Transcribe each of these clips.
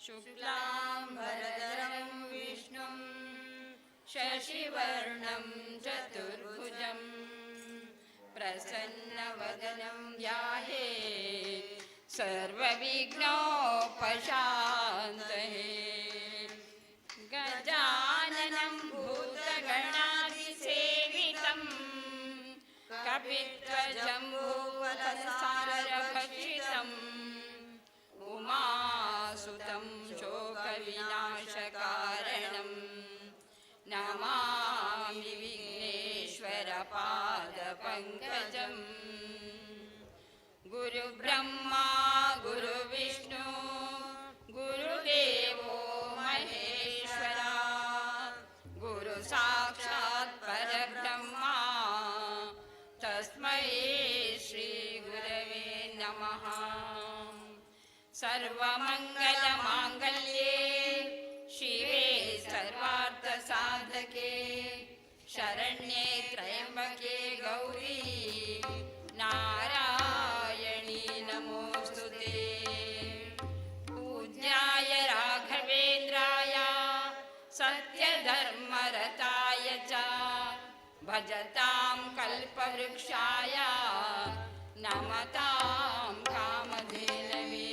शुक्लाम्बरधरं विष्णुं शशिवर्णं चतुर्भुजं प्रसन्नवदनं ध्यायेत् सर्वविघ्नोपशान्तये। गजाननं भूतगणादिसेवितं कपित्वजम्बूफलसारभक्षितम् उमासुतं शोकविनाशकारणं नमामि विघ्नेश्वरपादपङ्कजं। गुरुब्रह्मा गुरुविष्णु गुरुदेवो महेश्वरा गुरुसाक्षात् परब्रह्मा तस्मै श्रीगुरवे नमः। सर्वमङ्गलमाङ्गल्ये शिवे सर्वार्थसाधके शरण्ये त्र्यम्बके गौरी नारायणी नमोस्तुते। पूज्याय राघवेन्द्राय सत्यधर्मरताय च भजतां कल्पवृक्षाय नमतां कामधेनवे।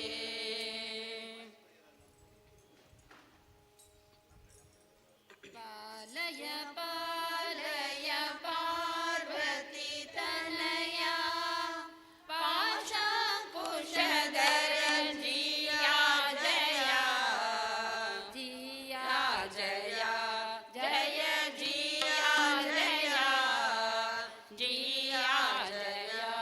पालय पालय पार्वती तनया पाशाकुशधर जिया जया जिया जया जय जिया जया जिया जया।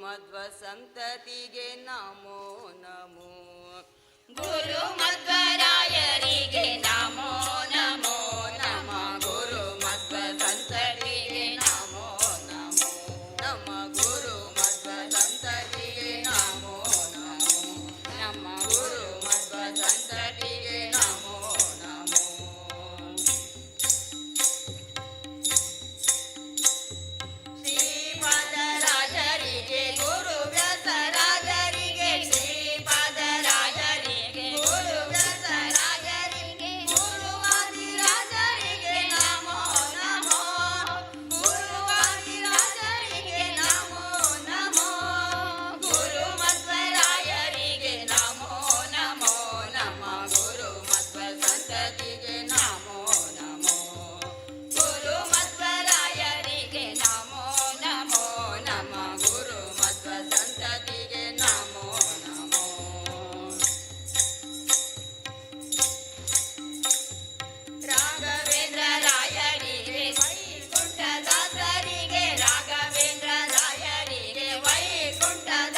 ಮಧ್ವ ಸಂತತಿಗೆ ನಮೋ ನಮೋ. ಗುರು ಮಧ್ವರಾಯರಿಗೆ ನಮೋ ನಮೋ ನಮ್ಮ ಗುರು ಮಧ್ವ ಸಂತತಿಗೆ ನಮೋ ನಮೋ. ನಮ್ಮ ಗುರು ಮಧ್ವ ಸಂತತಿಗೆ ನಮೋ ನಮೋ. ನಮ್ಮ ಗುರು ಮಧ್ವ ಸಂತತಿಗೆ ನಮೋ ನಮೋ. ಶ್ರೀಪಾದರಾಜರಿಗೆ ಗುರು ವ್ಯಾಸರಾಜರಿಗೆ ಶ್ರೀಪಾದರಾಜರಿಗೆ ಗುರು ವ್ಯಾಸರಾಜರಿಗೆ ಗುರುವಾದಿರಾಜರಿಗೆ ನಮೋ ನಮೋ. ಗುರುವಾದಿರಾಜರಿಗೆ ನಮೋ ನಮೋ. ಗುರು ಮಧ್ವರಾಯರಿಗೆ ನಮೋ ನಮೋ. ನಮ್ಮ ಗುರು ಮಧ್ವ ಸಂತತಿಗೆ ನಮೋ ನಮೋ. ಗುರು ಮಧ್ವರಾಯರಿಗೆ ನಮೋ ನಮೋ. ನಮ್ಮ ಗುರು ಮಧ್ವ ಸಂತತಿಗೆ ನಮೋ ನಮೋ. ರಾಘವೇಂದ್ರ ರಾಯರಿಗೆ ವೈಕುಂಠದಾಸರಿಗೆ ರಾಘವೇಂದ್ರ ರಾಯರಿಗೆ ವೈಕುಂಠದಾಸರಿಗೆ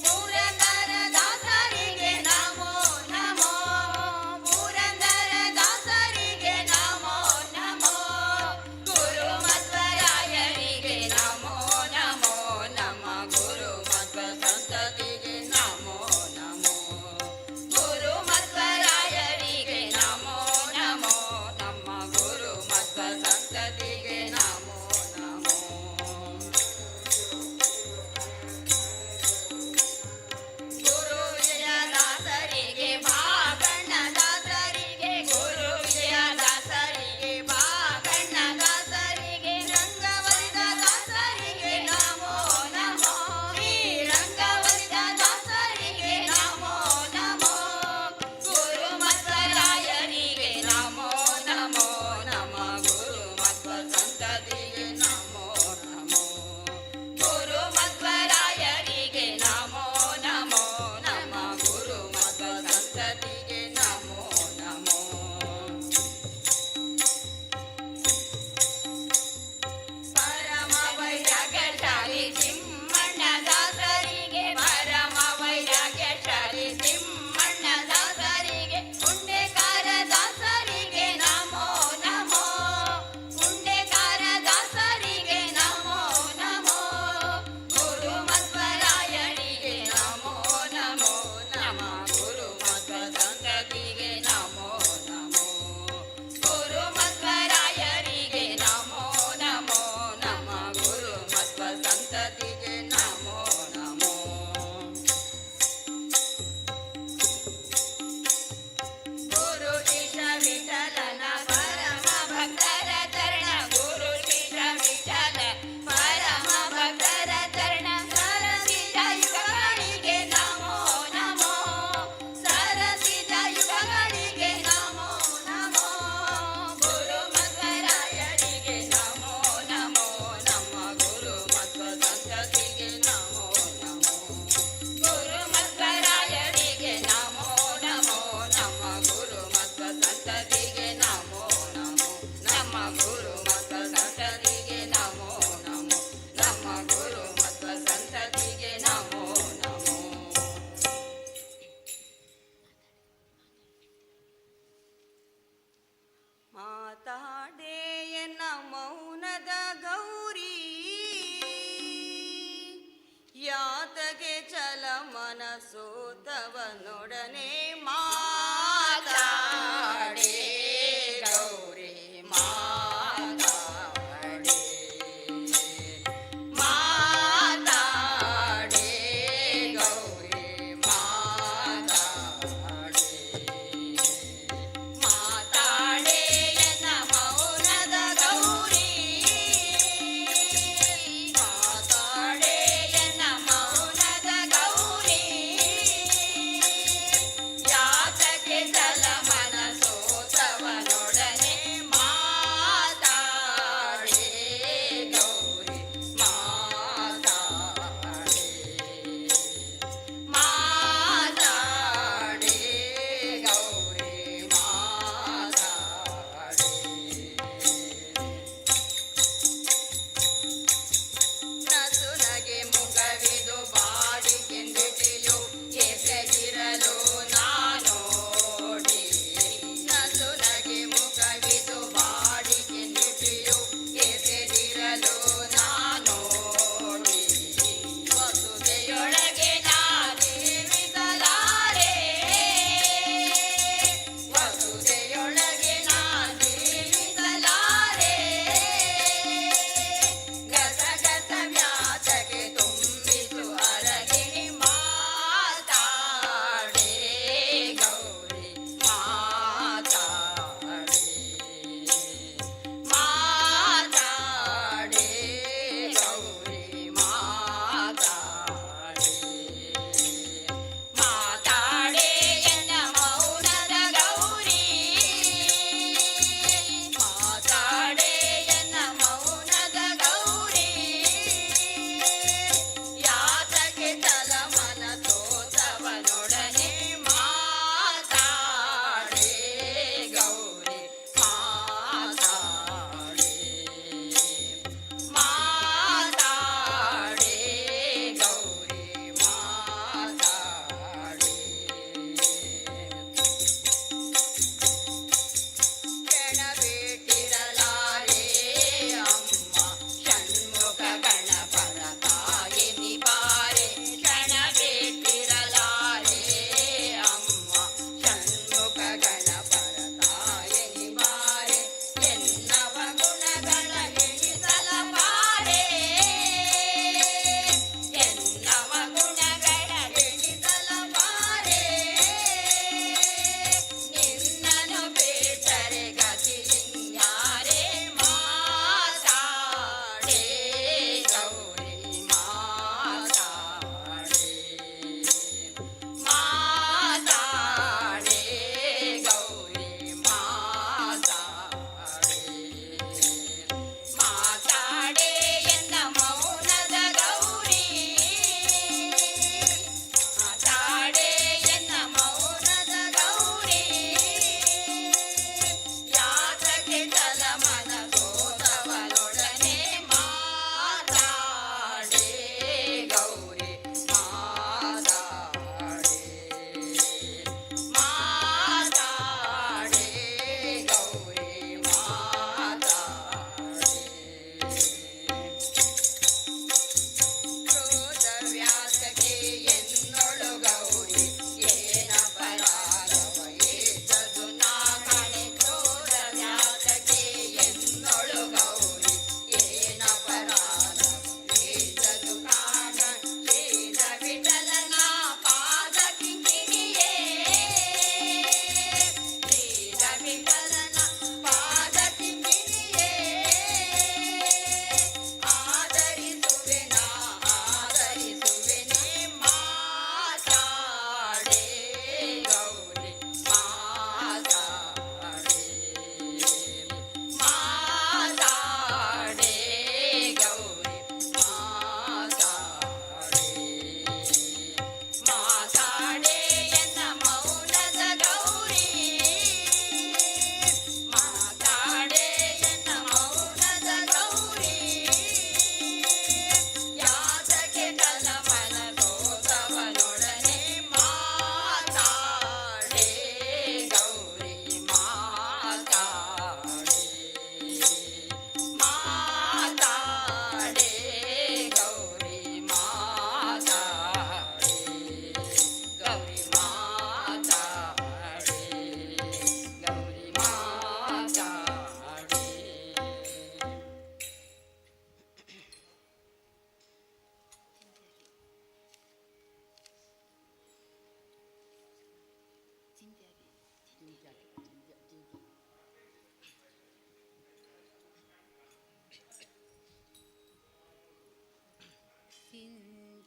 ಪುರಂದರ ದಾಸರಿಗೆ ನಮೋ ನಮೋ. ಪುರಂದರ ದಾಸರಿಗೆ ನಮೋ ನಮೋ. ಗುರು ಮಧ್ವರಾಯರಿಗೆ ನಮೋ ನಮೋ. ನಮ್ಮ ಗುರು ಮಧ್ವ ಸಂತತಿಗೆ ನಮೋ ನಮೋ. ಗುರು ಮಧ್ವರಾಯರಿಗೆ ನಮೋ ನಮೋ. ನಮ್ಮ ಗುರು ಮಧ್ವ ಸಂತತಿಗೆ ನಮೋ ನಮೋ. ಗುರು ವಿಜಯದಾಸರಿಗೆ ಭಾಗಣ್ಣದಾಸರಿಗೆ ಗುರು ವಿಜಯದಾಸರಿಗೆ ಭಾಗಣ್ಣದಾಸರಿಗೆ ರಂಗವರಿದ ದಾಸರಿಗೆ ನಮೋ ನಮೋ. ಶ್ರೀ ರಂಗವರಿದ ದಾಸರಿಗೆ ನಮೋ ನಮೋ. ಗುರು ಮಧ್ವರಾಯರಿಗೆ ನಮೋ ನಮೋ. ನಮ್ಮ ಗುರು ಮಧ್ವ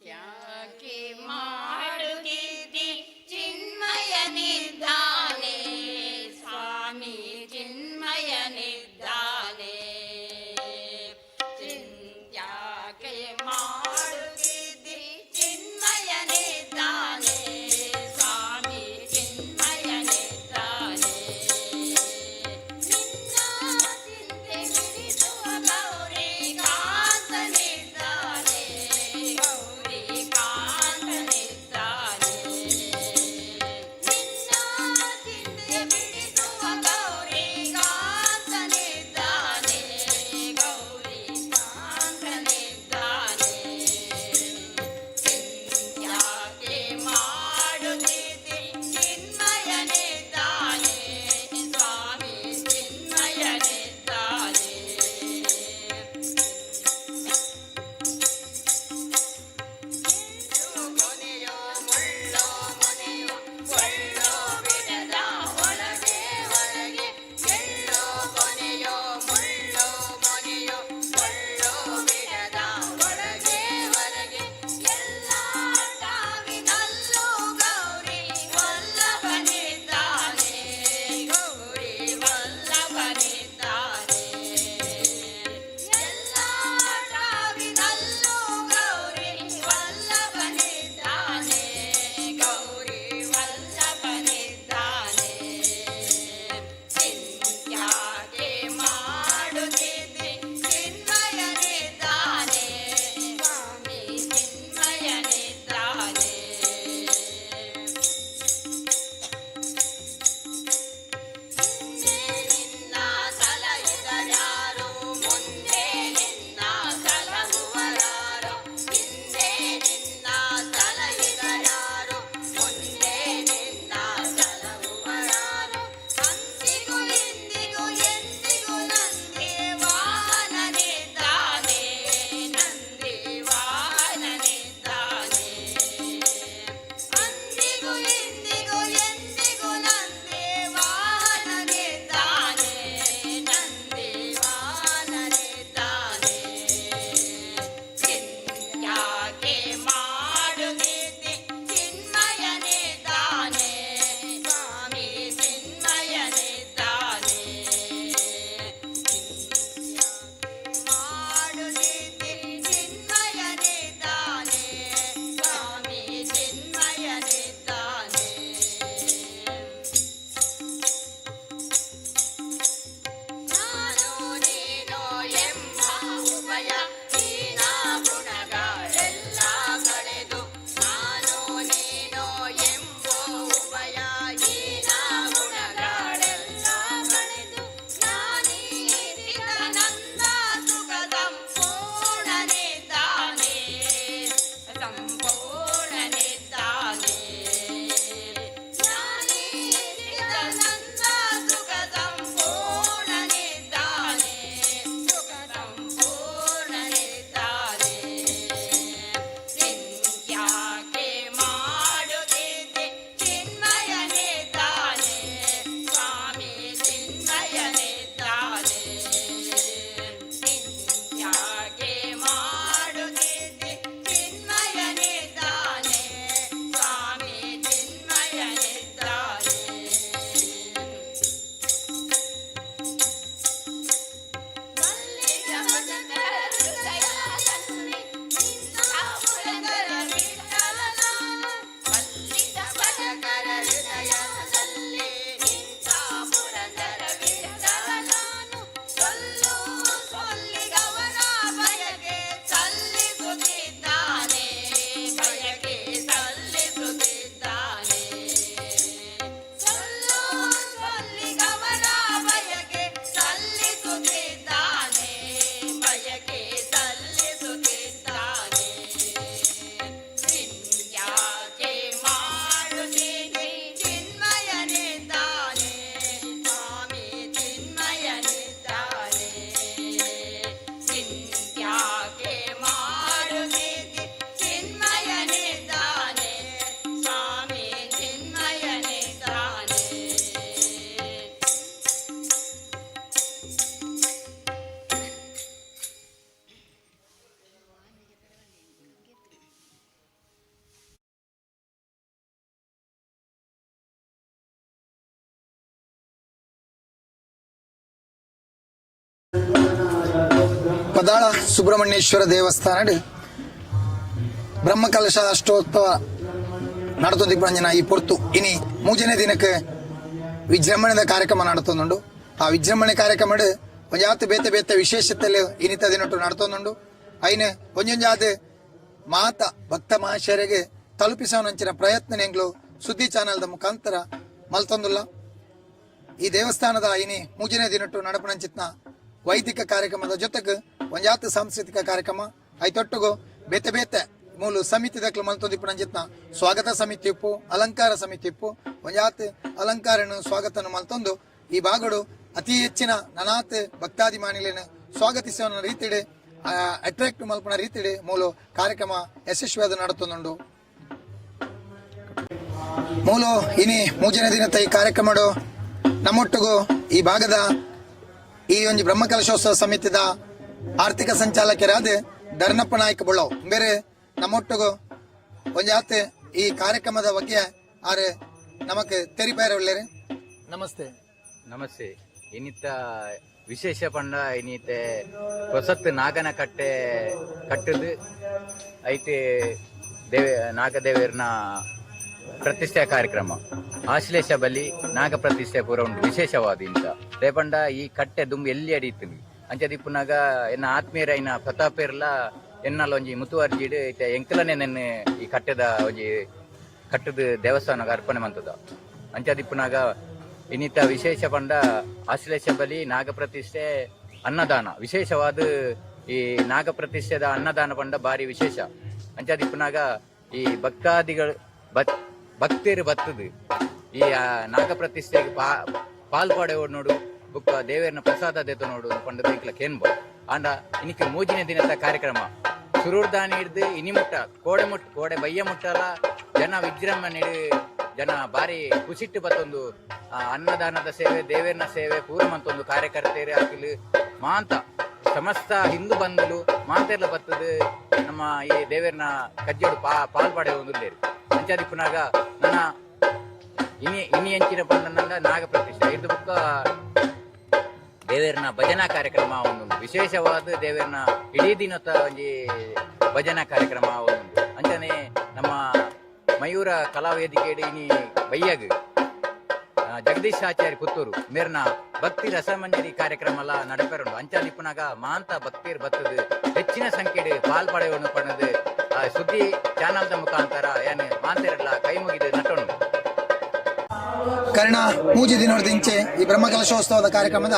ಯಾಕೆ ಮಾಡುತ್ತಿದ್ದಿ ಚಿನ್ಮಯನಿದ್ದಾನೆ ಸ್ವಾಮಿ ಚಿನ್ಮಯನಿದ್ದಾನೆ ಯಾಕೆ ಮಾಡುತ್ತಿದ್ದಿ ಚಿನ್ಮಯನಿದ್ದಾನೆ ಸ್ವಾಮಿ ಚಿನ್ಮಯನಿದ್ದಾನೆ ನಿನ್ನ ಚಿಂತೆ ಬಿಡಿಸುವ ಗೌರಿ ಕಾಂತನಿದ್ದಾನೆ ಗೌರಿ ಪದಾಳ ಸುಬ್ರಹ್ಮಣ್ಯೇಶ್ವರ ದೇವಸ್ಥಾನಡ್ ಬ್ರಹ್ಮಕಲಶ ಅಷ್ಟೋತ್ಸವ നടത്തുന്ന ಈ ಪೊರ್ತು ಇನಿ ಮೂಜನೇ ದಿನಕ್ಕೆ ವಿಜೃಂಭಣೆದ ಕಾರ್ಯಕ್ರಮ നടത്തുന്നുണ്ട്. ಆ ವಿಜೃಂಭಣೆ ಕಾರ್ಯಕ್ರಮ ಒಂಜಾತ್ ಬೇತೆ ಬೇತೆ ವಿಶೇಷತೆಯಲ್ಲಿ ಇನಿತ ದಿನಟ್ಟು നടത്തുന്നുണ്ട്. അതിന് ಒಂಜೊಂಜಾದ ಮಾತ ಭಕ್ತ ಮಹಾಶಯರಿಗೆ ತಲುಪಿಸುವಂಚಿನ ಪ್ರಯತ್ನ ಎಂಗ್ಲು ಸುದ್ದಿ ಚಾನೆಲ್ದ ಮುಖಾಂತರ ಮಲ್ತೊಂದುಲ್ಲ. ಈ ದೇವಸ್ಥಾನದ ಇನಿ ಮೂಜನೇ ದಿನಟ್ಟು ನಡಪಣಂಚಿತ್ನ ವೈದಿಕ ಕಾರ್ಯಕ್ರಮದ ಜೊತೆಗೆ ಒಂಜಾತ್ ಸಾಂಸ್ಕೃತಿಕ ಕಾರ್ಯಕ್ರಮ ಐತೊಟ್ಟುಗು ಬೇತೆ ಬೇತೆ ಮೂಲು ಸಮಿತಿ ದಕ್ಲು ಮಲ್ತೊಂದಿಪ್ಪಣಂಚಿತ್ನ ಸ್ವಾಗತ ಸಮಿತಿ ಉಪ್ಪು ಅಲಂಕಾರ ಸಮಿತಿ ಉಪ್ಪು ಒಂಜಾತ್ ಅಲಂಕಾರನು ಸ್ವಾಗತನು ಮಲ್ತೊಂದು ಈ ಭಾಗಡು ಅತಿ ಹೆಚ್ಚಿನ ನನಾತ್ ಭಕ್ತಾದಿಮಾನಿಗಳನ್ನು ಸ್ವಾಗತಿಸುವ ರೀತಿಡೆ ಅಟ್ರಾಕ್ಟ್ ಮಲ್ಪನ ರೀತಿಡೆ ಮೂಲು ಕಾರ್ಯಕ್ರಮ ಯಶಸ್ವಿಯಾದ ನಡೆತೊಂದುಂಡು. ಮೂಲು ಇನಿ ಮೂಜನೇ ದಿನದ ಈ ಕಾರ್ಯಕ್ರಮ ನಮ್ಮೊಟ್ಟಿಗೂ ಈ ಭಾಗದ ಈ ಒಂದು ಬ್ರಹ್ಮಕಲಶೋತ್ಸವ ಸಮಿತಿದ ಆರ್ಥಿಕ ಸಂಚಾಲಕರಾದ ಧರ್ನಪ್ಪ ನಾಯ್ಕ ಬುಳ್ಳವ್ ಬೇರೆ ನಮ್ಮೊಟ್ಟಿಗೂ ಒಂಜಾತ್ ಈ ಕಾರ್ಯಕ್ರಮದ ಬಗ್ಗೆ ಆರೆ ನಮಕ್ ತೆರಿಪಾರ ಒಳ್ಳೆರೆ. ನಮಸ್ತೆ. ನಮಸ್ತೆ. ಇನ್ನಿತ್ತ ವಿಶೇಷ ಪಂಡ ಇನ್ನಿತ್ತೆ ಹೊಸತ್ತು ನಾಗನ ಕಟ್ಟೆ ಕಟ್ಟದು ಐತೆ ನಾಗದೇವರನ ಪ್ರತಿಷ್ಠೆ ಕಾರ್ಯಕ್ರಮ ಆಶ್ಲೇಷ ಬಲಿ ನಾಗ ಪ್ರತಿಷ್ಠೆ ಪೂರ ಉಂಟು ವಿಶೇಷವಾದ ಇಂತ ರೇಪಂಡ ಈ ಕಟ್ಟೆ ದುಂಬು ಎಲ್ಲಿ ಅಡಿತೀನಿ ಅಂಚದಿಪ್ಪುನಾಗ ಎನ್ನ ಆತ್ಮೀಯರೈನ ಪ್ರತಾಪೇರ್ಲ ಎನ್ನಲ್ಲ ಒಂಜಿ ಮುತುವರ್ಜಿಡ್ ಐತೆ ಎಂಕಲನೆ ನೆನ್ನೆ ಈ ಕಟ್ಟೆದ ಒಂಜಿ ಕಟ್ಟದ ದೇವಸ್ಥಾನಗ ಅರ್ಪಣೆ ಮಂತದ ಅಂಚದಿಪ್ಪುನಾಗ ಇನ್ನಿತ ವಿಶೇಷ ಪಂಡ ಆಶ್ಲೇಷ ಬಲಿ ನಾಗ ಪ್ರತಿಷ್ಠೆ ಅನ್ನದಾನ ವಿಶೇಷವಾದ ಈ ನಾಗ ಪ್ರತಿಷ್ಠೆದ ಅನ್ನದಾನ ಪಂಡ ಬಾರಿ ವಿಶೇಷ ಅಂಚದಿಪ್ಪುನಾಗ ಈ ಭಕ್ತಾದಿಗಳು ಭಕ್ತಿರು ಬತ್ತದು ಈ ನಾಗ ಪ್ರತಿಷ್ಠೆಗೆ ಪಾಲ್ಪಾಡೆ ನೋಡು ಬುಕ್ಕ ದೇವರನ ಪ್ರಸಾದ ದೇತ ನೋಡು ಪಂಡ ಬೇಕಲ ಕೇನ್ಬ ಆಂಡ ಇನಿಕ್ಕೆ ಮೂಜಿನ ದಿನದ ಕಾರ್ಯಕ್ರಮ ಸುರೂರ್ದಾನಿ ಹಿಡ್ದು ಇನಿಮುಟ್ಟ ಕೋಡೆ ಬಯ್ಯ ಮುಟ್ಟಲ ಜನ ವಿಜೃಂಭಣೆ ಜನ ಬಾರಿ ಖುಷಿಟ್ಟು ಬತ್ತೊಂದು ಅನ್ನದಾನದ ಸೇವೆ ದೇವರನ ಸೇವೆ ಪೂರ್ವಮಂತೊಂದು ಕಾರ್ಯಕರ್ತೆಯರು ಹಾಕಿಲು ಮಾಂತ ಸಮಸ್ತ ಹಿಂದೂ ಬಂಧುಲು ಮಾಂತೆಲ್ಲ ಬತ್ತದು ನಮ್ಮ ಈ ದೇವರನ ಕಜ್ಜೋಡು ಪಾಲ್ಪಾಡೆ ಒಂದು ಅಂಚಾದಿಪ್ಪುನಾಗ ನನ್ನ ಇನಿ ಹೆಂಚಿನ ಪಂಡ ನಾಗ ಪ್ರತಿಷ್ಠೆ ಇದು ಬುಕ್ಕ ದೇವರನ ಭಜನಾ ಕಾರ್ಯಕ್ರಮ ಒಂದು ವಿಶೇಷವಾದ ದೇವರನ ಇಡೀ ದಿನದ ಒಂಜಿ ಭಜನಾ ಕಾರ್ಯಕ್ರಮ ಒಂದು ಅಂಚನೆ ನಮ್ಮ ಮಯೂರ ಕಲಾವೇದಿಕೆ ಇನಿ ಬಯ್ಯಗ್ ಜಗದೀಶ್ ಆಚಾರ್ಯ ಪುತ್ತೂರು ಮೇರ್ನ ಭಕ್ತಿ ರಸಮಂಜರಿ ಕಾರ್ಯಕ್ರಮ ಎಲ್ಲ ನಡಪೆರುಂಡು ಅಂಚಾಲಿಪ್ಪನಾಗ ಮಾಂತ ಭಕ್ತಿರ್ ಬತ್ತದು ಹೆಚ್ಚಿನ ಸಂಖ್ಯೆಡ್ ಪಾಲ್ಪಡೆಯನ್ನು ಪಡೆದು ಸುದ್ದಿ ಚಾನಲ್ದ ಮುಖಾಂತರ ಏನ್ ಮಾಂತೆರೆಲ್ಲ ಕೈ ಮುಗಿದು ನಟೊಂಡು ಕಾರಣ ಮೂಜಿ ದಿನದಿಂಚೆ ಈ ಬ್ರಹ್ಮಕಲಶೋತ್ಸವದ ಕಾರ್ಯಕ್ರಮದ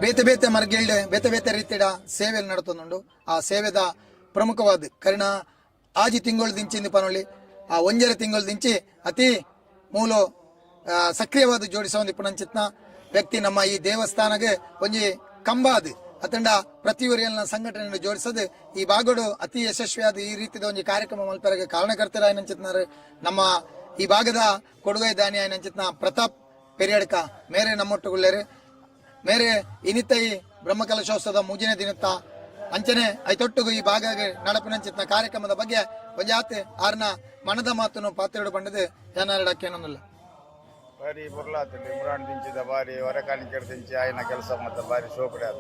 ಬೇತೆ ಬೇತೆ ಮರ್ಗೆಲ್ಡ್ ಬೇತೆ ಬೇತೆ ರೀತಿಯ ಸೇವೆಯಲ್ಲಿ ನಡತೊಂದುಂಡು. ಆ ಸೇವೆದ ಪ್ರಮುಖವಾದ ಕಾರಣ ಆಜಿ ತಿಂಗಳದಿಂಚಿಂದ ಪನೊಳ್ಳಿ ಆ ಒಂಜರೆ ತಿಂಗಳದಿಂಚಿ ಅತಿ ಮೂಲು ಸಕ್ರಿಯವಾದ ಜೋಡಿಸುವ ಇಪ್ಪನಂಚಿತ್ನ ವ್ಯಕ್ತಿ ನಮ್ಮ ಈ ದೇವಸ್ಥಾನಗೆ ಒಂಜಿ ಕಂಬಾದ್ ಅತಂಡ ಪ್ರತಿ ಊರಿನ ಸಂಘಟನೆ ಜೋಡಿಸದು ಈ ಭಾಗಡು ಅತಿ ಯಶಸ್ವಿಯಾದ ಈ ರೀತಿಯ ಒಂದು ಕಾರ್ಯಕ್ರಮ ಮಲ್ಪರಿಗೆ ಕಾರಣಕರ್ತರ ಏನಂಚಿತ್ನಾರ ನಮ್ಮ ಈ ಭಾಗದ ಕೊಡುಗೈ ದಾನಿ ಏನಂಚಿತ್ನ ಪ್ರತಾಪ್ ಪೆರಿಯಡ್ಕ ಮೇರೆ ನಮ್ಮೊಟ್ಟುಗುಳ್ಳೇರು ಮೇರೆ ಇನಿತ ಈ ಬ್ರಹ್ಮಕಲಶೋತ್ಸವದ ಮೂಜನೇ ದಿನತ್ತ ಅಂಚನೆ ಐತೊಟ್ಟುಗು ಈ ಭಾಗ ನಡಪಿನಂಚಿತ್ನ ಕಾರ್ಯಕ್ರಮದ ಬಗ್ಗೆ ಒಂಜಾತ್ ಆರ್ನ ಮನದ ಮಾತನ್ನು ಪಾತ್ರೆಡು ಬಂಡದು ಏನಾರಡಕ್ಕೇನೊಂದಿಲ್ಲ ಬಾರಿ ಬುರ್ಲಾತಲ್ಲಿ ಮುರಾಣ್ ದಿಂಚಿದ ಬಾರಿ ಹೊರಕಾಣಿಕೆಡು ದಿಂಚಿ ಆಯ್ನ ಕೆಲಸ ಮತ್ತು ಬಾರಿ ಸೋಕಡೆ ಆದ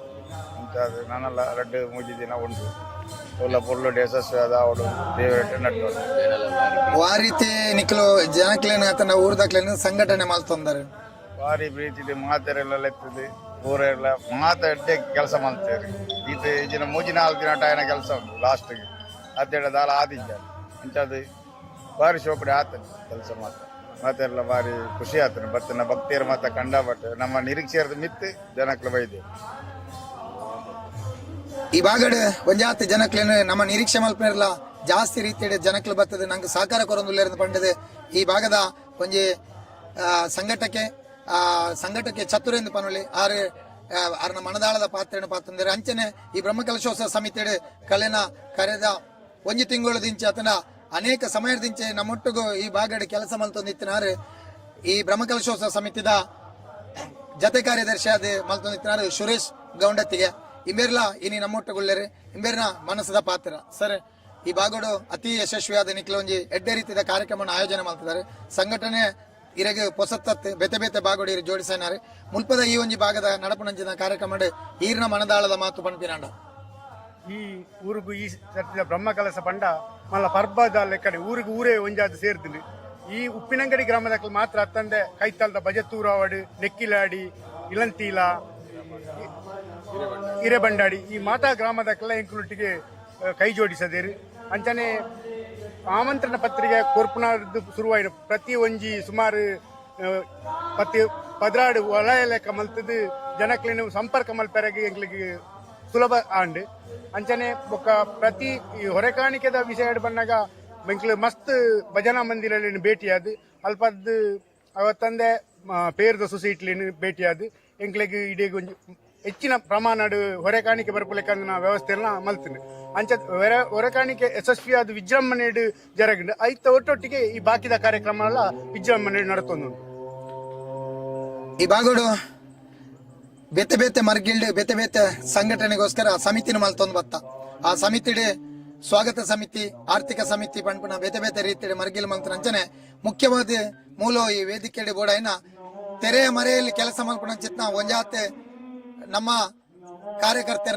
ಇಂಥದ್ದು ನಾನೆಲ್ಲ ರಡ್ಡು ಮೂಜಿ ದಿನ ಉಂಟು ಒಳ್ಳೆ ಪೊರ್ಲುಡು ಯಶಸ್ವಿಯಾದ ಅವಳು ದೇವರಟ್ಟು ನಟ್ಟು ಆ ರೀತಿ ನಿಕ್ಲು ಜನಕ್ಲೇನು ಆತನ ಊರ್ದಾಕ್ಲೇನು ಸಂಘಟನೆ ಮಾಡ್ತಂದಾರೆ ಬಾರಿ ಪ್ರೀತಿದು ಮಾತೆರೆಲ್ಲ ಎತ್ತದು ಊರೆಲ್ಲ ಮಾತಾಡ್ಡೆ ಕೆಲಸ ಮಾಡ್ತೇವೆ ಇದು ಈಜಿನ ಮೂಜಿ 4 ದಿನ ಆಯ್ನ ಕೆಲಸ ಉಂಟು ಲಾಸ್ಟಿಗೆ ಹತ್ತೆರಡು ದಾಲ ಆದಿದ್ದ ಇಂಥದ್ದು ಬಾರಿ ಸೋಕಡೆ ಆತನೆ ಕೆಲಸ ಮಾಡ್ತಾರೆ ಮಾತೆಲ್ಲ ಬಾರಿ ಖುಷಿ ಆತನೆ ಬರ್ತಾನೆ ಭಕ್ತಿಯರು ಮಾತ ಕಂಡಾಬಟ್ಟು ನಮ್ಮ ನಿರೀಕ್ಷೆಯರ್ದು ಮಿತ್ತು ಜನಕ್ಲು ಬೈದೆ ಈ ಭಾಗಡ್ ಒಂಜಾತ್ ಜನಕ್ಲೇನು ನಮ್ಮ ನಿರೀಕ್ಷೆ ಮಲ್ಪನೆಲ್ಲ ಜಾಸ್ತಿ ರೀತಿಯ ಜನಕ್ಲು ಬರ್ತದೆ ನಂಗೆ ಸಹಕಾರ ಕೊರೊಂದುಲ್ಲೇರು ಪಂಡದೆ ಈ ಭಾಗದ ಒಂಜಿ ಸಂಘಟಕ್ಕೆ ಚತುರೆಂದು ಪನೊಳ್ಳಿ ಆರ್ನ ಮನದಾಳದ ಪಾತ್ರೆಯನ್ನು ಪಾತಂದರೆ ಅಂಚನೆ ಈ ಬ್ರಹ್ಮಕಲಶೋತ್ಸವ ಸಮಿತಿ ಕಲೆನ ಕರೆದ ಒಂಜಿ ತಿಂಗಳು ದಿಂಚೆ ಆತನ ಅನೇಕ ಸಮಯದಿಂಚೆ ನಮ್ಮೊಟ್ಟಿಗೂ ಈ ಭಾಗಡ್ ಕೆಲಸ ಮಲ್ತೊಂದಿತ್ತಿನಾರು ಈ ಬ್ರಹ್ಮಕಲಶೋತ್ಸವ ಸಮಿತಿದ ಜತೆ ಕಾರ್ಯದರ್ಶಿ ಆದ ಮಲ್ತೊಂದಿತ್ತಿನಾರು ಸುರೇಶ್ ಗೌಂಡತ್ತಿಗೆ ಇಂಬೇರ್ಲ ಇನಿ ನಮ್ಮೊಟ್ಟುಗುಳ್ಳೇರು ಇಂಬೇರ್ನ ಮನಸ್ಸದ ಪಾತ್ರ ಸರ್ ಈ ಭಾಗಡು ಅತಿ ಯಶಸ್ವಿಯಾದ ನಿಕ್ಲ ಒಂಜಿ ಎಡ್ಡೆ ರೀತಿಯ ಕಾರ್ಯಕ್ರಮ ಆಯೋಜನೆ ಮಾಡ್ತಿದ್ದಾರೆ ಸಂಘಟನೆ ಇರಗೆ ಪೊಸತ್ತತ್ ಬೇತೆ ಬೇತೆ ಭಾಗಡು ಇರು ಜೋಡಿಸಿನಾರೆ ಮುಲ್ಪದ ಈ ಒಂಜಿ ಭಾಗದ ನಡಪನಂಚಿನ ಕಾರ್ಯಕ್ರಮ ಈರ್ನ ಮನದಾಳದ ಮಾತು ಪಂಪಿನಾಂಡ ಈ ಊರಿಗೂ ಈ ಸರ್ತಿದ ಬ್ರಹ್ಮಕಲಸ ಪಂಡ ಮಲ್ಲ ಪರ್ಬದ ಲೆಕ್ಕಡೆ ಊರಿಗೆ ಊರೇ ಒಂಜಾದ ಸೇರ್ತೀನಿ ಈ ಉಪ್ಪಿನಂಗಡಿ ಗ್ರಾಮದ ಮಾತ್ರ ಅತ್ತಂದೆ ಕೈತಲ್ದ ಬಜತ್ತೂರಾವಡು ನೆಕ್ಕಿಲಾಡಿ ಇಳಂತೀಲ ಹಿರೇಬಂಡಾಡಿ ಈ ಮಾತಾ ಗ್ರಾಮದಕ್ಕೆಲ್ಲ ಎಂಕುಲೊಟ್ಟಿಗೆ ಕೈ ಜೋಡಿಸದೇರು ಅಂಚನೆ ಆಮಂತ್ರಣ ಪತ್ರಿಕೆ ಕೊರ್ಪುನಾರ್ದು ಶುರುವಾಯಿನ ಪ್ರತಿ ಒಂಜಿ ಸುಮಾರು ಪದ್ರಾಡು ವಲಯ ಲೆಕ್ಕ ಮಲ್ತದು ಜನಕ್ಲೇನು ಸಂಪರ್ಕ ಮಲ್ಪೆರಗೆ ಎಂಕ್ಲಿಗೆ ಸುಲಭ ಆಂಡ್ ಅಂಚನೆ ಬೊಕ್ಕ ಪ್ರತಿ ಹೊರೆಕಾಣಿಕೆದ ವಿಷಯ ಬಂದಾಗ ಎಂಕ್ಲು ಮಸ್ತ್ ಭಜನಾ ಮಂದಿರಲ್ಲಿ ಭೇಟಿಯಾದ ಅಲ್ಪದ್ದು ಅವತ್ತಂದೆ ಪೇರ್ದ ಸೊಸೈಟಿಲಿ ಭೇಟಿಯಾದ ಎಂಕ್ಲಿಗೆ ಇಡೀಗ ಒಂಜಿ ಹೆಚ್ಚಿನ ಪ್ರಮಾಣದ ಹೊರೆಕಾಣಿಕೆ ಬರ್ಪಲೆಕ್ಕಂದ ವ್ಯವಸ್ಥೆಯನ್ನ ಮಲ್ತೀನಿ ಅಂಚ ಹೊರೆಕಾಣಿಕೆ ಯಶಸ್ವಿಯಾದ ವಿಜೃಂಭಣೆ ಜರಗಿಂಡು ಐತ ಒಟ್ಟೊಟ್ಟಿಗೆ ಈ ಬಾಕಿದ ಕಾರ್ಯಕ್ರಮ ಎಲ್ಲ ವಿಜೃಂಭಣೆ ನಡತೊಂದು ಈ ಬಾಗೋಡು ಬೇತೆ ಬೇತೆ ಮರ್ಗಿಲ್ಡ್ ಬೇತೆ ಬೇತೆ ಸಂಘಟನೆಗೋಸ್ಕರ ಸಮಿತಿನ ಮಲ್ತೊಂದು ಬತ್ತ ಆ ಸಮಿತಿಡೆ ಸ್ವಾಗತ ಸಮಿತಿ ಆರ್ಥಿಕ ಸಮಿತಿ ಪಂಪನ ಬೇತೆ ಬೇತೆ ರೀತಿಯ ಮರ್ಗಿಲ್ ಮಲ್ತನ ಅಂಚನೆ ಮುಖ್ಯವಾದ ಮೂಲ ಈ ವೇದಿಕೆ ಬೋಡಾಯಿನ ತೆರೆಯ ಮರೆಯಲ್ಲಿ ಕೆಲಸ ಮಲ್ಪನ ಚಿತ್ನ ಒಂಜಾತೆ ನಮ್ಮ ಕಾರ್ಯಕರ್ತರ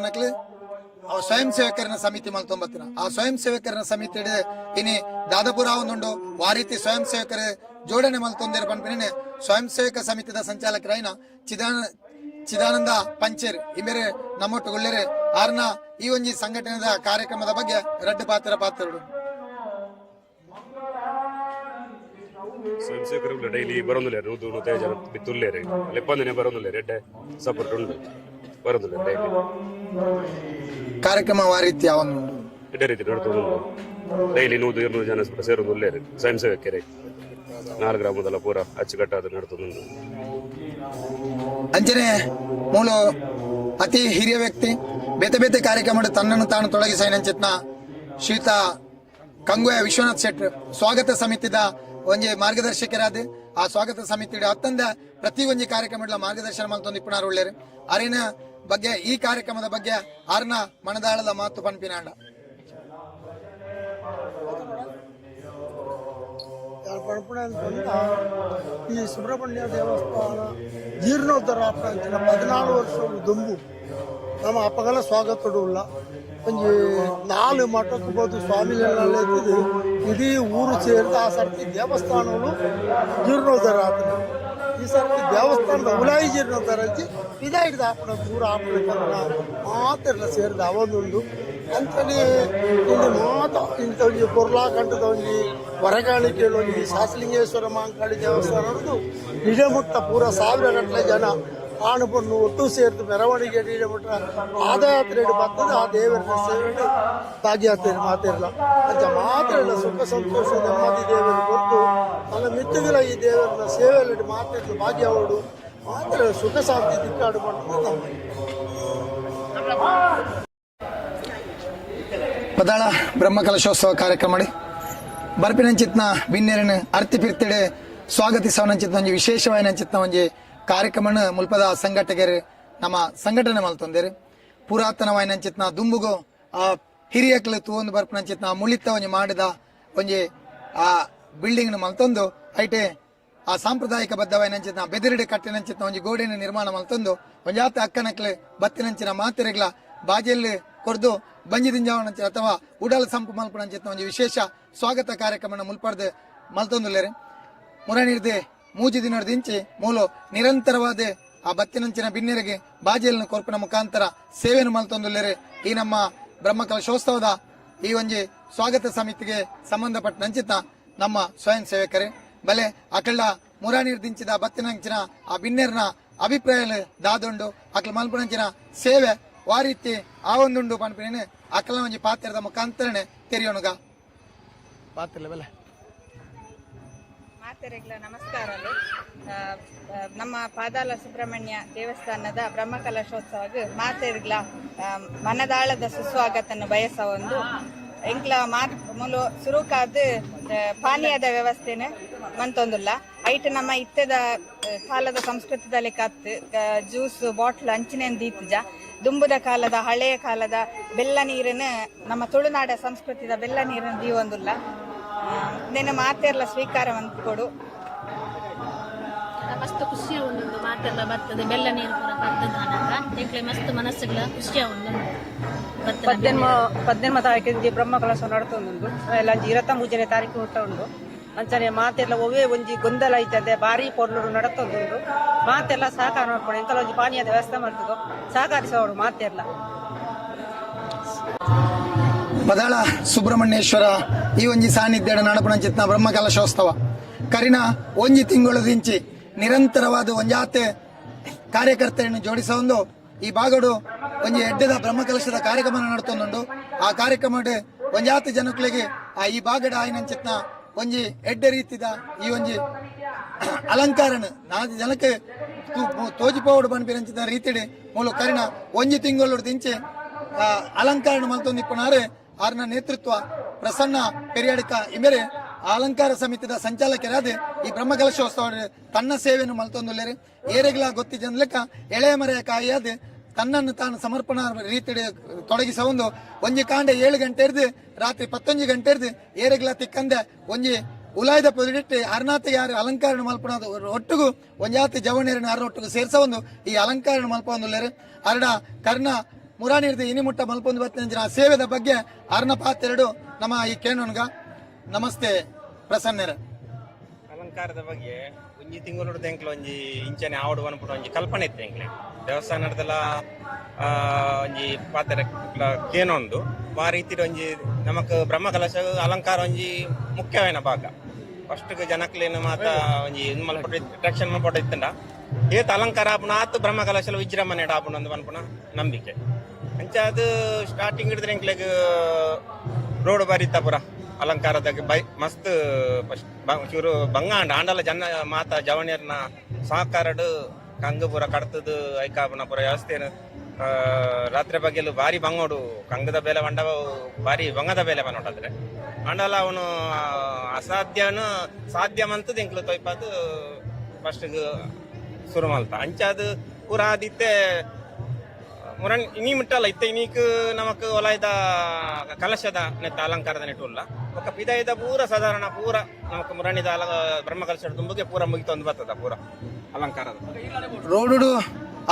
ಸ್ವಯಂ ಸೇವಕರನ ಸಮಿತಿ ಮಲ್ತೊಂಬತ್ತಿನ ಆ ಸ್ವಯಂ ಸೇವಕರನ ಸಮಿತಿ ಇನಿ ದಾದಾಪುರ ಒಂದುಂಡು ಆ ರೀತಿ ಸ್ವಯಂ ಸೇವಕರ ಜೋಡಣೆ ಮಲ್ತೊಂದಿರ ಪಂಪಿನ ಸ್ವಯಂ ಸೇವಕ ಸಮಿತಿದ ಸಂಚಾಲಕರಾಯಿನ ಚಿದಾನಂದ ಪಂಚೇರ್ ಇಮೇರೆ ನಮ್ಮೊಟ್ಟುಗೊಳ್ಳೆರೆ ಆರ್ನ ಈ ಒಂಜಿ ಸಂಘಟನೆದ ಕಾರ್ಯಕ್ರಮದ ಬಗ್ಗೆ ರಡ್ಡು ಪಾತ್ರರು ಸ್ವಯಂ ಸೇವಕರು ಡೈಲಿ ಬರೋದಿಲ್ಲ ನೂದು 150 ಜನ ಬಿತ್ತುಲ್ಲೇರೆ ಲೆಪ್ಪಂದನೆ ಬರೋದಿಲ್ಲ ರೆಡ್ಡೆ ಸಪೋರ್ಟ್ ಉಂಟು ಬರೋದಿಲ್ಲ ಡೈಲಿ ಕಾರ್ಯಕ್ರಮ ಆ ರೀತಿ ಅವನು ಇದೇ ರೀತಿ ನಡ್ತೋದು ಡೈಲಿ 100-200 ಜನ ಸೇರೋದಿಲ್ಲೇರೆ ಸ್ವಯಂ ಸೇವಕರೇ 4 ಗ್ರಾಮದಲ್ಲ ಪೂರ ಅಚ್ಚುಕಟ್ಟಾದ ನಡ್ತೋದು ಅಂಚನೆ ಮೂಲ ಅತಿ ಹಿರಿಯ ವ್ಯಕ್ತಿ ಬೇತೆ ಬೇತೆ ಕಾರ್ಯಕ್ರಮ ತನ್ನನ್ನು ತಾನು ತೊಡಗಿಸೈನಂಚಿತ್ನ ಶ್ರೀಯುತ ಕಂಗುಯ ವಿಶ್ವನಾಥ್ ಶೆಟ್ ಸ್ವಾಗತ ಸಮಿತಿದ ಒಂಜಿ ಮಾರ್ಗದರ್ಶಕರಾದ ಆ ಸ್ವಾಗತ ಸಮಿತಿ ಅತ್ತಂದ ಪ್ರತಿ ಒಂಜಿ ಕಾರ್ಯಕ್ರಮ ಮಾರ್ಗದರ್ಶನ ಮಲ್ತೊಂದು ಇಪ್ಪುನಾರು ಒಳ್ಳೆರು ಅರಿನ ಬಗ್ಗೆ ಈ ಕಾರ್ಯಕ್ರಮದ ಬಗ್ಗೆ ಆರ್ನ ಮನದಾಳದ ಮಾತು ಪನ್ಪಿನಾಂಡ ಈ ಸುಬ್ರಹ್ಮಣ್ಯ ದೇವಸ್ಥಾನ ಜೀರ್ಣೋದ್ಧಾರ 14 ವರ್ಷ ದುಂಬು ನಮ್ಮ ಅಪ್ಪಗಲ ಸ್ವಾಗತಡುಲ್ಲ ಒಂಜಿ 4 ಮಠಕ್ಕೆ ಬೋದು ಸ್ವಾಮಿಲೆಲ್ಲ ಇಡೀ ಊರು ಸೇರಿದ ಆ ಸರ್ತಿ ದೇವಸ್ಥಾನಗಳು ಜೀರ್ಣೋದ್ಧಾರ ಆಗ್ತದೆ ಈ ಸರ್ತಿ ದೇವಸ್ಥಾನದ ಉಲಾಯಿ ಜೀರ್ಣೋದ್ಧಾರ ಹಚ್ಚಿ ಇದೇ ಹಿಡ್ದು ಹಾಪಣ ದೂರ ಹಾಪಣ ಮಾತೆಲ್ಲ ಸೇರಿದ ಅವನೊಂದು ಅಂಚನೆ ಇಲ್ಲಿ ಮಾತ ಇಂಥ ಒಂಜಿ ಪೊರ್ಲಾಕಂಠದ ಒಂಜಿ ಹೊರಗಾಣಿಕೆಯಲ್ಲಿ ಒಂಜಿ ಶಾಸಲಿಂಗೇಶ್ವರ ಮಾಂಕಾಳಿ ದೇವಸ್ಥಾನ ಹಿಡಿದು ಇಡಮುಟ್ಟ ಪೂರ 1000 ಗಟ್ಟಲೆ ಜನ ಆಣು ಪಣ್ಣು ಒಟ್ಟು ಸೇರಿದು ಮೆರವಣಿಗೆ ಇಡಮುಟ್ಟ ಪಾದಯಾತ್ರೆ ಬರ್ತದೆ ಆ ದೇವರ ಸೇವೆ ಭಾಗಿಯಾಗ್ತೇನೆ ಮಾತಿರಲ್ಲ ಅಂಚ ಮಾತಿರಲ್ಲ ಸುಖ ಸಂತೋಷ ನೆಮ್ಮದಿ ದೇವರು ಕೊಟ್ಟು ನನ್ನ ಮಿತ್ತುಗಳ ಈ ದೇವರನ್ನ ಸೇವೆಯಲ್ಲಿ ಮಾತಿರಲು ಭಾಗಿಯಾವಡು ಮಾತ್ರ ಸುಖ ಶಾಂತಿ ದಿಕ್ಕಾಡು ಮಾಡ್ತದೆ ನಮ್ಮ ಪದಾಳ ಬ್ರಹ್ಮಕಲಶೋತ್ಸವ ಕಾರ್ಯಕ್ರಮ ಬರ್ಪಿನಂಚಿತ್ನ ಬಿನ್ನೇರನ ಅರ್ತಿ ಪಿರ್ತಿಡೆ ಸ್ವಾಗತಿಸವನಂಚಿತ್ನ ಒಂಜಿ ವಿಶೇಷವಾಯಿನಂಚಿತ್ನ ಒಂಜಿ ಕಾರ್ಯಕ್ರಮನ ಮುಲ್ಪದ ಸಂಘಟಕರು ನಮ್ಮ ಸಂಘಟನೆ ಮಲ್ತೊಂದೇರು ಪುರಾತನವಾಯಿನಂಚಿತ್ನ ದುಂಬುಗು ಆ ಹಿರಿಯಕ್ಲು ತೂವೊಂದು ಬರ್ಪಿನಂಚಿತ್ನ ಮುಳಿತ ಒಂಜಿ ಮಾಡಿದ ಒಂಜಿ ಆ ಬಿಲ್ಡಿಂಗ್ ನ ಮಲ್ತೊಂದು ಐಟೆ ಆ ಸಾಂಪ್ರದಾಯಿಕ ಬದ್ಧವಾಯಿನಂಚಿತ್ನ ಬೆದಿರಿಡೆ ಕಟ್ಟಿನಂಚಿತ್ನ ಒಂಜಿ ಗೋಡೆನ ನಿರ್ಮಾಣ ಮಲ್ತೊಂದು ಒಂಜಾತ ಅಕ್ಕನಕ್ಲೆ ಬತ್ತಿನಂಚಿನ ಮಾತೆರೆಗ್ಲ ಬಾಜೆಯಲ್ಲಿ ಕೊರ್ದು ಬಂಜಿದಿಂಜಾವನಂಚ ಅಥವಾ ಉಡಾಲ ಸಂಪು ಮಲ್ಪನಂಚಿತ್ನ ಒಂಜಿ ವಿಶೇಷ ಸ್ವಾಗತ ಕಾರ್ಯಕ್ರಮ ಮುಲ್ಪಡ್ದು ಮಲ್ತೊಂದುಲ್ಲೇರೆ ಮುರಣಿರ್ದೆ ಮೂಜಿ ದಿನದಿಂಚಿ ಮೂಲು ನಿರಂತರವಾದ ಆ ಬತ್ತಿನಂಚಿನ ಬಿನ್ನೆರೆಗೆ ಬಾಜಿಯಲ್ನ ಕೊರ್ಪಿನ ಮುಖಾಂತರ ಸೇವೆಯನ್ನು ಮಲ್ತೊಂದುಲ್ಲೇರೆ ಈ ನಮ್ಮ ಬ್ರಹ್ಮಕಲಶೋತ್ಸವದ ಈ ಒಂಜಿ ಸ್ವಾಗತ ಸಮಿತಿಗೆ ಸಂಬಂಧಪಟ್ಟ ನಂಚಿತ ನಮ್ಮ ಸ್ವಯಂ ಸೇವಕರೇ ಬಲೆ ಅಕಳ್ಳ ಮುರಾಣಿರ್ದಿಂಚಿದ ಬತ್ತಿನಂಚಿನ ಆ ಬಿನ್ನೆರ್ನ ಅಭಿಪ್ರಾಯ ದಾದೊಂಡು ಅಕ್ಲ ಮಲ್ಪನಂಚಿನ ಸೇವೆ ಆ ರೀತಿ ಆ ಒಂದುಂಡು ಪನ್ಪಿನ ಅಕಲ ಒಂಜಿ ಪಾತ್ರದ ಮುಖಾಂತರನೆ ತೆರೆಯೋಣಗ ಪಾತ್ರ ಬೆಲೆ ಮಾತೆರೆಗ್ಲ ನಮಸ್ಕಾರಗಳು ನಮ್ಮ ಪಾದಾಲ ಸುಬ್ರಹ್ಮಣ್ಯ ದೇವಸ್ಥಾನದ ಬ್ರಹ್ಮಕಲಶೋತ್ಸವಕ್ಕೆ ಮಾತೆರೆಗ್ಲ ಮನದಾಳದ ಸುಸ್ವಾಗತನ್ನು ಬಯಸ ಒಂದು ಎಂಕ್ಲ ಮೂಲು ಸುರುಕಾದ ಪಾನೀಯದ ವ್ಯವಸ್ಥೆನ ಮಂತೊಂದುಲ್ಲ ಐಟ್ ನಮ್ಮ ಇತ್ತದ ಕಾಲದ ಸಂಸ್ಕೃತದಲ್ಲಿ ಕತ್ತು ಜ್ಯೂಸ್ ಬಾಟ್ಲ್ ಅಂಚಿನೆಂದು ಇತ್ತಜ ದುಂಬುದ ಕಾಲದ ಹಳೆಯ ಕಾಲದ ಬೆಲ್ಲ ನೀರಿನ ನಮ್ಮ ತುಳುನಾಡ ಸಂಸ್ಕೃತಿದ ಬೆಲ್ಲ ನೀರಿನ ದೀವೊಂದುಲ್ಲ ನಿನ್ನ ಮಾತೆರ್ಲ ಸ್ವೀಕಾರ ಕೊಡು ಮಸ್ತ್ ಖುಷಿ ಉಂಡು ಮಾತೆಲ್ಲ ಬರ್ತದೆ ಬೆಲ್ಲ ನೀರು ಪೂರ ಬರ್ತದೆ ಅನಾಗ ಎಂಕ್ಲೆ ಮಸ್ತ್ ಮನಸ್ಸುಗಳ ಖುಷಿಯ ಉಂಡು ಪದ್ದೆನ್ಮ ತಾರೀಕು ಬ್ರಹ್ಮ ಕಲಶ ನಡತೊಂದುಂಡು ಎಲ್ಲ 23ನೇ ತಾರೀಕು ಹುಟ್ಟ ಉಂಡು ಅಂಚನೆ ಮಾತೆಲ್ಲ ಒವೇ ಒಂಜಿ ಗೊಂದಲ ಐತಂದೆ ಬಾರಿ ಪೊರ್ಲುಡು ನಡತೊಂದುಂಡು ಮಾತೆಲ್ಲ ಸಹಕಾರ ಮಾಡ್ಕೊಂಡು ಎಂಕಲ ಒಂಜಿ ಪಾನೀಯದ ವ್ಯವಸ್ಥೆ ಮಾಡ್ತದೋ ಸಹಕರಿಸೋಡು ಮಾತೆಲ್ಲ ಬದಾಳ ಸುಬ್ರಹ್ಮಣ್ಯೇಶ್ವರ ಈ ಒಂಜಿ ಸಾನ್ನಿಧ್ಯ ನಡಪಣಂಚಿತ್ನ ಬ್ರಹ್ಮ ಕಲಶೋತ್ಸವ ಕರಿನ ಒಂಜಿ ತಿಂಗಳದಿಂಚಿ ನಿರಂತರವಾದ ಒಂಜಾತೆ ಕಾರ್ಯಕರ್ತರನ್ನು ಜೋಡಿಸೊಂದು ಈ ಬಾಗಡು ಒಂಜಿ ಎಡ್ಡದ ಬ್ರಹ್ಮಕಲಶದ ಕಾರ್ಯಕ್ರಮ ನಡತೊಂದುಂಡು ಆ ಕಾರ್ಯಕ್ರಮ ಒಂಜಾತೆ ಜನಕ್ಲೆಗೆ ಆ ಈ ಬಾಗಡ ಆಯ್ನಂಚಿತ್ನ ಒಂಜಿ ಎಡ್ಡ ರೀತಿದ ಈ ಒಂಜಿ ಅಲಂಕಾರನ ನಾಲ್ಕು ಜನಕ್ಕೆ ತೋಜಿಪೋಡು ಬನ್ಪಿರಂಚಿದ ರೀತಿಡೆ ಮೂಲ ಕರಿನ ಒಂಜಿ ತಿಂಗಳು ದಿಂಚೆ ಅಲಂಕಾರಣ ಮಲ್ತೊಂದಿಪ್ಪನಾರೆ ಆರ್ನ ನೇತೃತ್ವ ಪ್ರಸನ್ನ ಪೆರಿಯಾಡಿಕ ಇಮೇರೆ ಅಲಂಕಾರ ಸಮಿತಿದ ಸಂಚಾಲಕರಾದ ಈ ಬ್ರಹ್ಮಕಲಶೋತ್ಸವ ತನ್ನ ಸೇವೆಯನ್ನು ಮಲ್ತೊಂದುಲ್ಲೇರೆ ಏರೆಗಳ ಗೊತ್ತಿ ಜನಲೆಕ್ಕ ಎಳೆಯ ಮರೆಯ ಕಾಯಿಯಾದ ತನ್ನನ್ನು ತಾನು ಸಮರ್ಪಣಾ ರೀತಿ ತೊಡಗಿಸ ಒಂಜಿ ಕಾಂಡೆ 7 ಗಂಟೆ ಇರ್ದು ರಾತ್ರಿ 11 ಗಂಟೆ ಇರ್ದು ಏರೆಗಳ ತಿಕ್ಕಂದೆ ಒಂಜಿ ಉಲಾಯ್ದ ಪೊದಿಟ್ಟು ಅರ್ನಾತಿಗೆ ಯಾರು ಅಲಂಕಾರ ಮಲ್ಪನ ಒಟ್ಟಿಗೂ ಒಂಜಾತಿ ಜವಣೇರಿನ ಒಟ್ಟಿಗೂ ಸೇರ್ಸ ಈ ಅಲಂಕಾರ ಮಲ್ಪೊಂದುಲ್ಲೇರೆ ಅರಡ ಕರ್ಣ ಮುರಾಣಿರ್ದು ಇನಿಮುಟ್ಟ ಮಲ್ಪೊಂದು ಬತ್ತಿನ ಸೇವೆದ ಬಗ್ಗೆ ಅರ್ನ ಪಾತ್ರೆರಡು ನಮ್ಮ ಈ ಕೇಣೋನ್ಗ ನಮಸ್ತೆ ಪ್ರಸನ್ನರ ಅಲಂಕಾರದ ಬಗ್ಗೆ ಒಂಜಿ ತಿಂಗಳು ಎಂಕ್ಲ ಒಂಜಿ ಇಂಚನೆ ಆವಡು ಅನ್ಬಿಟ್ಟು ಒಂಜಿ ಕಲ್ಪನೆ ಇತ್ತು ಎಂಕ್ಲೆ ದೇವಸ್ಥಾನದಲ್ಲ ಒಂಜಿ ಪಾತ್ರೆ ಕೇನೊಂದು ಆ ರೀತಿ ಒಂಜಿ ನಮಕ್ ಬ್ರಹ್ಮ ಕಲಶ ಅಲಂಕಾರ ಒಂಜಿ ಮುಖ್ಯವಾದ ಭಾಗ ಫಸ್ಟ್ ಜನಕ್ಲೇನು ಮಾತ ಒಂಜಿ ಅಟ್ರಾಕ್ಷನ್ ಮಾಡ್ಬಿಟ್ಟು ಇತ್ತಂಡ ಏತ್ ಅಲಂಕಾರ ಆಪುಣ ಆತು ಬ್ರಹ್ಮ ಕಲಶಲ ವಿಜೃಂಭಣೆ ಆಪುಣ ಒಂದು ಅನ್ಪುಣ ನಂಬಿಕೆ ಅಂಚ ಅದು ಸ್ಟಾರ್ಟಿಂಗ್ ಹಿಡಿದ್ರೆ ಎಂಕ್ಲೆಗ್ ರೋಡ್ ಬಾರಿತ್ತ ಪುರ ಅಲಂಕಾರದಾಗ ಮಸ್ತ್ ಚೂರು ಬಂಗಾಂಡ ಆಂಡಲ ಜನ ಮಾತ ಜವಣಿಯರ್ನ ಸಹಕಾರಡು ಕಂಗ ಪೂರ ಕಡ್ತದು ಐಕಾಪನ ಪೂರ ವ್ಯವಸ್ಥೆನು ರಾತ್ರಿ ಬಗ್ಗೆಲು ಭಾರಿ ಬಂಗೋಡು ಕಂಗದ ಬೆಲೆ ಬಂಡವ ಭಾರಿ ಬಂಗದ ಬೆಲೆ ಬಂದೋಟಾದ್ರೆ ಆಂಡಲ ಅವನು ಅಸಾಧ್ಯನು ಸಾಧ್ಯಮಂತದ ಎಂಕ್ಲು ತೊಯ್ಪಾದು ಫಸ್ಟ್ ಶುರು ಮಲ್ತ ಅಂಚಾದು ಪೂರ ಆದಿತ್ತೆ ಮುರಣ್ ಇನಿ ಮಿಟ್ಟಲ್ಲ ಇತ್ತೆ ಇನೀಕ್ ನಮಕ್ ಒಲಾಯ್ದ ಕಲಶದ ನೆತ್ತ ಅಲಂಕಾರದ ನೆಟ್ಟುಲ್ಲ ಒಕ್ಕ ಪಿದಾಯದ ಪೂರ ಸಾಧಾರಣ ಪೂರ ನಮಕ್ ಮುರಣಿದ ಬ್ರಹ್ಮ ಕಲಶದ ತುಂಬಗೆ ಪೂರ ಮುಗಿತೊಂದು ಬರ್ತದ ಪೂರ ಅಲಂಕಾರದ ರೋಡು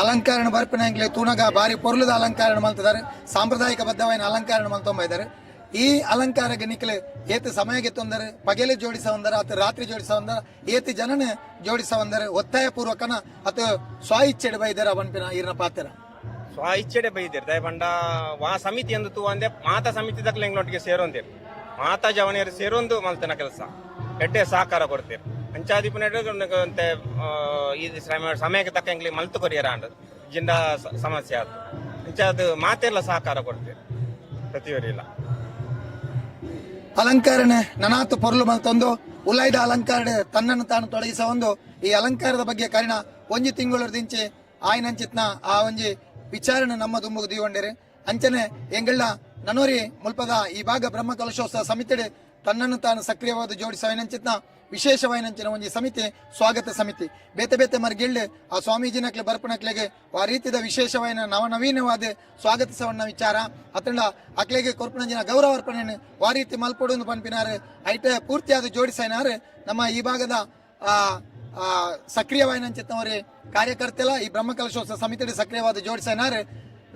ಅಲಂಕಾರ ಬರ್ಪಿನ ತೂನಗ ಬಾರಿ ಪೊರ್ಲದ ಅಲಂಕಾರ ಮಲ್ತಿದ್ದಾರೆ ಸಾಂಪ್ರದಾಯಿಕ ಬದ್ಧವಾದ ಅಲಂಕಾರ ಮಲ್ತೊಂಬ ಇದ್ದಾರೆ ಈ ಅಲಂಕಾರಕ್ಕೆ ನಿಕ್ಲೆ ಏತ್ ಸಮಯಕ್ಕೆ ತೊಂದರೆ ಪಗೆಲೆ ಜೋಡಿಸ ಒಂದರ ಅಥವಾ ರಾತ್ರಿ ಜೋಡಿಸ ಒಂದರ ಏತ್ ಜನನೆ ಜೋಡಿಸ ಒಂದರೆ ಒತ್ತಾಯ ಪೂರ್ವಕನ ಅಥವಾ ಸ್ವ ಇಚ್ಛೆಡೆ ಬೈದರ ಬನ್ಪಿನ ಈರ್ನ ಪಾತ್ರ ಸ್ವ ಇಚ್ಛೆಡೆ ಬೈದಿರ್ ದಯ ಬಂಡ ವಾ ಸಮಿತಿ ಎಂದು ತೂ ಅಂದೆ ಮಾತಾ ಸಮಿತಿ ದಕ್ಲೆ ಎಂಗ್ಲೊಟ್ಟಿಗೆ ಸೇರೊಂದಿರ್ ಮಾತಾ ಜವಣಿಯರು ಸೇರೊಂದು ಮಲ್ತನ ಕೆಲಸ ಎಡ್ಡೆ ಸಹಕಾರ ಕೊಡ್ತೀರಿ ಅಂಚಾದಿಪು ಅಂತೆ ಈ ಸಮಯಕ್ಕೆ ತಕ್ಕ ಎಂಗ್ಲಿ ಮಲ್ತು ಕೊರಿಯರ ಅಂಡ್ ಜಿಂಡ ಸಮಸ್ಯೆ ಆಯ್ತು ಅಂಚಾದ ಮಾತೆಲ್ಲ ಸಹಕಾರ ಕೊಡ್ತೀರಿ ಪ್ರತಿಯೊರಿಲ್ಲ ಅಲಂಕಾರನೆ ನನಾತು ಪೊರ್ಲು ಮಲ್ತೊಂದು ಉಲಾಯ್ದ ಅಲಂಕಾರ ತನ್ನನ್ನು ತಾನು ತೊಡಗಿಸ ಈ ಅಲಂಕಾರದ ಬಗ್ಗೆ ಕಾರಣ ಒಂಜಿ ತಿಂಗಳು ದಿಂಚೆ ಆಯ್ನಂಚಿತ್ನ ಆ ಒಂಜಿ ವಿಚಾರಣೆ ನಮ್ಮ ದುಂಬುಗು ದೀವಂಡೇರೆ ಅಂಚನೆ ಎಂಗಳ ನನೋರಿ ಮುಲ್ಪದ ಈ ಭಾಗ ಬ್ರಹ್ಮ ಕಲಶೋತ್ಸವ ಸಮಿತಿ ತನ್ನನ್ನು ತಾನು ಸಕ್ರಿಯವಾದ ಜೋಡಿಸವೈನಂಚಿತ್ನ ವಿಶೇಷವೈನಂಚಿನ ಒಂಜಿ ಸಮಿತಿ ಸ್ವಾಗತ ಸಮಿತಿ ಬೇತೆ ಬೇತೆ ಮರ್ಗಿಳ್ಳೆ ಆ ಸ್ವಾಮೀಜಿನಕ್ಲೆ ಬರ್ಪಣಕ್ಲೆಗೆ ಆ ರೀತಿಯ ವಿಶೇಷವೈನ ನವನವೀನವಾದ ಸ್ವಾಗತ ಸವಣ್ಣ ವಿಚಾರ ಅತಂಡ ಅಕ್ಲೆಗೆ ಕೊರ್ಪಣಂಜಿನ ಗೌರವ ಅರ್ಪಣೆ ಆ ರೀತಿ ಮಲ್ಪೊಡು ಪನ್ಪಿನಾರೆ ಐಟೆ ಪೂರ್ತಿಯಾದ ಜೋಡಿಸೈನಾರೆ ನಮ್ಮ ಈ ಭಾಗದ ಸಕ್ರಿಯವಾಯಿನಂಚಿತ್ತವರೇ ಕಾರ್ಯಕರ್ತೆಲ್ಲ ಈ ಬ್ರಹ್ಮ ಕಲಶೋತ್ಸವ ಸಮಿತಿ ಸಕ್ರಿಯವಾದ ಜೋಡಿಸೈನಾರೆ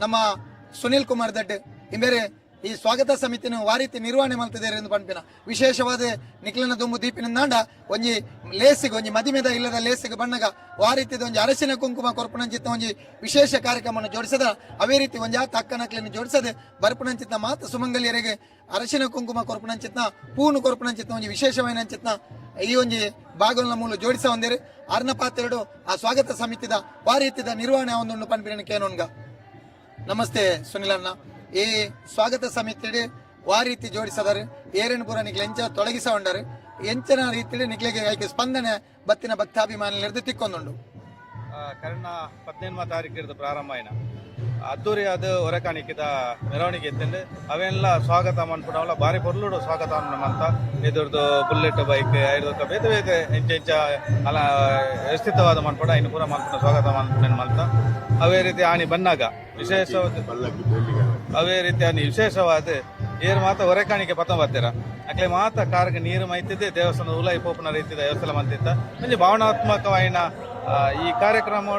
ನಮ್ಮ ಸುನಿಲ್ ಕುಮಾರ್ ದಡ್ಡೆ ಇಂಬೇರೆ ಈ ಸ್ವಾಗತ ಸಮಿತಿನ ವಾರೀತಿ ನಿರ್ವಹಣೆ ಮಾಡ್ತಿದ್ದಾರೆ ಎಂದು ಪಂಪಿನ ವಿಶೇಷವಾದ ನಿಕ್ಲನ ದುಂಬು ದೀಪಿನಿಂದಾಂಡ ಒಂಜಿ ಲೇಸಿಗೆ ಒಂಜಿ ಮದಿಮೆದ ಇಲ್ಲದ ಲೇಸಿಗೆ ಬಣ್ಣಗ ವಾರೀತಿದ ಒಂಜಿ ಅರಸಿನ ಕುಂಕುಮ ಕೊರ್ಪಣಂಚಿತ್ತ ಒಂಜಿ ವಿಶೇಷ ಕಾರ್ಯಕ್ರಮವನ್ನು ಜೋಡಿಸದ ಅವೇ ರೀತಿ ಒಂಜಿ ಆತ ಅಕ್ಕನಕ್ಲನ್ನು ಜೋಡಿಸದೆ ಬರ್ಪಣಂಚಿತ್ತ ಮಾತ ಸುಮಂಗಲಿಯರಿಗೆ ಅರಸಿನ ಕುಂಕುಮ ಕೊರ್ಪಣಂಚಿತ್ನ ಪೂನು ಕೊರ್ಪಣಂಚಿತ್ನ ಒಂಜಿ ವಿಶೇಷವೈನಂಚಿತ್ನ ಈ ಒಂಜಿ ಭಾಗವನ್ನ ಮೂಲ ಜೋಡಿಸ ಒಂದಿರು ಅರ್ನ ಪಾತ್ರೆಡು ಆ ಸ್ವಾಗತ ಸಮಿತಿದ ವಾರೀತಿದ ನಿರ್ವಹಣೆ ಒಂದು ಪನ್ಪಿನ ಕೇನೋನ್ಗ ನಮಸ್ತೆ ಸುನಿಲಣ್ಣ ಈ ಸ್ವಾಗತ ಸಮಿತಿ ವಾ ರೀತಿ ಜೋಡಿಸದಾರೆ ಏರೇನು ಪೂರ ನಿಕ್ಲೆ ಎಂಚ ತೊಡಗಿಸ ಉಂಡಾರೆ ಎಂಚನ ರೀತಿ ನಿಕ್ಲೆಗೆ ಐಕೆ ಸ್ಪಂದನೆ ಬತ್ತಿನ ಭಕ್ತಾಭಿಮಾನಿಲಿರ್ದು ತಿಕ್ಕೊಂದುಂಡು ಕರ್ಣ 18ನೇ ತಾರೀಕಿರ್ದು ಪ್ರಾರಂಭ ಆಯ್ನ ಅದ್ದೂರಿಯಾದ ಹೊರಕಾಣಿಕೆದ ಮೆರವಣಿಗೆ ಎತ್ತಂಡು ಅವೆಲ್ಲ ಸ್ವಾಗತ ಮಾಡ್ಬಿಟ್ಟವಲ್ಲ ಭಾರಿ ಪೊರ್ಲುಡು ಸ್ವಾಗತ ಅಂತ ಇದ್ರದ್ದು ಬುಲೆಟ್ ಬೈಕ್ ಇದ್ರದ್ದು ಬೇತೆ ಬೇತೆ ಎಂಚ ಅಲ್ಲ ವ್ಯವಸ್ಥಿತವಾದ ಮಾಡ್ಬಿಡ ಇನ್ನು ಪೂರ ಮಾಡ್ಬಿಟ್ಟು ಸ್ವಾಗತ ಮಾಡ್ಬಿಟ್ಟು ಮಾಡ್ತಾ ಅವೇ ರೀತಿ ಆಣಿ ಬಂದಾಗ ವಿಶೇಷವಾದ ಅವೇ ರೀತಿ ಆನಿ ವಿಶೇಷವಾದ ಏರು ಮಾತ ಹೊರಕಾಣಿಕೆ ಪತ ಬರ್ತೀರ ಅಕ್ಲೆ ಮಾತ ಕಾರ್ಗೆ ನೀರು ಮೈತಿದ್ದೆ ದೇವಸ್ಥಾನದ ಉಲಾಯಿ ಪೋಪನ ರೀತಿಯ ವ್ಯವಸ್ಥೆ ಮಂತಿದ್ದ ಒಂಜಿ ಭಾವನಾತ್ಮಕವಾಯಿನ ಈ ಕಾರ್ಯಕ್ರಮ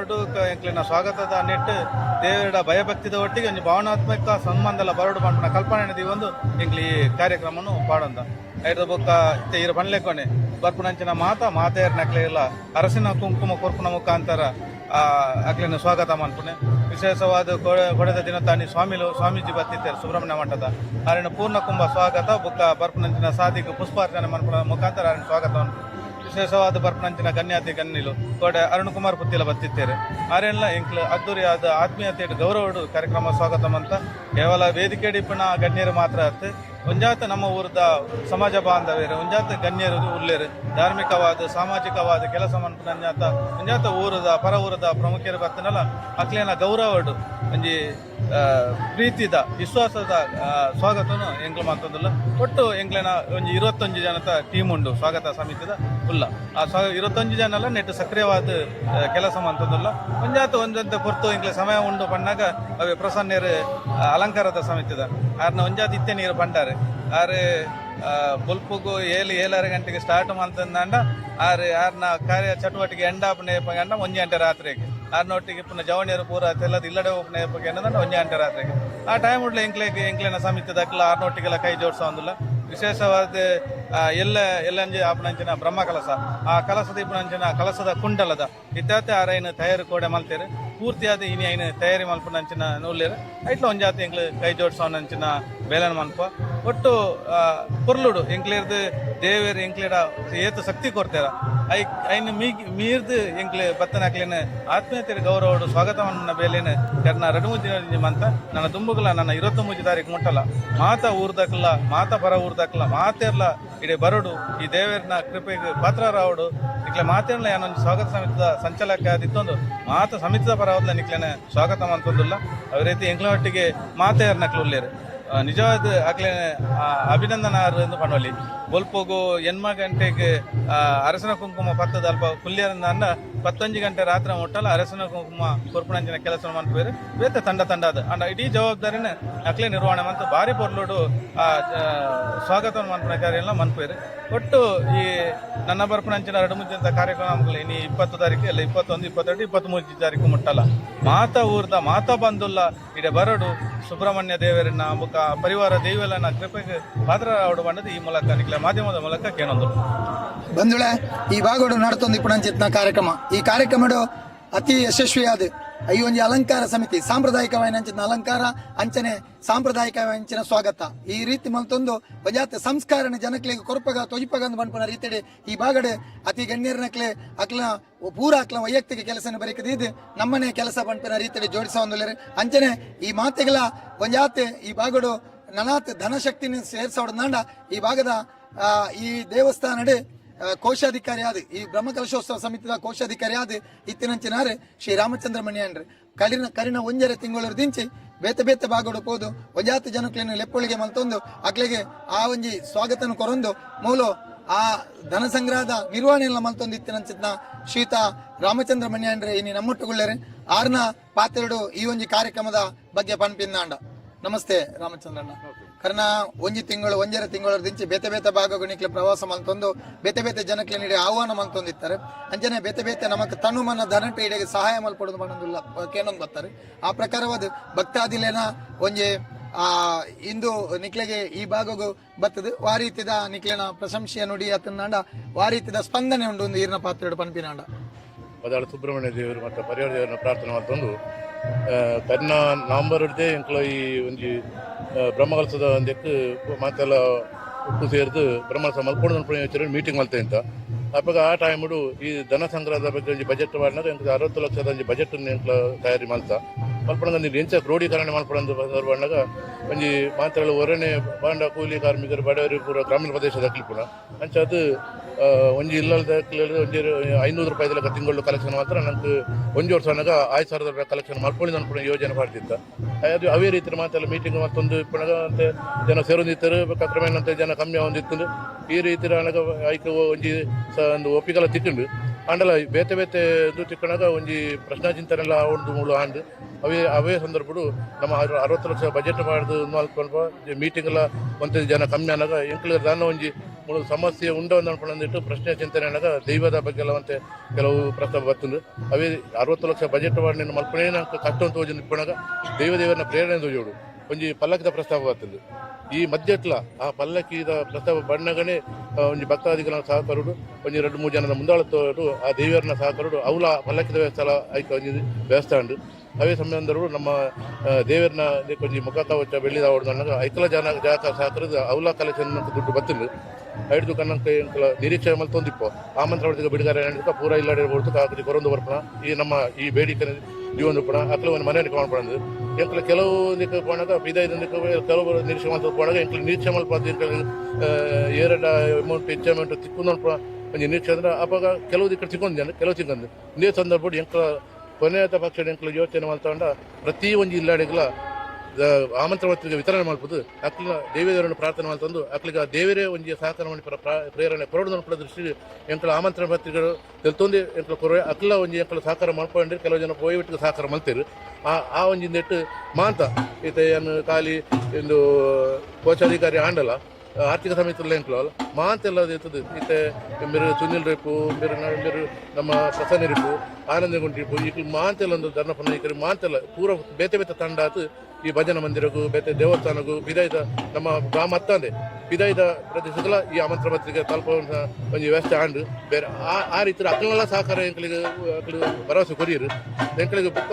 ಎಂಕ್ಲಿನ ಸ್ವಾಗತದ ನೆಟ್ಟು ದೇವರ ಭಯಭಕ್ತಿದ ಒಟ್ಟಿಗೆ ಒಂದು ಭಾವನಾತ್ಮಕ ಸಂಬಂಧಲ ಬರಡು ಪಂಪನ ಕಲ್ಪನೆ ಒಂದು ಎಂಕ್ಲಿ ಈ ಕಾರ್ಯಕ್ರಮನು ಪಾಡೊಂದ ಐದು ಬೊಕ್ಕ ಇರು ಪನ್ಲೆಕೊನೆ ಬರ್ಪುನಂಚಿನ ಮಾತೆಯರ್ ನಕ್ಲೆ ಇಲ್ಲ ಅರಸಿನ ಕುಂಕುಮ ಕೊರ್ಪುನ ಮುಖಾಂತರ ಅಕ್ಲಿನ ಸ್ವಾಗತ ಮಾಡ್ಪುಣೆ ವಿಶೇಷವಾದ ಕೊಡೆದ ದಿನ ತಾನಿ ಸ್ವಾಮೀಜಿ ಬತ್ತಿದ್ದಾರೆ ಸುಬ್ರಹ್ಮಣ್ಯ ಮಠದ ಅರಿನ ಪೂರ್ಣ ಕುಂಭ ಸ್ವಾಗತ ಬುಕ್ಕ ಬರ್ಪುನಂಚಿನ ಸಾದಿಗೆ ಪುಷ್ಪಾರ್ಚನೆ ಮಾಡ್ಪುಣ ಮುಖಾಂತರ ಅರಿನ ಸ್ವಾಗತ ವಿಶೇಷವಾದ ಬರ್ಪುನಂಚಿನ ಗಣ್ಯಾತಿ ಗಣ್ಯಲು ಕೋಡೆ ಅರುಣ್ ಕುಮಾರ್ ಪುತ್ತಿಲ ಬತ್ತಿದ್ದಾರೆ ಆರೆಲ್ಲ ಎಂಕ್ಲು ಅದ್ದೂರಿಯಾದ ಆತ್ಮೀಯತೆ ಗೌರವ ಕಾರ್ಯಕ್ರಮ ಸ್ವಾಗತ ಅಂತ ಕೇವಲ ವೇದಿಕೆ ಡಿಪ್ಪಣ ಗಣ್ಯರು ಮಾತ್ರ ಅತ್ತೆ ಒಂಜಾತ ನಮ್ಮ ಊರದ ಸಮಾಜ ಬಾಂಧವ್ಯರು ಒಂಜಾತ ಗಣ್ಯರು ಉಲ್ಲೇರು ಧಾರ್ಮಿಕವಾದ ಸಾಮಾಜಿಕವಾದ ಕೆಲಸ ಮನ್ಪುನಂಜಾತ ಒಂಜಾತ ಊರದ ಪರ ಊರದ ಪ್ರಮುಖರು ಬರ್ತನಲ್ಲ ಅಕ್ಲೇನ ಗೌರವಡು ಒಂಜಿ ಪ್ರೀತಿದ ವಿಶ್ವಾಸದ ಸ್ವಾಗತನು ಎಂಕ್ಲು ಮಾತೊಂದಿಲ್ಲ ಒಟ್ಟು ಎಂಕ್ಲೇನ ಒಂಜಿ 21 ಜನದ ಟೀಮ್ ಉಂಡು ಸ್ವಾಗತ ಸಮಿತಿದ ಉಲ್ಲ ಆ 21 ಜನ ಎಲ್ಲ ನೆಟ್ಟು ಸಕ್ರಿಯವಾದ ಕೆಲಸ ಮಂತೊಂದಿಲ್ಲ ಒಂಜಾತ ಪೊರ್ತು ಎಂಕ್ಲೆ ಸಮಯ ಉಂಡು ಪಂಡಾಗ ಅವೇ ಪ್ರಸನ್ನರು ಅಲಂಕಾರದ ಸಮಿತಿದ ಆರ್ನ ಒಂಜಾತ ಇತ್ತೆ ನೀರು ಪಂಡಾರೆ ಆರೆ ಬೊಲ್ಪುಗು 7-7:30 ಗಂಟೆಗೆ ಸ್ಟಾರ್ಟ್ ಮಾಡ್ತಂದ ಆರು ಯಾರನ್ನ ಕಾರ್ಯ ಚಟುವಟಿಕೆ ಎಂಡಾಪನೆ ಗಂಡ 1 ಗಂಟೆ ರಾತ್ರಿಗೆ ಆರ್ನೊಟ್ಟಿಗೆ ಪುನಃ ಜವಣಿಯರು ಪೂರ ತೆಲ್ಲದ ಇಲ್ಲಡೆ ಹೋಗ್ನೆ ಗಂಡ 1 ಗಂಟೆ ರಾತ್ರಿಗೆ ಆ ಟೈಮ್ ಉಡ್ಲೆ ಎಂಕ್ಲೇನ ಸಮಿತಿದಕ್ಲ ಆರ್ನೊಟ್ಟಿಗೆಲ್ಲ ಕೈ ಜೋಡಿಸೋದಿಲ್ಲ ವಿಶೇಷವಾದ ಎಲ್ಲಂಜಿ ಆಪನಂಚಿನ ಬ್ರಹ್ಮ ಕಲಸ ಆ ಕಲಸದ ಇಪ್ಪನಂಚಿನ ಕಲಸದ ಕುಂಡಲದ ಇತ್ತಾತೆ ಆರೈನ ತಯಾರು ಕೋಡೆ ಮಲ್ತೇರು ಪೂರ್ತಿಯಾದ ಇನಿ ಐನ ತಯಾರಿ ಮಲ್ಪನಂಚಿನ ನೂಲ್ಲೇರು ಐಟ್ಲ ಒಂಜಾತಿ ಎಂಕ್ಲು ಕೈ ಜೋಡಿಸೋನಂಚಿನ ಬೇಲನ ಮಲ್ಪ ಒಟ್ಟು ಪೊರ್ಲುಡು ಎಂಕ್ಲೇರ್ದು ದೇವೇರು ಎಂಕ್ಲೇಡ ಏತು ಶಕ್ತಿ ಕೊಡ್ತಾರ ಐನು ಮೀರ್ದು ಎಂಕ್ಲೆ ಬತ್ತನ ಹಾಕ್ಲೇನ ಆತ್ಮೀಯತೆ ಗೌರವಡು ಸ್ವಾಗತವನ್ನ ಬೇಲೇನು ಕರ್ನ 2-3 ದಿನ ಮಂತ ನನ್ನ ದುಂಬುಗಲ ನನ್ನ 29 ತಾರೀಕು ಮುಟ್ಟಲ್ಲ ಮಾತ ಊರ್ದಕ್ಲ ಮಾತ ಪರ ಊರ್ದಕ್ಲ ಮಾತೇರ್ಲ ಇಡೀ ಬರಡು ಈ ದೇವೇರ್ನ ಕೃಪೆಗೆ ಪಾತ್ರ ರಾವಡು ನಿಕ್ಲೆ ಮಾತೇರ್ಲ ಏನೊಂದು ಸ್ವಾಗತ ಸಮಿತಿದ ಸಂಚಾಲಕ ಆದಿತ್ತೊಂದು ಮಾತ ಸಮಿತಿದ ಪರವಾದ್ಲ ನಿಕ್ಲೇನ ಸ್ವಾಗತ ಮಂತೊಂದಿಲ್ಲ ಅದೇ ರೀತಿ ಎಂಕ್ಲ ಒಟ್ಟಿಗೆ ಮಾತೇರ್ನಕ್ಲು ಉಲ್ಲೇರು ನಿಜವಾದ ಆಗ್ಲೇ ಅಭಿನಂದನಾರ್ಹ ಎಂದು ಪಣವಲಿ ಬೊಲ್ಪೋಗು 8 ಗಂಟೆಗೆ ಅರಸನ ಕುಂಕುಮ ಪತ್ತದ ಅಲ್ಪ ಕುಲ್ಯರನ್ನ 11 ಗಂಟೆ ರಾತ್ರಿ ಮುಟ್ಟಲ್ಲ ಅರಸನ ಕುಂಕುಮ ಕೊರ್ಪುಣಂಚಿನ ಕೆಲಸ ಮಾಡ್ಬೇರೆ ಬೇತೆ ತಂಡದ ಅಂಡ ಇಡೀ ಜವಾಬ್ದಾರಿನ ಅಕ್ಲೆ ನಿರ್ವಹಣೆ ಮತ್ತು ಭಾರಿ ಪೊರ್ಲೋಡು ಸ್ವಾಗತ ಮನ್ಪುಣ ಕಾರ್ಯ ಎಲ್ಲ ಮನ್ಪೇರು ಒಟ್ಟು ಈ ನನ್ನ ಬರ್ಪುಣಂಚಿನ 2-3 ಕಾರ್ಯಕ್ರಮಗಳು ಇನ್ನು 20 ತಾರೀಕು ಎಲ್ಲ 21, 22, 23 ತಾರೀಕು ಮುಟ್ಟಲ್ಲ ಮಾತ ಊರ್ದ ಮಾತ ಬಂದುಲ್ಲ ಇಡೆ ಬರಡು ಸುಬ್ರಹ್ಮಣ್ಯ ದೇವರನ್ನ ಮುಖ ಪರಿವಾರ ದೈವಲನ ಕೃಪೆಗೆ ಪಾತ್ರ ಆವಡು ಬಂಡದ ಈ ಮೂಲಕ ನಿಕ್ಲೆ ಮಾಧ್ಯಮದ ಮೂಲಕ ಕೇಳೊಂದು ಬಂಧುಳೆ ಈ ಭಾಗಡು ನಡ್ತೊಂದು ಇಪ್ಪಣಂಚಿತ್ನ ಕಾರ್ಯಕ್ರಮ ಈ ಕಾರ್ಯಕ್ರಮಡು ಅತಿ ಯಶಸ್ವಿಯಾದ ಈ ಒಂದು ಅಲಂಕಾರ ಸಮಿತಿ ಸಾಂಪ್ರದಾಯಿಕವಾದ ಅಲಂಕಾರ ಅಂಚನೆ ಸಾಂಪ್ರದಾಯಿಕವಾದ ಸ್ವಾಗತ ಈ ರೀತಿ ಮತ್ತೊಂದು ಪಂಚಾಯತ್ ಸಂಸ್ಕಾರನ ಜನಕ್ಲಿಗೆ ಕೊರಪಗ ತೊಜಿಪಗ ಬಂದ್ಪನ ರೀತಿ ಈ ಭಾಗಡೆ ಅತಿ ಗಣ್ಯರನಕ್ಲೆ ಅಕ್ಲ ಪೂರ ಅಕ್ಲ ವೈಯಕ್ತಿಕ ಕೆಲಸನ ಬರೀಕದಿದ್ದು ನಮ್ಮನೆ ಕೆಲಸ ಬಂದ್ಪನ ರೀತಿ ಜೋಡಿಸೋದಿಲ್ಲ ಅಂಚನೆ ಈ ಮಾತೆಗಳ ಪಂಚಾಯತ್ ಈ ಭಾಗಡು ನನಾತ್ ಧನಶಕ್ತಿನ ಸೇರಿಸೋಡ ಈ ಭಾಗದ ಈ ದೇವಸ್ಥಾನಡೆ ಕೋಶಾಧಿಕಾರಿ ಆದ ಈ ಬ್ರಹ್ಮಕಲಶೋತ್ಸವ ಸಮಿತಿಯ ಕೋಶಾಧಿಕಾರಿ ಆದ ಇತ್ತಿನಂಚಿನಾರೆ ಶ್ರೀ ರಾಮಚಂದ್ರ ಮಣಿಯನ್ರಿ ಕರಿನ ಒಂಜರೆ ತಿಂಗಳು ದಿಂಚಿ ಬೇತೆ ಭಾಗಡು ಹೋದು ಒಂಜಾತಿ ಜನಕ್ಲೇನು ಲೆಪ್ಪೊಳಿಗೆ ಮಲ್ತೊಂದು ಅಕ್ಲೆಗೆ ಆ ಒಂಜಿ ಸ್ವಾಗತನ ಕೊರೊಂದು ಮೂಲ ಆ ಧನ ಸಂಗ್ರಹದ ನಿರ್ವಹಣೆಯಲ್ಲ ಮಲ್ತೊಂದು ಇತ್ತಿನಂಚಿನ ಶ್ರೀತ ರಾಮಚಂದ್ರ ಮಣಿಯನ್ರಿ ಇನಿ ನಮ್ಮೊಟ್ಟುಗುಳ್ಳರೆ ಆರ್ನ ಪಾತ್ರೆಡು ಈ ಒಂಜಿ ಕಾರ್ಯಕ್ರಮದ ಬಗ್ಗೆ ಪನ್ಪಿಂದಾಂಡ ನಮಸ್ತೆ ರಾಮಚಂದ್ರಣ್ಣ ಕರ್ನ ಒಂಜಿ ತಿಂಗಳು 1.5 ತಿಂಗಳ ದಿಂಚಿ ಬೇತೆ ಭಾಗಗಳಿಗೆ ಪ್ರವಾಸ ಮಲ್ತೊಂದು ಬೇತೆ ಜನಕ್ಕೆ ನೀಡಿ ಆಹ್ವಾನ ಮಲ್ತೊಂದಿತ್ತಾರೆ ಅಂಜನೆ ಬೇತೆ ನಮಕ್ ತನು ಮನ ಧನಟ ಇಡೆಗೆ ಸಹಾಯ ಮಲ್ಪಡೋದು ಮಾಡೋದಿಲ್ಲ ಕೇನೊಂದು ಬರ್ತಾರೆ ಆ ಪ್ರಕಾರವಾದ ಭಕ್ತಾದಿಲೇನ ಒಂಜಿ ಇಂದು ನಿಕ್ಲೆಗೆ ಈ ಭಾಗಗೂ ಬರ್ತದೆ ವಾ ರೀತಿದ ನಿಕ್ಲೆನ ಪ್ರಶಂಸೆಯ ನುಡಿ ಅತನಾಂಡ ವಾ ರೀತಿದ ಸ್ಪಂದನೆ ಉಂಡು ಒಂದು ಈರ್ನ ಪಾತ್ರೆಡು ಪನ್ಪಿನಾಂಡ ಪದಾಳ ಸುಬ್ರಹ್ಮಣ್ಯ ದೇವರು ಮತ್ತು ಪರಿವಾರ ದೇವರನ್ನ ಪ್ರಾರ್ಥನೆ ಮಾಡ್ತೊಂದು ಕನ್ನ ನವಂಬರ್ ಹಿಡ್ದೆ ಎಂಕ್ಲ ಈ ಒಂಜಿ ಬ್ರಹ್ಮಕಲಸದ ಒಂದಕ್ಕೆ ಮಾತೆಲ್ಲ ಉಪ್ಪು ಸೇರಿದು ಬ್ರಹ್ಮಕಲಸ ಮಲ್ಕೊಂಡು ಮೀಟಿಂಗ್ ಮಲ್ತೆ ಅಂತ ಅಪ್ಪಾಗ ಆ ಟೈಮುಡು ಈ ಧನ ಸಂಗ್ರಹದ ಬಗ್ಗೆ ಒಂಜಿ ಬಜೆಟ್ ಮಾಡಿದಾಗ ಎಂಕ್ಲು 60 ಲಕ್ಷದ ಒಂಜಿ ಬಜೆಟ್ ಎಂಕ್ಲ ತಯಾರಿ ಮಲ್ತ ಮಲ್ಪಡಂಗ ಎಂಚ ಕ್ರೋಢೀಕರಣ ಮಲ್ಪಡಂದು ಬಂದಾಗ ಒಂಜಿ ಮಾತೆಲ್ಲ ಹೊರನೆ ಬಾಂಡ ಕೂಲಿ ಕಾರ್ಮಿಕರು ಬಡವರು ಪೂರ ಗ್ರಾಮೀಣ ಪ್ರದೇಶದ ಪೂರ ಅಂಚ ಅದು ಒಂಜಿ ಇಲ್ಲದ ಒಂಜಿ 500 ರೂಪಾಯಿದ ತಿಂಗಳು ಕಲೆಕ್ಷನ್ ಮಾತ್ರ ನಂಗೆ 1 ವರ್ಷನಾಗ 5,000 ರೂಪಾಯಿ ಕಲೆಕ್ಷನ್ ಮಾಡ್ಕೊಂಡು ಅನ್ಕೊಂಡು ಯೋಜನೆ ಮಾಡ್ತಿದ್ದ ಅದು ಅವೇ ರೀತಿ ಮಾತೆಲ್ಲ ಮೀಟಿಂಗ್ ಮತ್ತೊಂದು ಇಪ್ಪನಾಗ ಅಂತೆ ಜನ ಸೇರೊಂದಿತ್ತರು ಕ್ರಮೇಣ ಅಂತ ಜನ ಕಮ್ಮಿ ಒಂದಿತ್ತು ಈ ರೀತಿ ನನಗ ಐಕೆ ಒಂಜಿ ಒಂದು ಒಪ್ಪಿಗೆಲ್ಲ ತಿಕ್ಕೊಂಡು ಅಂಡಲ ಬೇತೆ ಇದು ತಿಕ್ಕಣಾಗ ಒಂಜಿ ಪ್ರಶ್ನಾ ಚಿಂತನೆ ಎಲ್ಲ ಒಂದು ಮೂಲ ಆಂಡ್ ಅವೇ ಸಂದರ್ಭಡು ನಮ್ಮ 60 ಲಕ್ಷ ಬಜೆಟ್ ಮಾಡಿದು ಮೀಟಿಂಗ್ ಎಲ್ಲ ಒಂದ್ ಜನ ಕಮ್ಮಿ ಅನ್ನಾಗ ಎಂಕ್ಲ ದಾನ ಒಂಜಿ ಸಮಸ್ಯೆ ಉಂಟು ಅಂದ್ಬಿಟ್ಟು ಪ್ರಶ್ನೆ ಚಿಂತನೆ ಅನ್ನೋದ ದೈವದ ಬಗ್ಗೆ ಎಲ್ಲ ಮತ್ತೆ ಕೆಲವು ಪ್ರಸ್ತಾಪ ಬರ್ತದೆ. ಅವೇ 60 ಲಕ್ಷ ಬಜೆಟ್ ವಾರ್ಡ್ ಮಲ್ಪನೇನ ಕಷ್ಟ ಅಂತ ಹೋಗಿ ನಿಂತ್ಕೊಂಡಾಗ ದೇವರನ್ನ ಪ್ರೇರಣೆ ತೋಜೋಡು ಒಂಜಿ ಪಲ್ಲಕ್ಕಿದ ಪ್ರಸ್ತಾಪ ಬರ್ತದೆ. ಈ ಮಧ್ಯಟ್ಲ ಆ ಪಲ್ಲಕ್ಕಿದ ಪ್ರಸ್ತಾಪ ಬಣ್ಣಗನೇ ಒಂಜಿ ಭಕ್ತಾದಿಗಳ ಸಹಕಾರುಡು ಒಂಜಿ 2-3 ಜನದ ಮುಂದಾಳತ್ತೋಡು ಆ ದೇವರನ್ನ ಸಹಕಾರುಡು ಅವಲ ಪಲ್ಲಕ್ಕಿದ ವ್ಯವಸ್ಥೆ ಆಯ್ಕೆ ಒಂಜಿ ವ್ಯವಸ್ಥೆ ಉಂಡು. ಅವೇ ಸಂಬಂಧರು ನಮ್ಮ ದೇವರನ್ನ ಕೊಂಚ ಮುಖ ಕವಚ ಬೆಳ್ಳಿದ ಹೊಡೆದಾಗ ಐಕಲ ಜನ ಜಾಕ ಸಹಕರಿದ ಅವಲ ಕಲೆಕ್ಷನ್ ದುಡ್ಡು ಬತ್ತಿಲ್ಲ ಐದು ಕನ್ನಂಕ ನಿರೀಕ್ಷೆ ಮಲ್ತೊಂದಿಪ್ಪು ಆಮಂತ್ರ ಹೊಡೆದ ಬಿಡುಗಡೆ ನಡೆದ ಪೂರ ಇಲ್ಲಾಡೆ ಹೊರತು ಕಾಕಿ ಕೊರೊಂದು ಬರ್ಪಣ ಈ ನಮ್ಮ ಈ ಬೇಡಿಕೆ ಜೀವನ ಪಣ ಅಕ್ಲ ಒಂದು ಮನೆ ಮಾಡ್ಪಣದು ಎಂಕ್ಲ ಕೆಲವು ಪೋಣಾಗ ಪಿದೈದಕ್ಕೆ ಕೆಲವು ನಿರೀಕ್ಷೆ ಮಾಡ್ತಾ ಪೋಣಾಗ ಎಂಕ್ಲ ನಿರೀಕ್ಷೆ ಮಲ್ಪ ಏರಡ ಅಮೌಂಟ್ ಹೆಚ್ಚು ಅಮೌಂಟ್ ತಿಕ್ಕೊಂಡು ಒಂದು ನಿರೀಕ್ಷೆ ಅಂದ್ರೆ ಅವಾಗ ಕೆಲವು ದಿಕ್ಕ ತಿಕ್ಕೊಂಡು ಕೆಲವು ತಿಕ್ಕೊಂಡು ಇದೇ ಸಂದರ್ಭ ಎಂಕ್ಲ ಕೊನೆಯ ಪಕ್ಷ ಎಂಕ್ಲ ಯೋಚನೆ ಮಾಡ್ತೊಂಡ ಪ್ರತಿ ಒಂದು ಜಿಲ್ಲಾಡಿಗಳ ಆಮಂತ್ರ ಪತ್ರಿಕೆ ವಿತರಣೆ ಮಾಡ್ಬೋದು. ಅಕ್ಲಿನ ದೇವೇದೇವರನ್ನು ಪ್ರಾರ್ಥನೆ ಮಾಡ್ತಂದು ಅಕ್ಲಿಗೆ ದೇವರೇ ಒಂದು ಸಹಕಾರ ಮಾಡಿ ಪ್ರೇರಣೆ ಕೊರೋಡ ದೃಷ್ಟಿ ಎಂಕ್ಲ ಆಮಂತ್ರಣ ಪತ್ರಿಕೆಗಳು ತೆಲ್ತೊಂದು ಎಂಕ್ಲ ಕೊರ ಅಕ್ಲ ಒಂದು ಎಂಕ್ಲ ಸಹಕಾರ ಮಾಡ್ಕೊಂಡ್ರೆ ಕೆಲವು ಜನ ಹೋಯ್ಬಿಟ್ಟು ಸಹಕಾರ ಮಾಡ್ತೀರಿ. ಆ ಒಂದು ನೆಟ್ಟು ಮಾಂತ ಈತ ಏನು ಖಾಲಿ ಒಂದು ಕೋಶಾಧಿಕಾರಿ ಆಂಡಲ್ಲ ಆರ್ಥಿಕ ಸಮಿತಿಯಲ್ಲಿ ಎಂಕ್ಲಲ್ಲ ಮಾಂತೆಲ್ಲ ಇರ್ತದೆ. ಈತ ಮೇರು ಸುನಿಲ್ ರೇಪು ಮೇರು ನಮ್ಮ ಪ್ರಸನ್ನ ರೇಪು ಆನಂದಗುಂಟಿಪು ಈಗ ಮಾಂತೆಲ್ಲ ಒಂದು ಧರ್ಮಪನ ಈ ಮಾಂತೆಲ್ಲ ಪೂರ ಬೇತೆ ಬೇತೆ ತಂಡ ಆತು ಈ ಭಜನ ಮಂದಿರಗೂ ಬೇತೆ ದೇವಸ್ಥಾನಗೂ ಬಿದಾಯ್ದ ನಮ್ಮ ಗ್ರಾಮ ಹತ್ತಂದೆ ಬಿದಾಯ್ದ ಪ್ರದೇಶಗಳ ಈ ಆಮಂತ್ರ ಪತ್ರಿಕೆ ತಲುಪುವಂಥ ಒಂದು ವ್ಯವಸ್ಥೆ ಆಂಡು ಬೇರೆ ಆ ರೀತಿ ಅಕ್ಕಳೆಲ್ಲ ಸಹಕಾರ ಎಂಕ್ಳಿಗೆ ಭರವಸೆ ಕೊರಿಯರು ಎಂಕ್ಳಿಗೆ ಬುಕ್ಕ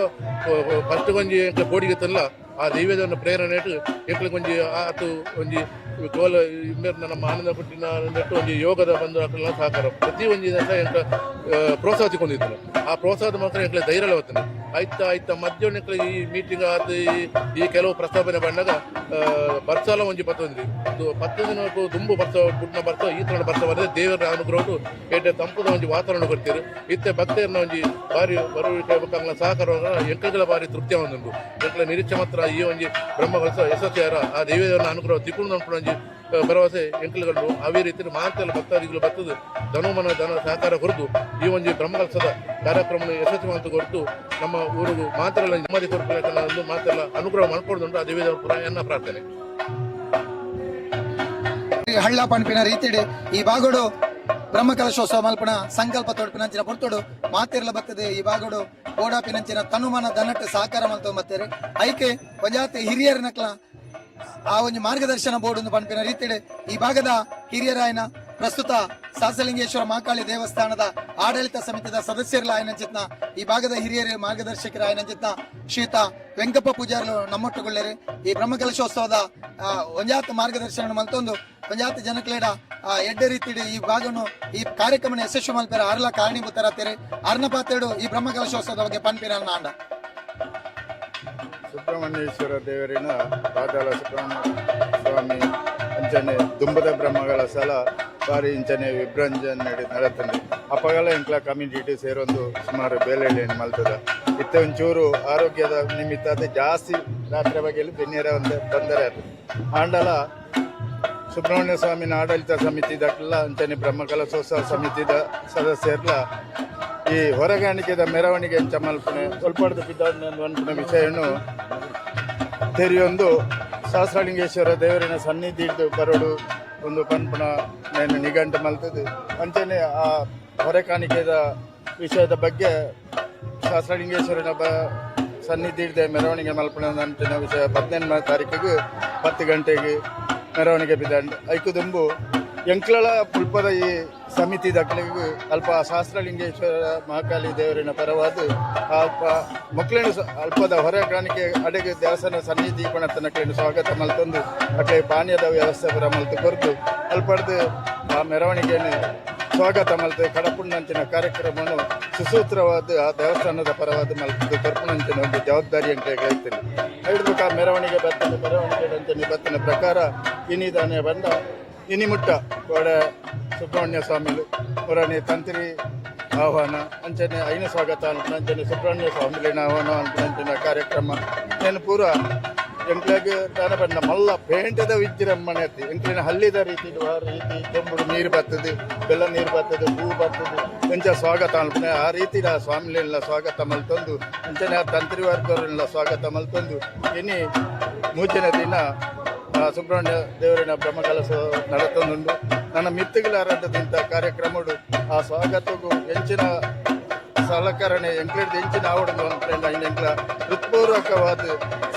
ಫಸ್ಟ್ ಒಂಜಿ ಎಂಕ್ಲ ಬೋಡಿಗೆ ತಲ್ಲ ಆ ದೈವದನ್ನು ಪ್ರೇರಣೆ ಇಟ್ಟು ಎಂಕ್ಳಿಗೆ ಒಂಜಿ ಆತು ಒಂಜಿ ಕೇವಲ ನಮ್ಮ ಆನಂದ ಪಟ್ಟಿನ ನೆಟ್ಟು ಒಂದು ಯೋಗದ ಬಂದು ಅಕ್ಳೆಲ್ಲ ಸಹಕಾರ ಪ್ರತಿ ಒಂದು ಎಂಕ ಪ್ರೋತ್ಸಾಹ ತಿಕೊಂಡಿದ್ದಾನೆ. ಆ ಪ್ರೋತ್ಸಾಹದ ಮಾತ್ರ ಎಂಕ್ಲೆ ಧೈರ್ಯ ಹೋಗ್ತಾನೆ ಆಯ್ತಾ ಮಧ್ಯಾಹ್ನ ಎಂಕ್ಲೆ ಈ ಮೀಟಿಂಗ್ ಆದ ಈ ಕೆಲವು ಪ್ರಸ್ತಾವನೆ ಬಂದಾಗ ಬರ್ಸಾಲ ಒಂಜಿ ಬರ್ತಂದ್ರಿ 10 ದಿನಕ್ಕೂ ದುಂಬು ಬರ್ಸ ಬುಡ್ನ ಬರ್ತ ಈ ತರ ಬರ್ತ ಬರದೆ ದೇವರ ಅನುಗ್ರಹಟ್ಟು ಏಟೆ ತಂಪುದ ಒಂಜಿ ವಾತಾವರಣ ಕೊಡ್ತೀರಿ ಇತ್ತೆ ಭಕ್ತರನ್ನ ಒಂಜಿ ಬಾರಿ ಬರುವಿಕೆ ಸಹಕಾರ ಎಂಕಗಳ ಬಾರಿ ತೃಪ್ತಿ ಹೊಂದುಂಡು ಎಂಕ್ಲ ನಿರೀಕ್ಷೆ ಮಾತ್ರ ಈ ಒಂಜಿ ಬ್ರಹ್ಮಕಲಶ ಯಶಸ್ವಿಯಾರ ಆ ದೇವರನ್ನ ಅನುಗ್ರಹ ತಿಕ್ಕೊಂಡು ಒಂಜಿ ಭರವಸೆ ಎಂಕಲ್ಗಳು ಅವೇ ರೀತಿ ಮಾತೆಲ್ಲ ಭಕ್ತಾದಿಗಳು ಬರ್ತದೆ ಧನುಮನ ಧನ ಸಹಕಾರ ಹೊರತು ಈ ಒಂದು ಬ್ರಹ್ಮಕಲಶದ ಕಾರ್ಯಕ್ರಮ ಯಶಸ್ವಿ ಅಂತ ಹೊರತು ನಮ್ಮ ಊರಿಗೂ ಮಾತ್ರ ನೆಮ್ಮದಿ ಕೊರಪು ಮಾತೆಲ್ಲ ಅನುಗ್ರಹ ಮಾಡ್ಕೊಡುದುಂಟು ಅದೇ ಪುರ ಎನ್ನ ಪ್ರಾರ್ಥನೆ. ಹಳ್ಳ ಪಣಪಿನ ರೀತಿ ಈ ಬಾಗೋಡು ಬ್ರಹ್ಮಕಲಶೋತ್ಸವ ಮಲ್ಪನ ಸಂಕಲ್ಪ ತೊಡಪಿನಂಚಿನ ಪೊರ್ತೋಡು ಮಾತಿರ್ಲ ಬರ್ತದೆ. ಈ ಬಾಗೋಡು ಓಡಾಪಿನಂಚಿನ ತನುಮನ ದನಟ್ಟು ಸಹಕಾರ ಮಲ್ತೋ ಮತ್ತೇರೆ ಐಕೆ ಪಂಚಾಯತ್ ಹಿರಿಯರ ನಕ್ಲ ಆ ಒಂದು ಮಾರ್ಗದರ್ಶನ ಬೋರ್ಡ್ ಒಂದು ಪಂಪಿನ ರೀತಿ ಈ ಭಾಗದ ಹಿರಿಯರಾಯನ ಪ್ರಸ್ತುತ ಸಾಸಲಿಂಗೇಶ್ವರ ಮಹಾಕಾಳಿ ದೇವಸ್ಥಾನದ ಆಡಳಿತ ಸಮಿತಿಯ ಸದಸ್ಯರ ಆಯನಂಚಿತ್ನ ಈ ಭಾಗದ ಹಿರಿಯರ ಮಾರ್ಗದರ್ಶಕರ ಆಯನಂಚಿತ್ನ ಶ್ರೀಯುತ ವೆಂಕಪ್ಪ ಪೂಜಾರರು ನಮ್ಮೊಟ್ಟುಗೊಳ್ಳೇರಿ ಈ ಬ್ರಹ್ಮಕಲಶೋತ್ಸವದ ಒಂಜಾತ್ ಮಾರ್ಗದರ್ಶನ ಮಲ್ತೊಂದು ಒಂಜಾತ್ ಜನಕ್ಲೇಡ ಎಡ್ಡೆ ರೀತಿ ಈ ಭಾಗವನ್ನು ಈ ಕಾರ್ಯಕ್ರಮ ಯಶಸ್ವಿ ಮಲ್ಪೇರ ಅರ್ಲ ಕಾರಣೀಭೂತರಾಗ್ತಾರೆ. ಅರ್ನಪಾತೆಡು ಈ ಬ್ರಹ್ಮಕಲಶೋತ್ಸವದ ಬಗ್ಗೆ ಪನ್ಪಿನ ಆಂಡ ಸುಬ್ರಹ್ಮಣ್ಯೇಶ್ವರ ದೇವರಿನ ಪಾದಾಳ ಸುಬ್ರಹ್ಮಣ್ಯ ಸ್ವಾಮಿ ಅಂಚನೆ ದುಂಬದ ಬ್ರಹ್ಮಗಳ ಸಲ ಬಾರಿ ಇಂಚನೆ ವಿಭ್ರಂಜನೆ ನಡತಂದೆ ಅಪಗಲ ಎಂಕ್ಲ ಕಮ್ಯುನಿಟಿ ಸೇರೊಂದು ಸುಮಾರು ಬೇಲೆಣ್ಣೆ ಮಲ್ತದ ಇತ್ತ ಒಂಚೂರು ಆರೋಗ್ಯದ ನಿಮಿತ್ತ ಅದು ಜಾಸ್ತಿ ರಾತ್ರಿ ಬಗೆಯಲ್ಲಿ ಬೆನ್ನೇರ ಒಂದು ತೊಂದರೆ ಅದು ಆಂಡಲ ಸುಬ್ರಹ್ಮಣ್ಯ ಸ್ವಾಮಿನ ಆಡಳಿತ ಸಮಿತಿದಕ್ಕೆಲ್ಲ ಅಂಚನೆ ಬ್ರಹ್ಮಕಲಶೋತ್ಸವ ಸಮಿತಿದ ಸದಸ್ಯರ್ಲ ಈ ಹೊರಗಾಣಿಕೆದ ಮೆರವಣಿಗೆ ಎಂಚ ಮಲ್ಪನೆ ಸ್ವಲ್ಪ ಬಿದ್ದ ವಿಷಯವನ್ನು ತೆರೆಯೊಂದು ಸಹಸ್ರಲಿಂಗೇಶ್ವರ ದೇವರಿನ ಸನ್ನಿಧಿ ಹಿಡಿದು ಬರೋಡು ಒಂದು ಪನ್ಪಣ ನೇನು ನಿಘಂಟು ಮಲ್ತದೆ ಅಂಚನೆ ಆ ಹೊರಕಾಣಿಕೆದ ವಿಷಯದ ಬಗ್ಗೆ ಸಹಸ್ರಲಿಂಗೇಶ್ವರನ ಸನ್ನಿಧಿ ಹಿಡಿದ ಮೆರವಣಿಗೆ ಮಲ್ಪನೆ ಅಂಚಿನ ವಿಷಯ 18ನೇ ತಾರೀಕಿಗೆ 10 ಗಂಟೆಗೆ ಮೆರವಣಿಗೆ ಬಿದ್ದಂಡು ಐಕು ದುಂಬು ಎಂಕ್ಲಳ ಪುಲ್ಪದ ಈ ಸಮಿತಿ ದಕ್ಕಲಿಗೂ ಅಲ್ಪ ಸಹಸ್ರಲಿಂಗೇಶ್ವರ ಮಹಾಕಾಳಿ ದೇವರಿನ ಪರವಾದ ಅಲ್ಪ ಮಕ್ಕಳನ್ನು ಅಲ್ಪದ ಹೊರಗಾಣಿಕೆ ಅಡೆಗೆ ದೇವಸ್ಥಾನ ಸನ್ನಿಧಿ ಪಣತನಕ್ಲೇನು ಸ್ವಾಗತ ಮಲ್ತೊಂದು ಅಟ್ಲೆ ಪಾನೀಯದ ವ್ಯವಸ್ಥೆ ಪರ ಮಲ್ತು ಕೊರತು ಅಲ್ಪಡ್ದು ಆ ಮೆರವಣಿಗೆಯನ್ನು ಸ್ವಾಗತ ಮಲ್ತದೆ ಕಡಪುಣ್ಣಂಚಿನ ಕಾರ್ಯಕ್ರಮವನ್ನು ಸುಸೂತ್ರವಾದ ಆ ದೇವಸ್ಥಾನದ ಪರವಾದ ಮಲ್ತದ್ದು ಕರ್ಪುಣಂಚಿನ ಒಂದು ಜವಾಬ್ದಾರಿ ಅಂತ ಹೇಳ್ತೀನಿ. ಹೇಳ್ಬೇಕು ಆ ಮೆರವಣಿಗೆ ಮೆರವಣಿಗೆ ಬತ್ತಿನ ಪ್ರಕಾರ ಇನಿದಾನೆ ಬಂದ ಇನಿಮುಟ್ಟ ಕೋಡೆ ಸುಬ್ರಹ್ಮಣ್ಯ ಸ್ವಾಮಿಲು ಪುರಾಣಿ ತಂತ್ರಿ ಆಹ್ವಾನ ಅಂಚನೆ ಐನ ಸ್ವಾಗತ ಅಂಚನೆ ಸುಬ್ರಹ್ಮಣ್ಯ ಸ್ವಾಮಿಲಿನ ಆಹ್ವಾನ ಅಂಚಿನ ಕಾರ್ಯಕ್ರಮ నేను ಪೂರ ಎಂಕ್ಲೆಗೆ ತಾನ ಬಂದ ಮಲ್ಲ ಪೇಂಟದ ವಿಜೃಂಭಣೆ ಐತಿ ಎಂಕ್ಲಿನ ಹಲ್ಲಿದ ರೀತಿ ಕೆಂಬುಡು ನೀರು ಬರ್ತದೆ ಬೆಲ್ಲ ನೀರು ಬರ್ತದೆ ಹೂ ಬರ್ತದೆ ಎಂಚ ಸ್ವಾಗತ ಅನ್ಪನೆ ಆ ರೀತಿ ಸ್ವಾಮಿಲಿನ ಸ್ವಾಗತ ಮಲ್ತೊಂದು ಅಂಚನೆ ಆ ತಂತ್ರಿ ವರ್ಗರನ್ನ ಸ್ವಾಗತ ಮಲ್ತೊಂದು ಇನಿ 3ನೇ ದಿನ ಸುಬ್ರಹ್ಮಣ್ಯ ದೇವರಿನ ಬ್ರಹ್ಮಕಲಶ ನಡತೊಂದುಂಡು ನನ್ನ ಮಿತ್ತುಗಳಾರಂಥ ಕಾರ್ಯಕ್ರಮಡು ಆ ಸ್ವಾಗತಕ್ಕೂ ಹೆಂಚಿನ ಸಲಕರಣೆ ಎಂಕ್ಲೆಡ್ ಹೆಂಚಿನ ಆವಡಲು ಅಂತ ಎಂಕ್ಲ ಹೃತ್ಪೂರ್ವಕವಾದ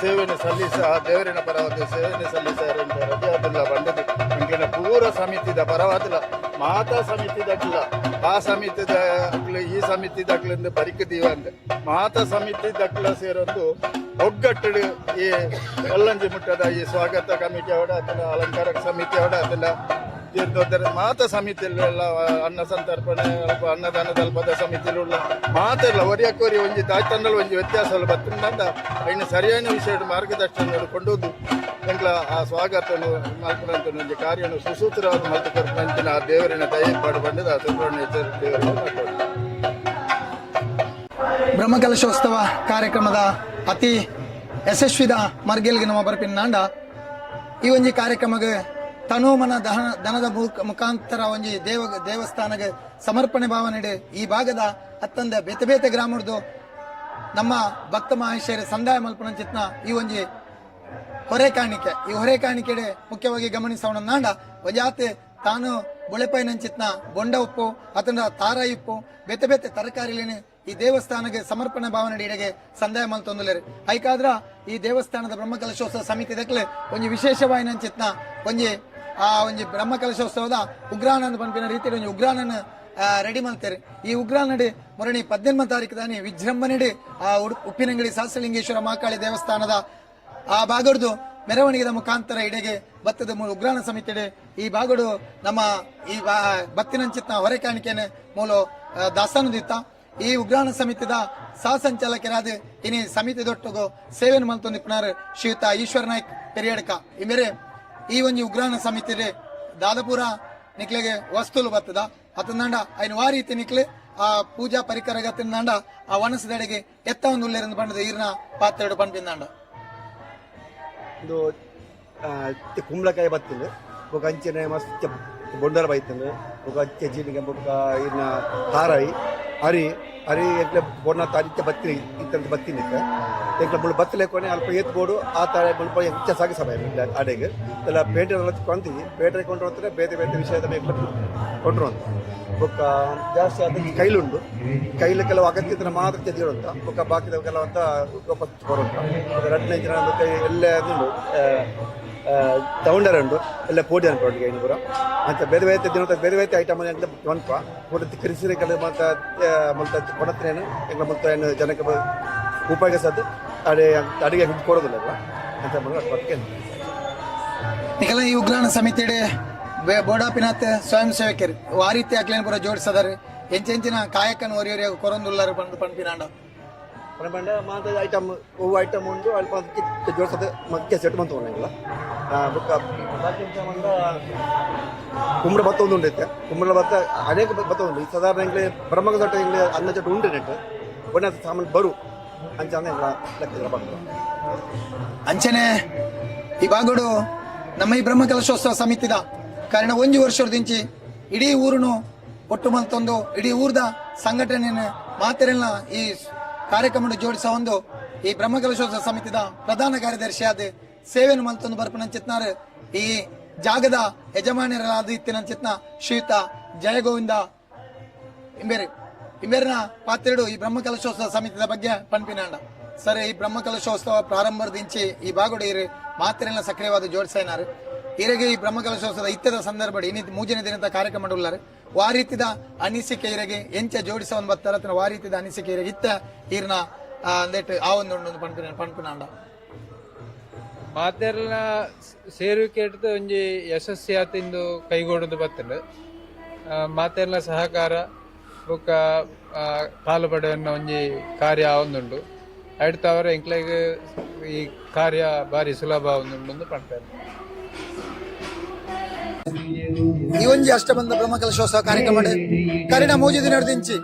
ಸೇವೆಯನ್ನು ಸಲ್ಲಿಸ ಆ ದೇವರಿನ ಪರವಾದ ಸೇವೆಯನ್ನು ಸಲ್ಲಿಸಾರು ರಜಾದಿಲ್ಲ ಬಂಡದು ಎಂಕ್ಲಿನ ಪೂರ ಸಮಿತಿದ ಪರವಾದಿಲ್ಲ ಮಾತಾ ಸಮಿತಿದಾಗಲಿಲ್ಲ ಆ ಸಮಿತಿದಾಗಲಿ ಈ ಸಮಿತಿದಾಗಲಿಂದ ಪರಿಕದೀವ ಅಂತ ಮಾತಾ ಸಮಿತಿದಾಗಲ ಸೇರೊಂದು ಒಗ್ಗಟ್ಟು ಈ ಒಲ್ಲಂಜಿ ಮುಟ್ಟದ ಈ ಸ್ವಾಗತ ಕಮಿಟಿ ಅವಡ ಅದನ್ನ ಅಲಂಕಾರ ಸಮಿತಿ ಅವಡ ಅದನ್ನ ಮಾತ ಸಮಿತಿಯಲ್ಲೆಲ್ಲ ಅನ್ನ ಸಂತರ್ಪಣೆ ಅನ್ನದಾನ ದಲ್ಪದ ಸಮಿತಿಯಲ್ಲ ಮಾತೆಲ್ಲ ಒರಿಯಕೋರಿ ಒಂಜಿ ತಾಯ್ತಂಡಲ್ ಒಂಜಿ ವ್ಯತ್ಯಾಸ ಬರ್ತಂದ ಇನ್ನು ಸರಿಯಾದ ವಿಷಯ ಮಾರ್ಗದರ್ಶನ ಕೊಂಡೋದು ಎಂಕ್ಲ ಆ ಸ್ವಾಗತ ಮಲ್ಪನಂತ ಒಂಜಿ ಕಾರ್ಯನು ಸುಸೂತ್ರವಾದ ಮಲ್ಪಂಚಿನ ಆ ದೇವರಿನ ದಯಪಾಡು ಬಂದದ ಆ ಸುಬ್ರಹ್ಮಣ್ಯ ದೇವರನ್ನು ಮಾತಾಡೋದು. ಬ್ರಹ್ಮಕಲಶೋತ್ಸವ ಕಾರ್ಯಕ್ರಮದ ಅತಿ ಯಶಸ್ವಿದ ಮರ್ಗೆಲ್ಗೆ ನಮ್ಮ ಬರ್ಪಿನಾಂಡ ಈ ಒಂಜಿ ಕಾರ್ಯಕ್ರಮಕ್ಕೆ ತನೋಮನ ದನದ ಮುಖಾಂತರ ಒಂಜಿ ದೇವಸ್ಥಾನಗೆ ಸಮರ್ಪಣೆ ಭಾವನೆ ಈ ಭಾಗದ ಅತ್ತಂದ ಬೇತೆ ಬೇತೆ ಗ್ರಾಮದ್ದು ನಮ್ಮ ಭಕ್ತ ಮಹೇಶ್ವರ ಸಂದಾಯ ಮಲ್ಪನಂಚಿತ್ನ ಈ ಒಂಜಿ ಹೊರೆ ಕಾಣಿಕೆ ಮುಖ್ಯವಾಗಿ ಗಮನಿಸೋಣ ನಾಂಡ ಒಂಜಾತೆ ತಾನು ಬೊಳೆಪೈನಂಚಿತ್ನ ಬೊಂಡ ಉಪ್ಪು ಅತಂಡ ತಾರ ಉಪ್ಪು ಬೇತೆ ಬೇತೆ ತರಕಾರಿಲೇನೆ ಈ ದೇವಸ್ಥಾನಕ್ಕೆ ಸಮರ್ಪಣೆ ಭಾವನೆ ಇಡೆಗೆ ಸಂದಾಯ ಮಲ್ತೊಂದುಲೇರು ಐಕಾದ್ರ ಈ ದೇವಸ್ಥಾನದ ಬ್ರಹ್ಮಕಲಶೋತ್ಸವ ಸಮಿತಿ ದಕ್ಲೆ ಒಂಜಿ ವಿಶೇಷವಾಯಿನಂಚಿತ್ನ ಒಂಜಿ ಬ್ರಹ್ಮಕಲಶೋತ್ಸವದ ಉಗ್ರಾನಂದ ಪಂಪಿನ ರೀತಿಯಲ್ಲಿ ಒಂಜಿ ಉಗ್ರಾನನ್ನು ರೆಡಿ ಮಾಡ್ತಾರೆ. ಈ ಉಗ್ರಾನಡಿ ಮೊರಣಿ 18 ತಾರೀಕು ದಾನಿ ವಿಜೃಂಭಣೆಡಿ ಆ ಉಪ್ಪಿನಂಗಡಿ ಸಹಸ್ರಲಿಂಗೇಶ್ವರ ಮಹಾಕಾಳಿ ದೇವಸ್ಥಾನದ ಆ ಭಾಗಡ್ದು ಮೆರವಣಿಗೆದ ಮುಖಾಂತರ ಇಡೆಗೆ ಭತ್ತದ ಉಗ್ರಾಣ ಸಮಿತಿ ಈ ಭಾಗಡು ನಮ್ಮ ಈ ಭತ್ತಿನಂಚಿತ್ನ ಹೊರೆ ಕಾಣಿಕೆನೆ ಮೂಲ ದಾಸ್ತಾನದಿತ್ತ ಈ ಉಗ್ರಾಣ ಸಮಿತಿದ ಸಹ ಸಂಚಾಲಕರಾದ ಇನಿ ಸಮಿತಿ ದೊಟ್ಟಗು ಸೇವೆಯನ್ನು ಮಲ್ತೊಂದಿಪ್ಪನಾರ ಶ್ರೀಯುತ ಈಶ್ವರ ನಾಯ್ಕ್ ಪೆರಿಯಡ್ಕ ಈ ಮೇರೆ ಈ ಒಂಜಿ ಉಗ್ರಾಣ ಸಮಿತಿ ದಾದಪುರ ನಿಕ್ಲೆಗೆ ವಸ್ತುಲು ಬರ್ತದ ಅತಂದಂಡ ಐನು ಆ ರೀತಿ ನಿಕ್ಲೆ ಆ ಪೂಜಾ ಪರಿಕರ ತಿಂದಂಡ ಆ ವನಸದೆಡೆಗೆ ಎತ್ತ ಒಂದು ಉಲ್ಲೇರಿಂದ ಬಂಡದ ಈರ್ನ ಪಾತ್ರೆಡು ಪಂಪಿಂದಂಡ ಒಂದು ಕುಂಬಳಕಾಯಿ ಬತ್ತಿಲ್ಲ ఒక అంచెనే మస్తు బొండలు బైతుంది ఒక అంచె జీనిగా ఒక ఇన్న హారాయి ಹರಿ ಎಂಕ್ಲೆ ಬೊಣ್ಣ ತಾರಿಚ್ಚ ಬತ್ತಿ ಇತ್ತಂತ ಬತ್ತಿನ ಎಂಕ್ಲೆ ಮುಳ್ಳು ಬತ್ತಿ ಲೇಕೊನೆ ಅಲ್ಪ ಏತ್ ಬೋಡು ಆ ತರ ಮುಲ್ಪ ಹೆಚ್ಚ ಸಾಗಿ ಸಭೆ ಅಡೆಗೆ ಎಲ್ಲ ಪೇಟೆ ಕೊಂತೀವಿ ಪೇಟೆ ಕೊಂಡ್ರು ಅಂತಾರೆ ಬೇರೆ ಬೇರೆ ವಿಷಯದ ಮೇಲೆ ಕೊಂಡ್ರು ಅಂತ ఒక ಜಾಸ್ತಿ ಅದಕ್ಕೆ ಕೈಲುಂಡು ಕೈಲು ಕೆಲವು ಅಗತ್ಯದ ಮಾತ್ರ ತೆಗೆಯೋರು ಅಂತ ఒక ಬಾಕಿದ ಕೆಲವಂತ ವಾಪಸ್ ಕೊಡುವಂತ ರಡ್ನೆ ಜನ ಎಲ್ಲ ಅದುಂಡು ತಗೊಂಡಾರಂಡು ಎಲ್ಲ ಪೋಡಿ ಅನ್ಕೊಂಡು ಏನು ಪೂರ ಅಂತ ಬೇರೆ ಬೇರೆ ದಿನ ಬೇರೆ ಬೇರೆ ಐಟಮ್ ಅಂತ ಒನ್ಪ ಪೂರ ಕೃಷಿ ಕಲೆ ಮತ್ತು ಕೊಡತ್ರೇನು ಎಂಗ್ಲ ಮತ್ತು ಏನು ಜನಕ್ಕೆ ಉಪಯೋಗಿಸೋದು ಅಡಿಗೆ ಹಿಟ್ಟು ಕೊಡೋದಿಲ್ಲ ಅಂತ ಅದಕ್ಕೆ ನಿಖಲ ಈ ಉಗ್ರಾಣ ಸಮಿತಿ ಬೋಡಾಪಿನಾಥ್ ಸ್ವಯಂ ಸೇವಕರು ಆ ರೀತಿ ಅಕ್ಲೇನು ಪೂರ ಜೋಡಿಸದಾರೆ ಎಂಚಿನ ಕಾಯಕನ ಒರಿಯೊರಿಯ ಕೊರೊಂದುಲ್ಲಾರು ಬಂದು ಪಂಪಿನಾಂಡ ಪಂಡ ಮಾತ ಐಟಮ್ ಹೂವು ಐಟಮ್ ಉಂಟು ಅಲ್ಪ ಅದಕ್ಕೆ ಜೋಡಿಸೋದು ಮಕ್ಕೆ ಸೆಟ್ ಬಂತು ಇಲ್ಲ ಬುಕ್ಕ ಕುಂಬಳ ಭತ್ತ ಒಂದು ಉಂಡೈತೆ ಕುಂಬಳ ಭತ್ತ ಅನೇಕ ಭತ್ತ ಉಂಟು ಸಾಧಾರಣ ಎಂಗ್ಲೆ ಬ್ರಹ್ಮಗ ಚಟ್ಟ ಎಂಗ್ಲೆ ಅನ್ನ ಚಟ್ಟ ಉಂಟು ನೆಟ್ಟು ಬಣ್ಣ ಸಾಮಾನು ಬರು ಅಂಚೆ ಲೆಕ್ಕ ಬಂದು ಅಂಚನೆ ಈ ಬಾಗುಡು ನಮ್ಮ ಈ ಬ್ರಹ್ಮಕಲಶೋತ್ಸವ ಸಮಿತಿದ ಕಾರಣ ಒಂಜಿ ವರ್ಷದಿಂಚಿ ಇಡೀ ಊರುನು ಒಟ್ಟು ಮಲ್ತೊಂದು ಇಡೀ ಊರ್ದ ಸಂಘಟನೆಯನ್ನು ಮಾತೆರೆಲ್ಲ ಈ ಕಾರ್ಯಕ್ರಮ ಜೋಡಿಸ ಒಂದು ಈ ಬ್ರಹ್ಮಕಲಶೋತ್ಸವ ಸಮಿತಿದ ಪ್ರಧಾನ ಕಾರ್ಯದರ್ಶಿಯಾದ ಸೇವೆಯನ್ನು ಮಲ್ತೊಂದು ಬರ್ಪನಂಚಿತ್ನಾರ ಈ ಜಾಗದ ಯಜಮಾನ್ಯರಾದ ಇತ್ತಿನಂಚಿತ್ನ ಶ್ರೀಯುತ ಜಯಗೋವಿಂದ ಇಂಬೇರಿನ ಪಾತ್ರೆಡು ಈ ಬ್ರಹ್ಮಕಲಶೋತ್ಸವ ಸಮಿತಿದ ಬಗ್ಗೆ ಪಂಪಿನಾಂಡ ಸರಿ ಈ ಬ್ರಹ್ಮಕಲಶೋತ್ಸವ ಪ್ರಾರಂಭದಿಂಚಿ ಈ ಬಾಗುಡು ಇರು ಮಾತ್ರೆಲ್ಲ ಸಕ್ರಿಯವಾದ ಜೋಡಿಸೇನಾರು ಇರೆಗೆ ಈ ಬ್ರಹ್ಮಕಲಶೋತ್ಸವದ ಇತ್ತದ ಸಂದರ್ಭ ಇನಿ ಮೂಜನೇ ದಿನದ ಕಾರ್ಯಕ್ರಮ ಉಳ್ಳಾರು ವಾ ರೀತಿದ ಅನಿಸಿಕೆ ಇರೆಗೆ ಎಂಚ ಜೋಡಿಸವನ್ ಬರ್ತಾರ ವಾ ರೀತಿದ ಅನಿಸಿಕೆ ಇರೆಗೆ ಇತ್ತ ಈರ್ನ ಅಂದೇಟ್ ಆ ಒಂದು ಪಂಪಿನಾಂಡ ಮಾತೆರ್ನ ಸೇರುವಿಕೆ ಒಂಜಿ ಯಶಸ್ವಿ ಆತಿಂದು ಕೈಗೂಡುದು ಬತ್ತಲು ಮಾತೆರ್ನ ಸಹಕಾರ ಬೊಕ್ಕ ಕಾಲು ಪಡೆಯನ್ನ ಒಂಜಿ ಕಾರ್ಯ ಆವೊಂದುಂಡು ಐಡ್ತವರ ಎಂಕ್ಲೆಗ್ ಈ ಕಾರ್ಯ ಬಾರಿ ಸುಲಭ ಆವೊಂದುಂಡು ಪಂಪೇರು ಈ ಒಂಜಿ ಅಷ್ಟಬಂಧ ಬ್ರಹ್ಮಕಲಶೋತ್ಸವ ಕಾರ್ಯಕ್ರಮ ಕರಿನ ಮೂಜಿ ದಿನದಿಂಚಿ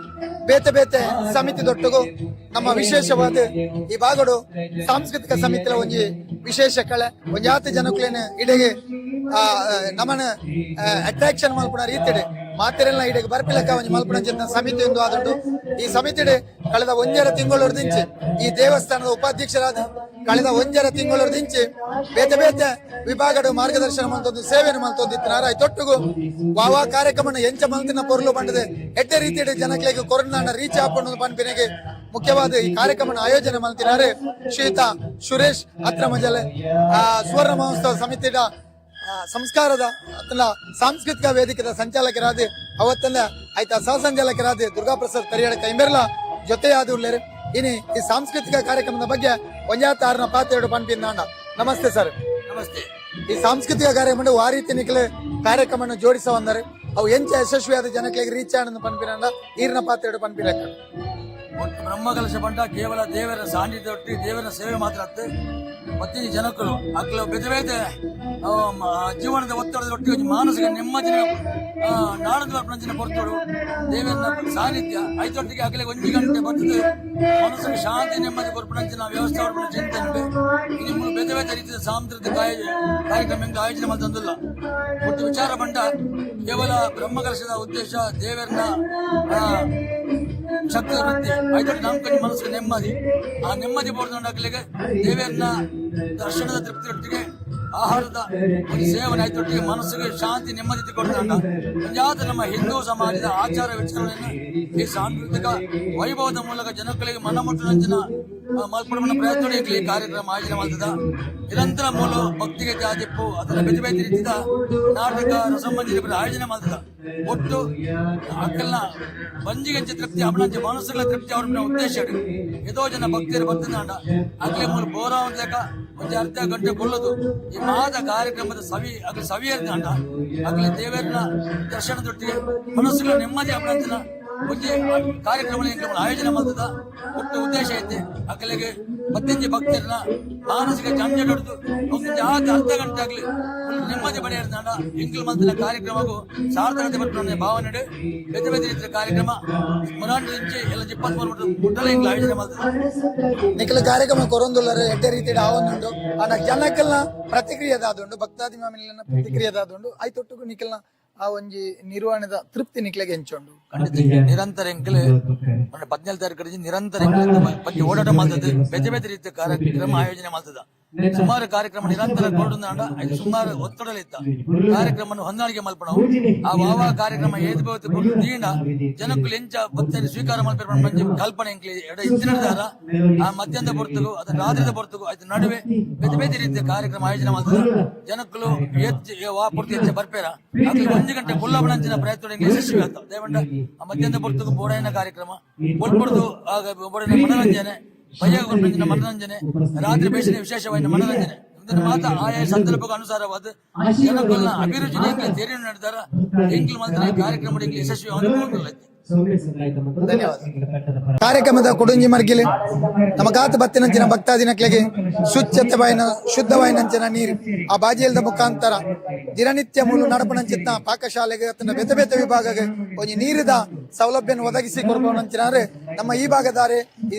ಬೇತೆ ಬೇತೆ ಸಮಿತಿ ದೊಟ್ಟಗು ನಮ್ಮ ವಿಶೇಷವಾದ ಈ ಬಾಗಡು ಸಾಂಸ್ಕೃತಿಕ ಸಮಿತಿಲ ಒಂಜಿ ವಿಶೇಷ ಕಳೆ ಒಂಜಾತಿ ಜನಕುಲೇನ ಇಡೆಗೆ ನಮ್ಮನ ಅಟ್ರಾಕ್ಷನ್ ಮಲ್ಪುನ ರೀತಿಡೆ ಮಾತೆರೆಲ್ಲ ಇಡೆಗೆ ಬರ್ಪಿಲಕ ಒಂಜಿ ಮಲ್ಪುನ ಚಿಂತ ಸಮಿತಿ ಒಂದು ಆದುಂಡು ಈ ಸಮಿತಿಡೆ ಕಳೆದ ಒಂಜರ ತಿಂಗಳು ದಿಂಚಿ ಈ ದೇವಸ್ಥಾನದ ಉಪಾಧ್ಯಕ್ಷರಾದ ಕಳೆದ ಒಂಜರ ತಿಂಗಳು ದಿಂಚಿ ಬೇತೆ ಬೇತೆ ವಿಭಾಗದ ಮಾರ್ಗದರ್ಶನ ಮಲ್ತೊಂದು ಸೇವೆಯನ್ನು ಮಲ್ತೊಂದಿತ್ತಿನಾರ ಐತೊಟ್ಟಿಗೂ ವಾವಾ ಕಾರ್ಯಕ್ರಮ ಎಂಚ ಮಲ್ತಿನ ಪೊರ್ಲು ಬಂಡದೆ ಎಡ್ಡೆ ರೀತಿಯ ಜನಗಳಿಗೆ ಕೊರೋನಾನ ರೀಚ್ ಆಪಣ್ಣು ಪನ್ಪಿನೆಗೆ ಮುಖ್ಯವಾದ ಈ ಕಾರ್ಯಕ್ರಮ ಆಯೋಜನೆ ಮಲ್ತಿನಾರೆ ಶ್ರೀಯುತ ಸುರೇಶ್ ಅತ್ರಮಜಲೆ ಸುವರ್ಣ ಮಹೋತ್ಸವ ಸಮಿತಿಯ ಸಂಸ್ಕಾರದ ಅತ್ತನ ಸಾಂಸ್ಕೃತಿಕ ವೇದಿಕೆಯ ಸಂಚಾಲಕರಾದ ಅವತ್ತಲ್ಲ ಆಯ್ತಾ ಸಹ ಸಂಚಾಲಕರಾದ ದುರ್ಗಾಪ್ರಸಾದ್ ಕರಿಯಾಡ ಕೈಮೆರ್ಲ ಜೊತೆಯಾದ ಉಳ್ಳೇರು ಇನಿ ಈ ಸಾಂಸ್ಕೃತಿಕ ಕಾರ್ಯಕ್ರಮದ ಬಗ್ಗೆ ಒಂಜಾತಾರನ ಪಾತೆರಡು ಪನ್ಪಿಂದಾಂಡ ನಮಸ್ತೆ ಸರ್. ನಮಸ್ತೆ. ಈ ಸಾಂಸ್ಕೃತಿಕ ಕಾರ್ಯಕ್ರಮ ಆ ರೀತಿ ನಿಖಲೆ ಕಾರ್ಯಕ್ರಮ ಜೋಡಿಸ ಬಂದರೆ ಅವು ಎಂಚ ಯಶಸ್ವಿಯಾದ ಜನಕ್ಕೆ ರೀಚ್ ಆನಂದ ಪನ್ಪಿನಾಂಡ ಈರ್ನ ಪಾತೆರಡು ಪನ್ಪಿಲೆಕ್ಕ ಒಟ್ಟು ಬ್ರಹ್ಮಕಲಶ ಬಂಡ ಕೇವಲ ದೇವರ ಸಾನ್ನಿಧ್ಯ ಒಟ್ಟಿ ದೇವರ ಸೇವೆ ಮಾತ್ರ ಅತ್ತೆ ಮತ್ತಿನ ಜನಕ್ಕಳು ಅಕ್ಲು ಬೇತೆ ಬೇತೆ ಜೀವನದ ಒತ್ತಡದ ಒಟ್ಟಿಗೆ ಮಾನಸಿಕ ನೆಮ್ಮದಿನ ನಾಡದ ಪ್ರಪಂಚನ ಹೊರತೋಡು ದೇವರ ಸಾನ್ನಿಧ್ಯ ಐದೊಟ್ಟಿಗೆ ಅಗಲೇ 1 ಗಂಟೆ ಬಂದು ಮನಸ್ಸಿಗೆ ಶಾಂತಿ ನೆಮ್ಮದಿ ಕೊರ್ಪಣಂಚಿನ ವ್ಯವಸ್ಥೆ ಚಿಂತನೆ ಇನ್ನು ಬೇತೆ ಬೇತೆ ರೀತಿಯ ಸಾಂಸ್ಕೃತಿಕ ಕಾರ್ಯಕ್ರಮ ಆಯೋಜನೆ ಮಾಡಿಲ್ಲ. ಒಟ್ಟು ವಿಚಾರ ಬಂಡ ಕೇವಲ ಬ್ರಹ್ಮಕಲಶದ ಉದ್ದೇಶ ದೇವರನ್ನ ಶಕ್ತಿ ವೃತ್ತಿ ಐದೊಟ್ಟು ನಾಲ್ಕು ಮನಸ್ಸಿಗೆ ನೆಮ್ಮದಿ ಆ ನೆಮ್ಮದಿ ಪಡೆದುಕೊಂಡಾಗಲಿಗೆ ದೇವರನ್ನ ದರ್ಶನದ ತೃಪ್ತಿಯೊಟ್ಟಿಗೆ ಆಹಾರದ ಒಂದು ಸೇವನೆ ಆಯ್ತೊಟ್ಟಿಗೆ ಮನಸ್ಸಿಗೆ ಶಾಂತಿ ನೆಮ್ಮದಿ ಕೊಡ್ತಾಂಡ ಮುಂಜಾತ ನಮ್ಮ ಹಿಂದೂ ಸಮಾಜದ ಆಚಾರ ವಿಚಾರಗಳನ್ನು ಈ ಸಾಂಸ್ಕೃತಿಕ ವೈಭವದ ಮೂಲಕ ಜನಗಳಿಗೆ ಮನಮುಟ್ಟುವಂಚಿನ ಮಲ್ಪಡಮನ ಪ್ರಯತ್ನ ಈ ಕಾರ್ಯಕ್ರಮ ಆಯೋಜನೆ ಮಾಡ್ತದ. ನಿರಂತರ ಮೂಲ ಭಕ್ತಿಗೆ ಜಾತಿಪ್ಪು ಅದರ ಬೇತೆ ಬೇತೆ ರೀತಿಯ ನಾಟಕ ರಸಮಂಜರಿ ಆಯೋಜನೆ ಮಾಡ್ತದ. ಒಟ್ಟು ಅಕ್ಕಲ್ನ ಬಂಜಿಗಂಚ ತೃಪ್ತಿ ಅವನ ಮನಸ್ಸುಗಳ ತೃಪ್ತಿ ಅವ್ರ ಉದ್ದೇಶ ಎದೋ ಜನ ಭಕ್ತಿಯರು ಬರ್ತಿದ್ದಾಂಡ ಅಗ್ಲೆ ಮೂಲ ಬೋರಾವಲೇಕ ಒಂದು ಅರ್ಧ ಗಂಟೆ ಕೊಲ್ಲೋದು ಈ ಮಾದ ಕಾರ್ಯಕ್ರಮದ ಸವಿ ಇರ್ತಾಂಡ ಅಗ್ಲೆ ದೇವರನ್ನ ದರ್ಶನದೊಟ್ಟಿಗೆ ಮನಸ್ಸುಗಳ ನೆಮ್ಮದಿ ಅವನಂಚಿನ ಒಂದೇ ಕಾರ್ಯಕ್ರಮ ಆಯೋಜನೆ ಮಾಡ್ತದ. ಒಟ್ಟು ಉದ್ದೇಶ ಐತೆ ಅಕ್ಕಲಿಗೆ 15 ಭಕ್ತರನ್ನ ಮಾನಸಿಕ ಜಂಜಡ ಹೊಡೆದು ಒಂದು ಅರ್ಧ ಗಂಟೆ ಆಗ್ಲಿ ನೆಮ್ಮದಿ ಬಡ ಇರ್ತಾಂಡ ಎಂಕ್ಲು ಮಂದಿನ ಕಾರ್ಯಕ್ರಮಗೂ ಸಾರ್ಥಕತೆ ಬರ್ತದೆ ಭಾವನೆ ಬೇತೆ ಬೇತೆ ರೀತಿಯ ಕಾರ್ಯಕ್ರಮ ಮುರಾಂಡಿ ಇಂಚೆ ಎಲ್ಲ 23 ಮುಟ್ಟಲ ಎಂಕ್ಲು ಆಯೋಜನೆ ಮಾಡ್ತದೆ. ನಿಖಲ ಕಾರ್ಯಕ್ರಮ ಕೊರೊಂದುಲ್ಲರೆ ಎಡ್ಡೆ ರೀತಿಯ ಆವೊಂದುಂಡು ಆನ ಜನಕ್ಕಲ್ನ ಪ್ರತಿಕ್ರಿಯೆದಾದುಂಡು ಭಕ್ತಾದಿಮಾಮಿನ ಪ್ರತಿಕ್ರಿಯೆದಾದುಂಡು ಐತೊಟ್ಟಿಗೂ ನಿಖಲ್ನ ಆ ಒಂಜಿ ನಿರ್ವಹಣೆದ ತೃಪ್ತಿ ನಿಕ್ಲೆಗೆ ಹೆಂಚೊಂಡು ಖಂಡಿತ ನಿರಂತರ ಎಂಕಲೆ 17 ತಾರೀಕು ನಿರಂತರ ಬಗ್ಗೆ ಓಡಾಟ ಮಾಡ್ತದೆ. ಬೇತೆ ಬೇತೆ ರೀತಿಯ ಕಾರ್ಯಕ್ರಮ ಆಯೋಜನೆ ಮಾಡ್ತದ. ಸುಮಾರು ಕಾರ್ಯಕ್ರಮ ನಿರಂತರ ಕೊಡುಂದಾಂಡ ಇದು ಸುಮಾರು ಒತ್ತಡಲಿತ್ತ ಕಾರ್ಯಕ್ರಮ ಹೊಂದಾಣಿಕೆ ಮಲ್ಪಣವು ಆ ವಾವ ಕಾರ್ಯಕ್ರಮ ಏದು ಬೋತು ದೀಂಡ ಜನಕ್ಕೂ ಎಂಚ ಭಕ್ತರು ಸ್ವೀಕಾರ ಮಲ್ಪೆ ಕಲ್ಪನೆ ಎಡ ಇತ್ತಿನದಾರ ಆ ಮಧ್ಯಾಹ್ನದ ಬರ್ತಗು ಅದ ರಾತ್ರಿದ ಬರ್ತಗು ಅದ್ರ ನಡುವೆ ಬೇತೆ ಬೇತೆ ರೀತಿಯ ಕಾರ್ಯಕ್ರಮ ಆಯೋಜನೆ ಮಾಡ್ತದೆ. ಜನಕ್ಕಳು ಪೂರ್ತಿ ಹೆಚ್ಚು ಬರ್ಪೇರ 1 ಗಂಟೆ ಕುಲ್ಲಬಣಂಚಿನ ಪ್ರಯತ್ನ ಯಶಸ್ವಿ ಆಗ್ತದೆ. ದೇವಂಡ ಆ ಮಧ್ಯಾಹ್ನದ ಬರ್ತಗು ಬೋಡೈನ ಕಾರ್ಯಕ್ರಮ ಕೊಡ್ಬಾರ್ದು ಆಗ ಬೋಡೈನ ಮನೋರಂಜನೆ ಭಯ ಮನೋರಂಜನೆ ರಾತ್ರಿ ಬೇಸಿನ ವಿಶೇಷವಾದ ಮನೋರಂಜನೆ ಇದನ್ನು ಮಾತ್ರ ಆಯಾ ಸಂದರ್ಭಕ್ಕೆ ಅನುಸಾರವಾದ ಜನಕ್ಕನ್ನ ಅಭಿರುಚಿ ತೇರಿನ ನಡೆದಾರ ಎಂಕ್ಲು ಮಾತ್ರ ಕಾರ್ಯಕ್ರಮ ಯಶಸ್ವಿ ಅನುಭವ. ಧನ್ಯವಾದ. ಕಾರ್ಯಕ್ರಮದ ಕುಡುಂಜಿ ಮರ್ಗಿಲೆ ನಮ್ಮ ಕಾತ ಬತ್ತಿನಂಚಿನ ಭಕ್ತಾದಿನಕ್ಲೆಗೆ ಶುದ್ಧವಾಯಿನ ಶುದ್ಧವಾಯಿನಂಚಿನ ನೀರು ಆ ಬಾಜಿಯಲ್ದ ಮುಖಾಂತರ ದಿನನಿತ್ಯ ಮೂಲ ನಡಪಣಂಚಿನ ಪಾಕಶಾಲೆಗೆ ಅತನ ಬೇತೆ ಬೇತೆ ವಿಭಾಗಕ್ಕೆ ಒಂದು ನೀರಿದ ಸೌಲಭ್ಯ ಒದಗಿಸಿ ಕೊಡ್ಬೋಣಂಚಿನಾರೆ ನಮ್ಮ ಈ ಭಾಗದಾರೆ ಈ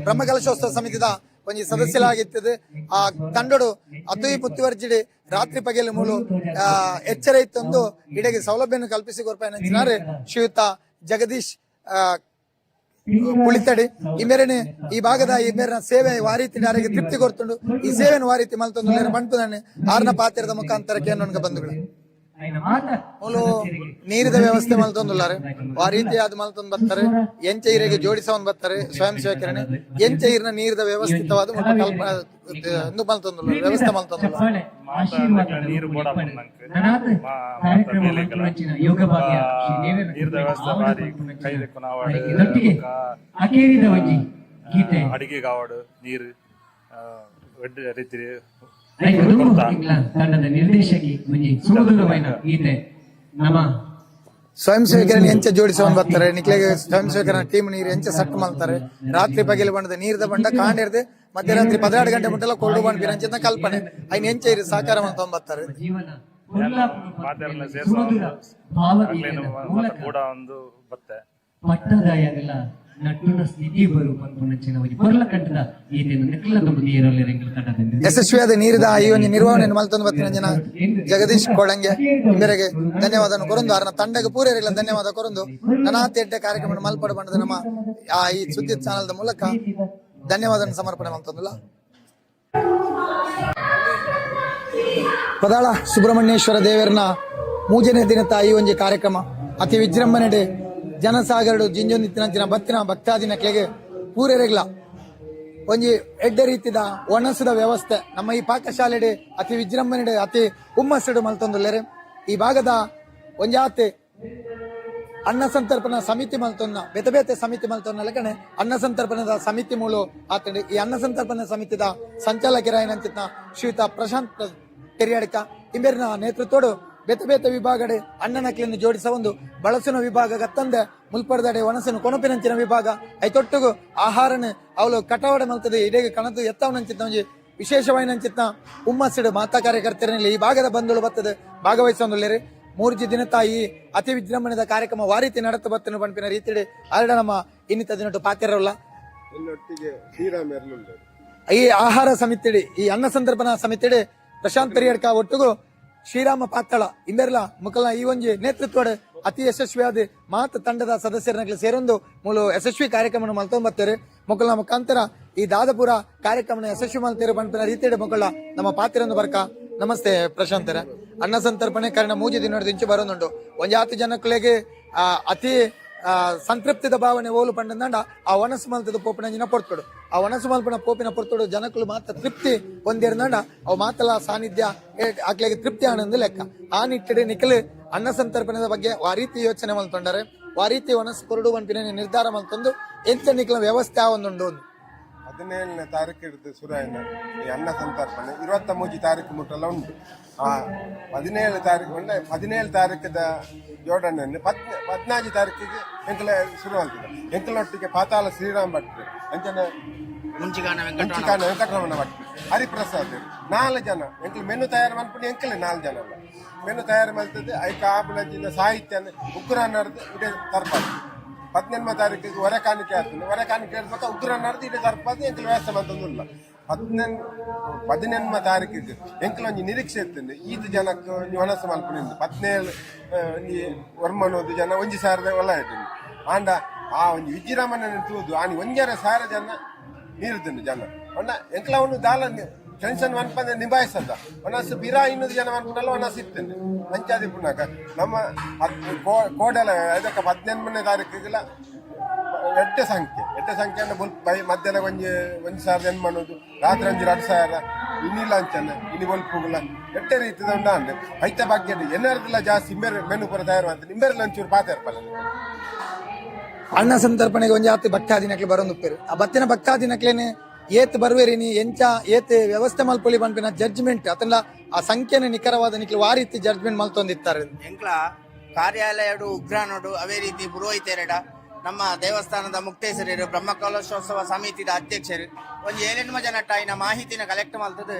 ಬ್ರಹ್ಮಕಲಶೋತ್ಸವ ಸಮಿತಿದ ಒಂಜಿ ಸದಸ್ಯರಾಗಿರ್ತದೆ. ಆ ತಂಡಡು ಅತುಯಿ ಪುತ್ತಿವರ್ಜಿಡಿ ರಾತ್ರಿ ಪಗೆಲು ಮೂಲು ಎಚ್ಚರ ಇತ್ತೊಂದು ಇಡೆಗೆ ಸೌಲಭ್ಯವನ್ನು ಕಲ್ಪಿಸಿ ಕೊಡ್ಪಾಯನಂಚಿನಾರೆ ಶ್ರೀಯುತ ಜಗದೀಶ್ ಕುಳಿತಡಿ ಈ ಮೇರೆನೆ ಈ ಭಾಗದ ಈ ಮೇರಿನ ಸೇವೆ ವಾರೀತಿ ಯಾರಿಗೆ ತೃಪ್ತಿ ಕೊಡ್ತುಂಡು ಈ ಸೇವೆಯನ್ನು ವಾರೀತಿ ಮಲ್ತೊಂದು ಬಂಟುದಾನೆ ಆರ್ನ ಪಾತ್ರದ ಮುಖಾಂತರ ಕೇನೊನ್ಗ ಬಂಧುಗಳು ಮೂಲು ನೀರಿದ ವ್ಯವಸ್ಥೆ ಮಲ್ತೊಂದುಲ್ಲಾರೆ ಆ ರೀತಿ ಅದು ಮಲ್ತೊಂದು ಬರ್ತಾರೆ ಎಂಚ ಇರೆಗೆ ಜೋಡಿಸವನ್ ಬರ್ತಾರೆ ಸ್ವಯಂ ಸೇವಕರಣೆ ಎಂಚ ಇರಿನ ನೀರಿದ ವ್ಯವಸ್ಥಿತವಾದ ಮಲ್ತೊಂದುಲ್ಲ ವ್ಯವಸ್ಥೆ ಮಲ್ತೊಂದುಲ್ಲ ನೀರು ಅಡಿಗೆ ಕಾವಾಡು ನೀರು ರೀತಿ ತಂಡದ ನಿರ್ದೇಶಕಿ ಸುಮಧುರమైన ಗೀತೆ ನಮ್ಮ ಸ್ವಯಂ ಸೇವಕರನ್ನು ಎಂಚ ಜೋಡಿಸವನ್ ಬರ್ತಾರೆ ನಿಕ್ಲೆಗೆ ಸ್ವಯಂ ಸೇವಕರ ಟೀಮ್ ನೀರು ಎಂಚ ಸಟ್ಟು ಮಾಡ್ತಾರೆ ರಾತ್ರಿ ಪಗೆಲು ಬಂಡದ ನೀರದ ಬಂಡ ಕಾಂಡಿರ್ದೆ ಮಧ್ಯರಾತ್ರಿ 12 ಗಂಟೆ ಮುಟ್ಟೆಲ್ಲ ಕೊಳ್ಳು ಬಂಡ್ ಬಿರಂಚಿನ ಕಲ್ಪನೆ ಐನ್ ಎಂಚ ಇರು ಸಾಕಾರ ಮಾಡ್ತಾ ಬರ್ತಾರೆ. ಪಟ್ಟದಾಯಗಲ ನಟುನ ಸ್ಥಿತಿ ಬರು ಪಂಪುನಂಚಿನ ಒಂದು ಪರ್ಲಕಂಠದ ಈತೆಯನ್ನು ನೆಕ್ಕಲ ತುಂಬ ನೀರಲ್ಲಿ ರೆಂಗಲ ತಂಡದಿಂದ ಯಶಸ್ವಿಯಾದ ನೀರಿದ ಈ ಒಂದು ನಿರ್ವಹಣೆಯನ್ನು ಮಲ್ತೊಂದು ಬರ್ತಿನ ಜನ ಜಗದೀಶ್ ಕೊಡಂಗೆ ಬೇರೆಗೆ ಧನ್ಯವಾದ ಕೊರೊಂದು ಅವರ ತಂಡಕ್ಕೆ ಪೂರೈರಲ್ಲ ಧನ್ಯವಾದ ಕೊರೊಂದು ನನಾತೆಡ್ಡೆ ಕಾರ್ಯಕ್ರಮ ಮಲ್ಪಡ ಬಂಡದ ನಮ್ಮ ಈ ಸುದ್ದಿ ಚಾನಲ್ದ ಮೂಲಕ ಧನ್ಯವಾದ ಸಮರ್ಪಣೆ ಮಾಡ್ತಂದಿಲ್ಲ. ಪದಾಳ ಸುಬ್ರಹ್ಮಣ್ಯೇಶ್ವರ ದೇವರನ ಮೂಜನೆ ದಿನದ ಈ ಒಂಜಿ ಕಾರ್ಯಕ್ರಮ ಅತಿ ವಿಜೃಂಭಣೆಡೆ ಜನಸಾಗರಡು ಜಿಂಜೊಂದಿತ್ತಿನಂಚಿನ ಬತ್ತಿನ ಭಕ್ತಾದಿನಕ್ಲೆಗೆ ಪೂರೆರೆಗ್ಲ ಒಂಜಿ ಎಡ್ಡೆ ರೀತಿದ ಒಣಸದ ವ್ಯವಸ್ಥೆ ನಮ್ಮ ಈ ಪಾಕಶಾಲೆಡೆ ಅತಿ ವಿಜೃಂಭಣೆಡೆ ಅತಿ ಹುಮ್ಮಸ್ಸಡು ಮಲ್ತೊಂದುಲ್ಲೆರೆ ಈ ಭಾಗದ ಒಂಜಾತೆ ಅನ್ನ ಸಂತರ್ಪಣಾ ಸಮಿತಿ ಮಲ್ತೊನ್ನ ಬೇತೆ ಬೇತೆ ಸಮಿತಿ ಮಲ್ತೊನ್ನ ಲೆಕ್ಕನೆ ಅನ್ನ ಸಂತರ್ಪಣದ ಸಮಿತಿ ಮೂಲು ಆತಂಡೆ ಈ ಅನ್ನ ಸಂತರ್ಪಣಾ ಸಮಿತಿದ ಸಂಚಾಲಕರಾಯನಂಚಿತ್ನ ಶ್ರೀಯುತ ಪ್ರಶಾಂತ್ ಕೆರಿಯಾಡಿಕ ಇಂಬೇರಿನ ನೇತೃತ್ವಡು ಬೇತೆ ಬೇತೆ ವಿಭಾಗಡೆ ಅಣ್ಣನಕ್ಲೆಯನ್ನು ಜೋಡಿಸ ಒಂದು ಬಳಸಿನ ವಿಭಾಗ ಗತ್ತಂದೆ ಮುಲ್ಪಡದಡೆ ಒಣಸನು ಕೊಣಪಿನಂಚಿನ ವಿಭಾಗ ಐತೊಟ್ಟುಗು ಆಹಾರನ ಅವಳು ಕಟವಾಡ ಮಲ್ತದೆ ಇಡೇಗೆ ಕಣದು ಎತ್ತವನಂಚಿತ್ತ ಒಂಜಿ ವಿಶೇಷವಾಯಿನಂಚಿತ್ನ ಹುಮ್ಮಸ್ಸಿಡು ಮಾತಾ ಕಾರ್ಯಕರ್ತರಲ್ಲಿ ಈ ಭಾಗದ ಬಂಧುಗಳು ಬರ್ತದೆ ಭಾಗವಹಿಸೊಂದುಲ್ಲೇರಿ 3 ದಿನದ ಈ ಅತಿ ವಿಜೃಂಭಣೆದ ಕಾರ್ಯಕ್ರಮ ವಾರೀತಿ ನಡತ ಬತ್ತನು ಪಂಪಿನ ರೀತಿಡೆ ಆರಡ ನಮ್ಮ ಇನ್ನಿತ ದಿನಟ್ಟು ಪಾತಿರಲ್ಲ ಈ ಆಹಾರ ಸಮಿತಿಡಿ ಈ ಅನ್ನ ಸಂದರ್ಭನ ಸಮಿತಿಡೆ ಪ್ರಶಾಂತ್ ಪೆರಿಯಡ್ಕ ಒಟ್ಟುಗು ಶ್ರೀರಾಮ ಪಾತ್ತಳ ಇಂಬೆರ್ಲ ಮುಕಲ್ನ ಈ ಒಂಜಿ ನೇತೃತ್ವದ ಅತಿ ಯಶಸ್ವಿಯಾದ ಮಾತ ತಂಡದ ಸದಸ್ಯರನ್ನ ಸೇರೊಂದು ಮೂಲ ಯಶಸ್ವಿ ಕಾರ್ಯಕ್ರಮ ಮಲ್ತೊಂಬತ್ತೇರೆ ಮೊಕಲ್ನ ಮುಖಾಂತರ ಈ ದಾದಪುರ ಕಾರ್ಯಕ್ರಮ ಯಶಸ್ವಿ ಮಲ್ತೇರೆ ಪಂಪಿನ ರೀತಿಡೆ ಮೊಕಳ ನಮ್ಮ ಪಾತಿರೊಂದು ಬರ್ಕ ನಮಸ್ತೆ ಪ್ರಶಾಂತರ ಅನ್ನ ಸಂತರ್ಪಣೆ ಕಾರಣ 3 ದಿನ ಇಂಚು ಬರೋದುಂಟು ಒಂಜಿ 10 ಜನಕ್ಕಳಿಗೆ ಅತಿ ಸಂತೃಪ್ತಿದ ಭಾವನೆ ಓಲು ಪಂಡಂದ ಆ ಒಣಸು ಮಲ್ತದ ಪೋಪಿನ ಪೊರ್ತುಡು ಆ ಒಣಸು ಮಲ್ಪನ ಪೋಪಿನ ಪೊರ್ತುಡು ಜನಕ್ಕಳು ಮಾತ್ರ ತೃಪ್ತಿ ಹೊಂದಿರಂದ ಅವು ಮಾತಲ ಸಾನ್ನಿಧ್ಯ ಆಕ್ಲೆಗೆ ತೃಪ್ತಿ ಆನಂದ ಲೆಕ್ಕ ಆ ನಿಟ್ಟಿಡೆ ನಿಖಲ್ ಅನ್ನ ಸಂತರ್ಪಣದ ಬಗ್ಗೆ ಆ ರೀತಿ ಯೋಚನೆ ಮಲ್ತೊಂಡರೆ ಆ ರೀತಿ ಒಣಸು ಕೊರಡು ಪಂಪಿನ ನಿರ್ಧಾರ ಮಲ್ತೊಂದು ಎಂತ ನಿಖಲ ವ್ಯವಸ್ಥೆ ಆವೊಂದುಂಡು 17ನೇ ತಾರೀಕು ಹಿಡಿದು ಶುರುವಾಯಿನ ಈ ಅನ್ನ ಸಂತರ್ಪಣೆ 23 ತಾರೀಕು ಮುಟ್ಟಲ್ಲ ಉಂಟು. 17 ತಾರೀಕು ಅಂದ್ರೆ 17 ತಾರೀಕದ ಜೋಡಣೆಯನ್ನು 14 ತಾರೀಕಿಗೆ ಎಂಕಲ ಶುರುವಾಗ್ತದೆ. ಎಂಕಲೊಟ್ಟಿಗೆ ಪಾತಾಳ ಶ್ರೀರಾಮ್ ಭಟ್ರು ಅಂಚನೆ ಮುಂಚಿಕಾನ ವೆಂಕಟರಮಣ ಭಟ್ರು ಹರಿಪ್ರಸಾದ್ 4 ಜನ ಎಂಕಲ್ ಮೆನು ತಯಾರು ಮಾಡ್ಕೊಂಡು ಎಂಕಲೇ 4 ಜನ ಅಲ್ಲ ಮೆನು ತಯಾರು ಮಾಡ್ತದೆ. ಐಕ ಆಬುಲಂಚಿನ ಸಾಹಿತ್ಯ ಉಗ್ರ ನಡೆದು ಇದೇ ತರ್ಪಾದು 17ನೇ ತಾರೀಕಿಗೆ ಹೊರ ಕಾಣಿಕೆ ಆಗ್ತದೆ. ಹೊರ ಕಾಣಿಕೆ ಇರ್ಬೇಕು ಉಗ್ರ ನಡೆದು ಇದೇ ತರ್ಪಾದು ಎಂಕಲ್ ವ್ಯವಸ್ಥೆ ಮಾಡ್ತಂದಿಲ್ಲ. 17ನೇ ತಾರೀಕಿಗೆ ಎಂಕಲ್ ಒಂಜಿ ನಿರೀಕ್ಷೆ ಇರ್ತದೆ ಈತ ಜನಕ್ಕೆ ಒಣಸು ಮಲ್ಪನಿಂದ 17 ವರ್ಮನೋದು ಜನ 1,000 ಒಲ್ಲ ಇರ್ತದೆ ಆಂಡ ಆ ಒಂದು ವಿಜೃಂಭಣೆ ತೂದು ಆನಿ 1,000 ಜನ ಮೀರುತ್ತಂದು ಜನ ಒಣ್ಣ ಎಂಕಲ ಅವನು ದಾಲ ಟೆನ್ಷನ್ ಅನ್ಪಂದ್ರೆ ನಿಭಾಯಿಸದ ಒಣಸು ಬಿರಾ 200 ಜನ ಅನ್ಕೊಂಡಲ್ಲ ಒಣಸು ಇರ್ತೇನೆ ಪಂಚಾಯತಿ ಪುನಕ ನಮ್ಮ ಕೋಡೆಲ ಇದಕ್ಕೆ 18ನೇ ತಾರೀಕಿಗೆಲ್ಲ ಎಡ್ಡೆ ಸಂಖ್ಯೆ ಮಧ್ಯಾಹ್ನ 1,000 ಜನ ಮಾಡೋದು ರಾತ್ರಿ 2,000 ಇನ್ನಿಲ್ಲ ಅಂಚನೆ ಇನ್ನು ಬಲ್ಪುಗಳ ಎಟ್ಟೆ ರೀತಿದ ಉಂಡ ಅಂದ್ರೆ ಐತ ಬಗ್ಗೆ ಎನ್ನರದಿಲ್ಲ ಜಾಸ್ತಿ ಮೆನು ಪುರ ತಯಾರು ಅಂತ ನಿಂಬೆರಲ್ಲ ಒಂಚೂರು ಪಾತ ಇರ್ಪಲ್ಲ ಅನ್ನ ಸಂತರ್ಪಣೆಗೆ ಒಂಜಿ 10 ಭಕ್ತಾದಿನಕ್ಲೆ ಬರೋಂದುಪ್ಪೇರು ಆ ಬತ್ತಿನ ಭಕ್ತಾದಿನಕ್ಲೇನೆ ಏತ್ ಬರ್ವೇರಿ ನೀ ಎಂಚ ಏತ್ ವ್ಯವಸ್ಥೆ ಮಲ್ಪೊಲಿ ಪಂಪಿನ ಜಡ್ಜ್ಮೆಂಟ್ ಅತಂಡ ಆ ಸಂಖ್ಯೆನೆ ನಿಖರವಾದ ನಿಕ್ಲು ಆ ರೀತಿ ಜಡ್ಜ್ಮೆಂಟ್ ಮಲ್ತೊಂದಿತ್ತಾರೆ ಎಂಕ್ಲ ಕಾರ್ಯಾಲಯಡು ಉಗ್ರಾನೋಡು ಅವೇ ರೀತಿ ಪುರೋಹಿತೆರಡ ನಮ್ಮ ದೇವಸ್ಥಾನದ ಮುಕ್ತೇಶ್ವರರು ಬ್ರಹ್ಮಕಲಶೋತ್ಸವ ಸಮಿತಿದ ಅಧ್ಯಕ್ಷರು ಒಂದು 7 ಜನ ಆಯ್ನ ಮಾಹಿತಿನ ಕಲೆಕ್ಟ್ ಮಲ್ತದು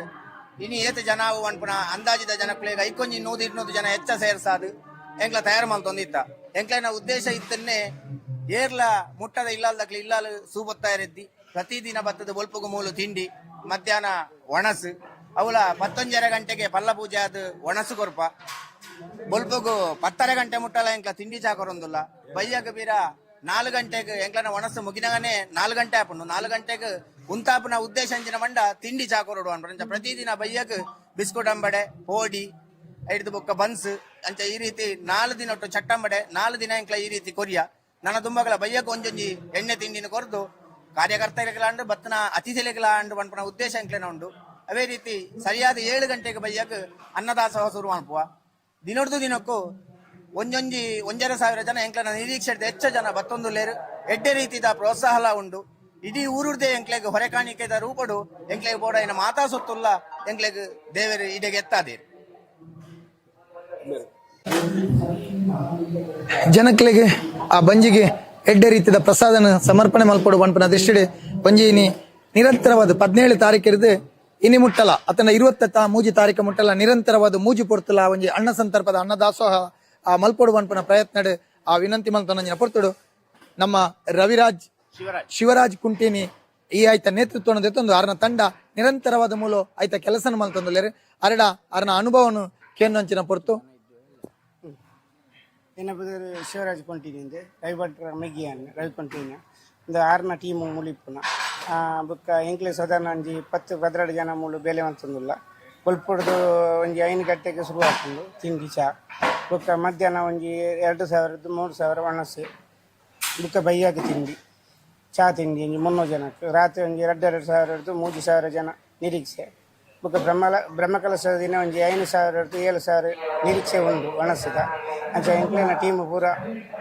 ಇನ್ನು ಏತ್ ಜನಾವು ಅನ್ಪುನ ಅಂದಾಜಿದ ಜನಕ್ಲೆಗೆ ಐಕೊಂಜಿ 100-200 ಜನ ಹೆಚ್ಚ ಸೇರ್ಸಾದು ಎಂಕ್ಲ ತಯಾರು ಮಲ್ತೊಂದಿತ್ತ ಎಂಕ್ಲನ ಉದ್ದೇಶ ಇತ್ತನ್ನೇ ಏರ್ಲ ಮುಟ್ಟದ ಇಲ್ಲಾಲ್ದಕ್ಲೆ ಇಲ್ಲಾಲು ಸೂಬೊತ್ತಾಯಿರೆದ್ದಿ ಪ್ರತಿದಿನ ಬತ್ತದ ಬೊಲ್ಪುಗು ಮೂಲು ತಿಂಡಿ ಮಧ್ಯಾಹ್ನ ಒಣಸು ಅವಳ 11 ಗಂಟೆಗೆ ಪಲ್ಲ ಪೂಜೆ ಅದು ಒಣಸು ಕೊರ್ಪ ಬೊಲ್ಪುಗು 10 ಗಂಟೆ ಮುಟ್ಟಲ್ಲ ಎಂಕ್ಲ ತಿಂಡಿ ಚಾಕೊರೊಂದುಲ್ಲ ಬಯ್ಯಗ ಬೀರ 4 ಗಂಟೆಗೆ ಎಂಕ್ಲನ ಒಣಸು ಮುಗಿನಗನೆ 4 ಗಂಟೆ ಆಪುಂಡು 4 ಗಂಟೆಗೆ ಉಂತಾಪುನ ಉದ್ದೇಶ ಅಂಚಿನ ಮಂಡ ತಿಂಡಿ ಚಾಕೊರೊಡು ಅನ್ಬ ಪ್ರತಿದಿನ ಬಯ್ಯಗ್ ಬಿಸ್ಕುಟ್ ಅಂಬಡೆ ಪೋಡಿ ಹಿಡಿದು ಬೊಕ್ಕ ಬನ್ಸ್ ಅಂಚ ಈ ರೀತಿ 4 ದಿನ ಒಟ್ಟು ಚಟ್ಟಂಬಡೆ 4 ದಿನ ಎಂಕ್ಲ ಈ ರೀತಿ ಕೊರಿಯ ನನ್ನ ತುಂಬಗಳ ಬಯ್ಯಕ್ಕೆ ಒಂಜೊಂಜಿ ಎಣ್ಣೆ ತಿಂಡಿನ ಕೊರ್ದು ಕಾರ್ಯಕರ್ತರಿಗಲಾಂಡು ಬತ್ತನ ಅತಿಥಿಗಳಿಗಲಾಂಡು ಪನ್ಪನ ಉದ್ದೇಶ ಎಂಕ್ಲೆನ ಉಂಡು. ಅವೇ ರೀತಿ ಸರಿಯಾದ 7 ಗಂಟೆಗೆ ಬಯ್ಯಕ್ಕೆ ಅನ್ನದಾಸೋಹ ಶುರು ಮಾಡ್ಪುವ ದಿನೊಡ್ದು ದಿನಕ್ಕೂ ಒಂಜೊಂಜಿ 1,000 ಜನ ಎಂಕ್ಲೆನ ನಿರೀಕ್ಷೆ ಹೆಚ್ಚು ಜನ ಬತ್ತೊಂದು ಲೇರು ಎಡ್ಡೆ ರೀತಿದ ಪ್ರೋತ್ಸಾಹ ಉಂಡು. ಇಡೀ ಊರುರ್ದೇ ಎಂಕ್ಲೆಗೆ ಹೊರೆ ಕಾಣಿಕೆದ ರೂಪಡು ಎಂಕ್ಲೆಗೆ ಬೋಡ ಏನ ಮಾತಾ ಸೊತ್ತುಲ್ಲ ಎಂಕ್ಲೆಗೆ ದೇವರು ಇಡೆಗೆ ಎತ್ತಾದೇರು ಜನಕ್ಲೆಗೆ ಆ ಬಂಜಿಗೆ ಎಡ್ಡೆ ರೀತಿಯ ಪ್ರಸಾದನ ಸಮರ್ಪಣೆ ಮಲ್ಪಡು ಪಂಪನ ದೃಷ್ಟಿಡೆ ಬಂಜಿನಿ ನಿರಂತರವಾದ 17 ತಾರೀಕಿರ್ದು ಇನಿ ಮುಟ್ಟಲ ಅತನ 23 ತಾರೀಕು ಮುಟ್ಟಲ ನಿರಂತರವಾದ ಮೂಜಿ ಪೊರ್ತಲ ಒಂಜಿ ಅನ್ನ ಸಂತರ್ಪದ ಅನ್ನದಾಸೋಹ ಆ ಮಲ್ಪಡು ಪಂಪನ ಪ್ರಯತ್ನಡೆ ಆ ವಿನಂತಿ ಮಲ್ತನ ಪೊರ್ತುಡು ನಮ್ಮ ರವಿರಾಜ್ ಶಿವರಾಜ್ ಕುಂಟಿನಿ ಈ ಆಯ್ತ ನೇತೃತ್ವವನ್ನು ದೆತ್ತೊಂದು ಅರ್ನ ತಂಡ ನಿರಂತರವಾದ ಮೂಲ ಆಯ್ತ ಕೆಲಸನ ಮಲ್ತೊಂದುಲ್ಲೇರು ಅರ್ನ ಅನುಭವನು ಕೇಂದ್ರಂಚಿನ ಪೊರ್ತು என்ன பேர் சிவராஜ் கொண்டிருந்து ரைபட்ர மெகியான் ரவி கொண்டின இந்த 6ನ ಟೀಮು ಮುಲಿಪ್ಪುನ ಬುಕ್ಕ ಎಂಕ್ಲೆ ಸಾಧಾರಣ 10-12 ಜನ ಮೂಲು ಬೇಲೆ ಅಂತಂದುಲ್ಲ ಕೊಲ್ಪುಡ್ದು ಒಂಜಿ 5 ಗಂಟೆಗೆ ಶುರು ಆಗ್ತದೆ ತಿಂಡಿ ಚಾ ಬೊಕ್ಕ ಮಧ್ಯಾಹ್ನ ಒಂಜಿ 2,000 3,000 ಒಣಸು ಬುಕ್ಕ ಬೈಯಾಗ ತಿಂಡಿ ಚಾ ತಿಂಡಿ ಒಂಜಿ 300 ಜನಕ್ಕೆ ರಾತ್ರಿ ಒಂಜಿ 2,000 3,000 ಜನ ನಿರೀಕ್ಷೆ ಬೊಕ್ಕ ಬ್ರಹ್ಮಕಲಶದ ದಿನ ಒಂಜಿ 5,000 7,000 ನಿರೀಕ್ಷೆ ಉಂಡು ಒಣಸದ ಅಂಚ ಎಂಕ್ಲಿನ ಟೀಮ್ ಪೂರ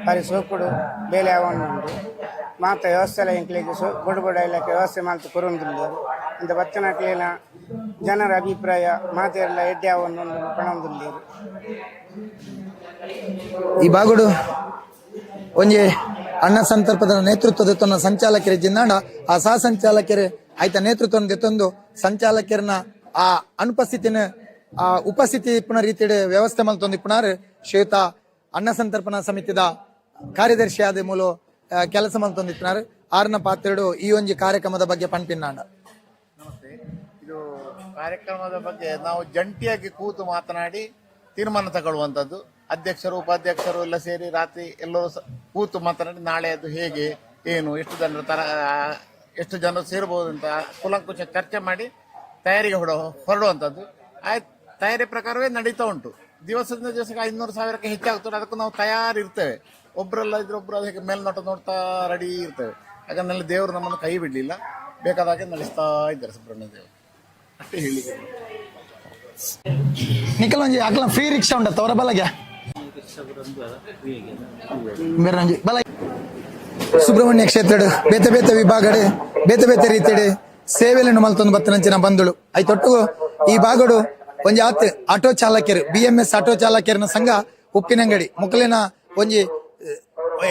ಬಾರಿ ಸೋಪುಡು ಬೇಲೆ ಅವಣ್ಣು ಉಂಡು ಮಾತ ವ್ಯವಸ್ಥೆ ಎಲ್ಲ ಎಂಕ್ಲಿಗೆ ಬೊಡು ಇಲಾಖೆ ವ್ಯವಸ್ಥೆ ಮಾತು ಕೊರೊಂದುಲ್ಲೇರು ಅಂತ ಬತ್ತನಕ್ಲಿನ ಜನರ ಅಭಿಪ್ರಾಯ ಮಾತೆಲ್ಲ ಎಡ್ಡೆ ಅವಣ್ಣು ಪಣೊಂದುಲ್ಲೇರು. ಈ ಬಾಗುಡು ಒಂಜಿ ಅಣ್ಣ ಸಂತರ್ಪದ ನೇತೃತ್ವದ ತನ್ನ ಸಂಚಾಲಕರ ಜಿನ್ನಾಂಡ ಆ ಸಹ ಸಂಚಾಲಕರು ಆಯ್ತ ನೇತೃತ್ವ ತೆತ್ತೊಂದು ಸಂಚಾಲಕರನ್ನ ಆ ಅನುಪಸ್ಥಿತಿನ ಆ ಉಪಸ್ಥಿತಿ ಇಪ್ಪನ ರೀತಿ ವ್ಯವಸ್ಥೆ ಮಲ್ತೊಂದು ಇಪ್ಪನಾರು ಶ್ವೇತ ಅನ್ನ ಸಂತರ್ಪಣಾ ಸಮಿತಿದ ಕಾರ್ಯದರ್ಶಿ ಆದ ಮೂಲ ಕೆಲಸ ಮಲ್ತೊಂದು ಇಪ್ಪನಾರು ಆರ್ನ ಪಾತ್ರೆಡು ಈ ಒಂಜಿ ಕಾರ್ಯಕ್ರಮದ ಬಗ್ಗೆ ಪಂಪಿನಾಂಡ. ನಮಸ್ತೆ. ಇದು ಕಾರ್ಯಕ್ರಮದ ಬಗ್ಗೆ ನಾವು ಜಂಟಿಯಾಗಿ ಕೂತು ಮಾತನಾಡಿ ತೀರ್ಮಾನ ತಗೊಳ್ಳುವಂಥದ್ದು. ಅಧ್ಯಕ್ಷರು ಉಪಾಧ್ಯಕ್ಷರು ಎಲ್ಲ ಸೇರಿ ರಾತ್ರಿ ಎಲ್ಲರೂ ಕೂತು ಮಾತನಾಡಿ ನಾಳೆ ಅದು ಹೇಗೆ ಏನು ಎಷ್ಟು ಜನರು ಸೇರ್ಬೋದು ಅಂತ ಕೂಲಂಕುಷ ಚರ್ಚೆ ಮಾಡಿ ತಯಾರಿಗೆ ಹೊರಡುವಂಥದ್ದು. ಆಯ್ತು, ತಯಾರಿ ಪ್ರಕಾರವೇ ನಡೀತಾ ಉಂಟು. ದಿವಸದಿಂದ ದಿವಸಕ್ಕೆ 500,000ಕ್ಕೆ ಹೆಚ್ಚಾಗ್ತದೆ. ಅದಕ್ಕೂ ನಾವು ತಯಾರಿರ್ತೇವೆ. ಒಬ್ಬರಲ್ಲ ಇದ್ರೆ ಒಬ್ಬರು ಅದಕ್ಕೆ ಮೇಲ್ನೋಟ ನೋಡ್ತಾ ರೆಡಿ ಇರ್ತೇವೆ. ಯಾಕಂದ್ರೆ ದೇವರು ನಮ್ಮನ್ನು ಕೈ ಬಿಡಲಿಲ್ಲ, ಬೇಕಾದಾಗೆ ನಡೆಸ್ತಾ ಇದ್ದಾರೆ ಸುಬ್ರಹ್ಮಣ್ಯ ದೇವರು. ಅಷ್ಟೇ ಹೇಳಿದೆ. ನಿಖಲೊಂಜಿ ಅಕ್ಲ ಫ್ರೀ ರಿಕ್ಷಾ ಉಂಟತ್ತ ಅವರ ಬಲಗೆ ಬಲ ಸುಬ್ರಹ್ಮಣ್ಯ ಕ್ಷೇತ್ರ ಬೇತೆ ಬೇತೆ ವಿಭಾಗಡೆ ಬೇತೆ ಬೇತೆ ರೀತಿಡೆ ಸೇವೆಯನ್ನು ಮಲ್ತೊಂದು ಬತ್ತನಂಚಿನ ಬಂಧುಳು ಐತೊಟ್ಟಿಗೂ ಈ ಭಾಗಡು ಒಂಜಿ ಆಟೋ ಚಾಲಕರು BMS ಆಟೋ ಚಾಲಕರನ ಸಂಘ ಉಪ್ಪಿನಂಗಡಿ ಮುಕ್ಲಿನ ಒಂಜಿ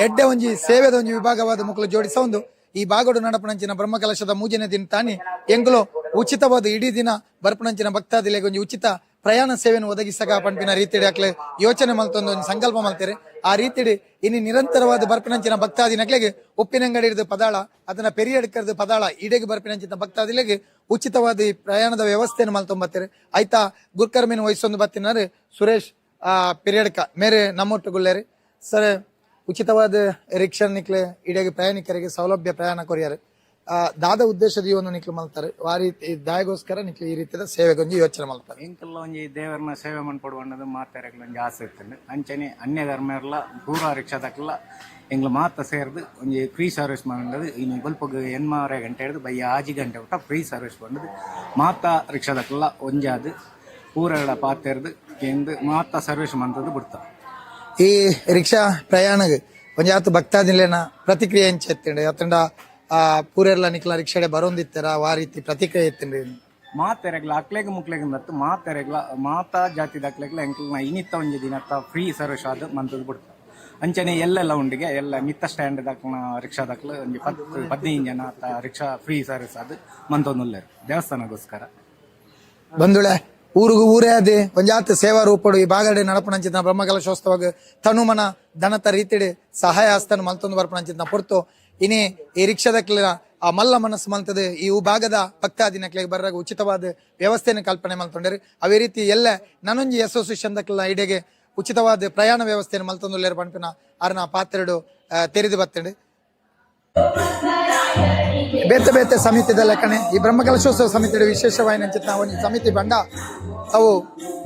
ಎಡ್ಡೆ ಒಂಜಿ ಸೇವೆದ ಒಂಜಿ ವಿಭಾಗವಾದ ಮುಕ್ಲು ಜೋಡಿಸ ಒಂದು ಈ ಭಾಗಡು ನಡಪಣಂಚಿನ ಬ್ರಹ್ಮಕಲಶದ ಮೂಜನೆ ದಿನ ತಾನಿ ಎಂಗ್ಲು ಉಚಿತವಾದ ಇಡೀ ದಿನ ಬರ್ಪಣಂಚಿನ ಭಕ್ತಾದಿಲೆಗೆ ಒಂಜಿ ಉಚಿತ ಪ್ರಯಾಣ ಸೇವೆಯನ್ನು ಒದಗಿಸಕ ಪಂಪಿನ ರೀತಿಡಿ ಹಾಕ್ಲೆ ಯೋಚನೆ ಮಲ್ತೊಂದು ಒಂದು ಸಂಕಲ್ಪ ಮಲ್ತಾರೆ. ಆ ರೀತಿಡಿ ಇನ್ನು ನಿರಂತರವಾದ ಬರ್ಪಣಂಚಿನ ಭಕ್ತಾದಿನಕ್ಲೆಗೆ ಉಪ್ಪಿನಂಗಡಿ ಹಿಡಿದು ಪದಾಳ ಅದನ್ನ ಪೆರಿಯಡ್ಕರ್ದು ಪದಾಳ ಇಡೆಗೆ ಬರ್ಪಿನಂಚಿನ ಭಕ್ತಾದಿಲೆಗೆ ಉಚಿತವಾದ ಈ ಪ್ರಯಾಣದ ವ್ಯವಸ್ಥೆಯನ್ನು ಮಲ್ತೊಂಬತ್ತಾರೆ. ಆಯ್ತಾ ಗುರ್ಕರ್ಮಿನ ವಹಿಸೊಂದು ಬತ್ತಿನಾರು ಸುರೇಶ್ ಪೆರಿಯಡ್ಕ ಮೇರೆ ನಮ್ಮೊಟ್ಟುಗುಳ್ಳೇರಿ ಸರ್ ಉಚಿತವಾದ ರಿಕ್ಷಾ ನಿಕ್ಲೆ ಇಡೆಗೆ ಪ್ರಯಾಣಿಕರಿಗೆ ಸೌಲಭ್ಯ ಪ್ರಯಾಣ ಕೊರಿಯಾರೆ ದಾದ ಉದ್ದೇಶದ ಈ ಒಂದು ನಿಕ್ಲು ಮಲ್ತಾರೆ. ಆ ರೀತಿ ದಾಯಗೋಸ್ಕರ ನಿಕ್ಲು ಈ ರೀತಿಯ ಸೇವೆಗೊಂಜಿ ಯೋಚನೆ ಮಲ್ತಾರೆ. ಇಂಕಲ್ಲ ಒಂಜಿ ದೇವರನ್ನ ಸೇವೆ ಮನ್ಪಡುವಂಥದ್ದು ಮಾತಾಡಕ್ಕೆ ಒಂಜಿ ಆಸೆ ಇರ್ತದೆ. ಅಂಚನೆ ಅನ್ಯ ಧರ್ಮರ್ಲ ಪೂರ ರಿಕ್ಷಾದಕ್ಕೆಲ್ಲ ಎಂಗ್ಲು ಮಾತ ಸೇರಿದು ಒಂಜಿ ಫ್ರೀ ಸರ್ವಿಸ್ ಮಾಡೋದು. ಇನ್ನು ಬಲ್ಪಗೆ 8 ಗಂಟೆ ಹಿಡಿದು ಬಯ್ಯ 6 ಗಂಟೆ ಊಟ ಫ್ರೀ ಸರ್ವಿಸ್ ಮಾಡೋದು. ಮಾತ ರಿಕ್ಷಾದಕ್ಕೆಲ್ಲ ಒಂಜಾದು ಪೂರಗಳ ಪಾತೆರ್ದು ಎಂದು ಮಾತ ಸರ್ವಿಸ್ ಮಾಡೋದು ಬಿಡ್ತಾರೆ. ಈ ರಿಕ್ಷಾ ಪ್ರಯಾಣಗೆ ಒಂಜಾತು ಭಕ್ತಾದಿಲೇನ ಪ್ರತಿಕ್ರಿಯೆ ಎಂಚೆತ್ತಂಡೆ ಅತ್ತಂಡ ಪೂರೆಲ್ಲ ನಿಕ್ಲ ರಿಕ್ಷಾಡೆ ಬರೋಂದಿತ್ತಾರ ಆ ರೀತಿ ಪ್ರತಿಕ್ರಿಯೆ ಎತ್ತಂಡೆ ಮಾತೆರೆಗ್ಲ ಅಕ್ಲೆಗ್ ಮುಕ್ಲೆಗ್ ಬತ್ತು ಮಾತೆರೆಗ್ಲ ಮಾತಾ ಜಾತಿದ ಅಕ್ಲೆಗ್ಲ ಎಂಕ್ಲನ ಇನಿತ್ತ ಒಂಜಿ ದಿನತ್ತ ಫ್ರೀ ಸರ್ವಿಸ್ ಆದ ಮಂತದ್ ಬಿಡ್ತಾರೆ. ಅಂಚನೆ ಎಲ್ಲೆಲ್ಲ ಉಂಡಿಗೆ ಎಲ್ಲ ಮಿತ್ತ ಸ್ಟ್ಯಾಂಡ್ ದಾಕ್ಲ ರಿಕ್ಷಾದಕ್ಲ ಒಂಜಿ 15 ಜನ ರಿಕ್ಷಾ ಫ್ರೀ ಸರ್ವಿಸ್ ಆದ ಮಂತೊಂದುಲ್ಲೇರು ದೇವಸ್ಥಾನಗೋಸ್ಕರ ಬಂಧುಳೆ ಊರಿಗೂ ಊರೇ ಅದೇ ಒಂಜಾತ್ ಸೇವಾ ರೂಪಡು ಈ ಬಾಗಡೆ ನಡಪಣಂಚಿನ ಬ್ರಹ್ಮಕಲಶೋತ್ಸವಾಗ ತನುಮನ ದನತ ರೀತಿಡೆ ಸಹಾಯ ಹಸ್ತನ ಮಲ್ತೊಂದು ಬರ್ಪಣಂಚಿನ ಪೊರ್ತು ಇನಿ ಈ ರಿಕ್ಷಾದಕ್ಲ ಆ ಮಲ್ಲ ಮನಸ್ಸು ಮಲ್ತದೆ ಈ ಭಾಗದ ಭಕ್ತಾದಿನಕ್ಲೆಗೆ ಬರ್ರಾಗ ಉಚಿತವಾದ ವ್ಯವಸ್ಥೆಯನ್ನು ಕಲ್ಪನೆ ಮಲ್ತೊಂಡರು. ಅವೇ ರೀತಿ ಎಲ್ಲ ನಾನೊಂಜಿ ಅಸೋಸಿಯೇಷನ್ ದಕ್ಲ ಇಡೆಗೆ ಉಚಿತವಾದ ಪ್ರಯಾಣ ವ್ಯವಸ್ಥೆಯನ್ನು ಮಲ್ತೊಂದುಲ್ಲೇರು ಪಂಪಿನ ಅರ್ನ ಪಾತ್ರೆಡು ತೆರೆದು ಬತ್ತಂಡು ಬೇತೆ ಬೇತೆ ಸಮಿತಿದ ಲೆಕ್ಕನೆ ಈ ಬ್ರಹ್ಮಕಲಶೋತ್ಸವ ಸಮಿತಿ ವಿಶೇಷವಾಯಿನಂಚಿತ ಒಂದು ಸಮಿತಿ ಬಂಡ ಅವು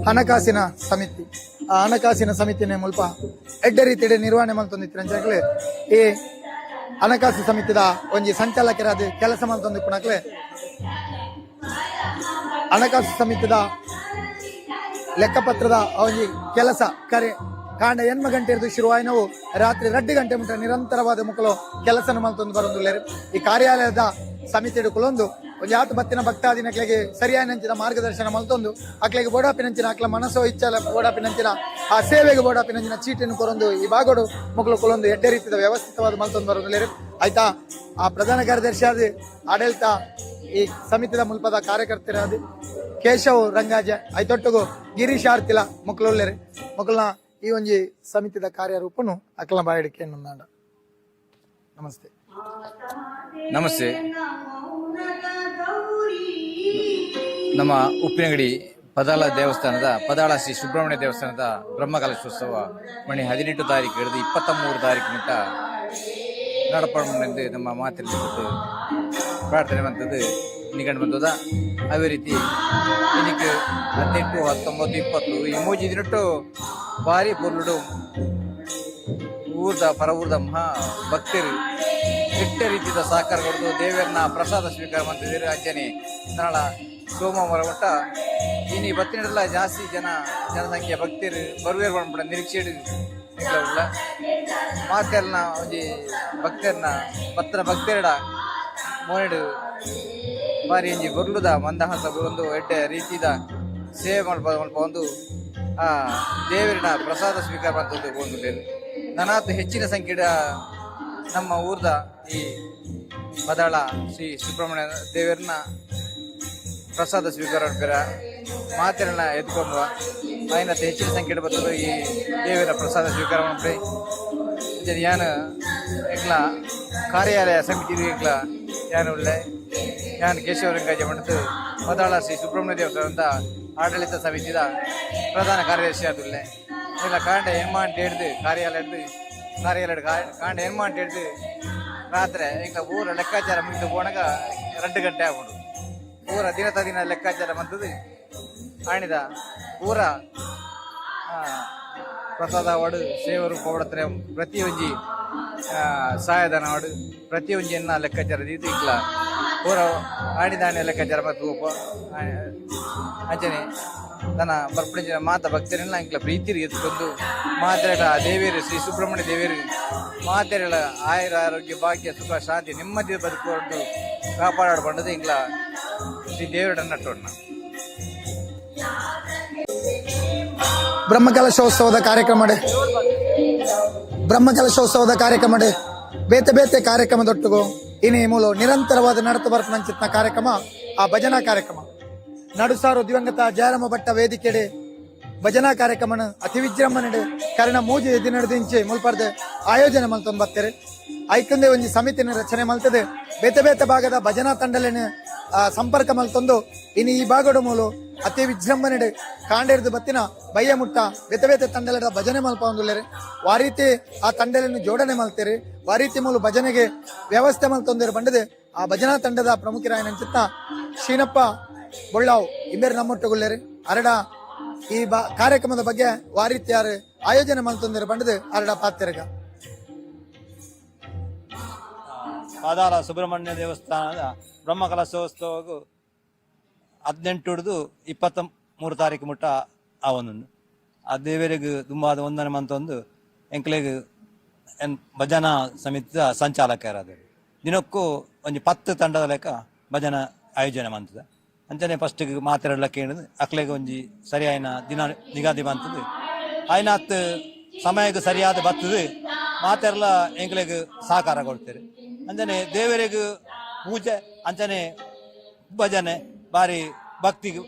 ಹಣಕಾಸಿನ ಸಮಿತಿ. ಆ ಹಣಕಾಸಿನ ಸಮಿತಿನೇ ಮುಲ್ಪ ಎಡ್ಡೆ ರೀತಿಯ ನಿರ್ವಹಣೆ ಮಲ್ತೊಂದಿತ್ತಿನ ಈ ಹಣಕಾಸು ಸಮಿತಿದ ಒಂಜಿ ಸಂಚಾಲಕರಾದ ಕೆಲಸ ಮಲ್ತೊಂದಿಪ್ಪನಕ್ಲೆ ಹಣಕಾಸು ಸಮಿತಿದ ಲೆಕ್ಕಪತ್ರದ ಒಂಜಿ ಕೆಲಸ ಕರೆ ಕಾಂಡ 8 ಗಂಟೆ ಇರ್ದು ಶುರುವಾಯಿನವು ರಾತ್ರಿ 2 ಗಂಟೆ ಮುಟ್ಟ ನಿರಂತರವಾದ ಮುಕ್ಕಲು ಕೆಲಸ ಮಲ್ತೊಂದು ಬರೋದಿಲ್ಲ. ಈ ಕಾರ್ಯಾಲಯದ ಸಮಿತಿ ಕುಲೊಂದು ಒಂದು ಯಾತು ಬತ್ತಿನ ಭಕ್ತಾದಿನಕ್ಲೆಗೆ ಸರಿಯಾಗಿನಂಚಿನ ಮಾರ್ಗದರ್ಶನ ಮಲ್ತೊಂದು ಅಕ್ಲೆಗೆ ಬೋಡಾಪಿನಂಚಿನ ಅಕ್ಲ ಮನಸ್ಸೋ ಇಚ್ಛಲ ಬೋಡಾಪಿನಂಚಿನ ಆ ಸೇವೆಗೆ ಬೋಡಾಪಿನಂಚಿನ ಚೀಟಿನ ಕೊರೊಂದು ಈ ಬಾಗೋಡು ಮಕ್ಕಳು ಕೊಲೊಂದು ಎಡ್ಡೆ ರೀತಿಯ ವ್ಯವಸ್ಥಿತವಾದ ಮಲ್ತೊಂದು ಬರೋದಿಲ್ಲ. ಆಯ್ತಾ ಆ ಪ್ರಧಾನ ಕಾರ್ಯದರ್ಶಿ ಆದ ಆಡಳಿತ ಈ ಸಮಿತಿದ ಮುಲ್ಪದ ಕಾರ್ಯಕರ್ತರಾದ ಕೇಶವ್ ರಂಗಾಜ ಐತೊಟ್ಟಿಗೂ ಗಿರೀಶ್ ಆರ್ತಿಲ ಮಕ್ಕಳುಳ್ಳೇರಿ ಮಕ್ಕಳನ್ನ ಈ ಒಂಜಿ ಸಮಿತಿದ ಕಾರ್ಯರೂಪನು ಅಕ್ಲ ಬಾಯಡಿಕೆ ನಾಡ. ನಮಸ್ತೆ. ನಮಸ್ತೆ. ನಮ್ಮ ಉಪ್ಪಿನಂಗಡಿ ಪದಾಳ ಶ್ರೀ ಸುಬ್ರಹ್ಮಣ್ಯ ದೇವಸ್ಥಾನದ ಬ್ರಹ್ಮಕಲಶೋತ್ಸವ ಮಣಿ 18 ತಾರೀಕು ಹಿಡಿದು 23 ತಾರೀಕು ನಿಂತ ನಡಪಡೆಂದು ನಮ್ಮ ಮಾತಿನಲ್ಲಿ ಪ್ರಾರ್ಥನೆ ಬಂತದ್ದು ನಿಗಂಡು ಬಂದದ ಅವೇ ರೀತಿ ಇದಕ್ಕೆ 18, 19, 20 ಈ ಮೂಜಿ ದಿನಟ್ಟು ಭಾರಿ ಪೊರ್ಲುಡು ಊರ್ದ ಪರ ಊರ್ದ ಮಹಾ ಭಕ್ತರು ಕೆಟ್ಟ ರೀತಿಯ ಸಹಕಾರ ಕೊಡೋದು ದೇವರನ್ನ ಪ್ರಸಾದ ಸ್ವೀಕಾರ ಮಾಡ್ತಿದ್ದೀರಿ. ಅಂಚನೆ ನಾಳ ಸೋಮವಾರ ಒಟ್ಟ ಇನಿ ಬತ್ತಿನಲ್ಲ ಜಾಸ್ತಿ ಜನಸಂಖ್ಯೆ ಭಕ್ತರು ಬರುವೇರು ಬಂದ್ಬಿಡ ನಿರೀಕ್ಷೆ ಇಲ್ಲ ಮಾತೆಲ್ಲ ಒಂಜಿ ಭಕ್ತರನ್ನ ಭಕ್ತರ ಭಕ್ತರಡ ಮೋನೆಡು ಬಾರಿ ಒಂಜಿ ಬರ್ಲುದ ಮಂದಹಾಸ ಒಂದು ಎಡ್ಡೆ ರೀತಿದ ಸೇವೆ ಮಲ್ಪ ಒಂದು ಆ ದೇವರಿನ ಪ್ರಸಾದ ಸ್ವೀಕಾರ ಮಾಡ್ತದ್ದು ಒಂದು ನನಾತ್ ಹೆಚ್ಚಿನ ಸಂಖ್ಯೆಯ ನಮ್ಮ ಊರ್ದ ಈ ಮದಾಳ ಶ್ರೀ ಸುಬ್ರಹ್ಮಣ್ಯ ದೇವರನ್ನ ಪ್ರಸಾದ ಸ್ವೀಕಾರ ಮಾಡ್ತಾರೆ ಮಾತೆರನ್ನ ಎತ್ಕೊಂಡು ಆಯ್ನತ್ತೆ ಹೆಚ್ಚಿನ ಸಂಖ್ಯೆ ಬರ್ತದೆ ಈ ದೇವರ ಪ್ರಸಾದ ಸ್ವೀಕಾರ ಮಾಡ್ರಿ ಯಾನು ಎಗ್ಲ ಕಾರ್ಯಾಲಯ ಸಮಿತಿ ಎಗ್ಲ ಯಾನು ಒಳ್ಳೆ ಯಾನು ಕೇಶವರಂಗಾಜ ಮಾಡಿದ್ದು ಮದಾಳ ಶ್ರೀ ಸುಬ್ರಹ್ಮಣ್ಯ ದೇವಸ್ಥಾನದ ಆಡಳಿತ ಸಮಿತಿದ ಪ್ರಧಾನ ಕಾರ್ಯದರ್ಶಿ ಆದುಳ್ಳೆ ಇಲ್ಲ ಕಾಂಡ ಎಮ್ಮ ಅಂತ ಹಿಡ್ದು ಕಾರ್ಯಾಲಯ ಕಾಂಡ ಎಮ್ಮ ಅಂತ ಹಿಡ್ದು ರಾತ್ರಿ ಈಗ ಊರ ಲೆಕ್ಕಾಚಾರ ಮುಗಿದು ಹೋಣಾಗ 2 ಗಂಟೆ ಆಗ್ಬಿಡು ಊರ ದಿನ ಲೆಕ್ಕಾಚಾರ ಬಂದದ್ದು ಆಣಿದ ಊರ ಪ್ರಸಾದ ವಾಡು ಸೇವರು ಪೌಡತ್ರ ಪ್ರತಿ ಒಂಜಿ ಸಹಾಯಧನ ವಾಡು ಪ್ರತಿ ಒಂಜಿಯನ್ನ ಲೆಕ್ಕಾಚಾರ ದೀತು ಇಕ್ಲ ಊರ ಆಣಿದಾಣಿ ಲೆಕ್ಕಾಚಾರ ಮತ್ತು ಅಂಚನೆ ತನ್ನ ಬರ್ಪಡಿಸಿದ ಮಾತ ಭಕ್ತರೆಲ್ಲ ಇಂಕ್ಲ ಪ್ರೀತಿರಿ ಎತ್ಕೊಂಡು ಮಾತಾಡ ದೇವೇರು ಶ್ರೀ ಸುಬ್ರಹ್ಮಣ್ಯ ದೇವೇರು ಮಾತೆರಳ ಆಯುರ ಆರೋಗ್ಯ ಭಾಗ್ಯ ಸುಖ ಶಾಂತಿ ನೆಮ್ಮದಿ ಬದುಕೊಂಡು ಕಾಪಾಡಬಂಡದು ಇಂಕ್ಲ ಶ್ರೀ ದೇವರ ನಟ್ಟೋಣ. ಬ್ರಹ್ಮಕಲಶೋತ್ಸವದ ಕಾರ್ಯಕ್ರಮ ಬೇತೆ ಬೇತೆ ಕಾರ್ಯಕ್ರಮದೊಟ್ಟಿಗೂ ಇನಿ ಮೂಲು ನಿರಂತರವಾದ ನಡತು ಬರ್ಪನಂಚಿತ್ನ ಕಾರ್ಯಕ್ರಮ ಆ ಭಜನಾ ಕಾರ್ಯಕ್ರಮ ನಡುಸಾರು ದಿವಂಗತ ಜಯರಾಮ ಭಟ್ಟ ವೇದಿಕೆಡೆ ಭಜನಾ ಕಾರ್ಯಕ್ರಮನ ಅತಿ ವಿಜೃಂಭಣೆಡೆ ಕಾರಣ ಮೂಜಿ ಎದಿ ನಡೆದಿಂಚೆ ಮುಲ್ಪರ್ದೆ ಆಯೋಜನೆ ಮಲ್ತೊಂದು ಬರ್ತಾರೆ ಐಕಂದೆ ಒಂಜಿ ಸಮಿತಿನ ರಚನೆ ಮಲ್ತದೆ ಬೇತೆ ಬೇತೆ ಭಾಗದ ಭಜನಾ ತಂಡಲೇನೆ ಸಂಪರ್ಕ ಮಲ್ತೊಂದು ಇನ್ನು ಈ ಭಾಗದ ಮೂಲು ಅತಿ ವಿಜೃಂಭಣೆಡೆ ಕಾಂಡೇರ್ದು ಬತ್ತಿನ ಬಯ್ಯ ಮುಟ್ಟ ಬೇತೆ ಬೇತೆ ತಂಡಲ ಭಜನೆ ಮಲ್ಪ ಒಂದುಲ್ಲೇರೆ ವಾರೀತಿ ಆ ತಂಡಲನ್ನು ಜೋಡಣೆ ಮಲ್ತೇರಿ ವಾರೀತಿ ಮೂಲು ಭಜನೆಗೆ ವ್ಯವಸ್ಥೆ ಮಲ್ತೊಂದೇರು ಬಂಡದೆ ಆ ಭಜನಾ ತಂಡದ ಪ್ರಮುಖರಾಯನಂಚಿತ್ತ ಶೀನಪ್ಪ ಬೊಳ್ಳಾವ್ ಇಂಬೇರು ನಮ್ಮೊಟ್ಟುಗುಲ್ಲೇರಿ ಅರಡ ಈ ಕಾರ್ಯಕ್ರಮದ ಬಗ್ಗೆ ವಾರೀತಿ ಯಾರು ಆಯೋಜನೆ ಮಲ್ತೊಂದೇರು ಬಂಡದೆ ಅರಡ ಪಾತ್ರೆಗ ಪಾದಾರ ಸುಬ್ರಹ್ಮಣ್ಯ ದೇವಸ್ಥಾನದ ಬ್ರಹ್ಮಕಲಶೋತ್ಸವಗೂ 18 ಹಿಡಿದು 23 ತಾರೀಕು ಮುಟ್ಟ ಆವೊಂದುಂಡು ಆ ದೇವರಿಗೆ ದುಂಬಾದ ಒಂದನೇ ಮಂತೊಂದು ಎಂಕ್ಲೆಗ್ ಭಜನಾ ಸಮಿತಿದ ಸಂಚಾಲಕರಾದರು ದಿನಕ್ಕೂ ಒಂದು 10 ತಂಡದ ಲೆಕ್ಕ ಭಜನಾ ಆಯೋಜನೆ ಮಂತದ ಅಂಚನೆ ಫಸ್ಟಿಗೆ ಮಾತೆರಲ್ಲ ಕೇಳಿದ್ ಅಕ್ಲೆಗೆ ಒಂಜಿ ಸರಿಯಾಯಿನ ದಿನ ನಿಗದಿ ಬಂತದ್ದು ಆಯ್ನಾತ್ ಸಮಯಕ್ಕೆ ಸರಿಯಾದ ಬರ್ತದೆ ಮಾತೆರಲ್ಲ ಎಂಕ್ಲೆಗ್ ಸಹಕಾರ ಕೊಡ್ತಾರೆ ಅಂಚನೆ ದೇವರಿಗೆ ಪೂಜೆ ಅಂಚನೆ ಭಜನೆ ಬಾರಿ ಭಕ್ತಿಗೆ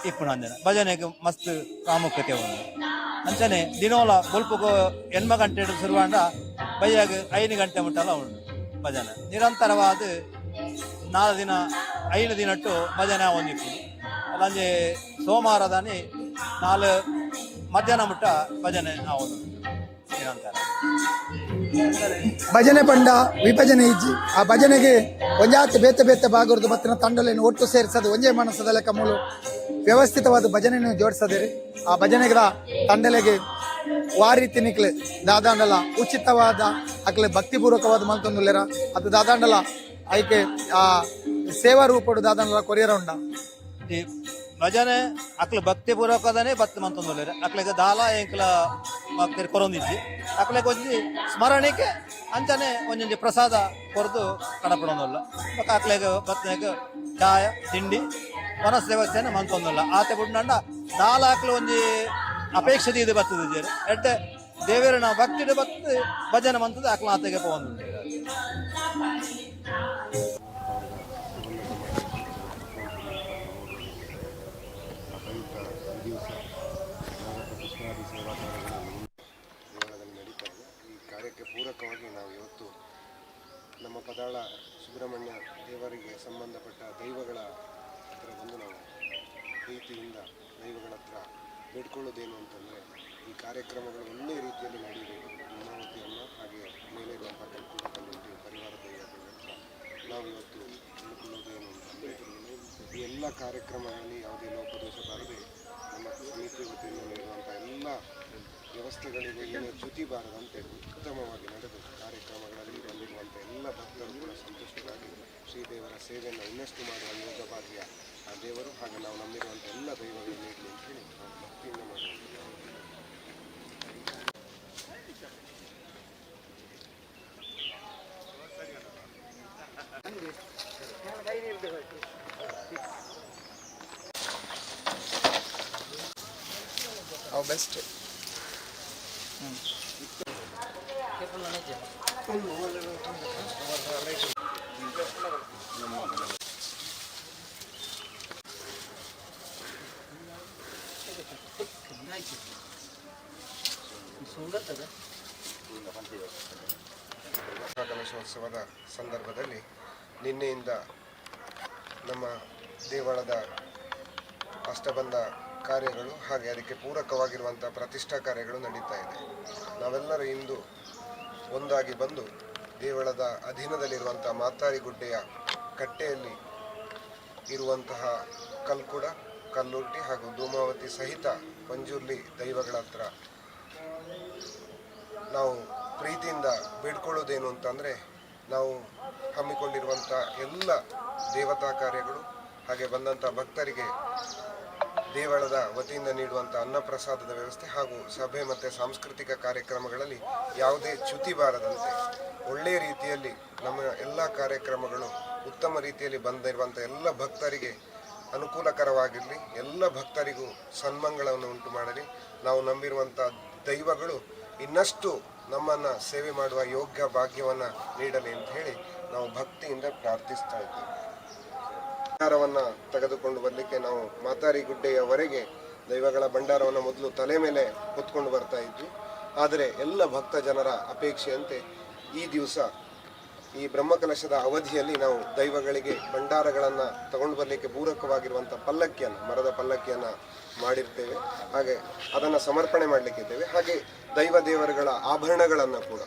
ಇಪ್ಪುನ ಅಂಜನ ಭಜನೆಗೆ ಮಸ್ತ್ ಪ್ರಾಮುಖ್ಯತೆ ಉಂಟು ಅಂಚನೆ ದಿನೋಲ ಬೊಲ್ಪು 8 ಗಂಟೆ ಶುರುವಾಂಡ ಬಯ್ಯಾಗ 5 ಗಂಟೆ ಮುಟ್ಟಲ್ಲ ಉಂಟು ಭಜನೆ ನಿರಂತರವಾದ 4 ದಿನ 5 ದಿನಟ್ಟು ಭಜನೆ ಹೊಂದಿತ್ತು ಅಲ್ಲಂಜೆ ಸೋಮವಾರದಾನಿ 4 ಮಧ್ಯಾಹ್ನ ಮುಟ್ಟ ಭಜನೆ ಆವೊಂದು ನಿರಂತರ ಭಜನೆ ಪಂಡ ವಿಭಜನೆ ಇಜ್ಜಿ ಆ ಭಜನೆಗೆ ಒಂಜಾತಿ ಬೇತೆ ಬೇತೆ ಭಾಗವರ್ದು ಮತ್ತಿನ ತಂಡಲೇನು ಒಟ್ಟು ಸೇರಿಸೋದು ಒಂಜೇ ಮನಸ್ಸದ ಲೆಕ್ಕ ಮೂಲು ವ್ಯವಸ್ಥಿತವಾದ ಭಜನೆಯನ್ನು ಜೋಡಿಸದಿರಿ ಆ ಭಜನೆಗಳ ತಂಡಲೆಗೆ ವಾರೀತಿ ನಿಕ್ಲೆ ದಾದಾಂಡಲ ಉಚಿತವಾದ ಅಕ್ಲೆ ಭಕ್ತಿಪೂರ್ವಕವಾದ ಮಲ್ತೊಂದುಲ್ಲೆರ ಅದು ದಾದಾಂಡಲ ಐಕೆ ಆ ಸೇವಾ ರೂಪಡು ದಾದಾಂಡಲ ಕೊರಿಯರ ಉಂಡ ಈ ಭಜನೆ ಅಕ್ಲೆ ಭಕ್ತಿ ಪೂರ್ವಕದನೆ ಭಕ್ತಿ ಮಂತೊಂದುಲ್ಲೆರ ಅಕ್ಲೆಗೆ ದಾಲ ಎಂಕ್ಲ ಭಕ್ತಿ ಕೊರೊಂದಿಜ್ಜಿ ಅಕ್ಲೆಗೆ ಒಂಜಿ ಸ್ಮರಣೆಗೆ ಅಂಚನೆ ಒಂಜೊಂಜಿ ಪ್ರಸಾದ ಕೊರದು ಕಡಪಡೋದಿಲ್ಲ ಮತ್ತು ಅಕ್ಲೆಗೆ ಭಕ್ತಿಗೆ ಚಾಯ ತಿಂಡಿ ಮನಸ್ ವ್ಯವಸ್ಥೆನ ಮಂತೊಂದಿಲ್ಲ ಆತೆ ಬಿಡ್ನಂಡ ದಾಲ ಅಕ್ಲೆ ಒಂಜಿ ಅಪೇಕ್ಷೆ ಇದು ಬರ್ತದೆ ಎಡ್ಡೆ ದೇವರನ ಭಕ್ತಿಡೆ ಭಕ್ತಿ ಭಜನೆ ಮಂತದ ಅಕ್ಲ ಆತೆಗೆ ಪೋಂದು ಪೂರಕವಾಗಿ ನಾವು ಇವತ್ತು ನಮ್ಮ ಪದಾಳ ಸುಬ್ರಹ್ಮಣ್ಯ ದೇವರಿಗೆ ಸಂಬಂಧಪಟ್ಟ ದೈವಗಳ ಹತ್ರ ಬಂದು ನಾವು ಪ್ರೀತಿಯಿಂದ ದೈವಗಳ ಹತ್ರ ಬೇಡ್ಕೊಳ್ಳೋದೇನು ಅಂತಂದರೆ ಈ ಕಾರ್ಯಕ್ರಮಗಳು ಒಳ್ಳೆಯ ರೀತಿಯಲ್ಲಿ ನಡೆಯಬೇಕು ಹೇಮಾವತಿ ಅಮ್ಮ ಹಾಗೆ ಮೇಲೆ ಇರುವಂಥ ಕಲ್ಕುಟ ಕಮ್ಯುನಿಟಿ ಪರಿವಾರ ದೈವಗಳ ಹತ್ರ ನಾವಿವತ್ತು ತಿಳ್ಕೊಳ್ಳೋದೇನು ಅಂತಂದರೆ ಈ ಎಲ್ಲ ಕಾರ್ಯಕ್ರಮಗಳಲ್ಲಿ ಯಾವುದೇ ಲೋಪದೋಷ ಬಾರದೆ ನಮ್ಮ ಸಮಿತಿ ವತಿಯಿಂದ ನೀಡುವಂಥ ಎಲ್ಲ ವ್ಯವಸ್ಥೆಗಳಿಗೂ ಏನೂ ಚ್ಯುತಿ ಬಾರದಂತೆ ಉತ್ತಮವಾಗಿ ನಡೆದು ಕಾರ್ಯಕ್ರಮಗಳಲ್ಲಿ ಬಂದಿರುವಂಥ ಎಲ್ಲ ಭಕ್ತರು ಕೂಡ ಸಂತುಷ್ಟರಾಗಿ ಶ್ರೀದೇವರ ಸೇವೆಯನ್ನು ಇನ್ನಷ್ಟು ಮಾಡುವ ಯೋಗ ಭಾಗ್ಯ ಆ ದೇವರು ಹಾಗೆ ನಾವು ನಂಬಿರುವಂಥ ಎಲ್ಲ ದೈವಗಳು ನೀಡಲಿ ಅಂತ ಹೇಳಿ ನಾವು ಭಕ್ತಿಯಿಂದ ಮಾಡುವಂಥ ಅವು ಬೆಸ್ಟ್. ಗಣೇಶೋತ್ಸವದ ಸಂದರ್ಭದಲ್ಲಿ ನಿನ್ನೆಯಿಂದ ನಮ್ಮ ದೇವಳದ ಅಷ್ಟಬಂಧ ಕಾರ್ಯಗಳು ಹಾಗೆ ಅದಕ್ಕೆ ಪೂರಕವಾಗಿರುವಂಥ ಪ್ರತಿಷ್ಠಾ ಕಾರ್ಯಗಳು ನಡೀತಾ ಇದೆ. ನಾವೆಲ್ಲರೂ ಇಂದು ಒಂದಾಗಿ ಬಂದು ದೇವಳದ ಅಧೀನದಲ್ಲಿರುವಂಥ ಮಾತಾರಿಗುಡ್ಡೆಯ ಕಟ್ಟೆಯಲ್ಲಿ ಇರುವಂತಹ ಕಲ್ಕುಡ, ಕಲ್ಲುರ್ಟಿ ಹಾಗೂ ಧೂಮಾವತಿ ಸಹಿತ ಪಂಜುರ್ಲಿ ದೈವಗಳ ಹತ್ರ ನಾವು ಪ್ರೀತಿಯಿಂದ ಬೇಡ್ಕೊಳ್ಳೋದೇನು ಅಂತಂದರೆ, ನಾವು ಹಮ್ಮಿಕೊಂಡಿರುವಂಥ ಎಲ್ಲ ದೇವತಾ ಕಾರ್ಯಗಳು ಹಾಗೆ ಬಂದಂಥ ಭಕ್ತರಿಗೆ ದೇವಳದ ವತಿಯಿಂದ ನೀಡುವಂಥ ಅನ್ನಪ್ರಸಾದದ ವ್ಯವಸ್ಥೆ ಹಾಗೂ ಸಭೆ ಮತ್ತು ಸಾಂಸ್ಕೃತಿಕ ಕಾರ್ಯಕ್ರಮಗಳಲ್ಲಿ ಯಾವುದೇ ಚ್ಯುತಿ ಬಾರದಂತೆ ಒಳ್ಳೆಯ ರೀತಿಯಲ್ಲಿ ನಮ್ಮ ಎಲ್ಲ ಕಾರ್ಯಕ್ರಮಗಳು ಉತ್ತಮ ರೀತಿಯಲ್ಲಿ ಬಂದಿರುವಂಥ ಎಲ್ಲ ಭಕ್ತರಿಗೆ ಅನುಕೂಲಕರವಾಗಿರಲಿ, ಎಲ್ಲ ಭಕ್ತರಿಗೂ ಸನ್ಮಂಗಳವನ್ನು ಉಂಟು ಮಾಡಲಿ. ನಾವು ನಂಬಿರುವಂಥ ದೈವಗಳು ಇನ್ನಷ್ಟು ನಮ್ಮನ್ನು ಸೇವೆ ಮಾಡುವ ಯೋಗ್ಯ ಭಾಗ್ಯವನ್ನು ನೀಡಲಿ ಅಂತ ಹೇಳಿ ನಾವು ಭಕ್ತಿಯಿಂದ ಪ್ರಾರ್ಥಿಸ್ತಾ ಇದ್ದೇವೆ. ಭಂಡಾರವನ್ನು ತೆಗೆದುಕೊಂಡು ಬರಲಿಕ್ಕೆ ನಾವು ಮಾತಾರಿಗುಡ್ಡೆಯವರೆಗೆ ದೈವಗಳ ಭಂಡಾರವನ್ನು ಮೊದಲು ತಲೆ ಮೇಲೆ ಹೊತ್ಕೊಂಡು ಬರ್ತಾ ಇದ್ವಿ. ಆದರೆ ಎಲ್ಲ ಭಕ್ತ ಜನರ ಅಪೇಕ್ಷೆಯಂತೆ ಈ ದಿವಸ ಈ ಬ್ರಹ್ಮಕಲಶದ ಅವಧಿಯಲ್ಲಿ ನಾವು ದೈವಗಳಿಗೆ ಭಂಡಾರಗಳನ್ನು ತಗೊಂಡು ಬರಲಿಕ್ಕೆ ಪೂರಕವಾಗಿರುವಂಥ ಪಲ್ಲಕ್ಕಿಯನ್ನು, ಮರದ ಪಲ್ಲಕ್ಕಿಯನ್ನು ಮಾಡಿರ್ತೇವೆ. ಹಾಗೆ ಅದನ್ನು ಸಮರ್ಪಣೆ ಮಾಡಲಿಕ್ಕಿದ್ದೇವೆ. ಹಾಗೆ ದೈವ ದೇವರುಗಳ ಆಭರಣಗಳನ್ನು ಕೂಡ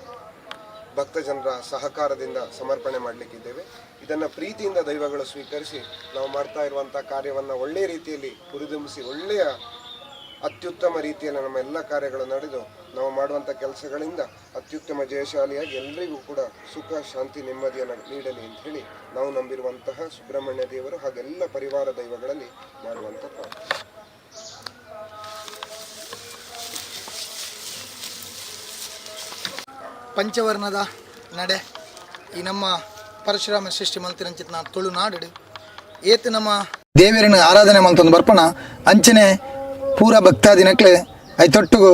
ಭಕ್ತ ಜನರ ಸಹಕಾರದಿಂದ ಸಮರ್ಪಣೆ ಮಾಡಲಿಕ್ಕಿದ್ದೇವೆ. ಇದನ್ನು ಪ್ರೀತಿಯಿಂದ ದೈವಗಳು ಸ್ವೀಕರಿಸಿ ನಾವು ಮಾಡ್ತಾ ಇರುವಂಥ ಕಾರ್ಯವನ್ನು ಒಳ್ಳೆಯ ರೀತಿಯಲ್ಲಿ ಹುರಿದುಂಬಿಸಿ ಒಳ್ಳೆಯ ಅತ್ಯುತ್ತಮ ರೀತಿಯಲ್ಲಿ ನಮ್ಮ ಎಲ್ಲ ಕಾರ್ಯಗಳು ನಡೆದು ನಾವು ಮಾಡುವಂಥ ಕೆಲಸಗಳಿಂದ ಅತ್ಯುತ್ತಮ ಜಯಶಾಲಿಯಾಗಿ ಎಲ್ಲರಿಗೂ ಕೂಡ ಸುಖ, ಶಾಂತಿ, ನೆಮ್ಮದಿಯನ್ನು ನೀಡಲಿ ಅಂತ ಹೇಳಿ ನಾವು ನಂಬಿರುವಂತಹ ಸುಬ್ರಹ್ಮಣ್ಯ ದೇವರು ಹಾಗೆಲ್ಲ ಪರಿವಾರ ದೈವಗಳಲ್ಲಿ ಮಾಡುವಂಥ ಪ್ರಾರ್ಥನೆ. ಪಂಚವರ್ಣದ ನಡೆ ಈ ನಮ್ಮ ಪರಶುರಾಮ ಸೃಷ್ಟಿ ಮಂತಿರಂಚಿತ್ನ ತುಳುನಾಡು ಏತು ನಮ್ಮ ದೇವರಿನ ಆರಾಧನೆ ಮಂತೊಂದು ಬರ್ಪಣ ಅಂಚನೆ ಪೂರ ಭಕ್ತಾದಿನಕ್ಲೆ ಐತೊಟ್ಟುಗು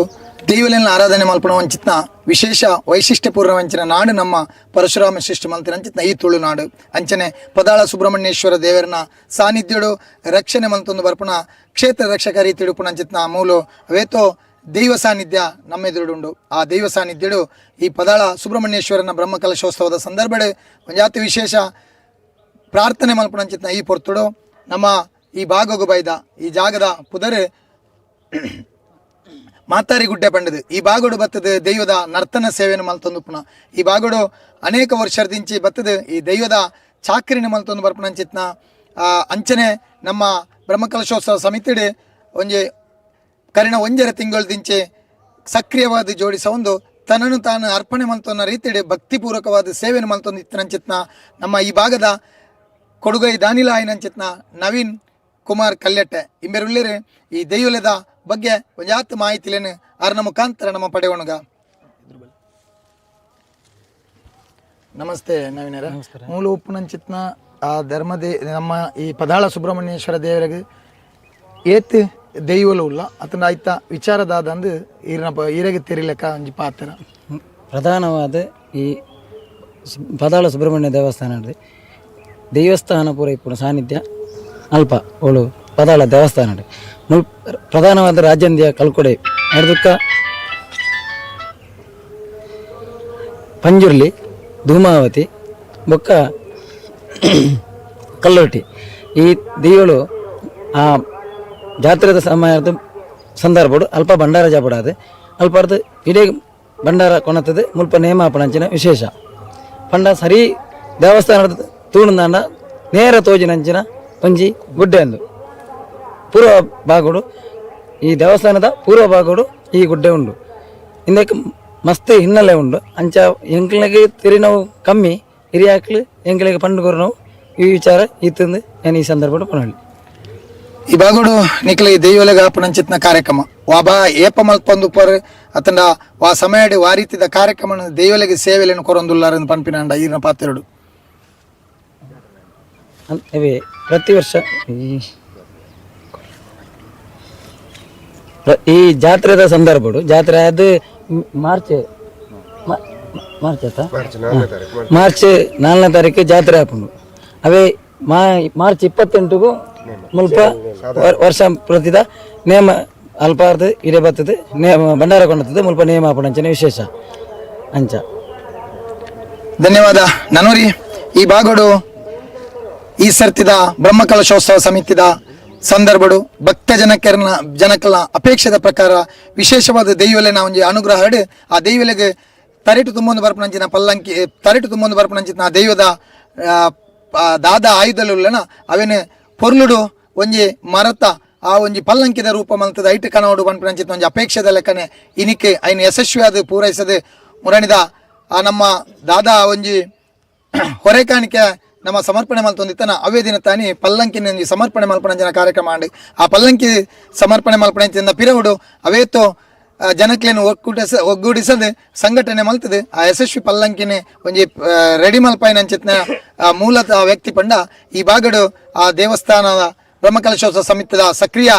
ದೇವಲಿನ ಆರಾಧನೆ ಮಲ್ಪಣ ವಂಚಿತ್ನ ವಿಶೇಷ ವೈಶಿಷ್ಟ್ಯಪೂರ್ಣ ವಂಚನ ನಾಡು ನಮ್ಮ ಪರಶುರಾಮ ಸೃಷ್ಟಿ ಮಂತಿರಂಚಿತ್ನ ಈ ತುಳುನಾಡು ಅಂಚನೆ ಪದಾಳ ಸುಬ್ರಹ್ಮಣ್ಯೇಶ್ವರ ದೇವರನ ಸಾನ್ನಿಧ್ಯಡು ರಕ್ಷಣೆ ಮಂತೊಂದು ಬರ್ಪಣ ಕ್ಷೇತ್ರ ರಕ್ಷಕ ರೀತಿ ಉಡುಪುಣಂಚಿತ್ನ ಮೂಲು ಅವೇತೋ ದೈವ ಸಾನ್ನಿಧ್ಯ ನಮ್ಮ ಎದುರುಂಡು. ಆ ದೈವ ಸಾನ್ನಿಧ್ಯಡು ಈ ಪದಾಳ ಸುಬ್ರಹ್ಮಣ್ಯೇಶ್ವರನ ಬ್ರಹ್ಮಕಲಶೋತ್ಸವದ ಸಂದರ್ಭಡೆ ಒಂಜಾತಿ ವಿಶೇಷ ಪ್ರಾರ್ಥನೆ ಮಲ್ಪಣಂಚಿತ್ನ ಈ ಪೊರ್ತುಡು ನಮ್ಮ ಈ ಭಾಗಗು ಬೈದ ಈ ಜಾಗದ ಪುದರೆ ಮಾತಾರಿಗುಡ್ಡೆ ಪಂಡದು ಈ ಬಾಗೋಡು ಬತ್ತದ ದೈವದ ನರ್ತನ ಸೇವೆಯನ್ನು ಮಲ್ತೊಂದು ಪುನಃ ಈ ಬಾಗೋಡು ಅನೇಕ ವರ್ಷದಿಂಚಿ ಬತ್ತದ ಈ ದೈವದ ಚಾಕರಿನ ಮಲ್ತೊಂದು ಬರ್ಪಣಂಚಿತ್ನ ಅಂಚನೆ ನಮ್ಮ ಬ್ರಹ್ಮಕಲಶೋತ್ಸವ ಸಮಿತಿಡೆ ಒಂಜೆ ಕರಿಣ ಒಂಜರ ತಿಂಗಳದಿಂಚೆ ಸಕ್ರಿಯವಾದ ಜೋಡಿಸ ಒಂದು ತನ್ನನ್ನು ತಾನು ಅರ್ಪಣೆ ಮಂತೊನ್ನ ರೀತಿಡೆ ಭಕ್ತಿಪೂರ್ವಕವಾದ ಸೇವೆಯನ್ನು ಮಂತೊಂದು ಇತ್ತನಂಚಿತ್ನ ನಮ್ಮ ಈ ಭಾಗದ ಕೊಡುಗೈ ದಾನಿಲಾಯನಂಚಿತ್ನ ನವೀನ್ ಕುಮಾರ್ ಕಲ್ಲೆಟ್ಟೆ ಇಂಬೆರುಳ್ಳೇರೆ ಈ ದೈವಲದ ಬಗ್ಗೆ ಒಂಜಾತ್ ಮಾಹಿತಿಲೇನು ಅರ್ನ ಮುಖಾಂತರ ನಮ್ಮ ಪಡೆಯೋಣಗ. ನಮಸ್ತೆ ನವೀನರ. ಮೂಲ ಉಪ್ಪುನಂಚಿತ್ನ ಆ ಧರ್ಮದೇ ನಮ್ಮ ಈ ಪದಾಳ ಸುಬ್ರಹ್ಮಣ್ಯೇಶ್ವರ ದೇವರಿಗೆ ಏತ್ ದೈವಲು ಇಲ್ಲ ಅದನ್ನ ಆಯ್ತ ವಿಚಾರದಾದಂದು ಈರೆಗೆ ತಿರಿಲೆಕ್ಕ ಒಂಜಿ ಪಾತ್ರ ಪ್ರಧಾನವಾದ ಈ ಪದಾಳ ಸುಬ್ರಹ್ಮಣ್ಯ ದೇವಸ್ಥಾನ ದೇವಸ್ಥಾನ ಪೂರ ಇಪ್ಪು ಸಾನ್ನಿಧ್ಯ ಅಲ್ಪ ಅವಳು ಪದಾಳ ದೇವಸ್ಥಾನ ಪ್ರಧಾನವಾದ ರಾಜ್ಯಂದ್ಯ ಕಲ್ಕೊಡೆ ಅರ್ಧಕ್ಕ ಪಂಜುರ್ಲಿ ಧೂಮಾವತಿ ಬೊಕ್ಕ ಕಲ್ಲೊಟ್ಟಿ ಈ ದೇವಳು ಆ ಜಾತ್ರೆದ ಸಮಯದ ಸಂದರ್ಭಡು ಅಲ್ಪ ಭಂಡಾರ ಜಾಪಡಾದೆ ಅಲ್ಪರ್ದು ಇಡೀ ಭಂಡಾರ ಕೊಣತದೆ ಮುಲ್ಪ ನೇಮಾಪಣಂಚಿನ ವಿಶೇಷ ಪಂಡ ಸರಿ ದೇವಸ್ಥಾನದ ತೂಣದಾಂಡ ನೇರ ತೋಜಿನಂಚಿನ ಒಂಜಿ ಗುಡ್ಡೆ ಅಂದು ಪೂರ್ವ ಭಾಗಡು ಈ ದೇವಸ್ಥಾನದ ಪೂರ್ವ ಭಾಗಡು ಈ ಗುಡ್ಡೆ ಉಂಡು ಇಂದಕ್ಕೆ ಮಸ್ತ್ ಹಿನ್ನೆಲೆ ಉಂಡು ಅಂಚ ಎಂಕ್ಲಿಗೆ ತಿರಿ ನಾವು ಕಮ್ಮಿ ಹಿರಿಯಾಕ್ಲು ಎಂಕ್ಲಿಗೆ ಪಂಡುಗೋರು ನಾವು ಈ ವಿಚಾರ ಇತ್ತಂದು ನಾನು ಈ ಸಂದರ್ಭ ಪಣಿ ಈ ಬಾಗುಡು ನಿಕ್ಲೆ ದೈವಲೆಗ ಪಣಂಚಿತ್ನ ಕಾರ್ಯಕ್ರಮ ವಾಬಾ ಏಪ ಮಲ್ಪೊಂದು ಪರ್ ಅತಂಡ ವಾ ಸಮಯಡ್ ವಾ ರೀತಿದ ಕಾರ್ಯಕ್ರಮ ದೈವಲೆಗೆ ಸೇವೆಯನ್ನು ಕೊರೊಂದುಲ್ಲಾರೆಂದು ಪನ್ಪಿನಂಡ ಈರಿನ ಪಾತ್ರೆಡು ಅವೇ ಪ್ರತಿ ವರ್ಷ ಈ ಜಾತ್ರೆದ ಸಂದರ್ಭಡು ಜಾತ್ರೆ ಅದು ಮಾರ್ಚ್ ಮಾರ್ಚ್ 4ನೇ ತಾರೀಕು ಜಾತ್ರೆ ಹಾಕೊಂಡು ಅವೇ ಮಾರ್ಚ್ 28ಗೂ ಮುಲ್ಪ ವರ್ಷ ಪ್ರತಿದ ನೇಮ ಅಲ್ಪಾರ್ದ ಇಡೇ ಬರ್ತದೆ ನೇಮ ಭಂಡಾರ ಕೊಂಡತ್ತದೆ ಮುಲ್ಪ ನೇಮ ಹಾಪಣಂಚನೆ ವಿಶೇಷ ಅಂಚ. ಧನ್ಯವಾದ ನನೂರಿ. ಈ ಬಾಗೋಡು ಈ ಸರ್ತಿದ ಬ್ರಹ್ಮಕಲಶೋತ್ಸವ ಸಮಿತಿದ ಸಂದರ್ಭಡು ಭಕ್ತ ಜನಕಲ ಅಪೇಕ್ಷದ ಪ್ರಕಾರ ವಿಶೇಷವಾದ ದೈವಲೆನ ಒಂಜಿ ಅನುಗ್ರಹ ಹಡ್ ಆ ದೈವಲೆಗೆ ತರೆಟು ತುಂಬೊಂದು ಬರ್ಪಣಂಚಿನ ಪಲ್ಲಂಕಿ ತರೆಟು ತುಂಬೊಂದು ಬರ್ಪಣಂಚಿನ ಆ ದೈವದ ದಾದ ಆಯುಧಲುಲ್ಲನ ಅವೇನೆ ಪೊರ್ಲುಡು ಒಂಜಿ ಮರತ ಆ ಒಂಜಿ ಪಲ್ಲಂಕಿದ ರೂಪ ಮಲ್ತದ ಐಟ್ ಕನವಡು ಪನ್ಪಣಂಚಿನ ಒಂಜಿ ಅಪೇಕ್ಷದ ಲೆಕ್ಕನೆ ಇನಿಕೆ ಐನು ಯಶಸ್ವಿಯಾದ ಪೂರೈಸದೆ ಮುರಣಿದ ಆ ನಮ್ಮ ದಾದ ಒಂಜಿ ಹೊರೆಕಾಣಿಕೆ ನಮ್ಮ ಸಮರ್ಪಣೆ ಮಲ್ತೊಂದಿತ್ತನ ಅವೇ ದಿನ ತಾನಿ ಪಲ್ಲಂಕಿನ ಸಮರ್ಪಣೆ ಮಲ್ಪಣಂಚಿನ ಕಾರ್ಯಕ್ರಮ ಆಂಡ್ ಆ ಪಲ್ಲಂಕಿ ಸಮರ್ಪಣೆ ಮಲ್ಪಣಂಚಿನ ಪಿರವುಡು ಅವೇತೋ ಜನಕ್ಲೇನು ಒಗ್ಗೂಡಿಸದೆ ಸಂಘಟನೆ ಮಲ್ತದೆ ಆ ಯಶಸ್ವಿ ಪಲ್ಲಂಕಿನೇ ಒಂಜಿ ರೆಡಿ ಮಲ್ಪಾಯಿನಂಚಿತ್ನ ಮೂಲತಃ ವ್ಯಕ್ತಿ ಪಂಡ ಈ ಬಾಗಡು ಆ ದೇವಸ್ಥಾನದ ಬ್ರಹ್ಮಕಲಶೋತ್ಸವ ಸಮಿತಿದ ಸಕ್ರಿಯ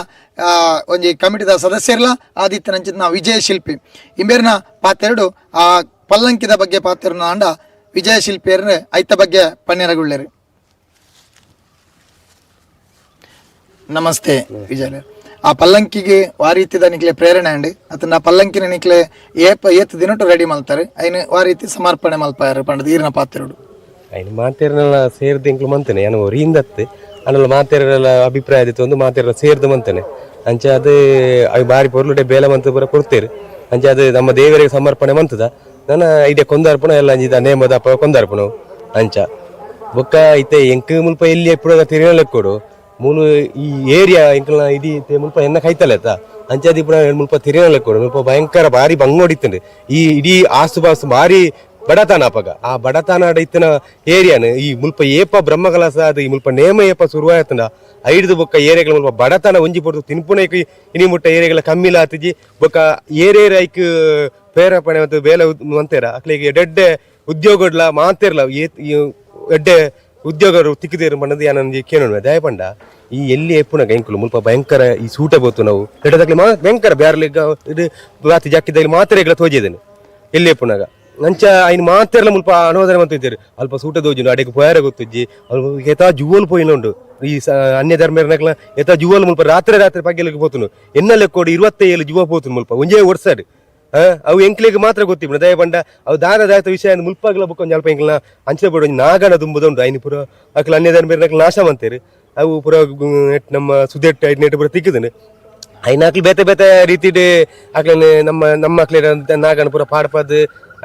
ಒಂಜಿ ಕಮಿಟಿದ ಸದಸ್ಯರ್ಲ ಆದಿತ್ಯನಂಚಿತ್ನ ವಿಜಯ ಶಿಲ್ಪಿ ಇಂಬೇರ್ನ ಪಾತೆರಡು ಆ ಪಲ್ಲಂಕಿದ ಬಗ್ಗೆ ಪಾತೆರನ ಅಂಡ ವಿಜಯ ಶಿಲ್ಪಿಯರ್ನ ಐತ ಬಗ್ಗೆ ಪನ್ನೆರಗುಳ್ಳೇರು. ನಮಸ್ತೆ ವಿಜಯ. ಆ ಪಲ್ಲಂಕಿಗೆ ಆ ರೀತಿದ ನಿಕ್ಲೆ ಪ್ರೇರಣೆ ಅಂಡ್ ಅದನ್ನ ಪಲ್ಲಂಕಿನ ನಿಕ್ಲೆ ಏತ್ ದಿನಟ್ಟು ರೆಡಿ ಮಲ್ತಾರೆ ಐನು ಆ ರೀತಿ ಸಮರ್ಪಣೆ ಮಲ್ಪಾರ ಪಂಡದ ಈರಿನ ಪಾತ್ರೆಡು ಐನು ಮಾತೇರನೆಲ್ಲ ಸೇರ್ದು ಇಂಕ್ಲು ಮಂತೇನೆ ನಾನು ರೀಂದತ್ತೆ ಅನ್ನಲ್ಲ ಮಾತೇರೆಲ್ಲ ಅಭಿಪ್ರಾಯ ಆದಿತ್ತು ಒಂದು ಮಾತೇರೆಲ್ಲ ಸೇರ್ದು ಮಂತೇನೆ ಅಂಚೆ ಅದು ಅವು ಬಾರಿ ಪೊರ್ಲುಡೆ ಬೇಲೆ ಮಂತ ಪೂರ ಕೊಡ್ತೇರು ಅಂಚೆ ಅದು ನಮ್ಮ ದೇವರಿಗೆ ಸಮರ್ಪಣೆ ಮಂತದ ನನ್ನ ಐಡಿಯಾ ಕೊಂದಾರ್ಪಣ ಎಲ್ಲ ಅಂಜಿದ ನೇಮದ ಕೊಂದಾರ್ಪಣ ಅಂಚ ಬೊಕ್ಕ ಐತೆ ಎಂಕ್ ಮುಲ್ಪ ಎಲ್ಲಿ ಎప్పుడు ತಿರುಗಲೆಕ್ಕೊಡು ಮೂಲು ಈ ಏರಿಯಾ ಎಂಕಲ್ನ ಇದಿ ಮುಲ್ಪ ಎನ್ನ ಕೈತಲೆತ್ತ ಅಂಚಾದಿ ಪುರ ಮುಲ್ಪ ತಿರುಗಲೆಕ್ಕೊಡು ಮುಲ್ಪ ಭಯಂಕರ ಬಾರಿ ಬಂಗೋಡಿತ್ತಂಡು ಈ ಇಡೀ ಆಸುಪಾಸು ಬಾರಿ ಬಡತಾನ ಅಪಗ ಆ ಬಡತಾನ ಇತ್ತಿನ ಏರಿಯಾನ ಈ ಮುಲ್ಪ ಏಪ ಬ್ರಹ್ಮಕಲಸ ಅದು ಈ ಮುಲ್ಪ ನೇಮ ಏಪ ಶುರುವಾಯ್ತಂಡ ಐದು ಬೊಕ್ಕ ಏರಿಯಾಗಳ ಮುಲ್ಪ ಬಡತನ ಒಂಜಿ ಪೊಡ್ತು ತಿನ್ಪುನೈಕ್ ಇನಿ ಮುಟ್ಟ ಏರಿಯಾಗಳ ಕಮ್ಮಿಲ ಆತಿಜಿ ಬೊಕ್ಕ ಏರಿಯಾಯ್ಕ್ ಪ್ರೇರೇಪಣೆ ಮತ್ತು ಬೇಲೆ ಮಂತೇರ ಅಕ್ಲಿಗೆ ಎಡ್ಡೆ ಉದ್ಯೋಗಡ್ಲ ಮಾತೇರ್ಲ ಎಡ್ಡೆ ಉದ್ಯೋಗರು ತಿಕ್ಕಿದೇರು ಪಂಡದು ಯಾನಂಜಿ ಕೇಳೋಣ ದಯ ಪಂಡ ಈ ಎಲ್ಲಿ ಎಪ್ಪುನಾಗ ಎಂಕುಲು ಮುಲ್ಪ ಭಯಂಕರ ಈ ಸೂಟ ಬೋತು ನಾವು ಎಡ್ಡದಾಗ್ಲಿ ಭಯಂಕರ ಬ್ಯಾರ್ಲಿಗ ಇದು ಬಾತಿ ಜಾಕಿದಾಗಲಿ ಮಾತ್ರೆಗಳ ತೋಜಿದ್ದೇನೆ ಎಲ್ಲಿ ಎಪ್ಪುನಾಗ ಅಂಚ ಐನು ಮಾತೆರ್ಲ ಮುಲ್ಪ ಅನುವಾದನೆ ಮಂತಿದ್ದೇರು ಅಲ್ಪ ಸೂಟ ದೋಜಿನು ಅಡೆಗೆ ಪೋಯಾರ ಗೊತ್ತಿಜ್ಜಿ ಅಲ್ಪ ಎತಾ ಜುವಲ್ ಪೋಯಿನ ಉಂಡು ಈ ಅನ್ಯ ಧರ್ಮರ್ನಕ್ಲ ಎತಾ ಜುವಲ್ ಮುಲ್ಪ ರಾತ್ರಿ ಪಗ್ಗೆಲಿಗೆ ಪೋತುನು ಎನ್ನಲೆ ಕೋಡಿ 27 ಜುವ ಪೋತುನು ಮುಲ್ಪ ಒಂಜೇ ವರ್ಷಡ್ ಅವು ಎಂಕ್ಲಿಗೆ ಮಾತ್ರ ಗೊತ್ತಿಬ್ನ ದಯ ಪಂಡ ಅವು ದಾಯತ ವಿಷಯ ಮುಲ್ಪಾಗ್ಲ ಬುಕ್ಕ ಒಂದು ಅಲ್ಪ ಎಂಕ್ಲ ಅಂಚೆ ಬಿಡೋ ನಾಗನ ತುಂಬುದುಂಡು ಐನು ಪುರ ಅಕ್ಲ ಅನ್ಯ ಧರ್ಮರ್ನಕ್ಲ ನಾಶ ಮಂತೇರು ಅವು ಪುರ ನಮ್ಮ ಸುದೆಟ್ ನೆಟ್ ಪುರ ತಿಕ್ಕಿದನು ಐನಾಕ್ಲು ಬೇತೆ ಬೇತೆ ರೀತಿ ಅಕ್ಲನೆ ನಮ್ಮ ಅಕ್ಲೆ ನಾಗನ ಪುರ ಪಾಡ್ಪದ್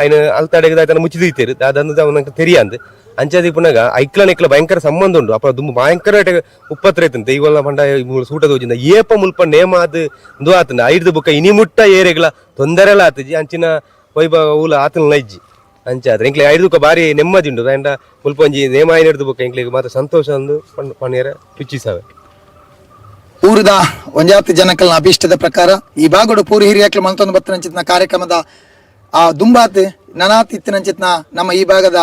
ಐನ ಅಲ್ತಾಡೆಗೆ ಆಯ್ತಾನ ಮುಚ್ಚಿದೀತೇರು ಅದಂದು ಅವನಂಗೆ ತೆರಿಯಂದು ಅಂಚಾದಿ ಪುನಗ ಐಕ್ಲ ನೆಕ್ಲ ಭಯಂಕರ ಸಂಬಂಧ ಉಂಡು ಅಪ್ಪ ದುಂಬು ಭಯಂಕರ ಉಪ್ಪತ್ರ ಐತಂತೆ ಇವೆಲ್ಲ ಪಂಡ ಸೂಟ ದೋಜಿಂದ ಏಪ ಮುಲ್ಪ ನೇಮ ಅದು ದು ಆತಂದ ಐದು ಬುಕ್ಕ ಇನಿ ಮುಟ್ಟ ಏರಿಯಾಗಳ ತೊಂದರೆ ಎಲ್ಲ ಆತಜಿ ಅಂಚಿನ ವೈಭವ ಊಲ ಆತನ ಇಜ್ಜಿ ಅಂಚ ಆದ್ರೆ ಇಂಕ್ಲೆ ಐದು ಬಾರಿ ನೆಮ್ಮದಿ ಉಂಡು ಅಂಡ ಮುಲ್ಪ ಒಂಜಿ ನೇಮ ಐನಡ್ದು ಬುಕ್ಕ ಇಂಕ್ಲಿಗೆ ಮಾತ್ರ ಸಂತೋಷ ಅಂದು ಪಣ್ಣಿಯರ ಪಿಚ್ಚಿಸಾವೆ. ಊರದ ಒಂಜಾತಿ ಜನಕಲ್ನ ಅಭಿಷ್ಟದ ಪ್ರಕಾರ ಈ ಬಾಗೋಡು ಪೂರಿ ಹಿರಿಯಾಕ್ಲು ಮಂತೊಂದು ಬತ್ತನಂಚಿತ್ನ ಕಾರ್ಯಕ್ರಮದ ಆ ದುಂಬಾತ್ ನನಾತ್ ಇತ್ತಿನಂಚಿತ್ನ ನಮ್ಮ ಈ ಭಾಗದ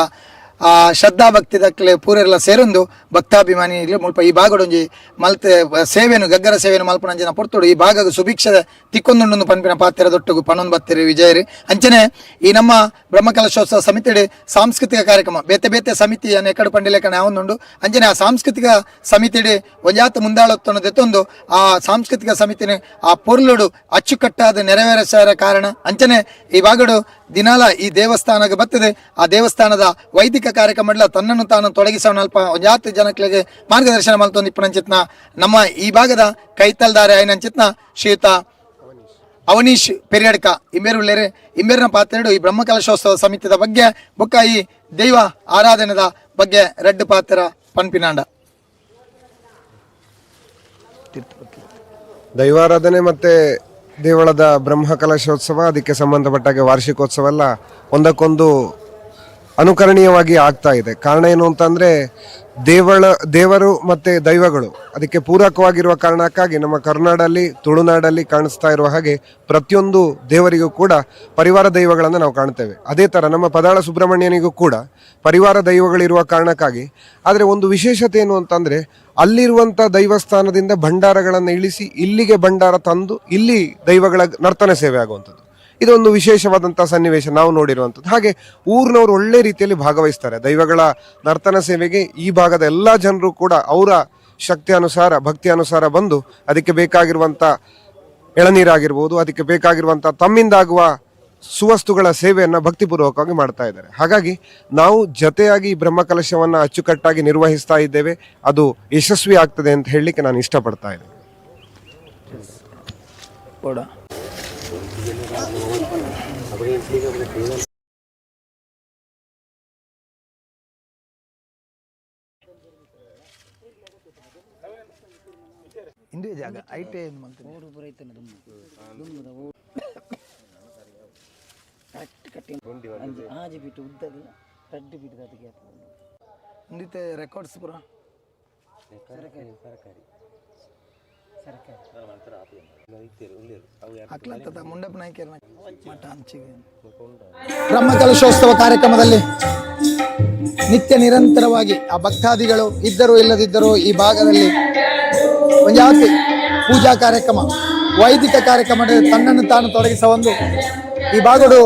ಆ ಶ್ರದ್ಧಾ ಭಕ್ತಿ ದಕ್ಕಲೆ ಪೂರೆಲ್ಲ ಸೇರೊಂದು ಭಕ್ತಾಭಿಮಾನಿ ಮುಲ್ಪ ಈ ಭಾಗಡೊಂಜಿ ಮಲ್ತೆ ಸೇವೆನು ಗಗ್ಗರ ಸೇವೆನು ಮಲ್ಪನಂಚಿನ ಪೊರ್ತುಡು ಈ ಭಾಗದ ಸುಭಿಕ್ಷದ ತಿಕ್ಕೊಂದುಂಡು ಪನ್ಪಿನ ಪಾತ್ರೆ ದೊಟ್ಟುಗು ಪನ್ನೊಂದು ಬತ್ತೇರಿ ವಿಜಯರಿ ಅಂಚನೆ ಈ ನಮ್ಮ ಬ್ರಹ್ಮಕಲಶೋತ್ಸವ ಸಮಿತಿಡೆ ಸಾಂಸ್ಕೃತಿಕ ಕಾರ್ಯಕ್ರಮ ಬೇತೆ ಬೇತೆ ಸಮಿತಿ ಎಕಡು ಪಂಡಿಲೇಖನ ಯಾವೊಂದುಂಡು ಅಂಚನೆ ಆ ಸಾಂಸ್ಕೃತಿಕ ಸಮಿತಿಡೆ ಒಂಜಾತ ಮುಂದಾಳತ್ತನ್ನು ದೆತ್ತೊಂದು ಆ ಸಾಂಸ್ಕೃತಿಕ ಸಮಿತಿನ ಆ ಪೊರ್ಲುಡು ಅಚ್ಚುಕಟ್ಟಾದ ನೆರವೇರಿಸಾರ ಕಾರಣ ಅಂಚನೆ ಈ ಭಾಗಡು ದಿನಾಲ ಈ ದೇವಸ್ಥಾನಕ್ಕೆ ಬರ್ತದೆ ಆ ದೇವಸ್ಥಾನದ ವೈದಿಕ ಕಾರ್ಯಕ್ರಮ ತನ್ನನ್ನು ತಾನು ತೊಡಗಿಸೋಣ ಅಲ್ಪ ಒಂಜಾತಿ ಜನಕ್ಕೆ ಮಾರ್ಗದರ್ಶನ ಮಲ್ತೊಂದು ಇಪ್ಪನಂಚಿತ್ನ ನಮ್ಮ ಈ ಭಾಗದ ಕೈತಲ್ದಾರೆ ಐನಂಚಿತ್ನ ಶ್ರೀಯುತ ಅವನೀಶ್ ಪೆರಿಯಡ್ಕ ಇಂಬೇರುಳ್ಳೇರೆ ಇಂಬೇರಿನ ಪಾತ್ರೆಡು ಈ ಬ್ರಹ್ಮಕಲಶೋತ್ಸವ ಸಮಿತಿದ ಬಗ್ಗೆ ಬೊಕ್ಕ ಈ ದೈವ ಆರಾಧನೆದ ಬಗ್ಗೆ ರೆಡ್ ಪಾತ್ರ ಪನ್ಪಿನಾಂಡ. ದೈವಾರಾಧನೆ ಮತ್ತೆ ದೇವಳದ ಬ್ರಹ್ಮ ಕಲಶೋತ್ಸವ, ಅದಕ್ಕೆ ಸಂಬಂಧಪಟ್ಟಾಗೆ ವಾರ್ಷಿಕೋತ್ಸವ ಎಲ್ಲ ಒಂದಕ್ಕೊಂದು ಅನುಕರಣೀಯವಾಗಿ ಆಗ್ತಾ ಇದೆ. ಕಾರಣ ಏನು ಅಂತಂದ್ರೆ ದೇವರು ಮತ್ತೆ ದೈವಗಳು ಅದಕ್ಕೆ ಪೂರಕವಾಗಿರುವ ಕಾರಣಕ್ಕಾಗಿ ನಮ್ಮ ಕರುನಾಡಲ್ಲಿ ತುಳುನಾಡಲ್ಲಿ ಕಾಣಿಸ್ತಾ ಇರುವ ಹಾಗೆ ಪ್ರತಿಯೊಂದು ದೇವರಿಗೂ ಕೂಡ ಪರಿವಾರ ದೈವಗಳನ್ನು ನಾವು ಕಾಣ್ತೇವೆ. ಅದೇ ಥರ ನಮ್ಮ ಪದಾಳ ಸುಬ್ರಹ್ಮಣ್ಯನಿಗೂ ಕೂಡ ಪರಿವಾರ ದೈವಗಳಿರುವ ಕಾರಣಕ್ಕಾಗಿ. ಆದರೆ ಒಂದು ವಿಶೇಷತೆ ಏನು ಅಂತಂದರೆ ಅಲ್ಲಿರುವಂಥ ದೈವಸ್ಥಾನದಿಂದ ಭಂಡಾರಗಳನ್ನು ಇಳಿಸಿ ಇಲ್ಲಿಗೆ ಭಂಡಾರ ತಂದು ಇಲ್ಲಿ ದೈವಗಳ ನರ್ತನ ಸೇವೆ ಆಗುವಂಥದ್ದು ಇದೊಂದು ವಿಶೇಷವಾದಂಥ ಸನ್ನಿವೇಶ ನಾವು ನೋಡಿರುವಂಥದ್ದು. ಹಾಗೆ ಊರಿನವರು ಒಳ್ಳೆ ರೀತಿಯಲ್ಲಿ ಭಾಗವಹಿಸ್ತಾರೆ ದೈವಗಳ ನರ್ತನ ಸೇವೆಗೆ. ಈ ಭಾಗದ ಎಲ್ಲ ಜನರು ಕೂಡ ಅವರ ಶಕ್ತಿ ಅನುಸಾರ ಭಕ್ತಿ ಅನುಸಾರ ಬಂದು ಅದಕ್ಕೆ ಬೇಕಾಗಿರುವಂಥ ಎಳನೀರಾಗಿರ್ಬೋದು, ಅದಕ್ಕೆ ಬೇಕಾಗಿರುವಂಥ ತಮ್ಮಿಂದಾಗುವ ಸುವಸ್ತುಗಳ ಸೇವೆಯನ್ನು ಭಕ್ತಿಪೂರ್ವಕವಾಗಿ ಮಾಡ್ತಾ ಇದ್ದಾರೆ. ಹಾಗಾಗಿ ನಾವು ಜೊತೆಯಾಗಿ ಈ ಬ್ರಹ್ಮಕಲಶವನ್ನು ಅಚ್ಚುಕಟ್ಟಾಗಿ ನಿರ್ವಹಿಸ್ತಾ ಇದ್ದೇವೆ. ಅದು ಯಶಸ್ವಿ ಆಗ್ತದೆ ಅಂತ ಹೇಳಲಿಕ್ಕೆ ನಾನು ಇಷ್ಟಪಡ್ತಾ ಇದ್ದೇನೆ. ಇಂದು ಜಾಗ ಐಟೆ ರೆಕಾರ್ಡ್ಸ್ ಪುರ ಬ್ರಹ್ಮಕಲಶೋತ್ಸವ ಕಾರ್ಯಕ್ರಮದಲ್ಲಿ ನಿತ್ಯ ನಿರಂತರವಾಗಿ ಆ ಭಕ್ತಾದಿಗಳು ಇದ್ದರೂ ಇಲ್ಲದಿದ್ದರೂ ಈ ಭಾಗದಲ್ಲಿ ಒಂಜಾತಿ ಪೂಜಾ ಕಾರ್ಯಕ್ರಮ ವೈದಿಕ ಕಾರ್ಯಕ್ರಮ ತನ್ನನ್ನು ತಾನು ತೊಡಗಿಸ ಒಂದು ಈ ಭಾಗಡು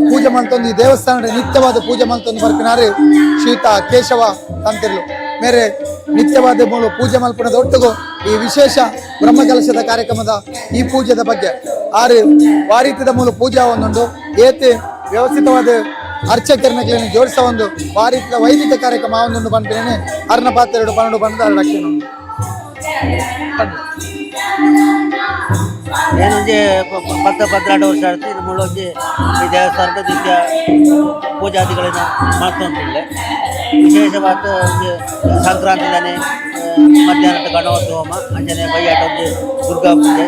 ಪೂಜೆ ಮಾಡ್ತೊಂದು ಈ ದೇವಸ್ಥಾನದ ನಿತ್ಯವಾದ ಪೂಜೆ ಮಾಡ್ತೊಂದು ಬರ್ಪಿನಾರೆ ಶ್ರೀಯುತ ಕೇಶವ ತಂತಿರ್ಲು ಮೇರೆ ನಿತ್ಯವಾದ ಮೂಲ ಪೂಜೆ ಮಲ್ಪನದ ಒಟ್ಟಿಗೂ ಈ ವಿಶೇಷ ಬ್ರಹ್ಮಕಲಶದ ಕಾರ್ಯಕ್ರಮದ ಈ ಪೂಜೆದ ಬಗ್ಗೆ ಆರು ವಾರೀತ್ಯದ ಮೂಲ ಪೂಜಾ ಒಂದುಂಡು ಏತೆ ವ್ಯವಸ್ಥಿತವಾದ ಅರ್ಚಕರನ್ನ ಜೋಡಿಸ ಒಂದು ವಾರೀತ್ಯದ ವೈದಿಕ ಕಾರ್ಯಕ್ರಮ ಒಂದೊಂದು ಬಂದ್ರೇನೆ ಅರ್ನ ಪಾತ್ರ 12 ಬಂದು ಅರಡಕ್ಕೆ ಏನಂಜೆ 10-12 ವರ್ಷ ಆಯ್ತು ಇದು ಮುಳ್ಳೊಂಜಿ ಈ ದೇವಸ್ಥಾನದ ನಿತ್ಯ ಪೂಜಾದಿಗಳನ್ನು ಮಾಡ್ತೊಂತಿಲ್ಲ. ವಿಶೇಷವಾದ ಒಂದು ಸಂಕ್ರಾಂತಿದಾನೆ ಮಧ್ಯಾಹ್ನದ ಗಣಪತಿ ಹೋಮ ಅಂಜನೆ ಬೈಯಾಟ ಒಂದು ದುರ್ಗಾ ಪೂಜೆ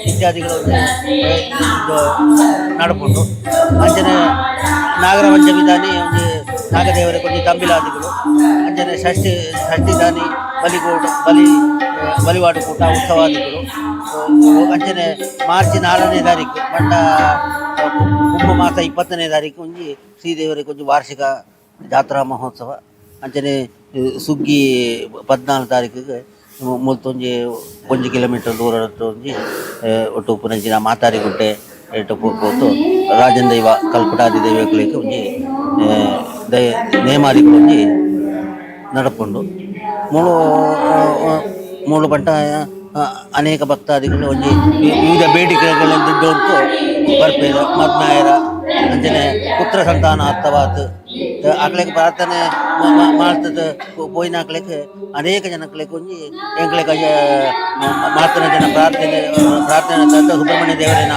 ಇತ್ಯಾದಿಗಳು ನಡ್ಕೊಂಡು ಅಂಜನೆ ನಾಗರ ಪಂಚಮಿ ದಾನಿ ಒಂದು ನಾಗದೇವರ ಕೊಂಚ ತಂಬಿಲಾದಿಗಳು ಅಂಜನೆ ಷಷ್ಠಿ ದಾನಿ ಬಲಿವಾಡು ಕೂಟ ಉತ್ಸವಾದಿಗಳು ಅಂಚನೆ ಮಾರ್ಚ್ 4ನೇ ತಾರೀಕು ಮಂಡ ಕುಂಭ ಮಾಸ 20ನೇ ತಾರೀಕು ಒಂಜಿ ಶ್ರೀದೇವರಿಗೆ ಕೊಂಚ ವಾರ್ಷಿಕ ಜಾತ್ರಾ ಮಹೋತ್ಸವ ಅಂಚನೆ ಸುಗ್ಗಿ 14 ತಾರೀಕಿಗೆ ಮುಲ್ತೊಂಜಿ 1 ಕಿಲೋಮೀಟರ್ ದೂರ ಒಂಜಿ ಒಟ್ಟು ಪುನಂಚಿನ ಮಾತಾರಿಗುಡ್ಡೆ ಪೋತು ರಾಜನ್ ದೈವ ಕಲ್ಪಟಾದಿ ದೈವಗಳಿಗೆ ಒಂಜಿ ನೇಮಾದಿಗಳು ಒಂಜಿ ನಡ್ಕೊಂಡು ಮೂಳು ಪಂಟ ಅನೇಕ ಭಕ್ತಾದಿಗಳು ಒಂಜಿ ವಿವಿಧ ಬೇಡಿಕೆಗಳನ್ನು ದುಡ್ಡು ಬರ್ಪೇರು ಮದ್ನಾಯರ ಅಂಚನೆ ಪುತ್ರ ಸಂತಾನಾರ್ಥವಾತ್ ಅಕ್ಲೆಗೆ ಪ್ರಾರ್ಥನೆ ಮಾಡ್ತದ ಪೋಯಿನ ಅಕ್ಲೆಗೆ ಅನೇಕ ಜನಕ್ಲೆಗೆ ಒಂಜಿ ಎಂಕ್ಲೆಗೆ ಮಾತನ ಜನ ಪ್ರಾರ್ಥನೆ ಸುಬ್ರಹ್ಮಣ್ಯ ದೇವರಿನ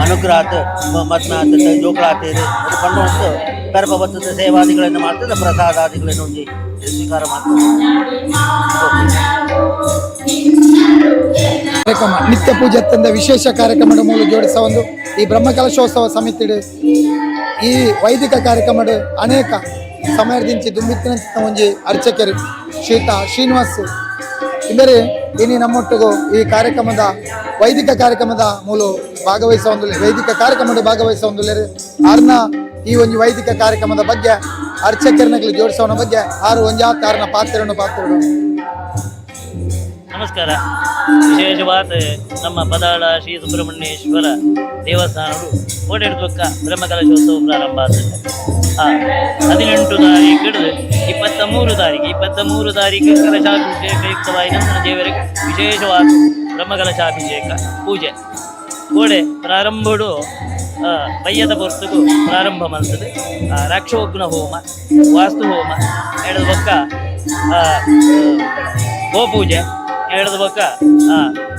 ಅನುಗ್ರಹ ಮತ್ನಾತ್ ಜೋಕಳಾತೇರು ಅದು ಪಣ್ಣು ಕರ್ಪ ಬತ್ತದ ಸೇವಾದಿಗಳನ್ನು ಮಾಡ್ತದೆ ಪ್ರಸಾದಾದಿಗಳನ್ನು ಒಂಜಿ ಸ್ವೀಕಾರ ಮಾಡ್ತದೆ. ಕಾರ್ಯಕ್ರಮ ನಿತ್ಯ ಪೂಜೆ ತಂದ ವಿಶೇಷ ಕಾರ್ಯಕ್ರಮದ ಮೂಲ ಜೋಡಿಸ ಒಂದು ಈ ಬ್ರಹ್ಮಕಲಶೋತ್ಸವ ಸಮಿತಿ ಈ ವೈದಿಕ ಕಾರ್ಯಕ್ರಮದ ಅನೇಕ ಸಮಯದಿಂಚಿ ದುಂಬಿತ್ತಿನ ಒಂಜಿ ಅರ್ಚಕರು ಶ್ರೀಯುತ ಶ್ರೀನಿವಾಸ್ ಇದರೆ ಇನ್ನು ನಮ್ಮೊಟ್ಟಿಗೂ ಈ ಕಾರ್ಯಕ್ರಮದ ವೈದಿಕ ಕಾರ್ಯಕ್ರಮದ ಮೂಲ ಭಾಗವಹಿಸ ವೈದಿಕ ಕಾರ್ಯಕ್ರಮದ ಭಾಗವಹಿಸ ಆರ್ನ ಈ ಒಂದು ವೈದಿಕ ಕಾರ್ಯಕ್ರಮದ ಬಗ್ಗೆ ಅರ್ಚಕರನ್ನ ಜೋಡಿಸೋಣ ಬಗ್ಗೆ ಆರು ಒಂಜಾತಾರನ ಪಾತ್ರವನ್ನು ನಮಸ್ಕಾರ. ವಿಶೇಷವಾದ ನಮ್ಮ ಪದಾಳ ಶ್ರೀ ಸುಬ್ರಹ್ಮಣ್ಯೇಶ್ವರ ದೇವಸ್ಥಾನಗಳು ಓಡಾಡುತ್ತ ಬ್ರಹ್ಮಕಲಶೋತ್ಸವ ಪ್ರಾರಂಭ ಆಗ್ತದೆ. 18 ತಾರೀಕು ಹಿಡಿದು 23 ತಾರೀಕು ಕಲಶಾಭಿಷೇಕಯುಕ್ತವಾಗಿ ನಂತರ ದೇವರಿಗೆ ವಿಶೇಷವಾದ ಬ್ರಹ್ಮಕಲಶಾಭಿಷೇಕ ಪೂಜೆ ಗೋಡೆ ಪ್ರಾರಂಭಡು ಬಯ್ಯದ ಪೊರ್ತುಗೂ ಪ್ರಾರಂಭ ಮಾಡ್ತದೆ. ರಾಕ್ಷೋಗ್ನ ಹೋಮ, ವಾಸ್ತು ಹೋಮ ಹೇಳಿದ ಪಕ್ಕ ಗೋಪೂಜೆ ಹೇಳಿದ ಪಕ್ಕ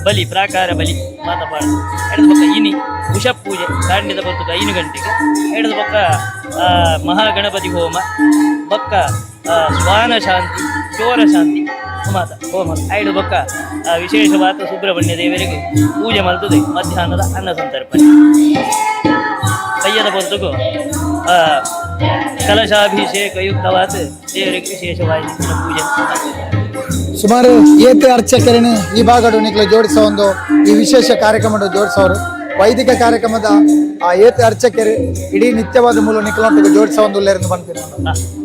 ಬಲಿ ಪ್ರಾಕಾರ ಬಲಿ ಮಾತಪಾಡು ಹೇಳಿದ ಪಕ್ಕ ಇನಿ ಉಷ ಪೂಜೆ ದಾಂಡ್ಯದ ಪೊರ್ತುಗ 5 ಗಂಟೆಗೆ ಹೇಳಿದ ಪಕ್ಕ ಮಹಾಗಣಪತಿ ಹೋಮ ಪಕ್ಕ ಶ್ವಾನ ಶಾಂತಿ ಚೋರ ಶಾಂತಿ ಮಾತ ಹೋಮ ಐದು ಬೊಕ್ಕ ವಿಶೇಷವಾದ ಸುಬ್ರಹ್ಮಣ್ಯ ದೇವರಿಗೆ ಪೂಜೆ ಮಲ್ತದೆ ಮಧ್ಯಾಹ್ನದ ಅನ್ನ ಸಂತರ್ಪಣೆ ಕೈಯದ ಹೊರತುಗೂ ಕಲಶಾಭಿಷೇಕಯುಕ್ತವಾದ ದೇವರಿಗೆ ವಿಶೇಷವಾಗಿ ಪೂಜೆ ಸುಮಾರು ಏತೆ ಅರ್ಚಕರನ್ನು ಈ ಭಾಗಡು ನಿಕ್ಲು ಜೋಡಿಸೋ ಒಂದು ಈ ವಿಶೇಷ ಕಾರ್ಯಕ್ರಮ ಜೋಡಿಸೋರು ವೈದಿಕ ಕಾರ್ಯಕ್ರಮದ ಆ ಏತೆ ಅರ್ಚಕರು ಇಡೀ ನಿತ್ಯವಾದ ಮೂಲ ನಿಕ್ಲೊಟ್ಟಿಗೆ ಜೋಡಿಸೋ ಒಂದು ಉಲ್ಲೇರನ್ನು ಬಂದಿರೋ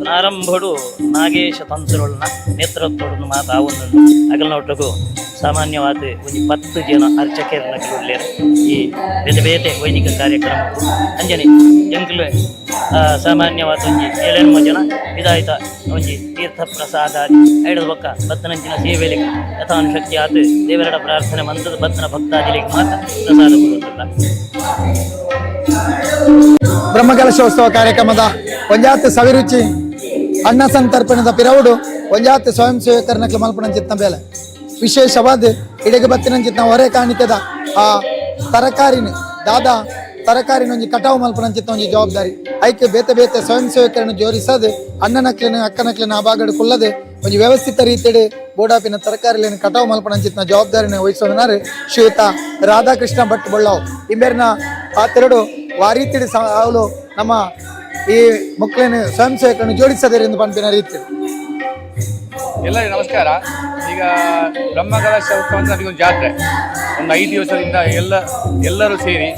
ಪ್ರಾರಂಭಡು ನಾಗೇಶ ತಂತ್ರಗಳನ್ನ ನೇತೃತ್ವವನ್ನು ಮಾತಾವುಂಡು ಅಗಲನೊಟ್ಟಗೂ ಸಾಮಾನ್ಯವಾದ ಒಂದು 10 ಜನ ಅರ್ಚಕರನ್ನ ಕೆಲವುಳ್ಳೇರು ಈ ಬೇತೆ ಬೇತೆ ವೈದಿಕ ಕಾರ್ಯಕ್ರಮ ಅಂಜನೆ ಎಂಕ್ಲು ಸಾಮಾನ್ಯವಾದ ಒಂಜಿ 7 ಜನ ಇದಾಯ್ತ ಒಂಜಿ ತೀರ್ಥ ಪ್ರಸಾದ ಐಡದ ಬೊಕ್ಕ ಬತ್ತನಂಚಿನ ಸೇವೆಲಿಗೆ ಯಥಾನುಶಕ್ತಿ ಆತ ದೇವರಡ ಪ್ರಾರ್ಥನೆ ಮಂತ್ರದ ಬತ್ತನ ಭಕ್ತಾದಿಲಿಗೆ ಮಾತ್ರ ಪ್ರಸಾದ ಕೊಡುತ್ತಿಲ್ಲ. ಬ್ರಹ್ಮಕಲಶೋತ್ಸವ ಕಾರ್ಯಕ್ರಮದ ಒಂಜಾತ್ ಸವಿರುಚಿ ಅನ್ನ ಸಂತರ್ಪಣದ ಪಿರವುಡು ಒಂಜಾತ್ ಸ್ವಯಂ ಸೇವಕರನ್ನ ಮಲ್ಪನಂಚಿತ್ನ ಬೇಲೆ ವಿಶೇಷವಾದ ಇಡೆಗೆ ಬತ್ತಿನಂಚಿತ್ನ ಹೊರೆ ಕಾಣಿಕೆದ ಆ ತರಕಾರಿನ ದಾದಾ ತರಕಾರಿನ ಒಂಜಿ ಕಟಾವು ಮಲ್ಪನಂಚಿತ್ನ ಒಂಜಿ ಜವಾಬ್ದಾರಿ ಐಕೆ ಬೇತೆ ಬೇತೆ ಸ್ವಯಂ ಸೇವಕರನ್ನು ಜೋಡಿಸದೆ ಅಣ್ಣನಕ್ಲಿನ ಅಕ್ಕನಕ್ಲಿನ ಆ ಭಾಗಡು ಕುಲ್ಲದೆ ಒಂಜಿ ವ್ಯವಸ್ಥಿತ ರೀತಿಯಲ್ಲಿ ಬೋಡಾಪಿನ ತರಕಾರಿಲಿನ ಕಟಾವು ಮಲ್ಪನಂಚಿತ್ನ ಜವಾಬ್ದಾರಿನ ವಹಿಸೋದನಾರು ಶ್ರೀಯುತ ರಾಧಾಕೃಷ್ಣ ಭಟ್ ಬೊಳ್ಳಾವ್ ಇಂಬೇರ್ನ ಆ ತೆರಡು ವಾರೀತಿಡಿ ಅವಳು ನಮ್ಮ ಈ ಮಕ್ಕಳನ್ನು ಸ್ವಯಂ ಸೇವಕರನ್ನು ಜೋಡಿಸದೇರೆಂದು ಪಂಪಿನ ರೀತಿ. ಎಲ್ಲರಿಗೂ ನಮಸ್ಕಾರ. ಈಗ ಬ್ರಹ್ಮಕಲಶ ಉತ್ಸವ ಅಂತ ಅದಕ್ಕೊಂದು ಜಾತ್ರೆ ಒಂದು 5 ದಿವಸದಿಂದ ಎಲ್ಲರೂ ಸೇರಿ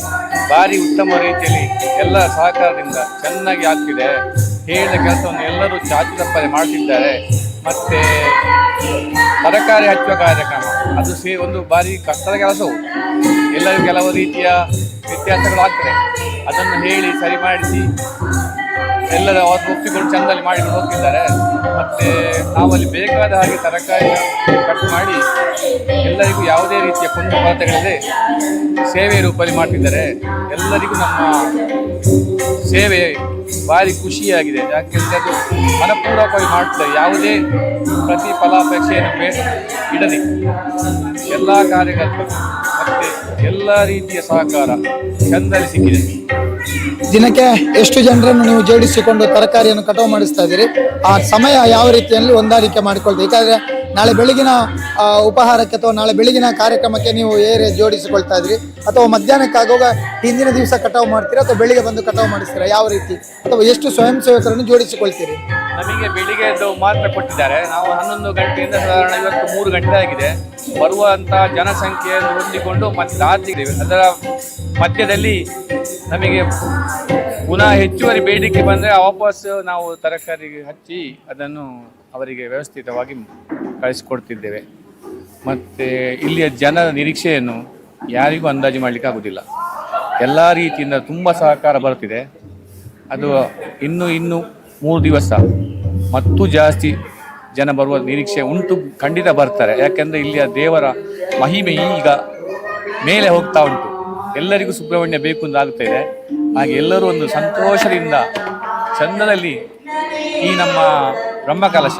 ಭಾರಿ ಉತ್ತಮ ರೀತಿಯಲ್ಲಿ ಎಲ್ಲ ಸಹಕಾರದಿಂದ ಚೆನ್ನಾಗಿ ಆಗ್ತಿದೆ. ಹೇಳಿದ ಕೆಲಸವನ್ನು ಎಲ್ಲರೂ ಚಾಚು ತಪ್ಪದೆ ಮಾಡ್ತಿದ್ದಾರೆ. ಮತ್ತು ತರಕಾರಿ ಹಚ್ಚುವ ಕಾರ್ಯಕ್ರಮ ಅದು ಒಂದು ಭಾರಿ ಕಷ್ಟದ ಕೆಲಸವು ಎಲ್ಲರಿಗೂ ಕೆಲವು ರೀತಿಯ ವ್ಯತ್ಯಾಸಗಳು ಆಗ್ತದೆ. ಅದನ್ನು ಹೇಳಿ ಸರಿ ಮಾಡಿಸಿ ಎಲ್ಲರ ಅವತ್ತು ಒಪ್ಪಿಕೊಂಡು ಚೆಂದಲ್ಲಿ ಮಾಡಿಕೊಂಡು ಹೋಗ್ತಿದ್ದಾರೆ. ಮತ್ತು ನಾವಲ್ಲಿ ಬೇಕಾದ ಹಾಗೆ ತರಕಾರಿ ಕಟ್ ಮಾಡಿ ಎಲ್ಲರಿಗೂ ಯಾವುದೇ ರೀತಿಯ ಕುಂದು ಕೊರತೆಗಳಿದೆ ಸೇವೆ ರೂಪದಲ್ಲಿ ಮಾಡ್ತಿದ್ದಾರೆ. ಎಲ್ಲರಿಗೂ ನಮ್ಮ ಸೇವೆ ಭಾರಿ ಖುಷಿಯಾಗಿದೆ. ಯಾಕೆಂದರೆ ಅದು ಮನಪೂರ್ವಕವಾಗಿ ಮಾಡ್ತಿದ್ದಾರೆ, ಯಾವುದೇ ಪ್ರತಿಫಲಾಪೇಕ್ಷೆಯನ್ನು ಇಡದೆ ಎಲ್ಲ ಕಾರ್ಯಕರ್ತರು ಮತ್ತು ಎಲ್ಲ ರೀತಿಯ ಸಹಕಾರ ಚೆಂದಲ್ಲಿ ಸಿಕ್ಕಿದೆ. ದಿನಕ್ಕೆ ಎಷ್ಟು ಜನರನ್ನು ನೀವು ಜೋಡಿಸಿಕೊಂಡು ತರಕಾರಿಯನ್ನು ಕಟಾವು ಮಾಡಿಸ್ತಾ ಇದ್ದೀರಿ? ಆ ಸಮಯ ಯಾವ ರೀತಿಯಲ್ಲಿ ಹೊಂದಾಣಿಕೆ ಮಾಡಿಕೊಳ್ತೀವಿ? ಯಾಕಂದ್ರೆ ನಾಳೆ ಬೆಳಗಿನ ಉಪಹಾರಕ್ಕೆ ಅಥವಾ ನಾಳೆ ಬೆಳಗಿನ ಕಾರ್ಯಕ್ರಮಕ್ಕೆ ನೀವು ಏರೆ ಜೋಡಿಸಿಕೊಳ್ತಾ ಇದ್ರಿ ಅಥವಾ ಮಧ್ಯಾಹ್ನಕ್ಕೆ ಆಗುವಾಗ ಹಿಂದಿನ ದಿವಸ ಕಟಾವು ಮಾಡ್ತೀರಾ ಅಥವಾ ಬೆಳಿಗ್ಗೆ ಬಂದು ಕಟಾವು ಮಾಡಿಸ್ತೀರಾ? ಯಾವ ರೀತಿ ಅಥವಾ ಎಷ್ಟು ಸ್ವಯಂ ಸೇವಕರನ್ನು ಜೋಡಿಸಿಕೊಳ್ತೀರಿ? ನಮಗೆ ಬೆಳಿಗ್ಗೆ ಮಾತ್ರ ಕೊಟ್ಟಿದ್ದಾರೆ. ನಾವು 11 ಗಂಟೆಯಿಂದ ಸಾಧಾರಣ ಇವತ್ತು 3 ಗಂಟೆ ಆಗಿದೆ. ಬರುವಂಥ ಜನಸಂಖ್ಯೆಯನ್ನು ಹೊಂದಿಕೊಂಡು ಮತ್ತೆ ರಾತ್ರಿದ್ದೇವೆ. ಅದರ ಮಧ್ಯದಲ್ಲಿ ನಮಗೆ ಪುನಃ ಹೆಚ್ಚುವರಿ ಬೇಡಿಕೆ ಬಂದರೆ ವಾಪಸ್ ನಾವು ತರಕಾರಿ ಹಚ್ಚಿ ಅದನ್ನು ಅವರಿಗೆ ವ್ಯವಸ್ಥಿತವಾಗಿ ಕಳಿಸಿಕೊಡ್ತಿದ್ದೇವೆ. ಮತ್ತು ಇಲ್ಲಿಯ ಜನರ ನಿರೀಕ್ಷೆಯನ್ನು ಯಾರಿಗೂ ಅಂದಾಜು ಮಾಡಲಿಕ್ಕೆ ಆಗೋದಿಲ್ಲ. ಎಲ್ಲ ರೀತಿಯಿಂದ ತುಂಬ ಸಹಕಾರ ಬರುತ್ತಿದೆ. ಅದು ಇನ್ನೂ 3 ದಿವಸ ಮತ್ತು ಜಾಸ್ತಿ ಜನ ಬರುವ ನಿರೀಕ್ಷೆ ಉಂಟು. ಖಂಡಿತ ಬರ್ತಾರೆ. ಯಾಕೆಂದರೆ ಇಲ್ಲಿಯ ದೇವರ ಮಹಿಮೆ ಈಗ ಮೇಲೆ ಹೋಗ್ತಾ ಉಂಟು. ಎಲ್ಲರಿಗೂ ಸುಬ್ರಹ್ಮಣ್ಯ ಬೇಕು ಅಂತ ಆಗ್ತಾ ಇದೆ. ಹಾಗೆ ಎಲ್ಲರೂ ಒಂದು ಸಂತೋಷದಿಂದ ಚಂದದಲ್ಲಿ ಈ ನಮ್ಮ ಬ್ರಹ್ಮಕಲಶ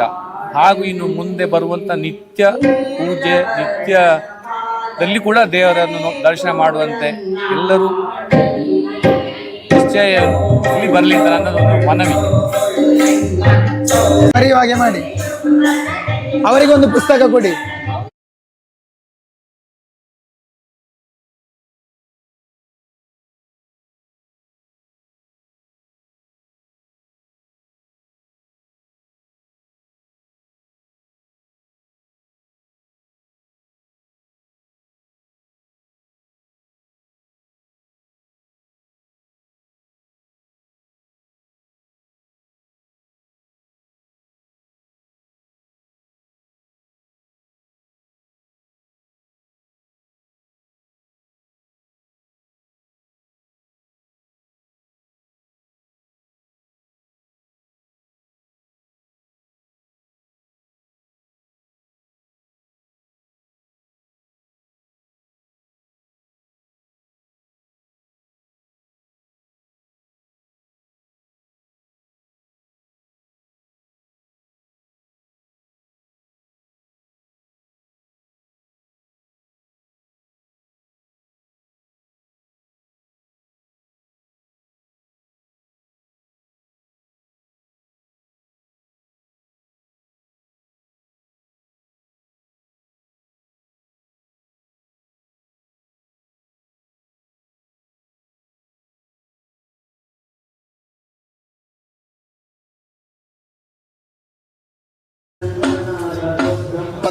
ಹಾಗೂ ಇನ್ನು ಮುಂದೆ ಬರುವಂಥ ನಿತ್ಯ ಪೂಜೆ ನಿತ್ಯದಲ್ಲಿ ಕೂಡ ದೇವರನ್ನು ದರ್ಶನ ಮಾಡುವಂತೆ ಎಲ್ಲರೂ ನಿಶ್ಚಯ ಇಲ್ಲಿ ಬರಲಿ ಅಂತ ನನ್ನದೊಂದು ಮನವಿ. ಮರೆಯುವಾಗೆ ಮಾಡಿ ಅವರಿಗೊಂದು ಪುಸ್ತಕ ಕೊಡಿ.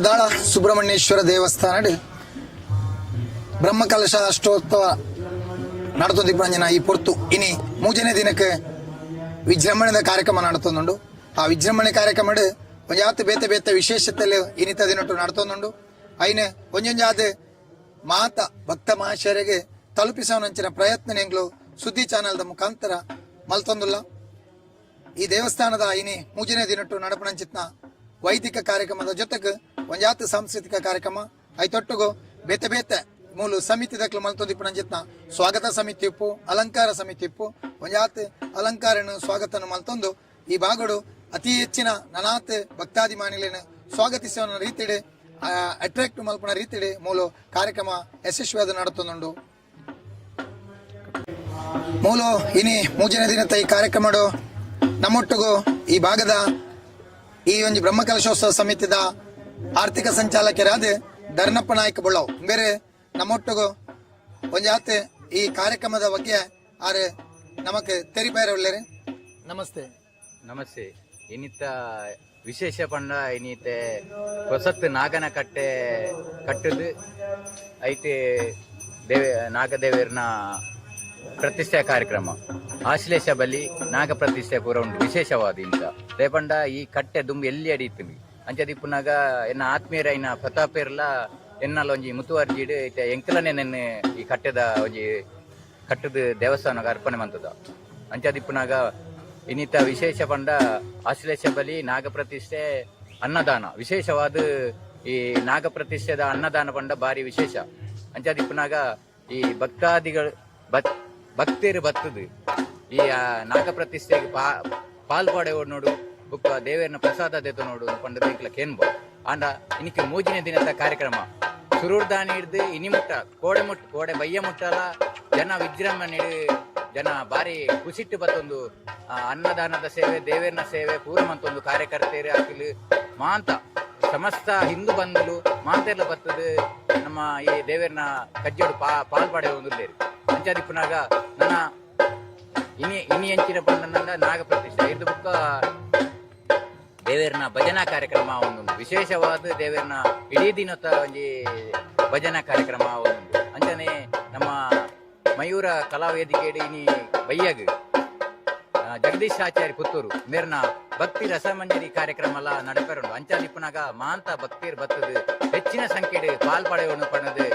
ಪದಾಳ ಸುಬ್ರಹ್ಮಣ್ಯೇಶ್ವರ ದೇವಸ್ಥಾನ ಬ್ರಹ್ಮಕಲಶ ಅಷ್ಟೋತ್ಸವ ನಡತೊಂದಿಪ್ಪಂಜನ ಈ ಪೊರ್ತು ಇನಿ ಮೂಜನೇ ದಿನಕ್ಕೆ ವಿಜೃಂಭಣೆದ ಕಾರ್ಯಕ್ರಮ ನಡತೊಂದುಂಡು. ಆ ವಿಜೃಂಭಣೆ ಕಾರ್ಯಕ್ರಮ ಒಂಜಾತ್ ಬೇತೆ ಬೇತೆ ವಿಶೇಷತೆಯಲ್ಲಿ ಇನಿತ ದಿನಟ್ಟು ನಡತೊಂದುಂಡು. ಐನೆ ಒಂಜೊಂಜಾದ ಮಾತ ಭಕ್ತ ಮಹಾಶಯರಿಗೆ ತಲುಪಿಸುವಂಚಿನ ಪ್ರಯತ್ನ ಎಂಗ್ಲು ಸುದ್ದಿ ಚಾನೆಲ್ದ ಮುಖಾಂತರ ಮಲ್ತೊಂದುಲ್ಲ. ಈ ದೇವಸ್ಥಾನದ ಇನಿ ಮೂಜನೇ ದಿನಟ್ಟು ನಡಪಣಂಚಿತ್ನ ವೈದಿಕ ಕಾರ್ಯಕ್ರಮದ ಜೊತೆಗೆ ಒಂಜಾತ್ ಸಾಂಸ್ಕೃತಿಕ ಕಾರ್ಯಕ್ರಮ ಐತೊಟ್ಟುಗು ಬೇತೆ ಬೇತೆ ಮೂಲು ಸಮಿತಿ ದಕ್ಲು ಮಲ್ತೊಂದಿಪ್ಪಣಂಚಿತ್ನ ಸ್ವಾಗತ ಸಮಿತಿ ಉಪ್ಪು ಅಲಂಕಾರ ಸಮಿತಿ ಉಪ್ಪು ಒಂಜಾತ್ ಅಲಂಕಾರನು ಸ್ವಾಗತನು ಮಲ್ತೊಂದು ಈ ಭಾಗಡು ಅತಿ ಹೆಚ್ಚಿನ ನನಾತ್ ಭಕ್ತಾದಿಮಾನಿಗಳನ್ನ ಸ್ವಾಗತಿಸುವ ರೀತಿಡೆ ಅಟ್ರಾಕ್ಟ್ ಮಲ್ಪನ ರೀತಿಡೆ ಮೂಲು ಕಾರ್ಯಕ್ರಮ ಯಶಸ್ವಿಯಾದ ನಡತೊಂದುಂಡು. ಮೂಲು ಇನಿ ಮೂಜನೇ ದಿನದ ಈ ಕಾರ್ಯಕ್ರಮ ನಮ್ಮೊಟ್ಟಿಗೂ ಈ ಭಾಗದ ಈ ಒಂದು ಬ್ರಹ್ಮಕಲಶೋತ್ಸವ ಸಮಿತಿದ ಆರ್ಥಿಕ ಸಂಚಾಲಕರಾದ ಧರ್ನಪ್ಪ ನಾಯ್ಕ ಬುಳ್ಳವ್ ಬೇರೆ ನಮ್ಮೊಟ್ಟಿಗೂ ಒಂಜಾತ್ ಈ ಕಾರ್ಯಕ್ರಮದ ಬಗ್ಗೆ ಆರೆ ನಮಕ್ ತೆರಿಪೇರ ಒಳ್ಳೆರೆ. ನಮಸ್ತೆ. ನಮಸ್ತೆ. ಇನ್ನಿತ್ತ ವಿಶೇಷ ಪಂಡ ಇನ್ನಿತ್ತೆ ಹೊಸತ್ತು ನಾಗನ ಕಟ್ಟದು ಐತೆ ನಾಗದೇವರನ ಪ್ರತಿಷ್ಠೆ ಕಾರ್ಯಕ್ರಮ ಆಶ್ಲೇಷ ಬಲಿ ನಾಗ ಪ್ರತಿಷ್ಠೆ ಪೂರ ಉಂಟು ವಿಶೇಷವಾದ ಇಂತ ರೇಪಂಡ ಈ ಕಟ್ಟೆ ದುಂಬು ಎಲ್ಲಿ ಅಡಿತೀವಿ ಅಂಚದಿಪ್ಪುನಾಗ ಎನ್ನ ಆತ್ಮೀಯರೈನ ಪ್ರತಾಪೇರ್ಲ ಎನ್ನಲ್ಲ ಒಂಜಿ ಮುತುವರ್ಜಿಡ್ ಐತೆ ಎಂಕಲನೆ ನೆನ್ನೆ ಈ ಕಟ್ಟೆದ ಒಂಜಿ ಕಟ್ಟದ ದೇವಸ್ಥಾನಗ ಅರ್ಪಣೆ ಮಂತದ ಅಂಚದಿಪ್ಪುನಾಗ ಇನ್ನಿತ ವಿಶೇಷ ಪಂಡ ಆಶ್ಲೇಷ ಬಲಿ ನಾಗ ಪ್ರತಿಷ್ಠೆ ಅನ್ನದಾನ ವಿಶೇಷವಾದ ಈ ನಾಗ ಪ್ರತಿಷ್ಠೆದ ಅನ್ನದಾನ ಪಂಡ ಬಾರಿ ವಿಶೇಷ ಅಂಚದಿಪ್ಪುನಾಗ ಈ ಭಕ್ತರು ಬತ್ತದು ಈ ನಾಗ ಪ್ರತಿಷ್ಠೆಗೆ ಪಾಲ್ಪಡೆ ನೋಡು ಬುಕ್ಕ ದೇವರನ ಪ್ರಸಾದ ದೇತ ನೋಡು ಪಂಡ ಕೇನ್ಬೋ ಆಂಡ ಇನ್ನಿಕ್ಕೆ ಮೂಜಿನ ದಿನದ ಕಾರ್ಯಕ್ರಮ ಸುರೂರ್ದಾನಿ ಹಿಡ್ದು ಇನಿಮುಟ್ಟ ಕೋಡೆ ಬಯ್ಯ ಮುಟ್ಟಲ ಜನ ವಿಜೃಂಭಣೆ ಜನ ಬಾರಿ ಖುಷಿಟ್ಟು ಬತ್ತೊಂದು ಅನ್ನದಾನದ ಸೇವೆ ದೇವರನ ಸೇವೆ ಪೂರ ಮಂತೊಂದು ಕಾರ್ಯಕರ್ತರು ಹಾಕಲು ಮಾಂತ ಸಮಸ್ತ ಹಿಂದೂ ಬಂಧುಲು ಮಾಂತೆಲ್ಲ ಬತ್ತದು ನಮ್ಮ ಈ ದೇವರನ ಕಜ್ಜೋಡು ಪಾಲ್ಪಡೆ ಒಂದುಲ್ಲೇರಿ ಅಂಚಾದಿಪ್ಪುನಾಗ ನನ್ನ ಇನಿ ಹೆಂಚಿನ ಪಂಡ ನಾಗ ಪ್ರತಿಷ್ಠೆ ಇದು ಬುಕ್ಕ ದೇವರನ ಭಜನಾ ಕಾರ್ಯಕ್ರಮ ಒಂದೊಂದು ವಿಶೇಷವಾದ ದೇವರನ ಇಡೀ ದಿನದ ಒಂಜಿ ಭಜನಾ ಕಾರ್ಯಕ್ರಮ ಒಂದೊಂದು ಅಂಚನೆ ನಮ್ಮ ಮಯೂರ ಕಲಾವೇದಿಕೆ ಇನಿ ಬಯ್ಯಗ್ ಜಗದೀಶ್ ಆಚಾರ್ಯ ಪುತ್ತೂರು ಮೇರ್ನ ಭಕ್ತಿ ರಸಮಂಜರಿ ಕಾರ್ಯಕ್ರಮ ಎಲ್ಲ ನಡಪೆರುಂಡು ಅಂಚಾದಿಪ್ಪನಾಗ ಮಾಂತ ಭಕ್ತಿರ್ ಬತ್ತದು ಹೆಚ್ಚಿನ ಸಂಖ್ಯೆಡ್ ಪಾಲ್ಪಡೆಯನ್ನು ಪಡೆದು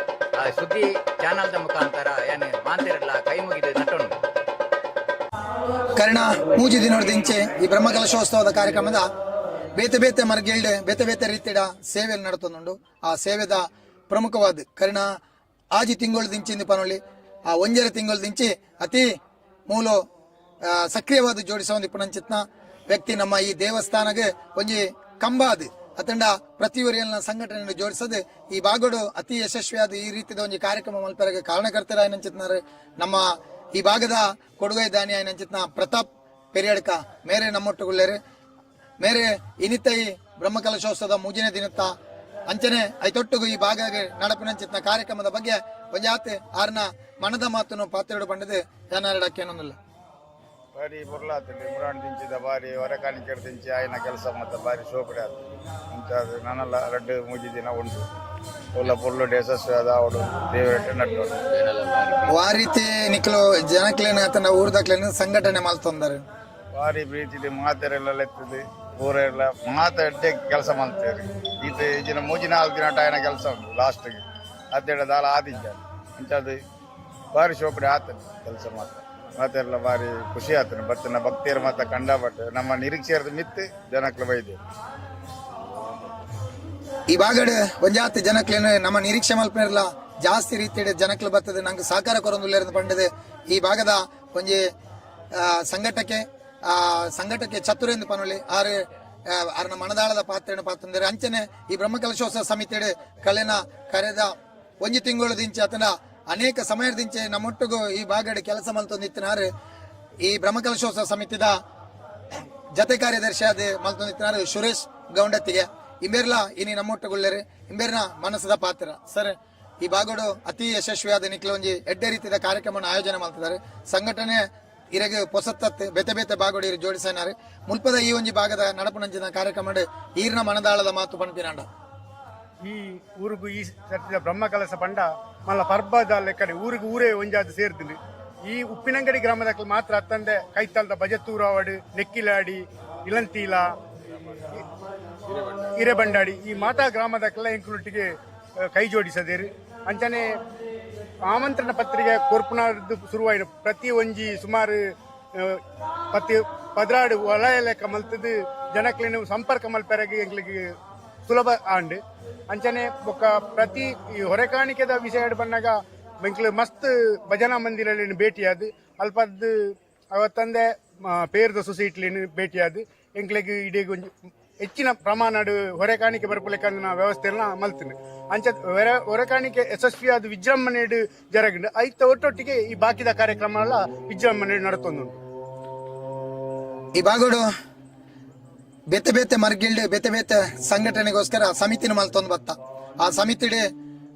ಸುದ್ದಿ ಚಾನಲ್ದ ಮುಖಾಂತರ ಏನು ಮಾಂತೆರೆಲ್ಲ ಕೈ ಮುಗಿದು ನಟುಂಡು. ಕರ್ಣ ಮೂಜಿ ದಿನದಿಂಚೆ ಈ ಬ್ರಹ್ಮಕಲಶೋತ್ಸವದ ಕಾರ್ಯಕ್ರಮದ ಬೇತೆ ಬೇತೆ ಮರ್ಗೆಲ್ಡ್ ಬೇತೆ ಬೇತೆ ರೀತಿಯ ಸೇವೆಯಲ್ಲಿ ನಡತೊಂದುಂಡು. ಆ ಸೇವೆದ ಪ್ರಮುಖವಾದ ಕರ್ಣ ಆಜಿ ತಿಂಗಳು ದಿಂಚಿಂದ ಪನೊಳ್ಳಿ ಆ ಒಂಜರ ತಿಂಗಳು ದಿಂಚಿ ಅತಿ ಮೂಲ ಸಕ್ರಿಯವಾದ ಜೋಡಿಸುವ ಪುಣಂಚಿತ್ನ ವ್ಯಕ್ತಿ ನಮ್ಮ ಈ ದೇವಸ್ಥಾನಗೆ ಒಂಜಿ ಕಂಬಾದ ಅತಂಡ ಪ್ರತಿಯೊರಿಯಲ್ನ ಸಂಘಟನೆ ಜೋಡಿಸದೆ ಈ ಭಾಗಡು ಅತಿ ಯಶಸ್ವಿಯಾದ ಈ ರೀತಿಯ ಒಂದು ಕಾರ್ಯಕ್ರಮ ಮಲ್ಪರಿಗೆ ಕಾರಣಕರ್ತರ ಏನಂಚಿತ್ನಾರೆ ನಮ್ಮ ಈ ಭಾಗದ ಕೊಡುಗೈ ದಾನಿ ಏನಂಚಿತ್ನ ಪ್ರತಾಪ್ ಪೆರಿಯಡ್ಕ ಮೇರೆ ನಮ್ಮೊಟ್ಟುಗುಳ್ಳೇರೆ ಮೇರೆ ಇನಿತ ಈ ಬ್ರಹ್ಮಕಲಶೋತ್ಸವದ ಮೂಜನೇ ದಿನತ್ತ ಅಂಚನೆ ಐತೊಟ್ಟುಗು ಈ ಭಾಗಗೆ ನಡಪಿನಂಚಿತ್ನ ಕಾರ್ಯಕ್ರಮದ ಬಗ್ಗೆ ಒಂಜಾತೆ ಆರ್ನ ಮನದ ಮಾತನ್ನು ಪಾತ್ರೆಡು ಪಂಡದೆ ಜನರಡಕ್ಕೇನೊಂದಿಲ್ಲ ಬಾರಿ ಬುರ್ಲಾತದೆ ಮುರಾಣ್ ದಿಂಚಿದ ಬಾರಿ ಹೊರಕಾಣಿಕೆರು ದಿಂಚಿ ಆಯ್ನ ಕೆಲಸ ಮತ್ತು ಬಾರಿ ಶೋಕಡೆ ಆದ ಅಂಚಾದ ನಾನೆಲ್ಲ 2-3 ದಿನ ಉಂಟು ಒಲ್ಲ ಪೊರ್ಲುಡು ಯಶಸ್ವಿಯಾದ ಅವಡು ದೇವರಟ್ಟೆ ನಟ್ಟು ಆ ರೀತಿ ನಿಕ್ಲು ಜನಕ್ಲೇನ ಆತನ ಊರ್ದಕ್ಲೇನ ಸಂಘಟನೆ ಮಲ್ತೊಂದಾರೆ ಬಾರಿ ಪ್ರೀತಿದೆ ಮಾತೆರೆಲ್ಲ ಎತ್ತದೆ ಊರೆಲ್ಲ ಮಾತಾಡ್ಡೆ ಕೆಲಸ ಮಾಡ್ತೇವೆ ಇದು ಈಜಿನ 3-4 ದಿನ ಆಯ್ನ ಕೆಲಸ ಉಂಟು ಲಾಸ್ಟ್ಗೆ ಅದೇಳ ದಾಲ ಆದಿದ್ದ ಅಂಚಾದ ಬಾರಿ ಶೋಕಡೆ ಆತದೆ ಕೆಲಸ ಮಾತೆಲ್ಲ ಬಾರಿ ಖುಷಿ ಆತನೆ ಬರ್ತನ ಭಕ್ತಿಯರು ಮಾತ ಕಂಡಪಟ್ಟೆ ನಮ್ಮ ನಿರೀಕ್ಷೆಯರ್ದು ಮಿತ್ತು ಜನಕ್ಲು ಬೈದೆ ಈ ಭಾಗಡ್ ಒಂಜಾತ್ ಜನಕ್ಲೇನು ನಮ್ಮ ನಿರೀಕ್ಷೆ ಮಲ್ಪನಿರಲ್ಲ ಜಾಸ್ತಿ ರೀತಿಯ ಜನಕ್ಲು ಬರ್ತದೆ ನಂಗೆ ಸಹಕಾರ ಕೊರೊಂದುಲ್ಲೇರ ಪಂಡದೆ ಈ ಭಾಗದ ಒಂಜಿ ಸಂಘಟಕ್ಕೆ ಚತುರೆಂದು ಪನೊಳ್ಳಿ ಆರ್ನ ಮನದಾಳದ ಪಾತ್ರೆಯನ್ನು ಪಾತಂದರೆ ಅಂಚನೆ ಈ ಬ್ರಹ್ಮಕಲಶೋತ್ಸವ ಸಮಿತಿയുടെ ಕಳೆನ ಕರೆದ ಒಂಜಿ ತಿಂಗಳು ದಿಂಚೆ ಆತನ ಅನೇಕ ಸಮಯದಿಂಚೆ ನಮ್ಮೊಟ್ಟಿಗೂ ಈ ಭಾಗಡೆ ಕೆಲಸ ಮಲ್ತೊಂದಿತ್ತಿನಾರು ಈ ಬ್ರಹ್ಮಕಲಶೋತ್ಸವ ಸಮಿತಿದ ಜತೆ ಕಾರ್ಯದರ್ಶಿ ಆದ ಮಲ್ತೊಂದಿತ್ತಿನಾರು ಸುರೇಶ್ ಗೌಂಡತ್ತಿಗೆ ಇಂಬೇರ್ಲ ಇನಿ ನಮ್ಮೊಟ್ಟುಗುಳ್ಳೇರೆ ಇಂಬೇರ್ನ ಮನಸ್ಸದ ಪಾತ್ರ ಸರ್ ಈ ಭಾಗಡು ಅತಿ ಯಶಸ್ವಿಯಾದ ನಿಕ್ಲ ಒಂಜಿ ಎಡ್ಡೆ ರೀತಿಯ ಕಾರ್ಯಕ್ರಮವನ್ನು ಆಯೋಜನೆ ಮಾಡ್ತಿದ್ದಾರೆ ಸಂಘಟನೆ ಇರಗೆ ಪೊಸತ್ತತ್ತೆ ಬೇತೆ ಬೇತೆ ಭಾಗಡು ಇರು ಜೋಡಿಸಿನಾರೆ ಮುಲ್ಪದ ಈ ಒಂಜಿ ಭಾಗದ ನಡಪುನಂಚಿನ ಕಾರ್ಯಕ್ರಮ ಈರ್ನ ಮನದಾಳದ ಮಾತು ಪಂಪಿನಾಂಡ ಈ ಊರಿಗೂ ಈ ಸತ್ಯದ ಬ್ರಹ್ಮಕಲಸ ಪಂಡ ಮಲ್ಲ ಪರ್ಬದ ಲೆಕ್ಕಡೆ ಊರಿಗೂ ಊರೇ ಒಂಜಾದು ಸೇರ್ತೀನಿ ಈ ಉಪ್ಪಿನಂಗಡಿ ಗ್ರಾಮದ ಮಾತ್ರ ಅತ್ತಂದೆ ಕೈತಾಲ್ದ ಬಜತ್ತೂರಾವಡು ನೆಕ್ಕಿಲಾಡಿ ಇಳಂತೀಲ ಹಿರೇಬಂಡಾಡಿ ಈ ಮಾತಾ ಗ್ರಾಮದಕ್ಕೆಲ್ಲ ಎಂಕುಲೊಟ್ಟಿಗೆ ಕೈ ಜೋಡಿಸದೇರು ಅಂಚನೆ ಆಮಂತ್ರಣ ಪತ್ರಿಕೆ ಕೊರ್ಪುನಾರ್ದು ಶುರುವಾಯಿನ ಪ್ರತಿ ಒಂಜಿ ಸುಮಾರು 16 ವಲಯ ಲೆಕ್ಕ ಮಲ್ತದ್ದು ಜನಕ್ಲೇನು ಸಂಪರ್ಕ ಮಲ್ಪೆರಗೆ ಎಂಗ್ಲಿಗೆ ಸುಲಭ ಆಂಡ್ ಅಂಚನೆ ಬೊಕ್ಕ ಪ್ರತಿ ಈ ಹೊರೆಕಾಣಿಕೆದ ವಿಷಯ ಬಂದಾಗ ಬೆಂಕ್ಲು ಮಸ್ತ್ ಭಜನಾ ಮಂದಿರಲ್ಲಿ ಭೇಟಿಯಾದ ಅಲ್ಪದ್ದು ಅವತ್ತಂದೆ ಪೇರ್ದ ಸೊಸೈಟಿಲಿ ಭೇಟಿಯಾದ ಎಂಕ್ಲಿಗೆ ಇಡೀಗ ಒಂಜಿ ಹೆಚ್ಚಿನ ಪ್ರಮಾಣದ ಹೊರೆಕಾಣಿಕೆ ಬರ್ಪಲೆಕ್ಕನ್ನ ವ್ಯವಸ್ಥೆಯನ್ನ ಮಲ್ತೀನಿ ಅಂಚ ಹೊರೆಕಾಣಿಕೆ ಯಶಸ್ವಿಯಾದ ವಿಜೃಂಭಣೆ ಜರಗಿಂಡು ಐತ ಒಟ್ಟೊಟ್ಟಿಗೆ ಈ ಬಾಕಿದ ಕಾರ್ಯಕ್ರಮ ಎಲ್ಲ ವಿಜೃಂಭಣೆ ನಡತೊಂದುಂಟು. ಈ ಬಾಗೋಡು ಬೇತೆ ಬೇತೆ ಮರ್ಗಿಲ್ಡ್ ಬೇತೆ ಬೇತೆ ಸಂಘಟನೆಗೋಸ್ಕರ ಸಮಿತಿನ ಮಲ್ತೊಂದು ಬತ್ತ ಆ ಸಮಿತಿಡೆ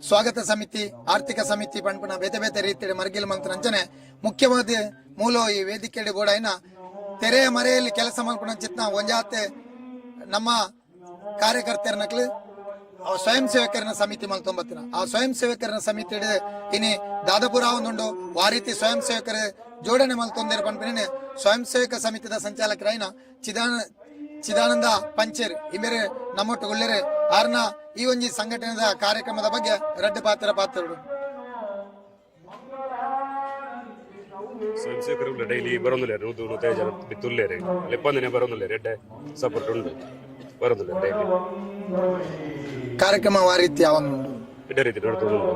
ಸ್ವಾಗತ ಸಮಿತಿ ಆರ್ಥಿಕ ಸಮಿತಿ ಪಂಪನ ಬೇತೆ ಬೇತೆ ರೀತಿಯ ಮರ್ಗಿಲ್ ಮಂತ್ರ ಅಂಚನೆ ಮುಖ್ಯವಾದ ಮೂಲ ಈ ವೇದಿಕೆ ಬೋಡಾಯಿನ ತೆರೆಯ ಮರೆಯಲ್ಲಿ ಕೆಲಸ ಮಲ್ಪನ ಚಿತ್ನ ಒಂಜಾತೆ ನಮ್ಮ ಕಾರ್ಯಕರ್ತರನಕ್ಲು ಸ್ವಯಂ ಸೇವಕರನ ಸಮಿತಿ ಮಲ್ತೊಂಬತ್ತಿನ ಆ ಸ್ವಯಂ ಸೇವಕರನ ಸಮಿತಿ ಇನಿ ದಾದಾಪುರ ಒಂದುಂಡು ಆ ರೀತಿ ಸ್ವಯಂ ಸೇವಕರ ಜೋಡಣೆ ಮಲ್ತೊಂದಿರ ಪಂಪಿನ ಸ್ವಯಂ ಸೇವಕ ಸಮಿತಿದ ಸಂಚಾಲಕರಾಯಿನ ಚಿದಾನಂದ ಪಂಚೇರ್ ಇಮೇರೆ ನಮ್ಮೊಟ್ಟು ಗುಳ್ಳೆರೆ ಆರ್ನ ಈ ಒಂಜಿ ಸಂಘಟನೆದ ಕಾರ್ಯಕ್ರಮದ ಬಗ್ಗೆ ರಡ್ಡು ಪಾತ್ರರು ಸ್ವಯಂ ಸೇವಕರು ಡೈಲಿ ಬರೋದಿಲ್ಲ 100-105 ಜನ ಬಿತ್ತುಲ್ಲೇರೆ ಲೆಪ್ಪಂದಿನ ಬರೋದಿಲ್ಲ ರೆಡ್ಡೆ ಸಪೋರ್ಟ್ ಉಂಟು ಬರೋದಿಲ್ಲ ಡೈಲಿ ಕಾರ್ಯಕ್ರಮ ಆ ರೀತಿ ಯಾವೊಂದು ಇದೇ ರೀತಿ ನಡ್ತುಂಟು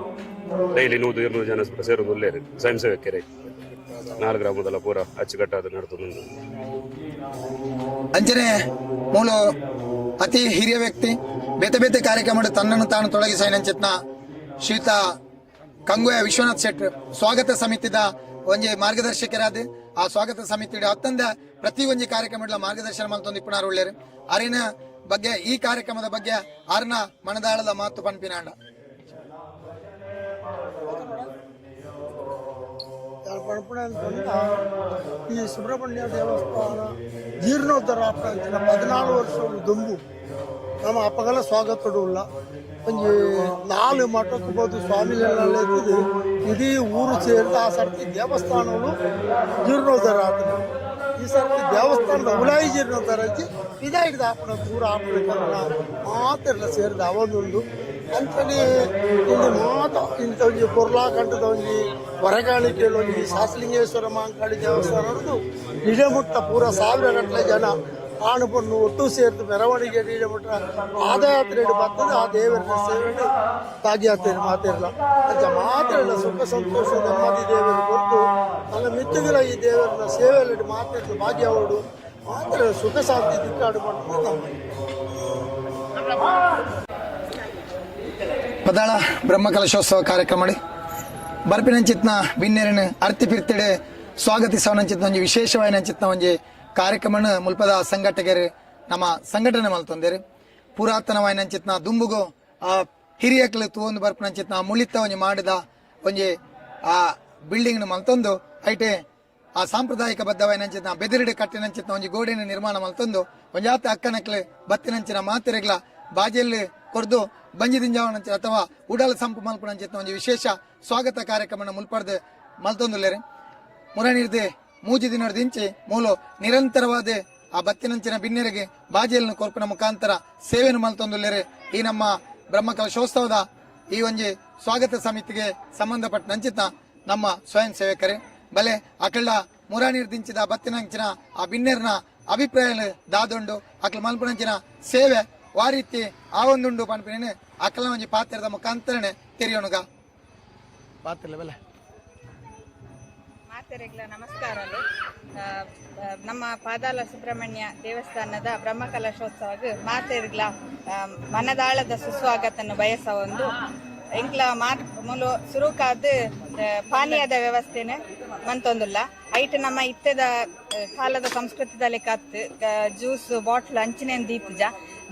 ಡೈಲಿ 100-200 ಜನ ಸೇರೋದಿಲ್ಲೇರೆ ಸ್ವಯಂ ಸೇವಕರೇ 4 ಗ್ರಾಮದಲ್ಲ ಪೂರ ಅಚ್ಚುಕಟ್ಟಾದ ನಡ್ತುಂಟು. ಅಂಚನೆ ಮೂಲ ಅತಿ ಹಿರಿಯ ವ್ಯಕ್ತಿ ಬೇತೆ ಬೇತೆ ಕಾರ್ಯಕ್ರಮ ತನ್ನನ್ನು ತಾನು ತೊಡಗಿಸೈನಂಚಿತ್ನ ಶ್ರೀಯುತ ಕಂಗುಯ ವಿಶ್ವನಾಥ್ ಶೆಟ್ರ್ ಸ್ವಾಗತ ಸಮಿತಿದ ಒಂಜಿ ಮಾರ್ಗದರ್ಶಕರಾದ ಆ ಸ್ವಾಗತ ಸಮಿತಿ ಹತ್ತಂದ ಪ್ರತಿ ಒಂಜಿ ಕಾರ್ಯಕ್ರಮ ಮಾರ್ಗದರ್ಶನ ಮಲ್ತೊಂದು ಇಪ್ಪನಾರು ಒಳ್ಳೆಯರು ಅರಿನ ಬಗ್ಗೆ ಈ ಕಾರ್ಯಕ್ರಮದ ಬಗ್ಗೆ ಆರ್ನ ಮನದಾಳದ ಮಾತು ಪಂಪಿನಾಂಡ ಈ ಸುಬ್ರಹ್ಮಣ್ಯ ದೇವಸ್ಥಾನ ಜೀರ್ಣೋದ್ಧಾರ 14 ವರ್ಷ ದುಂಬು ನಮ್ಮ ಅಪ್ಪಗಲ ಸ್ವಾಗತ ಉಳ್ಳ ಒಂಜಿ 4 ಮಠಕ್ಕೆ ಬೋದು ಸ್ವಾಮಿಗಳೆಲ್ಲ ಇದ್ದು ಇಡೀ ಊರು ಸೇರಿದ ಆ ಸರ್ತಿ ದೇವಸ್ಥಾನಗಳು ಜೀರ್ಣೋದ್ಧಾರ ಆಗ್ತದೆ. ಈ ಸರ್ತಿ ದೇವಸ್ಥಾನದ ಉಲಾಯಿ ಜೀರ್ಣೋದ್ಧಾರ ಆಗಿ ಇದ ಹಿಡಿದ ಆಪಣ ಪೂರ ಆಪಣ ಮಾತೆಲ್ಲ ಸೇರಿದ ಅವನೊಂದು ಅಂಚನೆ ಇಲ್ಲಿ ಮಾತ ಇಂಥ ಒಂಜಿ ಕೊರ್ಲಾಕಂಠದ ಒಂಜಿ ಹೊರಗಾಣಿಕೆ ಒಂಜಿ ಶಾಸಲಿಂಗೇಶ್ವರ ಮಾಂಕಾಳಿ ದೇವಸ್ಥಾನ ಹಿಡಿದು ಇಡಮುಟ್ಟ ಪೂರ 1000 ಗಟ್ಟಲೆ ಜನ ಆಣು ಪಣ್ಣು ಒಟ್ಟು ಸೇರ್ತು ಮೆರವಣಿಗೆ ಇಡಮುಟ್ಟ ಪಾದಯಾತ್ರೆ ಬರ್ತದೆ ಆ ದೇವರ ಸೇವೆ ತಾಗಿಯಾತ್ರೆ ಮಾತಿರಲ್ಲ ಅಂಚ ಮಾತಿರಲ್ಲ ಸುಖ ಸಂತೋಷ ನೆಮ್ಮದಿ ದೇವರು ಕೊಟ್ಟು ನನ್ನ ಮಿತ್ತುಗಳ ಈ ದೇವರನ್ನ ಸೇವೆಯಲ್ಲಿ ಮಾತಿರಲು ಭಾಗ್ಯವಾಡು ಮಾತ್ರ ಸುಖ ಶಾಂತಿ ದಿಕ್ಕಾಡು ಮಾಡ್ತಾರೆ. ಪದಾಳ ಬ್ರಹ್ಮಕಲಶೋತ್ಸವ ಕಾರ್ಯಕ್ರಮ ಬರ್ಪಿನಂಚಿತ್ನ ಬಿನ್ನೇರಿನ ಅರ್ತಿ ಪಿರ್ತಿಡೆ ಸ್ವಾಗತಿಸವನಂಚಿತ್ನ ಒಂಜಿ ವಿಶೇಷವಾಯಿನಂಚಿತ್ನ ಒಂಜಿ ಕಾರ್ಯಕ್ರಮನ ಮುಲ್ಪದ ಸಂಘಟಕರು ನಮ್ಮ ಸಂಘಟನೆ ಮಲ್ತೊಂದೇರು ಪುರಾತನವಾಯಿನಂಚಿತ್ನ ದುಂಬುಗು ಆ ಹಿರಿಯಕ್ಲು ತೂವೊಂದು ಬರ್ಪಿನಂಚಿತ್ನ ಮುಳಿತ ಒಂಜಿ ಮಾಡಿದ ಒಂಜಿ ಆ ಬಿಲ್ಡಿಂಗ್ ಮಲ್ತೊಂದು ಐಟೆ ಆ ಸಾಂಪ್ರದಾಯಿಕ ಬದ್ಧವಾಯಿನಂಚಿತ್ನ ಬೆದಿರಿಡೆ ಕಟ್ಟಿನಂಚಿತ್ನ ಒಂಜಿ ಗೋಡೆನ ನಿರ್ಮಾಣ ಮಲ್ತೊಂದು ಒಂಜಾತ ಅಕ್ಕನಕ್ಲೆ ಬತ್ತಿನಂಚಿನ ಮಾತೆರೆಗ್ಲ ಬಾಜಿಯಲ್ಲಿ ಕೊರ್ದು ಬಂಜಿ ದಿಂಜಾವನಂಚ ಅಥವಾ ಉಡಾಲ ಸಂಪು ಮಲ್ಪನಂಚಿತ್ನ ಒಂಜಿ ವಿಶೇಷ ಸ್ವಾಗತ ಕಾರ್ಯಕ್ರಮ ಮುಲ್ಪಡ್ದು ಮಲ್ತೊಂದುಲ್ಲೇರೆ ಮುರನಿರ್ದೆ ಮೂಜಿ ದಿನ ದಿಂಚಿ ಮೂಲು ನಿರಂತರವಾದ ಆ ಬತ್ತಿನಂಚಿನ ಬಿನ್ನೆರೆಗೆ ಬಾಜಿಯನ್ನು ಕೊರ್ಪಿನ ಮುಖಾಂತರ ಸೇವೆಯನ್ನು ಮಲ್ತೊಂದುಲ್ಲೇರೆ ಈ ನಮ್ಮ ಬ್ರಹ್ಮಕಲಶೋತ್ಸವದ ಈ ಒಂಜಿ ಸ್ವಾಗತ ಸಮಿತಿಗೆ ಸಂಬಂಧಪಟ್ಟ ನಂಚಿತ ನಮ್ಮ ಸ್ವಯಂ ಸೇವಕರೇ ಬಲೆ ಅಕಳ್ಳ ಮುರಾನೀರ್ ದಿಂಚಿದ ಬತ್ತಿನಂಚಿನ ಆ ಬಿನ್ನೆರ್ನ ಅಭಿಪ್ರಾಯ ದಾದೊಂಡು ಅಕಲ್ ಮಲ್ಪನಂಚಿನ ಸೇವೆ ಆ ರೀತಿ ಆ ಒಂದುಂಡು ಪನ್ಪಿನ ಅಕಲ್ನ ಒಂಜಿ ಪಾತ್ರದ ಮುಖಾಂತರನೆ ತೆರೆಯೋಣಗ ಪಾತ್ರ ಬೆಲೆ ಮಾತೆರೆಗ್ಲ ನಮಸ್ಕಾರಗಳು. ನಮ್ಮ ಪಾದಾಲ ಸುಬ್ರಹ್ಮಣ್ಯ ದೇವಸ್ಥಾನದ ಬ್ರಹ್ಮಕಲಶೋತ್ಸವಕ್ಕೆ ಮಾತೆರೆಗ್ಲ ಮನದಾಳದ ಸುಸ್ವಾಗತನ್ನು ಬಯಸ ಒಂದು ಎಂಕ್ಲ ಮೂಲು ಸುರುಕಾದ ಪಾನೀಯದ ವ್ಯವಸ್ಥೆನೆ ಮಂತೊಂದುಲ್ಲ ಐಟ್ ನಮ್ಮ ಇತ್ತದ ಕಾಲದ ಸಂಸ್ಕೃತಿದ ಲೆಕ್ಕತ್ತು ಜ್ಯೂಸ್ ಬಾಟ್ಲ್ ಅಂಚಿನೇನು ದೀತಜ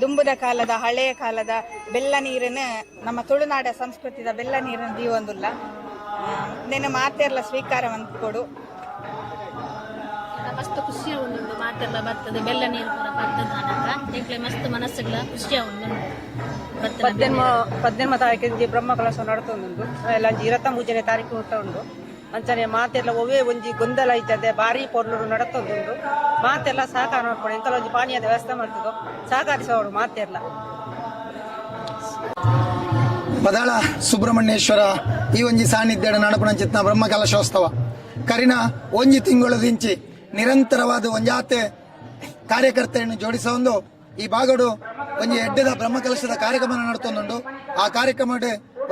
ದುಂಬುದ ಕಾಲದ ಹಳೆಯ ಕಾಲದ ಬೆಲ್ಲ ನೀರಿನ ನಮ್ಮ ತುಳುನಾಡ ಸಂಸ್ಕೃತಿದ ಬೆಲ್ಲ ನೀರನ್ನು ದೀವೊಂದುಲ್ಲ ನೆನ ಮಾತೆರ್ಲ ಸ್ವೀಕಾರ ಕೊಡು. ನಮಸ್ತೆ ಮಸ್ತ್ ಖುಷಿಯ ಉಂಟು ಮಾತೆಲ್ಲ ಬರ್ತದೆ ಬೆಲ್ಲ ನೀರು ಪೂರ ಬರ್ತದೆ ಎಂಕ್ಲೆ ಮಸ್ತ್ ಮನಸ್ಸುಗಳ ಖುಷಿಯ ಉಂಟು ಪದ್ದೆನ್ಮ ತಾರೀಕು ಬ್ರಹ್ಮ ಕಲಶ ನಡತೊಂದುಂಡು ಎಲ್ಲ 23ನೇ ತಾರೀಕು ಹುಟ್ಟ ಉಂಡು ಅಂಚನೆ ಮಾತೆಲ್ಲ ಒವೇ ಒಂಜಿ ಗೊಂದಲ ಐತದೆ ಬಾರಿ ಪೊರ್ಲುಡು ನಡತೊಂದುಂಡು ಮಾತೆಲ್ಲ ಸಹಕಾರ ಮಾಡ್ಕೊಂಡು ಎಂಕಲ ಒಂಜಿ ಪಾನೀಯದ ವ್ಯವಸ್ಥೆ ಮಾಡ್ತದೋ ಸಹಕರಿಸೋರು ಮಾತೆಲ್ಲ. ಪದಾಳ ಸುಬ್ರಹ್ಮಣ್ಯೇಶ್ವರ ಈ ಒಂಜಿ ಸಾನ್ನಿಧ್ಯ ನಡಪಣಂಚಿತ್ನ ಬ್ರಹ್ಮ ಕಲಶೋತ್ಸವ ಕರಿನ ಒಂಜಿ ತಿಂಗಳದಿಂಚಿ ನಿರಂತರವಾದ ಒಂಜಾತೆ ಕಾರ್ಯಕರ್ತೆಯನ್ನು ಜೋಡಿಸೊಂದು ಈ ಬಾಗಡು ಒಂಜಿ ಎಡ್ಡದ ಬ್ರಹ್ಮಕಲಶದ ಕಾರ್ಯಕ್ರಮ ನಡತೊಂದುಂಡು. ಆ ಕಾರ್ಯಕ್ರಮ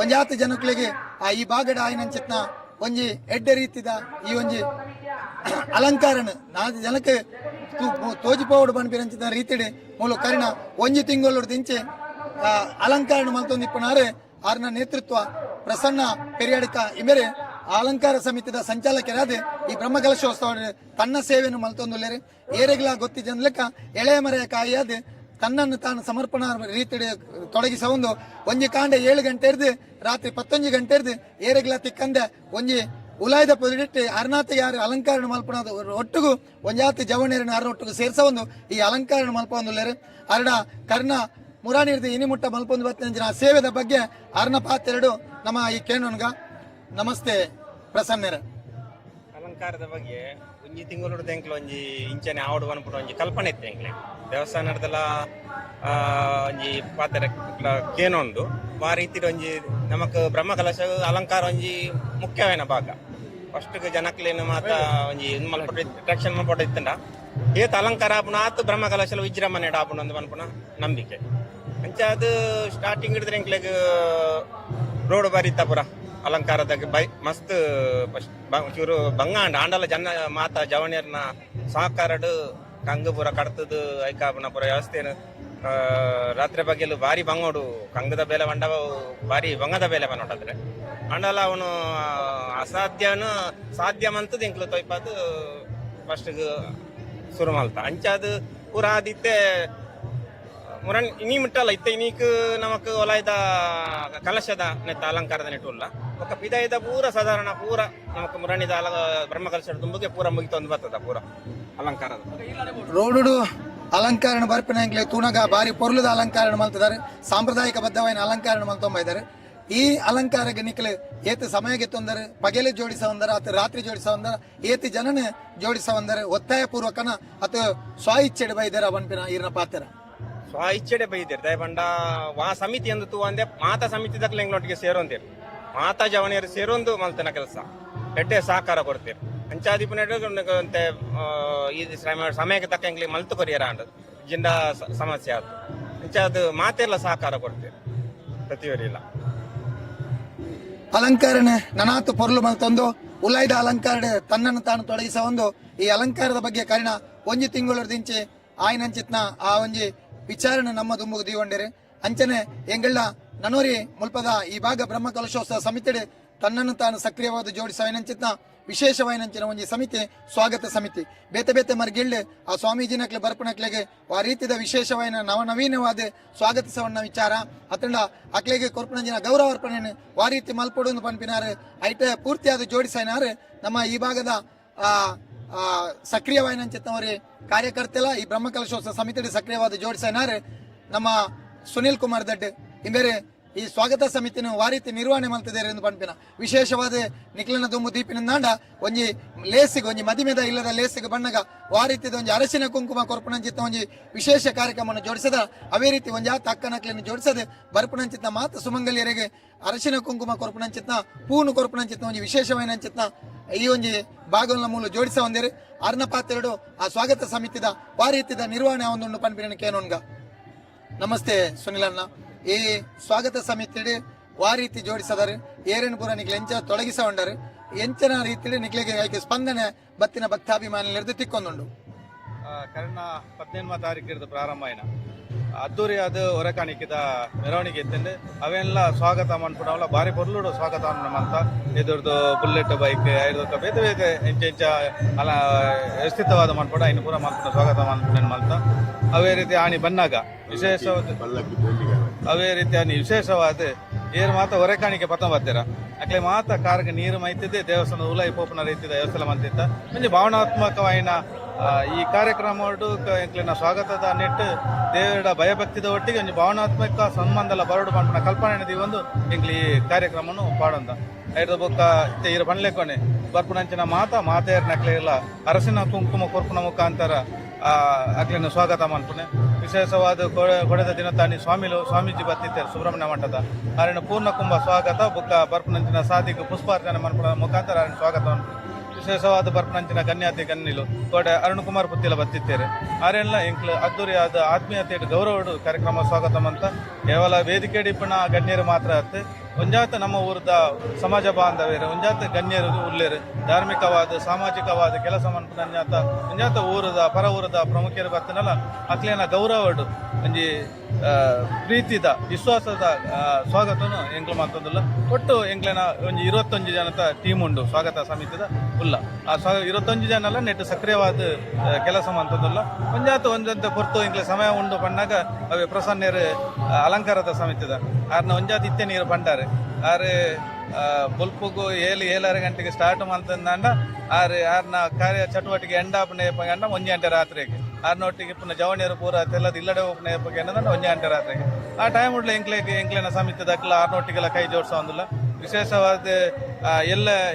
ಒಂಜಾತೆ ಜನಕ್ಲಿಗೆ ಆ ಈ ಬಾಗಡ ಆಯ್ನಂಚಿತ್ನ ಒಂಜಿ ಎಡ್ಡ ರೀತಿದ ಈ ಒಂಜಿ ಅಲಂಕಾರನ ನಾಲ್ಕು ಜನಕ್ಕೆ ತೋಜಿಪೋಡು ಬಣ್ಪಿರಂಚಿದ ರೀತಿಡೆ ಮೂಲ ಕರಿನ ಒಂಜಿ ತಿಂಗಳು ದಿಂಚೆ ಅಲಂಕಾರಣ ಮಲ್ತೊಂದಿಪ್ಪನಾರೆ ಆರ್ನ ನೇತೃತ್ವ ಪ್ರಸನ್ನ ಪೆರಿಯಾಡಿಕ ಇಮೇರೆ ಅಲಂಕಾರ ಸಮಿತಿದ ಸಂಚಾಲಕರಾದ ಈ ಬ್ರಹ್ಮಕಲಶೋತ್ಸವ ತನ್ನ ಸೇವೆಯನ್ನು ಮಲ್ತೊಂದುಲ್ಲೇರೆ ಏರೆಗ್ಲ ಗೊತ್ತಿ ಜನಲೆಕ್ಕ ಎಳೆಯ ಮರೆಯ ಕಾಯಿಯಾದ ತನ್ನನ್ನು ತಾನು ಸಮರ್ಪಣಾ ರೀತಿ ತೊಡಗಿಸ ಒಂಜಿ ಕಾಂಡೆ 7 ಗಂಟೆ ಇರ್ದು ರಾತ್ರಿ 11 ಗಂಟೆ ಇರ್ದು ಏರೆಗ್ಲ ತಿಕ್ಕಂದೆ ಒಂಜಿ ಉಲಾಯ್ದ ಪೊದಿಟ್ಟು ಅರ್ನಾತಿಗೆ ಯಾರು ಅಲಂಕಾರ ಮಲ್ಪಣದ ಒಟ್ಟಿಗೂ ಒಂಜಾತಿ ಜವಣೇರಿನ ಅರೊಟ್ಟಿಗೂ ಸೇರ್ಸ ಈ ಅಲಂಕಾರ ಮಲ್ಪೊಂದುಲ್ಲೇರೆ ಅರಡ ಕರ್ನ ಮುರಾಣಿರ್ದು ಇನಿಮುಟ್ಟ ಮಲ್ಪೊಂದು ಬತ್ತಿನ ಸೇವೆದ ಬಗ್ಗೆ ಅರ್ನ ಪಾತ್ರೆಡು ನಮ್ಮ ಈ ಕೇಣೋನ್ಗ ನಮಸ್ತೆ ಪ್ರಸನ್ನರ ಅಲಂಕಾರದ ಬಗ್ಗೆ ಒಂಜಿ ತಿಂಗಳು ತೆಂಕ್ಲು ಒಂಜಿ ಇಂಚನೆ ಆವಡು ಅನ್ಬಿಟ್ಟು ಒಂಜಿ ಕಲ್ಪನೆ ಇತ್ತು ಎಂಕ್ಲೆ ದೇವಸ್ಥಾನದಲ್ಲ ಒಂಜಿ ಪಾತ್ರೆ ಕೇನೊಂದು ಆ ರೀತಿ ಒಂಜಿ ನಮಕ್ ಬ್ರಹ್ಮ ಕಲಶ ಅಲಂಕಾರ ಒಂಜಿ ಮುಖ್ಯವಾದ ಭಾಗ ಫಸ್ಟ್ ಜನಕ್ಲೇನು ಮಾತ ಒಂಜಿ ಅಟ್ರಾಕ್ಷನ್ ಮಾಡ್ಬಿಟ್ಟು ಇತ್ತಂಡ ಏತ್ ಅಲಂಕಾರ ಆಪುಣ ಆತು ಬ್ರಹ್ಮ ಕಲಶಲ ವಿಜೃಂಭಣೆ ಆಪುಣ ಒಂದು ಅನ್ಪುಣ ನಂಬಿಕೆ ಅಂಚ ಅದು ಸ್ಟಾರ್ಟಿಂಗ್ ಹಿಡಿದ್ರೆ ಎಂಕ್ಲೆಗ್ ರೋಡ್ ಬಾರಿತ್ತ ಪುರ ಅಲಂಕಾರದಾಗ ಮಸ್ತ್ ಚೂರು ಬಂಗಾಂಡ ಆಂಡಲ ಜನ ಮಾತ ಜವಣಿಯರ್ನ ಸಹಕಾರಡು ಕಂಗ ಪೂರ ಕಡ್ತದು ಐಕಾಪನ ಪೂರ ವ್ಯವಸ್ಥೆನು ರಾತ್ರಿ ಬಗ್ಗೆಲು ಭಾರಿ ಬಂಗೋಡು ಕಂಗದ ಬೇಲೆ ಬಂಡವ ಭಾರಿ ಬಂಗದ ಬೇಲೆ ಬಂದೋಟಾದ್ರೆ ಆಂಡಲ ಅವನು ಅಸಾಧ್ಯನು ಸಾಧ್ಯ ಮಂತದ ಎಂಕ್ಲು ತೊಯ್ಪಾದು ಫಸ್ಟ್ ಶುರು ಮಲ್ತ ಅಂಚಾದು ಪೂರ ಆದಿತ್ತೆ ಮುರಣ್ ಇನಿ ಮಿಟ್ಟಲ್ಲ ಇತ್ತೆ ಇನೀಕ್ ನಮಕ್ ಒಲಾಯ್ದ ಕಲಶದ ನೆತ್ತ ಅಲಂಕಾರದ ನೆಟ್ಟುಲ್ಲ ಒಕ್ಕ ಪಿದಾಯದ ಪೂರ ಸಾಧಾರಣ ಪೂರ ನಮಕ್ ಮುರಣಿದ ಬ್ರಹ್ಮ ಕಲಶದ ತುಂಬಗೆ ಪೂರ ಮುಗಿತೊಂದು ಬರ್ತದ ಪೂರ ಅಲಂಕಾರದ ರೋಡು ಅಲಂಕಾರಣ ಬರ್ಪಿನ ತೂನಗ ಬಾರಿ ಪೊರ್ಲುದ ಅಲಂಕಾರಣ ಮಲ್ತಿದ್ದಾರೆ ಸಾಂಪ್ರದಾಯಿಕ ಬದ್ಧವಾದ ಅಲಂಕಾರಣ ಮಲ್ತೊಂಬ ಇದ್ದಾರೆ. ಈ ಅಲಂಕಾರಕ್ಕೆ ನಿಕ್ಲೆ ಏತ್ ಸಮಯಕ್ಕೆ ತೊಂದರೆ ಪಗೆಲೆ ಜೋಡಿಸವಂದರ ಅಥವಾ ರಾತ್ರಿ ಜೋಡಿಸವಂದರ ಏತಿ ಜನನೆ ಜೋಡಿಸವಂದರೆ ಒತ್ತಾಯ ಪೂರ್ವಕನ ಅಥವಾ ಸ್ವ ಇಚ್ಛೆಡೆ ಬೈದರ ಬನ್ಪಿನ ಈರ್ನ ಪಾತ್ರ ಸ್ವ ಇಚ್ಛೆಡೆ ಬೈದೇರು ದಯಪಂಡ ವಾ ಸಮಿತಿ ಎಂದು ತೂ ಅಂದೆ ಮಾತಾ ಸಮಿತಿ ದಕ್ಲೆ ಎಂಗ್ಲೊಟ್ಟಿಗೆ ಸೇರೊಂದೇರು ಮಾತಾ ಜವಣಿಯರು ಸೇರೊಂದು ಮಲ್ತನ ಕೆಲಸ ಎಡ್ಡೆ ಸಹಕಾರ ಕೊಡ್ತೀರಿ ಅಂಚಾದಿಪುನ ಅಂತೆ ಈ ಸಮಯಕ್ಕೆ ತಕ್ಕ ಎಂಗ್ಲಿ ಮಲ್ತು ಕೊರಿಯರ ಅಂಡ ಜಿಂಡ ಸಮಸ್ಯೆ ಆಯ್ತು ಅಂಚಾದು ಮಾತೆಲ್ಲ ಸಹಕಾರ ಕೊಡ್ತೀರಿ ಪ್ರತಿಯೊರಿಲ್ಲ ಅಲಂಕಾರಣ ನನಾತು ಪೊರ್ಲು ಮಲ್ತೊಂದು ಉಲಾಯ್ದ ಅಲಂಕಾರ ತನ್ನನ್ನು ತಾನು ತೊಡಗಿಸ ಈ ಅಲಂಕಾರದ ಬಗ್ಗೆ ಕಾರಣ ಒಂಜಿ ತಿಂಗಳು ದಿಂಚೆ ಆಯ್ನಂಚಿತ್ನ ಆ ಒಂಜಿ ವಿಚಾರಣೆ ನಮ್ಮ ದುಂಬುಗು ದೀಗೊಂಡಿರಿ ಅಂಚನೆ ಎಂಗಳ ನನೋರಿ ಮುಲ್ಪದ ಈ ಭಾಗ ಬ್ರಹ್ಮ ಕಲಶೋತ್ಸವ ಸಮಿತಿ ತನ್ನನ್ನು ತಾನು ಸಕ್ರಿಯವಾದ ಜೋಡಿಸವೈನಂಚಿತ್ನ ವಿಶೇಷವೈನಂಚಿನ ಒಂಜಿ ಸಮಿತಿ ಸ್ವಾಗತ ಸಮಿತಿ ಬೇತೆ ಬೇತೆ ಮರ್ಗಿಳ್ಳೆ ಆ ಸ್ವಾಮೀಜಿನಕ್ಲೆ ಬರ್ಪಣಕ್ಲೆಗೆ ಆ ರೀತಿಯ ವಿಶೇಷವೈನ ನವನವೀನವಾದ ಸ್ವಾಗತಿಸವನ್ನ ವಿಚಾರ ಅತಂಡ ಅಕ್ಲೆಗೆ ಕೊರ್ಪಣಂಜಿನ ಗೌರವ ಅರ್ಪಣೆ ಆ ರೀತಿ ಮಲ್ಪಡೊಂದು ಪನ್ಪಿನಾರೆ ಐಟೆ ಪೂರ್ತಿಯಾದ ಜೋಡಿಸೈನಾರೆ ನಮ್ಮ ಈ ಭಾಗದ ಸಕ್ರಿಯವಾಯಿನಂಚಿತ್ತವರೇ ಕಾರ್ಯಕರ್ತೆಲ್ಲ ಈ ಬ್ರಹ್ಮ ಕಲಶೋತ್ಸವ ಸಮಿತಿ ಸಕ್ರಿಯವಾದ ಜೋಡಿಸೈನಾರೆ ನಮ್ಮ ಸುನಿಲ್ ಕುಮಾರ್ ದಡ್ಡೆ ಇಂಬೇರೆ ಈ ಸ್ವಾಗತ ಸಮಿತಿನ ವಾರೀತಿ ನಿರ್ವಹಣೆ ಮಾಡ್ತಿದ್ದಾರೆ ಎಂದು ಪಂಪಿನ ವಿಶೇಷವಾದ ನಿಖಿಲನ ದುಂಬು ದೀಪಿನಿಂದಾಂಡ ಒಂಜಿ ಲೇಸಿಗೆ ಒಂಜಿ ಮದಿಮೆದ ಇಲ್ಲದ ಲೇಸಿಗೆ ಬಣ್ಣಗ ವಾರೀತಿದ ಒಂಜಿ ಅರಸಿನ ಕುಂಕುಮ ಕೊರ್ಪಣಂಚಿತ್ತ ಒಂಜಿ ವಿಶೇಷ ಕಾರ್ಯಕ್ರಮವನ್ನು ಜೋಡಿಸದ ಅವೇ ರೀತಿ ಒಂಜಿ ಅಕ್ಕನಕ್ಲೆಯನ್ನು ಜೋಡಿಸದೆ ಬರ್ಪಣಂಚಿತ್ನ ಮಾತ ಸುಮಂಗಲಿಯರಿಗೆ ಅರಸಿನ ಕುಂಕುಮ ಕೊರ್ಪಣಂಚಿತ್ನ ಪೂನು ಕೊರ್ಪಣಂಚಿತ್ನ ಒಂಜಿ ವಿಶೇಷವೈನಂಚಿತ್ನ ಈ ಒಂಜಿ ಭಾಗವನ್ನ ಮೂಲ ಜೋಡಿಸ ಹೊಂದಿರಿ ಅರ್ನ ಪಾತ್ರೆಡು ಆ ಸ್ವಾಗತ ಸಮಿತಿದ ವಾರೀತಿದ ನಿರ್ವಹಣೆ ಒಂದು ಪನ್ಪಿನ ಕೇನೋನ್ಗ ನಮಸ್ತೆ ಸುನಿಲಣ್ಣ ಈ ಸ್ವಾಗತ ಸಮಿತಿ ವಾ ರೀತಿ ಜೋಡಿಸದಾರೆ ಏರೇನು ಪೂರ ನಿಕ್ಲೆ ಎಂಚ ತೊಡಗಿಸಕೊಂಡರು ಎಂಚನ ರೀತಿಯಲ್ಲಿ ನಿಕ್ಲೆಗೆ ಆಯ್ಕೆ ಸ್ಪಂದನೆ ಬತ್ತಿನ ಭಕ್ತಾಭಿಮಾನಿಲಿರ್ದು ತಿಕ್ಕೊಂದುಂಡು ಕರ್ಣ 18ನೇ ತಾರೀಕಿರ್ದು ಪ್ರಾರಂಭ ಆಯ್ನ ಅದ್ದೂರಿಯಾದ ಹೊರಕಾಣಿಕೆದ ಮೆರವಣಿಗೆ ಇತ್ತಂದು ಅವೆಲ್ಲ ಸ್ವಾಗತ ಮಾಡ್ಬಿಡವಲ್ಲ ಭಾರಿ ಪೊರ್ಲುಡು ಸ್ವಾಗತ ಅಂತ ಇದ್ರದ್ದು ಬುಲೆಟ್ ಬೈಕ್ ಇದ್ರದ್ದು ಬೇತೆ ಬೇತೆ ಎಂಚ ಅಲ್ಲ ವ್ಯವಸ್ಥಿತವಾದ ಮಾಡ್ಬಿಡ ಇನ್ನು ಪೂರ ಮಾಡ್ಬಿಟ್ಟು ಸ್ವಾಗತ ಮಾಡ್ತಾ ಅವೇ ರೀತಿ ಆಣಿ ಬಂದಾಗ ವಿಶೇಷವಾದ ಅವೇ ರೀತಿ ಆನಿ ವಿಶೇಷವಾದ ಏರು ಮಾತ ಹೊರಕಾಣಿಕೆ ಪತ ಬರ್ತೀರ ಅಕ್ಲೆ ಮಾತ ಕಾರ್ಗೆ ನೀರು ಮೈತಿದ್ದೆ ದೇವಸ್ಥಾನ ಉಲಾಯಿ ಪೋಪನ ರೀತಿಯ ವ್ಯವಸ್ಥೆ ಮಂತಿತ್ತ ಮುಂಚೆ ಭಾವನಾತ್ಮಕವಾಯಿನ ಈ ಕಾರ್ಯಕ್ರಮ ಎಂಕ್ಲಿನ ಸ್ವಾಗತದ ನೆಟ್ಟು ದೇವರ ಭಯಭಕ್ತಿದ ಒಟ್ಟಿಗೆ ಒಂದು ಭಾವನಾತ್ಮಕ ಸಂಬಂಧಲ ಬರಡು ಪಂಪನ ಕಲ್ಪನೆ ಒಂದು ಎಂಕ್ಲಿ ಈ ಕಾರ್ಯಕ್ರಮನು ಪಾಡೊಂದ ಐದು ಬೊಕ್ಕ ಇರು ಪಂಡ್ಲೆಕೊನೆ ಬರ್ಪುನಂಚಿನ ಮಾತೆಯರ್ ನಕ್ಲೆ ಇಲ್ಲ ಅರಸಿನ ಕುಂಕುಮ ಕೊರ್ಪುನ ಮುಖಾಂತರ ಅಕ್ಲಿನ ಸ್ವಾಗತ ಮಾಡ್ಪುನೆ. ವಿಶೇಷವಾದ ಕೊಡೆದ ದಿನತಾನಿ ಸ್ವಾಮೀಜಿ ಬತ್ತಿದ್ದಾರೆ ಸುಬ್ರಹ್ಮಣ್ಯ ಮಠದ ಅರಣ್ಯ ಪೂರ್ಣ ಕುಂಭ ಸ್ವಾಗತ ಬುಕ್ಕ ಬರ್ಪುನಂಚಿನ ಸಾದಿಗೆ ಪುಷ್ಪಾರ್ಚನೆ ಮಾಡ್ಪುನ ಮುಖಾಂತರ ಅರಣ್ಯ ಸ್ವಾಗತ ಮಾಡ್ಪುನೆ. ವಿಶೇಷವಾದ ಬರ್ಪನಂಚಿನ ಗಣ್ಯಾತಿ ಗಣ್ಯಲು ಕೋಟೆ ಅರುಣ್ ಕುಮಾರ್ ಪುತ್ತಿಲ ಬತ್ತಿತ್ತೇರೆ ಆರೆಲ್ಲ ಎಂಕ್ಲು ಅದ್ದೂರಿಯಾದ ಆತ್ಮೀಯತೆ ಗೌರವ ಕಾರ್ಯಕ್ರಮ ಸ್ವಾಗತ ಅಂತ ಕೇವಲ ವೇದಿಕೆ ಡಿಪ್ಪಣ ಗಣ್ಯರು ಮಾತ್ರ ಅತ್ತೆ ಒಂಜಾತ ನಮ್ಮ ಊರದ ಸಮಾಜ ಬಾಂಧವ್ಯರು ಒಂಜಾತ ಗಣ್ಯರು ಉಳ್ಳೇರು ಧಾರ್ಮಿಕವಾದ ಸಾಮಾಜಿಕವಾದ ಕೆಲಸ ಮನ್ಪುನಂಜಾತ ಒಂಜಾತ ಊರದ ಪರ ಊರದ ಪ್ರಮುಖರು ಬರ್ತನಲ್ಲ ಅಕ್ಲೇನ ಗೌರವಡು ಒಂಜಿ ಪ್ರೀತಿದ ವಿಶ್ವಾಸದ ಸ್ವಾಗತನು ಎಂಕ್ಲು ಮಾತೊಂದಿಲ್ಲ. ಒಟ್ಟು ಎಂಕ್ಲೆನ ಒಂಜಿ 21 ಜನದ ಟೀಮ್ ಉಂಡು ಸ್ವಾಗತ ಸಮಿತಿದ ಉಲ್ಲ ಆ 21 ಜನ ಎಲ್ಲ ನೆಟ್ಟು ಸಕ್ರಿಯವಾದ ಕೆಲಸ ಮಂತದಲ್ಲ ಒಂಜಾತ ಕೊರ್ತು ಎಂಕ್ಲೆ ಸಮಯ ಉಂಡು ಪಂಡಾಗ ಅವೇ ಪ್ರಸನ್ನರು ಅಲಂಕಾರದ ಸಮಿತಿದ ಆರ್ನ ಒಂಜಾತ ಇತ್ತೆ ನೀರು ಪಂಡಾರೆ ಆರೆ ಬೊಲ್ಪುಗು 7 ಗಂಟೆಗೆ ಸ್ಟಾರ್ಟ್ ಮಾಡ್ತಂದ ಆರ್ನ ಕಾರ್ಯ ಚಟುವಟಿಕೆ ಎಂಡಾಪನೆ ಗಂಡ 1 ಗಂಟೆ ರಾತ್ರಿಗೆ ಆರ್ನೊಟ್ಟಿಗೆ ಪುನಃ ಜವಣಿಯರು ಪೂರ ತೆಲ್ಲದ ಇಲ್ಲಡೆ ಹೋಗ್ನೆ 1 ಗಂಟೆ ರಾತ್ರಿಗೆ ಆ ಟೈಮ್ ಉಡ್ಲೆ ಎಂಕ್ಲೆನ ಸಮಿತಿದಕ್ಲ ಆರ್ನೊಟ್ಟಿಗೆಲ್ಲ ಕೈ ಜೋಡಿಸೋ ಒಂದಿಲ್ಲ. ವಿಶೇಷವಾದ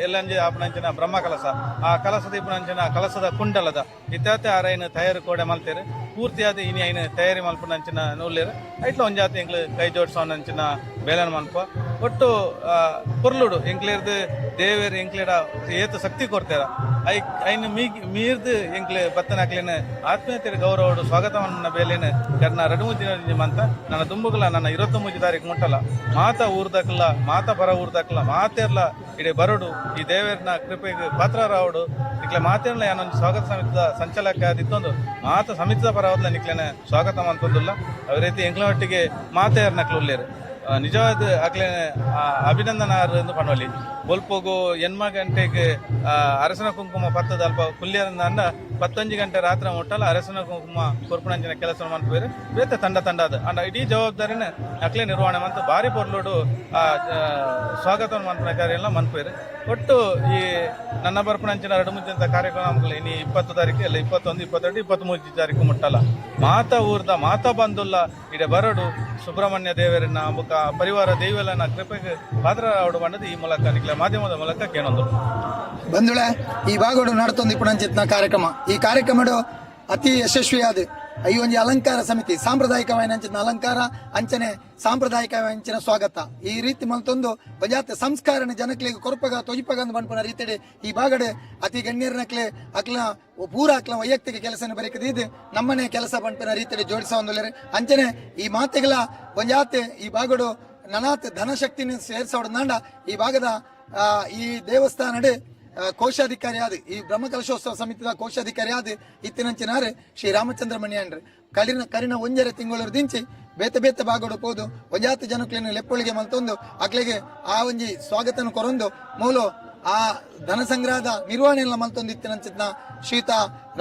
ಎಲ್ಲಂಜಿ ಆಪನಂಚಿನ ಬ್ರಹ್ಮ ಕಲಸ ಆ ಕಲಸದ ಇಪ್ಪನಂಚಿನ ಕಲಸದ ಕುಂಡಲದ ಇತ್ಯಾದಿ ಆರೈನ ತಯಾರಿ ಕೋಡೆ ಮಲ್ತೇರು ಪೂರ್ತಿಯಾದ ಇನಿ ಐನ ತಯಾರಿ ಮಲ್ಪನಂಚಿನ ನೂಲ್ಲೇರು ಐಟ್ಲ ಒಂಜಾತಿ ಎಂಕ್ಲು ಕೈ ಜೋಡಿಸೋನಂಚಿನ ಬೇಲನ ಮಲ್ಪ ಒಟ್ಟು ಪೊರ್ಲುಡು ಎಂಕ್ಲೇರ್ದು ದೇವೇರು ಎಂಕ್ಲೇಡ ಏತು ಶಕ್ತಿ ಕೊಡ್ತೇರ ಐನು ಮೀರ್ದು ಎಂಕ್ಲೆ ಬತ್ತನಾಕ್ಲೇನ ಆತ್ಮೀಯತೆ ಗೌರವಡು ಸ್ವಾಗತವನ್ನ ಬೇಲೇನು ಕರ್ನ 2-3 ದಿನ ಮಂತ ನನ್ನ ದುಂಬುಗಲ ನನ್ನ 29 ತಾರೀಕು ಮುಟ್ಟಲ್ಲ ಮಾತ ಊರ್ದಕ್ಲ ಮಾತ ಪರ ಊರ್ದಕ್ಲ ಮಾತೇರ್ಲ ಇಡೀ ಬರಡು ಈ ದೇವೇರ್ನ ಕೃಪೆಗೆ ಪಾತ್ರ ರಾವಡು ನಿಕ್ಲೆ ಮಾತೇರ್ಲ ಏನೊಂದು ಸ್ವಾಗತ ಸಮಿತಿದ ಸಂಚಾಲಕ ಆದಿತ್ತೊಂದು ಮಾತ ಸಮಿತಿದ ಪರವಾದ್ಲ ನಿಕ್ಲೇನ ಸ್ವಾಗತ ಮಂತೊಂದಿಲ್ಲ ಅದೇ ರೀತಿ ಎಂಕ್ಲೊಟ್ಟಿಗೆ ಮಾತೇರ್ನಕ್ಲು ಉಳ್ಳೇರು ನಿಜವಾದ ಆಗ್ಲೇ ಅಭಿನಂದನಾರ್ಹ ಎಂದು ಪಣವಲಿ ಬೊಲ್ಪೋಗು 8 ಗಂಟೆಗೆ ಅರಸನ ಕುಂಕುಮ ಪತ್ತದ ಅಲ್ಪ ಕುಲ್ಯರನ್ನ 11 ಗಂಟೆ ರಾತ್ರಿ ಮುಟ್ಟಲ್ಲ ಅರಸನ ಕುಂಕುಮ ಕೊರ್ಪಣಂಚಿನ ಕೆಲಸ ಮಾಡ್ಬೇರೆ ಬೇತೆ ತಂಡದ ಅಂಡ ಇಡೀ ಜವಾಬ್ದಾರಿನ ಅಕ್ಲೆ ನಿರ್ವಹಣೆ ಅಂತ ಭಾರಿ ಪೊರ್ಲೋಡು ಸ್ವಾಗತ ಮನ್ಪನ ಕಾರ್ಯ ಎಲ್ಲ ಮನ್ಪೇರು. ಒಟ್ಟು ಈ ನನ್ನ ಬರ್ಪಣಂಚಿನ 2-3 ಕಾರ್ಯಕ್ರಮಗಳು ಇನ್ನು 20 ತಾರೀಕು ಎಲ್ಲ 21, 22, 23 ತಾರೀಕು ಮುಟ್ಟಲ್ಲ ಮಾತ ಊರ್ದ ಮಾತ ಬಂದುಲ್ಲ ಇಡೆ ಬರಡು ಸುಬ್ರಹ್ಮಣ್ಯ ದೇವರನ್ನ ಬುಕ್ಕ ಪರಿವಾರ ದೈವಲನ ಕೃಪೆಗೆ ಪಾತ್ರ ಆವಡು ಬಂದದ್ದು ಈ ಮೂಲಕ ನಿಕ್ಲೆ ಮಾಧ್ಯಮದ ಮೂಲಕ ಕೇಳೊಂದು ಬಂಧುಳೆ ಈ ಭಾಗಡು ನಡ್ತೊಂದು ಇಪ್ಪಣಂಚಿತ್ನ ಕಾರ್ಯಕ್ರಮ ಈ ಕಾರ್ಯಕ್ರಮಡು ಅತಿ ಯಶಸ್ವಿಯಾದ ಈ ಒಂಜಿ ಅಲಂಕಾರ ಸಮಿತಿ ಸಾಂಪ್ರದಾಯಿಕವಾಯಿನ ಅಲಂಕಾರ ಅಂಚನೆ ಸಾಂಪ್ರದಾಯಿಕವಾಯಿನ ಸ್ವಾಗತ ಈ ರೀತಿ ಮಲ್ತೊಂದು ಒಂಜಾತ ಸಂಸ್ಕಾರನ ಜನಕ್ಲಿಗೆ ಕೊರಪಗ ತೊಜಿಪಗ ಬಂದ್ಪನ ರೀತಿಡೆ ಈ ಭಾಗಡೆ ಅತಿ ಗಣ್ಯರನಕ್ಲೆ ಅಕ್ಲ ಪೂರ ಅಕ್ಲ ವೈಯಕ್ತಿಕ ಕೆಲಸನ ಬರೀಕದಿದ್ದು ನಮ್ಮನೆ ಕೆಲಸ ಬಂದ್ಪನ ರೀತಿಡೆ ಜೋಡಿಸ ಒಂದುಲ್ಲೇರೆ ಅಂಚನೆ ಈ ಮಾತೆಗಳ ಒಂಜಾತೆ ಈ ಭಾಗಡು ನನಾತ್ ಧನಶಕ್ತಿನ ಸೇರಿಸೋಡ್ನಾಂಡ ಈ ಭಾಗದ ಈ ದೇವಸ್ಥಾನಡೆ ಕೋಶಾಧಿಕಾರಿ ಆದ ಈ ಬ್ರಹ್ಮಕಲಶೋತ್ಸವ ಸಮಿತಿದ ಕೋಶಾಧಿಕಾರಿ ಆದ ಇತ್ತಿನಂಚಿನಾರೆ ಶ್ರೀ ರಾಮಚಂದ್ರ ಮಣಿಯಂಡ್ರೆ ಕರಿನ 1 ತಿಂಗಳು ದಿಂಚಿ ಬೇತೆ ಭಾಗಡು ಹೋದು ಒಂಜಾತ ಜನಕ್ಲೇನು ಲೆಪ್ಪೊಳಿಗೆ ಮಲ್ತೊಂದು ಅಕ್ಲೆಗೆ ಆ ಒಂಜಿ ಸ್ವಾಗತನ ಕೊರೊಂದು ಮೂಲು ಆ ಧನ ಸಂಗ್ರಹದ ನಿರ್ವಹಣೆ ಎಲ್ಲ ಮಲ್ತೊಂದು ಇತ್ತಿನಂಚಿನ ಶ್ರೀತ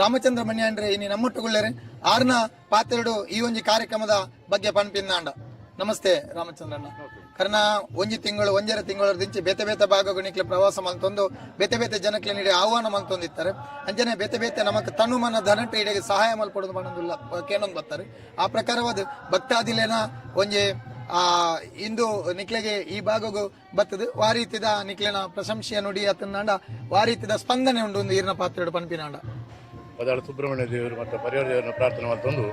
ರಾಮಚಂದ್ರ ಮಣಿಯಂಡ್ರೆ ಇನ್ನು ನಮ್ಮೊಟ್ಟುಗುಳ್ಳೇರೆ ಆರ್ನ ಪಾತ್ರೆಡು ಈ ಒಂಜಿ ಕಾರ್ಯಕ್ರಮದ ಬಗ್ಗೆ ಪನ್ಪಿಂದಾಂಡ. ನಮಸ್ತೆ ರಾಮಚಂದ್ರಣ್ಣ. ಕಾರಣ 1 ತಿಂಗಳು ದಿಂಚಿ ಬೇತೆ ಭಾಗಗಳಿಗೆ ಪ್ರವಾಸ ಮಲ್ತೊಂದು ಬೇತೆ ಜನಕ್ಕೆ ನೀಡಿ ಆಹ್ವಾನ ಮಲ್ತೊಂದಿತ್ತಾರೆ ಅಂಜನೆ ಬೇತೆ ನಮಕ್ ತನು ಮನ ಧನಟ ಇಡೆಗೆ ಸಹಾಯ ಮಲ್ಪಡೋದು ಮಾಡೋದಿಲ್ಲ ಕೇಳೊಂದು ಬರ್ತಾರೆ ಆ ಪ್ರಕಾರವಾದ ಭಕ್ತಾದಿಲೇನ ಒಂಜಿ ಇಂದು ನಿಕ್ಲೆಗೆ ಈ ಭಾಗಗೂ ಬತ್ತದು ವಾರೀತಿದ ನಿಕ್ಲೆನ ಪ್ರಶಂಸೆಯ ನುಡಿ ಅತನಾಂಡ ವಾರೀತಿದ ಸ್ಪಂದನೆ ಉಂಡು ಒಂದು ಈರ್ನ ಪಾತ್ರೆಡು ಪನ್ಪಿನಾಂಡ ಪದಾಳ ಸುಬ್ರಹ್ಮಣ್ಯ ದೇವರು ಮತ್ತು ಪರಿವಾರ ದೇವರನ್ನ ಪ್ರಾರ್ಥನೆ ಮಾಡ್ತೊಂದು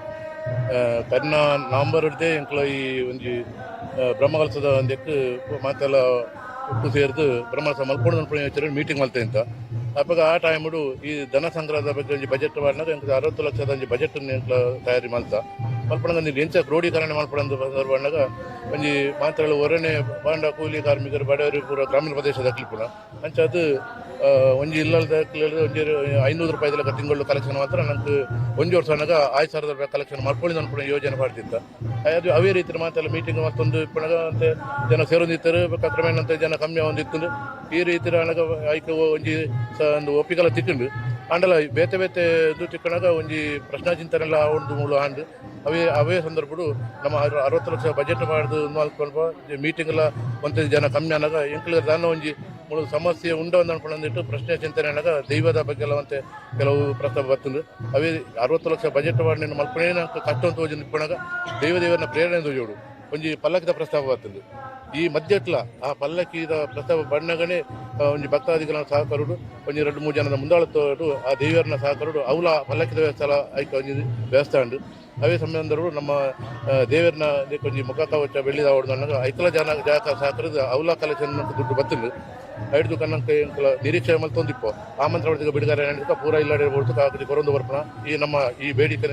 ಕರ್ನ ನವಂಬರ್ ಹಿಡ್ದೆ ಎಂಕ್ಲ ಈ ಒಂಜಿ ಬ್ರಹ್ಮಕಲಸದ ಒಂದಕ್ಕೆ ಮಾತೆಲ್ಲ ಉಪ್ಪು ಸೇರಿದು ಬ್ರಹ್ಮಕಲಸ ಮಲ್ಕೊಂಡು ಮೀಟಿಂಗ್ ಮಲ್ತೆ ಅಂತ ಅಪ್ಪಾಗ ಆ ಟೈಮಡು ಈ ಧನ ಸಂಗ್ರಹದ ಬಗ್ಗೆ ಒಂಜಿ ಬಜೆಟ್ ಮಾಡಿದಾಗ ಎಂಕ್ಲು 60 ಲಕ್ಷದ ಒಂಜಿ ಬಜೆಟ್ ಎಂಕ್ಲ ತಯಾರಿ ಮಲ್ತ ಮಲ್ಪಡಂಗ ಎಂಚ ಕ್ರೋಢೀಕರಣ ಮಲ್ಪಡಂದು ಬಂದಾಗ ಒಂಜಿ ಮಾತ್ರೆಗಳು ಹೊರನೆ ಬಾಂಡ ಕೂಲಿ ಕಾರ್ಮಿಕರು ಬಡವರು ಪೂರ ಗ್ರಾಮೀಣ ಪ್ರದೇಶದ ಕ್ಲಿಪುಣ ಅಂಚ ಅದು ಒಂಜಿ ಇಲ್ಲದ ಒಂಜಿ 500 ರೂಪಾಯಿದ ತಿಂಗಳು ಕಲೆಕ್ಷನ್ ಮಾತ್ರ ನಂಗೆ 1 ವರ್ಷನಾಗ 5,000 ರೂಪಾಯಿ ಕಲೆಕ್ಷನ್ ಮಾಡ್ಕೊಂಡು ಅನ್ಕೊಂಡು ಯೋಜನೆ ಮಾಡ್ತಿದ್ದ ಅದು ಅವೇ ರೀತಿ ಮಾತೆಲ್ಲ ಮೀಟಿಂಗ್ ಮತ್ತೊಂದು ಇಪ್ಪಣಗ ಅಂತೆ ಜನ ಸೇರೊಂದಿತ್ತರು ಕ್ರಮೇಣ ಅಂತ ಜನ ಕಮ್ಮಿ ಒಂದಿತ್ತು ಈ ರೀತಿ ನನಗ ಐಕ ಒಂಜಿ ಒಂದು ಒಪ್ಪಿಗೆಲ್ಲ ತಿಕ್ಕೊಂಡು ಅಂಡಲ ಬೇತೆ ಇದು ತಿಕ್ಕಣಾಗ ಒಂಜಿ ಪ್ರಶ್ನಾ ಚಿಂತನೆ ಎಲ್ಲ ಒಂದು ಮೂಲ ಆಂಡ್ ಅವೇ ಸಂದರ್ಭಡು ನಮ್ಮ 60 ಲಕ್ಷ ಬಜೆಟ್ ಮಾಡಿದು ಮೀಟಿಂಗ್ ಎಲ್ಲ 1 ಜನ ಕಮ್ಮಿ ಅನ್ನಾಗ ಎಂಕ್ಲ ದಾನ ಒಂಜಿ ಮುಳು ಸಮಸ್ಯೆ ಉಂಡು ಅಂದ್ಕೊಂಡಿಟ್ಟು ಪ್ರಶ್ನೆ ಚಿಂತನೆ ಅನ್ನೋದು ದೈವದ ಬಗ್ಗೆ ಎಲ್ಲ ಮತ್ತೆ ಕೆಲವು ಪ್ರಸ್ತಾಪ ಬರ್ತದೆ. ಅವೇ 60 ಲಕ್ಷ ಬಜೆಟ್ ಮಾಡಿ ಮಲ್ಪನೇನ ಕಟ್ಟುವಂತ ಯೋಜನೆ ನಿಂತ್ಕೊಂಡಾಗ ದೇವರನ್ನ ಪ್ರೇರಣೆ ಜೋಡು ಒಂಜಿ ಪಲ್ಲಕ್ಕಿದ ಪ್ರಸ್ತಾಪ ಬರ್ತದೆ. ಈ ಮಧ್ಯಟ್ಲ ಆ ಪಲ್ಲಕ್ಕಿದ ಪ್ರಸ್ತಾಪ ಬಣ್ಣಗನೇ ಒಂಜಿ ಭಕ್ತಾದಿಗಳ ಸಹಕಾರುಡು ಒಂಜಿ 2-3 ಜನದ ಮುಂದಾಳತ್ತೋಡು ಆ ದೇವರನ್ನ ಸಹಕಾರುಡು ಅವಲ ಪಲ್ಲಕ್ಕಿದ ವ್ಯವಸ್ಥೆ ಐಕ ಒಂಜಿ ವ್ಯವಸ್ಥೆ ಉಂಡು. ಅವೇ ಸಂಬಂಧರು ನಮ್ಮ ದೇವರನ್ನ ಕೊಂಚ ಮುಖ ಕವಚ ಬೆಳ್ಳಿದ ಹೊಡೆದಾಗ ಐಕಲ ಜನ ಜಾಕ ಸಹಕರಿದ ಅವಲ ಕಲೆಕ್ಷನ್ ದುಡ್ಡು ಬತ್ತಲು ಐದು ಕನ್ನಂಕ ನಿರೀಕ್ಷೆ ಮಲ್ ತೊಂದಿಪ್ಪು ಆಮಂತ್ರಣ ಬಿಡುಗಡೆ ನಡೆದ ಪೂರ ಇಲ್ಲಾಡೆ ಹೊರತು ಕಾಕಿ ಕೊರೊಂದು ಬರ್ಪಣ ಈ ನಮ್ಮ ಈ ಬೇಡಿಕೆ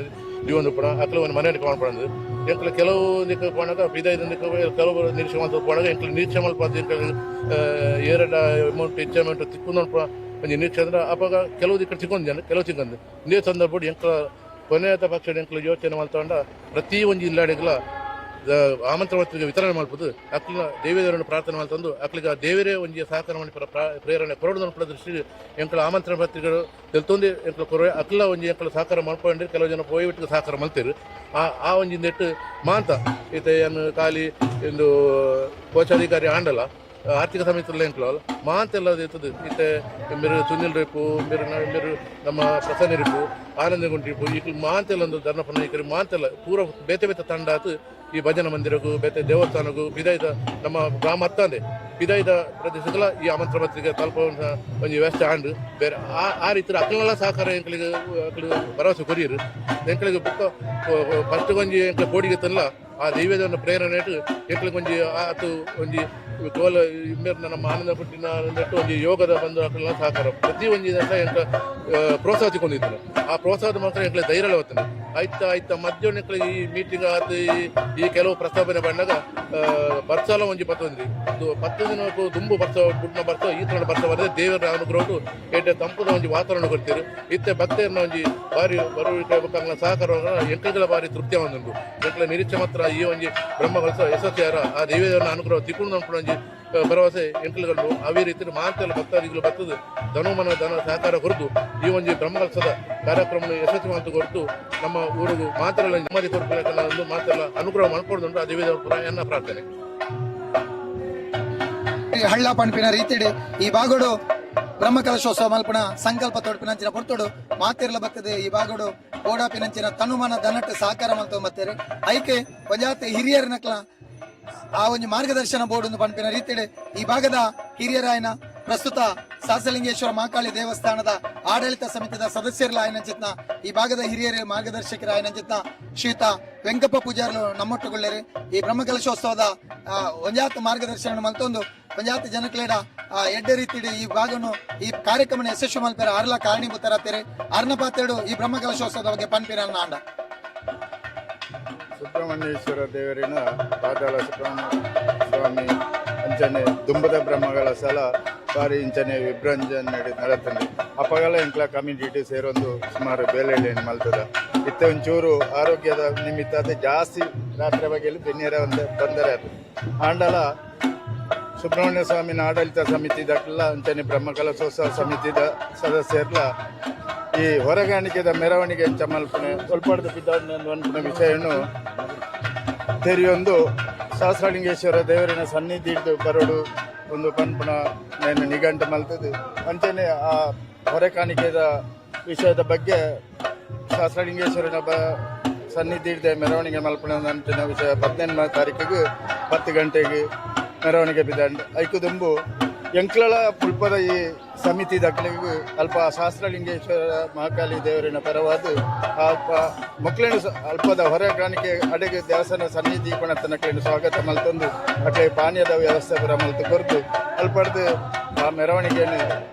ಜೀವನ ಪಣ ಅಕ್ಲ ಒಂದು ಮನೆಯಲ್ಲಿ ಕಾಣ್ಪಡದು ಎಂಕ್ಲ ಕೆಲವು ದಿಕ್ಕ ಪೋಣಾಗ ಬಿದೈದು ಕೆಲವು ನಿರೀಕ್ಷೆ ಮಲ್ ಪೋಣಾಗ ಎಂಕ್ಲ ನಿರೀಕ್ಷೆ ಮಲ್ಪ ಏರಡ ಅಮೌಂಟ್ ಹೆಚ್ಚು ಅಮೌಂಟ್ ತಿಕ್ಕೊಂಡು ಒಂದು ನಿರೀಕ್ಷೆ ಅಂದ್ರೆ ಅವಾಗ ಕೆಲವು ದಿಕ್ಕ ಸಿಕ್ಕೊಂಡು ಕೆಲವು ಸಿಕ್ಕಂದು ಇದೇ ಸಂದರ್ಭ ಎಂಕ್ಲ ಕೊನೆಯ ಪಕ್ಷ ಎಂಕ್ಲ ಯೋಚನೆ ಮಾಡ್ತೊಂಡ ಪ್ರತಿ ಒಂದು ಜಿಲ್ಲಾಡಿಗಳ ಆಮಂತ್ರಣ ವಿತರಣೆ ಮಾಡ್ಬೋದು ಅಕ್ಲಿನ ದೇವೇದೇವರನ್ನು ಪ್ರಾರ್ಥನೆ ಮಾಡ್ತಂದು ಅಕ್ಲಿಗೆ ದೇವರೇ ಒಂಜಿ ಸಹಕಾರ ಮಾಡಿ ಪ್ರೇರಣೆ ಕೊರೋಡ ದೃಷ್ಟಿ ಎಂಕಲ ಆಮಂತ್ರಣ ಪತ್ರಿಕೆಗಳು ತೆಲ್ತೊಂದು ಎಂಕಲ ಕೊರವೆ ಅಕ್ಲ ಒಂಜಿ ಎಂಕಲ ಸಹಕಾರ ಮಾಡ್ಕೊಂಡ್ರೆ ಕೆಲವು ಜನ ಪೋಯ್ಬಿಟ್ಟು ಸಹಕಾರ ಮಲ್ತೀರು ಆ ಒಂಜಿ ನೆಟ್ಟು ಮಾಂತ ಈತ ಏನು ಖಾಲಿ ಒಂದು ಕೋಶಾಧಿಕಾರಿ ಆಂಡಲ ಆರ್ಥಿಕ ಸಮಿತಿಲ್ಲ ಎಂಕ್ಲವಲ್ಲ ಮಾಂತೆಲ್ಲ ಇರ್ತದೆ ಈತ ಮೇರು ಸುನಿಲ್ ರೇಪು ಮೇರು ನಮ್ಮ ಪ್ರಸನ್ನ ರೇಪು ಆನಂದ ಗುಂಟಿಪು ಈಗ ಮಾಂತೆಲ್ಲ ಒಂದು ಧರ್ಮಪನ ಈ ಮಾಂತೆಲ್ಲ ಪೂರ ಬೇತೆ ಬೇತೆ ತಂಡ ಆತು ಈ ಭಜನ ಮಂದಿರಗೂ ಬೇತೆ ದೇವಸ್ಥಾನಗೂ ಬಿದಾಯ್ದ ನಮ್ಮ ಗ್ರಾಮ ಹತ್ತಂದೆ ಬಿದಾಯ್ದ ಪ್ರದೇಶಗಳ ಈ ಆಮಂತ್ರಣ ಪತ್ರಿಕೆ ತಲುಪುವಂಥ ಒಂದು ವ್ಯವಸ್ಥೆ ಆಂಡು ಬೇರೆ ಆ ರೀತಿ ಅಕ್ಕಲೆಲ್ಲ ಸಹಕಾರ ಎಂಕಲಿಗೆ ಭರವಸೆ ಕೊರಿಯರು ಎಂಕಲಿಗೆ ಬುಕ್ಕ ಫಸ್ಟ್ ಒಂಜಿ ಎಂಕಲ ಕೋಡಿಗೆ ತಲ್ಲ ಆ ದೈವದ ಪ್ರೇರಣೆ ಇಟ್ಟು ಎಂಕಲಿಗೆ ಒಂಜಿ ಆತು ಒಂಜಿ ಕೋಲ ಇಮ್ಮೇರ್ನ ನಮ್ಮ ಆನಂದ ಪಟ್ಟಿನ ನೆಟ್ಟು ಒಂದು ಯೋಗದ ಬಂದು ಅಕ್ಕಲೆಲ್ಲ ಸಹಕಾರ ಪ್ರತಿ ಒಂಜಿ ಎಂಕ ಪ್ರೋತ್ಸಾಹ ತಿಕೊಂಡಿದ್ದಾನೆ ಆ ಪ್ರೋತ್ಸಾಹದ ಮಾತ್ರ ಎಂಕಲೆ ಧೈರ್ಯ ಹೊತ್ತಾನೆ ಆಯ್ತಾ ಮಧ್ಯಾಹ್ನ ಎಂಕಲಿಗೆ ಈ ಮೀಟಿಂಗ್ ಆತು ಈ ಕೆಲವು ಪ್ರಸ್ತಾವನೆ ಬಂದಾಗ ಬರ್ಸಾಲ ಒಂಜಿ ಪತ್ತೊಂದ್ರಿ 10 ದಿನಕ್ಕೂ ದುಂಬು ಬರ್ಸ ಬುಡ್ನ ಬರ್ಸ ಈ ತರ ಬರ್ಸ ಬರದೆ ದೇವರ ಅನುಗ್ರಹವು ಏಟೆ ತಂಪುದ ಒಂಜಿ ವಾತಾವರಣ ಕೊಡ್ತೀರಿ ಇತ್ತೆ ಭಕ್ತರನ್ನ ಒಂಜಿ ಬಾರಿ ಬರುವಿಕೆ ಸಹಕಾರ ಎಂಕಗಳ ಬಾರಿ ತೃಪ್ತಿಯ ಒಂದುಂಟು ಎಂಕಲ ನಿರೀಕ್ಷೆ ಮಾತ್ರ ಈ ಒಂಜಿ ಬ್ರಹ್ಮಗಳಸ ಯಶಸ್ವಿಯಾರ ಆ ದೇವರನ್ನ ಅನುಗ್ರಹ ತಿಕ್ಕೊಂಡು ಒಂಜಿ ಭರವಸೆ ಎಂಕಲುಗಳು ಅವೇ ರೀತಿ ಮಾತೆಲ್ಲ ಭಕ್ತಾದಿಗಳು ಬರ್ತದೆ ಧನುಮನ ಧನ ಸಹಕಾರ ಹೊರತು ಈ ಒಂದು ಬ್ರಹ್ಮಕಲಸದ ಕಾರ್ಯಕ್ರಮ ಯಶಸ್ವಿ ಅಂತ ಹೊರತು ನಮ್ಮ ಊರಿಗೂ ಮಾತ್ರ ನೆಮ್ಮದಿ ಕೊರಬೇಕು ಮಾತೆಲ್ಲ ಅನುಗ್ರಹ ಮಾಡ್ಕೊಡುದುಂಟು ಆ ದೇವೇದೇವರ ಎನ್ನ ಪ್ರಾರ್ಥನೆ ಹಳ್ಳ ಪಂಪಿನ ರೀತಿಡೆ ಈ ಬಾಗೋಡು ಬ್ರಹ್ಮಕಲಶೋತ್ಸವ ಮಲ್ಪನ ಸಂಕಲ್ಪ ತೊಡಪಿನಂಚಿನ ಪೊರ್ತೋಡು ಮಾತಿರ್ಲ ಬರ್ತದೆ ಈ ಬಾಗೋಡು ಓಡಾಪಿನಂಚಿನ ತನುಮನ ದನಟ್ಟು ಸಹಕಾರ ಮಲ್ತೊ ಬರ್ತೇನೆ ಐಕೆ ಪಂಜಾತ್ ಹಿರಿಯರನಕ್ಲ ಆ ಒಂದು ಮಾರ್ಗದರ್ಶನ ಬೋರ್ಡ್ ಒಂದು ಪಂಪಿನ ರೀತಿಡೆ ಈ ಭಾಗದ ಹಿರಿಯರಾಯನ ಪ್ರಸ್ತುತ ಸಾಸಲಿಂಗೇಶ್ವರ ಮಹಾಕಾಳಿ ದೇವಸ್ಥಾನದ ಆಡಳಿತ ಸಮಿತಿಯ ಸದಸ್ಯರಲ್ಲ ಆಯ್ನಂಚಿತ್ನ ಈ ಭಾಗದ ಹಿರಿಯರ ಮಾರ್ಗದರ್ಶಕರ ಆಯ್ನಂಚಿತ್ನ ಶ್ರೀಯುತ ವೆಂಕಪ್ಪ ಪೂಜಾರ್ಲು ನಮ್ಮೊಟ್ಟುಗೊಳ್ಳೇರಿ ಈ ಬ್ರಹ್ಮಕಲಶೋತ್ಸವದ ಒಂಜಾತ್ ಮಾರ್ಗದರ್ಶನ ಮಲ್ತೊಂದು ಒಂಜಾತ್ ಜನಕ್ಲೇಡ ಎಡ್ಡೆ ರೀತಿಡೆ ಈ ಭಾಗನು ಈ ಕಾರ್ಯಕ್ರಮ ಯಶಸ್ವಿ ಮಲ್ಪೇರ ಅರ್ಲ ಕಾರಣೀಭೂತರಾಗ್ತಾರೆ ಅರ್ನಪಾತೆಡು ಈ ಬ್ರಹ್ಮಕಲಶೋತ್ಸವದ ಬಗ್ಗೆ ಪಂಪಿನ ಆಂಡ ಸುಬ್ರಹ್ಮಣ್ಯೇಶ್ವರ ದೇವರಿನ ಪಾದಾಳ ಸುಬ್ರಹ್ಮಣ್ಯ ಸ್ವಾಮಿ ಅಂಚನೆ ದುಂಬದ ಬ್ರಹ್ಮಗಳ ಸಲ ಬಾರಿ ಇಂಚನೆ ವಿಭ್ರಂಜನೆ ನಡತಂದೆ ಅಪಗಲ ಎಂಕ್ಲ ಕಮ್ಯುನಿಟಿ ಸೇರೊಂದು ಸುಮಾರು ಬೇಲೆಯನ್ನು ಮಲ್ತದ ಇತ್ತ ಒಂಚೂರು ಆರೋಗ್ಯದ ನಿಮಿತ್ತ ಅದು ಜಾಸ್ತಿ ರಾತ್ರಿ ಬಗೆಯಲ್ಲಿ ಬೆನ್ನೇರ ಒಂದು ತೊಂದರೆ ಅದು ಆಂಡಲ ಸುಬ್ರಹ್ಮಣ್ಯ ಸ್ವಾಮಿನ ಆಡಳಿತ ಸಮಿತಿ ದಕ್ಲ ಅಂಚನೆ ಬ್ರಹ್ಮಕಲಶೋತ್ಸವ ಸಮಿತಿದ ಸದಸ್ಯರ್ಲ ಈ ಹೊರಗಾಣಿಕೆದ ಮೆರವಣಿಗೆ ಎಂಚ ಮಲ್ಪನೆ ಒಲ್ಪಡ್ದು ಬಿದ್ದೊಂದು ಅನ್ಪುನ ವಿಷಯವನ್ನು ತೆರೆಯೊಂದು ಸಹಸ್ರಲಿಂಗೇಶ್ವರ ದೇವರಿನ ಸನ್ನಿಧಿ ಹಿಡಿದು ಬರೋಡು ಒಂದು ಪನ್ಪುನ నేను ನಿಘಂಟು ಮಲ್ತದ್ದು ಅಂಚನೆ ಆ ಹೊರಕಾಣಿಕೆದ ವಿಷಯದ ಬಗ್ಗೆ ಸಹಸ್ರಲಿಂಗೇಶ್ವರನ ಸನ್ನಿಧಿ ಹಿಡಿದ ಮೆರವಣಿಗೆ ಮಲ್ಪನೆ ಅಂಚಿನ ವಿಷಯ 18ನೇ ತಾರೀಕಿಗೆ 10 ಗಂಟೆಗೆ ಮೆರವಣಿಗೆ ಬಿದ್ದಂಡು ಐಕುದುಂಬು ಎಂಕ್ಲಳ ಪುಲ್ಪದ ಈ ಸಮಿತಿ ದಕ್ಕಲಿಗೂ ಅಲ್ಪ ಸಹಸ್ರಲಿಂಗೇಶ್ವರ ಮಹಾಕಾಳಿ ದೇವರಿನ ಪರವಾದ ಅಲ್ಪ ಮಕ್ಕಳನ್ನು ಅಲ್ಪದ ಹೊರಗಾಣಿಕೆ ಅಡೆಗೆ ದೇವಸ್ಥಾನ ಸನ್ನಿಧಿ ಕೊಣತನಕ್ಲೇನು ಸ್ವಾಗತ ಮಲ್ತೊಂದು ಅಟ್ಲೆ ಪಾನೀಯದ ವ್ಯವಸ್ಥೆ ಪರ ಮಲ್ತು ಕೊರ್ದು ಅಲ್ಪಡ್ದು ಆ ಮೆರವಣಿಗೆಯನ್ನು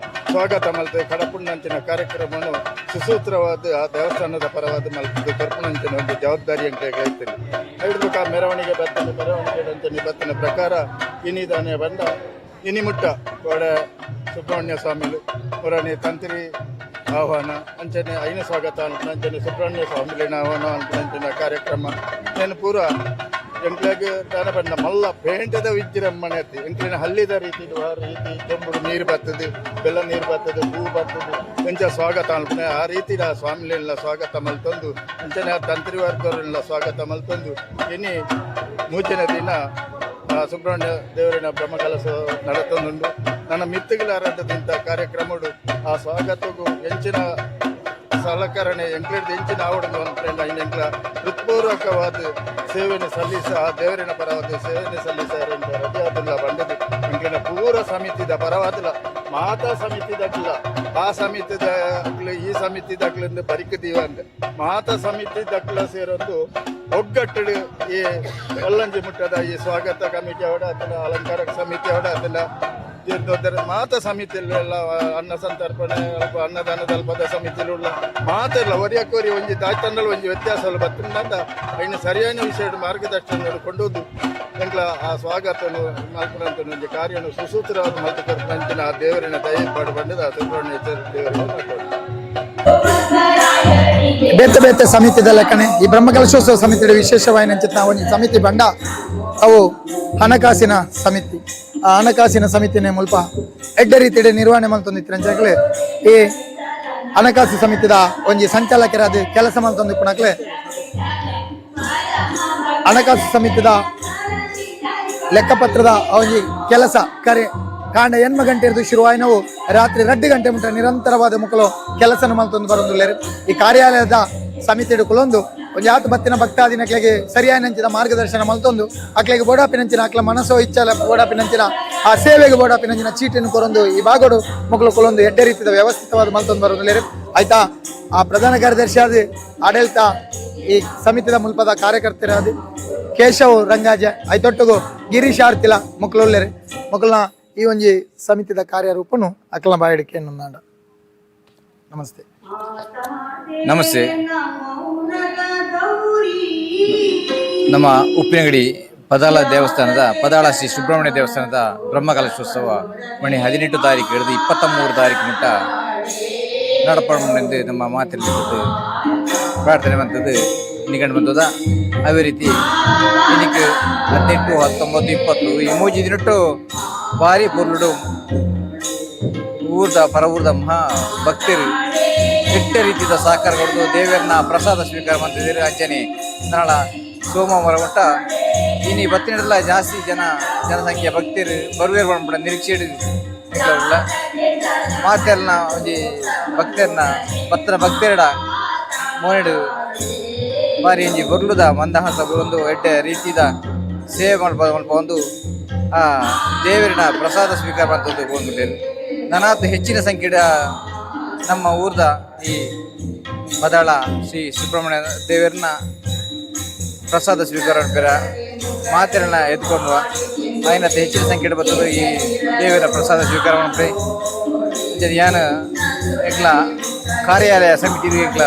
ಸ್ವಾಗತ ಮಲ್ತು ಕಡಪುಣ್ಣಂಚಿನ ಕಾರ್ಯಕ್ರಮವನ್ನು ಸುಸೂತ್ರವಾದ ಆ ದೇವಸ್ಥಾನದ ಪರವಾದ ಮಲ್ತದ್ದು ಕರ್ಪುಣಂಚಿನ ಒಂದು ಜವಾಬ್ದಾರಿ ಅಂತ ಹೇಳ್ತೀನಿ ಹಿಡಿದು ಆ ಮೆರವಣಿಗೆ ಬರ್ತದೆ ಮೆರವಣಿಗೆ ನಿಬಂಧನೆ ಪ್ರಕಾರ ಇನಿದಾನೆ ಬಂದ ಇನಿಮುಟ್ಟ ಕೋಡ ಸುಬ್ರಹ್ಮಣ್ಯ ಸ್ವಾಮಿಲು ಪುರಾಣಿ ತಂತ್ರಿ ಆಹ್ವಾನ ಅಂಚನೆ ಐನ ಸ್ವಾಗತ ಅಂಚನೆ ಸುಬ್ರಹ್ಮಣ್ಯ ಸ್ವಾಮಿಲಿನ ಆಹ್ವಾನ ಅಂಚಿನ ಕಾರ್ಯಕ್ರಮ నేను ಪೂರ ಎಂಕ್ಲಾಗ ತಾನ ಬಂದ ಮಲ್ಲ ಪೇಂಟದ ವಿಜೃಂಭಣೆ ಐತಿ ಎಂಕ್ಲಿನ ಹಲ್ಲಿದ ರೀತಿ ರೀತಿ ಕೆಂಬುಡು ನೀರು ಬರ್ತದೆ ಬೆಲ್ಲ ನೀರು ಬರ್ತದೆ ಹೂ ಬರ್ತದೆ ಎಂಚ ಸ್ವಾಗತ ಅನ್ಪನೆ ಆ ರೀತಿ ಸ್ವಾಮಿಲಿನ ಸ್ವಾಗತ ಮಲ್ತೊಂದು ಅಂಚನೆ ತಂತ್ರಿ ವರ್ಗರೆಲ್ಲ ಸ್ವಾಗತ ಮಲ್ತೊಂದು ಇನಿ ಮೂಚಿನ ದಿನ ಸುಬ್ರಹ್ಮಣ್ಯ ದೇವರಿನ ಬ್ರಹ್ಮಕಲಶ ನಡತೊಂದುಂಡು ನನ್ನ ಮಿತ್ತುಗಳಾರಂಥ ಕಾರ್ಯಕ್ರಮಡು ಆ ಸ್ವಾಗತಕ್ಕೂ ಹೆಂಚಿನ ಸಲಕರಣೆ ಎಂಕ್ಲಿಡ್ದು ಹೆಂಚಿನ ಆವಡದು ಅಂತ ಎಂಕ್ಲ ಹೃತ್ಪೂರ್ವಕವಾದ ಸೇವೆಯನ್ನು ಸಲ್ಲಿಸ ಆ ದೇವರಿನ ಪರವಾದ ಸೇವೆಯನ್ನು ಸಲ್ಲಿಸಾರು ಅಂತ ರಜಾದುಲ್ಲ ಬಂಡದು ಎಂಕ್ಲಿನ ಪೂರ ಸಮಿತಿದ ಪರವಾದಿಲ್ಲ ಮಾತಾ ಸಮಿತಿದಾಗಲಿಲ್ಲ ಆ ಸಮಿತಿದಾಗಲಿ ಈ ಸಮಿತಿದಾಗಲಿಂದ ಬರಿಕದೀವ ಅಂದೆ ಮಾತಾ ಸಮಿತಿದಾಗಲ ಸೇರೊಂದು ಒಗ್ಗಟ್ಟು ಈ ಒಲ್ಲಂಜಿ ಮುಟ್ಟದ ಈ ಸ್ವಾಗತ ಕಮಿಟಿ ಅವಡ ಅದನ್ನ ಅಲಂಕಾರ ಸಮಿತಿ ಅವಡ ಅದನ್ನ ಮಾತ ಸಮಿತಿಯಲ್ಲೆಲ್ಲ ಅನ್ನ ಸಂತರ್ಪಣೆ ಅಲ್ಪ ಅನ್ನದಾನದ ಅಲ್ಪದ ಸಮಿತಿಯಲ್ಲ ಮಾತೆಲ್ಲ ಒರಿಯಕೋರಿ ಒಂಜಿ ದಾಯ್ತಂಡಲ್ಲಿ ಒಂಜಿ ವ್ಯತ್ಯಾಸ ಬರ್ತಂದ ಇನ್ನು ಸರಿಯಾದ ವಿಷಯ ಮಾರ್ಗದರ್ಶನ ಕೊಂಡೋದು ಎಂಕ್ಲ ಆ ಸ್ವಾಗತನು ಮಲ್ಪನಂತ ಒಂದು ಕಾರ್ಯನು ಸುಸೂತ್ರವಾದ ಮಲ್ಪಂಚಿನ ಆ ದೇವರಿನ ದಯ ಪಡ್ಬಂಡದ ಸುಬ್ರಹ್ಮಣ್ಯ ದೇವರಿಗೆ ಬೇತೆ ಬೇತೆ ಸಮಿತಿದ ಲೆಕ್ಕನೆ ಈ ಬ್ರಹ್ಮಕಲಶೋತ್ಸವ ಸಮಿತಿಯ ವಿಶೇಷವಾಯಿನ ಒಂದು ಸಮಿತಿ ಬಂಡ ಅವು ಹಣಕಾಸಿನ ಸಮಿತಿ ಆ ಹಣಕಾಸಿನ ಸಮಿತಿನೇ ಮುಲ್ಪ ಎಡ್ಡ ರೀತಿಯ ನಿರ್ವಹಣೆ ಮಲ್ತೊಂದಿತ್ತಂಚಾಗ್ಲೆ ಈ ಹಣಕಾಸು ಸಮಿತಿದ ಒಂಜಿ ಸಂಚಾಲಕರಾದ ಕೆಲಸ ಮಲ್ತೊಂದಿಪ್ಪಣಕ್ಲೆ ಹಣಕಾಸು ಸಮಿತಿದ ಲೆಕ್ಕಪತ್ರದ ಒಂಜಿ ಕೆಲಸ ಕರೆ ಕಾಂಡ 8 ಗಂಟೆ ಇರ್ದು ಶುರುವಾಯಿನವು ರಾತ್ರಿ 2 ಗಂಟೆ ಮುಟ್ಟ ನಿರಂತರವಾದ ಮುಕ್ಕಲು ಕೆಲಸನ ಮಲ್ತೊಂದು ಬರೋದಿಲ್ಲ ಈ ಕಾರ್ಯಾಲಯದ ಸಮಿತಿ ಕುಲೊಂದು ಒಂದು ಯಾತು ಬತ್ತಿನ ಭಕ್ತಾದಿನಕ್ಲೆಗೆ ಸರಿಯಾದ ಮಾರ್ಗದರ್ಶನ ಮಲ್ತೊಂದು ಅಕ್ಲೆಗೆ ಬೋಡಾಪಿನಂಚಿನ ಅಕ್ಲ ಮನಸ್ಸೋ ಇಚ್ಛಲ ಬೋಡಾಪಿನಂಚಿನ ಆ ಸೇವೆಗೆ ಬೋಡಾಪಿನಂಚಿನ ಚೀಟಿನ ಕೊರೊಂದು ಈ ಬಾಗೋಡು ಮಕ್ಕಳು ಕೊಲೊಂದು ಎಡ್ಡೆ ರೀತಿಯ ವ್ಯವಸ್ಥಿತವಾದ ಮಲ್ತೊಂದು ಬರೋದಿಲ್ಲ ಆಯ್ತಾ ಆ ಪ್ರಧಾನ ಕಾರ್ಯದರ್ಶಿ ಆದ ಆಡಳಿತ ಈ ಸಮಿತಿದ ಮುಲ್ಪದ ಕಾರ್ಯಕರ್ತರಾದ ಕೇಶವ್ ರಂಗಾಜ ಐತೊಟ್ಟಗು ಗಿರೀಶ್ ಆರ್ತಿಲ ಮಕ್ಕಳುಳ್ಳೇರಿ ಮಕ್ಕಳನ್ನ ಈ ಒಂಜಿ ಸಮಿತಿದ ಕಾರ್ಯರೂಪನು ಅಕ್ಲ ಬಾಯಡಿಕೆ ನಾಡ ನಮಸ್ತೆ ನಮಸ್ತೆ. ನಮ್ಮ ಉಪ್ಪಿನಗಡಿ ಪದಾಳ ದೇವಸ್ಥಾನದ ಪದಾಳ ಶ್ರೀ ಸುಬ್ರಹ್ಮಣ್ಯ ದೇವಸ್ಥಾನದ ಬ್ರಹ್ಮಕಲಶೋತ್ಸವ ಮಣಿ 18 ತಾರೀಕು ಹಿಡಿದು 23 ತಾರೀಕು ಮುಟ್ಟ ನಡಪಡೆಂದು ನಮ್ಮ ಮಾತಿನಲ್ಲಿ ಪ್ರಾರ್ಥನೆ ಬಂತದ್ದು ನಿಗಂಡು ಬಂದದ ಅವೇ ರೀತಿ ಇದಕ್ಕೆ 18, 19, 20 ಈ 3 ದಿನಟ್ಟು ಭಾರಿ ಪೊರ್ಲುಡು ಊರ್ದ ಪರ ಊರ್ದ ಮಹಾ ಭಕ್ತರು ಕೆಟ್ಟ ರೀತಿಯ ಸಹಕಾರ ಕೊಡೋದು ದೇವರನ್ನ ಪ್ರಸಾದ ಸ್ವೀಕಾರ ಮಾಡ್ತಿದ್ದೀರಿ ಅಂಚನೆ ನಾಳ ಸೋಮವಾರ ಮಟ್ಟ ಇನ್ನು ಬತ್ತಿನಲ್ಲ ಜಾಸ್ತಿ ಜನಸಂಖ್ಯೆ ಭಕ್ತರು ಬರುವೇರು ಮಾಡ್ಬಿಡ ನಿರೀಕ್ಷೆ ಉಳ್ಳ ಮಾತೆಲ್ಲ ಒಂಜಿ ಭಕ್ತರನ್ನ ಬತ್ತನ ಭಕ್ತರಡ ಮೋನೆಡು ಬಾರಿ ಒಂಜಿ ಬರ್ಲುದ ಮಂದಹಾಸ ಒಂದು ಎಡ್ಡೆ ರೀತಿದ ಸೇವೆ ಮಾಡ್ಬೋದು ಒಂದು ಆ ದೇವರಿನ ಪ್ರಸಾದ ಸ್ವೀಕಾರ ಮಾಡ್ತದ್ದು ಒಂದು ನನಾತು ಹೆಚ್ಚಿನ ಸಂಖ್ಯೆಯ ನಮ್ಮ ಊರ್ದ ಈ ಪದಾಳ ಶ್ರೀ ಸುಬ್ರಹ್ಮಣ್ಯ ದೇವರನ್ನ ಪ್ರಸಾದ ಸ್ವೀಕಾರ ಬೇರೆ ಮಾತೆರನ್ನ ಎತ್ಕೊಂಡು ಐನತ್ತು ಹೆಚ್ಚಿನ ಸಂಖ್ಯೆ ಬರ್ತದೆ ಈ ದೇವರ ಪ್ರಸಾದ ಸ್ವೀಕಾರ ಮಾಡ್ರಿ ಯಾನು ಎಕ್ಲ ಕಾರ್ಯಾಲಯ ಸಮಿತಿ ಎಕ್ಲ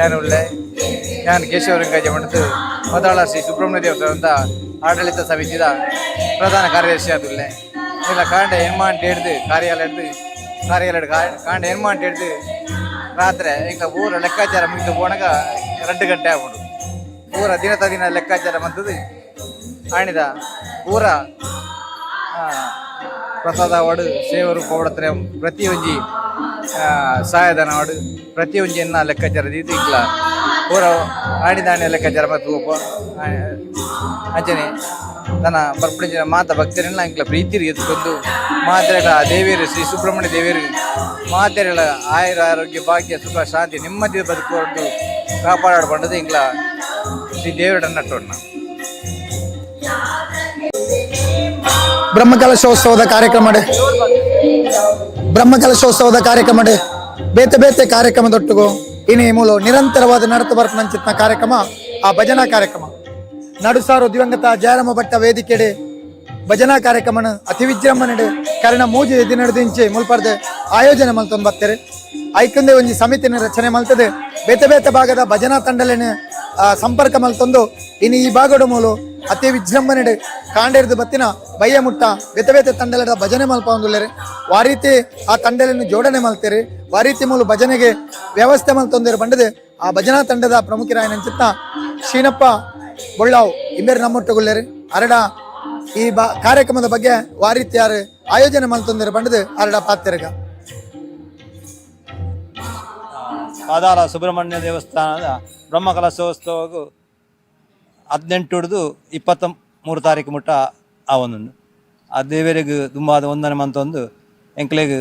ಯಾನು ಒಳ್ಳೆ ಯಾನು ಕೇಶವರಂಗಾಜ ಮಠದ ಪದಾಳ ಶ್ರೀ ಸುಬ್ರಹ್ಮಣ್ಯ ದೇವಸ್ಥಾನದ ಆಡಳಿತ ಸಮಿತಿದ ಪ್ರಧಾನ ಕಾರ್ಯದರ್ಶಿ ಆದುಲ್ಲೆ ಇಲ್ಲ ಕಾಂಡ ಹೆಣ್ಮಾಂಟ್ ಹಿಡ್ದು ಕಾರ್ಯಾಲಯ ಕಾಂಡ ಹೆಣ್ಮಾಂಟ್ ಹಿಡ್ದು ರಾತ್ರಿ ಈಗ ಊರ ಲೆಕ್ಕಾಚಾರ ಮುಗಿದು ಹೋಣಾಗ 2 ಗಂಟೆ ಆಗ್ಬಿಡು ಊರ ದಿನ ಲೆಕ್ಕಾಚಾರ ಬಂತದ್ದು ಆಣಿದ ಊರ ಪ್ರಸಾದ ವಾಡು ಸೇವರು ಪೌಡತ್ರ ಪ್ರತಿಯೊಂಜಿ ಸಹಾಯಧನ ವಾಡು ಪ್ರತಿಯೊಂಜಿನ ಲೆಕ್ಕಾಚಾರದಿದ್ದು ಇಕ್ಲ ಊರ ಆಣಿದಾಣಿ ಲೆಕ್ಕಾಚಾರ ಮತ್ತು ಅಂಚನೆ ತನ್ನ ಬರ್ಪಡಿನ ಮಾತ ಭಕ್ತರೆಲ್ಲ ಇಂಕ್ಲ ಪ್ರೀತಿ ಎತ್ಕೊಂಡು ಮಾತೆರಗಳ ದೇವಿಯರು ಶ್ರೀ ಸುಬ್ರಹ್ಮಣ್ಯ ದೇವಿಯರು ಮಾತೆರಗಳ ಆಯುರ ಆರೋಗ್ಯ ಭಾಗ್ಯ ಸುಖ ಶಾಂತಿ ನೆಮ್ಮದಿ ಬದುಕುವಂದು ಕಾಪಾಡಬಂಡದು ಇಂಕ್ಲ ಶ್ರೀ ದೇವರ ನಟ್ಟೋಣ ಬ್ರಹ್ಮಕಲಶೋತ್ಸವದ ಕಾರ್ಯಕ್ರಮ ಬೇತೆ ಬೇತೆ ಕಾರ್ಯಕ್ರಮದೊಟ್ಟಿಗೂ ಇನಿ ಮೂಲ ನಿರಂತರವಾದ ನಡತ ಬರ್ಪನಂಚಿತ್ನ ಕಾರ್ಯಕ್ರಮ ಆ ಭಜನಾ ಕಾರ್ಯಕ್ರಮ ನಡುಸಾರು ದಿವಂಗತ ಜಯರಾಮ ಭಟ್ಟ ವೇದಿಕೆಡೆ ಭಜನಾ ಕಾರ್ಯಕ್ರಮನ ಅತಿ ವಿಜೃಂಭಣೆಡೆ ಕಾರಣ 3 ದಿನ ನಡೆದಿಂಚೆ ಮುಲ್ಪರ್ದೆ ಆಯೋಜನೆ ಮಲ್ತೊಂದು ಬರ್ತಾರೆ ಐಕಂದೆ ಒಂಜಿ ಸಮಿತಿನ ರಚನೆ ಮಲ್ತದೆ ಬೇತೆ ಬೇತೆ ಭಾಗದ ಭಜನಾ ತಂಡಲೇನ ಸಂಪರ್ಕ ಮಲ್ತೊಂದು ಇನ್ನು ಈ ಭಾಗದ ಮೂಲು ಅತಿ ವಿಜೃಂಭಣೆಡೆ ಕಾಂಡೇರ್ದು ಬತ್ತಿನ ಬಯ್ಯ ಮುಟ್ಟ ಬೇತೆ ಬೇತೆ ತಂಡಲದ ಭಜನೆ ಮಲ್ಪ ಒಂದುಲ್ಲೇರಿ ಆ ರೀತಿ ಆ ತಂಡಲನ್ನು ಜೋಡಣೆ ಮಲ್ತೇರಿ ಆ ರೀತಿ ಮೂಲ ಭಜನೆಗೆ ವ್ಯವಸ್ಥೆ ಮಲ್ತೊಂದಿರು ಬಂಡದೆ ಆ ಭಜನಾ ತಂಡದ ಪ್ರಮುಖರಾಯನಂಚಿತ್ತ ಶೀನಪ್ಪ ಬೊಳ್ಳಾವ್ ಇಂಬೇರು ನಮ್ಮೊಟ್ಟಗುಳ್ಳೇರಿ ಅರಡ ಈ ಕಾರ್ಯಕ್ರಮದ ಬಗ್ಗೆ ಆ ರೀತಿ ಯಾರು ಆಯೋಜನೆ ಮಲ್ತೊಂದಿರು ಬಂಡದೆ ಅರಡ ಪಾತ್ರೆಗ ಪಾದಾಳ ಸುಬ್ರಹ್ಮಣ್ಯ ದೇವಸ್ಥಾನದ ಬ್ರಹ್ಮಕಲಶೋತ್ಸವಕ್ಕೂ 18 ಹಿಡಿದು 23 ತಾರೀಕು ಮುಟ್ಟ ಆವೊಂದುಂಡು ಆ ದೇವರಿಗೆ ದುಂಬಾದ ವಂದನೆ ಮಂತೊಂದು ಎಂಕ್ಲೆಗ್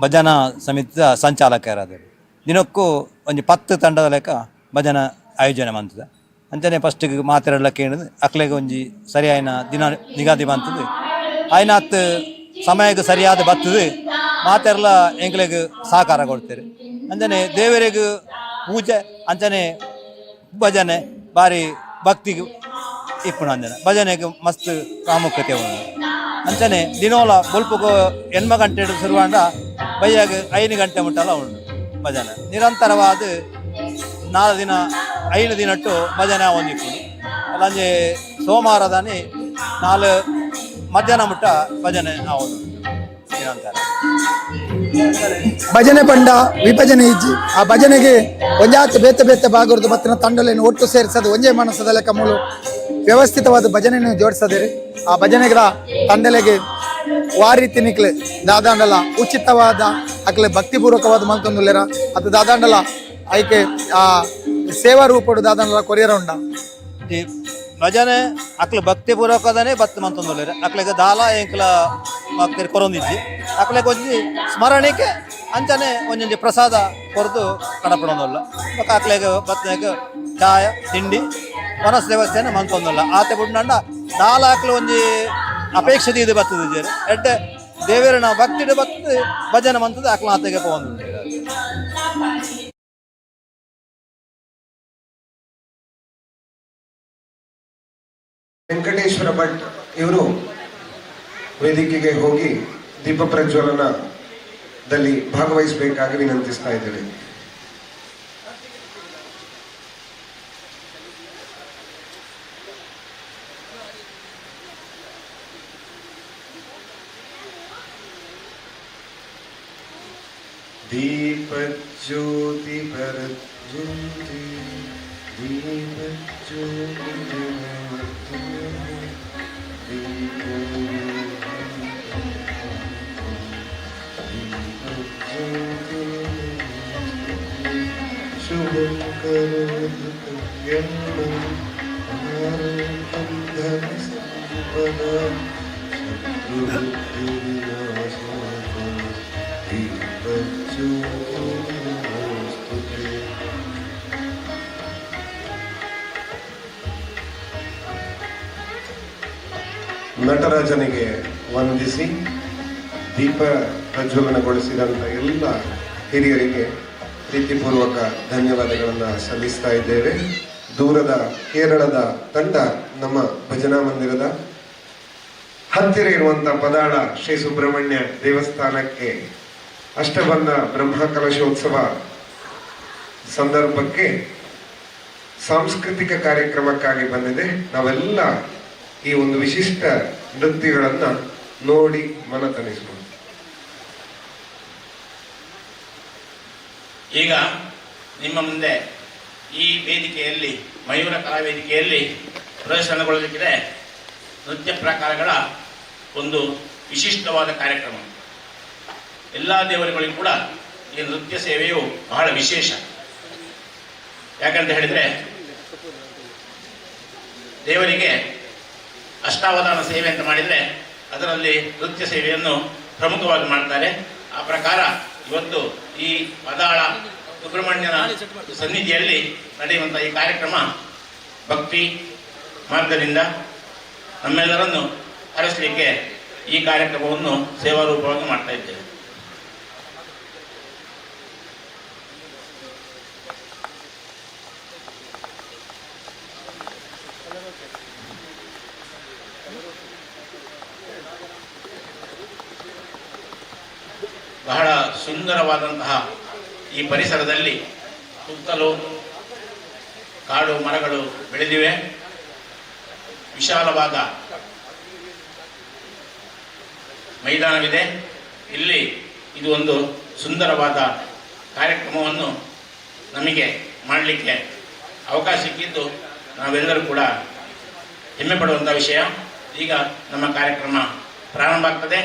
ಭಜನಾ ಸಮಿತಿದ ಸಂಚಾಲಕರಾದರು. ದಿನಕ್ಕೂ ಒಂದು 10 ತಂಡದ ಲೆಕ್ಕ ಭಜನಾ ಆಯೋಜನೆ ಮಂತದ. ಅಂಚನೆ ಫಸ್ಟಿಗೆ ಮಾತೆರೆಲ್ಲ ಕೇಳಿದ್ ಅಕ್ಲೆಗೆ ಒಂಜಿ ಸರಿಯಾಯಿನ ದಿನ ನಿಗದಿ ಬಂತದ್ದು ಆಯ್ನಾತ್ ಸಮಯಕ್ಕೆ ಸರಿಯಾದ ಬರ್ತದೆ ಮಾತೆರ್ಲ ಎಂಕ್ಲೆಗೆ ಸಹಕಾರ ಕೊಡ್ತಾರೆ. ಅಂಚನೆ ದೇವರಿಗೆ ಪೂಜೆ ಅಂಚನೆ ಭಜನೆ ಬಾರಿ ಭಕ್ತಿಗೆ ಇಪ್ಪುಣ ಅಂಜನೆ ಭಜನೆಗೆ ಮಸ್ತ್ ಪ್ರಾಮುಖ್ಯತೆ ಉಂಟು. ಅಂಚನೆ ದಿನೋಲ ಬೊಲ್ಪುಗು 8 ಗಂಟೆ ಶುರುವಾಂಡ ಬೈಯಾಗ 5 ಗಂಟೆ ಮುಟ್ಟಲ್ಲ ಉಂಟು ಭಜನೆ ನಿರಂತರವಾದ 4 ದಿನ 5 ದಿನಟ್ಟು ಭಜನೆ ಹೊಂದಿಕೊಂಡು ಅಲ್ಲಂಜೆ ಸೋಮವಾರದಾನಿ 4 ಮಧ್ಯಾಹ್ನ ಮುಟ್ಟ ಭಜನೆ ಆವೊಂದು ನಿರಂತರ ಭಜನೆ ಪಂಡ ವಿಭಜನೆ ಇಜ್ಜಿ ಆ ಭಜನೆಗೆ ಒಂಜಾತ್ ಬೇತೆ ಬೇತೆ ಭಾಗವರ್ದು ಬತ್ತಿನ ತಂಡಲೇನು ಒಟ್ಟು ಸೇರಿಸೋದು ಒಂಜೇ ಮನಸ್ಸದ ಲೆಕ್ಕ ಮೂಲು ವ್ಯವಸ್ಥಿತವಾದ ಭಜನೆಯನ್ನು ಜೋಡಿಸದಿರಿ. ಆ ಭಜನೆಗಳ ತಂಡಲೆಗೆ ವಾರಿ ತಿನಿಕ್ಲೆ ದಾದಾಂಡಲ ಉಚಿತವಾದ ಅಕ್ಲೆ ಭಕ್ತಿಪೂರ್ವಕವಾದ ಮಲ್ತೊಂದುಲ್ಲೆರ ಅದು ದಾದಾಂಡಲ ಆಯ್ಕೆ ಆ ಸೇವಾ ರೂಪಡು ದಾದಾಂಡಲ ಕೊರಿಯರ ಉಂಡ ಭಜನೆ ಅಕ್ಲೆ ಭಕ್ತಿಪೂರ್ವಕದನೆ ಬತ್ತ ಮಂತೊಂದುಲ್ಲೆರ ಅಕ್ಲೆಗೆ ದಾಲ ಎಂಕ್ಲ ಭಕ್ತರು ಕೊರೊಂದಿಜ್ಜಿ ಅಕ್ಲೆಗೆ ಒಂಜಿ ಸ್ಮರಣೆಗೆ ಅಂಚನೆ ಒಂಜೊಂಜಿ ಪ್ರಸಾದ ಕೊರದು ಕಡಪಡೋದಿಲ್ಲ ಮತ್ತು ಅಕ್ಲೆಗೆ ಬತ್ತನೆಗೆ ಚಾಯ ತಿಂಡಿ ಮನಸ್ ವ್ಯವಸ್ಥೆಯನ್ನು ಮಂತೊಂದಿಲ್ಲ ಆತ ಬಿಡ್ನಂಡ ದಾಲ ಅಕ್ಲೆ ಒಂಜಿ ಅಪೇಕ್ಷತೆ ಇದು ಬರ್ತದೆ ಎಡ್ಡೆ ದೇವರ ನಾವು ಭಕ್ತಿಡ್ ಬರ್ತದೆ ಭಜನೆ ಮಂತದ ಅಕ್ಲ ಆತೆಗೆ ಪೋಂದು ವೆಂಕಟೇಶ್ವರ ಭಟ್ ಇವರು ವೇದಿಕೆಗೆ ಹೋಗಿ ದೀಪ ಪ್ರಜ್ವಲನದಲ್ಲಿ ಭಾಗವಹಿಸಬೇಕಾಗಿ ವಿನಂತಿಸ್ತಾ ಇದ್ದೇವೆ. दीप ज्योति प्रज्वलिते दीप ज्योति शुभं करोतु कल्याणं आरोग्यं धनसम्पदां शत्रुबुद्धिविनाशाय दीपज्योतिर्नमोस्तुते. ನಟರಾಜನಿಗೆ ವಂದಿಸಿ ದೀಪ ಪ್ರಜ್ವಲನಗೊಳಿಸಿದಂಥ ಎಲ್ಲ ಹಿರಿಯರಿಗೆ ಪ್ರೀತಿಪೂರ್ವಕ ಧನ್ಯವಾದಗಳನ್ನು ಸಲ್ಲಿಸ್ತಾ ಇದ್ದೇವೆ. ದೂರದ ಕೇರಳದ ತಂಡ ನಮ್ಮ ಭಜನಾ ಮಂದಿರದ ಹತ್ತಿರ ಇರುವಂಥ ಪದಾಳ ಶ್ರೀ ಸುಬ್ರಹ್ಮಣ್ಯ ದೇವಸ್ಥಾನಕ್ಕೆ ಅಷ್ಟಬಂಧ ಬ್ರಹ್ಮ ಕಲಶೋತ್ಸವ ಸಂದರ್ಭಕ್ಕೆ ಸಾಂಸ್ಕೃತಿಕ ಕಾರ್ಯಕ್ರಮಕ್ಕಾಗಿ ಬಂದಿದೆ. ನಾವೆಲ್ಲ ಈ ಒಂದು ವಿಶಿಷ್ಟ ನೃತ್ಯಗಳನ್ನು ನೋಡಿ ಮನತಣಿಸಬಹುದು. ಈಗ ನಿಮ್ಮ ಮುಂದೆ ಈ ವೇದಿಕೆಯಲ್ಲಿ ಮಯೂರ ಕಲಾ ವೇದಿಕೆಯಲ್ಲಿ ಪ್ರದರ್ಶನಗೊಳ್ಳಲಿಕ್ಕಿದೆ ನೃತ್ಯ ಪ್ರಕಾರಗಳ ಒಂದು ವಿಶಿಷ್ಟವಾದ ಕಾರ್ಯಕ್ರಮ. ಎಲ್ಲ ದೇವರುಗಳಿಗೂ ಕೂಡ ಈ ನೃತ್ಯ ಸೇವೆಯು ಬಹಳ ವಿಶೇಷ. ಯಾಕಂತ ಹೇಳಿದರೆ ದೇವರಿಗೆ ಅಷ್ಟಾವಧಾನ ಸೇವೆ ಅಂತ ಮಾಡಿದರೆ ಅದರಲ್ಲಿ ನೃತ್ಯ ಸೇವೆಯನ್ನು ಪ್ರಮುಖವಾಗಿ ಮಾಡ್ತಾರೆ. ಆ ಪ್ರಕಾರ ಇವತ್ತು ಈ ಪದಾಳ ಸುಬ್ರಹ್ಮಣ್ಯನ ಸನ್ನಿಧಿಯಲ್ಲಿ ನಡೆಯುವಂಥ ಈ ಕಾರ್ಯಕ್ರಮ ಭಕ್ತಿ ಮಾರ್ಗದಿಂದ ನಮ್ಮೆಲ್ಲರನ್ನು ಹರಿಸಲಿಕ್ಕೆ ಈ ಕಾರ್ಯಕ್ರಮವನ್ನು ಸೇವಾರೂಪವಾಗಿ ಮಾಡ್ತಾ ಇದ್ದೇವೆ. ಬಹಳ ಸುಂದರವಾದಂತಹ ಈ ಪರಿಸರದಲ್ಲಿ ಸುತ್ತಲೂ ಕಾಡು ಮರಗಳು ಬೆಳೆದಿವೆ. ವಿಶಾಲವಾದ ಮೈದಾನವಿದೆ. ಇಲ್ಲಿ ಇದು ಒಂದು ಸುಂದರವಾದ ಕಾರ್ಯಕ್ರಮವನ್ನು ನಮಗೆ ಮಾಡಲಿಕ್ಕೆ ಅವಕಾಶ ಸಿಕ್ಕಿದ್ದು ನಾವೆಲ್ಲರೂ ಕೂಡ ಹೆಮ್ಮೆ ಪಡುವಂಥ ವಿಷಯ. ಈಗ ನಮ್ಮ ಕಾರ್ಯಕ್ರಮ ಪ್ರಾರಂಭ ಆಗ್ತದೆ.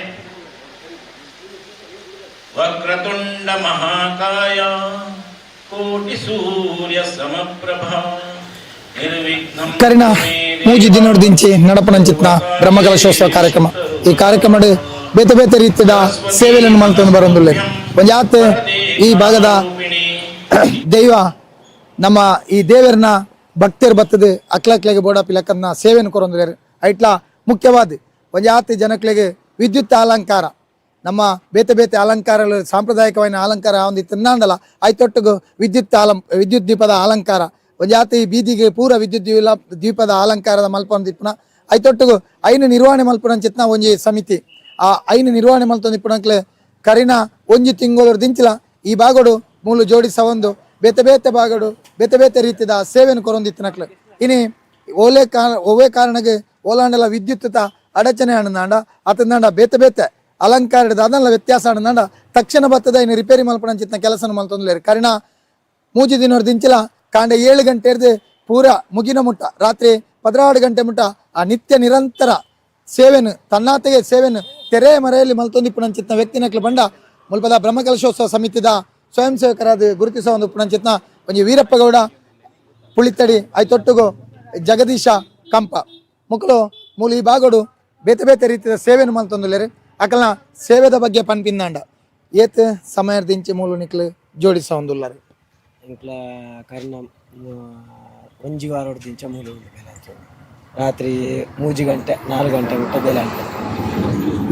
ವಕ್ರತುಂಡ ಮಹಾಕಾಯ ಕೋಟಿ ಸೂರ್ಯ ಸಮಪ್ರಭಾ ನಿರ್ವಿಘ್ನಂ ಕರಿನಾ ಮೂಜಿ ದಿನೋಡ್ ದಿಂಚಿ ನಡಪಣಂಚಿತ್ನ ಬ್ರಹ್ಮಕಲಶೋತ್ಸವ ಕಾರ್ಯಕ್ರಮ. ಈ ಕಾರ್ಯಕ್ರಮ ಬೇತೆ ಬೇತೆ ರೀತಿಯ ಸೇವೆಯನ್ನು ಮಾಡ್ಕೊಂಡು ಬರೋದಿಲ್ಲ. ಒಂಜಾತ್ ಈ ಭಾಗದ ದೈವ ನಮ್ಮ ಈ ದೇವರನ್ನ ಭಕ್ತರು ಬರ್ತದೆ ಅಕ್ಲಕ್ಲೆಗೆ ಬೋಡಾಪಿ ಲೆಕ್ಕನ್ನ ಸೇವೆಯನ್ನು ಕೊರೊಂದಿಲ್ಲ. ಐಟ್ಲ ಮುಖ್ಯವಾದ ಒಂಜಾತ್ ಜನಕ್ಲೆಗೆ ವಿದ್ಯುತ್ ಅಲಂಕಾರ ನಮ್ಮ ಬೇತೆ ಬೇತೆ ಅಲಂಕಾರಗಳು ಸಾಂಪ್ರದಾಯಿಕమైన ಅಲಂಕಾರ ಒಂದು ತಿನ್ನಂಡಲ್ಲ ಆಯ್ತೊಟ್ಟಿಗೂ ವಿದ್ಯುತ್ ದೀಪದ ಅಲಂಕಾರ ಒಂಜಾತಿ ಬೀದಿಗೆ ಪೂರ ವಿದ್ಯುತ್ ದೀಪದ ಅಲಂಕಾರದ ಮಲ್ಪನ ದಿಪ್ಪನ ಆಯ್ತೊಟ್ಟಿಗೂ ಐನು ನಿರ್ವಹಣೆ ಮಲ್ಪನ ಚಿತ್ನ ಒಂಜಿ ಸಮಿತಿ ಆ ಐನು ನಿರ್ವಹಣೆ ಮಲ್ಪನ ದಿಪ್ಪನಕ್ಲೆ ಕರಿನ ಒಂಜಿ ತಿಂಗಳು ದಿಂಚಿಲ ಈ ಭಾಗಡು ಮೂಲು ಜೋಡಿಸ ಒಂದು ಬೇತೆ ಬೇತೆ ಭಾಗಡು ಬೇತೆ ಬೇತೆ ರೀತಿಯ ಸೇವೆಯನ್ನು ಕೊರೊಂದಿತ್ತಿನಕ್ಲೆ ಇನಿ ಒವೇ ಕಾರಣಕ್ಕೆ ಓಲಾಂಡಲ ವಿದ್ಯುತ್ ಅಡಚಣೆ ಹಣ್ಣಾಂಡ ಅತಂದಾಂಡ ಬೇತೆ ಬೇತೆ ಅಲಂಕಾರದ ಅದನ್ನೆಲ್ಲ ವ್ಯತ್ಯಾಸ ಹಣ್ಣಾಂಡ ತಕ್ಷಣ ಬರ್ತದ ಇನ್ನು ರಿಪೇರಿ ಮಲ್ಪನ ಚಿತ್ನ ಕೆಲಸ ಮಲ್ತೊಂದ್ಲೇರು ಕರಿನ ಮೂಜಿ ದಿನವ್ರ ದಿಂಚಿಲ ಕಾಂಡ 7 ಗಂಟೆ ಇರ್ದು ಪೂರ ಮುಗಿನ ಮುಟ್ಟ ರಾತ್ರಿ 16 ಗಂಟೆ ಮುಟ್ಟ ಆ ನಿತ್ಯ ನಿರಂತರ ಸೇವೆನು ತನ್ನಾತೆಗೆ ಸೇವೆನು ತೆರೆ ಮರೆಯಲ್ಲಿ ಮಲ್ತೊಂದಿಪ್ಪುಣಂಚಿತ್ನ ವ್ಯಕ್ತಿನಕ್ಲು ಬಂಡ ಮುಲ್ಪದ ಬ್ರಹ್ಮಕಲಶೋತ್ಸವ ಸಮಿತಿದ ಸ್ವಯಂ ಸೇವಕರಾದ ಗುರುತಿಸುವ ಒಂದು ಪುಣಂಚಿತ್ನ ಒಂಜಿ ವೀರಪ್ಪಗೌಡ ಪುಳಿತ್ತಡಿ ಆಯ್ತೊಟ್ಟಿಗೂ ಜಗದೀಶ ಕಂಪ ಮುಕ್ಕಳು ಮೂಲ ಈ ಭಾಗಡು ಬೇತೆ ಬೇತೆ ರೀತಿಯ ಸೇವೆಯನ್ನು ಮಲ್ತೊಂದುಲ್ಲೇರು ಅಕಲ್ನ ಸೇವೆದ ಬಗ್ಗೆ ಪನ್ಪಿಂದಾಂಡ ಏತ್ ಸಮಯದ ದಿಂಚಿ ಮೂಲು ನಿಕ್ಲು ಜೋಡಿಸ ಒಂದುಲ್ಲಾರೆ ಇಂಕ್ಲ ಕರ್ಣ ಒಂಜಿ ವಾರ ದಿಂಚ ಮೂಲು ರಾತ್ರಿ 3 ಗಂಟೆ 4 ಗಂಟೆ ಮುಟ್ಟ ಬೆಲೆ ಆಗ್ತದೆ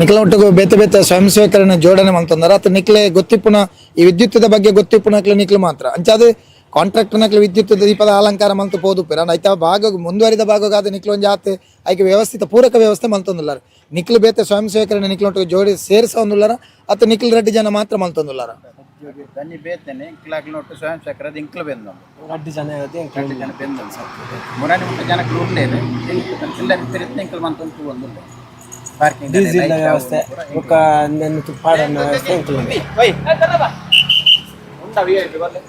ನಿಕ್ಲ ಒಟ್ಟಿಗೂ ಬೇತೆ ಬೇತೆ ಸ್ವಯಂ ಸೇವಕರನ್ನ ಜೋಡಣೆ ಮಾಡ್ತಂದಾರ ಅತ್ತ ನಿಕ್ಲೆ ಗೊತ್ತಿಪ್ಪುನ ಈ ವಿದ್ಯುತ್ತದ ಬಗ್ಗೆ ಗೊತ್ತಿಪ್ಪುನಕ್ಲೆ ನಿಕ್ಲು ಮಾತ್ರ ಅಂಚಾದ ಕಾಂಟ್ರಾಕ್ಟರ್ನಕ್ಲೆ ವಿದ್ಯುತ್ ದೀಪದ ಅಲಂಕಾರ ಮಂತು ಪೋದು ಪೇರ ಐತ ಭಾಗ ಮುಂದುವರಿದ ಭಾಗಗಾದ ನಿಕ್ಲು ಒಂದು ಜಾತಿ ಆಯ್ಕೆ ವ್ಯವಸ್ಥಿತ ಪೂರಕ ವ್ಯವಸ್ಥೆ ಮಲ್ತೊಂದುಲ್ಲಾರ ನಿಕ್ಲು ಬೇತೆ ಸ್ವಯಂ ಸೇವಕರನ್ನ ನಿಕ್ಲೊಟ್ಟಿಗೆ ಜೋಡಿ ಸೇರಿಸ ಒಂದುಲ್ಲಾರ ಅತ್ತ ನಿಕ್ಲು ರೆಡ್ಡಿ ಜನ ಮಾತ್ರ ಮಲ್ತೊಂದುಲ್ಲಾರ ಬನ್ನಿ ಬೇತೇನೆ ಇಂಕ್ಲಾಗ್ಲೊಟ್ಟು ಸ್ವಯಂ ಸೇವಕರದ ಇಂಕ್ಲು ಬೆಂದು ರಡ್ಡಿ ಜನ ರಡ್ಡಿ ಜನ ಬೆಂದು ಸರ್ ಮುರಾನಿ ಮುಟ್ಟ ಜನಕ್ಕೆ ಉರ್ಲೇನೆ ಚಿಲ್ಲರೆ ತಿರುತ್ತ ಇಂಕ್ಲು ಮಂತಂತೂ ಒಂದು ಪಾರ್ಕಿಂಗ್ ಡೀಸೆಲ್ ವ್ಯವಸ್ಥೆ ಒಕ್ಕ ನೆನ್ತು ಪಾಡನ್ನ ವ್ಯವಸ್ಥೆ ಇಂಕ್ಲು ಉಂಟಾ VIP ಬರ್ಲೆ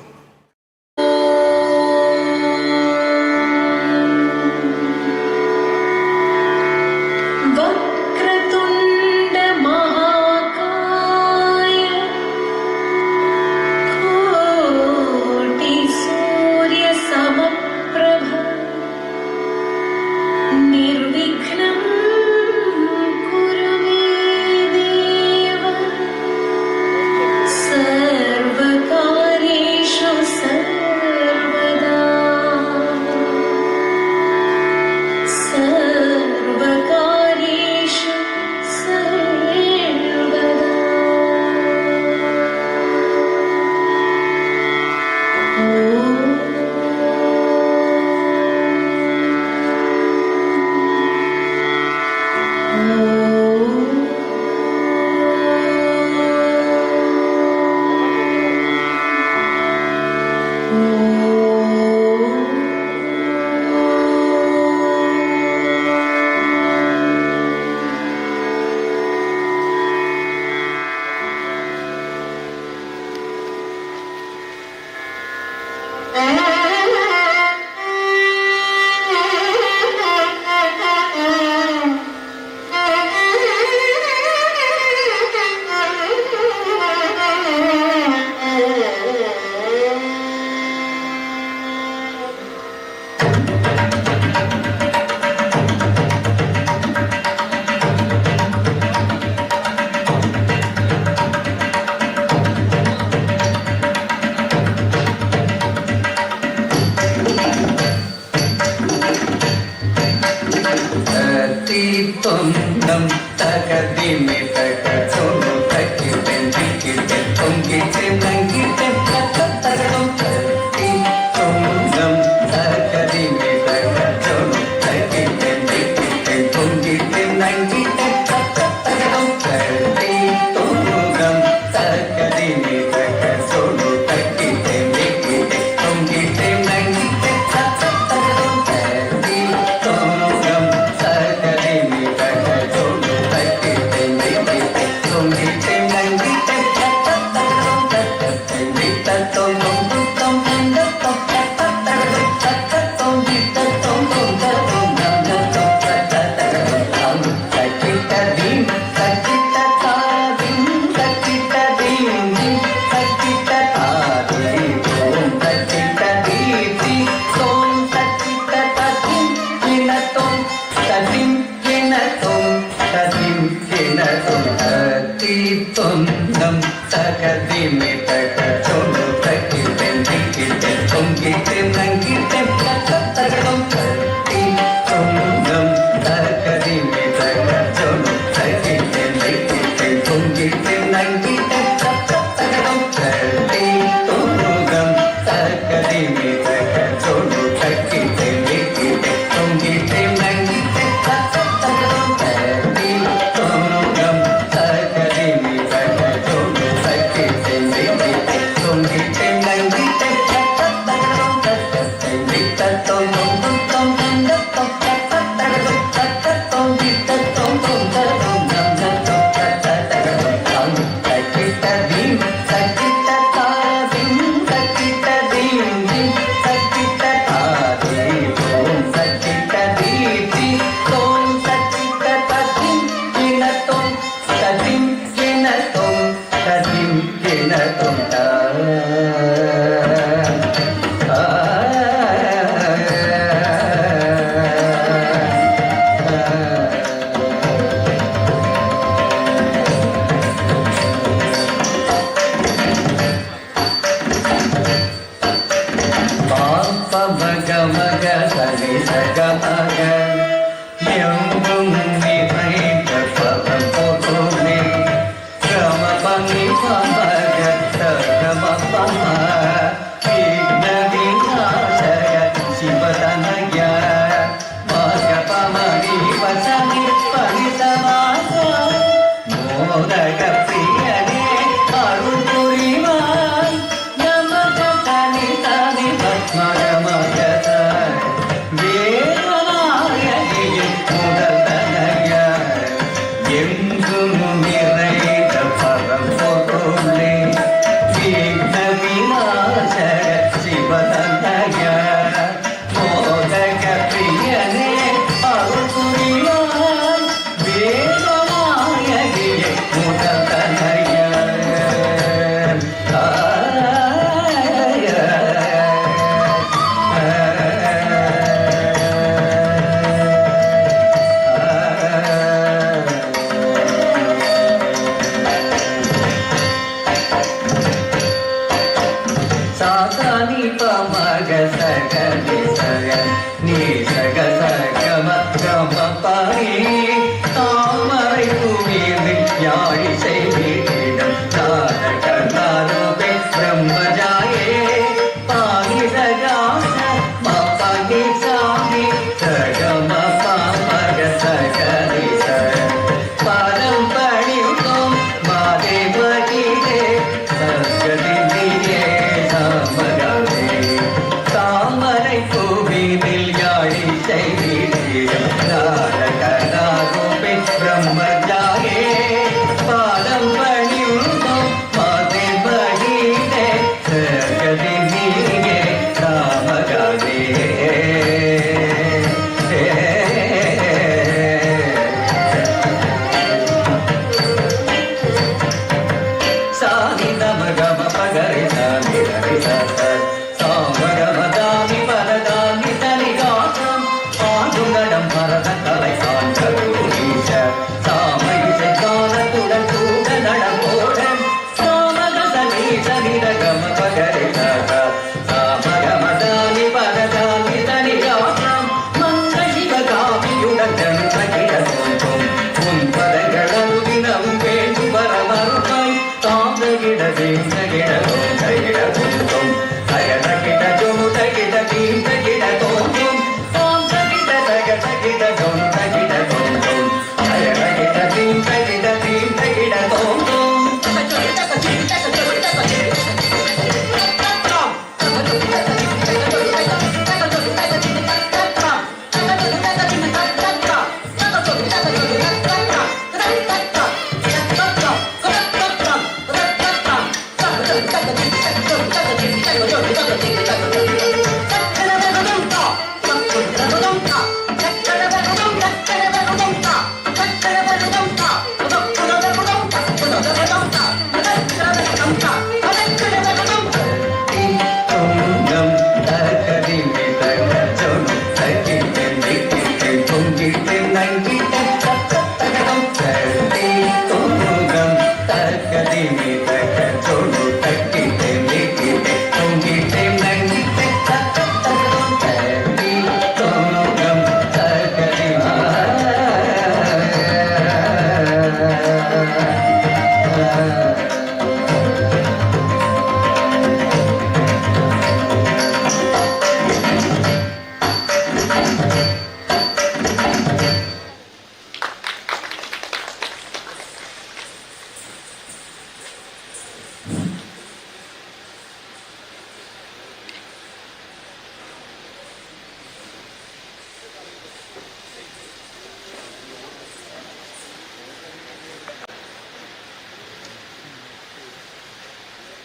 தாமரை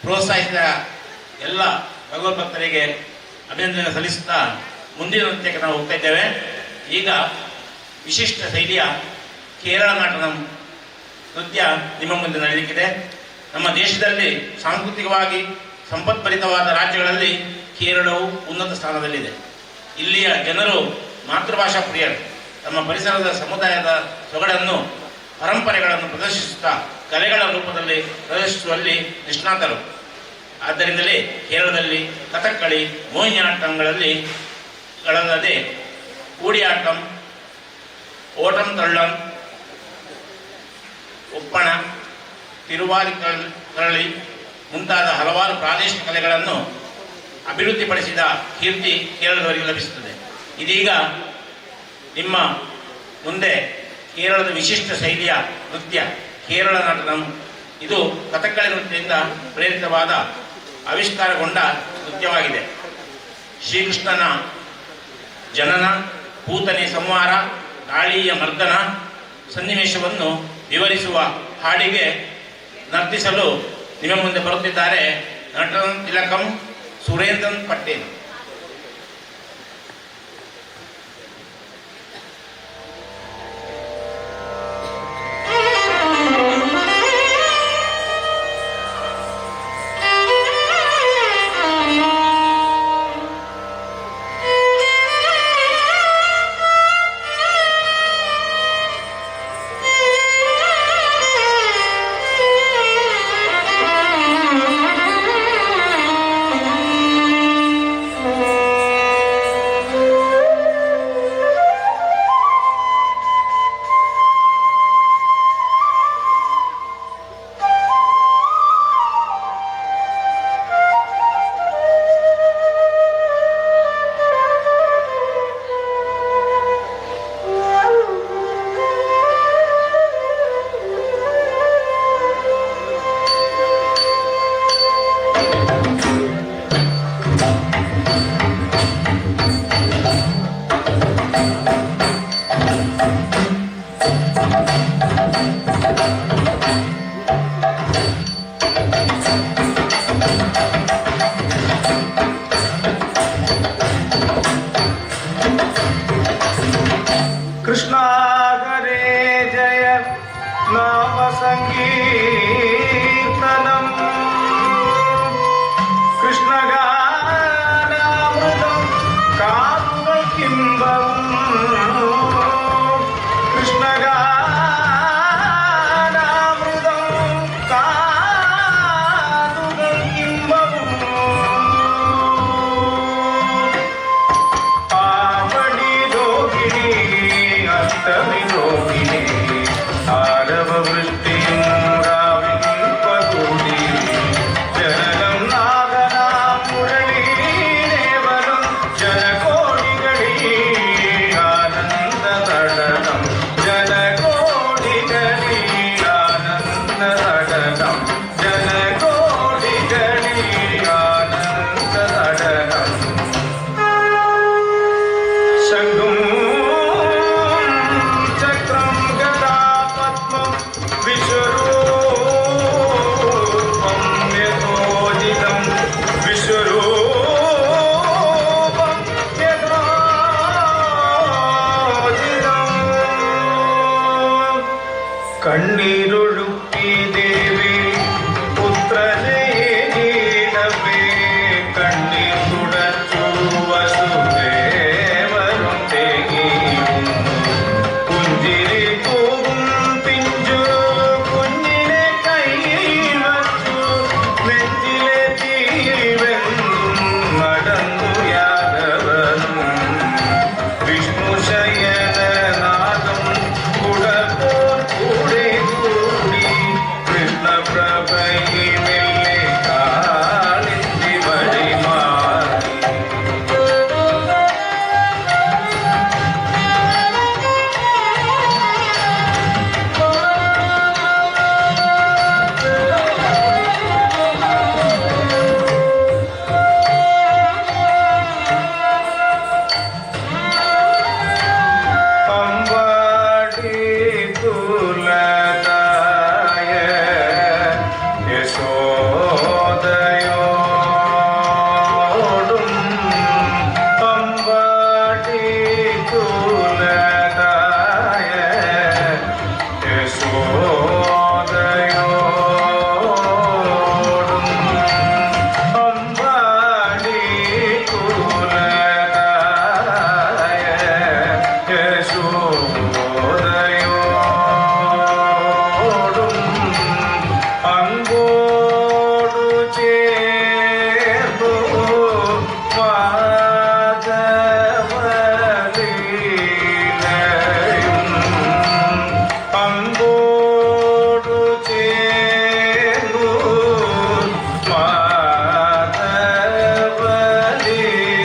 ಪ್ರೋತ್ಸಾಹಿಸಿದ ಎಲ್ಲ ಭಗವದ್ಭಕ್ತರಿಗೆ ಅಭಿನಂದನೆ ಸಲ್ಲಿಸುತ್ತಾ ಮುಂದಿನ ನೃತ್ಯಕ್ಕೆ ನಾವು ಹೋಗ್ತಾ ಇದ್ದೇವೆ. ಈಗ ವಿಶಿಷ್ಟ ಶೈಲಿಯ ಕೇರಳ ನಾಟನ ನೃತ್ಯ ನಿಮ್ಮ ಮುಂದೆ ನಡೆಯಲಿಕ್ಕಿದೆ. ನಮ್ಮ ದೇಶದಲ್ಲಿ ಸಾಂಸ್ಕೃತಿಕವಾಗಿ ಸಂಪದ್ಭರಿತವಾದ ರಾಜ್ಯಗಳಲ್ಲಿ ಕೇರಳವು ಉನ್ನತ ಸ್ಥಾನದಲ್ಲಿದೆ. ಇಲ್ಲಿಯ ಜನರು ಮಾತೃಭಾಷಾ ಪ್ರಿಯರು. ತಮ್ಮ ಪರಿಸರದ ಸಮುದಾಯದ ಸೊಗಡನ್ನು ಪರಂಪರೆಗಳನ್ನು ಪ್ರದರ್ಶಿಸುತ್ತಾ ಕಲೆಗಳ ರೂಪದಲ್ಲಿ ಪ್ರದರ್ಶಿಸುವಲ್ಲಿ ನಿಷ್ಣಾತರು. ಆದ್ದರಿಂದಲೇ ಕೇರಳದಲ್ಲಿ ಕಥಕ್ಕಳಿ, ಮೋಹಿನಿಯಾಟ್ಟಂಗಳಲ್ಲದೆ ಕೂಡಿಯಾಟ್ಟಂ, ಓಟಂ ತಳ್ಳಂ, ಒಪ್ಪಣ, ತಿರುವಾದಿಕರಳಿ ಮುಂತಾದ ಹಲವಾರು ಪ್ರಾದೇಶಿಕ ಕಲೆಗಳನ್ನು ಅಭಿವೃದ್ಧಿಪಡಿಸಿದ ಕೀರ್ತಿ ಕೇರಳದವರಿಗೆ ಲಭಿಸುತ್ತದೆ. ಇದೀಗ ನಿಮ್ಮ ಮುಂದೆ ಕೇರಳದ ವಿಶಿಷ್ಟ ಶೈಲಿಯ ನೃತ್ಯ ಕೇರಳ ನಾಟನಂ. ಇದು ಕಥಕ್ಕಳಿ ನೃತ್ಯದಿಂದ ಪ್ರೇರಿತವಾದ ಆವಿಷ್ಕಾರಗೊಂಡ ನೃತ್ಯವಾಗಿದೆ. ಶ್ರೀಕೃಷ್ಣನ ಜನನ, ಪೂತನೆ ಸಂಹಾರ, ಕಾಳಿಯ ಮರ್ದನ ಸನ್ನಿವೇಶವನ್ನು ವಿವರಿಸುವ ಹಾಡಿಗೆ ನರ್ತಿಸಲು ನಿಮ್ಮ ಮುಂದೆ ಬರುತ್ತಿದ್ದಾರೆ ನಟನ್ ತಿಲಕಂ ಸುರೇಂದ್ರನ್ ಪಟೇಲ್. ಜನಕೋಟಿಗಳೀ ಮಾಧವಲೀ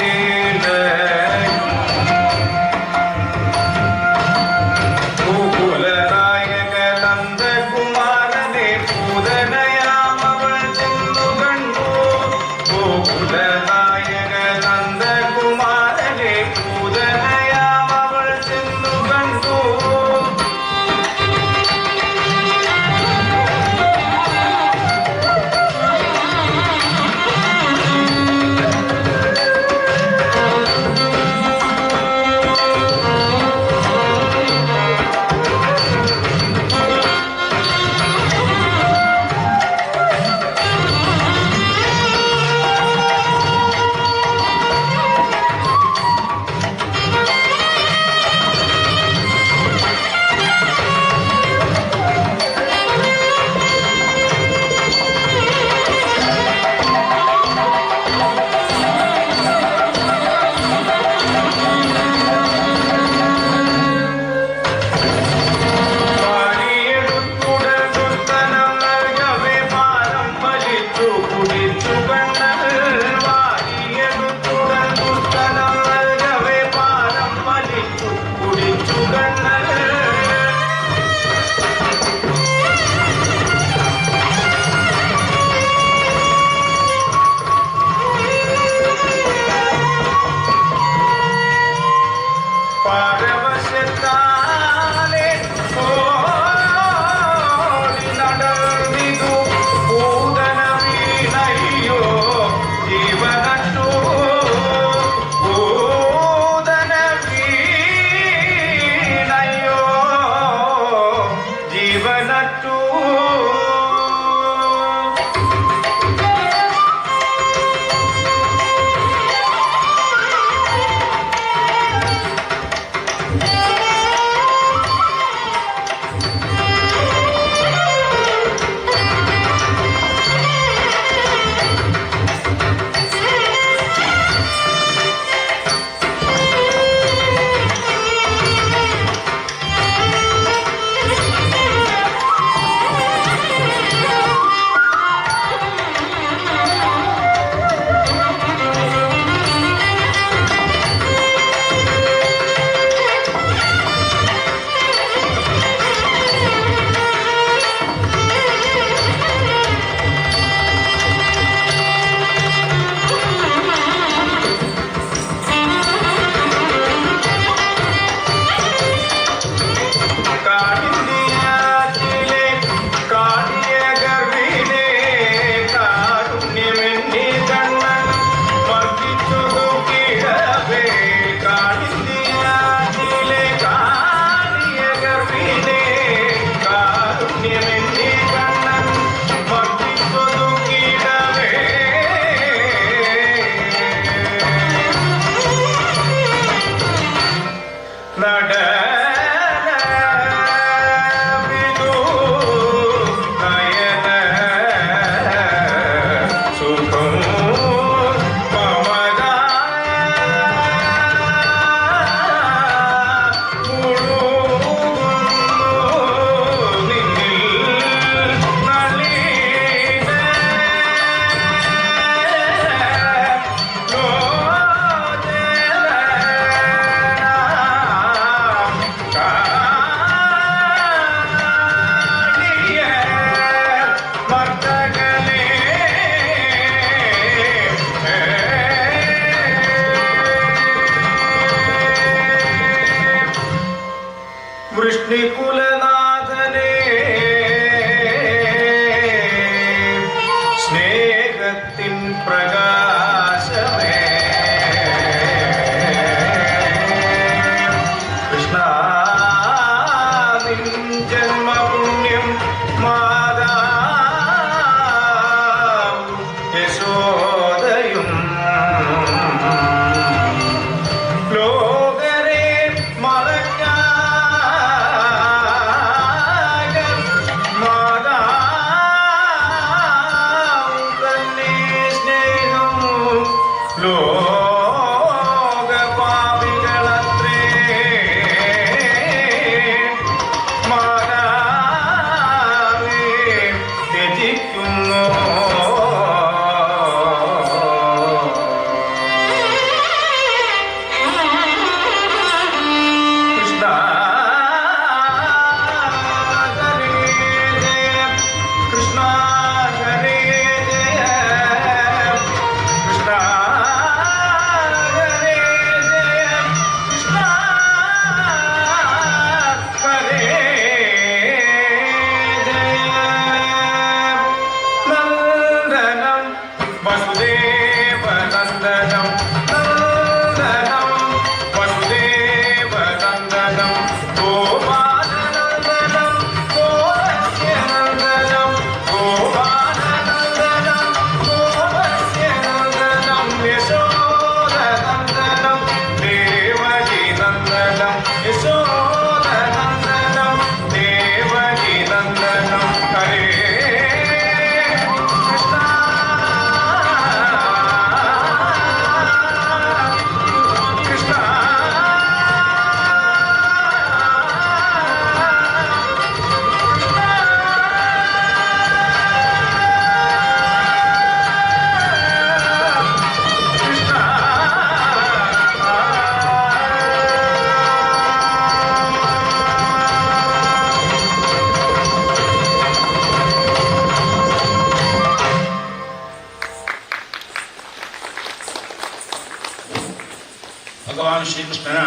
ಭಗವಾನ್ ಶ್ರೀಕೃಷ್ಣನ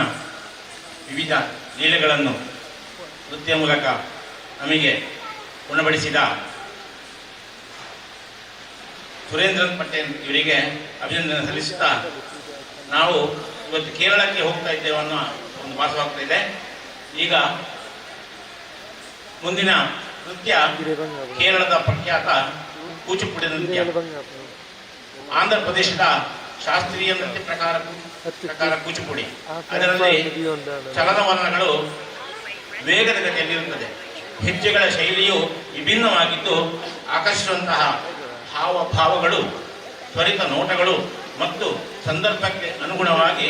ವಿವಿಧ ಲೀಲೆಗಳನ್ನು ನೃತ್ಯ ಮೂಲಕ ನಮಗೆ ಉಣಬಡಿಸಿದ ಸುರೇಂದ್ರನ್ ಪಟೇಲ್ ಇವರಿಗೆ ಅಭಿನಂದನೆ ಸಲ್ಲಿಸುತ್ತಾ ನಾವು ಇವತ್ತು ಕೇರಳಕ್ಕೆ ಹೋಗ್ತಾ ಇದ್ದೇವೆ ಅನ್ನೋ ಒಂದು ಭಾಸವಾಗ್ತಾ ಇದೆ. ಈಗ ಮುಂದಿನ ನೃತ್ಯ ಕೇರಳದ ಪ್ರಖ್ಯಾತ ಕೂಚಿಪುಡಿ ನೃತ್ಯ. ಆಂಧ್ರ ಪ್ರದೇಶದ ಶಾಸ್ತ್ರೀಯ ನೃತ್ಯ ಪ್ರಕಾರ ಕೂಚಿಪುಡಿ. ಅದರಲ್ಲಿ ಚಲನವಲನಗಳು ವೇಗದ ಗತಿಯಲ್ಲಿರುತ್ತದೆ. ಹೆಜ್ಜೆಗಳ ಶೈಲಿಯು ವಿಭಿನ್ನವಾಗಿದ್ದು ಆಕರ್ಷಿಸುವಂತಹ ಹಾವಭಾವಗಳು, ತ್ವರಿತ ನೋಟಗಳು ಮತ್ತು ಸಂದರ್ಭಕ್ಕೆ ಅನುಗುಣವಾಗಿ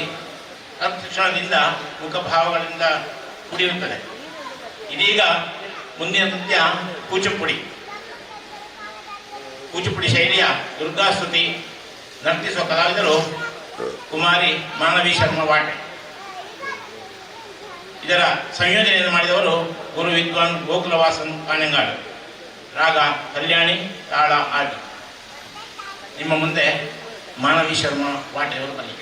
ತತ್ಕ್ಷಣದಿಂದ ಮುಖಭಾವಗಳಿಂದ ಕೂಡಿರುತ್ತದೆ. ಇದೀಗ ಮುಂದಿನ ನೃತ್ಯ ಕೂಚಿಪುಡಿ. ಕೂಚಿಪುಡಿ ಶೈಲಿಯ ದುರ್ಗಾಸ್ತುತಿ ನರ್ತಿಸುವ ಕಲಾವಿದರು ಕುಮಾರಿ ಮಾನವಿ ಶರ್ಮಾ ವಾಟೆ. ಇದರ ಸಂಯೋಜನೆಯನ್ನು ಮಾಡಿದವರು ಗುರು ವಿದ್ವಾನ್ ಗೋಕುಲವಾಸನ್ ಕಾಣೆಂಗಾಡು. ರಾಗ ಕಲ್ಯಾಣಿ, ತಾಳ ಆದಿ. ನಿಮ್ಮ ಮುಂದೆ ಮಾನವಿ ಶರ್ಮಾ ವಾಟೆಯವರು ಬರಲಿಕ್ಕಿದ್ದಾರೆ.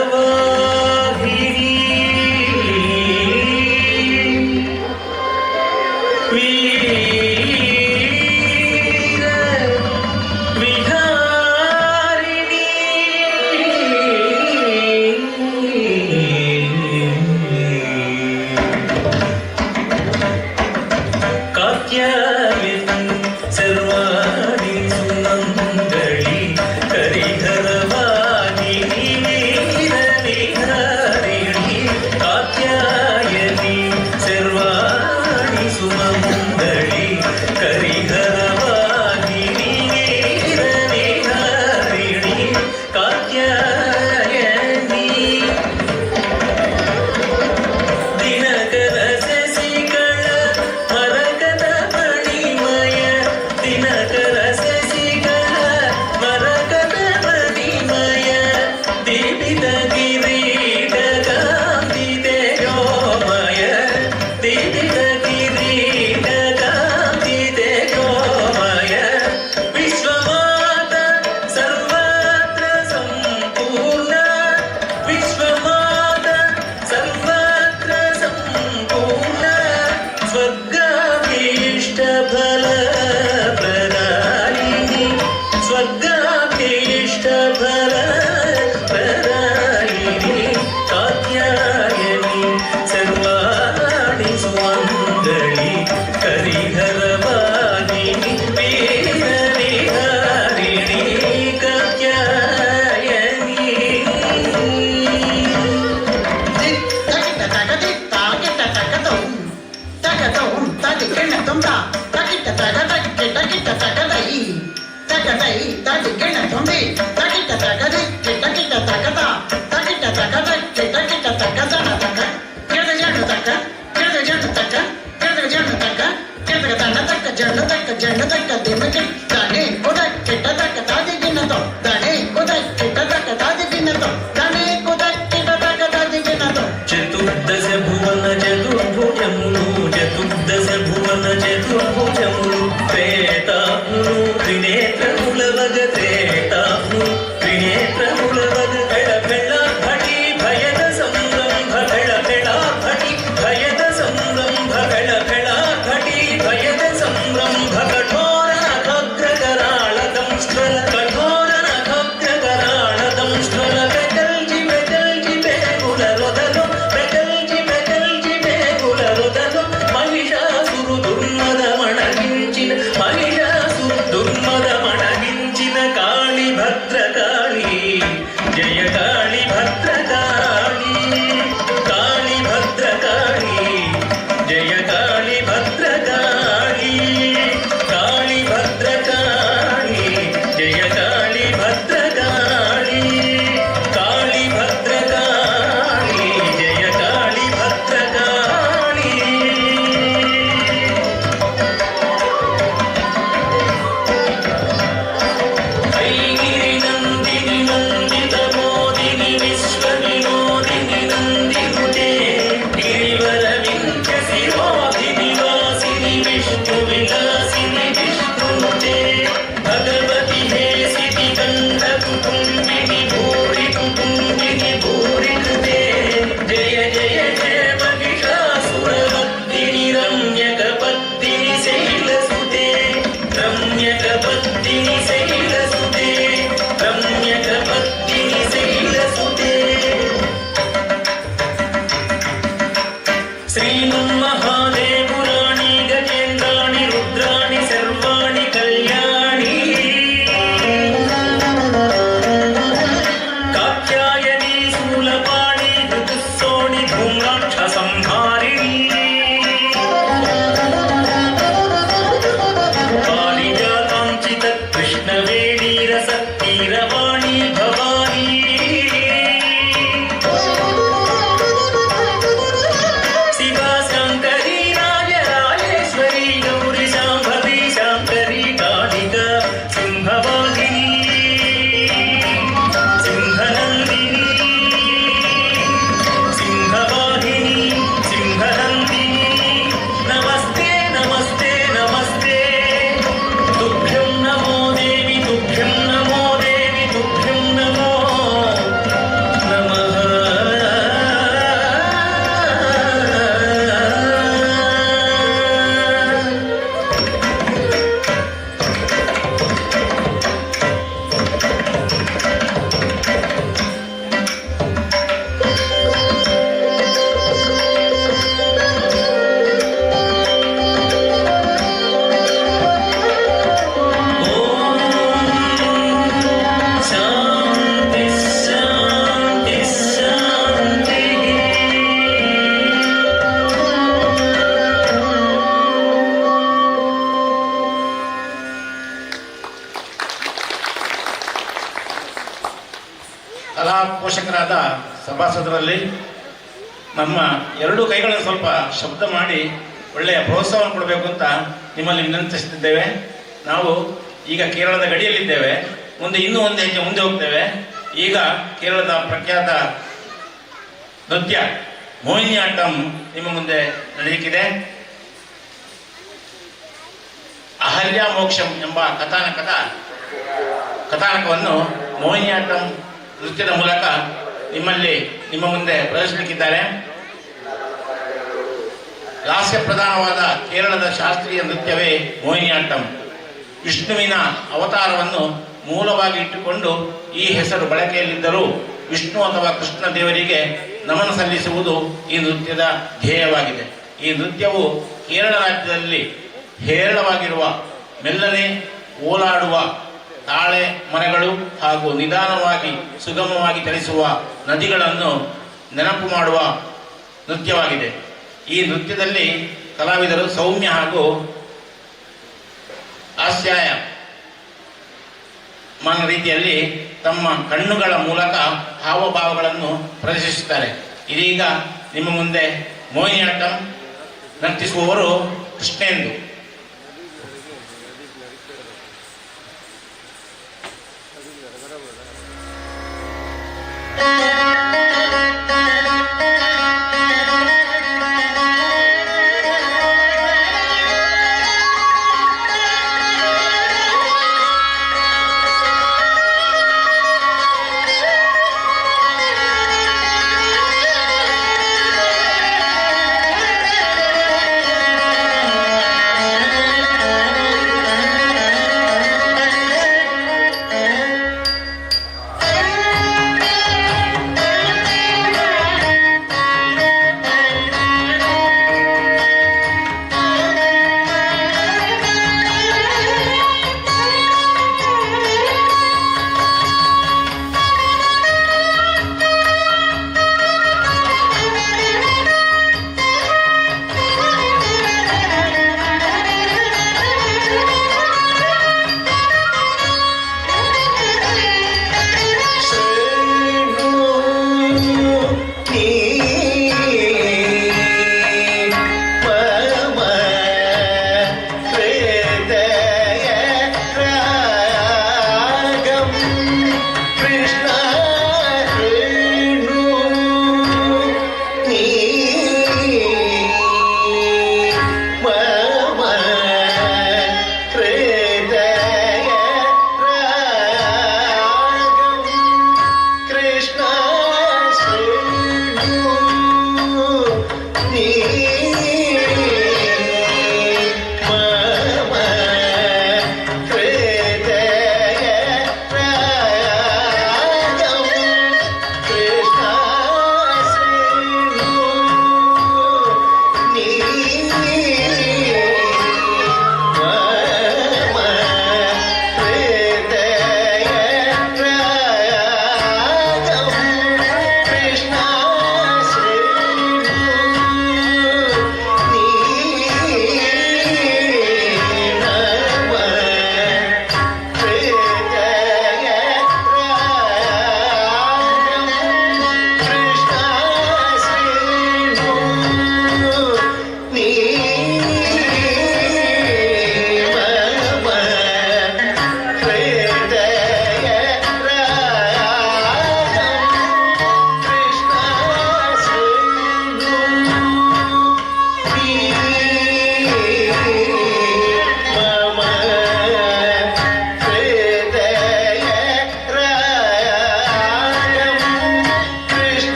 ಕರಿಹರವಾಹಿನಿ ಮಂಗಳಿ ಹರಿಹರವಾದಿನಿ ವೀರವಿಹಾರಿಣಿ ಕಾತ್ಯಾಯನಿ చతుర్దశ భువన చతుర్భుజములు చతుర్దశ భువన చతుర్భుజములు త్రేతాములు త్రినేత్రముల వగ త్రేతాము త్రినేత్రముల వగ పెళ పెళ భటి భయద సంరంభ పెళ పెళ భటి భయద సంరంభ పెళ పెళ భటి భయద సంరంభ కఠోర నఖగ్రకరాళ దంష్ట్రల కఠోర నఖగ్రకరాళ దంష్ట్రల పెకల్జి పెకల్జి పేగుల రొదలు పెకల్జి పెకల్జి పేగుల రొదలు మహిషాసురు దుర్మద మణగించిన మహిషాసురు దుర్మద మణగించిన కాళి భద్రకాళి జయ కాళి భద్రకాళి కాళి భద్రకాళి జయ కాళి భద్రకాళి కాళి భద్రకాళి జయ కాళి భద్రకాళి కాళి భద్రకాళి జయ కాళి భద్రకాళి ఐగిరి నందిని నందిత మోదిని విశ్వ వినోదిని నందినుతే గిరివర వింధ్య శిరోధిని వాసిని విష్ణు విలాసిని విష్ణునుతే భగవతి హేసితి గంధ కుటుంబిని భూరి కుటుంబిని భూరినుతే జయ జయ జయ మహిషాసురవర్ధిని రమ్యకపత్తిని శైలసుతే రమ్యకపత్తిని శైలసుతే రమ్యకపత్తిని శైలసుతే శ్రీమన్మహాదేవురాణి గజేంద్రాణి రుద్రాణి సర్వాణి కళ్యాణి కాత్యాయని శూలపాణి ఋతుస్సోణి ధూమ్రాక్ష సంహారిణి పారిజాతాంచిత కృష్ణవేణీ రస కీరవాణి భవానీ శివా శాంకరీ రాజరాజేశ్వరీ గౌరీ శాంభవి శాంకరీ కాళికా సింహవాహిని సింహనందిని సింహవాహిని సింహనందిని నమస్తే నమస్తే నమస్తే తుభ్యం నమో దేవి తుభ్యం నమో దేవి తుభ్యం నమో నమః శాంతి శాంతి శాంతి ಕಲಾ ಪೋಷಕರಾದ ಸಭಾಸದರಲ್ಲಿ ನಮ್ಮ ಎರಡೂ ಕೈಗಳನ್ನು ಸ್ವಲ್ಪ ಶಬ್ದ ಮಾಡಿ ಒಳ್ಳೆಯ ಪ್ರೋತ್ಸಾಹವನ್ನು ಕೊಡಬೇಕು ಅಂತ ನಿಮ್ಮಲ್ಲಿ ವಿನಂತಿಸುತ್ತಿದ್ದೇವೆ. ನಾವು ಈಗ ಕೇರಳದ ಗಡಿಯಲ್ಲಿದ್ದೇವೆ, ಮುಂದೆ ಇನ್ನೂ ಒಂದು ಹೆಜ್ಜೆ ಮುಂದೆ ಹೋಗ್ತೇವೆ. ಈಗ ಕೇರಳದ ಪ್ರಖ್ಯಾತ ನೃತ್ಯ ಮೋಹಿನಿಯಾಟ್ಟಂ ನಿಮ್ಮ ಮುಂದೆ ನಡೆಯಲಿಕ್ಕಿದೆ. ಅಹಲ್ಯ ಮೋಕ್ಷಂ ಎಂಬ ಕಥಾನಕವನ್ನು ಮೋಹಿನಿಯಾಟ್ಟಂ ನೃತ್ಯದ ಮೂಲಕ ನಿಮ್ಮ ಮುಂದೆ ಪ್ರದರ್ಶಿಸಲಿಕ್ಕಿದ್ದಾರೆ. ಲಾಸ್ಯ ಪ್ರಧಾನವಾದ ಕೇರಳದ ಶಾಸ್ತ್ರೀಯ ನೃತ್ಯವೇ ಮೋಹಿನಿಯಾಟ್ಟಂ. ವಿಷ್ಣುವಿನ ಅವತಾರವನ್ನು ಮೂಲವಾಗಿ ಇಟ್ಟುಕೊಂಡು ಈ ಹೆಸರು ಬಳಕೆಯಲ್ಲಿದ್ದರೂ ವಿಷ್ಣು ಅಥವಾ ಕೃಷ್ಣ ದೇವರಿಗೆ ನಮನ ಸಲ್ಲಿಸುವುದು ಈ ನೃತ್ಯದ ಧ್ಯೇಯವಾಗಿದೆ. ಈ ನೃತ್ಯವು ಕೇರಳ ರಾಜ್ಯದಲ್ಲಿ ಹೇರಳವಾಗಿರುವ ಮೆಲ್ಲನೆ ಓಲಾಡುವ ತಾಳೆ ಮರಗಳು ಹಾಗೂ ನಿಧಾನವಾಗಿ ಸುಗಮವಾಗಿ ಚಲಿಸುವ ನದಿಗಳನ್ನು ನೆನಪು ಮಾಡುವ ನೃತ್ಯವಾಗಿದೆ. ಈ ನೃತ್ಯದಲ್ಲಿ ಕಲಾವಿದರು ಸೌಮ್ಯ ಹಾಗೂ ಹಾಸ್ಯಮಾನ ರೀತಿಯಲ್ಲಿ ತಮ್ಮ ಕಣ್ಣುಗಳ ಮೂಲಕ ಹಾವಭಾವಗಳನ್ನು ಪ್ರದರ್ಶಿಸುತ್ತಾರೆ. ಇದೀಗ ನಿಮ್ಮ ಮುಂದೆ ಮೋಹಿನಿಯಾಟ್ಟಂ ನರ್ತಿಸುವವರು ಕೃಷ್ಣೇಂದು.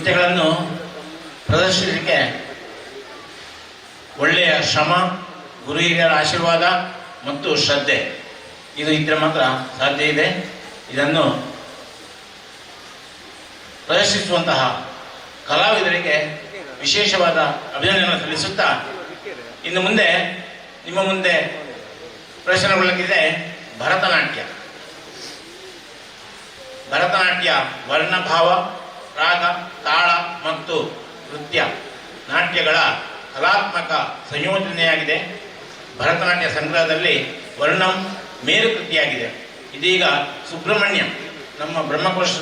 ನೃತ್ಯಗಳನ್ನು ಪ್ರದರ್ಶಿಸಲಿಕ್ಕೆ ಒಳ್ಳೆಯ ಶ್ರಮ, ಗುರು ಹಿರಿಯರ ಆಶೀರ್ವಾದ ಮತ್ತು ಶ್ರದ್ಧೆ ಇದು ಇದ್ರೆ ಮಾತ್ರ ಸಾಧ್ಯ ಇದೆ. ಇದನ್ನು ಪ್ರದರ್ಶಿಸುವಂತಹ ಕಲಾವಿದರಿಗೆ ವಿಶೇಷವಾದ ಅಭಿನಂದನೆಯನ್ನು ಸಲ್ಲಿಸುತ್ತಾ ಇನ್ನು ಮುಂದೆ ನಿಮ್ಮ ಮುಂದೆ ಪ್ರದರ್ಶನಗೊಳ್ಳಲಿದೆ ಭರತನಾಟ್ಯ. ಭರತನಾಟ್ಯ ವರ್ಣಭಾವ, ರಾಗ, ತಾಳ ಮತ್ತು ನೃತ್ಯ ನಾಟ್ಯಗಳ ಕಲಾತ್ಮಕ ಸಂಯೋಜನೆಯಾಗಿದೆ. ಭರತನಾಟ್ಯ ಸಂಗ್ರಹದಲ್ಲಿ ವರ್ಣಂ ಮೇರುಕೃತಿಯಾಗಿದೆ. ಇದೀಗ ಸುಬ್ರಹ್ಮಣ್ಯ, ನಮ್ಮ ಬ್ರಹ್ಮಕಲಶ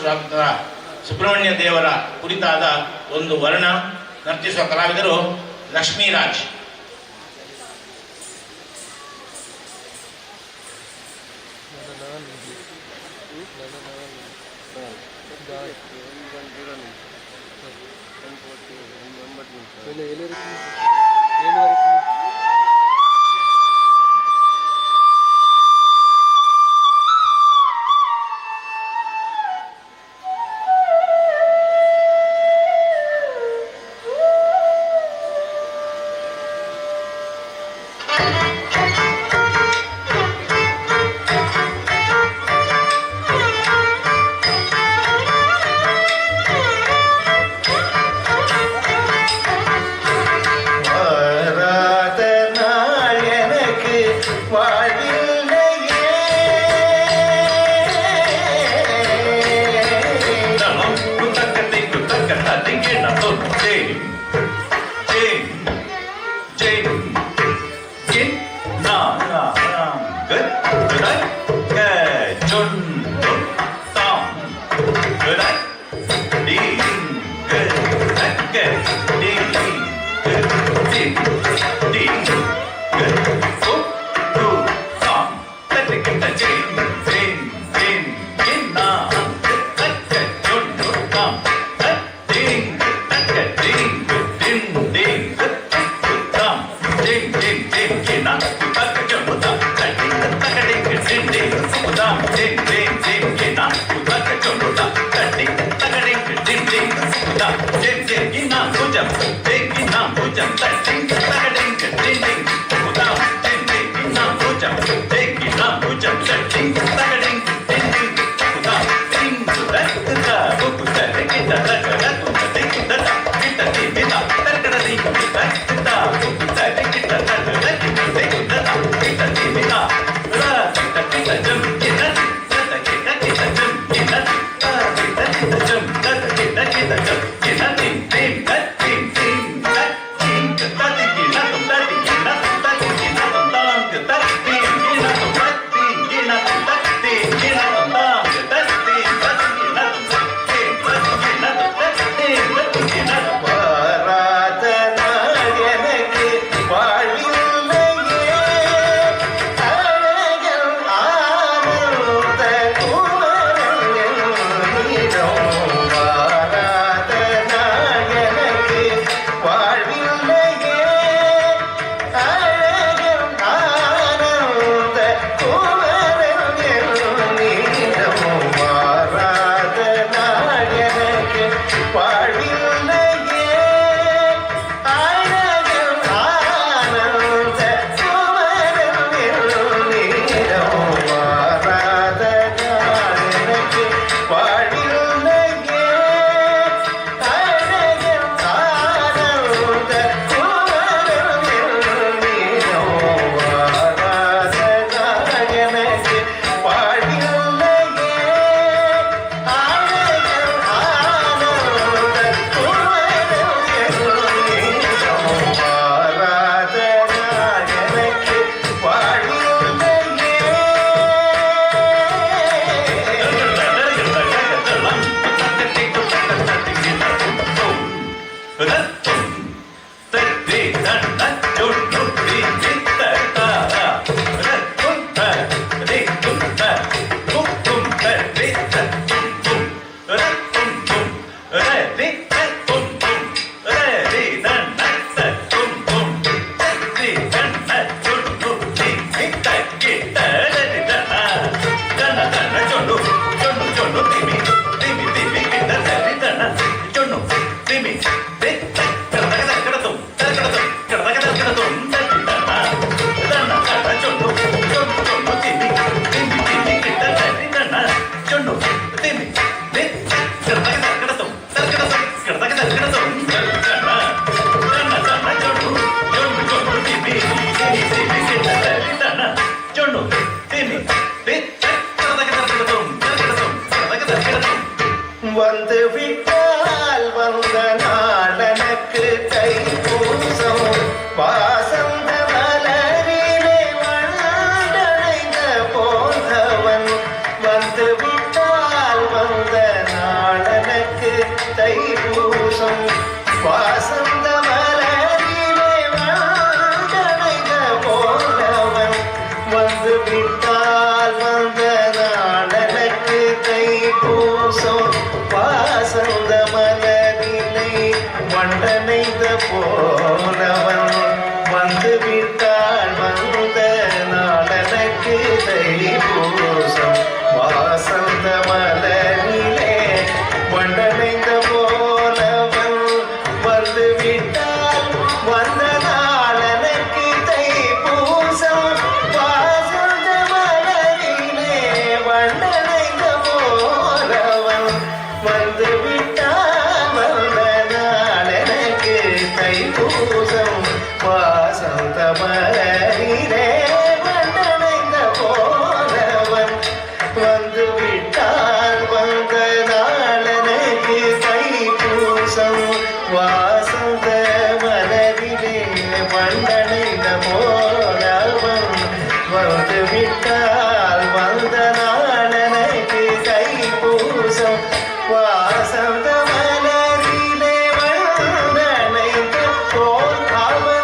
ಸುಬ್ರಹ್ಮಣ್ಯ ದೇವರ ಕುರಿತಾದ ಒಂದು ವರ್ಣ ನರ್ತಿಸುವ ಕಲಾವಿದರು ಲಕ್ಷ್ಮೀರಾಜ್. வாழில்லையே போனவன் வந்து விட்டால் வந்த நாளனுக்கு தைப்பூசம் வாசந்த மலரிலே வண்டனைந்த போனவன் வந்து விட்டால் வந்த நாளனுக்கு தைப்பூசம் வாசந்த மலரிலே வண்டனைந்த போனவன் வந்து விட்டால் வந்த நாளனுக்கு தைப்பூசம் வாசந்த மலரிலே வண்டனைந்த போனவன் வந்து விட்டால் வந்த நாளனுக்கு தைப்பூசம் வாசந்த மலரிலே வண்டனைந்த போனவன் வந்து விட்டால் வந்த நாளனுக்கு தைப்பூசம் வாசந்த மலரிலே வண்டனைந்த போனவன்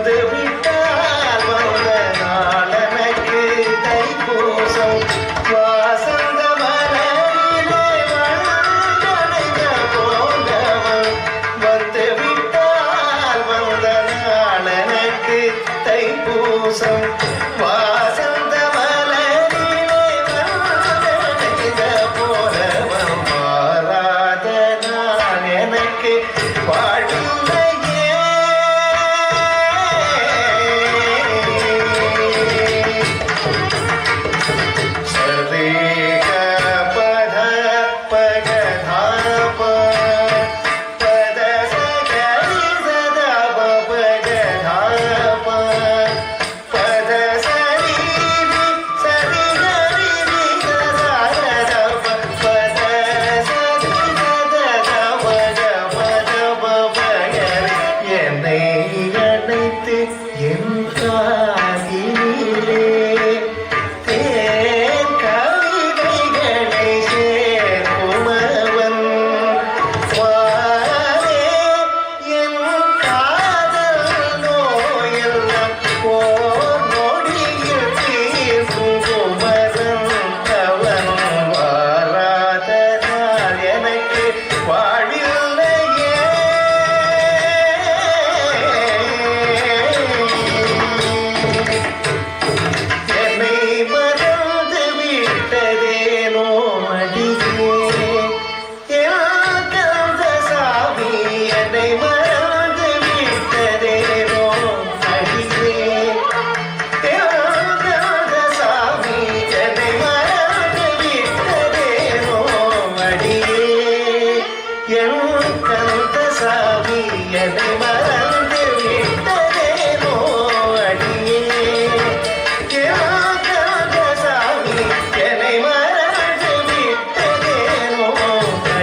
வந்து விட்டால் வந்த நாளனுக்கு தைப்பூசம் வாசந்த மலரிலே வண்டனைந்த போனவன் வந்து விட்டால் வந்த நாளனுக்கு தைப்பூசம் வாசந்த மலரிலே வண்டனைந்த போனவன் மாறாத நான் எனக்கு வாழ்வில்லையே சரி பத பக பத சகரி சதா பக பத சரி சரி ஹரி சதா பத சரி சதா பகரி என்னை அழைத்து என் காதிலே தேன் கவிதைகளை சேர்க்குமவன் வாரே என் காதல் நோயெல்லாம் ஓர் நொடியில் தீர்க்கும் குமரன் அவன் வாராத நாள் எனக்கு வாழ்வில்லையே என்னை மறந்து விட்டதேனோ அடியே என் கந்த சாமி என்னை மறந்து விட்டதேனோ அடியே என் கந்த சாமி என்னை மறந்து விட்டதேனோ அடியே என் கந்த சாமி என்னை மறந்து விட்டதேனோ அடியே சாமி என்னை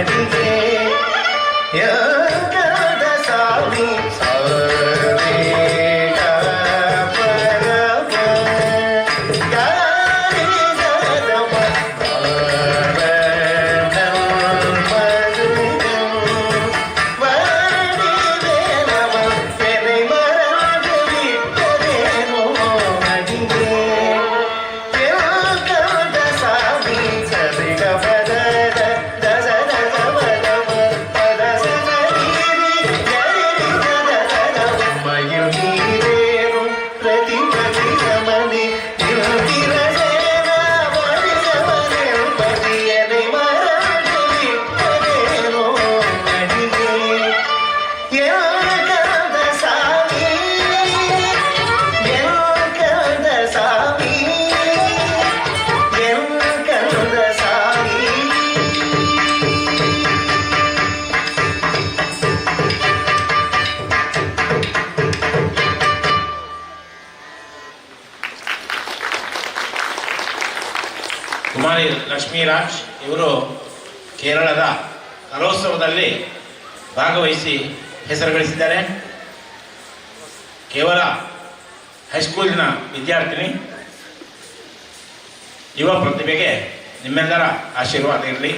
மறந்து விட்டதேனோ அடியே சாமி ಕುಮಾರಿ ಲಕ್ಷ್ಮೀರಾಜ್ ಇವರು ಕೇರಳದ ಕಲೋತ್ಸವದಲ್ಲಿ ಭಾಗವಹಿಸಿ ಹೆಸರು ಗಳಿಸಿದ್ದಾರೆ. ಕೇವಲ ಹೈಸ್ಕೂಲಿನ ವಿದ್ಯಾರ್ಥಿನಿ. ಯುವ ಪ್ರತಿಭೆಗೆ ನಿಮ್ಮೆಲ್ಲರ ಆಶೀರ್ವಾದ ಇರಲಿ.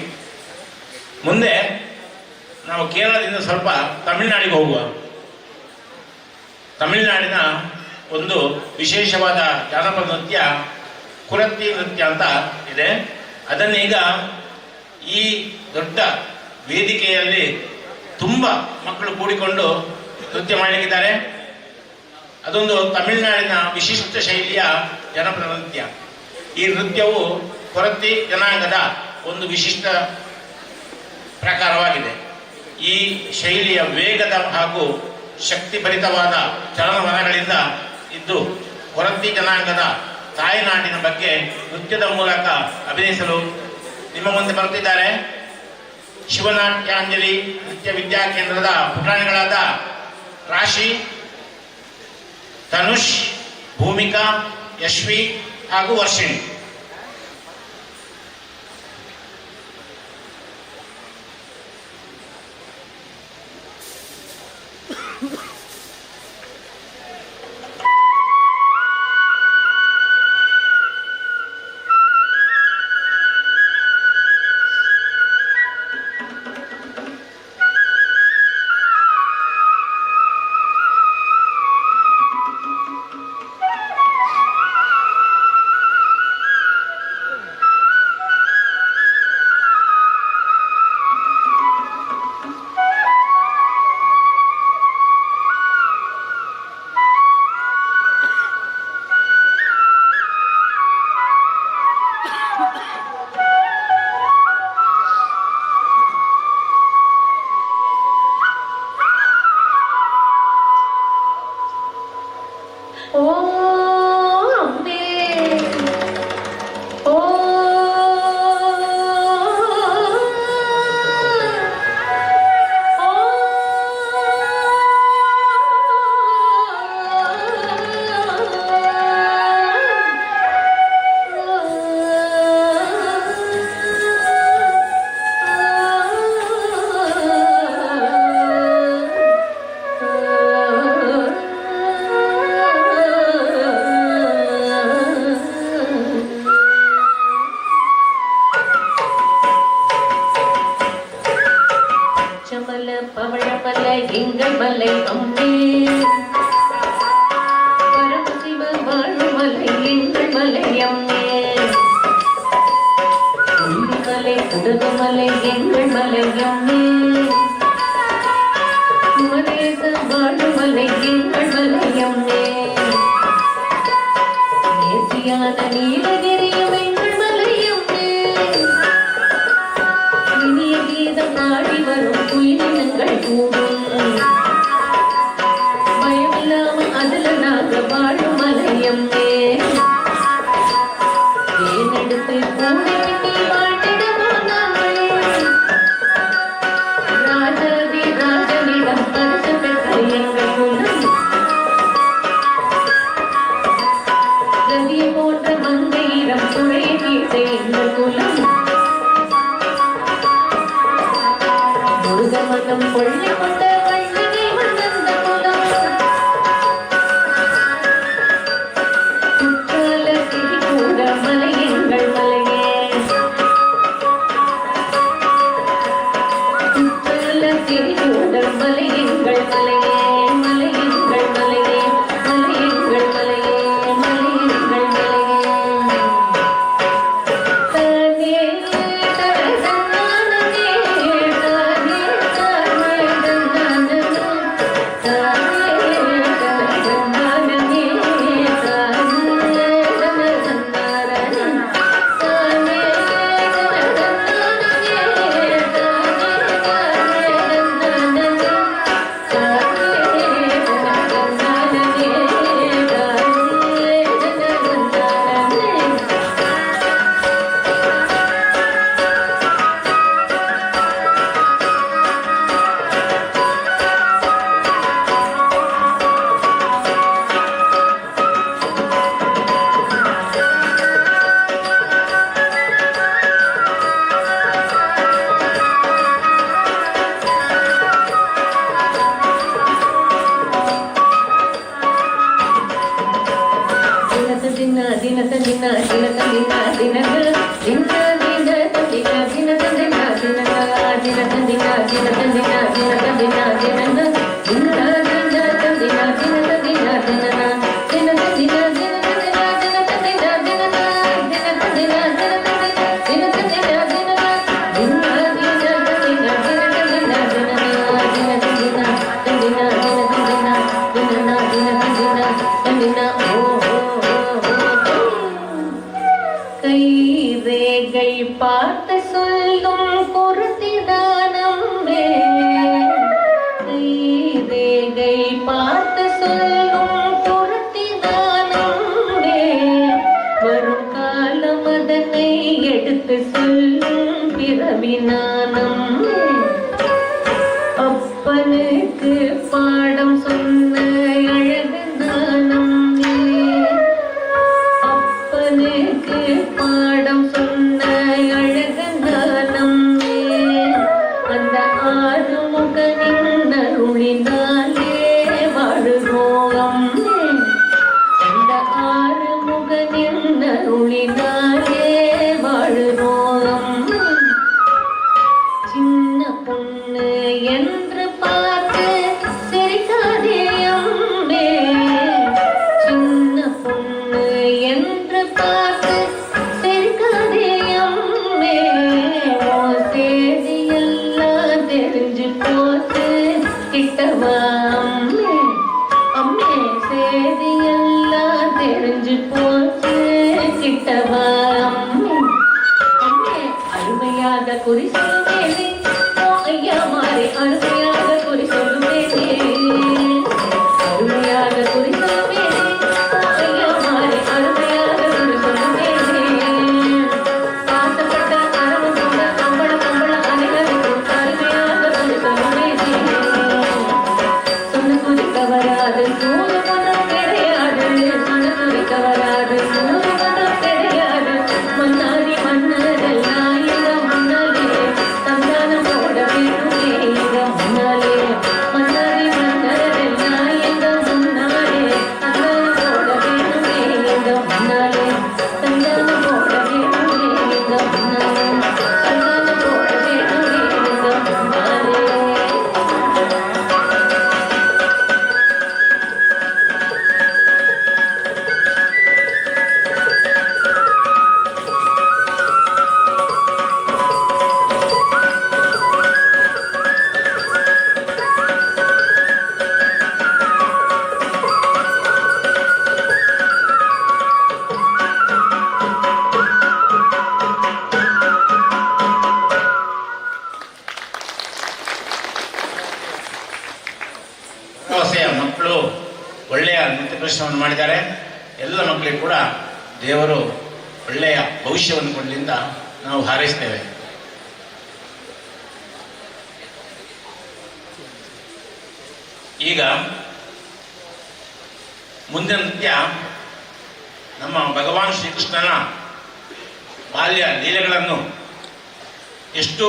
ಮುಂದೆ ನಾವು ಕೇರಳದಿಂದ ಸ್ವಲ್ಪ ತಮಿಳುನಾಡಿಗೆ ಹೋಗುವ. ತಮಿಳುನಾಡಿನ ಒಂದು ವಿಶೇಷವಾದ ಜಾನಪದ ನೃತ್ಯ ಕುರತ್ತಿ ನೃತ್ಯ ಅಂತ ಇದೆ. ಅದನ್ನೀಗ ಈ ದೊಡ್ಡ ವೇದಿಕೆಯಲ್ಲಿ ತುಂಬ ಮಕ್ಕಳು ಕೂಡಿಕೊಂಡು ನೃತ್ಯ ಮಾಡಲಿಕ್ಕಿದ್ದಾರೆ. ಅದೊಂದು ತಮಿಳುನಾಡಿನ ವಿಶಿಷ್ಟ ಶೈಲಿಯ ಜನಪದ ನೃತ್ಯ. ಈ ನೃತ್ಯವು ಕೊರತಿ ಜನಾಂಗದ ಒಂದು ವಿಶಿಷ್ಟ ಪ್ರಕಾರವಾಗಿದೆ. ಈ ಶೈಲಿಯ ವೇಗದ ಹಾಗೂ ಶಕ್ತಿಭರಿತವಾದ ಚಲನವಲನಗಳಿಂದ ಇದ್ದು ಕೊರತಿ ಜನಾಂಗದ ತಾಯ್ನಾಡಿನ ಬಗ್ಗೆ ನೃತ್ಯದ ಮೂಲಕ ಅಭಿನಯಿಸಲು ನಿಮ್ಮ ಮುಂದೆ ಬರುತ್ತಿದ್ದಾರೆ ಶಿವನಾಟ್ಯಾಂಜಲಿ ನೃತ್ಯ ವಿದ್ಯಾಕೇಂದ್ರದ ಪುಟಾಣಿಗಳಾದ ರಾಶಿ, ಧನುಷ್, ಭೂಮಿಕಾ, ಯಶ್ವಿ ಹಾಗೂ ವರ್ಷಿಣಿ. எங்கள் மலை அம்மே பரமசிவ வாழும் மலை எங்கள் மலை அம்மே மலை உடகுமலை எங்கள் மலை அம்மே குமரேச வாழும் மலை எங்கள் மலை அம்மே நேர்த்தியான நீலகிரியும் எங்கள் மலை அம்மே இனிய கீதம் பாடி வரும் குயிலினங்கள் கூடும் பயமில்லாமல் அதுல நாங்க வாழும் மலையம்மே தேனெடுத்து பூனை பின்னி வாழ்ந்திடமோ நாங்கள் ராஜாதி ராஜனிடம் பரிசு பெற்ற எங்கள் குலம் கதியை போன்ற மங்கையிடம் துணையை தீர்த்த எங்கள் குலம் முருக மனம் கொள்ளை கொண்ட வள்ளினை வந்த குலம் குற்றால திரி கூட மலை எங்கள் மலையே குற்றால திரி கூட மலை எங்கள் மலையே மலை எங்கள் மலையே மலை எங்கள் மலையே மலை எங்கள் மலையே தனே தரதனானே தனே தரதனானே தனே தரதனானே தனே தரதனானே பார்த்து சொல்லும் பொருத்திதானம்மே ரேகை பார்த்து சொல்லும் பொருத்திதானம்மே வரும் காலம் அதனை எடுத்து சொல்லும் பிறவினானம்மே அப்பனுக்கு பாடம் சொன்ன அழகு நானம்மே அப்பனுக்கு பாடம் சொன்ன குறி சொல்லுவேனே ஐயா மாறி அருமையாக குறி சொல்லுவேனே அருமையாக குறி சொல்லுவேனே ஐயா மாறி அருமையாக குறி சொல்லுவேனே ஆசைப்பட்ட அரவு கொண்ட கம்பள கம்பள அனைவருக்கும் அருமையாக குறி சொல்லுவேனே சொன்ன குறிக்க வராது சூடு மனம் கிடையாது சொன்ன குறிக்க வராது சூடு மனம் கிடையாது மன்னாரி மன்னரெல்லாம் ಮಕ್ಕಳು ಒಳ್ಳೆಯ ನೃತ್ಯ ಪ್ರದರ್ಶನವನ್ನು ಮಾಡಿದ್ದಾರೆ. ಎಲ್ಲ ಮಕ್ಕಳಿಗೂ ಕೂಡ ದೇವರು ಒಳ್ಳೆಯ ಭವಿಷ್ಯವನ್ನು ಕೊಡಲಿಂದ ನಾವು ಹಾರೈಸ್ತೇವೆ. ಈಗ ಮುಂದಿನ ನೃತ್ಯ ನಮ್ಮ ಭಗವಾನ್ ಶ್ರೀಕೃಷ್ಣನ ಬಾಲ್ಯ ಲೀಲೆಗಳನ್ನು ಎಷ್ಟು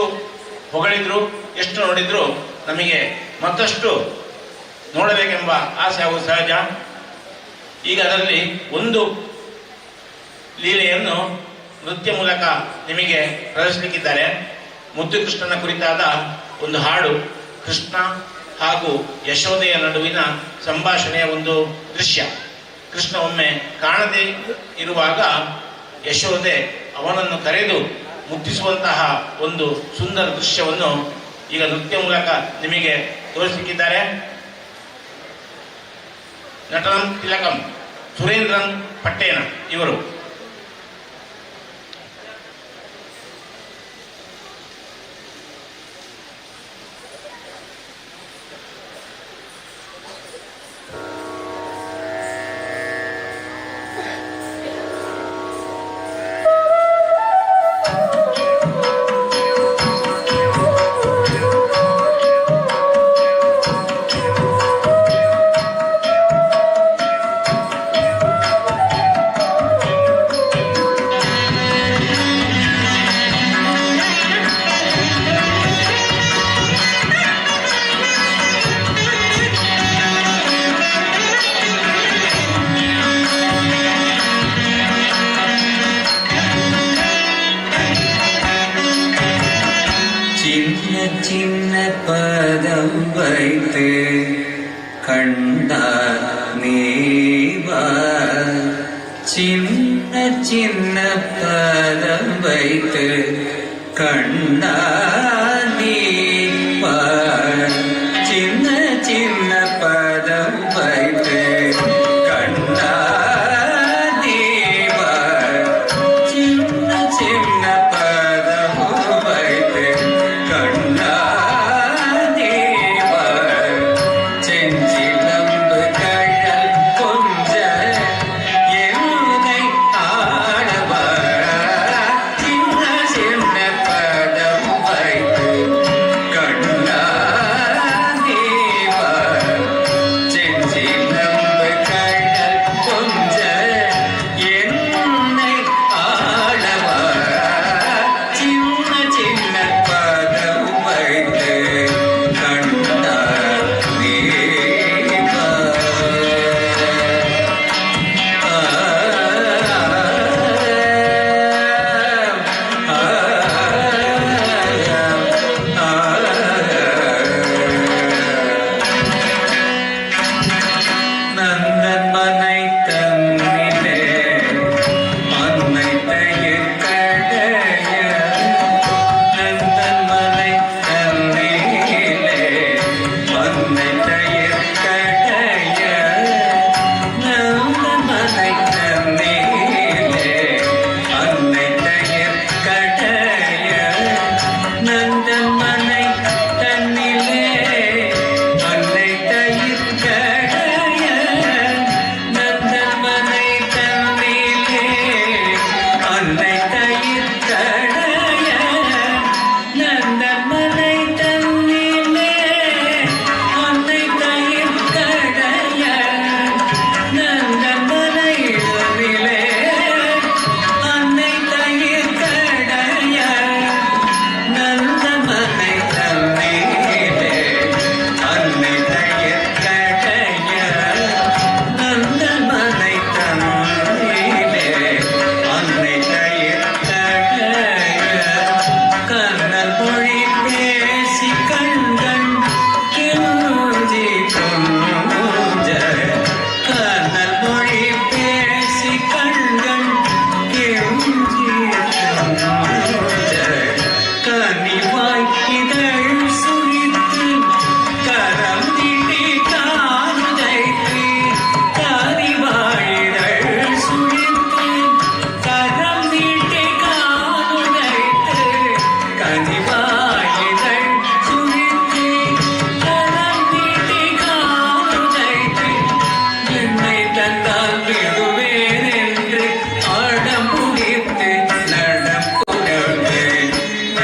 ಹೊಗಳಿದ್ರು ಎಷ್ಟು ನೋಡಿದ್ರು ನಮಗೆ ಮತ್ತಷ್ಟು ನೋಡಬೇಕೆಂಬ ಆಸೆ ಆಗುವುದು ಸಹಜ. ಈಗ ಅದರಲ್ಲಿ ಒಂದು ಲೀಲೆಯನ್ನು ನೃತ್ಯ ಮೂಲಕ ನಿಮಗೆ ಪ್ರದರ್ಶಿಸಲಿಕ್ಕಿದ್ದಾರೆ. ಮುದ್ದು ಕೃಷ್ಣನ ಕುರಿತಾದ ಒಂದು ಹಾಡು, ಕೃಷ್ಣ ಹಾಗೂ ಯಶೋದೆಯ ನಡುವಿನ ಸಂಭಾಷಣೆಯ ಒಂದು ದೃಶ್ಯ. ಕೃಷ್ಣ ಒಮ್ಮೆ ಕಾಣದೇ ಇರುವಾಗ ಯಶೋದೆ ಅವನನ್ನು ಕರೆದು ಮುಟ್ಟಿಸುವಂತಹ ಒಂದು ಸುಂದರ ದೃಶ್ಯವನ್ನು ಈಗ ನೃತ್ಯ ಮೂಲಕ ನಿಮಗೆ ತೋರಿಸಲಿಕ್ಕಿದ್ದಾರೆ. ನಟನಂ ತಿಲಕಂ ಸುರೇಂದ್ರನ್ ಪಟ್ಟೇನ ಇವರು. சின்ன பதம் வைத்து கண்டார் நீவா சின்ன சின்ன பதம் வைத்து கண்டார் நீவா சின்ன சின்ன பதம் வைத்து கண்டார் நீவா சின்ன சின்ன பதம் வைத்து கண்டார் நீவா செஞ்சிலம்பு கழல் கொஞ்ச எருதை ஆடவா சின்ன சின்ன பதம் வைத்து கண்டார் நீவா செஞ்சிலம்பு கழல் கொஞ்ச என்னை ஆடவா சின்ன சின்ன பதம் வைத்து கண்டார் நீவா நந்தன் மனை தன்னிலே மன்னை தயிர் கடைய நந்தன் மனை தன்னிலே மன்னை தயிர் கடைய நந்தன் மனை தன்னிலே மன்னை தயிர் கடைய நந்தன் மனை தன்னிலே மன்னை தயிர் கடைய நந்தன் மனை தன்னிலே அன்னை தயிர் கடைய நந்தன் மனை தன்னிலே அன்னை தயிர் கடைய நந்தன் மனை தன்னிலே அன்னை தயிர் கடைய நந்தன் மனை தன்னிலே அன்னை தயிர் கடைய நந்தன் மனை தன்னிலே அன்னை தயிர் கடைய கண்ணல் மொழி பேசி கண்கள் கெஞ்சி கொஞ்ச கண்ணல் மொழி பேசி கண்கள் கெஞ்சி கொஞ்ச கனிவாய் இதழ் சுழித்து கரம் நீட்டி காணுதைத்து கனிவாய் இதழ் சுழித்து கரம் நீட்டி காணுதைத்து கனிவாய் இதழ் சுழித்து கரம் நீட்டி காணுதைத்து என்னை தந்தால் விடுவேன் என்று ஆடம் முடித்து நடம் புரண்டு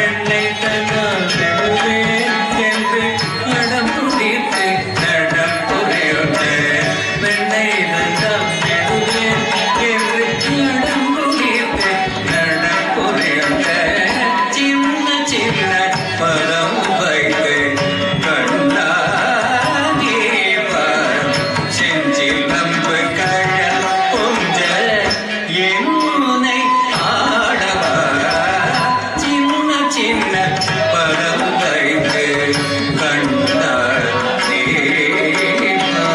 என்னை தந்தால் விடுவேன் என்று நடம் முடித்து நடம் புரண்டு என்னை தந்தால் விடுவேன் என்று நடம் முடித்து நடம் புரண்டு சின்ன சின்ன பதம் வைத்து கண்டார் நீவா செஞ்சிலம்பு கழல் கொஞ்ச என்னை ஆடவா சின்ன சின்ன பதம் வைத்து கண்டார் நீவா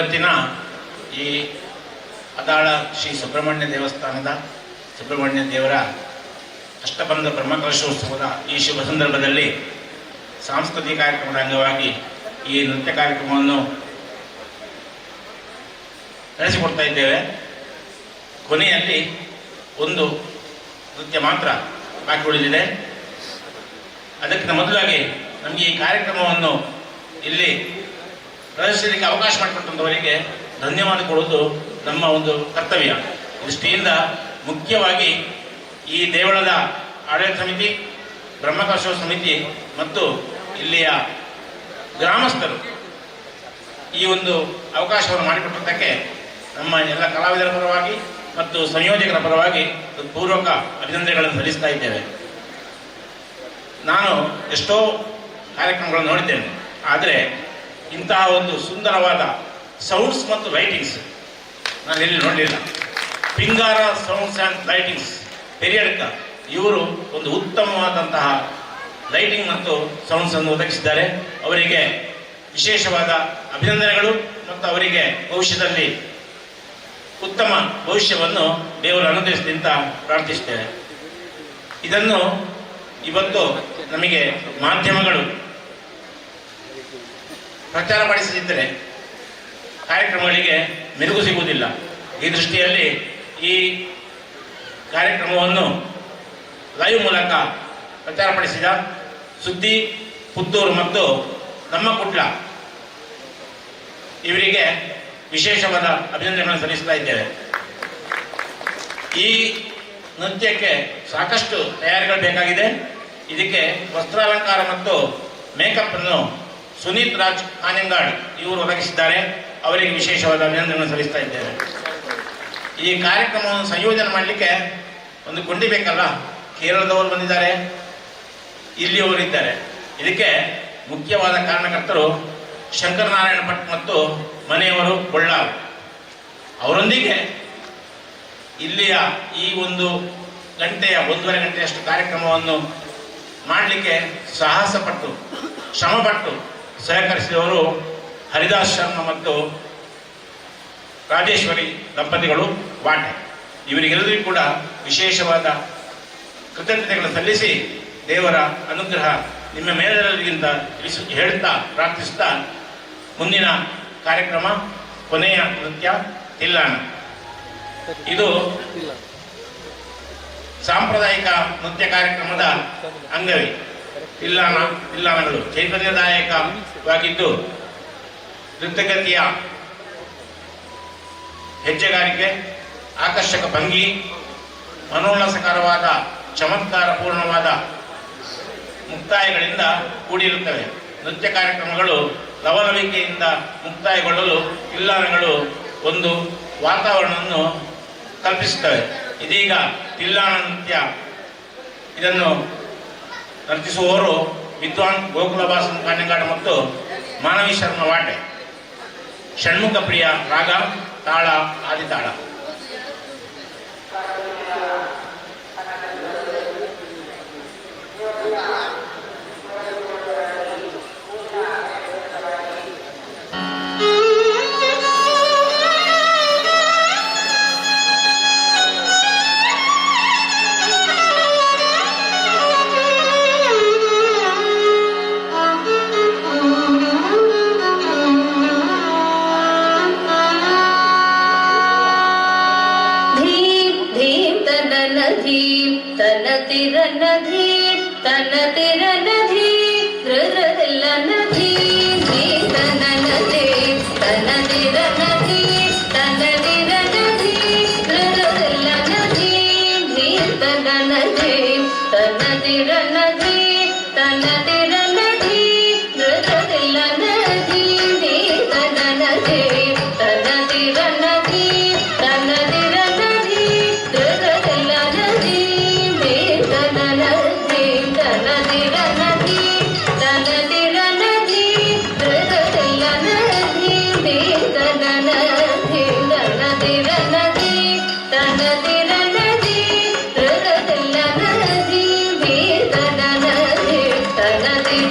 ಇವತ್ತಿನ ಈ ಅದಾಳ ಶ್ರೀ ಸುಬ್ರಹ್ಮಣ್ಯ ದೇವಸ್ಥಾನದ ಸುಬ್ರಹ್ಮಣ್ಯ ದೇವರ ಅಷ್ಟಬಂಧ ಬ್ರಹ್ಮಕಲಶೋತ್ಸವದ ಈ ಶುಭ ಸಂದರ್ಭದಲ್ಲಿ ಸಾಂಸ್ಕೃತಿಕ ಕಾರ್ಯಕ್ರಮದ ಅಂಗವಾಗಿ ಈ ನೃತ್ಯ ಕಾರ್ಯಕ್ರಮವನ್ನು ನಡೆಸಿಕೊಡ್ತಾ ಇದ್ದೇವೆ. ಕೊನೆಯಲ್ಲಿ ಒಂದು ನೃತ್ಯ ಮಾತ್ರ ಬಾಕಿ ಉಳಿದಿದೆ. ಅದಕ್ಕಿಂತ ಮೊದಲಾಗಿ ನಮಗೆ ಈ ಕಾರ್ಯಕ್ರಮವನ್ನು ಇಲ್ಲಿ ಪ್ರದರ್ಶನಕ್ಕೆ ಅವಕಾಶ ಮಾಡಿಕೊಟ್ಟಂಥವರಿಗೆ ಧನ್ಯವಾದ ಕೊಡುವುದು ನಮ್ಮ ಒಂದು ಕರ್ತವ್ಯ. ದೃಷ್ಟಿಯಿಂದ ಮುಖ್ಯವಾಗಿ ಈ ದೇವಳದ ಆಡಳಿತ ಸಮಿತಿ, ಬ್ರಹ್ಮಕಲಶೋತ್ಸವ ಸಮಿತಿ ಮತ್ತು ಇಲ್ಲಿಯ ಗ್ರಾಮಸ್ಥರು ಈ ಒಂದು ಅವಕಾಶವನ್ನು ಮಾಡಿಕೊಟ್ಟದ್ದಕ್ಕೆ ನಮ್ಮ ಎಲ್ಲ ಕಲಾವಿದರ ಪರವಾಗಿ ಮತ್ತು ಸಂಯೋಜಕರ ಪರವಾಗಿ ಪೂರ್ವಕ ಅಭಿನಂದನೆಗಳನ್ನು ಸಲ್ಲಿಸ್ತಾ ಇದ್ದೇವೆ. ನಾನು ಎಷ್ಟೋ ಕಾರ್ಯಕ್ರಮಗಳನ್ನು ನೋಡಿದ್ದೇನೆ, ಆದರೆ ಇಂತಹ ಒಂದು ಸುಂದರವಾದ ಸೌಂಡ್ಸ್ ಮತ್ತು ಲೈಟಿಂಗ್ಸ್ ನಾನು ಎಲ್ಲಿ ನೋಡಲಿಲ್ಲ. ಪಿಂಗಾರ ಸೌಂಡ್ಸ್ ಆ್ಯಂಡ್ ಲೈಟಿಂಗ್ಸ್ ಪೆರಿಯಡ್ಕ ಇವರು ಒಂದು ಉತ್ತಮವಾದಂತಹ ಲೈಟಿಂಗ್ ಮತ್ತು ಸೌಂಡ್ಸ್ ಅನ್ನು ಒದಗಿಸಿದ್ದಾರೆ. ಅವರಿಗೆ ವಿಶೇಷವಾದ ಅಭಿನಂದನೆಗಳು ಮತ್ತು ಅವರಿಗೆ ಭವಿಷ್ಯದಲ್ಲಿ ಉತ್ತಮ ಭವಿಷ್ಯವನ್ನು ದೇವರು ಅನುಗ್ರಹಿಸಲಿ ಅಂತ ಪ್ರಾರ್ಥಿಸ್ತೇವೆ. ಇದನ್ನು ಇವತ್ತು ನಮಗೆ ಮಾಧ್ಯಮಗಳು ಪ್ರಚಾರಪಡಿಸದಿದ್ದರೆ ಕಾರ್ಯಕ್ರಮಗಳಿಗೆ ಮೆರುಗು ಸಿಗುವುದಿಲ್ಲ. ಈ ದೃಷ್ಟಿಯಲ್ಲಿ ಈ ಕಾರ್ಯಕ್ರಮವನ್ನು ಲೈವ್ ಮೂಲಕ ಪ್ರಚಾರಪಡಿಸಿದ ಸುದ್ದಿ, ಪುತ್ತೂರು ಮತ್ತು ನಮ್ಮ ಕುಟ್ಲ ಇವರಿಗೆ ವಿಶೇಷವಾದ ಅಭಿನಂದನೆಗಳನ್ನು ಸಲ್ಲಿಸ್ತಾ ಇದ್ದೇವೆ. ಈ ನೃತ್ಯಕ್ಕೆ ಸಾಕಷ್ಟು ತಯಾರಿಗಳು ಬೇಕಾಗಿದೆ. ಇದಕ್ಕೆ ವಸ್ತ್ರಾಲಂಕಾರ ಮತ್ತು ಮೇಕಪ್ ಅನ್ನು ಸುನೀತ್ ರಾಜ್ ಕಾನೆಂಗಾಡ್ ಇವರು ಒದಗಿಸಿದ್ದಾರೆ. ಅವರಿಗೆ ವಿಶೇಷವಾದ ಅಭಿನಂದನೆಗಳನ್ನು ಸಲ್ಲಿಸ್ತಾ ಇದ್ದೇವೆ. ಈ ಕಾರ್ಯಕ್ರಮವನ್ನು ಸಂಯೋಜನೆ ಮಾಡಲಿಕ್ಕೆ ಒಂದು ಕೊಂಡಿ ಬೇಕಲ್ಲ. ಕೇರಳದವರು ಬಂದಿದ್ದಾರೆ, ಇಲ್ಲಿಯವರು ಇದ್ದಾರೆ. ಇದಕ್ಕೆ ಮುಖ್ಯವಾದ ಕಾರಣಕರ್ತರು ಶಂಕರನಾರಾಯಣ ಭಟ್ ಮತ್ತು ಮನೆಯವರು ಬಳ್ಳಾರ್. ಅವರೊಂದಿಗೆ ಇಲ್ಲಿಯ ಈ ಒಂದು ಗಂಟೆಯ 1.5 ಗಂಟೆಯಷ್ಟು ಕಾರ್ಯಕ್ರಮವನ್ನು ಮಾಡಲಿಕ್ಕೆ ಸಾಹಸಪಟ್ಟು ಶ್ರಮಪಟ್ಟು ಸಹಕರಿಸಿದವರು ಹರಿದಾಸ್ ಶರ್ಮಾ ಮತ್ತು ರಾಜೇಶ್ವರಿ ದಂಪತಿಗಳು ವಾಟೆ. ಇವರಿಗೆಲ್ಲರಿಗೂ ಕೂಡ ವಿಶೇಷವಾದ ಕೃತಜ್ಞತೆಗಳನ್ನು ಸಲ್ಲಿಸಿ ದೇವರ ಅನುಗ್ರಹ ನಿಮ್ಮ ಮೇಲೆಲ್ಲರಿಗಿಂತ ಹೇಳುತ್ತಾ ಪ್ರಾರ್ಥಿಸುತ್ತಾ ಮುಂದಿನ ಕಾರ್ಯಕ್ರಮ ಕೊನೆಯ ನೃತ್ಯ ತಿಲ್ಲಾನ. ಇದು ಸಾಂಪ್ರದಾಯಿಕ ನೃತ್ಯ ಕಾರ್ಯಕ್ರಮದ ಅಂಗವೇ. ತಿಲ್ಲಾನಗಳು ಚೈತನ್ಯದಾಯಕವಾಗಿದ್ದು ನೃತ್ಯಗತಿಯ ಹೆಜ್ಜೆಗಾರಿಕೆ, ಆಕರ್ಷಕ ಭಂಗಿ, ಮನೋಲ್ಲಾಸಕರವಾದ ಚಮತ್ಕಾರಪೂರ್ಣವಾದ ಮುಕ್ತಾಯಗಳಿಂದ ಕೂಡಿರುತ್ತವೆ. ನೃತ್ಯ ಕಾರ್ಯಕ್ರಮಗಳು ಲವಲವಿಕೆಯಿಂದ ಮುಕ್ತಾಯಗೊಳ್ಳಲು ತಿಲ್ಲಾನಗಳು ಒಂದು ವಾತಾವರಣವನ್ನು ಕಲ್ಪಿಸುತ್ತವೆ. ಇದೀಗ ತಿಲ್ಲಾನ ನೃತ್ಯ ಇದನ್ನು ನರ್ತಿಸುವವರು ವಿದ್ವಾನ್ ಗೋಕುಲವಾಸನ್ ಕಾನೆಂಗಾಡ ಮತ್ತು ಮಾನವಿ ಶರ್ಮಾ ವಾಟೆ. ಷಣ್ಮುಖ ಪ್ರಿಯ ರಾಗ, ತಾಳ, ಆದಿತಾಳ. ತನದಿ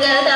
ಗದ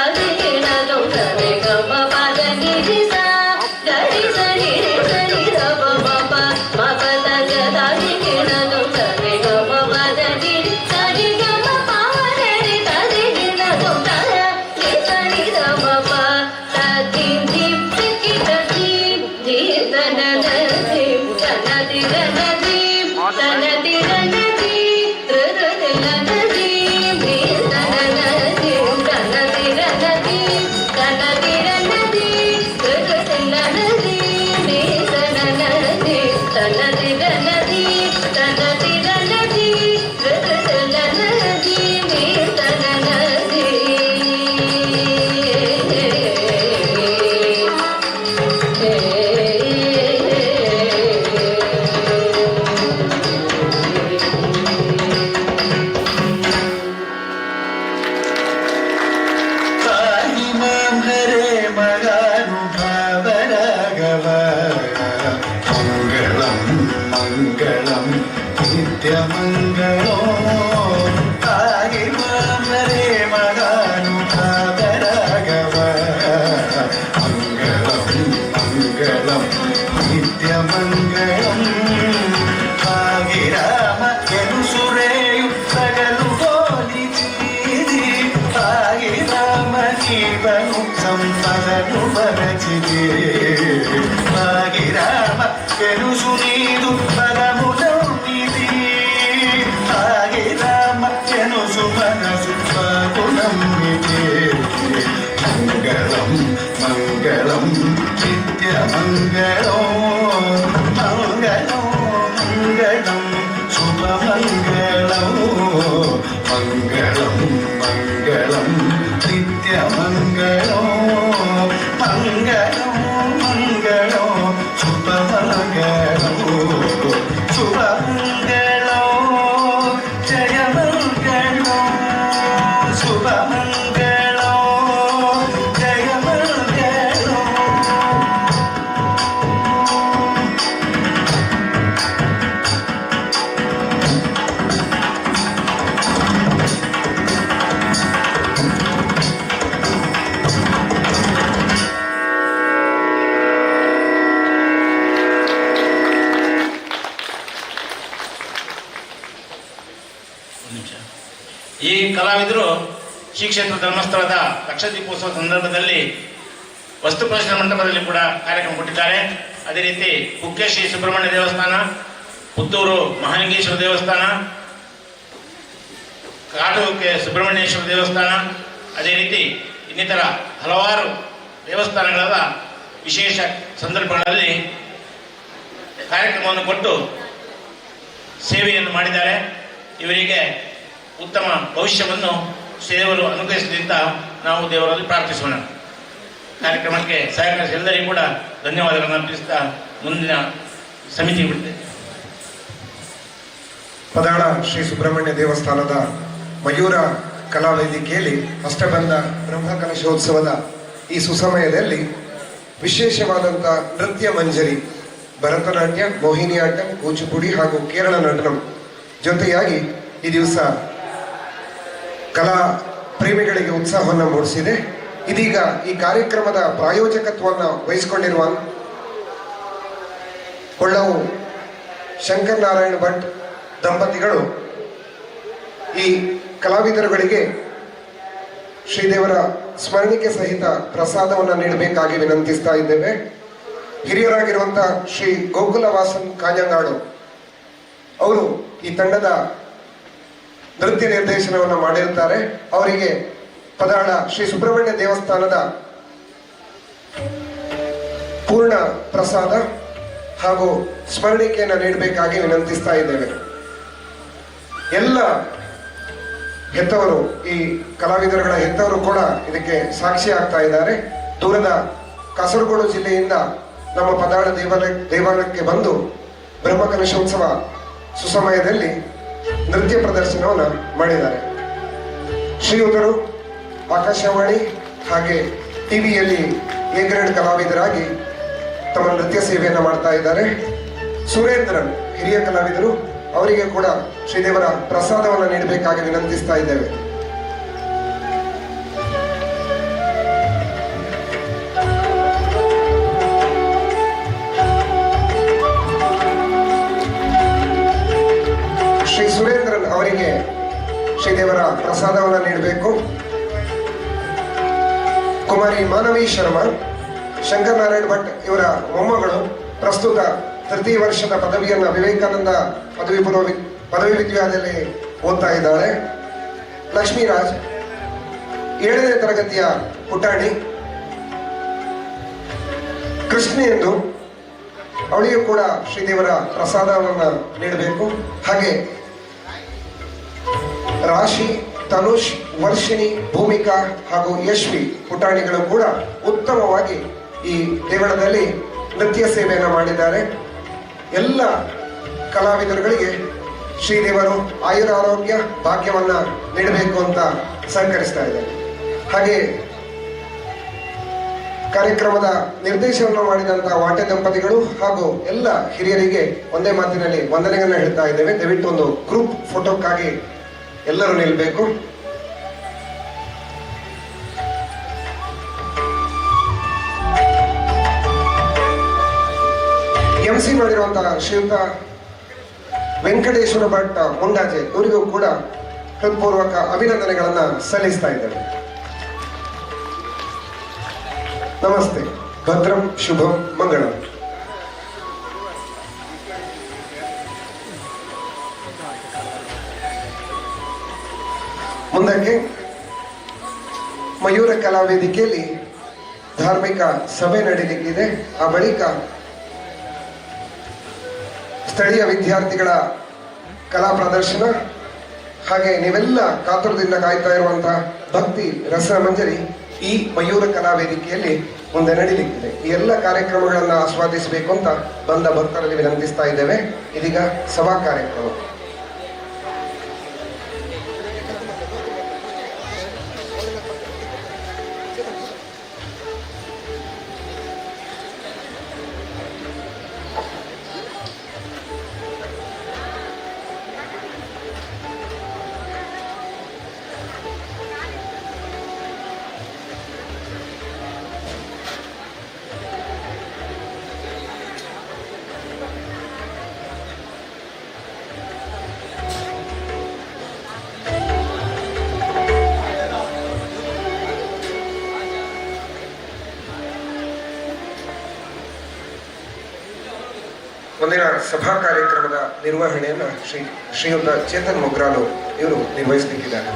ನಿತ್ಯಮಂಗಳೋ ಆಗಿ ಮಾಮರೇ ಮಗಾನು ಕಾದರಾಗವ ಮಂಗಳಂ ಮಂಗಳಂ ನಿತ್ಯಮಂಗಳಂ ಆಗಿ ರಾಮ ಎನುಸುರೇಯು ಸಗಲು ಗೋಲಿಚೀರಿ ಆಗಿ ರಾಮ ಜೀವನು ಸಂಪದನು ಬರಚಿದೆ ಆಗಿ ರಾಮ ಎನುಸು ನೀದು ಪರಮುಲೌನಿದಿ ಆಗಿ ರಾಮ ಎನುಸು ಮನಸು ಪಾಗುಣಮ್ಮಿದೆ ಮಂಗಳಂ ಮಂಗಳಂ ನಿತ್ಯ ಮಂಗಳೋ ಮಂಗಳೋ ಮಂಗಳಂ ಶುಭ ಮಂಗಳೋ ಮಂಗಳಂ ಮಂಗಳಂ ನಿತ್ಯ ಮಂಗಳೋ ಮಂಗಳೋ ಮಂಗಳೋ ಶುಭ ಮಂಗಳೋ ಶುಭ ಮಂಗಳೋ ಜಯ ಮಂಗಳೋ ಶುಭ ಮಂಗಳೋ ಜಯ ಮಂಗಳೋ. ಈ ಕಲಾವಿದರು ಶ್ರೀ ಕ್ಷೇತ್ರ ಧರ್ಮಸ್ಥಳದ ಲಕ್ಷದೀಪೋತ್ಸವ ಸಂದರ್ಭದಲ್ಲಿ ವಸ್ತು ಪ್ರದರ್ಶನ ಮಂಟಪದಲ್ಲಿ ಕೂಡ ಕಾರ್ಯಕ್ರಮ ಕೊಟ್ಟಿದ್ದಾರೆ. ಅದೇ ರೀತಿ ಕುಕ್ಕೆ ಶ್ರೀ ಸುಬ್ರಹ್ಮಣ್ಯ ದೇವಸ್ಥಾನ, ಪುತ್ತೂರು ಮಹಾಲಿಂಗೇಶ್ವರ ದೇವಸ್ಥಾನ, ಕಾಟುಕೆ ಸುಬ್ರಹ್ಮಣ್ಯೇಶ್ವರ ದೇವಸ್ಥಾನ, ಅದೇ ರೀತಿ ಇನ್ನಿತರ ಹಲವಾರು ದೇವಸ್ಥಾನಗಳ ವಿಶೇಷ ಸಂದರ್ಭಗಳಲ್ಲಿ ಕಾರ್ಯಕ್ರಮವನ್ನು ಕೊಟ್ಟು ಸೇವೆಯನ್ನು ಮಾಡಿದ್ದಾರೆ. ಇವರಿಗೆ ಉತ್ತಮ ಭವಿಷ್ಯವನ್ನು ದೇವರು ಅನುಗ್ರಹಿಸಿದಂತ ನಾವು ದೇವರಲ್ಲಿ ಪ್ರಾರ್ಥಿಸೋಣ. ಕಾರ್ಯಕ್ರಮಕ್ಕೆ ಸಹಕರಿಸಿ ಎಲ್ಲರಿಗೂ ಕೂಡ ಧನ್ಯವಾದಗಳನ್ನು ಅರ್ಪಿಸುತ್ತಾ ಮುಂದಿನ ಸಮಿತಿ ಬಿಡುತ್ತೆ. ಪದಾಳ ಶ್ರೀ ಸುಬ್ರಹ್ಮಣ್ಯ ದೇವಸ್ಥಾನದ ಮಯೂರ ಕಲಾವೇದಿಕೆಯಲ್ಲಿ ಅಷ್ಟಬಂಧ ಬ್ರಹ್ಮಕಲಶೋತ್ಸವದ ಈ ಸುಸಮಯದಲ್ಲಿ ವಿಶೇಷವಾದಂಥ ನೃತ್ಯ ಮಂಜರಿ, ಭರತನಾಟ್ಯ, ಮೋಹಿನಿಯಾಟ್ಟಂ, ಕೂಚಿಪುಡಿ ಹಾಗೂ ಕೇರಳ ನಟನಂ ಜೊತೆಯಾಗಿ ಈ ದಿವಸ ಕಲಾ ಪ್ರೇಮಿಗಳಿಗೆ ಉತ್ಸಾಹವನ್ನು ಮೂಡಿಸಿದೆ. ಇದೀಗ ಈ ಕಾರ್ಯಕ್ರಮದ ಪ್ರಾಯೋಜಕತ್ವವನ್ನು ವಹಿಸಿಕೊಂಡಿರುವ ಕೊಳ್ಳವು ಶಂಕರ್ ನಾರಾಯಣ ಭಟ್ ದಂಪತಿಗಳು ಈ ಕಲಾವಿದರುಗಳಿಗೆ ಶ್ರೀದೇವರ ಸ್ಮರಣಿಕೆ ಸಹಿತ ಪ್ರಸಾದವನ್ನು ನೀಡಬೇಕಾಗಿ ವಿನಂತಿಸ್ತಾ ಇದ್ದೇವೆ. ಹಿರಿಯರಾಗಿರುವಂತಹ ಶ್ರೀ ಗೋಕುಲ ವಾಸನ್ ಕಾಂಜಂಗಾಡು ಅವರು ಈ ತಂಡದ ನೃತ್ಯ ನಿರ್ದೇಶನವನ್ನು ಮಾಡಿರುತ್ತಾರೆ. ಅವರಿಗೆ ಪದಾಳ ಶ್ರೀ ಸುಬ್ರಹ್ಮಣ್ಯ ದೇವಸ್ಥಾನದ ಪೂರ್ಣ ಪ್ರಸಾದ ಹಾಗೂ ಸ್ಮರಣಿಕೆಯನ್ನು ನೀಡಬೇಕಾಗಿ ವಿನಂತಿಸ್ತಾ ಇದ್ದೇವೆ. ಎಲ್ಲ ಹೆತ್ತವರು, ಈ ಕಲಾವಿದರುಗಳ ಹೆತ್ತವರು ಕೂಡ ಇದಕ್ಕೆ ಸಾಕ್ಷಿ ಆಗ್ತಾ ಇದ್ದಾರೆ. ದೂರದ ಕಾಸರಗೋಡು ಜಿಲ್ಲೆಯಿಂದ ನಮ್ಮ ಪದಾಳ ದೇವಾಲಯಕ್ಕೆ ಬಂದು ಬ್ರಹ್ಮಕಲಶೋತ್ಸವ ಸುಸಮಯದಲ್ಲಿ ನೃತ್ಯ ಪ್ರದರ್ಶನವನ್ನು ಮಾಡಿದ್ದಾರೆ. ಶ್ರೀಯುತರು ಆಕಾಶವಾಣಿ ಹಾಗೆ ಟಿವಿಯಲ್ಲಿ ಎ ಗ್ರೇಡ್ ಕಲಾವಿದರಾಗಿ ತಮ್ಮ ನೃತ್ಯ ಸೇವೆಯನ್ನು ಮಾಡ್ತಾ ಇದ್ದಾರೆ. ಸುರೇಂದ್ರನ್ ಹಿರಿಯ ಕಲಾವಿದರು, ಅವರಿಗೆ ಕೂಡ ಶ್ರೀದೇವರ ಪ್ರಸಾದವನ್ನು ನೀಡಬೇಕಾಗಿ ವಿನಂತಿಸ್ತಾ ಇದ್ದೇವೆ. ಶ್ರೀ ಸುರೇಂದ್ರನ್ ಅವರಿಗೆ ಶ್ರೀದೇವರ ಪ್ರಸಾದವನ್ನು ನೀಡಬೇಕು. ಕುಮಾರಿ ಮಾನವಿ ಶರ್ಮಾ, ಶಂಕರ್ ನಾರಾಯಣ ಭಟ್ ಇವರ ಮೊಮ್ಮಗಳು, ಪ್ರಸ್ತುತ ತೃತೀಯ ವರ್ಷದ ಪದವಿಯನ್ನು ವಿವೇಕಾನಂದ ಪದವಿ ವಿದ್ಯಾಲಯದಲ್ಲಿ ಓದ್ತಾ ಇದ್ದಾಳೆ. ಲಕ್ಷ್ಮೀರಾಜ್ 7ನೇ ತರಗತಿಯ ಪುಟಾಣಿ. ಕೃಷ್ಣ ಎಂದು ಅವಳಿಗೂ ಕೂಡ ಶ್ರೀದೇವರ ಪ್ರಸಾದವನ್ನು ನೀಡಬೇಕು. ಹಾಗೆ ರಾಶಿ, ತನುಷ್, ವರ್ಷಿಣಿ, ಭೂಮಿಕಾ ಹಾಗೂ ಯಶ್ವಿ ಪುಟಾಣಿಗಳು ಕೂಡ ಉತ್ತಮವಾಗಿ ಈ ದೇವಳದಲ್ಲಿ ನೃತ್ಯ ಸೇವೆಯನ್ನು ಮಾಡಿದ್ದಾರೆ. ಎಲ್ಲ ಕಲಾವಿದರುಗಳಿಗೆ ಶ್ರೀದೇವರು ಆಯುರಾರೋಗ್ಯ ಭಾಗ್ಯವನ್ನ ನೀಡಬೇಕು ಅಂತ ಸಹಕರಿಸ್ತಾ ಇದ್ದಾರೆ. ಹಾಗೆ ಕಾರ್ಯಕ್ರಮದ ನಿರ್ದೇಶನ ಮಾಡಿದಂತಹ ವಾಟೆ ದಂಪತಿಗಳು ಹಾಗೂ ಎಲ್ಲ ಹಿರಿಯರಿಗೆ ಒಂದೇ ಮಾತಿನಲ್ಲಿ ವಂದನೆಗಳನ್ನ ಹೇಳ್ತಾ ಇದ್ದೇವೆ. ದಯವಿಟ್ಟು ಒಂದು ಗ್ರೂಪ್ ಫೋಟೋಕ್ಕಾಗಿ ಎಲ್ಲರೂ ನಿಲ್ಲಬೇಕು. MC ಮಾಡಿರುವಂತಹ ಶ್ರೀಯುತ ವೆಂಕಟೇಶ್ವರ ಭಟ್ ಮುಂಡಾಜೆ ಇವರಿಗೂ ಕೂಡ ಹೃತ್ಪೂರ್ವಕ ಅಭಿನಂದನೆಗಳನ್ನ ಸಲ್ಲಿಸ್ತಾ ಇದ್ದೇವೆ. ನಮಸ್ತೆ. ಭದ್ರಂ ಶುಭಂ ಮಂಗಳಂ. ಮುಂದಕ್ಕೆ ಮಯೂರ ಕಲಾ ವೇದಿಕೆಯಲ್ಲಿ ಧಾರ್ಮಿಕ ಸಭೆ ನಡೆಯಲಿಕ್ಕಿದೆ. ಆ ಬಳಿಕ ಸ್ಥಳೀಯ ವಿದ್ಯಾರ್ಥಿಗಳ ಕಲಾ ಪ್ರದರ್ಶನ, ಹಾಗೆ ನೀವೆಲ್ಲ ಕಾತುರದಿಂದ ಕಾಯ್ತಾ ಇರುವಂತಹ ಭಕ್ತಿ ರಸಮಂಜರಿ ಈ ಮಯೂರ ಕಲಾ ವೇದಿಕೆಯಲ್ಲಿ ಮುಂದೆ ನಡೀಲಿಕ್ಕಿದೆ. ಈ ಎಲ್ಲ ಕಾರ್ಯಕ್ರಮಗಳನ್ನ ಆಸ್ವಾದಿಸಬೇಕು ಅಂತ ಬಂದ ಭಕ್ತರಲ್ಲಿ ವಿನಂತಿಸ್ತಾ ಇದ್ದೇವೆ. ಇದೀಗ ಸಭಾ ಕಾರ್ಯಕ್ರಮ. ಮುಂದಿನ ಸಭಾ ಕಾರ್ಯಕ್ರಮದ ನಿರ್ವಹಣೆಯನ್ನ ಶ್ರೀಯುತ ಚೇತನ್ ಮೊಗ್ರಾಲು ಇವರು ನಿರ್ವಹಿಸಲಿಕ್ಕಿದ್ದಾರೆ.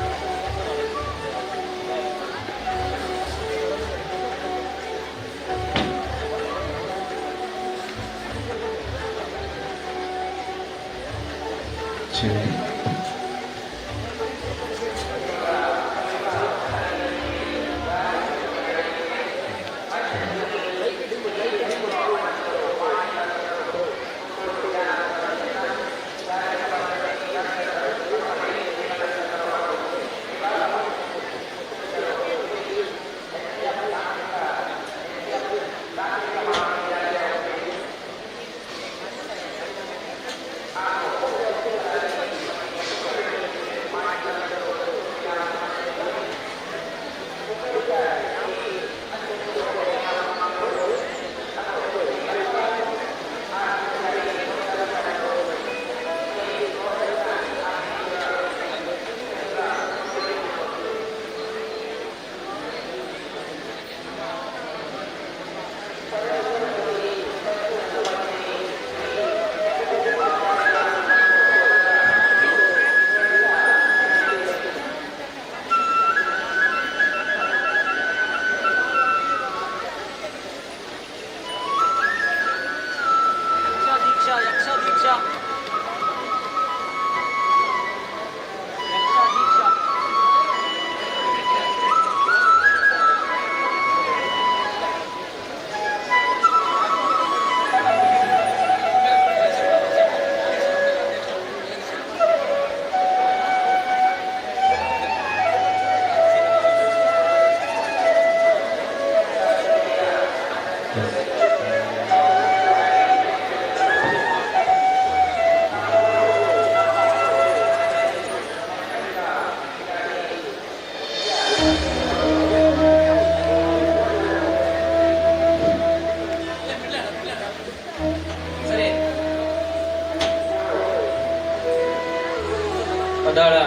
ಪದಾಳ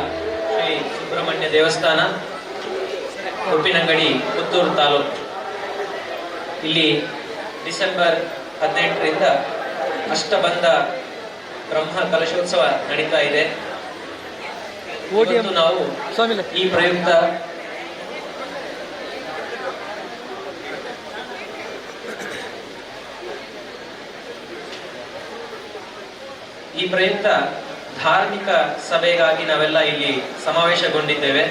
ಶ್ರೀ ಸುಬ್ರಹ್ಮಣ್ಯ ದೇವಸ್ಥಾನ, ಉಪ್ಪಿನಂಗಡಿ, ಪುತ್ತೂರು ತಾಲೂಕು. ಇಲ್ಲಿ ಡಿಸೆಂಬರ್ 18ರಿಂದ ಅಷ್ಟಬಂಧ ಬ್ರಹ್ಮ ಕಲಶೋತ್ಸವ ನಡೀತಾ ಇದೆ. ಇವತ್ತು ನಾವು ಈ ಪ್ರಯುಕ್ತ ಧಾರ್ಮಿಕ ಸಭೆಗಾಗಿ ನಾವೆಲ್ಲ ಇಲ್ಲಿ ಸಮಾವೇಶಗೊಂಡಿದ್ದೇವೆ.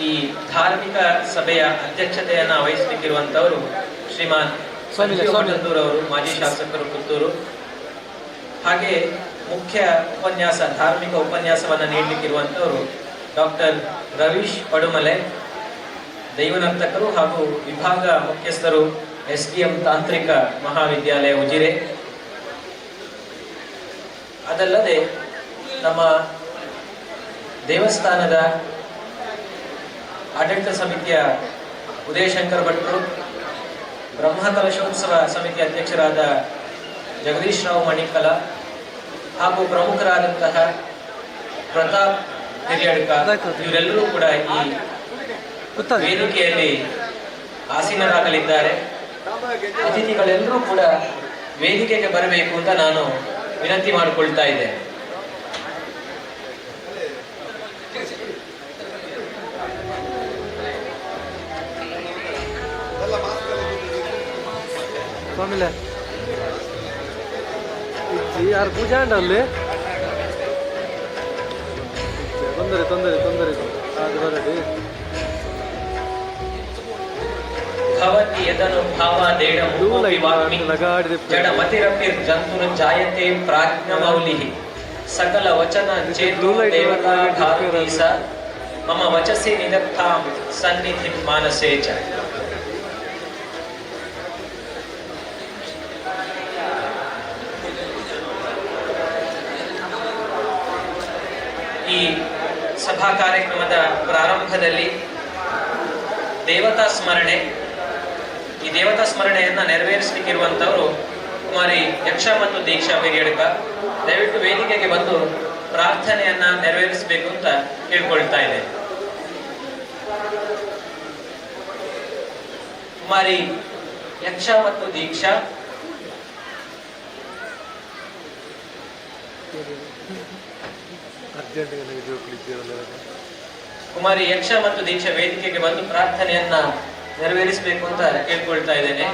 ಈ ಧಾರ್ಮಿಕ ಸಭೆಯ ಅಧ್ಯಕ್ಷತೆಯನ್ನ ವಹಿಸಲಿಕ್ಕಿರುವಂತವರು ಶ್ರೀಮಾನ್ ಅವರು, ಮಾಜಿ ಶಾಸಕರು ಪುತ್ತೂರು. ಹಾಗೆ ಮುಖ್ಯ ಧಾರ್ಮಿಕ ಉಪನ್ಯಾಸವನ್ನ ನೀಡಲಿಕ್ಕಿರುವಂತವರು ಡಾಕ್ಟರ್ ರವೀಶ್ ಪಡುಮಲೆ. ದೈವನರ್ತಕರು ಹಾಗೂ ವಿಭಾಗ ಮುಖ್ಯಸ್ಥರು SDM ತಾಂತ್ರಿಕ ಮಹಾವಿದ್ಯಾಲಯ ಉಜಿರೆ. ಅದಲ್ಲದೆ ನಮ್ಮ ದೇವಸ್ಥಾನದ ಆಡಳಿತ ಸಮಿತಿಯ ಉದಯಶಂಕರ್ ಭಟ್ರು, ಬ್ರಹ್ಮಕಲಶೋತ್ಸವ ಸಮಿತಿ ಅಧ್ಯಕ್ಷರಾದ ಜಗದೀಶ್ ರಾವ್ ಮಣಿಕಲ ಹಾಗೂ ಪ್ರಮುಖರಾದಂತಹ ಪ್ರತಾಪ್ ಹಿರಿಯಡ್ಕ, ಇವರೆಲ್ಲರೂ ಕೂಡ ಈ ವೇದಿಕೆಯಲ್ಲಿ ಆಸೀನರಾಗಲಿದ್ದಾರೆ. ಅತಿಥಿಗಳೆಲ್ಲರೂ ಕೂಡ ವೇದಿಕೆಗೆ ಬರಬೇಕು ಅಂತ ನಾನು ವಿನಂತಿ ಮಾಡಿಕೊಳ್ತಾ ಇದ್ದೇನೆ. ಯಾರು ಪೂಜಾ ಅಲ್ಲಿ ತೊಂದರೆ ತೊಂದರೆ ತೊಂದರೆ ಅದು ಬರಡಿ ಭವತಿ ಯದನು ಭಾವಾದೇಡಮು ವಿವಾಗ್ಮಿ ಜಡಮತಿರಪಿರ್ ಜಂತುರ್ ಜಾಯತೆ ಪ್ರಾಜ್ಞಮೌಲಿಃ ಸಕಲ ವಚನ ಚೇತೋ ದೇವತಾ ಭಾರತೀ ಸ ಮಮ ವಚಸಿ ನಿದತ್ತಾಂ ಸನ್ನಿಧಿಂ ಮಾನಸೇ ಚ. ಈ ಸಭಾ ಕಾರ್ಯಕ್ರಮದ ಪ್ರಾರಂಭದಲ್ಲಿ ದೇವತಾ ಸ್ಮರಣೆ, ಈ ದೇವತಾ ಸ್ಮರಣೆಯನ್ನ ನೆರವೇರಿಸಲಿಕ್ಕಿರುವಂತವರು ಕುಮಾರಿ ಯಕ್ಷ ಮತ್ತು ದೀಕ್ಷಾ ಹಿರಿಯಡ್ಕ. ದಯವಿಟ್ಟು ವೇದಿಕೆಗೆ ಬಂದು ಪ್ರಾರ್ಥನೆಯನ್ನ ನೆರವೇರಿಸಬೇಕು ಅಂತ ಕೇಳ್ಕೊಳ್ತಾ ಇದೆ. ಕುಮಾರಿ ಯಕ್ಷ ಮತ್ತು ದೀಕ್ಷಾ ಕುಮಾರಿ ಯಕ್ಷ ಮತ್ತು ದೀಕ್ಷಾ ವೇದಿಕೆಗೆ ಬಂದು ಪ್ರಾರ್ಥನೆಯನ್ನ ನೆರವೇರಿಸಬೇಕು ಅಂತ ಕೇಳ್ಕೊಳ್ತಾ ಇದ್ದೇನೆ.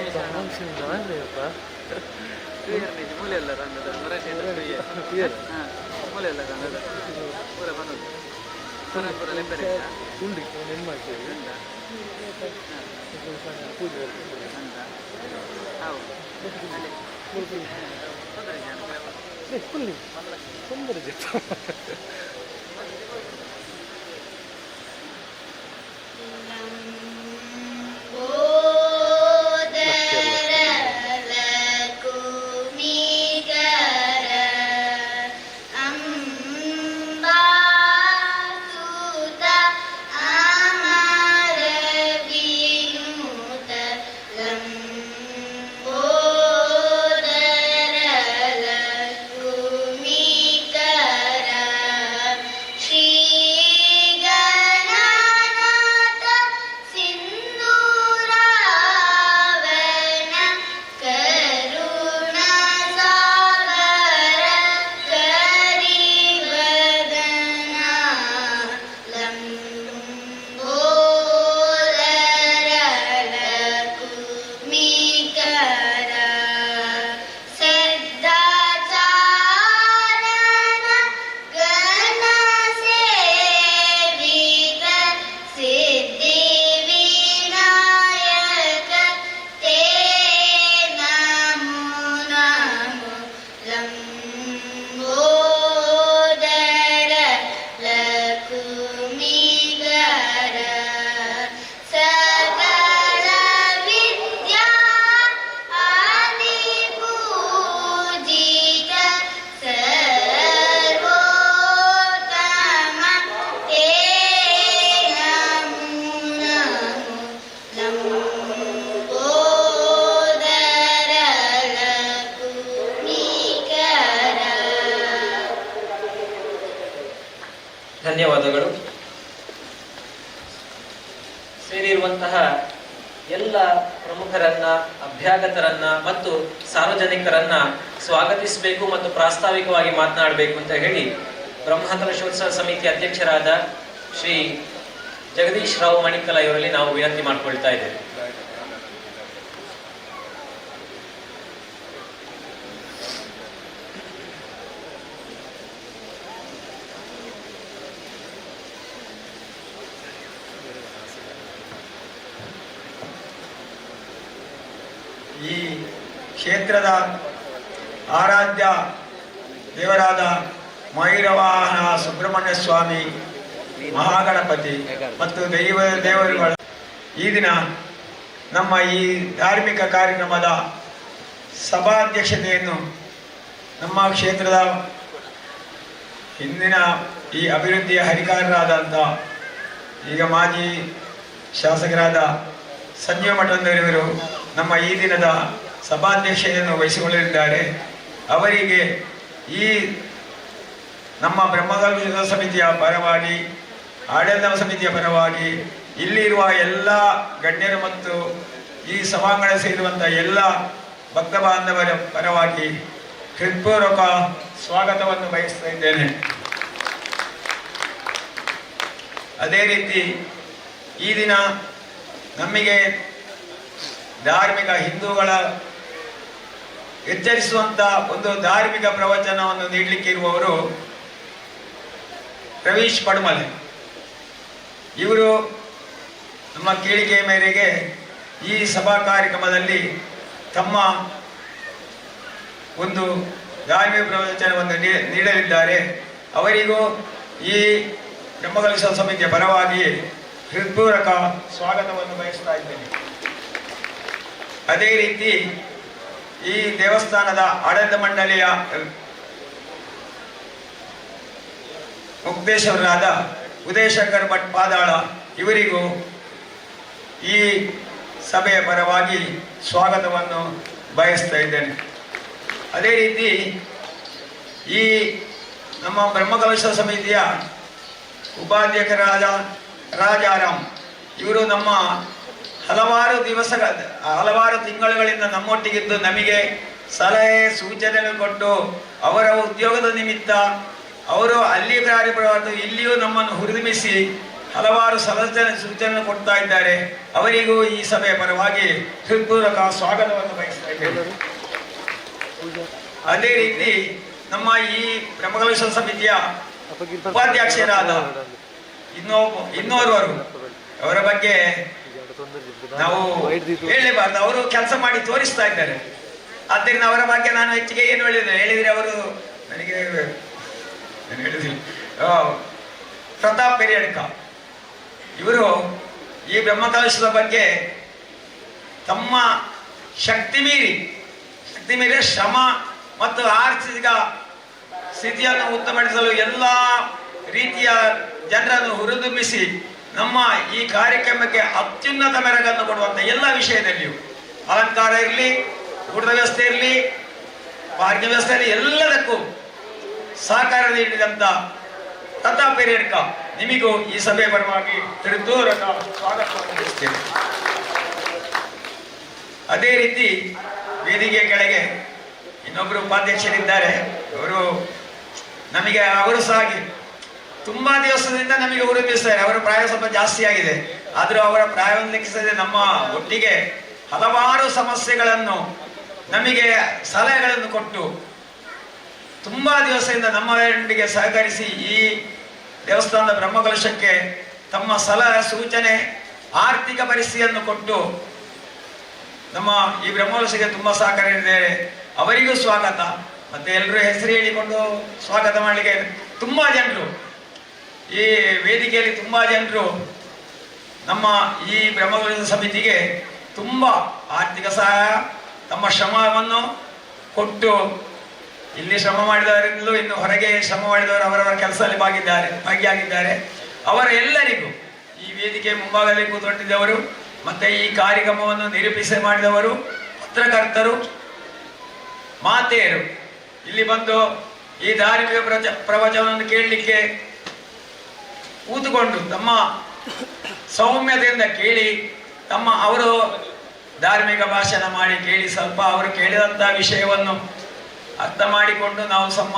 ಧನ್ಯವಾದಗಳು. ಸೇರಿರುವಂತಹ ಎಲ್ಲ ಪ್ರಮುಖರನ್ನ, ಅಭ್ಯಾಗತರನ್ನ ಮತ್ತು ಸಾರ್ವಜನಿಕರನ್ನ ಸ್ವಾಗತಿಸಬೇಕು ಮತ್ತು ಪ್ರಾಸ್ತಾವಿಕವಾಗಿ ಮಾತನಾಡಬೇಕು ಅಂತ ಹೇಳಿ ಬ್ರಹ್ಮಕಲಶೋತ್ಸವ ಸಮಿತಿ ಅಧ್ಯಕ್ಷರಾದ ಶ್ರೀ ಜಗದೀಶ್ ರಾವ್ ಮಣಿಕಲ ಇವರಲ್ಲಿ ನಾವು ವಿನಂತಿ ಮಾಡಿಕೊಳ್ತಾ ಇದ್ದೇವೆ. ಈ ಕ್ಷೇತ್ರದ ಆರಾಧ್ಯ ದೇವರಾದ ಮಯೂರವಾಹನ ಸುಬ್ರಹ್ಮಣ್ಯ ಸ್ವಾಮಿ, ಮಹಾಗಣಪತಿ ಮತ್ತು ದೇವರುಗಳ ಈ ದಿನ ನಮ್ಮ ಈ ಧಾರ್ಮಿಕ ಕಾರ್ಯಕ್ರಮದ ಸಭಾಧ್ಯಕ್ಷತೆಯನ್ನು ನಮ್ಮ ಕ್ಷೇತ್ರದ ಹಿಂದಿನ ಈ ಅಭಿವೃದ್ಧಿಯ ಹರಿಕಾರರಾದಂಥ ಈಗ ಮಾಜಿ ಶಾಸಕರಾದ ಸಂಜೀವ ಮಠಂದರಿವರು ನಮ್ಮ ಈ ದಿನದ ಸಭಾಧ್ಯಕ್ಷತೆಯನ್ನು ವಹಿಸಿಕೊಳ್ಳಲಿದ್ದಾರೆ. ಅವರಿಗೆ ಈ ನಮ್ಮ ಬ್ರಹ್ಮಕಲಶ ಸಮಿತಿಯ ಪರವಾಗಿ, ಆಡಳಿತ ಸಮಿತಿಯ ಪರವಾಗಿ, ಇಲ್ಲಿರುವ ಎಲ್ಲ ಗಣ್ಯರು ಮತ್ತು ಈ ಸಭಾಂಗಣ ಸೇರುವಂಥ ಎಲ್ಲ ಭಕ್ತ ಬಾಂಧವರ ಪರವಾಗಿ ಹೃತ್ಪೂರ್ವಕ ಸ್ವಾಗತವನ್ನು ಬಯಸ್ತಾ ಇದ್ದೇನೆ. ಅದೇ ರೀತಿ ಈ ದಿನ ನಮಗೆ ಧಾರ್ಮಿಕ ಹಿಂದೂಗಳ ಎಚ್ಚರಿಸುವಂಥ ಒಂದು ಧಾರ್ಮಿಕ ಪ್ರವಚನವನ್ನು ನೀಡಲಿಕ್ಕೆ ಇರುವವರು ರವೀಶ್ ಪಡ್ಮಲೆ. ಇವರು ನಮ್ಮ ಕೇಳಿಕೆಯ ಮೇರೆಗೆ ಈ ಸಭಾ ಕಾರ್ಯಕ್ರಮದಲ್ಲಿ ತಮ್ಮ ಒಂದು ಧಾರ್ಮಿಕ ಪ್ರವಚನವನ್ನು ನೀಡಲಿದ್ದಾರೆ. ಅವರಿಗೂ ಈ ಬ್ರಹ್ಮಕಲಶ ಸಮಿತಿಯ ಪರವಾಗಿ ಹೃತ್ಪೂರ್ವಕ ಸ್ವಾಗತವನ್ನು ಬಯಸ್ತಾ ಇದ್ದೇನೆ. ಅದೇ ರೀತಿ ಈ ದೇವಸ್ಥಾನದ ಆಡಳಿತ ಮಂಡಳಿಯ ಮುಕ್ತೇಶ್ವರರಾದ ಉದಯಶಂಕರ್ ಭಟ್ ಪಾದಾಳ ಇವರಿಗೂ ಈ ಸಭೆಯ ಪರವಾಗಿ ಸ್ವಾಗತವನ್ನು ಬಯಸ್ತಾ ಇದ್ದೇನೆ. ಅದೇ ರೀತಿ ಈ ನಮ್ಮ ಬ್ರಹ್ಮಕಲಶ ಸಮಿತಿಯ ಉಪಾಧ್ಯಕ್ಷರಾದ ರಾಜಾರಾಮ್ ಇವರು ನಮ್ಮ ಹಲವಾರು ತಿಂಗಳುಗಳಿಂದ ನಮ್ಮೊಟ್ಟಿಗಿದ್ದು ನಮಗೆ ಸಲಹೆ ಸೂಚನೆಗಳು ಕೊಟ್ಟು ಅವರ ಉದ್ಯೋಗದ ನಿಮಿತ್ತ ಅವರು ಅಲ್ಲಿ ಕಾರ್ಯಪ್ರವಾದ ಇಲ್ಲಿಯೂ ನಮ್ಮನ್ನು ಹುರಿದುಂಬಿಸಿ ಹಲವಾರು ಸಲಹೆ ಸೂಚನೆ ಕೊಡ್ತಾ ಇದ್ದಾರೆ. ಅವರಿಗೂ ಈ ಸಭೆಯ ಪರವಾಗಿ ಹೃತ್ಪೂರ್ವಕ ಸ್ವಾಗತವನ್ನು ಬಯಸ್ತಾ ಇದ್ದೇವೆ. ಅದೇ ರೀತಿ ನಮ್ಮ ಈ ಬ್ರಹ್ಮಕಲಶ ಸಮಿತಿಯ ಉಪಾಧ್ಯಕ್ಷರಾದ ಇನ್ನೋರ್ವರು ಅವರ ಬಗ್ಗೆ ನಾವು ಹೇಳಲೇಬಾರ್ದು, ಅವರು ಕೆಲಸ ಮಾಡಿ ತೋರಿಸ್ತಾ ಇದ್ದಾರೆ. ಆದ್ದರಿಂದ ಅವರ ಬಗ್ಗೆ ನಾನು ಹೆಚ್ಚಿಗೆ ಏನು ಹೇಳಿದ್ರೆ ಅವರು ನನಗೆ ಹೇಳಿದಿಲ್ಲ. ಪ್ರತಾಪ್ ಪೆರಿಯಡ್ಕ ಇವರು ಈ ಬ್ರಹ್ಮಕಲಶದ ಬಗ್ಗೆ ತಮ್ಮ ಶಕ್ತಿ ಮೀರಿ ಶ್ರಮ ಮತ್ತು ಆರ್ಥಿಕ ಸ್ಥಿತಿಯನ್ನು ಉತ್ತಮಪಡಿಸಲು ಎಲ್ಲ ರೀತಿಯ ಜನರನ್ನು ಹುರಿದುಂಬಿಸಿ ನಮ್ಮ ಈ ಕಾರ್ಯಕ್ರಮಕ್ಕೆ ಅತ್ಯುನ್ನತ ಮೆರಗನ್ನು ಕೊಡುವಂಥ ಎಲ್ಲ ವಿಷಯದಲ್ಲಿಯೂ ಅಲಂಕಾರ ಇರಲಿ, ಊಟದ ವ್ಯವಸ್ಥೆ ಇರಲಿ, ಪಾರ್ಕಿಂಗ್ ವ್ಯವಸ್ಥೆ ಇರಲಿ, ಎಲ್ಲದಕ್ಕೂ ಸಹಕಾರ ನೀಡಿದಂಥ ಪ್ರತಾಪ್ ಪೆರಿಯಡ್ಕ ನಿಮಗೂ ಈ ಸಭೆ ಪರವಾಗಿ ಹೃತ್ಪೂರ್ವಕ ಸ್ವಾಗತವನ್ನು ನೀಡುತ್ತೇನೆ. ಅದೇ ರೀತಿ ವೇದಿಕೆ ಕೆಳಗೆ ಇನ್ನೊಬ್ಬರು ಉಪಾಧ್ಯಕ್ಷರಿದ್ದಾರೆ. ಅವರು ಸಹ ತುಂಬಾ ದಿವಸದಿಂದ ನಮಗೆ ಹುರಿದುಂಬಿಸ್ತಾರೆ. ಅವರ ಪ್ರಾಯ ಸ್ವಲ್ಪ ಜಾಸ್ತಿ ಆಗಿದೆ, ಆದರೂ ಅವರ ಪ್ರಾಯವನ್ನು ಲೆಕ್ಕಿಸದೆ ನಮ್ಮ ಒಟ್ಟಿಗೆ ಹಲವಾರು ಸಮಸ್ಯೆಗಳನ್ನು ನಮಗೆ ಸಲಹೆಗಳನ್ನು ಕೊಟ್ಟು ತುಂಬಾ ದಿವಸದಿಂದ ನಮ್ಮೊಂದಿಗೆ ಸಹಕರಿಸಿ ಈ ದೇವಸ್ಥಾನದ ಬ್ರಹ್ಮಕಲಶಕ್ಕೆ ತಮ್ಮ ಸಲಹೆ ಸೂಚನೆ ಆರ್ಥಿಕ ಪರಿಸ್ಥಿತಿಯನ್ನು ಕೊಟ್ಟು ನಮ್ಮ ಈ ಬ್ರಹ್ಮಕಲಶಕ್ಕೆ ತುಂಬಾ ಸಹಕಾರ ನೀಡಿದ್ದಾರೆ. ಅವರಿಗೂ ಸ್ವಾಗತ. ಮತ್ತೆ ಎಲ್ಲರೂ ಹೆಸರು ಹೇಳಿಕೊಂಡು ಸ್ವಾಗತ ಮಾಡಲಿಕ್ಕೆ ತುಂಬಾ ಜನರು ಈ ವೇದಿಕೆಯಲ್ಲಿ ತುಂಬಾ ಜನರು ನಮ್ಮ ಈ ಬ್ರಹ್ಮಕಲಶ ಸಮಿತಿಗೆ ತುಂಬಾ ಆರ್ಥಿಕ ಸಹಾಯ ತಮ್ಮ ಶ್ರಮವನ್ನು ಕೊಟ್ಟು ಇಲ್ಲಿ ಶ್ರಮ ಮಾಡಿದವರಿಂದಲೂ ಇನ್ನು ಹೊರಗೆ ಶ್ರಮ ಮಾಡಿದವರು ಅವರವರ ಕೆಲಸದಲ್ಲಿ ಭಾಗಿಯಾಗಿದ್ದಾರೆ. ಅವರ ಎಲ್ಲರಿಗೂ ಈ ವೇದಿಕೆ ಮುಂಭಾಗದಲ್ಲಿ ಕೂತ್ಕೊಂಡಿದ್ದವರು ಮತ್ತೆ ಈ ಕಾರ್ಯಕ್ರಮವನ್ನು ನಿರೂಪಿಸಿ ಮಾಡಿದವರು, ಪತ್ರಕರ್ತರು, ಮಾತೆಯರು ಇಲ್ಲಿ ಬಂದು ಈ ಧಾರ್ಮಿಕ ಪ್ರವಚನವನ್ನು ಕೇಳಲಿಕ್ಕೆ ಕೂತುಕೊಂಡು ತಮ್ಮ ಸೌಮ್ಯತೆಯಿಂದ ಕೇಳಿ ಅವರು ಧಾರ್ಮಿಕ ಭಾಷಣ ಮಾಡಿ ಕೇಳಿ ಸ್ವಲ್ಪ ಅವರು ಕೇಳಿದಂಥ ವಿಷಯವನ್ನು ಅರ್ಥ ಮಾಡಿಕೊಂಡು ನಾವು ನಮ್ಮ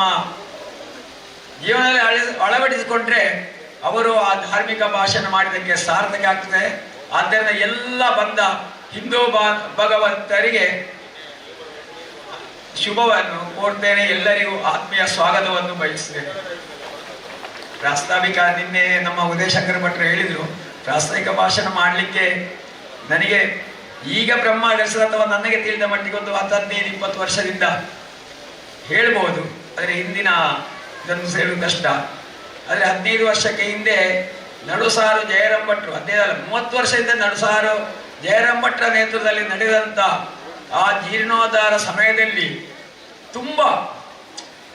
ಜೀವನದಲ್ಲಿ ಅಳವಡಿಸಿಕೊಂಡ್ರೆ ಅವರು ಆ ಧಾರ್ಮಿಕ ಭಾಷಣ ಮಾಡಿದ್ದಕ್ಕೆ ಸಾರ್ಥಕ ಆಗ್ತದೆ. ಆದ್ದರಿಂದ ಎಲ್ಲ ಬಂದ ಹಿಂದೂ ಭಗವಂತರಿಗೆ ಶುಭವನ್ನು ಕೋರ್ತೇನೆ. ಎಲ್ಲರಿಗೂ ಆತ್ಮೀಯ ಸ್ವಾಗತವನ್ನು ಬಯಸ್ತೇನೆ. ಪ್ರಾಸ್ತಾವಿಕ ನಿನ್ನೆ ನಮ್ಮ ಉದಯಶಂಕರ ಭಟ್ರು ಹೇಳಿದ್ರು, ಪ್ರಾಸ್ತಾವಿಕ ಭಾಷಣ ಮಾಡಲಿಕ್ಕೆ ನನಗೆ ಈಗ ಬ್ರಹ್ಮಕಲಶದ ಅಥವಾ ನನಗೆ ತಿಳಿದ ಮಟ್ಟಿಗೆ ಒಂದು 15-20 ವರ್ಷದಿಂದ ಹೇಳ್ಬೋದು, ಆದರೆ ಹಿಂದಿನ ಇದನ್ನು ಹೇಳುವುದು ಕಷ್ಟ. ಆದರೆ 15 ವರ್ಷಕ್ಕೆ ಹಿಂದೆ ನಡುಸಾರು ಜಯರಾಮ್ ಭಟ್ರು 30 ವರ್ಷದಿಂದ ನಡುಸಾರು ಜಯರಾಮ್ ಭಟ್ರ ನೇತೃತ್ವದಲ್ಲಿ ನಡೆದಂತ ಆ ಜೀರ್ಣೋದ್ಧಾರ ಸಮಯದಲ್ಲಿ ತುಂಬಾ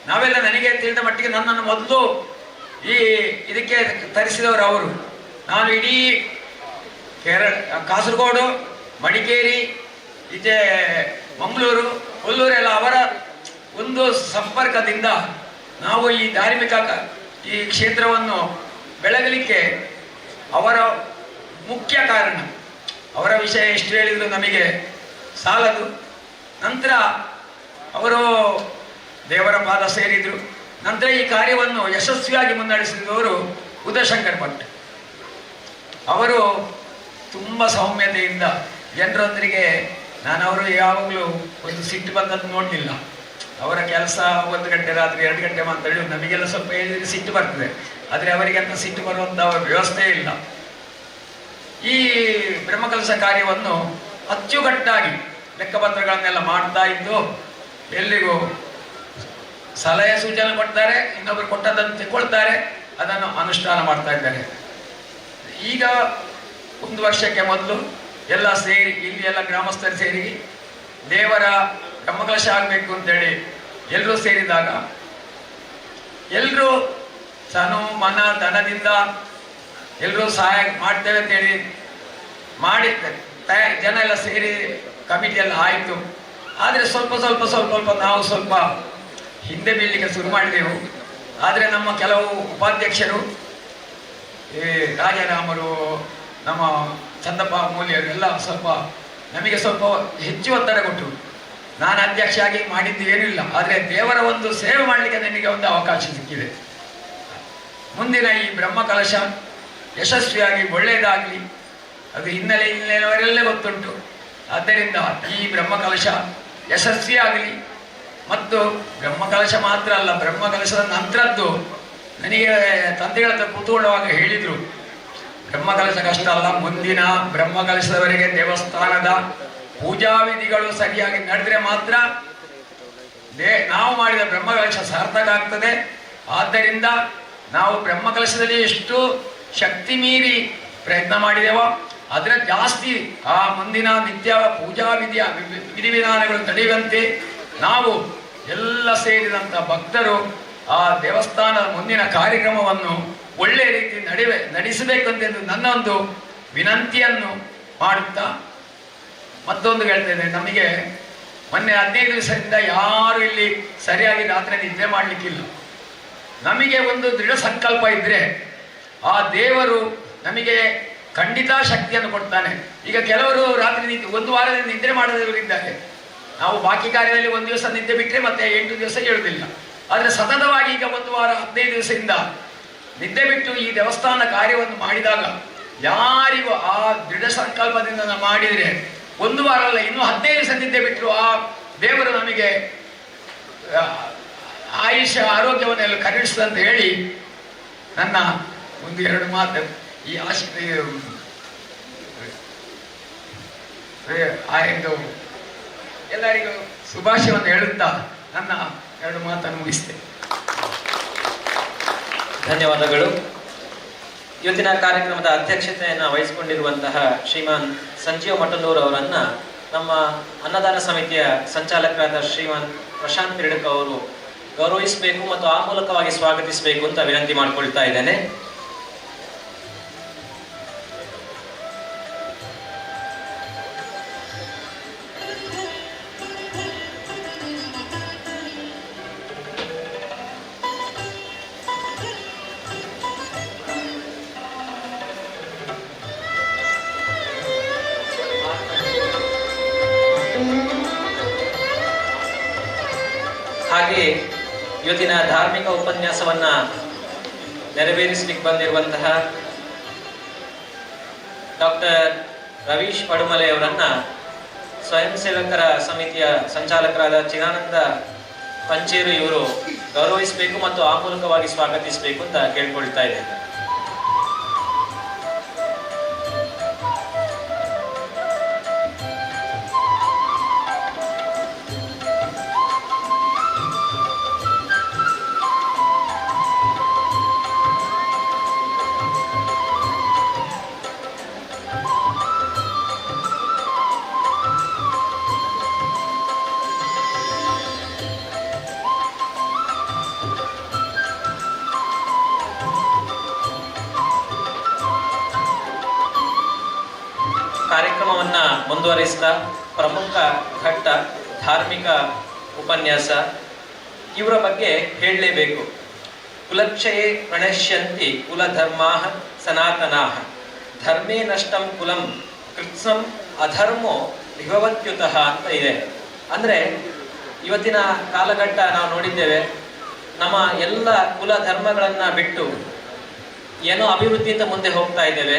ನಾವೆಲ್ಲ, ನನಗೆ ತಿಳಿದ ಮಟ್ಟಿಗೆ ನನ್ನನ್ನು ಮೊದಲು ಇದಕ್ಕೆ ತರಿಸಿದವರು ಅವರು. ನಾನು ಇಡೀ ಕಾಸರಗೋಡು, ಮಡಿಕೇರಿ, ಈಚೆ ಮಂಗಳೂರು, ಕೊಲ್ಲೂರು ಎಲ್ಲ ಅವರ ಒಂದು ಸಂಪರ್ಕದಿಂದ ನಾವು ಈ ಧಾರ್ಮಿಕ ಈ ಕ್ಷೇತ್ರವನ್ನು ಬೆಳಗಲಿಕ್ಕೆ ಅವರ ಮುಖ್ಯ ಕಾರಣ. ಅವರ ವಿಷಯ ಎಷ್ಟು ಹೇಳಿದ್ರು ನಮಗೆ ಸಾಲದು. ನಂತರ ಅವರು ದೇವರ ಪಾದ ಸೇರಿದರು. ನಂತರ ಈ ಕಾರ್ಯವನ್ನು ಯಶಸ್ವಿಯಾಗಿ ಮುನ್ನಡೆಸಿದವರು ಉದಯಶಂಕರ್ ಭಟ್. ಅವರು ತುಂಬ ಸೌಮ್ಯತೆಯಿಂದ ಜನರೊಂದಿಗೆ, ಅವರು ಯಾವಾಗಲೂ ಒಂದು ಸಿಟ್ಟು ಬಂದದ್ದು ನೋಡಲಿಲ್ಲ. ಅವರ ಕೆಲಸ 1 ಗಂಟೆ ರಾತ್ರಿ 2 ಗಂಟೆ ಮಾತಾಡಿ ನಮಗೆಲ್ಲ ಸ್ವಲ್ಪ ಹೇಳಿದ್ರೆ ಸಿಟ್ಟು ಬರ್ತದೆ, ಆದರೆ ಅವರಿಗೆ ಅಂತ ಸಿಟ್ಟು ಬರುವಂಥ ವ್ಯವಸ್ಥೆ ಇಲ್ಲ. ಈ ಬ್ರಹ್ಮಕಲಶ ಕಾರ್ಯವನ್ನು ಅಚ್ಚುಕಟ್ಟಾಗಿ ಲೆಕ್ಕಪತ್ರಗಳನ್ನೆಲ್ಲ ಮಾಡ್ತಾ ಇದ್ದು ಎಲ್ಲಿಗೂ ಸಲಹೆ ಸೂಚನೆ ಕೊಡ್ತಾರೆ, ಇನ್ನೊಬ್ಬರು ಕೊಟ್ಟದನ್ನು ತಗೊಳ್ತಾರೆ, ಅದನ್ನು ಅನುಷ್ಠಾನ ಮಾಡ್ತಾ ಇದ್ದಾರೆ. ಈಗ 1 ವರ್ಷಕ್ಕೆ ಮೊದಲು ಎಲ್ಲ ಸೇರಿ, ಇಲ್ಲಿ ಎಲ್ಲ ಗ್ರಾಮಸ್ಥರು ಸೇರಿ ದೇವರ ಬ್ರಹ್ಮಕಲಶ ಆಗಬೇಕು ಅಂತೇಳಿ ಎಲ್ಲರೂ ಸೇರಿದಾಗ ಎಲ್ಲರೂ ಮನ ಧನದಿಂದ ಎಲ್ಲರೂ ಸಹಾಯ ಮಾಡ್ತೇವೆ ಅಂತೇಳಿ ಮಾಡಿ ಜನ ಎಲ್ಲ ಸೇರಿ ಕಮಿಟಿ ಎಲ್ಲ ಆಯಿತು. ಆದರೆ ಸ್ವಲ್ಪ ನಾವು ಸ್ವಲ್ಪ ಹಿಂದೆ ಬೀಳಲಿಕ್ಕೆ ಶುರು ಮಾಡಿದೆವು. ಆದರೆ ನಮ್ಮ ಕೆಲವು ಉಪಾಧ್ಯಕ್ಷರು, ರಾಜಾರಾಮರು, ನಮ್ಮ ಚಂದಪ್ಪ ಮೂಲ್ಯರು ಎಲ್ಲ ನಮಗೆ ಸ್ವಲ್ಪ ಹೆಚ್ಚು ಒತ್ತಡ ಕೊಟ್ಟರು. ನಾನು ಅಧ್ಯಕ್ಷ ಆಗಿ ಮಾಡಿದ್ದು ಏನೂ ಇಲ್ಲ, ಆದರೆ ದೇವರ ಒಂದು ಸೇವೆ ಮಾಡಲಿಕ್ಕೆ ನನಗೆ ಒಂದು ಅವಕಾಶ ಸಿಕ್ಕಿದೆ. ಮುಂದಿನ ಈ ಬ್ರಹ್ಮಕಲಶ ಯಶಸ್ವಿಯಾಗಿ ಒಳ್ಳೆಯದಾಗಲಿ, ಅದು ಹಿನ್ನೆಲೆಯವರೆಲ್ಲ ಗೊತ್ತುಂಟು. ಆದ್ದರಿಂದ ಈ ಬ್ರಹ್ಮಕಲಶ ಯಶಸ್ವಿಯಾಗಲಿ. ಮತ್ತು ಬ್ರಹ್ಮಕಲಶ ಮಾತ್ರ ಅಲ್ಲ, ಬ್ರಹ್ಮಕಲಶದ ನಂತರದ್ದು ನನಗೆ ತಂದೆಗಳ ಹತ್ರ ಕೂತ್ಕೊಳ್ಳುವಾಗ ಹೇಳಿದರು, ಬ್ರಹ್ಮಕಲಶಕ್ಕಷ್ಟ ಅಲ್ಲ, ಮುಂದಿನ ಬ್ರಹ್ಮಕಲಶದವರೆಗೆ ದೇವಸ್ಥಾನದ ಪೂಜಾ ವಿಧಿಗಳು ಸರಿಯಾಗಿ ನಡೆದರೆ ಮಾತ್ರ ನಾವು ಮಾಡಿದ ಬ್ರಹ್ಮಕಲಶ ಸಾರ್ಥಕ ಆಗ್ತದೆ. ಆದ್ದರಿಂದ ನಾವು ಬ್ರಹ್ಮಕಲಶದಲ್ಲಿ ಎಷ್ಟು ಶಕ್ತಿ ಮೀರಿ ಪ್ರಯತ್ನ ಮಾಡಿದೆವೋ ಅದರ ಜಾಸ್ತಿ ಆ ಮುಂದಿನ ನಿತ್ಯ ಪೂಜಾ ವಿಧಿವಿಧಾನಗಳು ನಡೆಯುವಂತೆ ನಾವು ಎಲ್ಲ ಸೇರಿದಂಥ ಭಕ್ತರು ಆ ದೇವಸ್ಥಾನದ ಮುಂದಿನ ಕಾರ್ಯಕ್ರಮವನ್ನು ಒಳ್ಳೆಯ ರೀತಿ ನಡೆಸಬೇಕಂತೆಂದು ನನ್ನ ಒಂದು ವಿನಂತಿಯನ್ನು ಮಾಡುತ್ತಾ ಮತ್ತೊಂದು ಹೇಳ್ತೇನೆ. ನಮಗೆ ಮೊನ್ನೆ 15 ದಿವಸದಿಂದ ಯಾರು ಇಲ್ಲಿ ಸರಿಯಾಗಿ ರಾತ್ರಿ ನಿದ್ರೆ ಮಾಡಲಿಕ್ಕಿಲ್ಲ. ನಮಗೆ ಒಂದು ದೃಢ ಸಂಕಲ್ಪ ಇದ್ರೆ ಆ ದೇವರು ನಮಗೆ ಖಂಡಿತ ಶಕ್ತಿಯನ್ನು ಕೊಡ್ತಾನೆ. ಈಗ ಕೆಲವರು ರಾತ್ರಿ 1 ವಾರದಿಂದ ನಿದ್ರೆ ಮಾಡದವರಿದ್ದಾರೆ. ನಾವು ಬಾಕಿ ಕಾರ್ಯದಲ್ಲಿ 1 ದಿವಸ ನಿದ್ದೆ ಬಿಟ್ಟರೆ ಮತ್ತೆ 8 ದಿವಸ ಹೇಳುವುದಿಲ್ಲ. ಆದರೆ ಸತತವಾಗಿ ಈಗ 1 ವಾರ 15 ದಿವಸದಿಂದ ನಿದ್ದೆ ಬಿಟ್ಟು ಈ ದೇವಸ್ಥಾನ ಕಾರ್ಯವನ್ನು ಮಾಡಿದಾಗ ಯಾರಿಗೂ ಆ ದೃಢ ಸಂಕಲ್ಪದಿಂದ ಮಾಡಿದರೆ 1 ವಾರ ಅಲ್ಲ, ಇನ್ನು 15 ದಿವಸ ನಿದ್ದೆ ಬಿಟ್ಟರು ಆ ದೇವರು ನಮಗೆ ಆಯುಷ್ಯ ಆರೋಗ್ಯವನ್ನೆಲ್ಲ ಕರುಣಿಸ್ತಂತ ಹೇಳಿ ನನ್ನ 1-2 ಮಾತು ಈ ಎಲ್ಲರಿಗೂ ಶುಭಾಶಯವನ್ನು ಹೇಳುತ್ತಾ ನನ್ನ 2 ಮಾತನ್ನು ಮುಗಿಸ್ತೇನೆ. ಧನ್ಯವಾದಗಳು. ಇವತ್ತಿನ ಕಾರ್ಯಕ್ರಮದ ಅಧ್ಯಕ್ಷತೆಯನ್ನು ವಹಿಸಿಕೊಂಡಿರುವಂತಹ ಶ್ರೀಮಾನ್ ಸಂಜೀವ ಮಠನೂರ್ ಅವರನ್ನ ನಮ್ಮ ಅನ್ನದಾನ ಸಮಿತಿಯ ಸಂಚಾಲಕರಾದ ಶ್ರೀಮಾನ್ ಪ್ರಶಾಂತ್ ಪಿರಡಕ ಅವರು ಗೌರವಿಸಬೇಕು ಮತ್ತು ಆ ಮೂಲಕವಾಗಿ ಸ್ವಾಗತಿಸಬೇಕು ಅಂತ ವಿನಂತಿ ಮಾಡಿಕೊಳ್ತಾ ಇದ್ದೇನೆ. ಹಾಗೆ ಇವತ್ತಿನ ಧಾರ್ಮಿಕ ಉಪನ್ಯಾಸವನ್ನ ನೆರವೇರಿಸಲಿಕ್ಕೆ ಬಂದಿರುವಂತಹ ಡಾಕ್ಟರ್ ರವೀಶ್ ಪಡುಮಲೆ ಅವರನ್ನ ಸ್ವಯಂ ಸೇವಕರ ಸಮಿತಿಯ ಸಂಚಾಲಕರಾದ ಚಿದಾನಂದ ಪಂಚೇರು ಇವರು ಗೌರವಿಸಬೇಕು ಮತ್ತು ಆ ಮೂಲಕವಾಗಿ ಸ್ವಾಗತಿಸಬೇಕು ಅಂತ ಕೇಳ್ಕೊಳ್ತಾ ಇದ್ದೇನೆ. ಕಾರ್ಯಕ್ರಮವನ್ನು ಮುಂದುವರಿಸ್ತಾ ಪ್ರಮುಖ ಘಟ್ಟ ಧಾರ್ಮಿಕ ಉಪನ್ಯಾಸ ಇವರ ಬಗ್ಗೆ ಹೇಳಲೇಬೇಕು. ಕುಲಕ್ಷಯೇ ಪ್ರಣಶ್ಯಂತಿ ಕುಲಧರ್ಮಾಃ ಸನಾತನಾಃ ಧರ್ಮೇ ನಷ್ಟಂ ಕುಲಂ ಕೃತ್ಸಂ ಅಧರ್ಮೋ ವಿಭವತ್ಯುತಃ ಅಂತ ಇದೆ. ಅಂದರೆ ಇವತ್ತಿನ ಕಾಲಘಟ್ಟ ನಾವು ನೋಡಿದ್ದೇವೆ, ನಮ್ಮ ಎಲ್ಲ ಕುಲ ಧರ್ಮಗಳನ್ನು ಬಿಟ್ಟು ಏನೋ ಅಭಿವೃದ್ಧಿಯಿಂದ ಮುಂದೆ ಹೋಗ್ತಾ ಇದ್ದೇವೆ,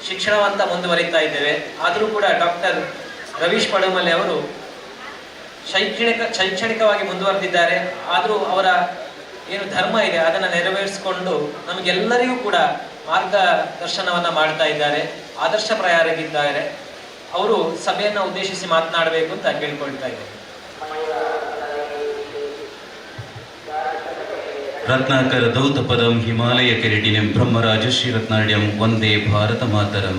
ಶಿಕ್ಷಣವಂತ ಮುಂದುವರಿತಾ ಇದ್ದೇವೆ. ಆದರೂ ಕೂಡ ಡಾಕ್ಟರ್ ರವೀಶ್ ಪಡುಮಲೆ ಅವರು ಶೈಕ್ಷಣಿಕವಾಗಿ ಮುಂದುವರೆದಿದ್ದಾರೆ. ಆದರೂ ಅವರ ಏನು ಧರ್ಮ ಇದೆ ಅದನ್ನು ನೆರವೇರಿಸಿಕೊಂಡು ನಮಗೆಲ್ಲರಿಗೂ ಕೂಡ ಮಾರ್ಗದರ್ಶನವನ್ನು ಮಾಡ್ತಾ ಇದ್ದಾರೆ, ಆದರ್ಶಪ್ರಾಯರಾಗಿದ್ದಾರೆ. ಅವರು ಸಭೆಯನ್ನು ಉದ್ದೇಶಿಸಿ ಮಾತನಾಡಬೇಕು ಅಂತ ಕೇಳ್ಕೊಳ್ತಾ ಇದ್ದಾರೆ. ರತ್ನಾಕರ ದೌತ ಪದಂ ಹಿಮಾಲಯ ಕಿರೀಟಿನಿಂ ಬ್ರಹ್ಮರಾಜಶ್ರೀ ರತ್ನಾಡ್ಯಂ ವಂದೇ ಭಾರತ ಮಾತರಂ.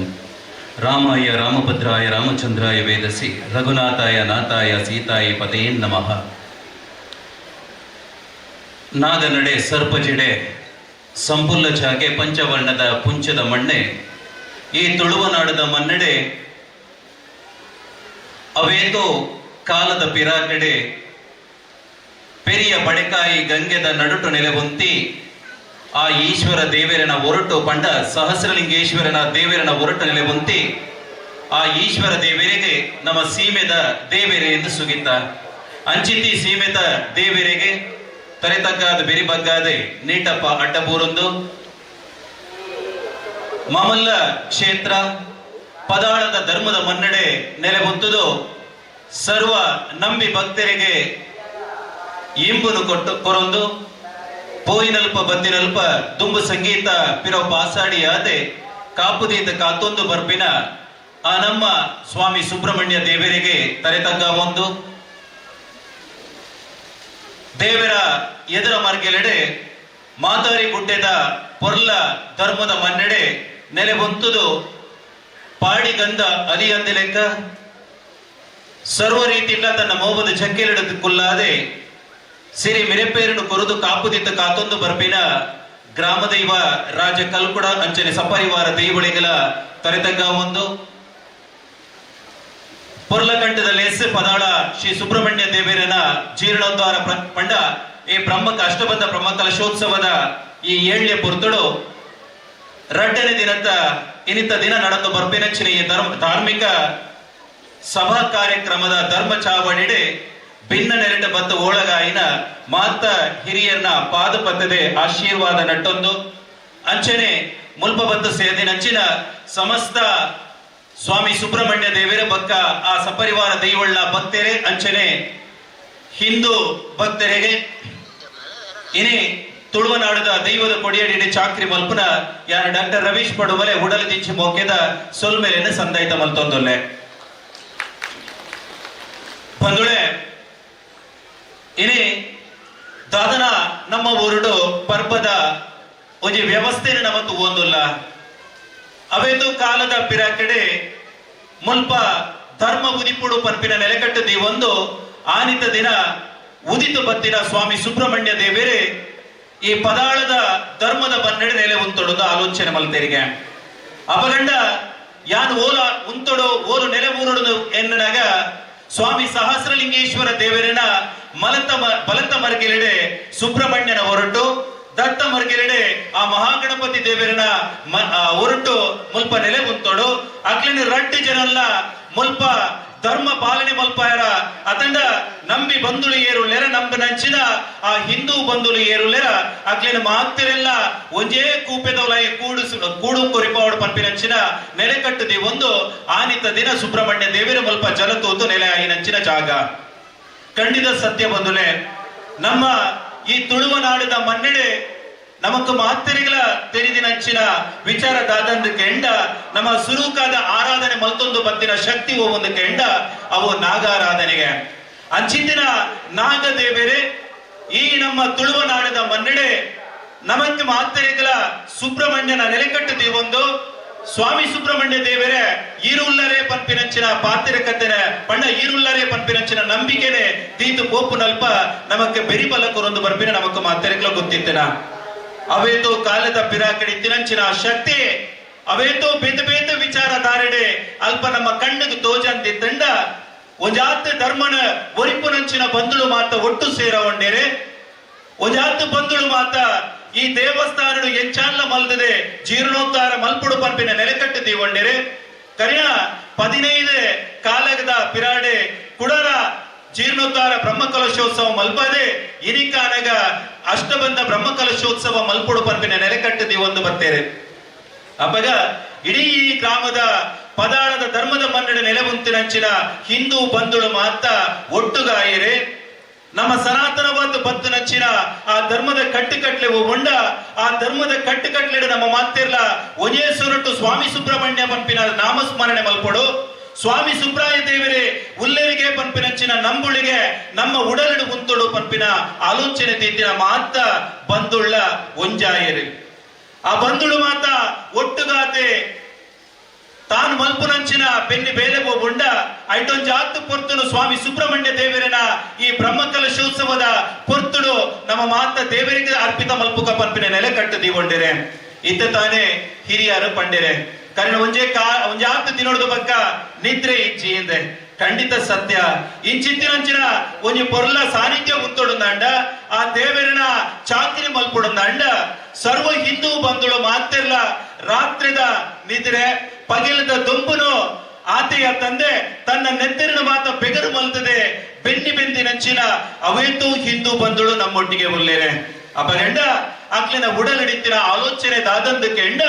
ರಾಮಾಯ ರಾಮಭದ್ರಾಯ ರಾಮಚಂದ್ರಾಯ ವೇದಸಿ ರಘುನಾಥಾಯ ನಾಥಾಯ ಸೀತಾಯ ಪತೇ ನಮಃ. ನಾಗನಡೆ ಸರ್ಪಜಿಡೆ ಸಂಪುಲ್ಲ ಚಾಗೆ ಪಂಚವರ್ಣದ ಪುಂಚದ ಮಣ್ಣೆ ಈ ತುಳುವನಾಡದ ಮನ್ನಡೆ ಅವೇತೋ ಕಾಲದ ಪಿರಾಕಡೆ ಪೆರಿಯ ಬಡೆಕಾಯಿ ಗಂಗೆದ ನಡುಟು ನೆಲೆವಂತಿ ಆ ಈಶ್ವರ ದೇವರನ ಹೊರಟು ಪಂಡ ಸಹಸ್ರಲಿಂಗೇಶ್ವರನ ದೇವರನ ಹೊರಟು ನೆಲೆವಂತಿ ಆ ಈಶ್ವರ ದೇವರಿಗೆ ನಮ್ಮ ಸೀಮೆದ ದೇವರೇ ಎಂದು ಸುಗಿತ ಅಂಚಿತಿ ಸೀಮೆದ ದೇವರಿಗೆ ತಲೆತಗ್ಗಾದ ಬೆರಿಬಗ್ಗಾದೆ ನೀಟಪ್ಪ ಅಡ್ಡಬೂರೊಂದು ಮಾಮಲ್ಲ ಕ್ಷೇತ್ರ ಪದಾಳದ ಧರ್ಮದ ಮನ್ನಡೆ ನೆಲೆಬೊತ್ತುದು ಸರ್ವ ನಂಬಿ ಭಕ್ತರಿಗೆ ಇಂಬುನು ಕೊರೊಂದು ಪೋಯಿನಲ್ಪ ಬಂದಿನಲ್ಪ ದುಂಬು ಸಂಗೀತ ಪಿರೋ ಪಾಸಾಡಿ ಆದೆ ಕಾಪುದೀತ ಕಾತೊಂದು ಬರ್ಪಿನ ಆ ನಮ್ಮ ಸ್ವಾಮಿ ಸುಬ್ರಹ್ಮಣ್ಯ ದೇವರಿಗೆ ತಲೆತಗ್ಗ ಒಂದು ದೇವರ ಎದುರ ಮಾರ್ಗೆಲೆಡೆ ಮಾತಾರಿ ಗುಡ್ಡೆದ ಪೊರ್ಲ ಧರ್ಮದ ಮನ್ನಡೆ ನೆಲೆಬೊಂತುದು ಪಾಡಿಗಂದ ಅಲಿಯಂದಿ ಲೆಕ್ಕ ಸರ್ವ ರೀತಿಯಿಂದ ತನ್ನ ಮೋಬದ ಚಕ್ಕೆಲಿಡದಕ್ಕುಲ್ಲಾದೆ ಸಿರಿ ಮಿರೆಪೇರನು ಕೊರುದು ಕಾಪುದಿತ್ತ ಕಾತೊಂದು ಬರ್ಪಿನ ಗ್ರಾಮ ದೈವ ರಾಜ ಕಲ್ಕುಡ ಅಂಚನೆ ಸಪರಿವಾರ ದೈವಳಿಗಳ ತಲೆತಗ್ಗ ಒಂದು ಪೊರ್ಲಕಂಠದಲ್ಲಿ ಎಸ್ ಪದಾಳ ಶ್ರೀ ಸುಬ್ರಹ್ಮಣ್ಯ ದೇವರನ ಜೀರ್ಣೋದ್ಧಾರ ಪಂಡ ಈ ಬ್ರಹ್ಮಕ ಅಷ್ಟಬಂಧ ಬ್ರಹ್ಮಕಲಶೋತ್ಸವದ ಈ 7ನೇ ಪೊರ್ತುಡು ರಡ್ಡನೇ ದಿನದ ಇನಿತ ದಿನ ನಡೆದು ಬರ್ಪಿನಚ್ಚಿನ ಈ ಧಾರ್ಮಿಕ ಸಭಾ ಕಾರ್ಯಕ್ರಮದ ಧರ್ಮ ಚಾವಣಿಡೆ ಭಿನ್ನ ನೆರಟ ಬತ್ತ ಓಳಗಾಯಿನ ಮಾತ ಹಿರಿಯರ್ನ ಪಾದ ಪದ್ದದೆ ಆಶೀರ್ವಾದ ನಟ್ಟೊಂದು ಅಂಚನೆ ಮುಲ್ಪ ಬತ್ತ ಸೇದಿನಂಚಿನ ಸಮಸ್ತ ಸ್ವಾಮಿ ಸುಬ್ರಹ್ಮಣ್ಯ ದೇವರ ಬಕ್ಕ ಆ ಸಪರಿವಾರ ದೈವಳ್ಳ ಭಕ್ತರೇ ಅಂಚನೆ ಹಿಂದೂ ಭಕ್ತರಿಗೆ ಇನಿ ತುಳುವನಾಡದ ದೈವದ ಕೊಡಿಯಡಿ ಚಾಕ್ರಿ ಮಲ್ಪುನ ಯಾರ ಡಾಕ್ಟರ್ ರವೀಶ್ ಪಡುಮಲೆ ಉಡಲ ದಿಂಚಿ ಮೋಕೆದ ಸೊಲ್ಮೇಲೆನ ಸಂದಾಯಿತ ಮಲ್ತೊಂದೊಲ್ಲೆ ಬಂದುಳೆ ಇನಿ ದಾದನ ನಮ್ಮ ಊರುಡು ಪರ್ಬದ ಒಂಜಿ ವ್ಯವಸ್ಥೆನ ನಮತ್ತು ಓದುಲ್ಲ ಅವೇದು ಕಾಲದ ಪಿರಾಕಡೆ ಮುಲ್ಪ ಧರ್ಮ ಉದಿಪುಡು ಪರ್ಪಿನ ನೆಲೆಕಟ್ಟದಿ ಒಂದು ಆನಿತ ದಿನ ಉದಿತು ಬತ್ತಿನ ಸ್ವಾಮಿ ಸುಬ್ರಹ್ಮಣ್ಯ ದೇವರೇ ಈ ಪದಾಳದ ಧರ್ಮದ ಬನ್ನಡೆ ನೆಲೆ ಉಂತೊಡೋದು ಆಲೋಚನೆ ಮಲ್ತೆರಿಗೆ ಅಪಗಂಡ ಯಾನ್ ಓಲ ಉಂತೊಡು ಓಲು ನೆಲೆ ಊರುಡು ಎನ್ನನಾಗ ಸ್ವಾಮಿ ಸಹಸ್ರಲಿಂಗೇಶ್ವರ ದೇವರನ ಬಲತ ಮರ್ಗೆಲೆಡೆ ಸುಬ್ರಹ್ಮಣ್ಯನ ಹೊರಟು ದತ್ತ ಮರ್ಗೆಲೆಡೆ ಆ ಮಹಾಗಣಪತಿ ದೇವರನ ಹೊರಟು ಮುಲ್ಪ ನೆಲೆ ಉಂತೋಡು ಅಕ್ಲಿನ ರಡ್ಡು ಜನಲ್ಲ ಮುಲ್ಪ ಧರ್ಮ ಪಾಲನೆ ಮಲ್ಪಾಯರ ಅತಂಡ ನಂಬಿ ಬಂಧುಳು ಏರುಳ್ಳೆರ ನಂಬ ನಂಚಿನ ಆ ಹಿಂದೂ ಬಂಧುಳು ಏರುಳ್ಳೆರ ಅಕ್ಲಿನ ಮಾತಿರೆಲ್ಲ ಒಂಜೇ ಕೂಪೆದವಲಯ ಕೂಡು ಕೊರಿಪಾವಡು ಪಂಪಿನಂಚಿನ ನೆಲೆ ಕಟ್ಟದಿ ಒಂದು ಆನಿತ ದಿನ ಸುಬ್ರಹ್ಮಣ್ಯ ದೇವರ ಮಲ್ಪ ಜಲತೂತು ನೆಲೆ ಆಯಿನಂಚಿನ ಜಾಗ ಖಂಡಿತ ಸತ್ಯ ಬಂಧುಲೆ ನಮ್ಮ ಈ ತುಳುವನಾಡದ ಮನ್ನಡೆ ನಮಕ್ ಮಾತರಿಗಳ ತೆರಿದಿನಂಚಿನ ವಿಚಾರ ದಾದಂದು ಕೆಂಡ ನಮ್ಮ ಸುರೂಕಾದ ಆರಾಧನೆ ಮಲ್ತೊಂದು ಬತ್ತಿನ ಶಕ್ತಿ ಒಂದು ಕೆಂಡ ಅವು ನಾಗಾರಾಧನೆಗೆ ಅಂಚಿನ ನಾಗದೇವರೇ ಈ ನಮ್ಮ ತುಳುವನಾಡದ ಮನ್ನಡೆ ನಮಕ್ ಮಾತರಿಗಳ ಸುಬ್ರಹ್ಮಣ್ಯನ ನೆಲೆಕಟ್ಟು ಒಂದು ಸ್ವಾಮಿ ಸುಬ್ರಹ್ಮಣ್ಯ ದೇವರೇ ಈರುಳ್ಳರೇ ಪಂಪಿನಂಚಿನ ಪಾತಿರಕತೆನ ಪಂಡ ಈರುಳ್ಳರೇ ಪಂಪಿನಂಚಿನ ನಂಬಿಕೆನೆ ತೀತು ಪೋಪು ನಲ್ಪ ನಮಕ್ಕೆ ಬೆರಿಬಲಕರೊಂದು ಬರ್ಪಿನ ನಮಕ್ ಮಾತರಿಗಳ ಗೊತ್ತಿತ್ತನ ಅವೇತು ಕಾಲದ ಪಿರಾಕಡಿ ತಿನಂಚಿನ ಶಕ್ತಿ ಅವೇತೋ ಬೇತೆ ಬೇತೆ ವಿಚಾರಧಾರೆಡೆ ಅಲ್ಪ ನಮ್ಮ ಕಣ್ಣಿಗೆ ತೋಜಂತಿತ್ತಂಡ ಒಂಜಾತ್ ಧರ್ಮನ ಒರಿಪುನಂಚಿನ ಬಂಧುಳು ಮಾತ ಒಟ್ಟು ಸೇರವಂಡೇರೆ ಒಂಜಾತ್ ಬಂಧುಳು ಮಾತ ಈ ದೇವಸ್ಥಾನ ಎಂಚಾಲ ಮಲ್ದದೆ ಜೀರ್ಣೋದ್ಧಾರ ಮಲ್ಪುಡು ಪಂಪಿನ ನೆಲೆಕಟ್ಟು ದೀವಂಡೇರೆ ಕರಿಯ 15 ಕಾಲಗದ ಪಿರಾಡೆ ಕುಡರ ಜೀರ್ಣೋದ್ಧಾರ ಬ್ರಹ್ಮಕಲಶೋತ್ಸವ ಮಲ್ಪದೆ ಇನಿಕಾನಗ ಅಷ್ಟಬಂಧ ಬ್ರಹ್ಮಕಲಶೋತ್ಸವ ಮಲ್ಪುಡು ಪಂಪಿನ ನೆಲೆಕಟ್ಟು ಒಂದು ಬರ್ತೇರೆ ಅಪ್ಪಗ ಇಡೀ ಈ ಗ್ರಾಮದ ಪದಾಳದ ಧರ್ಮದ ಮನ್ನಡೆ ನೆಲೆವಂತಿನಂಚಿನ ಹಿಂದೂ ಬಂಧುಳು ಮಾತ ಒಟ್ಟುಗಾಯಿರೆ ನಮ್ಮ ಸನಾತನವಾದ ಬತ್ತನಂಚಿನ ಆ ಧರ್ಮದ ಕಟ್ಟುಕಟ್ಲೆ ಉಂಡ ಆ ಧರ್ಮದ ಕಟ್ಟುಕಟ್ಲೆ ನಮ್ಮ ಮಾತಿರ್ಲ ಒಜೇ ಸೊರಟು ಸ್ವಾಮಿ ಸುಬ್ರಹ್ಮಣ್ಯ ಪಂಪಿನ ನಾಮಸ್ಮರಣೆ ಮಲ್ಪಡು ಸ್ವಾಮಿ ಸುಬ್ರಾಯ ದೇವರೇ ಉಲ್ಲೇರಿಗೆ ಪಂಪಿನಂಚಿನ ನಂಬುಳಿಗೆ ನಮ್ಮ ಉಡಲಿಡು ಕುಂತೊಡು ಪಂಪಿನ ಆಲೋಚನೆ ತೀತಿನ ಮಾತ ಬಂದುಳ್ಳ ಒಂಜಾಯರು ಆ ಬಂಧುಳು ಮಾತ ಒಟ್ಟುಗಾತೆ ತಾನು ಮಲ್ಪುನಂಚಿನ ಬೆನ್ನಿ ಬೇಲೆಗೋ ಉಂಡ ಐಟೊಂಜಾತ್ತು ಪೊರ್ತುನು ಸ್ವಾಮಿ ಸುಬ್ರಹ್ಮಣ್ಯ ದೇವರಿನ ಈ ಬ್ರಹ್ಮಕಲಶೋತ್ಸವದ ಪೊರ್ತುಡು ನಮ್ಮ ಮಾತ ದೇವರಿಗೆ ಅರ್ಪಿತ ಮಲ್ಪುಕ ಪಂಪಿನ ನೆಲೆ ಕಟ್ಟದಿಗೊಂಡಿರೆ ಇತ್ತ ತಾನೇ ಹಿರಿಯರು ಪಂಡಿರೆ ಕಾರಣ ಒಂಜಾತ್ತು ದಿನೋಡು ಬಕ್ಕ ನಿದ್ರೆ ಇಚ್ಚಿ ಎಂದೆ ಖಂಡಿತ ಸತ್ಯ ಇಂಚಿತ್ತಿನಂಚಿನ ಒಂಜಿ ಪೊರ್ಲ ಸಾನ್ನಿಧ್ಯ ಉತ್ತೊಡುಂದಾಂಡ ಆ ದೇವರಿನ ಚಾಕ್ರಿ ಮಲ್ಪುಡುಂದಾಂಡ ಸರ್ವ ಹಿಂದೂ ಬಂಧುಳು ಮಾತಿರ್ಲ ರಾತ್ರಿದ ನಿದ್ರೆ ಪಗಿಲದ ದುಂಬುನು ಆತೆಯ ತಂದೆ ತನ್ನ ನೆತ್ತರಿನ ಮಾತ ಬೆಗರು ಮಲ್ತದೆ ಬೆನ್ನಿನಂಚಿನ ಅವೇತೂ ಹಿಂದೂ ಬಂಧುಳು ನಮ್ಮೊಟ್ಟಿಗೆ ಉಲ್ಲೇರೆ ಅಪಗಂಡ ಅಕ್ಲಿನ ಉಡಲಿಡಿತಿನ ಆಲೋಚನೆ ದಾದಂದಕ್ಕೆ ಎಂಡ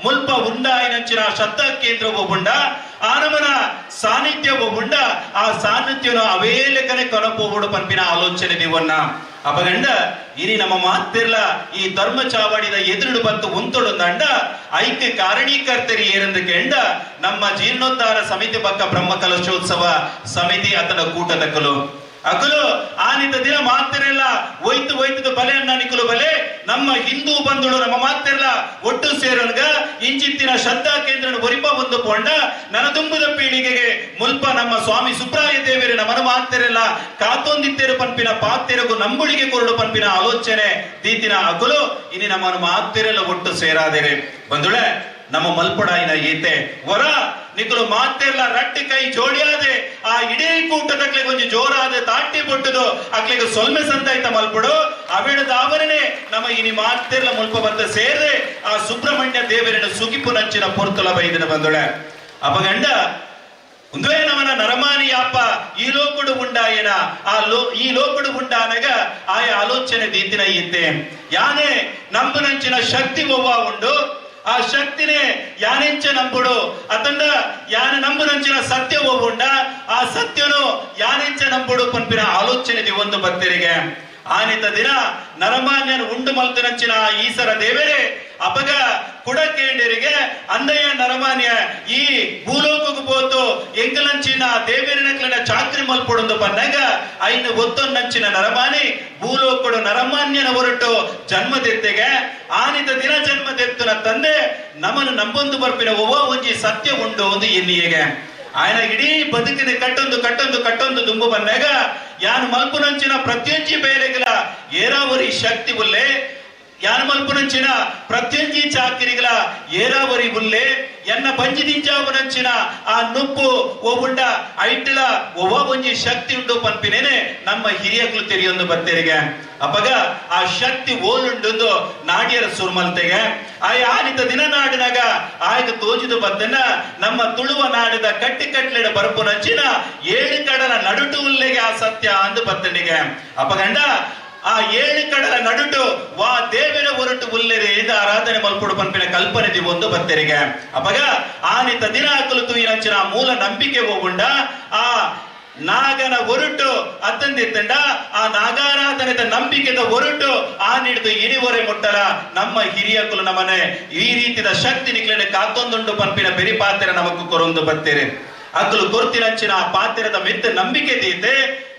ಮುಲ್ಪ ಉಂಡಾಯಿನಂಚಿನ ಶ್ರದ್ಧಾ ಕೇಂದ್ರವೂ ಉಂಡ ಆನಮನ ಸಾನ್ನಿಧ್ಯವೂ ಉಂಡ ಆ ಸಾನ್ನಿಧ್ಯನು ಅವೇಲೆಕನೆ ಕನಪೋಗುಡು ಪಂಪಿನ ಆಲೋಚನೆ ದಿವನ್ನ ಅಪಗಂಡ ಇನಿ ನಮ್ಮ ಮಾತಿರ್ಲ ಈ ಧರ್ಮ ಚಾವಡಿದ ಎದುರು ಬಂತು ಉಂತೊಡುಂದಂಡ ಐಕ್ಯ ಕಾರಣೀಕರ್ತರಿ ಏರಂದಕ್ಕೆ ಎಂಡ ನಮ್ಮ ಜೀರ್ಣೋದ್ಧಾರ ಸಮಿತಿ ಪಕ್ಕ ಬ್ರಹ್ಮಕಲಶೋತ್ಸವ ಸಮಿತಿ ಅತನ ಕೂಟದಕ್ಕಲು ಅಕಲು ಆನಿತ ದಿನ ಮಾತಿರಲ್ಲ ಒಯ್ತು ಬಲೆ ಅಣ್ಣನಿಕಲು ಬಲೆ ನಮ್ಮ ಹಿಂದೂ ಬಂಧುಳು ನಮ್ಮ ಮಾತಿರಲ್ಲ ಒಟ್ಟು ಸೇರನ್ಗ ಇಂಚಿತ್ತಿನ ಶ್ರದ್ಧಾ ಕೇಂದ್ರ ಒರಿಪ ಒಂದು ಪೊಂಡ ನನ್ನ ತುಂಬುದ ಪೀಳಿಗೆಗೆ ಮುಲ್ಪ ನಮ್ಮ ಸ್ವಾಮಿ ಸುಬ್ರಾಯ ದೇವರಿನ ಮನ ಮಾತಿರಲ್ಲ ಕಾತೊಂದಿತ್ತೇರು ಪಂಪಿನ ಪಾತೆರಗು ನಂಬುಳಿಗೆ ಕೊರಡು ಪಂಪಿನ ಆಲೋಚನೆ ದೀತಿನ ಅಕಲು ಇನಿ ನಮ್ಮನ್ನು ಮಾತಿರಲ್ಲ ಒಟ್ಟು ಸೇರಾದೇರೆ ಬಂಧುಳೆ ನಮ್ಮ ಮಲ್ಪಡಾಯಿನ ಈತೆ ವರ ನಿಕಲು ಮಾತೆಲ್ಲ ರಟ್ಟಿ ಕೈ ಜೋಡಿಯಾದೆ ಆ ಇಡೀ ಕೂಟದಕ್ಲೆ ಕೊಂಚ ಜೋರಾದ ತಾಟಿ ಬೊಟ್ಟದು ಅಕ್ಲಿಗೆ ಸೊಲ್ಮೆ ಸಂತಾಯ್ತ ಮಲ್ಪಡು ಅವೇಳದ ಆವರಣೆ ನಮ್ಮ ಇನಿ ಮಾತೆಲ್ಲ ಮುಲ್ಪ ಬಂದ ಸೇರದೆ ಆ ಸುಬ್ರಹ್ಮಣ್ಯ ದೇವರಿನ ಸುಗಿಪು ನಂಚಿನ ಪೊರ್ತುಲ ಬೈದಿನ ಬಂದೊಳೆ ಅಪಗಂಡ ಒಂದೇ ನಮನ ನರಮಾನಿ ಯಾಪ ಈ ಲೋಕುಡು ಉಂಡಾಯನ ಈ ಲೋಕುಡು ಉಂಡಾನಗ ಆಯ ಆಲೋಚನೆ ದೀತಿನ ಇತ್ತೆ ಯಾನೆ ನಂಬುನಂಚಿನ ಶಕ್ತಿ ಒವ್ವ ಉಂಡು ಆ ಶಕ್ತಿನೇ ಯಾನೆಂಚ ನಂಬುಡು ಅತಂಡ ಯಾನ ನಂಬುನಂಚಿನ ಸತ್ಯ ಹೋಗುಂಡ ಆ ಸತ್ಯನು ಯಾನೆಂಚ ನಂಬುಡು ಪಂಪಿನ ಆಲೋಚನೆ ಒಂದು ಭಕ್ತರಿಗೆ ಆನಿತ ದಿನ ನರಮಾನ್ಯನು ಉಂಡು ಮಲ್ತನಂಚಿನ ಈಸರ ದೇವರೇ ಅಪಗ ಕುಡಕೇಂಡರಿಗೆ ಅಂದಯ್ಯ ನರಮಾನ್ಯ ಈ ಭೂಲೋಕಕ್ಕೆ పోతూ ಎಂಕಲಂಚಿನ ದೇವರಿನಕ್ಲನ ಚಾಕ್ರಿ ಮಲ್ಪೊಡೊಂದು ಪನ್ನಗ ಐನು ಒತ್ತೊನ್ನಂಚಿನ ನರಮಾನಿ ಭೂಲೋಕಡು ನರಮಾನ್ಯನ ಹೊರಟು ಜನ್ಮದೆತ್ತೆಗೆ ಆನಿತ ದಿನ ಜನ್ಮದೆತ್ತುನ ತಂದೆ ನಮ್ಮನ್ನು ನಂಬೊಂದು ಬರ್ಪಿನ ಒವ್ವ ಒಂಜಿ ಸತ್ಯ ಉಂಡು ಒಂದು ಎನ್ನಿಯಗೆ ఆయన ಇಡೀ ಬದುಕಿನ ಕಟ್ಟೊಂದು ದುಂಬು ಬಂದಾಗ ಯಾನು ಮಲ್ಪುನಂಚಿನ ಪ್ರತ್ಯೊಂಜಿ ಬೇಲೆಗಳ ಏರಾವರಿ ಶಕ್ತಿ ಉಲ್ಲೆ ಯಾನು ಮಲ್ಪುನಂಚಿನ ಪ್ರತ್ಯೊಂಜಿ ಚಾಕಿರಿಗಳ ಏರಾವರಿ ಉಲ್ಲೆ ಎನ್ನ ಬಂಜಿದಿಂಚಾವುನಂಚಿನ ಆ ನುಪ್ಪು ಒವುಂಡ ಐಟಿಲ ಒವ್ವ ಒಂಜಿ ಶಕ್ತಿ ಉಂಡು ಪನ್ಪಿನೇನೆ ನಮ್ಮ ಹಿರಿಯಗಳು ತೆರೆಯೊಂದು ಬತ್ತೆರಿಗೆ ಅಪಗ ಆ ಶಕ್ತಿ ಓಲುಂಡು ನಾಡಿಯರ ಸುರ್ಮಲ್ತೆಗೆ ಆನಿತ ದಿನ ನಾಡಿನಾಗ ಆಯ್ದು ತೋಜಿದು ಬದ್ದನ್ನ ನಮ್ಮ ತುಳುವ ನಾಡಿದ ಕಟ್ಟಿಕಟ್ಲೆಡ ಬರಪುನಂಚಿನ 7 ಕಡಲ ನಡುಟು ಉಲ್ಲೆಗೆ ಆ ಸತ್ಯ ಅಂದು ಬತ್ತನಿಗೆ ಅಪಗಂಡ ಆ 7 ಕಡಲ ನಡುಟು ವಾ ದೇವರ ಹೊರಟು ಉಲ್ಲೆರೆ ಎಂದು ಆರಾಧನೆ ಮಲ್ಪುಡು ಪಂಪಿನ ಕಲ್ಪನೆ ಒಂದು ಬತ್ತೆರಿಗೆ ಅಪಗ ಆನಿತ ದಿನ ಹಾಕಲು ತೂಯಿನಂಚಿನ ಮೂಲ ನಂಬಿಕೆ ಹೋಗುಂಡ ಆ ನಾಗನ ಹೊರಟು ಅತ್ತಂದಿತ್ತಂಡ ಆ ನಾಗಾರಾಧನೆದ ನಂಬಿಕೆದ ಹೊರಟು ಆ ನಿಡಿದು ಇಡಿವರೆ ಮುಟ್ಟಲ ನಮ್ಮ ಹಿರಿಯಕುಲು ನಮ್ಮನೆ ಈ ರೀತಿಯ ಶಕ್ತಿ ನಿಕ್ಲೆನೆ ಕಾತೊಂದುಂಡು ಪಂಪಿನ ಬೆರಿ ಪಾತ್ರ ನಮಕು ಕೊರೊಂದು ಬತ್ತೇರೆ ಅಕ್ಕಲು ಕೊರ್ತಿನಂಚಿನ ಪಾತ್ರದ ಮೆತ್ತ ನಂಬಿಕೆ ತೀತೆ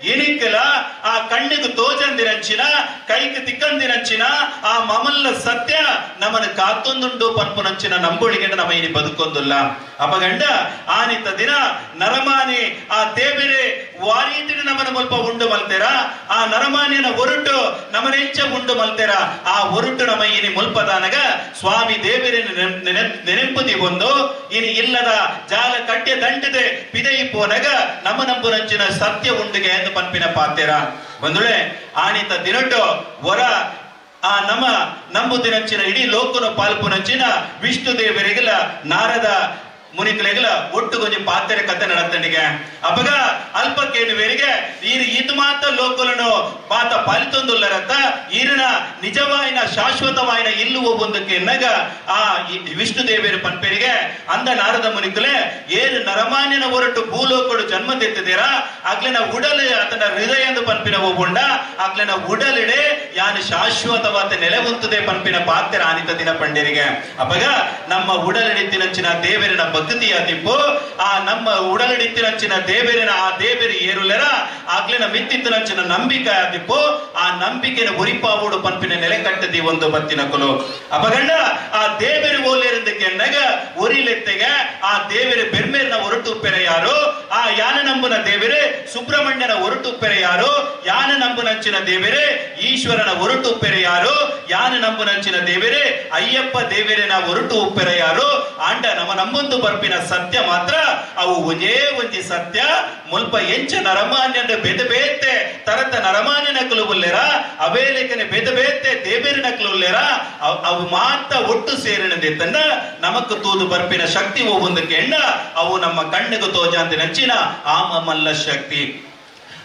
ಇನಿಕ್ಕಲ ಆ ಕಣ್ಣಿಗೆ ತೋಜಂದಿರಂಚಿನ ಕೈಗೆ ತಿಕ್ಕಂದಿರಂಚಿನ ಆ ಮಮಲ್ಲ ಸತ್ಯ ನಮ್ಮನ್ನ ಕಾತೊಂದುಂಡು ಪನ್ಪುನಂಚಿನ ನಂಬುಳಿಗೆ ನಮ್ಮ ಇನಿ ಬದುಕೊಂದಿಲ್ಲ ಅಪಗಂಡ ಆನಿತ ದಿನ ನರಮಾನಿ ಆ ದೇವರೇ ವಾರೀತಿನ ನಮ್ಮನ್ನ ಮುಲ್ಪ ಉಂಡು ಮಲ್ತೇರ ಆ ನರಮಾನಿಯನ ಒರುಟು ನಮ್ಮನ ಹೆಚ್ಚ ಉಂಡು ಮಲ್ತೇರ ಆ ಒರುಟು ನಮ್ಮ ಇನಿ ಮುಲ್ಪದಾನಗ ಸ್ವಾಮಿ ದೇವರಿನ ನೆನಪುದಿ ಒಂದು ಇನಿ ಇಲ್ಲದ ಜಾಲ ಕಟ್ಟೆ ದಂಟಿದೆ ಪಿದೈ ಪೋನಗ ನಮ್ಮ ನಂಬುನಂಚಿನ ಸತ್ಯ ಉಂಡುಗೆ ಎಂದು ಪನ್ಪಿನ ಪಾತೇರ ಬಂದುಳೆ ಆನಿತ ದಿನಟ್ಟು ಹೊರ ಆ ನಮ್ಮ ನಂಬುದಿನಂಚಿನ ಇಡೀ ಲೋಕನ ಪಾಲ್ಪುನಂಚಿನ ವಿಷ್ಣು ದೇವರಿಗೆಲ್ಲ ನಾರದ ಮುನಿಕಲೆಗಲ ಒಟ್ಟು ಕೊಂಚ ಪಾತ್ರೆ ಕತೆ ನಡತಂಡಿಗೆ ಅಪಗ ಅಲ್ಪಕ್ಕೇನುವರಿಗೆ ಈರು ಇದು ಮಾತ್ರ ಲೋಕలను ಮಾತ ಪಾಲಿತೊಂದುಲ್ಲರತ್ತ ಈರಿನ ನಿಜವಾಯಿನ ಶಾಶ್ವತವಾಯಿನ ಇಲ್ಲುವ ಒಂದಕ್ಕೆ ಎನ್ನಗ ಆ ವಿಷ್ಣು ದೇವಿಯರ ಪನ್ಪೇರಿಗೆ ಅಂದ ನಾರದ ಮುನಿಕಲೆ ಏರು ನರಮಾನ್ಯನ ಹೊರಟು ಭೂಲೋಕಡು ಜನ್ಮ ತೆತ್ತಿದ್ದೀರ ಆಗ್ಲಿನ ಉಡಲು ಅದನ್ನ ಹೃದಯ ಎಂದು ಪನ್ಪಿನ ಹೋಗೊಂಡ ಆಗ್ಲಿನ ಉಡಲಿಡೆ ಯಾನು ಶಾಶ್ವತವಾದ ನೆಲೆ ಹೊಂತದೆ ಪನ್ಪಿನ ಪಾತ್ರೆ ಆನಿತ ದಿನ ಪಂಡರಿಗೆ ಅಪಗ ನಮ್ಮ ಉಡಲಿಡಿತ್ತಿನಂಚಿನ ದೇವರಿನ ಭಕ್ತಿಯ ತಿಪ್ಪು ಆ ನಮ್ಮ ಉಡಲಿಡಿತ್ತಿನಂಚಿನ ದೇವರಿನ ಆ ದೇವರಿ ಏರುಲೆರ ಆಗ್ಲಿನ ಮಿತ್ತಿತ್ತಿನಂಚಿನ ನಂಬಿಕೆ ತಿಪ್ಪು ಆ ನಂಬಿಕೆನ ಉರಿಪಾವುಡು ಪನ್ಪಿನ ನೆಲೆ ಕಟ್ಟದಿ ಒಂದು ಬತ್ತಿನ ಕುಲು ಅಪಗಂಡ ಆ ದೇವರಿ ಓಲೇರಿಂದಕ್ಕೆ ನಗ ಉರಿಲೆತ್ತೆಗೆ ಆ ದೇವರಿ ಬೆರ್ಮೇರ್ನ ಹೊರಟು ಉಪ್ಪೆರೆ ಯಾರು ಆ ಯಾನ ನಂಬುನ ದೇವರೇ ಸುಬ್ರಹ್ಮಣ್ಯನ ಹೊರಟು ಉಪ್ಪೆರೆ ಯಾರು ಯಾನ ನಂಬುನಂಚಿನ ದೇವರೇ ಈಶ್ವರನ ಹೊರಟು ಉಪ್ಪೆರೆ ಯಾರು ಯಾನ ನಂಬುನಂಚಿನ ದೇವರೇ ಅಯ್ಯಪ್ಪ ದೇವರಿನ ಹೊರಟು ಉಪ್ಪೆರೆ ಯಾರು ಆಂಡ ನಮ್ಮ ನಮ್ಮೊಂದು ಬರ್ಪಿನ ಸತ್ಯ ಮಾತ್ರ ಅವು ಒಂದೇ ಒಂಜಿ ಸತ್ಯ ಮುಲ್ಪ ಎಂಚ ನರಮಾನ್ಯಂದ ಬೆದ ಬೇತೆ ತರತ ನರಮಾನ್ಯನ ಕುಲುಬುಲ್ಲೆರ ಅವೇ ಲೇಖನೆ ಬೆದ ಬೇತೆ ದೇವೇರಿನ ಕುಲುಲ್ಲೆರ ಅವು ಮಾತ್ರ ಒಟ್ಟು ಸೇರಿನದೆತ್ತಂಡ ನಮಕ್ ತೂದು ಬರ್ಪಿನ ಶಕ್ತಿ ಒಂದಕ್ಕೆ ಎಂಡ ಅವು ನಮ್ಮ ಕಣ್ಣಿಗೆ ತೋಜಾಂತಿ ನಚ್ಚಿನ ಆಮಲ್ಲ ಶಕ್ತಿ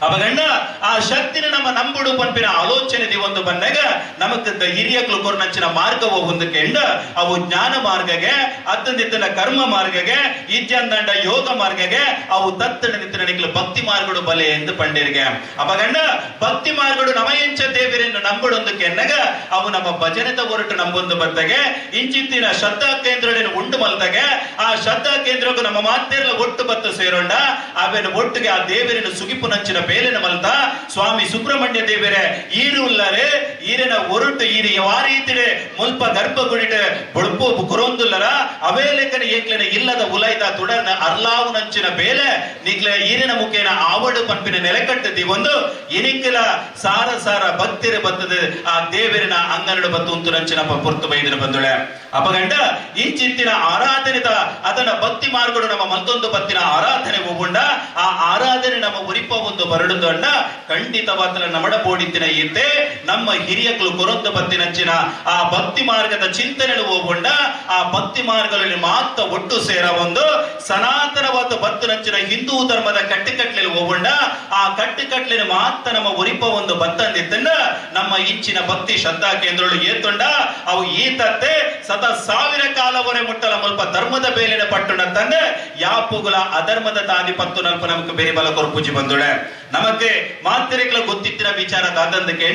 ಅಪಗಂಡ ಆ ಶಕ್ತಿನ ನಮ್ಮ ನಂಬುಡು ಪನ್ಪಿನ ಆಲೋಚನೆ ಒಂದು ಬಂದಾಗ ನಮಕ್ ಹಿರಿಯಕ್ಲು ಕೊರ್ನಂಚಿನ ಮಾರ್ಗವು ಒಂದಕ್ಕೆ ಎಂಡ ಅವು ಜ್ಞಾನ ಮಾರ್ಗಗೆ ಅತ್ತಂದಿತ್ತನ ಕರ್ಮ ಮಾರ್ಗಗೆ ಇಜ್ಜಂದಂಡ ಯೋಗ ಮಾರ್ಗಗೆ ಅವು ತತ್ತಡ ನಿತ್ತಿನ ಭಕ್ತಿ ಮಾರ್ಗಡು ಬಲೆ ಎಂದು ಪಂಡಿರಿಗೆ ಅಪಗಂಡ ಭಕ್ತಿ ಮಾರ್ಗಡು ನಮ ಎಂಚ ದೇವರನ್ನು ನಂಬುಡೊಂದಕ್ಕೆ ಎನ್ನಗ ಅವು ನಮ್ಮ ಭಜನೆದ ಹೊರಟು ನಂಬೊಂದು ಬಂದಾಗೆ ಇಂಚಿತ್ತಿನ ಶ್ರದ್ಧಾ ಕೇಂದ್ರಗಳನ್ನು ಉಂಡು ಮಲ್ದಾಗೆ ಆ ಶ್ರದ್ಧಾ ಕೇಂದ್ರಕ್ಕೂ ನಮ್ಮ ಮಾತೆಲ್ಲ ಒಟ್ಟು ಬತ್ತು ಸೇರೋಂಡ ಅವೇನು ಒಟ್ಟಿಗೆ ಆ ದೇವರಿನ ಸುಗಿಪು ನಂಚಿನ ಬೇಲೆನ ಮಲ್ತ ಸ್ವಾಮಿ ಸುಬ್ರಹ್ಮಣ್ಯ ದೇವರೇ ಈರು ಉಲ್ಲರೆ ಈರಿನ ಒರುಟು ಈರಿ ವಾರೀತಿಡೆ ಮುಲ್ಪ ಗರ್ಭಗುಡಿಟ ಬೊಳ್ಪು ಕೊರೊಂದುಲ್ಲರ ಅವೇ ಲೆಕ್ಕನ ಏಕ್ಲೆನ ಇಲ್ಲದ ಉಲೈದ ತುಡರ್ನ ಅರ್ಲಾವು ನಂಚಿನ ಬೇಲೆ ನಿಗ್ಲೆ ಈರಿನ ಮುಖೇನ ಆವಡು ಪನ್ಪಿನ ನೆಲೆಕಟ್ಟದಿ ಒಂದು ಇನಿಕ್ಕಲ ಸಾರ ಸಾರ ಭಕ್ತಿರ ಬತ್ತದ ಆ ದೇವರಿನ ಅಂಗನಡು ಬತ್ತು ಉಂಟು ನಂಚಿನ ಪೊರ್ತು ಬೈದಿನ ಬಂದುಳೆ ಅಪಗಂಡ ಈ ಚಿಂತಿನ ಆರಾಧನೆದ ಅದನ್ನ ಭಕ್ತಿ ಮಾರ್ಗಡು ನಮ್ಮ ಮತ್ತೊಂದು ಬತ್ತಿನ ಆರಾಧನೆ ಹೋಗುಂಡ ಆ ಆರಾಧನೆ ನಮ್ಮ ಉರಿಪ ಒಂದು ಬರಡುದೊಂಡ ಖಂಡಿತವಾದ ನಮಡ ಬೋಡಿತ್ತಿನ ಇದ್ದೆ ನಮ್ಮ ಹಿರಿಯಗಳು ಕೊರೊಂದು ಬತ್ತಿನಂಚಿನ ಆ ಭಕ್ತಿ ಮಾರ್ಗದ ಚಿಂತನೆ ಹೋಗುಂಡ ಆ ಭಕ್ತಿ ಮಾರ್ಗಗಳಲ್ಲಿ ಮಾತ್ರ ಒಟ್ಟು ಸೇರ ಒಂದು ಸನಾತನವಾದ ಬತ್ತನಂಚಿನ ಹಿಂದೂ ಧರ್ಮದ ಕಟ್ಟುಕಟ್ಲೆ ಹೋಗುಂಡ ಆ ಕಟ್ಟುಕಟ್ಲಿನ ಮಾತ್ರ ನಮ್ಮ ಉರಿಪ ಒಂದು ಬತ್ತಂದಿತ್ತಂಡ ನಮ್ಮ ಇಂಚಿನ ಭಕ್ತಿ ಶ್ರದ್ಧಾ ಕೇಂದ್ರಗಳು ಏತೊಂಡ ಅವು ಈತತ್ತೆ ಸತ ಸಾವಿರ ಕಾಲವರೆ ಮುಟ್ಟಲ ಮುಲ್ಪ ಧರ್ಮದ ಬೇಲಿನ ಪಟ್ಟಣ ತಂದೆ ಯಾಪುಗುಲ ಅಧರ್ಮದ ತಾಂದಿ ಪತ್ತು ನಲ್ಪ ನಮಕ್ ಬೇರೆ ಬಲ ಕೊರ್ಪುಜಿ ಬಂದುಳೆ ನಮಗೆ ಮಾತ್ರೆಗಳ ಗೊತ್ತಿತ್ತಿನ ವಿಚಾರ ದಾದಂದಕ್ಕೆ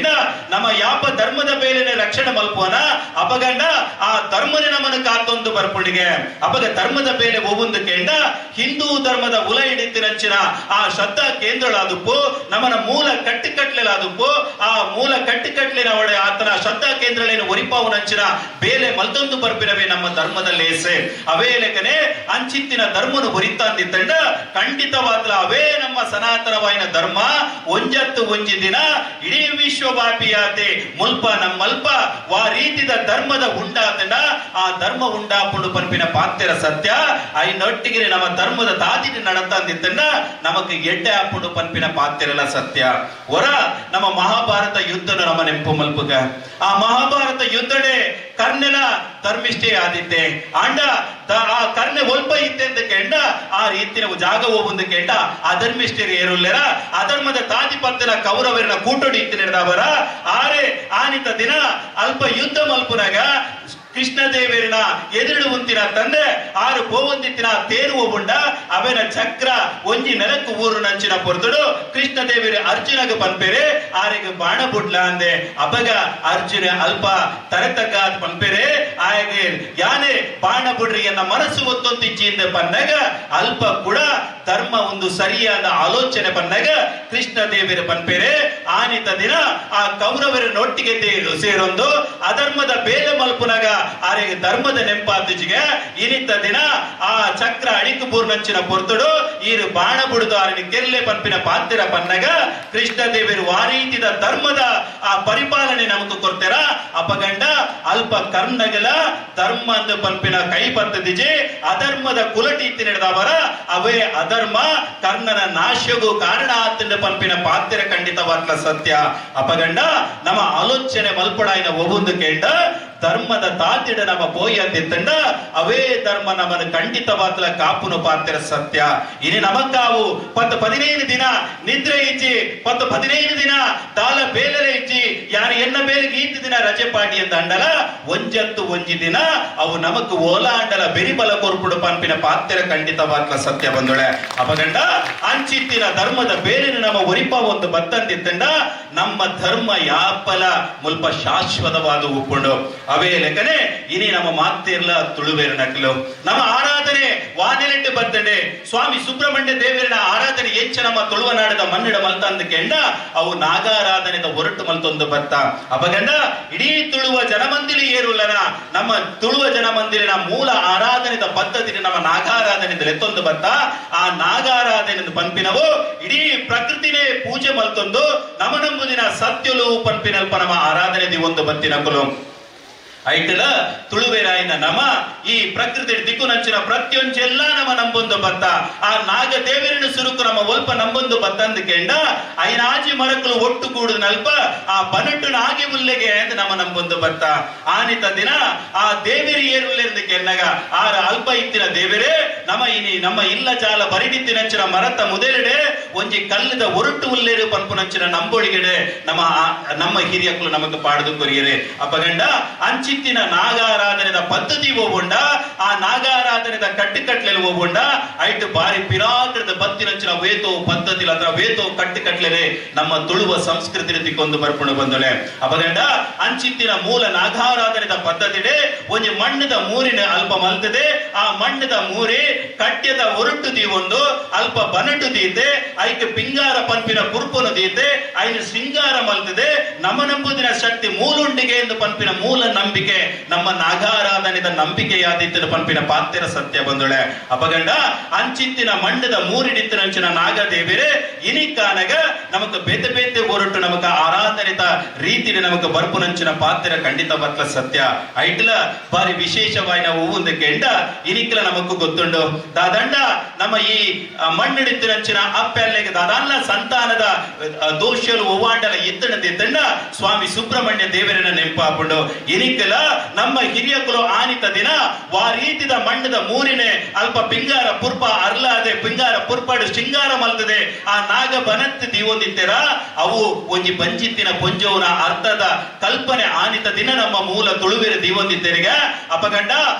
ನಮ್ಮ ಯಾಪ ಧರ್ಮದ ಬೇಲಿನ ರಕ್ಷಣೆ ಮಲ್ಪುವನ ಅಪಗಂಡ ಆ ಧರ್ಮನೇ ನಮ್ಮನ್ನು ಕಾತೊಂದು ಬರ್ಪುಳಿಗೆ ಅಪಗ ಧರ್ಮದ ಬೇಲೆ ಹೋಗುಂದಕ್ಕೆ ಹಿಂದೂ ಧರ್ಮದ ಉಲ ಹಿಡಿತಿನಂಚಿನ ಆ ಶ್ರದ್ಧಾ ಕೇಂದ್ರಗಳಾದಪ್ಪು ನಮ್ಮನ ಮೂಲ ಕಟ್ಟುಕಟ್ಲೆಲಾದಪ್ಪು ಆ ಮೂಲ ಕಟ್ಟುಕಟ್ಲಿನ ಒಡೆ ಆತನ ಶ್ರದ್ಧಾ ಕೇಂದ್ರಗಳೇನು ಒರಿಪಾವುನಂಚಿನ ಬೇಲೆ ಮಲ್ತೊಂದು ಬರ್ಪಿನವೇ ನಮ್ಮ ಧರ್ಮದಲ್ಲಿ ಹೆಸೆ ಅವೇ ಲೆಕ್ಕನೆ ಅಂಚಿತ್ತಿನ ಧರ್ಮನು ಹೊರಿತಾಂದಿತ್ತಂಡ ಖಂಡಿತವಾದ ಅವೇ ನಮ್ಮ ಸನಾತನವಾಯಿನ ಧರ್ಮ ಒಂಜತ್ತು ಒಂಜಿ ದಿನ ಇಡೀ ವಿಶ್ವವ್ಯಾಪಿಯಾತೆ ಮುಲ್ಪ ನಮ್ಮಲ್ಪ ವಾ ರೀತಿದ ಧರ್ಮದ ಉಂಡಾತಂಡ ಆ ಧರ್ಮ ಉಂಡಾಪುಂಡು ಪನ್ಪಿನ ಪಾತ್ಯರ ಸತ್ಯ ಐನೊಟ್ಟಿಗೆ ನಮ್ಮ ಧರ್ಮದ ತಾದಿನ ನಡತಂದಿತ್ತಂಡ ನಮಕ್ ಎಡ್ಡೆ ಆಪುಂಡು ಪನ್ಪಿನ ಪಾತ್ಯರೆಲ್ಲ ಸತ್ಯ ಹೊರ ನಮ್ಮ ಮಹಾಭಾರತ ಯುದ್ಧನ ನಮ್ಮ ನೆಂಪು ಮಲ್ಪುಗ ಆ ಮಹಾಭಾರತ ಯುದ್ಧಡೆ ಕರ್ಣನ ಧರ್ಮಿಷ್ಠೆ ಆದಿತ್ತೆ ಅಂಡ ಆ ಕರ್ಣೆ ಒಲ್ಪ ಇತ್ತೆ ಕೆಂಡ ಆ ರೀತಿಯ ಜಾಗ ಹೋಗುಂದು ಕೆಂಡ ಅಧರ್ಮಿಷ್ಠರು ಏರುಲ್ಲೆರ ಅಧರ್ಮದ ತಾದಿಪತ್ತನ ಕೌರವರನ ಕೂಟೊಡಿ ಇತ್ತು ನಡೆದವರ ಆರೆ ಆನಿತ ದಿನ ಅಲ್ಪ ಯುದ್ಧ ಮಲ್ಪುನಾಗ ಕೃಷ್ಣ ದೇವರಿನ ಎದುರು ಉಂತಿನ ತಂದೆ ಆರು ಗೋವಂದಿತ್ತಿನ ತೇರು ಒಬ್ಬುಂಡ ಅವನ ಚಕ್ರ ಒಂಜಿ ನೆಲಕ್ಕು ಊರು ನಂಚಿನ ಪೊರ್ತುಡು ಕೃಷ್ಣ ದೇವರಿ ಅರ್ಜುನಗ ಪನ್ಪೆರೆ ಆರೆಗೆ ಬಾಣ ಬುಡ್ಲ ಅಂದೆ ಅಬಗ ಅರ್ಜುನ ಅಲ್ಪ ತರತಗಾದ ಪನ್ಪೆರೆ ಆಯಗೆ ಯಾನೆ ಬಾಣ ಬುಡ್ರಿ ಎನ್ನ ಮನಸ್ಸು ಒತ್ತೊಂತಿಚ್ಚಿಂದ ಪನ್ನಗ ಅಲ್ಪ ಕೂಡ ಧರ್ಮ ಒಂದು ಸರಿಯಾದ ಆಲೋಚನೆ ಬಂದಾಗ ಕೃಷ್ಣ ದೇವರ ಪನ್ಪೇರೆ ಆನಿತ ದಿನ ಆ ಕೌರವರನ್ನೊಟ್ಟಿಗೆ ಸೇರೊಂದು ಅಧರ್ಮದ ಬೇಲೆ ಮಲ್ಪುನಾಗ ಆರೆಗೆ ಧರ್ಮದ ನೆಂಪಾತಿಜಿಗೆ ಇನಿತ ದಿನ ಆ ಚಕ್ರ ಅಡಿಕು ಪೂರ್ಣಂಚಿನ ಪೊರ್ತುಡು ಈರು ಬಾಣ ಬಿಡುದು ಆರಿನ ಕೆರ್ಲೆ ಪನ್ಪಿನ ಪಾತ್ರ ಪನ್ನಗ ಕೃಷ್ಣ ದೇವರು ಆ ರೀತಿದ ಧರ್ಮದ ಆ ಪರಿಪಾಲನೆ ನಮಗೂ ಕೊಡ್ತಾರ ಅಪಗಂಡ ಅಲ್ಪ ಕರ್ಣಗಲ ಧರ್ಮ ಅಂತ ಪನ್ಪಿನ ಕೈ ಬರ್ತದಿಜೆ ಅಧರ್ಮದ ಕುಲಟೀತಿ ನಡೆದವರ ಅವೇ ಅಧರ್ಮ ಕರ್ಣನ ನಾಶಗೂ ಕಾರಣ ಆತನ ಪನ್ಪಿನ ಪಾತ್ರ ಖಂಡಿತವಾಗ್ಲ ಸತ್ಯ ಅಪಗಂಡ ನಮ್ಮ ಆಲೋಚನೆ ಮಲ್ಪಡಾಯಿನ ಒಬ್ಬೊಂದು ಕೇಂಡ ಧರ್ಮದ ತಾತಿಡ ನಮ್ಮ ಪೋಯಿ ಅಂದಿತ್ತಂಡ ಅವೇ ಧರ್ಮ ನಮ್ಮನ್ನು ಖಂಡಿತವಾಗ್ಲ ಕಾಪುನು ಪಾತ್ರ ಸತ್ಯ ಇನಿ ನಮಕ್ಕಾವು 15 ದಿನ ನಿದ್ರೆ ಇಚ್ಚಿ 15 ದಿನ ದಾಲ ಬೇಲರೆ ಇಚ್ಚಿ ಯಾರು ಎನ್ನ ಬೇಲಿಗೆ ಈತ ದಿನ ರಜೆ ಪಾಟಿ ಅಂತ ಅಂಡಲ ಒಂಜತ್ತು ಒಂಜಿ ದಿನ ಅವು ನಮಕ್ ಓಲ ಅಂಡಲ ಬೆರಿಬಲ ಕೊರ್ಪುಡು ಪನ್ಪಿನ ಪಾತ್ರ ಖಂಡಿತವಾಗ್ಲ ಸತ್ಯ ಬಂದೊಳೆ ಅಪಗಂಡ ಅಂಚಿತ್ತಿನ ಧರ್ಮದ ಬೇಲಿನ ನಮ್ಮ ಒರಿಪ ಒಂದು ಬತ್ತಂದಿತ್ತಂಡ ನಮ್ಮ ಧರ್ಮ ಯಾಪಲ ಮುಲ್ಪ ಶಾಶ್ವತವಾದ ಉಪ್ಪುಂಡು ಅವೇ ಲೆಕ್ಕನೆ ಇನಿ ನಮ್ಮ ಮಾತಿರ್ಲ ತುಳುವೇರು ನಕಲು ನಮ್ಮ ಆರಾಧನೆ ವಾನೆಲೆಟ್ಟು ಬರ್ತಡೆ ಸ್ವಾಮಿ ಸುಬ್ರಹ್ಮಣ್ಯ ದೇವರಿನ ಆರಾಧನೆ ಹೆಚ್ಚ ನಮ್ಮ ತುಳುವನಾಡದ ಮಣ್ಣಿಡ ಮಲ್ತಂದ ಕೆಂಡ ಅವು ನಾಗಾರಾಧನೆದ ಹೊರಟು ಮಲ್ತೊಂದು ಬತ್ತ ಅಪಗಂಡ ಇಡೀ ತುಳುವ ಜನಮಂದಿರ ಏರುಲ್ಲನ ನಮ್ಮ ತುಳುವ ಜನಮಂದಿರಿನ ಮೂಲ ಆರಾಧನೆದ ಪದ್ಧತಿ ನಮ್ಮ ನಾಗಾರಾಧನೆದ ಲೆತ್ತೊಂದು ಬತ್ತ ಆ ನಾಗಾರಾಧನೆ ಪನ್ಪಿನವು ಇಡೀ ಪ್ರಕೃತಿನೇ ಪೂಜೆ ಮಲ್ತೊಂದು ನಮ್ಮ ನಂಬುದಿನ ಸತ್ಯಲು ಪನ್ಪಿನಲ್ಪ ನಮ್ಮ ಆರಾಧನೆ ಒಂದು ಬತ್ತಿನಕಲು ಐಟಲ ತುಳುವೆರಾಯಿನ ನಮ ಈ ಪ್ರಕೃತಿ ದಿಕ್ಕುನಂಚಿನ ಪ್ರತಿಯೊಂದೆಲ್ಲ ನಮ್ಮ ನಂಬೊಂದು ಬತ್ತ ಆ ನಾಗ ದೇವರಿನ ಸುರುಕು ನಮ್ಮ ಒಲ್ಪ ನಂಬೊಂದು ಬತ್ತಂದು ಕೆಂಡ ಐನಾಜಿ ಮರಕಲು ಒಟ್ಟು ಕೂಡುದ ನಲ್ಪ ಆ ಬನಟ್ಟು ನಾಗಿ ಉಲ್ಲೆಗೆ ಅಂತ ನಮ್ಮ ನಂಬೊಂದು ಬತ್ತ ಆನಿತ ದಿನ ಆ ದೇವರಿ ಏರುಲ್ಲೆಂದು ಕೆನ್ನಗ ಆರ ಅಲ್ಪ ಇತ್ತಿನ ದೇವರೇ ನಮ್ಮ ಇಲ್ಲ ಜಾಲ ಬರಿಡಿತ್ತಿನಂಚಿನ ಮರತ ಮುದೆಲೆಡೆ ಒಂಜಿ ಕಲ್ಲದ ಒರುಟು ಉಲ್ಲೇರು ಪನ್ಪುನಂಚಿನ ನಂಬೋಳಿಗೆಡೆ ನಮ್ಮ ಹಿರಿಯಕ್ಕಳು ನಮಗೆ ಪಾಡ್ದು ಕೊರಿಯರೆ ಅಪಗಂಡ ಅಂಚಿತ್ತಿನ ನಾಗಾರಾಧನೆದ ಪದ್ಧತಿ ಹೋಗುಂಡ ಆ ನಾಗಾರಾಧನೆದ ಕಟ್ಟುಕಟ್ಲೆಲು ಹೋಗುಂಡ ಐಟು ಬಾರಿ ಪಿರಾಕೃತ ಬತ್ತಿನಂಚಿನ ವೇತೋ ಪದ್ಧತಿ ಅದ್ರ ವೇತೋ ಕಟ್ಟುಕಟ್ಲೆನೆ ನಮ್ಮ ತುಳುವ ಸಂಸ್ಕೃತಿ ರೀತಿಕೊಂದು ಬರ್ಪುಣ ಬಂದೊಳೆ ಅಪಗಂಡ ಅಂಚಿತ್ತಿನ ಮೂಲ ನಾಗಾರಾಧನೆದ ಪದ್ಧತಿಡೆ ಒಂಜಿ ಮಣ್ಣದ ಮೂರಿನ ಅಲ್ಪ ಮಲ್ತದೆ ಆ ಮಣ್ಣದ ಮೂರಿ ಕಟ್ಯದ ಒರುಟು ದೀವೊಂದು ಅಲ್ಪ ಬನಟು ದೀತೆ ಐಕೆ ಪಿಂಗಾರ ಪನ್ಪಿನ ಪುರ್ಪುನು ದೀತೆ ಐನು ಸಿಂಗಾರ ಮಲ್ತದೆ ನಮ್ಮ ನಂಬುದಿನ ಶಕ್ತಿ ಮೂಲುಂಡಿಗೆ ಎಂದು ಪನ್ಪಿನ ಮೂಲ ನಂಬಿಕೆ ನಮ್ಮ ನಾಗಾರಾಧನೆದ ನಂಬಿಕೆಯಾದಿತ್ತಿನ ಪನ್ಪಿನ ಪಾತ್ರ ಸತ್ಯ ಬಂದೊಳೆ ಅಪಗಂಡ ಅಂಚಿತ್ತಿನ ಮಂಡದ ಮೂರಿಡಿತ್ತಿನಂಚಿನ ನಾಗದೇವಿರೆ ಇನಿಕಾನಗ ನಮಕ ಬೇತೆ ಬೇತೆ ಹೊರಟು ನಮಕ ಆರಾಧನೆದ ರೀತಿ ನಮಕ ಬರ್ಪುನಂಚಿನ ಪಾತ್ರ ಖಂಡಿತ ಬತ್ಲ ಸತ್ಯ ಐಟ್ಲ ಬಾರಿ ವಿಶೇಷವಾಗಿ ನಾವು ಒಂದು ಕೆಂಡ ಇನಿಕ್ಲ ನಮಗೂ ಗೊತ್ತುಂಡು ದಾದಂಡ ನಮ್ಮ ಈ ಮಣ್ಣಿಡಿತ್ತಿನಂಚಿನ ಅಪ್ಪೆಲ್ಲೆಗೆ ದಾದಲ್ಲ ಸಂತಾನದ ದೋಷಲು ಒವ್ವಾಂಡಲ ಇತ್ತಂಡ ಸ್ವಾಮಿ ಸುಬ್ರಹ್ಮಣ್ಯ ದೇವರನ್ನ ನೆನಪಾಪುಂಡು ಇನಿಕಲ ನಮ್ಮ ಹಿರಿಯಕುಲು ಆನಿತ ದಿನ ವಾ ರೀತಿದ ಮಣ್ಣದ ಮೂರಿನೆ ಅಲ್ಪ ಪಿಂಗಾರ ಪುರ್ಪ ಅರ್ಲಾದೆ ಪಿಂಗಾರ ಪುರ್ಪಾಡು ಶೃಂಗಾರ ಮಲ್ತದೆ ಆ ನಾಗ ಬನತ್ ದೀವೊಂದಿತ್ತೆರ ಅವು ಒಂಜಿ ಬಂಜಿತ್ತಿನ ಪೊಂಜವನ ಅರ್ಥದ ಕಲ್ಪನೆ ಆನಿತ ದಿನ ನಮ್ಮ ಮೂಲ ತುಳುವೆರ ದೀವೊಂದಿತ್ತೆರಿಗೆ ಅಪಗಂಡ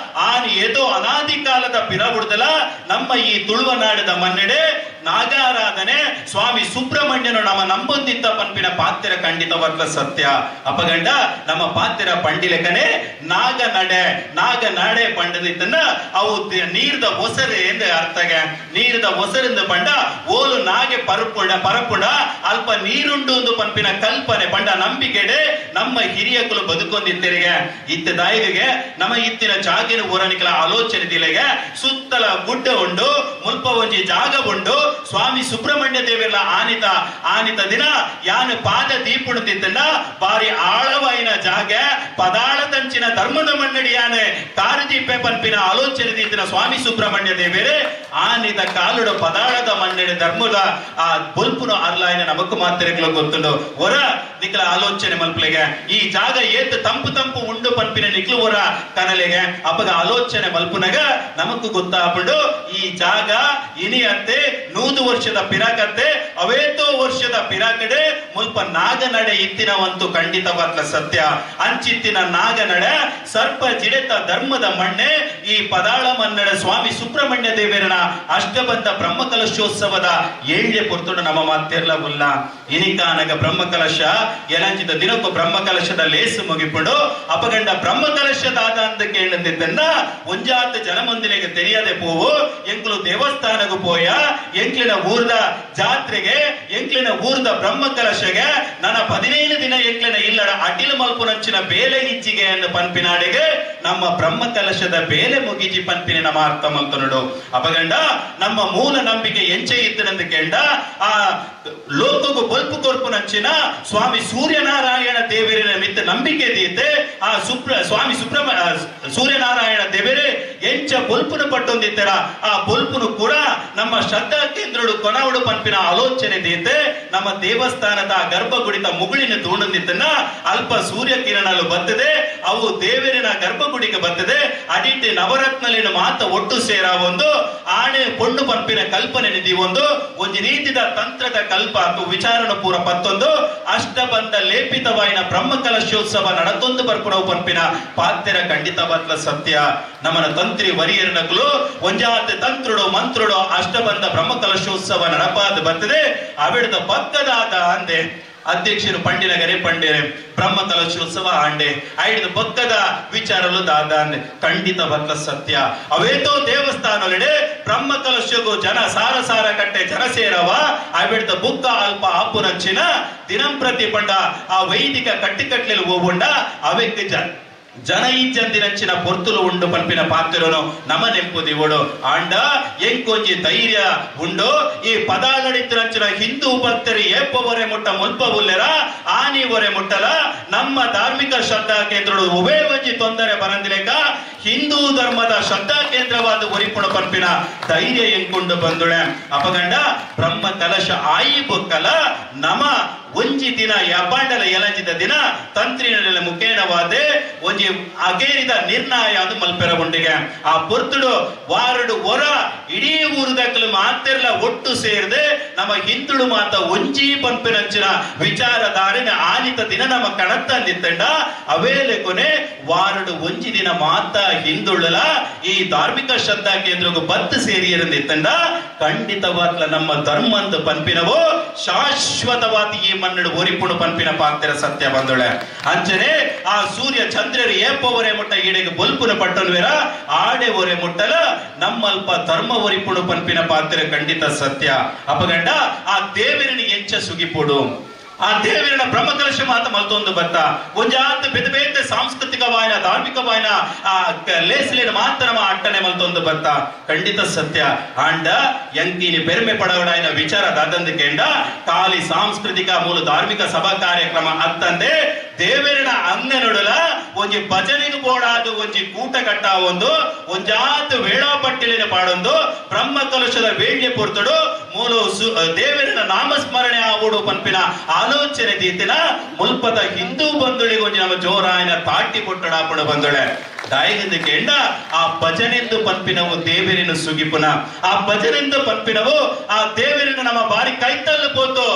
ಆನಿ ಏತೋ ಅನಾದಿ ಕಾಲದ ಪಿರಬುಡ್ದಲ ನಮ್ಮ ಈ ತುಳುವ ನಾಡದ ಮಣ್ಣೆಡೆ ನಾಗಾರಾಧನೆ ಸ್ವಾಮಿ ಸುಬ್ರಹ್ಮಣ್ಯನು ನಮ್ಮ ನಂಬೊಂದಿದ್ದ ಪನ್ಪಿನ ಪಾತ್ರ ಖಂಡಿತವಾಗ್ಲ ಸತ್ಯ ಅಪಗಂಡ ನಮ್ಮ ಪಾತ್ರ ಪಂಡಿಲೆಕನೆ ನಾಗ ನಡೆ ಪಂಡದಿತ್ತನ್ನ ಅವು ನೀರ್ದ ಒಸರೆ ಎಂದು ಅರ್ಥಗೆ ನೀರ್ದ ಒಸರಿಂದ ಪಂಡ ಓಲು ನಾಗೆ ಪರಪುಂಡ ಅಲ್ಪ ನೀರುಂಡು ಒಂದು ಪನ್ಪಿನ ಕಲ್ಪನೆ ಪಂಡ ನಂಬಿಕೆಡೆ ನಮ್ಮ ಹಿರಿಯಕುಲು ಬದುಕೊಂದಿತ್ತರಿಗೆ ಇತ್ತ ದಾಯಿಗೆ ನಮ್ಮ ಇತ್ತಿನ ಜಾಗಿನ ಊರನಿಕಲ ಆಲೋಚನೆ ದಿಲೆಗೆ ಸುತ್ತಲ ಗುಡ್ಡ ಉಂಡು ಮುಲ್ಪ ಒಂಜಿ ಜಾಗ ಉಂಡು ಸ್ವಾಮಿ ಸುಬ್ರಹ್ಮಣ್ಯ ದೇವೆಲ್ಲ ಆನಿತ ದಿನ ಯಾನು ಪಾದ ದೀಪುಣದಿತ್ತಂಡ ಬಾರಿ ಆಳವಾಯಿನ ಜಾಗ ಪದಾಳದಂಚಿನ ಧರ್ಮದ ಮಣ್ಣಡಿಯಾನೆ ಕಾರುದೀಪೆ ಪನ್ಪಿನ ಆಲೋಚನೆ ದಿತ್ತಿನ ಸ್ವಾಮಿ ಸುಬ್ರಹ್ಮಣ್ಯ ದೇವರೇ ಆನಿತ ಕಾಲುಡ ಪದಾಳದ ಮಣ್ಣೆಡೆ ಧರ್ಮದ ಆ ಬೊಲ್ಪುನ ಅರ್ಲಾಯಿನ ನಮಕು ಮಾತ್ರೆಗಳು ಗೊತ್ತುಂಡು ಹೊರ ನಿಕ್ಲ ಆಲೋಚನೆ ಮಲ್ಪಲೆಗೆ ಈ ಜಾಗ ಏತ್ ತಂಪು ಉಂಡು ಪನ್ಪಿನ ನಿಕ್ಲು ಹೊರ ಕನಲೆಗೆ ಅಪಗ ಆಲೋಚನೆ ಮಲ್ಪುನಗ ನಮಕು ಗೊತ್ತಾಪುಂಡು ಈ ಜಾಗ ಇನಿಯಂತೆ 100 ವರ್ಷದ ಪಿರಾಕತ್ತೆ ಅವೇತೋ ವರ್ಷದ ಪಿರಾಕಡೆ ಮುಲ್ಪ ನಾಗನಡೆ ಇತ್ತಿನವಂತೂ ಖಂಡಿತವಾಗ್ಲ ಸತ್ಯ ಅಂಚಿತ್ತಿನ ನಾಗನಡೆ ಸರ್ಪ ಜಿಡೆತ ಧರ್ಮದ ಮಣ್ಣೆ ಈ ಪದಾಳ ಮನ್ನಡ ಸ್ವಾಮಿ ಸುಬ್ರಹ್ಮಣ್ಯ ದೇವರನ ಅಷ್ಟಬಂಧ ಬ್ರಹ್ಮಕಲಶೋತ್ಸವದ 7ನೇ ಪೊರ್ತುಡು ನಮ್ಮ ಮಾತೆರ್ಲ ಉಲ್ಲ ಇನಿಕಾನಗ ಬ್ರಹ್ಮಕಲಶ ಎಲಂಚಿದ ದಿನಕ್ಕೂ ಬ್ರಹ್ಮ ಕಲಶದ ಲೇಸು ಮುಗಿಪುಡು ಅಪಗಂಡ ಬ್ರಹ್ಮ ಕಲಶದಾದ ಅಂತ ಕೇಳಿದ್ದನ್ನ ಒಂಜಾತ ಜನಮಂದಿನಿಗೆ ತೆರೆಯದೆ ಪೋವು ಎಂಕ್ಲು ದೇವಸ್ಥಾನಗೂ ಪೋಯ ಎಂಕ್ಲಿನ ಊರ್ದ ಜಾತ್ರೆಗೆ ಎಂಕ್ಲಿನ ಊರ್ದ ಬ್ರಹ್ಮ ಕಲಶಗೆ ನನ್ನ 15 ದಿನ ಎಂಕ್ಲಿನ ಇಲ್ಲಡ ಅಟಿಲು ಮಲ್ಪುನಂಚಿನ ಬೇಲೆ ಇಚ್ಚಿಗೆ ಎಂದು ಪನ್ಪಿನಾಡೆಗೆ ನಮ್ಮ ಬ್ರಹ್ಮ ಕಲಶದ ಬೇಲೆ ಮುಗಿಜಿ ಪನ್ಪಿನ ನಮ್ಮ ಅರ್ಥ ಮಲ್ತನಡು ಅಪಗಂಡ ನಮ್ಮ ಮೂಲ ನಂಬಿಕೆ ಎಂಚೆ ಇತ್ತನೆಂದು ಕೇಂಡ ಆ ಲೋಕಗೂ ಬಲ್ಪು ಕೊರ್ಪುನಂಚಿನ ಸ್ವಾಮಿ ಸೂರ್ಯನಾರಾಯಣ ದೇವರಿನ ಮಿತ್ತ ನಂಬಿಕೆ ದೀತೆ ಆ ಸ್ವಾಮಿ ಸೂರ್ಯನಾರಾಯಣ ದೇವರೇ ಎಂಚ ಬೊಲ್ಪುನ ಪಟ್ಟೊಂದಿತ್ತರ ಆ ಬೊಲ್ಪುನು ಕೂಡ ನಮ್ಮ ಶ್ರದ್ಧಾ ಕೇಂದ್ರಡು ಕೊನವಡು ಪನ್ಪಿನ ಆಲೋಚನೆ ದೀತೆ ನಮ್ಮ ದೇವಸ್ಥಾನದ ಗರ್ಭಗುಡಿತ ಮುಗುಳಿನ ತೂಣಂದಿತ್ತನ್ನ ಅಲ್ಪ ಸೂರ್ಯ ಕಿರಣಲು ಬರ್ತದೆ ಅವು ದೇವರಿನ ಗರ್ಭಗುಡಿಗೆ ಬರ್ತದೆ ಅಡಿಟ್ ನವರತ್ನಲಿನ ಮಾತ ಒಟ್ಟು ಸೇರ ಒಂದು ಆಣೆ ಪೊಣ್ಣು ಪಂಪಿನ ಕಲ್ಪನೆ ನಿಧಿ ಒಂದು ರೀತಿದ ತಂತ್ರದ ಕಲ್ಪ ಅಥವಾ ವಿಚಾರಣ ಪೂರ ಪತ್ತೊಂದು ಅಷ್ಟಬಂಧ ಲೇಪಿತವಾಯಿನ ಬ್ರಹ್ಮ ಕಲಶೋತ್ಸವ ನಡತೊಂದು ಬರ್ಪುಣವು ಪಂಪಿನ ಪಾತ್ಯರ ಖಂಡಿತ ಬತ್ಲ ಸತ್ಯ ನಮ್ಮನ ತಂತ್ರಿ ವರಿಯರ್ನಗಳು ಒಂಜಾತ ತಂತ್ರುಡು ಮಂತ್ರುಡು ಅಷ್ಟಬಂಧ ಬ್ರಹ್ಮ ಕಲಶೋತ್ಸವ ನಡಪಾದ ಬರ್ತದೆ ಅವಿಡದ ಪಕ್ಕದಾದ ಅಂದೆ ಅಧ್ಯಕ್ಷರು ಪಂಡಿನಗರೆ ಪಂಡಿರೆ ಬ್ರಹ್ಮ ಕಲಶೋತ್ಸವ ಆಂಡೆ ಐಡಿದ ಪಕ್ಕದ ವಿಚಾರಲು ದಾದ ಅಂದೆ ಖಂಡಿತ ಬತ್ಲ ಸತ್ಯ ಅವೇತೋ ದೇವಸ್ಥಾನದೊಳಡೆ ಬ್ರಹ್ಮ ಕಲಶಗೂ ಜನ ಸಾರ ಕಟ್ಟೆ ಜನ ಸೇರವ ಅವಿಡದ ಬುಕ್ಕ ಅಲ್ಪ ಆಪುರಂಚಿನ ದಿನಂಪ್ರತಿ ಪಂಡ ಆ ವೈದಿಕ ಕಟ್ಟಿಕಟ್ಲೆಲು ಹೋಗುಂಡ ಅವಕ್ಕೆ ಜನ ಇಜ್ಜಂದಿನಂಚಿನ ಪೊರ್ತುಲು ಉಂಡು ಪನ್ಪಿನ ಪಾತ್ರನು ನಮ ನೆಂಪುದಿ ಓಡು ಆಂಡ ಎಂಕೊಂಜಿ ಧೈರ್ಯ ಉಂಡು ಈ ಪದಾಗಳಿತ್ತಿನಂಚಿನ ಹಿಂದೂ ಭಕ್ತರಿ ಏಪವರೆ ಮುಟ್ಟ ಮುಲ್ಪ ಉಲ್ಲೆರ ಆನಿ ಒರೆ ಮುಟ್ಟಲ ನಮ್ಮ ಧಾರ್ಮಿಕ ಶ್ರದ್ಧಾ ಕೇಂದ್ರಗಳು ಉಭಯ ಒಂಜಿ ತೊಂದರೆ ಬರಂದಿಲೇಕ ಹಿಂದೂ ಧರ್ಮದ ಶ್ರದ್ಧಾ ಕೇಂದ್ರವಾದ ಒರಿಪುಣ ಪನ್ಪಿನ ಧೈರ್ಯ ಎಂಕೊಂಡು ಬಂದುಳೆ ಅಪಗಂಡ ಬ್ರಹ್ಮ ಕಲಶ ಆಯಿ ಬೊಕ್ಕಲ ನಮ ಒಂಜಿ ದಿನ ಯಪಾಂಡಲ ಎಲಂಜಿದ ದಿನ ತಂತ್ರಿನ ಮುಖೇನವಾದೆ ಒಂಜಿ ಅಗೇರಿದ ನಿರ್ಣಯ ಅದು ಮಲ್ಪೆರ ಉಂಡಿಗೆ ಆ ಪೊರ್ತುಡು ವಾರಡು ಹೊರ ಇಡೀ ಊರುದಕ್ಕಲು ಮಾತೆರ್ಲ ಒಟ್ಟು ಸೇರಿದೆ ನಮ್ಮ ಹಿಂದುಳು ಮಾತ ಒಂಜಿ ಪಂಪಿನಂಚಿನ ವಿಚಾರಧಾರಿನ ಆನಿತ ದಿನ ನಮ್ಮ ಕಣತ್ತಂದಿತ್ತಂಡ ಅವೇಲೆ ಕೊನೆ ವಾರಡು ಒಂಜಿ ದಿನ ಮಾತ ಹಿಂದುಳಲ ಈ ಧಾರ್ಮಿಕ ಶ್ರದ್ಧಾ ಕೇಂದ್ರಕ್ಕೂ ಬತ್ತು ಸೇರಿ ಇರಂದಿತ್ತಂಡ ಖಂಡಿತವಾಗ್ಲ ನಮ್ಮ ಧರ್ಮ ಅಂತ ಪನ್ಪಿನವೋ ಶಾಶ್ವತವಾದ ಈ ಮನ್ನಡು ಒರಿಪುಣು ಪನ್ಪಿನ ಪಾತ್ರ ಸತ್ಯ ಬಂದೊಳೆ ಅಂಚನೆ ಆ ಸೂರ್ಯ ಚಂದ್ರರು ಏಪವರೆ ಮುಟ್ಟ ಈಡೆಗೆ ಬೊಲ್ಪುನ ಪಟ್ಟನ್ವೇರ ಆಡೆ ಒರೆ ಮುಟ್ಟಲ ನಮ್ಮಲ್ಪ ಧರ್ಮ ಒರಿಪುಣು ಪನ್ಪಿನ ಪಾತ್ರ ಖಂಡಿತ ಸತ್ಯ ಅಪಗಂಡ ಆ ದೇವರನಿಗೆ ಎಂಚ ಸುಗಿಪುಡು ಆ ದೇವರಿನ ಬ್ರಹ್ಮ ಕಲಶ ಮಾತ ಮಲ್ತೊಂದು ಬತ್ತ ಒಂಜಾತ ಬೇತೆ ಸಾಂಸ್ಕೃತಿಕವಾಯಿನ ಧಾರ್ಮಿಕವಾಯಿನ ಆ ಲೇಸಲಿನ ಮಾತ್ರ ನಮ್ಮ ಅಟ್ಟನೆ ಮಲ್ತೊಂದು ಬತ್ತ ಖಂಡಿತ ಸತ್ಯ ಆಂಡ ಎಂಕಿನಿ ಬೆರ್ಮೆ ಪಡವಡಾಯಿನ ವಿಚಾರ ದಾದಂದು ಕೇಂಡ ಖಾಲಿ ಸಾಂಸ್ಕೃತಿಕ ಮೂಲ ಧಾರ್ಮಿಕ ಸಭಾ ಕಾರ್ಯಕ್ರಮ ಅತ್ತಂದೆ ದೇವರಿನ ಅಂಗನೊಡಲ ಒಂಜಿ ಭಜನೆಗೆ ಬೋಡಾದು ಒಂಜಿ ಕೂಟ ಕಟ್ಟ ಒಂದು ಒಂಜಾತ ವೇಳಾಪಟ್ಟಿಲಿನ ಪಾಡೊಂದು ಬ್ರಹ್ಮ ಕಲಶದ ವೇಳ್ಯ ಪೊರ್ತುಡು ಮೂಲ ದೇವರಿನ ನಾಮಸ್ಮರಣೆ ಆವೋಡು ಪನ್ಪಿನ ಆಲೋಚನೆ ದೀತಿನ ಮುಲ್ಪದ ಹಿಂದೂ ಬಂಧುಳಿಗೆ ಒಂಜಿ ನಮ್ಮ ಜೋರಾಯನ ತಾಟಿ ಪೊಟ್ಟಡಾಪುಣ ಬಂದೊಳೆ ದಾಯಿಗಿಂದ ಕೇಂಡ ಆ ಭಜನೆಂದು ಪನ್ಪಿನವು ದೇವರಿನ ಸುಗಿಪುನ ಆ ಭಜನೆಂದು ಪನ್ಪಿನವು ಆ ದೇವರಿನ ನಮ್ಮ ಬಾರಿ ಕೈತಲ್ಲು ಪೋತು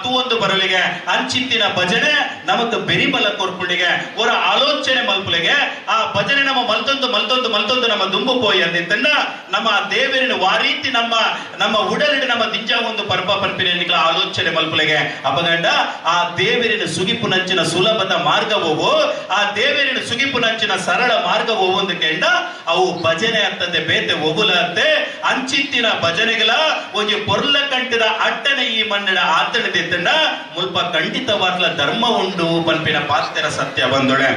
ತೂವೊಂದು ಬರಲಿಗೆ ಅಂಚಿತ್ತಿನ ಭಜನೆ ನಮಕ್ ಬೆರಿಬಲ ಕೊರ್ಪುಳಿಗೆ ಅವರ ಆಲೋಚನೆ ಮಲ್ಪುಲಿಗೆ ಆ ಭಜನೆ ನಮ್ಮ ಮಲ್ತೊಂದು ನಮ್ಮ ದುಂಬು ಪೋಯಿ ಅಂದಿತ್ತಂಡ ನಮ್ಮ ದೇವರಿನ ವಾರೀತಿ ನಮ್ಮ ಉಡಲಿನ ನಮ್ಮ ದಿಂಜ ಒಂದು ಪರ್ಪ ಪನ್ಪಿನ ಆಲೋಚನೆ ಮಲ್ಪುಲಿಗೆ ಅಪಗಂಡ ಆ ದೇವರಿನ ಸುಗಿಪು ನಂಚಿನ ಸುಲಭದ ಮಾರ್ಗವೋ ಆ ದೇವರಿನ ಸುಗಿಪು ನಂಚಿನ ಸರಳ ಮಾರ್ಗ ಹೋಗುವಂದು ಕೇಂಡ ಅವು ಭಜನೆ ಅಂತಂದೆ ಬೇತೆ ಒಗುಲತ್ತೆ ಅಂಚಿತ್ತಿನ ಭಜನೆಗಳ ಒಂಜಿ ಪೊರ್ಲ ಕಂಟಿದ ಅಟ್ಟನೆ ಈ ಮಣ್ಣಿನ ಆತಣದಿತ್ತಂಡ ಮುಲ್ಪ ಖಂಡಿತವಾಗ್ಲ ಧರ್ಮ ಉಂಡು ಪನ್ಪಿನ ಪಾತ್ಯರ ಸತ್ಯ ಬಂದೊಳೆ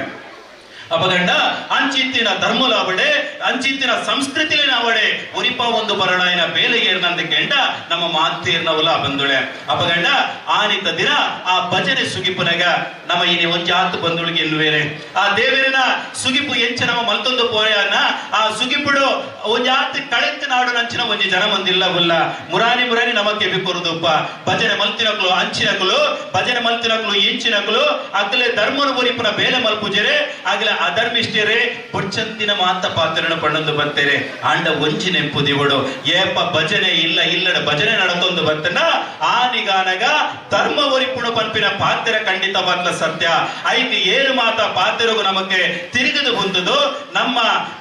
ಅಪಗಂಡ ಅಂಚಿತ್ತಿನ ಧರ್ಮಲ ಅವಡೆ ಅಂಚಿತ್ತಿನ ಸಂಸ್ಕೃತಿಲಿನ ಅವಡೆ ಉರಿಪ ಒಂದು ಬರಳಾಯಿನ ಬೇಲೆ ಏರ್ನಂದ ಕೆಂಡ ನಮ್ಮ ಮಾತೇರ್ನವಲ ಬಂದುಳೆ ಅಪಗಂಡ ಆನಿತ ದಿನ ಆ ಭಜನೆ ಸುಗಿಪುನಗ ನಮ್ಮ ಇನಿ ಒಂಜಿ ಆತು ಬಂದುಳಿಗೆ ಎನ್ನುವೇರೆ ಆ ದೇವರಿನ ಸುಗಿಪು ಎಂಚ ನಮ್ಮ ಮಲ್ತೊಂದು ಪೋರೆಯನ್ನ ಆ ಸುಗಿಪುಡು ಒಂಜಿ ಆತು ಕಳೆಂತ ನಾಡು ನಂಚಿನ ಒಂಜಿ ಜನ ಮಂದಿಲ್ಲ ಉಲ್ಲ ಮುರಾನಿ ನಮಕ್ಕೆ ಬಿಕೊರುದುಪ್ಪ ಭಜನೆ ಮಲ್ತಿನಕ್ಲು ಅಂಚಿನಕ್ಲು ಭಜನೆ ಮಲ್ತಿನಕ್ಲು ಇಂಚಿನಕ್ಲು ಅಗ್ಲೆ ಧರ್ಮನು ಒರಿಪುನ ಬೇಲೆ ಮಲ್ಪುಜರೆ ಆಗ್ಲೆ ಅಧರ್ಮಿಷ್ಠರೇ ಪೊಚ್ಚಂತಿನ ಮಾತ ಪಾತ್ರನ ಪಣ್ಣೊಂದು ಬರ್ತೇನೆ ಆಂಡ ಒಂಜಿ ನೆಂಪುದಿವಡು ಏಪ ಭಜನೆ ಇಲ್ಲ ಇಲ್ಲಡ ಭಜನೆ ನಡತೊಂದು ಬರ್ತನ ಆನಿಗಾನಗ ಧರ್ಮ ಒರಿಪುಣ ಪಂಪಿನ ಪಾತ್ರ ಖಂಡಿತ ಬರ್ಲ ಸತ್ಯ ಐಕ್ ಏನು ಮಾತ ಪಾತ್ರಗೂ ನಮಗೆ ತಿರುಗದು ಬಂದದು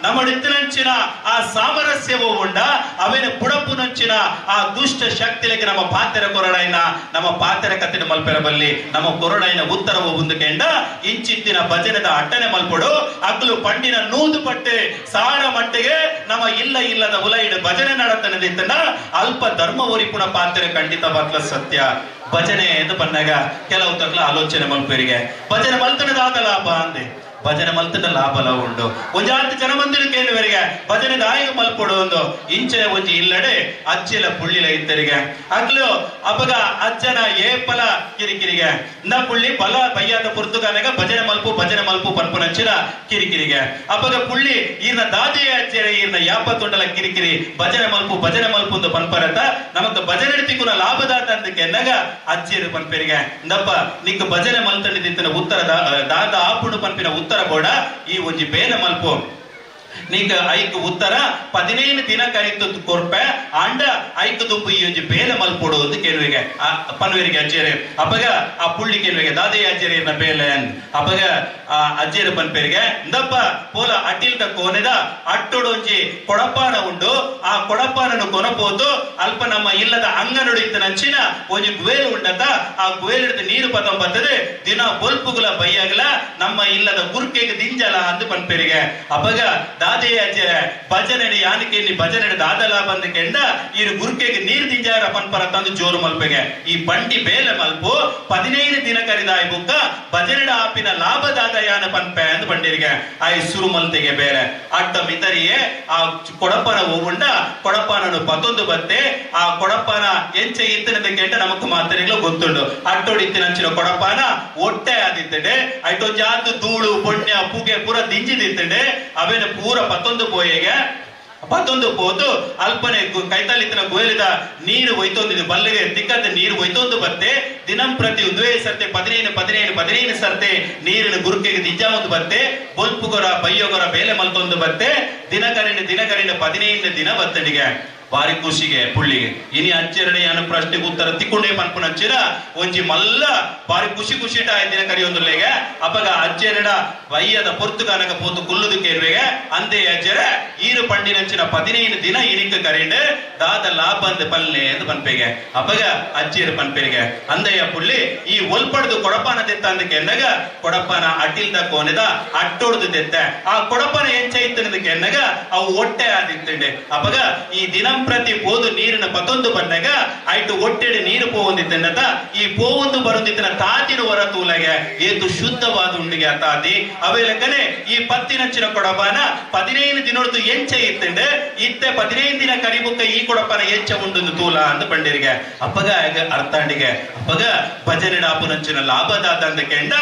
ನಮ್ಮಡಿತ್ತಿನಂಚಿನ ಆ ಸಾಮರಸ್ಯವೂ ಉಂಡ ಅವೇನ ಪುಡಪುನಂಚಿನ ಆ ದುಷ್ಟ ಶಕ್ತಿಗಳಿಗೆ ನಮ್ಮ ಪಾತ್ರ ಕೊರಡೈನ ನಮ್ಮ ಪಾತ್ರ ಕತ್ತಿನ ಮಲ್ಪೆರ ಬಲ್ಲಿ ನಮ್ಮ ಕೊರಡೈನ ಉತ್ತರವು ಮುಂದಕೆಂಡ ಇಂಚಿತ್ತಿನ ಭಜನೆದ ಅಟ್ಟನೆ ಮಲ್ಪಡು ಅಗ್ಲು ಪಂಡಿನ ನೂದು ಪಟ್ಟೆ ಸಾರ ಮಟ್ಟಿಗೆ ನಮ್ಮ ಇಲ್ಲದ ಉಲೈಡ್ ಭಜನೆ ನಡತನದಿತ್ತನ ಅಲ್ಪ ಧರ್ಮ ಒರಿಪುಣ ಪಾತ್ರ ಖಂಡಿತ ಬರ್ಲ ಸತ್ಯ ಭಜನೆ ಎಂದು ಬಂದಾಗ ಕೆಲವು ತಗ್ಲ ಆಲೋಚನೆ ಮಲ್ಪೇರಿಗೆ ಭಜನೆ ಮಲ್ತನದಾದ ಲಾಭ ಅಂದೆ ಭಜನೆ ಮಲ್ತದ ಲಾಭಲ ಉಂಡು ಒಂಜಾತಿ ಜನ ಮಂದಿರ ಕೇಳುವರಿಗೆ ಭಜನೆ ದಾಯಿಗೆ ಮಲ್ಪಡು ಒಂದು ಇಂಚೆ ಒಂಜಿ ಇಲ್ಲಡೆ ಅಜ್ಜಿಲ ಪುಳ್ಳಿಲ ಇದ್ದರಿಗೆ ಅಗ್ಲು ಅಪಗ ಅಜ್ಜನ ಏಪಲ ಕಿರಿಕಿರಿಗೆ ನ ಪುಳ್ಳಿ ಬಲ ಬಯ್ಯಾದ ಪುರ್ತುಗಾನಗ ಭಜನೆ ಮಲ್ಪು ಪನ್ಪುನಂಚಿನ ಕಿರಿಕಿರಿಗೆ ಅಪಗ ಪುಳ್ಳಿ ಈರ್ನ ದಾದಿಯ ಅಜ್ಜೆರೆ ಈರ್ನ ಯಾಪ ತೊಂಡಲ ಕಿರಿಕಿರಿ ಭಜನೆ ಮಲ್ಪು ಒಂದು ಪನ್ಪರತ ನಮಕ್ ಭಜನೆ ತಿಕ್ಕುನ ಲಾಭದಾತ ಅಂದಕ್ಕೆ ನಗ ಅಜ್ಜಿರು ಪನ್ಪೆರಿಗೆ ನಪ್ಪ ನಿಕ್ ಭಜನೆ ಮಲ್ತಂಡಿದ್ದ ಉತ್ತರದ ದಾದ ಆಪುಡು ಪನ್ಪಿನ ಉತ್ತರ ಕೂಡ ಈ ಒಂಜಿ ಬೇಲೆ ಮಲ್ಪು ನೀಗ ಐಕ್ ಉತ್ತರ 15 ದಿನ ಕರಿತು ಕೊರ್ಪೆ ಅಂಡ ಐಕ್ ದುಂಪು ಈ ಒಂಜಿ ಬೇಲೆ ಮಲ್ಪೊಡು ಅಂತ ಕೇಳುವಿಗೆ ಪನ್ವೇರಿಗೆ ಅಜ್ಜೇರೆ ಅಪಗ ಆ ಪುಳ್ಳಿ ಕೇಳುವಿಗೆ ದಾದೇ ಅಜ್ಜೇರಿನ ಬೇಲೆ ಅಪಗ ಆ ಅಜ್ಜೇರು ಪನ್ಪೇರಿಗೆ ಇಂದಪ್ಪ ಪೋಲ ಅಟ್ಟಿಲ್ದ ಕೋನೆದ ಅಟ್ಟೊಡೊಂಜಿ ಕೊಡಪಾನ ಉಂಡು ಆ ಕೊಡಪಾನನು ಕೊನಪೋದು ಅಲ್ಪ ನಮ್ಮ ಇಲ್ಲದ ಅಂಗನುಡಿತ ನಂಚಿನ ಒಂಜಿ ಗುವೇಲು ಉಂಡತ ಆ ಗುವೇಲಿಡ್ದ ನೀರು ಪದಂ ಬರ್ತದೆ ದಿನ ಬೊಲ್ಪುಗುಲ ಬೈಯಾಗಲ ನಮ್ಮ ಇಲ್ಲದ ಗುರ್ಕೆಗೆ ದಿಂಜಲ ಅಂದು ಪನ್ಪೇರಿಗೆ ಅಪಗ ದಾದೇ ಅಜ್ಜರ ಭಜನೆ ಯಾನಕ್ಕೆ ಭಜನೆ ದಾದಲ ಬಂದ ಕೆಂಡ ಈ ಗುರ್ಕೆಗೆ ನೀರು ದಿಂಜಾರ ಪನ್ಪರ ತಂದು ಜೋರು ಮಲ್ಪೆಗೆ ಈ ಬಂಡಿ ಬೇಲೆ ಮಲ್ಪು 15 ದಿನ ಕರಿದಾಯ ಬುಕ್ಕ ಭಜನೆ ಆಪಿನ ಲಾಭದಾದ ಯಾನ ಪನ್ಪೆ ಅಂದು ಬಂಡಿರಿಗೆ ಆ ಸುರು ಮಲ್ತೆಗೆ ಬೇರೆ ಅಡ್ಡ ಮಿತರಿಯೇ ಆ ಕೊಡಪನ ಹೋಗುಂಡ ಕೊಡಪಾನನು ಪತೊಂದು ಬತ್ತೆ ಆ ಕೊಡಪಾನ ಎಂಚೆ ಇತ್ತಿನದ ಕೆಂಡ ನಮಕ್ ಮಾತರಿಗಳು ಗೊತ್ತುಂಡು ಅಟ್ಟೋಡಿ ಇತ್ತಿನಂಚಿನ ಕೊಡಪಾನ ಒಟ್ಟೆ ಆದಿತ್ತಡೆ ಐಟೊಂಜಾತು ಧೂಳು ಪುಣ್ಯ ಪುಗೆ ಪೂರ ದಿಂಜಿದಿತ್ತಡೆ ಅವೇನ ಪೂರ ಪತ್ತೊಂದು ಪೋಯೆಗೆ ಪತ್ತೊಂದು ಪೋದು ಅಲ್ಪನೆ ಕೈತಲಿತ್ತಿನ ಗೋಯಲಿದ ನೀರು ಒಯ್ತೊಂದಿದ್ದು ಬಲ್ಲಿಗೆ ತಿಕ್ಕದ ನೀರು ಒಯ್ತೊಂದು ಬತ್ತೆ ದಿನಂ ಪ್ರತಿ ಒಂದೇ ಸರ್ತೆ 15 ಸರ್ತೆ ನೀರಿನ ಗುರುಕೆಗೆ ದಿಜ್ಜ ಒಂದು ಬತ್ತೆ ಬೊಲ್ಪುಗೊರ ಬಯ್ಯೋಗೊರ ಬೇಲೆ ಮಲ್ತೊಂದು ಬತ್ತೆ ದಿನಕರಿನ 15 ದಿನ ಬತ್ತಡಿಗೆ ಬಾರಿ ಖುಷಿಗೆ ಪುಳ್ಳಿಗೆ ಇನಿ ಅಚ್ಚರಣೆ ಅನ್ನು ಪ್ರಶ್ನೆಗೆ ಉತ್ತರ ತಿಕ್ಕೊಂಡೇ ಪನ್ಪುನಂಚಿನ ಒಂಜಿ ಮಲ್ಲ ಬಾರಿ ಖುಷಿ ದಿನ ಕರಿಯೊಂದುಲ್ಲೆಗೆ ಅಪಗ ಅಜ್ಜೆರಡ ವಯ್ಯದ ಪೊರ್ತುಗಾನಗ ಪೋತು ಕುಲ್ಲುದು ಕೇಳುವೆಗೆ ಅಂದೇ ಅಜ್ಜರ ಈರು ಪಂಡಿನಂಚಿನ 15 ದಿನ ಇನಿಕ ಕರೆಂಡೆ ದಾದ ಲಾಭ ಅಂದ ಪಲ್ಲೆ ಎಂದು ಪನ್ಪೆಗೆ ಅಪಗ ಅಜ್ಜಿಯರು ಪನ್ಪೆರಿಗೆ ಅಂದಯ್ಯ ಪುಳ್ಳಿ ಈ ಒಲ್ಪಡ್ದು ಕೊಡಪಾನ ತೆತ್ತ ಅಂದಕ್ಕೆ ಎನ್ನಗ ಕೊಡಪಾನ ಅಟ್ಟಿಲ್ದ ಕೋನೆದ ಅಟ್ಟೊಡ್ದು ತೆತ್ತ ಆ ಕೊಡಪಾನ ಎಂಚೈತನದಕ್ಕೆ ಎನ್ನಗ ಅವು ಒಟ್ಟೆ ಆದಿತ್ತಂಡೆ ಅಪಗ ಈ ದಿನ ಪ್ರತಿ ಪೋದು ನೀರಿನ ಪತೊಂದು ಬಂದಾಗ ಆಯ್ತು ಒಟ್ಟೆಡೆ ನೀರು ಪೋವಂದಿದ್ದನ್ನತ ಈ ಪೋವೊಂದು ಬರುತ್ತಿದ್ದನ ತಾತಿನ ಹೊರ ತೂಲಗೆ ಏತು ಶುದ್ಧವಾದ ಉಂಡಿಗೆ ಆ ತಾತಿ ಅವೇಲಕನೆ ಈ ಪತ್ತಿನಂಚಿನ ಕೊಡಪಾನ 15 ದಿನೊಡ್ದು ಎಂಚೆ ಇತ್ತಂಡೆ ಇತ್ತೆ 15 ದಿನ ಕರಿಬುಕ್ಕ ಈ ಕೊಡಪಾನ ಎಂಚ ಉಂಡು ತೂಲ ಅಂದ ಬಂಡಿರಿಗೆ ಅಪ್ಪಗ ಅರ್ಥಾಂಡಿಗೆ ಅಪ್ಪಗ ಭಜನೆ ಡಾಪುನಂಚಿನ ಲಾಭದಾದ ಅಂದ ಕೆಂಡ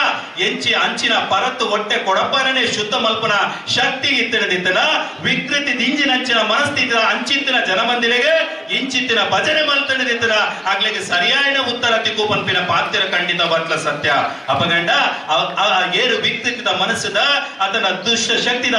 ಎಂಚಿ ಅಂಚಿನ ಪರತ್ತು ಒಟ್ಟೆ ಕೊಡಪಾನನೆ ಶುದ್ಧ ಮಲ್ಪನ ಶಕ್ತಿ ಇತ್ತಿನದಿತ್ತನ ವಿಕೃತಿ ದಿಂಜಿನಂಚಿನ ಮನಸ್ಥಿತಿನ ಅಂಚಿತ್ತಿನ ಜನ ಮಂದಿರಿಗೆ ಇಂಚಿತ್ತಿನ ಭಜನೆ ಮಲ್ತಂಡಿದಿತ್ತನ ಆಗ್ಲಿಕ್ಕೆ ಸರಿಯಾದ ಉತ್ತರ ತಿಕ್ಕು ಪನ್ಪಿನ ಪಾತ್ರ ಖಂಡಿತ ಬರ್ಲ ಸತ್ಯ ಅಪಗಂಡ ಏರು ವಿಕೃತಿದ ಮನಸ್ಸದ ಅದನ್ನ ದುಷ್ಟ ಶಕ್ತಿದ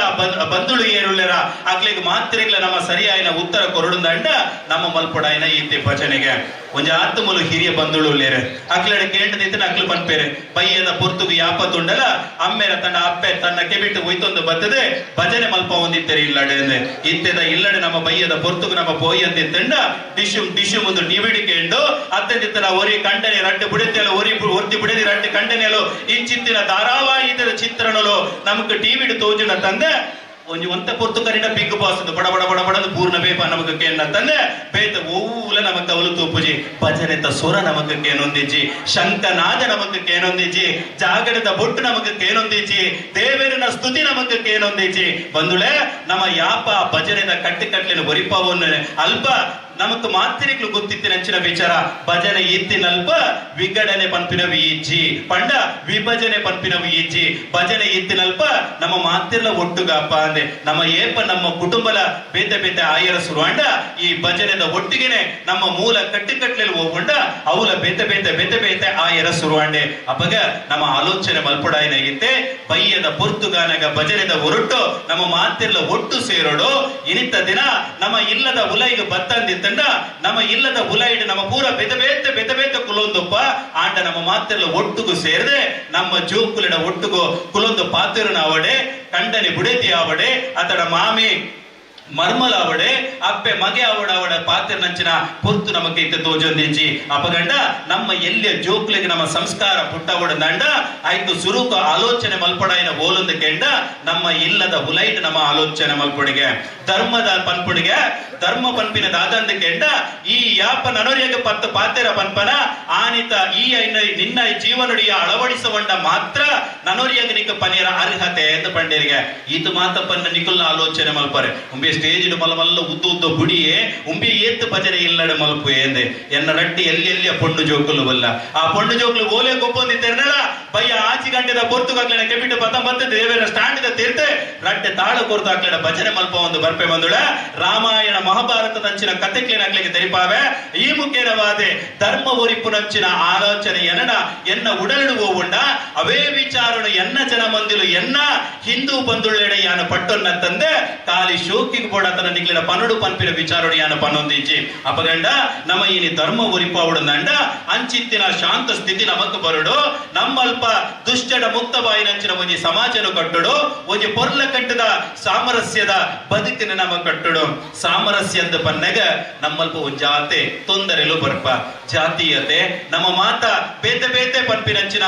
ಬಂಧುಳು ಏರುಳ್ಳೆರ ಆಗ್ಲಿಕ್ಕೆ ಮಾತ್ರೆಗಳ ನಮ್ಮ ಸರಿಯಾದ ಉತ್ತರ ಕೊರಡುಂದಂಡ ನಮ್ಮ ಮಲ್ಪೊಡಾಯಿನ ಈ ಭಜನೆಗೆ ಒಂಜ ಆತ್ಮಲು ಹಿರಿಯ ಬಂಧುಳು ಉಳ್ಳೇರೆ ಅಕ್ಲಡ ಕೇಂದ್ರದಿತ್ತನ ಅಕ್ಲು ಪನ್ಪೇರೆ ಬಯ್ಯದ ಪೊರ್ತುಗು ಯಾಪತ್ತುಂಡಲ ಅಮ್ಮೆರ ತನ್ನ ಅಪ್ಪೆ ತನ್ನ ಕೆಬಿಟ್ಟು ಒಯ್ತೊಂದು ಬರ್ತದೆ ಭಜನೆ ಮಲ್ಪ ಹೊಂದಿತ್ತೇರಿ ಇಲ್ಲಡೆ ಅಂದ್ರೆ ಇತ್ತೆದ ಇಲ್ಲಡೆ ನಮ್ಮ ಬಯ್ಯದ ಪೊರ್ತುಗು ನಮ್ಮ ಪೋಯಂತಿತ್ತಂಡ ಡಿಶು ಮುಂದು ನಿವಿಡಿಕೆಂಡು ಅತ್ತೆದಿತ್ತನ ಒರಿ ಕಂಡನೆ ರಡ್ಡು ಬಿಡುತ್ತೆಲ್ಲ ಒರ್ತಿ ಬಿಡದಿ ರಡ್ಡು ಕಂಡನೆಲು ಇಂಚಿತ್ತಿನ ಧಾರಾವಾಹಿದ ಚಿತ್ರಣಲು ನಮಕ್ ಟಿವಿಡು ತೋಜುನ ತಂದೆ ಒಂಜಿ ಒಂತ ಪೊರ್ತು ಕರಿಡ ಬಿಗ್ ಬಾಸ್ ಬಡ ಬಡದ ಪೂರ್ಣ ಬೇಪ ನಮಕ್ ಕೇನ ತಂದೆ ಬೇತ ಓಲ ನಮಕ್ ಅವಲು ತೂಪುಜಿ ಭಜನೆತ ಸ್ವರ ನಮಕ್ ಕೇನೊಂದಿಜ್ಜಿ ಶಂಕನಾದ ನಮಕ್ ಕೇನೊಂದಿಜ್ಜಿ ಜಾಗರದ ಬೊಟ್ಟು ನಮಕ್ ಕೇನೊಂದಿಜ್ಜಿ ದೇವರಿನ ಸ್ತುತಿ ನಮಕ್ ಕೇನೊಂದಿಜ್ಜಿ ಬಂದುಳೆ ನಮ್ಮ ಯಾಪ ಭಜನೆದ ಕಟ್ಟಿನ ಬರಿಪವನ್ನು ಅಲ್ಪ ನಮಕ್ ಮಾತ್ರಿಗಳು ಗೊತ್ತಿತ್ತಿನಂಚಿನ ವಿಚಾರ ಭಜನೆ ಇತ್ತಿನಲ್ಪ ವಿಗಡನೆ ಪನ್ಪಿನವಿ ಇಜ್ಜಿ ಪಂಡ ವಿಭಜನೆ ಪನ್ಪಿನವಿ ಇಜ್ಜಿ ಭಜನೆ ಇತ್ತಿನಲ್ಪ ನಮ್ಮ ಮಾತಿರ್ಲ ಒಟ್ಟುಗಪ್ಪ ಅಂದೆ ನಮ್ಮ ಏಪ ನಮ್ಮ ಕುಟುಂಬಲ ಬೇತೆ ಆಯರ ಸುರುವಂಡ ಈ ಭಜನೆದ ಒಟ್ಟಿಗೆನೆ ನಮ್ಮ ಮೂಲ ಕಟ್ಟಿಕಟ್ಲೆಲ್ಲಿ ಹೋಗೊಂಡ ಅವಲ ಬೆತೆ ಬೆತೆ ಬೆತೆ ಬೆತೆ ಆ ಎರ ಸುರುವಾಂಡೆ ಅಪಗ ನಮ್ಮ ಆಲೋಚನೆ ಮಲ್ಪುಡಾಯಿನಾಗಿತ್ತೆ ಬಯ್ಯದ ಪೊರ್ತುಗಾನಗ ಭಜನೆದ ಹೊರಟು ನಮ್ಮ ಮಾತೆಲ್ಲ ಒಟ್ಟು ಸೇರೋಡು ಇನಿತ್ತ ದಿನ ನಮ್ಮ ಇಲ್ಲದ ಉಲೈಗೆ ಬತ್ತಂದಿತ್ತಂಡ ನಮ್ಮ ಇಲ್ಲದ ಉಲೈಡ್ ನಮ್ಮ ಪೂರ ಬೆತೆ ಬೆತೆ ಬೆತೆ ಬೆತೆ ಕುಲೊಂದಪ್ಪ ಆಂಡ ನಮ್ಮ ಮಾತೆಲ್ಲ ಒಟ್ಟುಗು ಸೇರದೆ ನಮ್ಮ ಜೋಕುಲಿನ ಒಟ್ಟುಗು ಕುಲೊಂದು ಪಾತಿರನ ಅವಡೆ ಕಂಡನಿ ಬುಡೇತಿ ಅವಡೆ ಅತಡ ಮಾಮಿ ಮರ್ಮಲ ಅವಡೆ ಅಪ್ಪೆ ಮಗೆ ಅವಡ ಪಾತ್ರ ನಂಚಿನ ಪೊತ್ತು ನಮಗೆ ಇತ್ತು ತೋಜೊಂದಿಜ್ಜಿ ಅಪಗಂಡ ನಮ್ಮ ಎಲ್ಲಿಯ ಜೋಕ್ಲಿಗೆ ನಮ್ಮ ಸಂಸ್ಕಾರ ಪುಟ್ಟವಡ ದಂಡ ಆಯ್ತು ಸುರೂಕ ಆಲೋಚನೆ ಮಲ್ಪಡಾಯಿನ ಓಲೊಂದು ಕೆಂಡ ನಮ್ಮ ಇಲ್ಲದ ಹುಲೈಟ್ ನಮ್ಮ ಆಲೋಚನೆ ಮಲ್ಪೊಡಿಗೆ ಧರ್ಮದ ಪನ್ಪುಡಿಗೆ ಧರ್ಮ ಪನ್ಪಿನ ದಾದಂದ ಕೆಂಡ ಈ ಯಾಪ ನನೊರಿಯಗೆ ಪತ್ತು ಪಾತೆರ ಪನ್ಪನ ಆನಿತ ಈ ನಿನ್ನ ಜೀವನುಡಿಯ ಅಳವಡಿಸಕೊಂಡ ಮಾತ್ರ ನನೊರಿಯಗೆ ನಿಕ್ಕ ಪನಿಯರ ಅರ್ಹತೆ ಎಂದು ಪಂಡೇರಿಗೆ ಇದು ಮಾತಪ್ಪನ್ನ ನಿಕುಲ್ನ ಆಲೋಚನೆ ಮಲ್ಪರೆ ಉಂಬೆ ಸ್ಟೇಜ್ ಮಲಮಲ್ಲ ಉದ್ದು ಬುಡಿಯೇ ಉಂಬಿ ಏತ್ತು ಭಜನೆ ಇಲ್ಲಡೆ ಮಲ್ಪು ಎಂದೆ ಎನ್ನ ರಟ್ಟಿ ಎಲ್ಲಿ ಪೊಂಡು ಜೋಕುಲುವಲ್ಲ ಆ ಪೊಂಡು ಜೋಕುಲು ಓಲೆ ಗೊಪ್ಪೊಂದಿದ್ದೆರ್ನಲ್ಲ ಬಯ್ಯ ಆಚಿ ಗಂಟೆದ ಪೊರ್ತುಗಾಗ್ಲಿನ ಕೆಬಿಟ್ಟು ಪತ್ತ ದೇವರ ಸ್ಟ್ಯಾಂಡ್ ತೀರ್ತೆ ರಟ್ಟೆ ತಾಳು ಕೊರ್ತು ಹಾಕ್ಲಿನ ಭಜನೆ ಮಲ್ಪ ಒಂದು ಬರ್ಪೆ ಬಂದುಳ ರಾಮಾಯಣ ಮಹಾಭಾರತದ ಅಂಚಿನ ಕಥೆಕ್ಲಿನಾಗ್ಲಿಕ್ಕೆ ತೆರಿಪಾವೆ ಈ ಮುಖ್ಯವಾದೆ ಧರ್ಮ ಒರಿಪು ನಂಚಿನ ಆಲೋಚನೆ ಎನ್ನ ಉಡಲಿಡುವ ಉಂಡ ಅವೇ ವಿಚಾರನು ಎನ್ನ ಜನ ಮಂದಿಲು ಎನ್ನ ಹಿಂದೂ ಬಂದುಳ್ಳೆಡೆ ಯಾನ ಪಟ್ಟೊನ್ನ ತಂದೆ ಕಾಲಿ ಶೋಕಿಗೆ ಬೋಡತನ ನಿಗ್ಲಿನ ಪನ್ನಡು ಪನ್ಪಿನ ವಿಚಾರಡು ಯಾನ ಪನ್ನೊಂದಿಜ್ಜಿ ಅಪಗಂಡ ನಮ್ಮ ಇನಿ ಧರ್ಮ ಒರಿಪಾವುಡು ನಂಡ ಅಂಚಿತ್ತಿನ ಶಾಂತ ಸ್ಥಿತಿ ನಮಕ್ ಬರುಡು ನಮ್ಮಲ್ಪ ದುಷ್ಟಡ ಮುಕ್ತ ಬಾಯಿನಂಚಿನ ಒಂಜಿ ಸಮಾಜನು ಕಟ್ಟುಡು ಒಂಜಿ ಪೊರ್ಲ ಕಟ್ಟದ ಸಾಮರಸ್ಯದ ಬದುಕಿನ ನಮ ಕಟ್ಟುಡು ಸಾಮರಸ್ಯ ಅಂತ ಪನ್ನಗ ನಮ್ಮಲ್ಪ ಒಂಜಾತೆ ತೊಂದರೆಲು ಬರ್ಪ ಜಾತೀಯತೆ ನಮ್ಮ ಮಾತ ಬೇತೆ ಬೇತೆ ಪನ್ಪಿನಂಚಿನ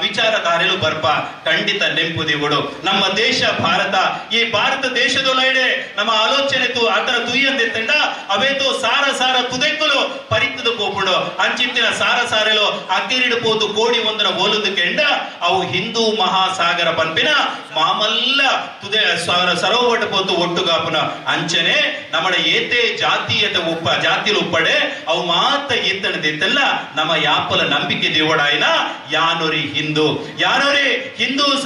ವಿಚಾರಧಾರೆಲು ಬರ್ಪ ಖಂಡಿತ ನೆಂಪುದಿಗುಡು ನಮ್ಮ ದೇಶ ಭಾರತ ಈ ಭಾರತ ದೇಶದೊಳಗಡೆ ನಮ್ಮ ಆಲೋಚನೆ ಆತರ ತುಯ್ಯಂದೆತ್ತಂಡ ಅವೇತು ಸಾರ ಸಾರ ತುದೆಕ್ಕಲು ಪರಿತದ ಪೋಪುಡು ಅಂಚಿತ್ತಿನ ಸಾರ ಸಾರೆಲು ಅಕ್ಕಿರಿಡು ಪೋತು ಕೋಡಿ ಒಂದರ ಓಲುದು ಕೆಂಡ ಅವು ಹಿಂದೂ ಮಹಾಸಾಗರ ಪನ್ಪಿನ ಮಾಮಲ್ಲ ತುದೆ ಸರೋವಟ ಪೋತು ಒಟ್ಟುಗಾಪುನ ಅಂಚನೆ ನಮ್ಮ ಏತೆ ಜಾತೀಯತೆ ಜಾತಿಲು ಉಪ್ಪಡೆ ಅವು ಮಾತ ಎತ್ತಣದಿತ್ತಲ್ಲ ನಮ್ಮ ಯಾಪಲ ನಂಬಿಕೆ ದೇವಡಾಯಿನ ಯಾನೊರಿ ಹಿಂದೂ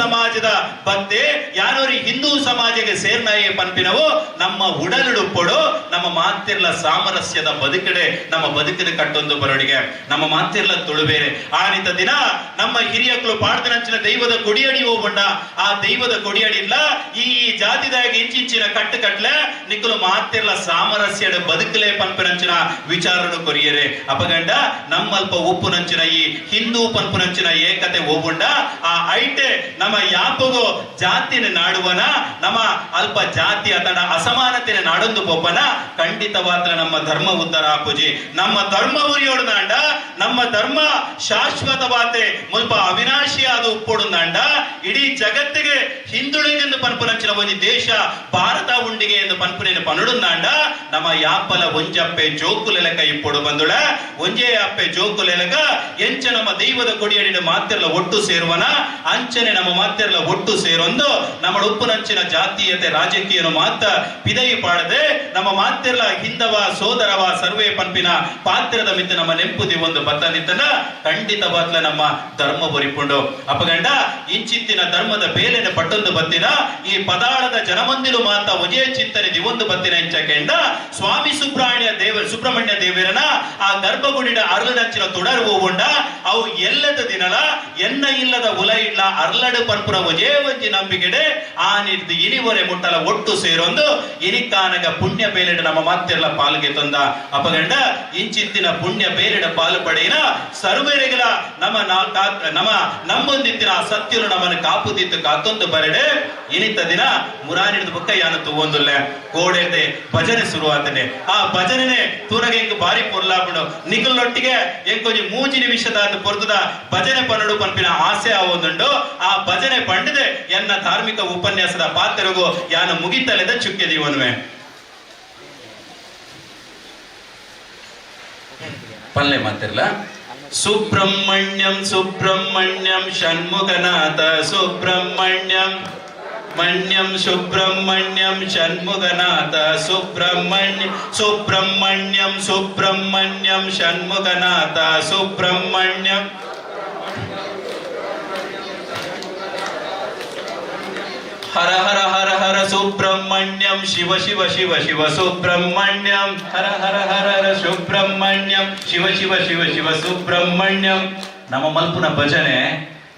ಸಮಾಜದ ಬತ್ತೆ ಯಾನೊರಿ ಹಿಂದೂ ಸಮಾಜಕ್ಕೆ ಸೇರ್ನಾಯೇ ಪನ್ಪಿನವು ನಮ್ಮ ಉಡಲಿಡುಪ್ಪಡು ನಮ್ಮ ಮಾತಿರ್ಲ ಸಾಮರಸ್ಯದ ಬದುಕಡೆ ನಮ್ಮ ಬದುಕಿನ ಕಟ್ಟೊಂದು ಬರೋಡಿಗೆ ನಮ್ಮ ಮಾತಿರ್ಲ ತುಳುಬೇರೆ ಆನಿತ ದಿನ ನಮ್ಮ ಹಿರಿಯಕ್ಕಳು ಪಾಡ್ದನಂಚಿನ ದೈವದ ಕೊಡಿಯಡಿ ಹೋಗೊಂಡ ಆ ದೈವದ ಕೊಡಿಯಡಿ ಇಲ್ಲ ಈ ಜಾತಿದಾಗ ಇಂಚಿಂಚಿನ ಕಟ್ಟಲೆ ನಿಕ್ಕಲು ಮಾತಿರ್ಲ ಸಾಮರಸ್ಯದ ಬದುಕಲೇ ಪನ್ಪಿನಂಚಿನ ವಿಚಾರನು ಕೊರಿಯರೆ ಅಪಗಂಡ ನಮ್ಮಲ್ಪ ಉಪ್ಪು ನಂಚಿನ ಈ ಹಿಂದೂ ಪನ್ಪುನಂಚಿನ ಏಕತೆ ಹೋಗುಂಡ ಆ ಐಟೆ ನಮ್ಮ ಯಾಪಗೋ ಜಾತಿನ ನಾಡುವನ ನಮ್ಮ ಅಲ್ಪ ಜಾತಿ ಅತಡ ಅಸಮಾನತೆನ ನಾಡೊಂದು ಪೊಪ್ಪನ ಖಂಡಿತವಾದ ನಮ್ಮ ಧರ್ಮ ಉದ್ಧಾರ ಹಾಕುಜಿ ನಮ್ಮ ಧರ್ಮ ಉರಿಯೋಡು ನಾಂಡ ನಮ್ಮ ಧರ್ಮ ಶಾಶ್ವತವಾತೆ ಮುಲ್ಪ ಅವಿನಾಶಿಯಾದ ಉಪ್ಪೋಡು ನಾಂಡ ಇಡೀ ಜಗತ್ತಿಗೆ ಹಿಂದುಳಿದೆಂದು ಪನ್ಪುನಂಚಿನ ಒಂದು ದೇಶ ಭಾರತ ಉಂಡಿಗೆ ಎಂದು ಪನ್ಪುನಿನ ಪನುಡು ನಾಂಡ ನಮ್ಮ ಯಾಪಲ ಒಂಜಪ್ಪೆ ಜೋಕುಲೆಲಕ ಇಪ್ಪೊಡು ಬಂದುಳ ಒಂಜೇ ಅಪ್ಪೆ ಜೋಕುಲೆಲಕ ಎಂಚ ನಮ್ಮ ದೈವದ ಕೊಡಿಯಡಿನ ಮಾತೆಲ್ಲ ಒಟ್ಟು ಸೇರುವನ ಅಂಚನೆ ನಮ್ಮ ಮಾತೆಲ್ಲ ಒಟ್ಟು ಸೇರೊಂದು ನಮ್ಮ ಉಪ್ಪುನಂಚಿನ ಜಾತೀಯತೆ ರಾಜಕೀಯನು ಮಾತ ಪಿದೈ ಪಾಡದೆ ನಮ್ಮ ಮಾತೆಲ್ಲ ಹಿಂದವ ಸೋದರವ ಸರ್ವೇ ಪನ್ಪಿನ ಪಾತ್ರದ ಮಿತ್ತ ನಮ್ಮ ನೆಂಪುದಿ ಒಂದು ಬತ್ತನಿತ್ತನ ಖಂಡಿತವಾದ್ಲ ನಮ್ಮ ಧರ್ಮ ಬರಿಪುಂಡು ಅಪಗಂಡ ಇಂಚಿತ್ತಿನ ಧರ್ಮದ ಬೇಲೆನ ಪಟ್ಟೊಂದು ಬತ್ತಿನ ಈ ಪದಾಳದ ಜನಮಂದಿರು ಮಾತ ಒಜೆ ಚಿಂತನೆ ದಿವೊಂದು ಬತ್ತಿನ ಎಂಚಕೆಂಡ ಸ್ವಾಮಿ ಸುಬ್ರಹ್ಮಣ್ಯ ದೇವರನ ಆ ಗರ್ಭಗುಡಿನ ಅರ್ಲನಂಚಿನ ತುಡರು ಉಂಡ ಅವು ಎಲ್ಲದ ದಿನಲ ಎನ್ನ ಇಲ್ಲದ ಉಲ ಇಡ್ಲ ಅರ್ಲಡು ಪನ್ಪುರ ಒಜೇ ಒಂಜಿ ನಂಬಿಕೆಡೆ ಆ ನಿರ್ದು ಇನಿವರೆ ಮುಟ್ಟಲ ಒಟ್ಟು ಸೇರೊಂದು ಇನಿಕಾನಗ ಪುಣ್ಯ ಬೇಲೆಡ ನಮ್ಮ ಮಾತೆಲ್ಲ ಪಾಲ್ಗೆ ತಂದ ಅಪಗಂಡ ಇಂಚಿತ್ತಿನ ಪುಣ್ಯ ಬೇಲೆಡ ಪಾಲು ಪಡೆಯಿನ ಸರ್ವೇರೆಗಳ ನಮ್ಮ ನಮ್ಮೊಂದಿತ್ತಿನ ಆ ಸತ್ಯನು ನಮ್ಮನ್ನು ಕಾಪುದಿತ್ತು ಕಾತೊಂದು ಬರಡೆ ಇನಿತ ದಿನ ಮುರಾರಿದ ಬುಕ್ಕ ಯಾನತ್ತು ಒಂದುಲ್ಲೆ ಕೋಡೆದೆ ಭಜನೆ ಶುರುವಾತನೆ ಆ ಭಜನೆ ತೂನಗೆ ಎಂಕ್ ಬಾರಿ ಪೊರ್ಲಾಪುಡು ನಿಗಲೊಟ್ಟಿಗೆ ಎಂಕೊಂಜಿ 3 ನಿಮಿಷದ ಪೊರ್ತದ ಭಜನೆ ಪನ್ನಡು ಪನ್ಪಿನ ಆಸೆ ಆವೊಂದುಂಡು ಆ ಭಜನೆ ಪಂಡಿದೆ ಎನ್ನ ಧಾರ್ಮಿಕ ಉಪನ್ಯಾಸದ ಪಾತ್ರಗೂ ಯಾನ ಮುಗಿತಲೆದ ಚುಕ್ಕೆ ದೀವನ್ವೆ ಪಲ್ಲೆ ಮಾತಿರ್ಲ ಸುಬ್ರಹ್ಮಣ್ಯಂ ಸುಬ್ರಹ್ಮಣ್ಯಂ ಷಣ್ಮುಖನಾಥ ಸುಬ್ರಹ್ಮಣ್ಯಂ ಸುಬ್ರಹ್ಮಣ್ಯಂ ಷಣ್ಮುಖನಾಥ ಸುಬ್ರಹ್ಮಣ್ಯಂ ಷಣ್ಮುಖನಾಥ ಹರ ಹರ ಹರ ಹರ ಸುಬ್ರಹ್ಮಣ್ಯಂ ಶಿವ ಶಿವ ಶಿವ ಶಿವ ಸುಬ್ರಹ್ಮಣ್ಯಂ ಹರ ಹರ ಹರ ಹರ ಸುಬ್ರಹ್ಮಣ್ಯಂ ಶಿವ ಶಿವ ಶಿವ ಶಿವ ಸುಬ್ರಹ್ಮಣ್ಯಂ. ನಮ್ಮ ಮಲ್ಪುನ ಭಜನೆ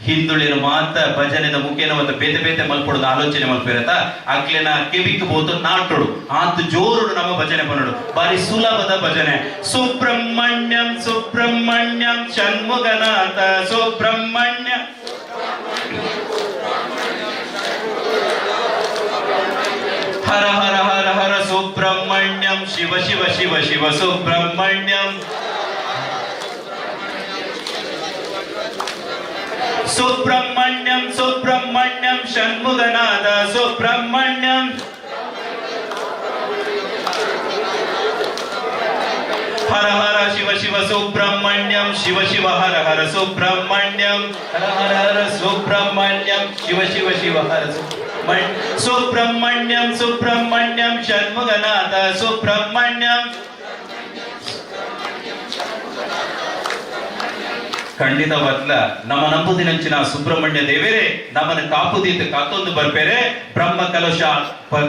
ಹಿಂದುಳಿನ ಮಾತ ಭಜನೆದ ಮುಖೇನ ಒಂದು ಬೇತೆ ಬೇತೆ ಮಲ್ಪೊಡೋದು ಆಲೋಚನೆ ಮಲ್ಪಿರತ್ತ ಅಕ್ಲೆನ ಕೆವಿಕ್ ಬೋದು ನಾಟೋಡು ಆತು ಜೋರುಡು ನಮ್ಮ ಭಜನೆ ಪನ್ನೋಡು ಬಾರಿ ಸುಲಭದ ಭಜನೆ. ಸುಬ್ರಹ್ಮಣ್ಯಂ ಸುಬ್ರಹ್ಮಣ್ಯಂ ಷಣ್ಮುಗನಾಥ ಸುಬ್ರಹ್ಮಣ್ಯ ಹರ ಹರ ಹರ ಹರ ಸುಬ್ರಹ್ಮಣ್ಯಂ ಶಿವ ಶಿವ ಶಿವ ಶಿವ ಸುಬ್ರಹ್ಮಣ್ಯಂ. ಸುಬ್ರಹ್ಮಣ್ಯಂ ಸುಬ್ರಹ್ಮಣ್ಯಂ ಷಣ್ಮುಗನಾಥ ಸುಬ್ರಹ್ಮಣ್ಯಂ. ಹರ ಹರ ಶಿವ ಶಿವ ಸುಬ್ರಹ್ಮಣ್ಯಂ ಶಿವ ಶಿವ ಹರ ಹರ ಸುಬ್ರಹ್ಮಣ್ಯಂ ಹರ ಹರ ಹರ ಸುಬ್ರಹ್ಮಣ್ಯಂ ಶಿವ ಶಿವ ಶಿವ ಹರ ಸುಬ್ರಹ್ಮಣ್ಯಂ ಸುಬ್ರಹ್ಮಣ್ಯಂ ಷಣ್ಮುಗನಾಥ ಸುಬ್ರಹ್ಮಣ್ಯಂ. ಖಂಡಿತವಲ್ಲ ನಮ್ಮ ನಂಬುದಿನಂಚಿನ ಸುಬ್ರಹ್ಮಣ್ಯ ದೇವರೇ ನಮ್ಮನ್ನು ಕಾಪುದೀತ ಕಾತೊಂದು ಬರ್ಪೇರೆ ಬ್ರಹ್ಮ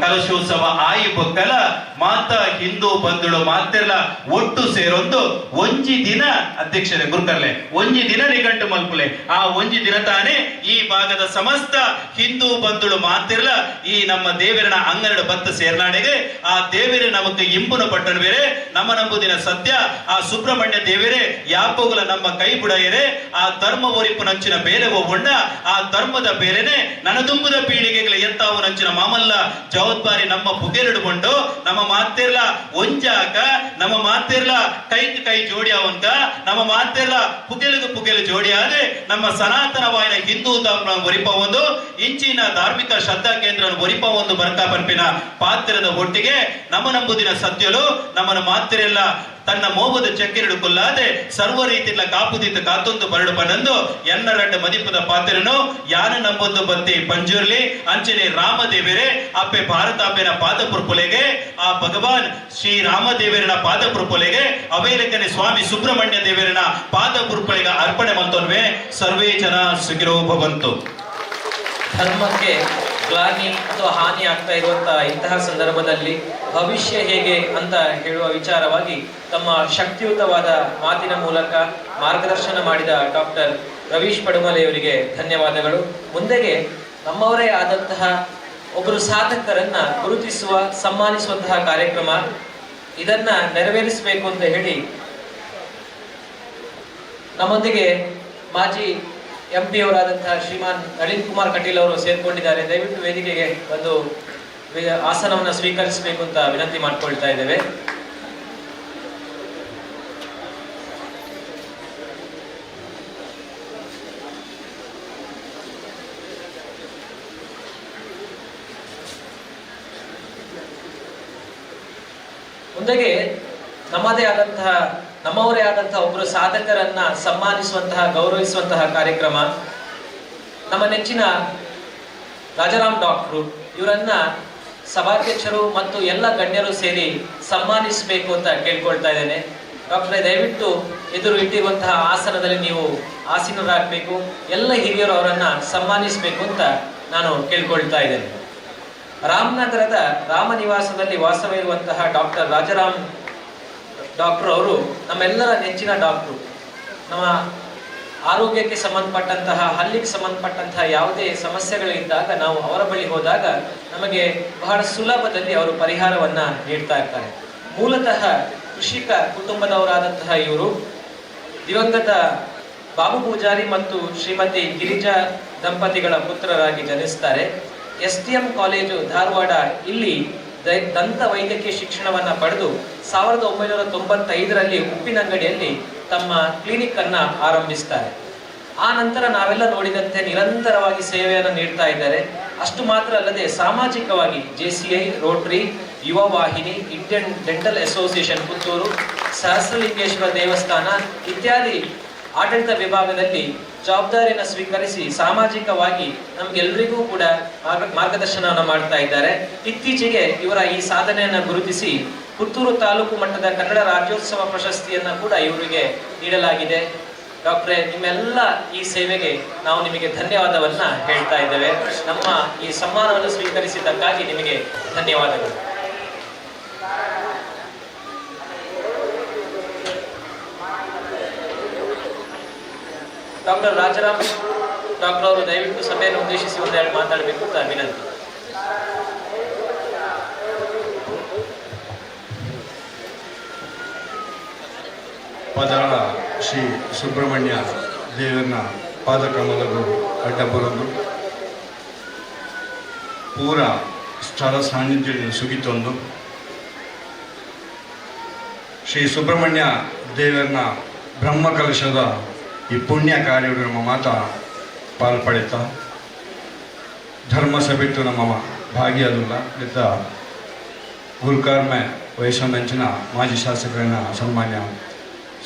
ಕಲಶೋತ್ಸವ ಆಯಿ ಬೊಕ್ಕಲ ಮಾತ ಹಿಂದೂ ಬಂಧುಳು ಮಾತೆಲ್ಲ ಒಟ್ಟು ಸೇರೊಂದು ಒಂಜಿ ದಿನ ಅಧ್ಯಕ್ಷರೇ ಗುರುಕರ್ಲೆ ಒಂಜಿ ದಿನ ನಿಘಂಟು ಮಲ್ಪುಲೆ ಆ ಒಂಜಿ ದಿನ ತಾನೇ ಈ ಭಾಗದ ಸಮಸ್ತ ಹಿಂದೂ ಬಂಧುಳು ಮಾತಿರ್ಲ ಈ ನಮ್ಮ ದೇವರನ ಅಂಗನಡ ಬತ್ತ ಸೇರ್ನಾಡೆಗೆ ಆ ದೇವರೇ ನಮಗೆ ಇಂಪುನ ಪಟ್ಟಣ ಬೇರೆ ನಮ್ಮ ನಂಬುದಿನ ಸತ್ಯ ಆ ಸುಬ್ರಹ್ಮಣ್ಯ ದೇವರೇ ಯಾಪೋಗಲ ನಮ್ಮ ಕೈ ಬುಡಯರೇ ಆ ಧರ್ಮ ಒರಿಪು ನಂಚಿನ ಬೇರೆವೋ ಉಂಡ ಆ ಧರ್ಮದ ಬೇರೆನೆ ನನದುಂಬುದ ಪೀಳಿಗೆಗಳ ಎಂತಾವು ನಂಚಿನ ಮಾಮಲ್ಲ ಜವಾಬ್ದಾರಿ ನಮ್ಮ ಪುಗೆಲಿಡ್ಕೊಂಡು ನಮ್ಮ ಮಾತೆರ್ಲ ಒಂಜಾಕ ನಮ್ಮ ಮಾತೆರ್ಲ ಕೈಗೆ ಕೈ ಜೋಡಿ ಅವಂತ ನಮ್ಮ ಮಾತೆರ್ಲ ಪುಗೆಲು ಜೋಡಿ ಆದ್ರೆ ನಮ್ಮ ಸನಾತನವಾಯಿನ ಹಿಂದೂ ಧರ್ಮ ಒರಿಪ ಒಂದು ಇಂಚಿನ ಧಾರ್ಮಿಕ ಶ್ರದ್ಧಾ ಕೇಂದ್ರ ಒರಿಪ ಒಂದು ಬರ್ಕ ಪಂಪಿನ ಪಾತ್ರದ ಒಟ್ಟಿಗೆ ನಮ್ಮ ನಂಬುದಿನ ಸತ್ಯಲು ನಮ್ಮನ ಮಾತೆರೆಲ್ಲ ತನ್ನ ಮೋಬದ ಚಕ್ಕೆರಡು ಕೊಲ್ಲಾದೆ ಸರ್ವ ರೀತಿಯ ಕಾಪುದಿತ ಕಾತೊಂದು ಬರಡು ಪನಂದು ಎನ್ನರಡ್ಡ ಮದಿಪದ ಪಾತ್ರನು ಯಾನ ನಂಬೊಂದು ಬತ್ತಿ ಪಂಜುರ್ಲಿ ಅಂಚನೆ ರಾಮದೇವರೇ ಅಪ್ಪೆ ಭಾರತಾಂಬೆನ ಪಾದಪುರ್ಪುಲೆಗೆ ಆ ಭಗವಾನ್ ಶ್ರೀ ರಾಮದೇವರನ ಪಾದಪುರ್ಪುಲೆಗೆ ಅವೇಲಕನೆ ಸ್ವಾಮಿ ಸುಬ್ರಹ್ಮಣ್ಯ ದೇವರನ ಪಾದಪುರ್ಪುಲೆಗೆ ಅರ್ಪಣೆ ಮಂತೋನ್ವೆ ಸರ್ವೇ ಜನ ಸುಖಿನೋ ಭವಂತು. ಧರ್ಮಕ್ಕೆ ಗ್ಲಾನಿ ಅಥವಾ ಹಾನಿ ಆಗ್ತಾ ಇರುವಂತಹ ಇಂತಹ ಸಂದರ್ಭದಲ್ಲಿ ಭವಿಷ್ಯ ಹೇಗೆ ಅಂತ ಹೇಳುವ ವಿಚಾರವಾಗಿ ತಮ್ಮ ಶಕ್ತಿಯುತವಾದ ಮಾತಿನ ಮೂಲಕ ಮಾರ್ಗದರ್ಶನ ಮಾಡಿದ ಡಾಕ್ಟರ್ ರವೀಶ್ ಪಡುಮಲೆ ಅವರಿಗೆ ಧನ್ಯವಾದಗಳು. ಮುಂದೆಗೆ ನಮ್ಮವರೇ ಆದಂತಹ ಒಬ್ಬರು ಸಾಧಕರನ್ನ ಗುರುತಿಸುವ ಸನ್ಮಾನಿಸುವಂತಹ ಕಾರ್ಯಕ್ರಮ ಇದನ್ನ ನೆರವೇರಿಸಬೇಕು ಅಂತ ಹೇಳಿ ನಮ್ಮೊಂದಿಗೆ ಮಾಜಿ MP ಅವರಾದಂತಹ ಶ್ರೀಮಾನ್ ನಳಿನ್ ಕುಮಾರ್ ಕಟೀಲ್ ಅವರು ಸೇರ್ಕೊಂಡಿದ್ದಾರೆ. ದಯವಿಟ್ಟು ವೇದಿಕೆಗೆ ಒಂದು ಆಸನವನ್ನು ಸ್ವೀಕರಿಸಬೇಕು ಅಂತ ವಿನಂತಿ ಮಾಡ್ಕೊಳ್ತಾ ಇದ್ದೇವೆ. ಮುಂದೆಗೆ ನಮ್ಮವರೇ ಆದಂತಹ ಒಬ್ಬರು ಸಾಧಕರನ್ನ ಸನ್ಮಾನಿಸುವಂತಹ ಗೌರವಿಸುವಂತಹ ಕಾರ್ಯಕ್ರಮ ನಮ್ಮ ನೆಚ್ಚಿನ ರಾಜಾರಾಮ್ ಡಾಕ್ಟ್ರು ಇವರನ್ನ ಸಭಾಧ್ಯಕ್ಷರು ಮತ್ತು ಎಲ್ಲ ಗಣ್ಯರು ಸೇರಿ ಸನ್ಮಾನಿಸಬೇಕು ಅಂತ ಕೇಳ್ಕೊಳ್ತಾ ಇದ್ದೇನೆ. ಡಾಕ್ಟ್ರೇ ದಯವಿಟ್ಟು ಎದುರು ಇಟ್ಟಿರುವಂತಹ ಆಸನದಲ್ಲಿ ನೀವು ಆಸೀನರಾಗಬೇಕು. ಎಲ್ಲ ಹಿರಿಯರು ಅವರನ್ನ ಸನ್ಮಾನಿಸಬೇಕು ಅಂತ ನಾನು ಕೇಳ್ಕೊಳ್ತಾ ಇದ್ದೇನೆ. ರಾಮನಗರದ ರಾಮನಿವಾಸದಲ್ಲಿ ವಾಸವಿರುವಂತಹ ಡಾಕ್ಟರ್ ರಾಜಾರಾಮ್ ಡಾಕ್ಟರ್ ಅವರು ನಮ್ಮೆಲ್ಲರ ನೆಚ್ಚಿನ ಡಾಕ್ಟ್ರು. ನಮ್ಮ ಆರೋಗ್ಯಕ್ಕೆ ಸಂಬಂಧಪಟ್ಟಂತಹ ಹಲ್ಲಿಗೆ ಸಂಬಂಧಪಟ್ಟಂತಹ ಯಾವುದೇ ಸಮಸ್ಯೆಗಳಿದ್ದಾಗ ನಾವು ಅವರ ಬಳಿ ಹೋದಾಗ ನಮಗೆ ಬಹಳ ಸುಲಭದಲ್ಲಿ ಅವರು ಪರಿಹಾರವನ್ನ ನೀಡ್ತಾ ಇರ್ತಾರೆ. ಮೂಲತಃ ಕೃಷಿಕ ಕುಟುಂಬದವರಾದಂತಹ ಇವರು ದಿವಂಗತ ಬಾಬು ಪೂಜಾರಿ ಮತ್ತು ಶ್ರೀಮತಿ ಗಿರಿಜಾ ದಂಪತಿಗಳ ಪುತ್ರರಾಗಿ ಜನಿಸ್ತಾರೆ. STM ಕಾಲೇಜು ಧಾರವಾಡ ಇಲ್ಲಿ ದಂತ ವೈದ್ಯಕೀಯ ಶಿಕ್ಷಣವನ್ನ ಪಡೆದು 1995ರಲ್ಲಿ ಉಪ್ಪಿನಂಗಡಿಯಲ್ಲಿ ತಮ್ಮ ಕ್ಲಿನಿಕ್ ಅನ್ನ ಆರಂಭಿಸ್ತಾರೆ. ಆ ನಂತರ ನಾವೆಲ್ಲ ನೋಡಿದಂತೆ ನಿರಂತರವಾಗಿ ಸೇವೆಯನ್ನು ನೀಡ್ತಾ ಇದ್ದಾರೆ. ಅಷ್ಟು ಮಾತ್ರ ಅಲ್ಲದೆ ಸಾಮಾಜಿಕವಾಗಿ JCI, ರೋಟರಿ, ಯುವ ವಾಹಿನಿ, Indian dental association Puttur, Sahasralingeshwara ದೇವಸ್ಥಾನ ಇತ್ಯಾದಿ ಆಡಳಿತ ವಿಭಾಗದಲ್ಲಿ ಜವಾಬ್ದಾರಿಯನ್ನು ಸ್ವೀಕರಿಸಿ ಸಾಮಾಜಿಕವಾಗಿ ನಮ್ಗೆಲ್ಲರಿಗೂ ಕೂಡ ಮಾರ್ಗದರ್ಶನವನ್ನು ಮಾಡ್ತಾ ಇದ್ದಾರೆ. ಇತ್ತೀಚೆಗೆ ಇವರ ಈ ಸಾಧನೆಯನ್ನು ಗುರುತಿಸಿ ಪುತ್ತೂರು ತಾಲೂಕು ಮಟ್ಟದ ಕನ್ನಡ ರಾಜ್ಯೋತ್ಸವ ಪ್ರಶಸ್ತಿಯನ್ನು ಕೂಡ ಇವರಿಗೆ ನೀಡಲಾಗಿದೆ. ಡಾಕ್ಟ್ರೇ, ನಿಮ್ಮೆಲ್ಲ ಈ ಸೇವೆಗೆ ನಾವು ನಿಮಗೆ ಧನ್ಯವಾದವನ್ನ ಹೇಳ್ತಾ ಇದ್ದೇವೆ. ನಮ್ಮ ಈ ಸನ್ಮಾನವನ್ನು ಸ್ವೀಕರಿಸಿದ್ದಕ್ಕಾಗಿ ನಿಮಗೆ ಧನ್ಯವಾದಗಳು. ಡಾಕ್ಟರ್ ರಾಜಾರಾಮ್ ಡಾಕ್ಟರ್ ಅವರು ದಯವಿಟ್ಟು ಸಭೆಯನ್ನು ಉದ್ದೇಶಿಸಿ ಒಂದೆರಡು ಮಾತಾಡಬೇಕು ಅಂತ ವಿನಂತಿ. ಪದಾಳ ಶ್ರೀ ಸುಬ್ರಹ್ಮಣ್ಯ ದೇವರನ್ನ ಪಾದಕಮಲಗಳು ಅಡ್ಡ ಬರೋದು ಪೂರ ಸ್ಥಳ ಸಾನ್ನಿಧ್ಯ ಸುಗಿತೊಂದು ಶ್ರೀ ಸುಬ್ರಹ್ಮಣ್ಯ ದೇವರನ್ನ ಬ್ರಹ್ಮಕಲಶದ ಈ ಪುಣ್ಯ ಕಾರ್ಯಗಳು ನಮ್ಮ ಮಾತ ಪಾಲ್ಪಡಿತ ಧರ್ಮ ಸಭೆಟ್ಟು ನಮ್ಮ ಭಾಗಿಯಾದಿಲ್ಲ ಇದ್ದ ಗುರುಕಾರ್ಮೆ ವಯಸ್ಸಂಚಿನ ಮಾಜಿ ಶಾಸಕರನ್ನ ಸನ್ಮಾನ್ಯ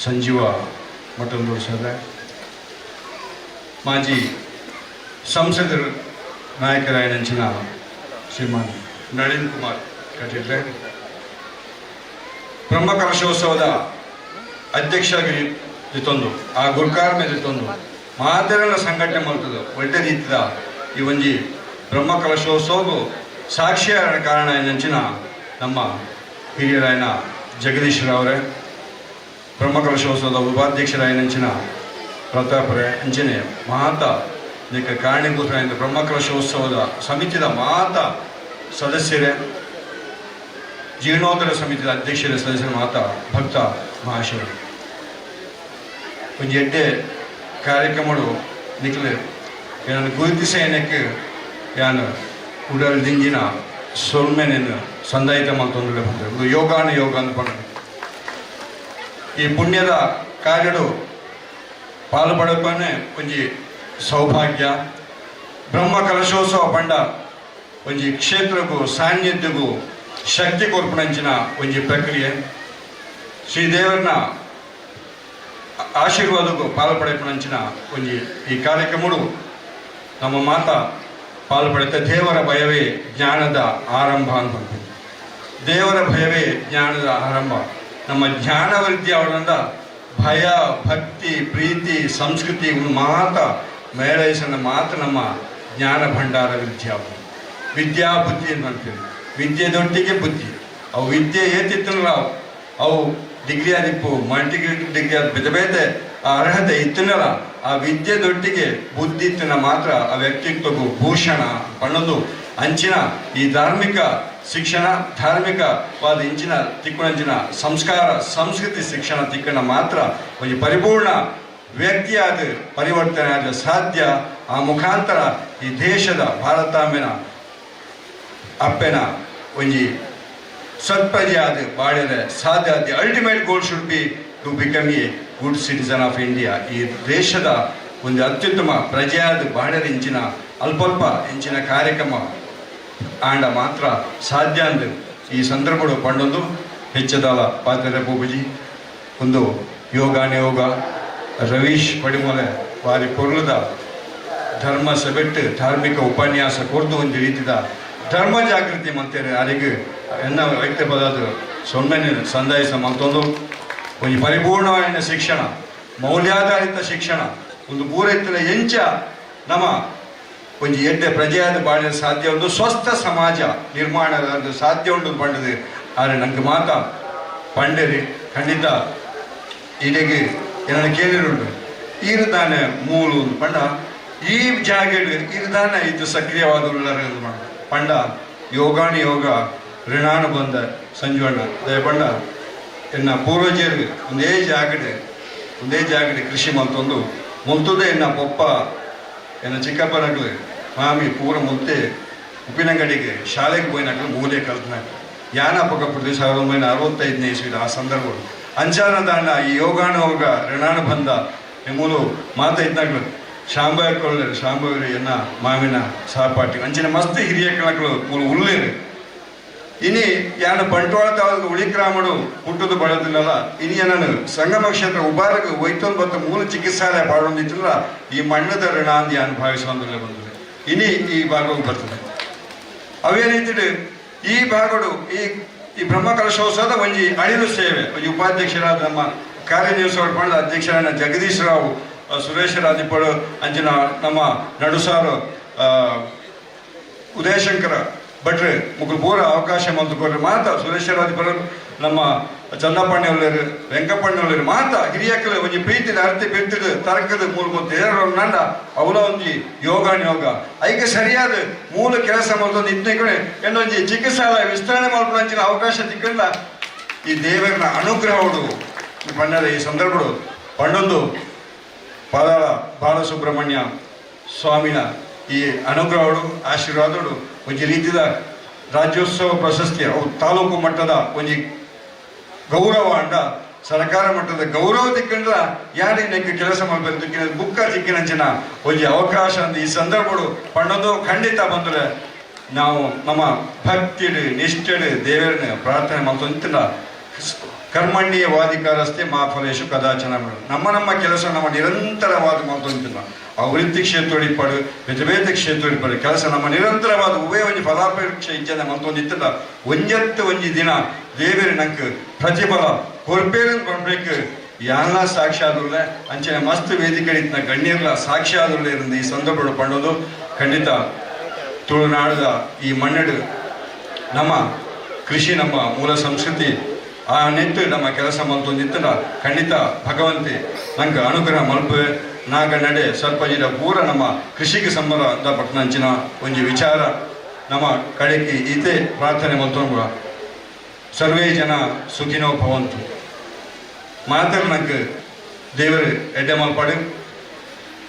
ಸಂಜೀವ ಮಠಂದೂರು ಸರ್, ಮಾಜಿ ಸಂಸದರ ನಾಯಕರಾಯನಂಚಿನ ಶ್ರೀಮಾನ್ ನಳಿನ್ ಕುಮಾರ್ ಕಟೀಲ್ರೆ, ಬ್ರಹ್ಮಕಲಶೋತ್ಸವದ ಅಧ್ಯಕ್ಷರಾಗಿ ಇತ್ತೊಂದು ಆ ಗುರುಕಾರ್ಮೆ ಇತ್ತೊಂದು ಮಾತೆರಳ ಸಂಘಟನೆ ಮಾಡ್ತದೆ ಒಳ್ಳೆ ರೀತಿಯ ಈ ಒಂಜಿ ಬ್ರಹ್ಮಕಲಶೋತ್ಸವಗೂ ಸಾಕ್ಷಿಯಾದ ಕಾರಣ ಏನಂಚಿನ ನಮ್ಮ ಹಿರಿಯರಾಯನ ಜಗದೀಶ್ ರಾವ್ರೆ, ಬ್ರಹ್ಮಕಲಶೋತ್ಸವದ ಉಪಾಧ್ಯಕ್ಷರಾಯನಂಚಿನ ಪ್ರತಾಪರೇ ಅಂಚನೆ ಮಾತ ಇದಕ್ಕೆ ಕಾರಣೀಭೂತರಾದ ಬ್ರಹ್ಮಕಲಶೋತ್ಸವದ ಸಮಿತಿಯ ಮಾತ ಸದಸ್ಯರೇ, ಜೀರ್ಣೋದ್ಧಾರ ಸಮಿತಿಯ ಅಧ್ಯಕ್ಷರ ಸದಸ್ಯರ ಮಾತ ಭಕ್ತ ಮಹಾಶಯರು ಒಂದು ಎಡ್ಡೆ ಕಾರ್ಯಕ್ರಮಗಳು ನಿಖಲೆ ಏನು ಗುರುತಿಸಿ ಏನಕ್ಕೆ ಯಾನು ಉಡಲ್ ದಿಂಜಿನ ಸೊಲ್ಮೆನೇನು ಸಂದಾಯಿತ ಮತ್ತೊಂದು ಬಂದರೆ ಇದು ಯೋಗಾನ ಯೋಗ ಅಂತ ಬಂದ ಈ ಪುಣ್ಯದ ಕಾರ್ಯಗಳು ಪಾಲ್ಪಡೋಕೆ ಒಂಜಿ ಸೌಭಾಗ್ಯ. ಬ್ರಹ್ಮಕಲಶೋತ್ಸವ ಪಂಡ ಒಂಜಿ ಕ್ಷೇತ್ರಗೂ ಸಾನ್ನಿಧ್ಯಗೂ ಶಕ್ತಿ ಕೊರ್ಪಣಂಚಿನ ಒಂಜಿ ಪ್ರಕ್ರಿಯೆ. ಶ್ರೀದೇವರನ್ನ ಆಶೀರ್ವಾದಕ್ಕೂ ಪಾಲ್ಪಡಪಣಂಚಿನ ಒಂಜಿ ಈ ಕಾರ್ಯಕ್ರಮಗಳು ನಮ್ಮ ಮಾತ ಪಾಲ್ಪಡುತ್ತೆ. ದೇವರ ಭಯವೇ ಜ್ಞಾನದ ಆರಂಭ ಅಂತ ದೇವರ ಭಯವೇ ಜ್ಞಾನದ ಆರಂಭ. ನಮ್ಮ ಜ್ಞಾನ ವೃದ್ಧಿ ಅವರಿಂದ ಭಯ, ಭಕ್ತಿ, ಪ್ರೀತಿ, ಸಂಸ್ಕೃತಿ ಇವನ್ನು ಮಾತ ಮೇಳೈಸನ ಮಾತು ನಮ್ಮ ಜ್ಞಾನ ಭಂಡಾರ ವೃದ್ಧಿ ಆಗ ವಿದ್ಯಾ ಬುದ್ಧಿ ಅಂತ ಅಂತೀವಿ. ವಿದ್ಯೆದೊಟ್ಟಿಗೆ ಬುದ್ಧಿ. ಅವು ವಿದ್ಯೆ ಏತಿತ್ತನಲ್ಲ ಅವು ಡಿಗ್ರಿ ಆದಿಪ್ಪು ಮಲ್ಟಿಗ್ರೇಟೆಡ್ ಡಿಗ್ರಿ ಆದ ಬೇತೆ ಬೇತೆ ಆ ಅರ್ಹತೆ ಇತ್ತನಲ್ಲ ಆ ವಿದ್ಯೆದೊಟ್ಟಿಗೆ ಬುದ್ಧಿ ಇತ್ತನ ಮಾತ್ರ ಆ ವ್ಯಕ್ತಿತ್ವಗೂ ಭೂಷಣ ಪಣ್ಣದು ಅಂಚಿನ ಈ ಧಾರ್ಮಿಕ ಶಿಕ್ಷಣ ಧಾರ್ಮಿಕವಾದ ಇಂಚಿನ ತಿಕ್ಕಣಂಚಿನ ಸಂಸ್ಕಾರ ಸಂಸ್ಕೃತಿ ಶಿಕ್ಷಣ ತಿಕ್ಕಣ ಮಾತ್ರ ಒಂದು ಪರಿಪೂರ್ಣ ವ್ಯಕ್ತಿಯಾದ ಪರಿವರ್ತನೆ ಆದ ಸಾಧ್ಯ. ಆ ಮುಖಾಂತರ ಈ ದೇಶದ ಭಾರತಾಂಬೆನ ಅಪ್ಪೆನ ಒಂಜಿ ಸತ್ಪ್ರಜೆ ಆದ ಬಾಳ್ಯದ ಸಾಧ್ಯ. The ultimate goal should be to become a good citizen of India. ಈ ದೇಶದ ಒಂದು ಅತ್ಯುತ್ತಮ ಪ್ರಜೆಯಾದ ಬಾಳ್ಯದ ಇಂಚಿನ ಅಲ್ಪಲ್ಪ ಇಂಚಿನ ಕಾರ್ಯಕ್ರಮ ಆಂಡ ಮಾತ್ರ ಸಾಧ್ಯ ಅಂದ ಈ ಸಂದರ್ಭಗಳು ಪಂಡೊಂದು ಹೆಚ್ಚದಾಲ ಪಾತ್ರ ಪೂಬುಜಿ ಒಂದು ಯೋಗಾನಯೋಗ ರವೀಶ್ ಪಡಿಮೊಲೆ ವಾರಿ ಪೊರ್ಲದ ಧರ್ಮ ಸಭೆಟ್ಟು ಧಾರ್ಮಿಕ ಉಪನ್ಯಾಸ ಕೊರ್ದು ಒಂದು ರೀತಿಯ ಧರ್ಮ ಜಾಗೃತಿ ಮಂತೇನೆ ಯಾರಿಗೆ ಎನ್ನ ವ್ಯಕ್ತಿ ಪದಾದ ಸೊನ್ನೆ ಸಂದಾಯಿಸ ಮತ್ತೊಂದು ಒಂದು ಪರಿಪೂರ್ಣವಾದ ಶಿಕ್ಷಣ ಮೌಲ್ಯಾಧಾರಿತ ಶಿಕ್ಷಣ ಒಂದು ಪೂರೈತ ಎಂಚ ನಮ್ಮ ಒಂದು ಎಡ್ಡೆ ಪ್ರಜೆಯಾದ ಬಾಳಿನ ಸಾಧ್ಯ ಒಂದು ಸ್ವಸ್ಥ ಸಮಾಜ ನಿರ್ಮಾಣ ಸಾಧ್ಯ ಉಂಟು ಪಂಡದು. ಆದರೆ ನಂಗೆ ಮಾತ ಪಂಡರಿ ಖಂಡಿತ ಇಲ್ಲಿಗೆ ಏನನ್ನು ಕೇಳಿರುಂಟು ಈರುದಾನೆ ಮೂಲು ಪಂಡ ಈ ಜಾಗೆಡು ಈರುದಾನೆ ಇದು ಸಕ್ರಿಯವಾದ ಉಳ್ಳರ ಪಂಡ ಯೋಗಾನಿ ಯೋಗ ಋಣಾನು ಬಂದ ಸಂಜುವಣ್ಣ ದಯಪಂಡ ಎನ್ನ ಪೂರ್ವಜರು ಒಂದೇ ಜಾಗಡೆ ಕೃಷಿ ಮಲ್ತೊಂದು ಮುಲ್ತುದೇ ಎನ್ನ ಪೊಪ್ಪ ಎನ್ನ ಚಿಕ್ಕಪ್ಪನಗಳು ಮಾಮಿ ಪೂರ ಮುಲ್ತೆ ಉಪ್ಪಿನಂಗಡಿಗೆ ಶಾಲೆಗೆ ಹೋಯ್ನಾಗ ಮೂಲೆ ಕಲ್ತನಾಗ ಯಾನಪಕ ಪ್ರದೇಶ 1965ನೇ ಇಸ್ವಿದ ಆ ಸಂದರ್ಭಗಳು ಅಂಚಾನ ದಾಂಡ ಈ ಯೋಗಾನುಯೋಗ ಋಣಾನು ಬಂದ ಮೂಲು ಮಾತಾಯ್ತನಾಗ್ಲು ಶಾಂಭವಿಕೊಳ್ಳರು ಶಾಂಭವಿ ಎನ್ನ ಮಾವಿನ ಸಹಪಾಠಿ ಅಂಚಿನ ಮಸ್ತ್ ಹಿರಿಯ ಕಣಗಳು ಮೂಲು ಉಳ್ಳೇರು ಇನಿ ಯಾನು ಬಂಟ್ವಾಳ ತಾವಾಗ ಉಳಿಕ್ರಾಮಡು ಹುಟ್ಟುದು ಬಳದಿಲ್ಲಲ್ಲ ಇನಿ ನಾನು ಸಂಗಮ ಕ್ಷೇತ್ರ ಉಬಾರಕ್ಕೆ ಒಯ್ತೊಂದು ಬತ್ತ ಮೂಲ ಚಿಕಿತ್ಸಾಲಯ ಪಾಡೊಂದಿತ್ತಲ್ಲ ಈ ಮಣ್ಣದ ಋಣ ಅಂತ ಯಾನು ಭಾವಿಸುವಂತಲೇ ಬಂದಿದೆ. ಇನಿ ಈ ಭಾಗವು ಬರ್ತದೆ. ಅವೇ ರೀತಿ ಈ ಭಾಗಗಳು ಈ ಬ್ರಹ್ಮಕಲಶೋತ್ಸವದ ಒಂಜಿ ಅಳಿಲು ಸೇವೆ ಒಂಜಿ ಉಪಾಧ್ಯಕ್ಷರಾದ ನಮ್ಮ ಕಾರ್ಯನಿರ್ವಹಿಸಿಕೊಂಡು ಅಧ್ಯಕ್ಷರಾದ ಜಗದೀಶ್ ರಾವ್ ಸುರೇಶ್ ರಾದಿಪಡು ಅಂಚಿನ ನಮ್ಮ ನಡುಸಾರು ಉದಯಶಂಕರ ಭಟ್ರೆ ಮುಗ್ಲು ಪೂರ ಅವಕಾಶ ಮಂತ್ಕೊಡ್ರೆ ಮಾತ ಸುರೇಶ್ ರಾದಿಪಡು ನಮ್ಮ ಚಂದಪ್ಪಣ್ಣಿ ಒಳ್ಳೆರು ವೆಂಕಪ್ಪಣ್ಣಿ ಒಳ್ಳೆರು ಮಾತ ಹಿರಿಯಕ್ಕಲು ಒಂಜಿ ಪ್ರೀತಿದ ಅರ್ಥ ಬಿರ್ತಿಡು ತರಕದ ಮೂಲ ನಂಡ ಅವಲ ಒಂಜಿ ಯೋಗ ಐಕೆ ಸರಿಯಾದ ಮೂಲ ಕೆಲಸ ಮಾಡ್ಕೊಂಡು ಇದ್ನ ಏನೊಂಜಿ ಚಿಕಿತ್ಸಾಲಯ ವಿಸ್ತರಣೆ ಮಾಡ್ಕೊಂಡು ಅಂಚಿನ ಅವಕಾಶ ತಿಕ್ಕಂಡ ಈ ದೇವರ ಅನುಗ್ರಹಗಳು ಪಣ್ಣದ ಈ ಸಂದರ್ಭಗಳು ಪಣ್ಣೊಂದು ಪಾದಾಳ ಬಾಲಸುಬ್ರಹ್ಮಣ್ಯ ಸ್ವಾಮಿನ ಈ ಅನುಗ್ರಹಗಳು ಆಶೀರ್ವಾದಗಳು ಒಂಜಿ ರೀತಿಯ ರಾಜ್ಯೋತ್ಸವ ಪ್ರಶಸ್ತಿ ಅವು ತಾಲೂಕು ಮಟ್ಟದ ಒಂಜಿ ಗೌರವ ಅಂಡ ಸರ್ಕಾರ ಮಟ್ಟದ ಗೌರವ ತಿಕ್ಕಂಡ್ರ ಯಾರು ನೆಕ್ಕ ಕೆಲಸ ಮಾಡ್ಬೇಕು ತಿಕ್ಕಿನ ಬುಕ್ಕ ತಿಕ್ಕಿನಂಚಿನ ಒಂಜಿ ಅವಕಾಶ ಅಂತ ಈ ಸಂದರ್ಭಗಳು ಪಣ್ಣೊಂದು ಖಂಡಿತ ಬಂದ್ರೆ ನಾವು ನಮ್ಮ ಭಕ್ತಿಡು ನಿಷ್ಠೆಡು ದೇವರನ್ನ ಪ್ರಾರ್ಥನೆ ಮಾಡ್ಕೊಂತಿಲ್ಲ ಕರ್ಮಣ್ಯವಾಧಿಕಾರಸ್ಥೆ ಮಾ ಫಲೇಶು ಕದಾಚನ ನಮ್ಮ ಕೆಲಸ ನಮ್ಮ ನಿರಂತರವಾದ ಮಾಡ್ಕೊಂತಿಲ್ಲ ಆ ವೃತ್ತಿ ಕ್ಷೇತ್ರ ಪಡು ಬೇತೆ ಕ್ಷೇತ್ರ ಪಡು ಕೆಲಸ ನಮ್ಮ ನಿರಂತರವಾದ ಉಭಯ ಒಂಜಿ ಫಲಾಪೇಕ್ಷೆ ಇಚ್ಛೆ ಮಂತೊಂದಿತ್ತಿಲ್ಲ ಒಂಜಿ ದಿನ ದೇವರ ನಂಗೆ ಪ್ರತಿಫಲ ಕೊರ್ಪೇರನ್ ಕೊಡ್ಬೇಕು ಎಲ್ಲ ಸಾಕ್ಷಿಯಾದುಳ್ಳೆ ಅಂಚನೆ ಮಸ್ತ್ ವೇದಿಕೆ ಇತ್ತಿನ ಗಣ್ಯರ್ಲ ಸಾಕ್ಷಿಯಾದುಳ್ಳೆ ಇருந்து ಈ ಸಂದರ್ಭಗಳು ಪಣ್ಣೋದು ಖಂಡಿತ ತುಳುನಾಡದ ಈ ಮಣ್ಣಡು ನಮ್ಮ ಕೃಷಿ ನಮ್ಮ ಮೂಲ ಸಂಸ್ಕೃತಿ ಆ ನಿಂತು ನಮ್ಮ ಕೆಲಸ ಮಲ್ತೊಂದಿತ್ತಲ್ಲ ಖಂಡಿತ ಭಗವಂತಿ ನಂಗೆ ಅನುಗ್ರಹ ಮಲ್ಪೆ ನಾಗ ನಡೆ ಸ್ವಲ್ಪ ಜಿರ ಪೂರ ನಮ್ಮ ಕೃಷಿಗೆ ಸಂಬಂಧಪಟ್ಟಂಚಿನ ಒಂಜಿ ವಿಚಾರ ನಮ್ಮ ಕಡೆಗೆ ಇದೇ ಪ್ರಾರ್ಥನೆ ಮಲ್ತೊಂಡು ಸರ್ವೇ ಜನ ಸುಖಿನೋ ಭವಂತು ಮಾತ್ರ ನಂಗೆ ದೇವರು ಎಡ್ಡೆ ಮಲ್ಪಾಡು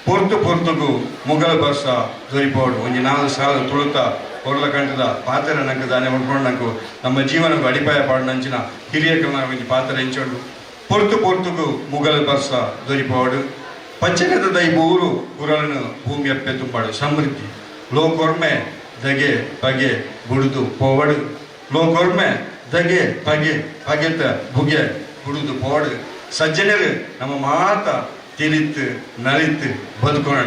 ಪೊರ್ತುಗೂ ಮುಗಲ್ ಬರ್ಸ ದೊರಿಪೋಡು ಒಂಜಿ 4 ಸಾಲ ತುಳುತ ಹೊರಲ ಕಂಡದ ಪಾತ್ರ ನಂಗೆ ದಾನೆ ಉಳ್ಕೊಂಡು ನಂಗೆ ನಮ್ಮ ಜೀವನಕ್ಕೆ ಅಡಿಪಾಯ ಪಾಡಿನಂಚಿನ ಹಿರಿಯಕಲ್ನ ಒಂಜಿ ಪಾತ್ರ ಹೆಂಚೋಡು ಪೊರ್ತುಗೂ ಮುಗಲ್ ಬರ್ಸ ದೊರಿಪೋಡು ಪಚ್ಚಗದ ದೈಬೂರು ಉರಳನು ಭೂಮಿ ಅಪ್ಪೆ ತುಂಬಾಡು ಸಮೃದ್ಧಿ ಲೋಕೊರ್ಮೆ ದಗೆ ಬಗೆ ಬುಡುದು ಪೋವಡು ಲೋಕೊರ್ಮೆ ದಗೆ ಬಗೆತ ಬುಗೆ ಬುಡುದು ಪೋಡು ಸಜ್ಜನರು ನಮ್ಮ ಮಾತ ತಿಳಿತು ನಲಿತು ಬದುಕೋಣ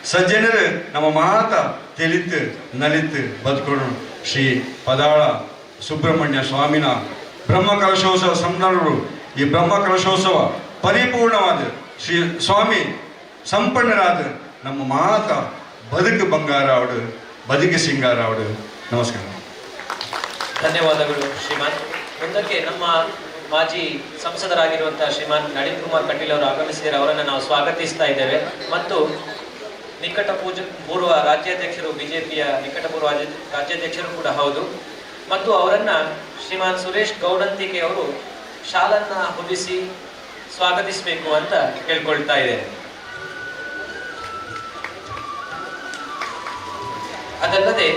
ಸಜ್ಜನರು ನಮ್ಮ ಮಾತ ತಿಳಿತು ನಲಿತು ಬದುಕೋಣ ಶ್ರೀ ಪದಾಳ ಸುಬ್ರಹ್ಮಣ್ಯ ಸ್ವಾಮಿನ ಬ್ರಹ್ಮ ಕಲಶೋತ್ಸವ ಸಂದರ್ಭಗಳು ಈ ಬ್ರಹ್ಮ ಕಲಶೋತ್ಸವ ಪರಿಪೂರ್ಣವಾದ ಶ್ರೀ ಸ್ವಾಮಿ ಸಂಪನ್ನರಾದ ನಮ್ಮ ಮಾತ ಬದುಕು ಬಂಗಾರ ಅವಡು ಬದುಕು ಸಿಂಗಾರ ಅವಡು ನಮಸ್ಕಾರ. ಧನ್ಯವಾದಗಳು ಶ್ರೀಮಾನ್. ಮುಂದಕ್ಕೆ ನಮ್ಮ ಮಾಜಿ ಸಂಸದರಾಗಿರುವಂತಹ ಶ್ರೀಮಾನ್ ನಳಿನ್ ಕುಮಾರ್ ಕಟೀಲ್ ಅವರು ಆಗಮಿಸಿದರೆ ಅವರನ್ನು ನಾವು ಸ್ವಾಗತಿಸ್ತಾ ಇದ್ದೇವೆ ಮತ್ತು ಪೂರ್ವ ರಾಜ್ಯಾಧ್ಯಕ್ಷರು ಬಿಜೆಪಿಯ ನಿಕಟಪೂರ್ವ ರಾಜ್ಯಾಧ್ಯಕ್ಷರು ಕೂಡ ಹೌದು ಮತ್ತು ಅವರನ್ನ ಶ್ರೀಮಾನ್ ಸುರೇಶ್ ಗೌಡಂತಿಕೆ ಅವರು ಶಾಲನ್ನ ಹೊದಿಸಿ ಸ್ವಾಗತಿಸಬೇಕು ಅಂತ ಕೇಳ್ಕೊಳ್ತಾ ಇದ್ದೇನೆ. ಅದಲ್ಲದೆ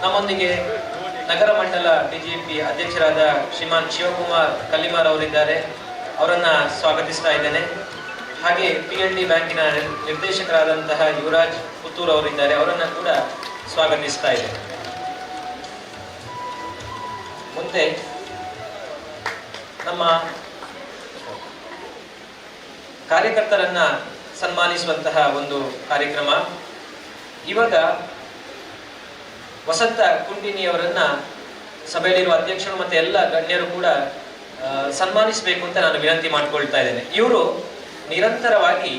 ನಮ್ಮೊಂದಿಗೆ ನಗರ ಮಂಡಲ ಬಿಜೆಪಿ ಅಧ್ಯಕ್ಷರಾದ ಶ್ರೀಮಾನ್ ಶಿವಕುಮಾರ್ ಕಲ್ಲಿಮಾರ್ ಅವರಿದ್ದಾರೆ, ಅವರನ್ನ ಸ್ವಾಗತಿಸ್ತಾ ಇದ್ದೇನೆ. ಹಾಗೆ PLD ಬ್ಯಾಂಕಿನ ನಿರ್ದೇಶಕರಾದಂತಹ ಯುವರಾಜ್ ಪುತ್ತೂರ್ ಅವರಿದ್ದಾರೆ, ಅವರನ್ನ ಕೂಡ ಸ್ವಾಗತಿಸ್ತಾ ಇದ್ದೇನೆ. ಮುಂದೆ ನಮ್ಮ ಕಾರ್ಯಕರ್ತರನ್ನ ಸನ್ಮಾನಿಸುವಂತಹ ಒಂದು ಕಾರ್ಯಕ್ರಮ. ಇವಾಗ ವಸಂತ ಕುಂಟಿನಿ ಅವರನ್ನ ಸಭೆಯಲ್ಲಿರುವ ಅಧ್ಯಕ್ಷರು ಮತ್ತೆ ಎಲ್ಲ ಗಣ್ಯರು ಕೂಡ ಸನ್ಮಾನಿಸಬೇಕು ಅಂತ ನಾನು ವಿನಂತಿ ಮಾಡ್ಕೊಳ್ತಾ ಇದ್ದೇನೆ. ಇವರು ನಿರಂತರವಾಗಿ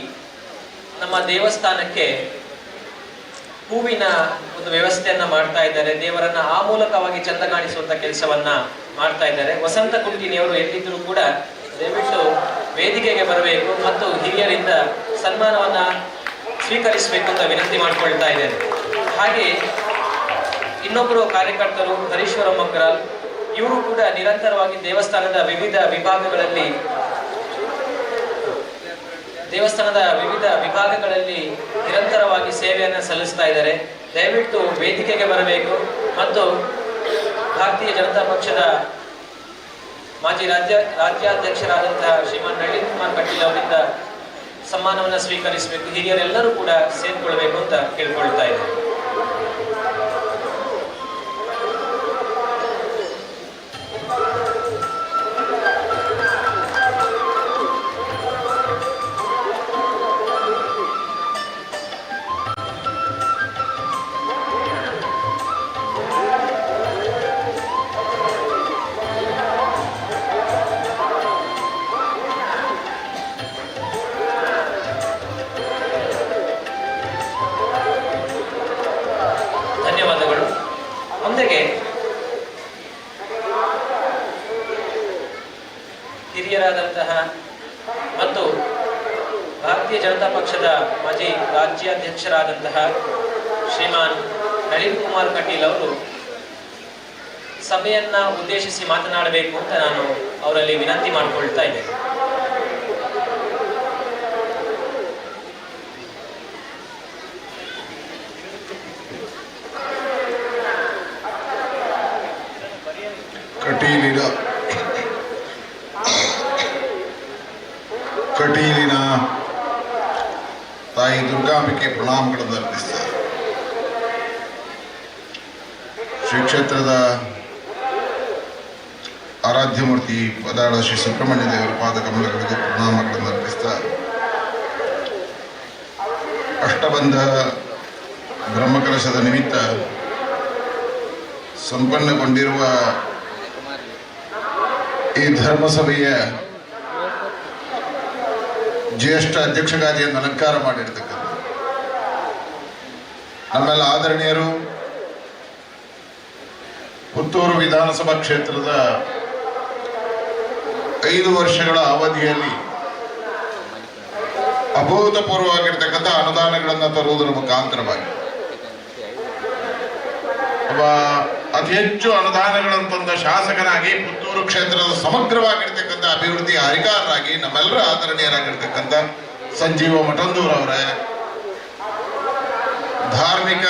ನಮ್ಮ ದೇವಸ್ಥಾನಕ್ಕೆ ಹೂವಿನ ಒಂದು ವ್ಯವಸ್ಥೆಯನ್ನ ಮಾಡ್ತಾ ಇದ್ದಾರೆ, ದೇವರನ್ನ ಆ ಮೂಲಕವಾಗಿ ಚಂದ ಕಾಣಿಸುವಂತ ಕೆಲಸವನ್ನ ಮಾಡ್ತಾ ಇದ್ದಾರೆ. ವಸಂತ ಕುಂಟಿನಿ ಅವರು ಎಲ್ಲಿದ್ದರೂ ಕೂಡ ದಯವಿಟ್ಟು ವೇದಿಕೆಗೆ ಬರಬೇಕು ಮತ್ತು ಹಿರಿಯರಿಂದ ಸನ್ಮಾನವನ್ನ ಸ್ವೀಕರಿಸಬೇಕು ಅಂತ ವಿನಂತಿ ಮಾಡ್ಕೊಳ್ತಾ ಇದ್ದೇನೆ. ಹಾಗೆ ಇನ್ನೊಬ್ಬರು ಕಾರ್ಯಕರ್ತರು ಹರೀಶ್ವರ ಮಗ್ರಾಲ್, ಇವರು ಕೂಡ ನಿರಂತರವಾಗಿ ದೇವಸ್ಥಾನದ ವಿವಿಧ ವಿಭಾಗಗಳಲ್ಲಿ ನಿರಂತರವಾಗಿ ಸೇವೆಯನ್ನು ಸಲ್ಲಿಸ್ತಾ ಇದ್ದಾರೆ. ದಯವಿಟ್ಟು ವೇದಿಕೆಗೆ ಬರಬೇಕು ಮತ್ತು ಭಾರತೀಯ ಜನತಾ ಪಕ್ಷದ ಮಾಜಿ ರಾಜ್ಯಾಧ್ಯಕ್ಷರಾದಂತಹ ಶ್ರೀಮಾನ್ ನಳಿನ್ ಕುಮಾರ್ ಕಟೀಲ್ ಅವರಿಂದ ಸನ್ಮಾನವನ್ನು ಸ್ವೀಕರಿಸಬೇಕು. ಹಿರಿಯರೆಲ್ಲರೂ ಕೂಡ ಸೇರ್ಕೊಳ್ಬೇಕು ಅಂತ ಕೇಳ್ಕೊಳ್ತಾ ಇದ್ದಾರೆ. ಭಾರತೀಯ ಜನತಾ ಪಕ್ಷದ ಮಾಜಿ ರಾಜ್ಯಾಧ್ಯಕ್ಷರಾದಂತಹ ಶ್ರೀಮಾನ್ ನಳಿನ್ ಕುಮಾರ್ ಕಟೀಲ್ ಅವರು ಸಭೆಯನ್ನ ಉದ್ದೇಶಿಸಿ ಮಾತನಾಡಬೇಕು ಅಂತ ನಾನು ಅವರಲ್ಲಿ ವಿನಂತಿ ಮಾಡಿಕೊಳ್ತಾ ಇದ್ದೇನೆ. ಕಟೀಲಿನ ತಾಯಿ ದುರ್ಗಾಂಬಿಕೆ ಪ್ರಣಾಮಗಳನ್ನು ಅರ್ಪಿಸ್ತಾರೆ. ಶ್ರೀ ಕ್ಷೇತ್ರದ ಆರಾಧ್ಯ ಮೂರ್ತಿ ಪದಾಳ ಶ್ರೀ ಸುಬ್ರಹ್ಮಣ್ಯ ದೇವರ ಪಾದಕಮಲಗಳಿಗೂ ಪ್ರಣಾಮಗಳನ್ನು ಅರ್ಪಿಸ್ತಾ ಅಷ್ಟಬಂಧ ಬ್ರಹ್ಮಕಲಶದ ನಿಮಿತ್ತ ಸಂಪನ್ನಗೊಂಡಿರುವ ಈ ಧರ್ಮಸಭೆಯ ಜ್ಯೇಷ್ಠ ಅಧ್ಯಕ್ಷಗಾದಿಯನ್ನು ಅಲಂಕಾರ ಮಾಡಿರ್ತಕ್ಕಂಥ ನಮ್ಮೆಲ್ಲ ಆದರಣೀಯರು, ಪುತ್ತೂರು ವಿಧಾನಸಭಾ ಕ್ಷೇತ್ರದ 5 ವರ್ಷಗಳ ಅವಧಿಯಲ್ಲಿ ಅಭೂತಪೂರ್ವವಾಗಿರ್ತಕ್ಕಂಥ ಅನುದಾನಗಳನ್ನು ತರುವುದರ ಮುಖಾಂತರವಾಗಿ ಒಬ್ಬ ಅತಿ ಹೆಚ್ಚು ಅನುದಾನಗಳನ್ನು ತಂದ ಶಾಸಕನಾಗಿ ಪುತ್ತೂರು ಕ್ಷೇತ್ರದ ಸಮಗ್ರವಾಗಿರ್ತಕ್ಕಂಥ ಅಭಿವೃದ್ಧಿ ಅಧಿಕಾರರಾಗಿ ನಮ್ಮೆಲ್ಲರ ಆದರಣೀಯರಾಗಿರ್ತಕ್ಕಂಥ ಸಂಜೀವ ಮಠಂದೂರ್ ಅವರೇ, ಧಾರ್ಮಿಕ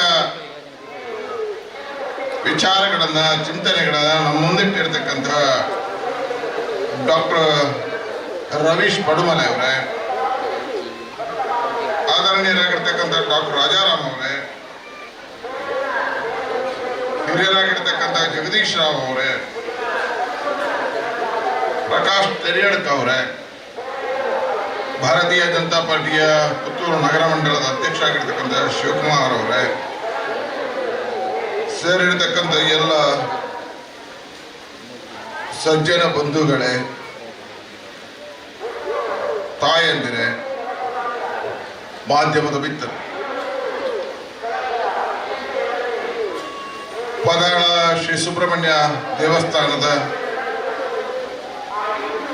ವಿಚಾರಗಳನ್ನ ಚಿಂತನೆಗಳನ್ನ ನಮ್ಮ ಮುಂದಿಟ್ಟಿರ್ತಕ್ಕಂಥ ಡಾಕ್ಟರ್ ರವೀಶ್ ಪಡುಮಲೆ ಅವರೇ, ಆದರಣೀಯರಾಗಿರ್ತಕ್ಕಂಥ ಡಾಕ್ಟರ್ ರಾಜಾರಾಮ್ ಅವರೇ, ಹಿರಿಯರಾಗಿರ್ತಕ್ಕಂಥ ಜಗದೀಶ್ ರಾವ್ ಅವರೇ, ಪ್ರಕಾಶ್ ತೆರಿಯಡ್ಕ ಅವರೇ, ಭಾರತೀಯ ಜನತಾ ಪಾರ್ಟಿಯ ಪುತ್ತೂರು ನಗರ ಮಂಡಲದ ಅಧ್ಯಕ್ಷರಾಗಿರ್ತಕ್ಕಂಥ ಶಿವಕುಮಾರ್ ಅವರೇ, ಸೇರಿರ್ತಕ್ಕಂಥ ಎಲ್ಲ ಸಜ್ಜನ ಬಂಧುಗಳೇ, ತಾಯಂದಿರೇ, ಮಾಧ್ಯಮದ ಮಿತ್ರರು, ಪದಾಳ ಶ್ರೀ ಸುಬ್ರಹ್ಮಣ್ಯ ದೇವಸ್ಥಾನದ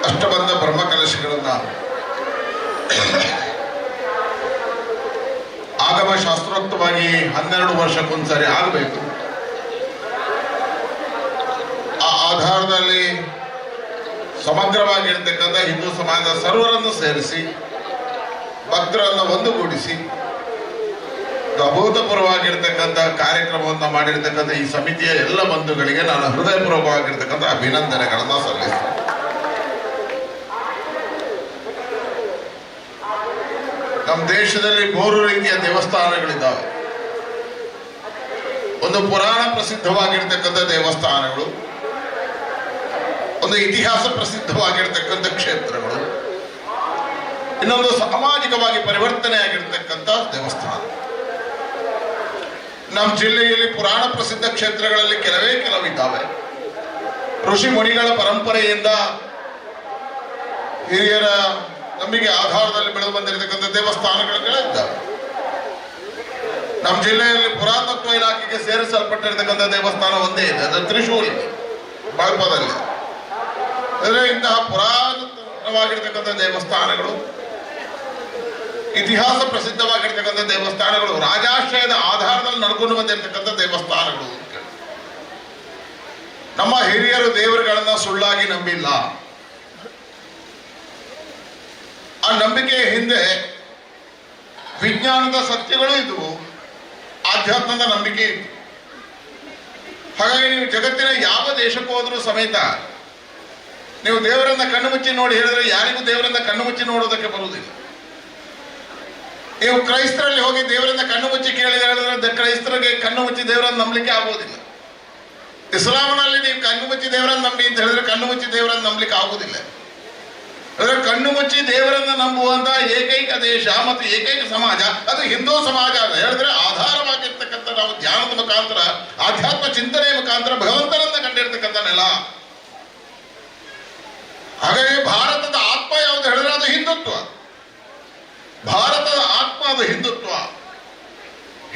ಅಷ್ಟಬಂಧ ಬ್ರಹ್ಮಕಲಶಗಳನ್ನ ಆಗಮ ಶಾಸ್ತ್ರೋಕ್ತವಾಗಿ 12 ವರ್ಷಕ್ಕೊಂದ್ಸರಿ ಆಗಬೇಕು. ಆ ಆಧಾರದಲ್ಲಿ ಸಮಗ್ರವಾಗಿರ್ತಕ್ಕಂಥ ಹಿಂದೂ ಸಮಾಜದ ಸರ್ವರನ್ನು ಸೇರಿಸಿ ಭಕ್ತರನ್ನು ಒಂದುಗೂಡಿಸಿ ಅಭೂತಪೂರ್ವವಾಗಿರ್ತಕ್ಕಂಥ ಕಾರ್ಯಕ್ರಮವನ್ನು ಮಾಡಿರ್ತಕ್ಕಂಥ ಈ ಸಮಿತಿಯ ಎಲ್ಲ ಬಂಧುಗಳಿಗೆ ನಾನು ಹೃದಯಪೂರ್ವಕವಾಗಿರ್ತಕ್ಕಂಥ ಅಭಿನಂದನೆಗಳನ್ನು ಸಲ್ಲಿಸ್ತೇನೆ. ನಮ್ಮ ದೇಶದಲ್ಲಿ 3 ರೀತಿಯ ದೇವಸ್ಥಾನಗಳಿದ್ದಾವೆ. ಒಂದು ಪುರಾಣ ಪ್ರಸಿದ್ಧವಾಗಿರ್ತಕ್ಕಂಥ ದೇವಸ್ಥಾನಗಳು, ಒಂದು ಇತಿಹಾಸ ಪ್ರಸಿದ್ಧವಾಗಿರ್ತಕ್ಕಂಥ ಕ್ಷೇತ್ರಗಳು, ಇನ್ನೊಂದು ಸಾಮಾಜಿಕವಾಗಿ ಪರಿವರ್ತನೆ ಆಗಿರ್ತಕ್ಕಂಥ ದೇವಸ್ಥಾನ. ನಮ್ಮ ಜಿಲ್ಲೆಯಲ್ಲಿ ಪುರಾಣ ಪ್ರಸಿದ್ಧ ಕ್ಷೇತ್ರಗಳಲ್ಲಿ ಕೆಲವಿದ್ದಾವೆ. ಋಷಿ ಮುನಿಗಳ ಪರಂಪರೆಯಿಂದ ಹಿರಿಯರ ನಂಬಿಕೆ ಆಧಾರದಲ್ಲಿ ಬೆಳೆದು ಬಂದಿರತಕ್ಕಂಥ ದೇವಸ್ಥಾನಗಳಿದ್ದಾವೆ. ನಮ್ಮ ಜಿಲ್ಲೆಯಲ್ಲಿ ಪುರಾತತ್ವ ಇಲಾಖೆಗೆ ಸೇರಿಸಲ್ಪಟ್ಟಿರ್ತಕ್ಕಂಥ ದೇವಸ್ಥಾನ ಒಂದೇ ಇದೆ, ಅದು ತ್ರಿಶೂಲ್ ಬಳಪದಲ್ಲಿ. ಅಂದರೆ ಇಂತಹ ಪುರಾತನವಾಗಿರ್ತಕ್ಕಂಥ ದೇವಸ್ಥಾನಗಳು, ಇತಿಹಾಸ ಪ್ರಸಿದ್ಧವಾಗಿರ್ತಕ್ಕಂಥ ದೇವಸ್ಥಾನಗಳು, ರಾಜಾಶ್ರಯದ ಆಧಾರದಲ್ಲಿ ನಡ್ಕೊಂಡು ಬಂದಿರತಕ್ಕಂಥ ದೇವಸ್ಥಾನಗಳು. ನಮ್ಮ ಹಿರಿಯರು ದೇವರುಗಳನ್ನ ಸುಳ್ಳಾಗಿ ನಂಬಿಲ್ಲ. ಆ ನಂಬಿಕೆಯ ಹಿಂದೆ ವಿಜ್ಞಾನದ ಸತ್ಯಗಳು ಇದ್ವು, ಆಧ್ಯಾತ್ಮದ ನಂಬಿಕೆ ಇತ್ತು. ಹಾಗಾಗಿ ನೀವು ಜಗತ್ತಿನ ಯಾವ ದೇಶಕ್ಕೂ ಹೋದ್ರೂ ಸಮೇತ ನೀವು ದೇವರನ್ನ ಕಣ್ಣು ಮುಚ್ಚಿ ನೋಡಿ ಹೇಳಿದ್ರೆ ಯಾರಿಗೂ ದೇವರನ್ನ ಕಣ್ಣು ಮುಚ್ಚಿ ನೋಡೋದಕ್ಕೆ ಬರುವುದಿಲ್ಲ. ನೀವು ಕ್ರೈಸ್ತರಲ್ಲಿ ಹೋಗಿ ದೇವರನ್ನ ಕಣ್ಣು ಮುಚ್ಚಿ ಕೇಳಿ ಹೇಳಿದ್ರೆ ಕ್ರೈಸ್ತರಿಗೆ ಕಣ್ಣು ಮುಚ್ಚಿ ದೇವರನ್ನು ನಂಬಲಿಕ್ಕೆ ಆಗುವುದಿಲ್ಲ. ಇಸ್ಲಾಂನಲ್ಲಿ ನೀವು ಕಣ್ಣು ಮುಚ್ಚಿ ದೇವರನ್ನು ನಂಬಿ ಅಂತ ಹೇಳಿದ್ರೆ ಕಣ್ಣು ಮುಚ್ಚಿ ದೇವರನ್ನು ನಂಬಲಿಕ್ಕೆ ಆಗುವುದಿಲ್ಲ. ಅಂದ್ರೆ ಕಣ್ಣು ಮುಚ್ಚಿ ದೇವರನ್ನ ನಂಬುವಂತ ಏಕೈಕ ದೇಶ ಮತ್ತು ಏಕೈಕ ಸಮಾಜ ಅದು ಹಿಂದೂ ಸಮಾಜ ಅಂತ ಹೇಳಿದ್ರೆ ಆಧಾರವಾಗಿರ್ತಕ್ಕಂಥ ನಾವು ಧ್ಯಾನದ ಮುಖಾಂತರ, ಆಧ್ಯಾತ್ಮ ಚಿಂತನೆಯ ಮುಖಾಂತರ ಭಗವಂತನನ್ನ ಕಂಡಿರ್ತಕ್ಕಂಥ ನೆಲ. ಹಾಗಾಗಿ ಭಾರತದ ಆತ್ಮ ಯಾವುದು ಹೇಳಿದ್ರೆ ಅದು ಹಿಂದುತ್ವ. ಭಾರತದ ಆತ್ಮ ಅದು ಹಿಂದುತ್ವ.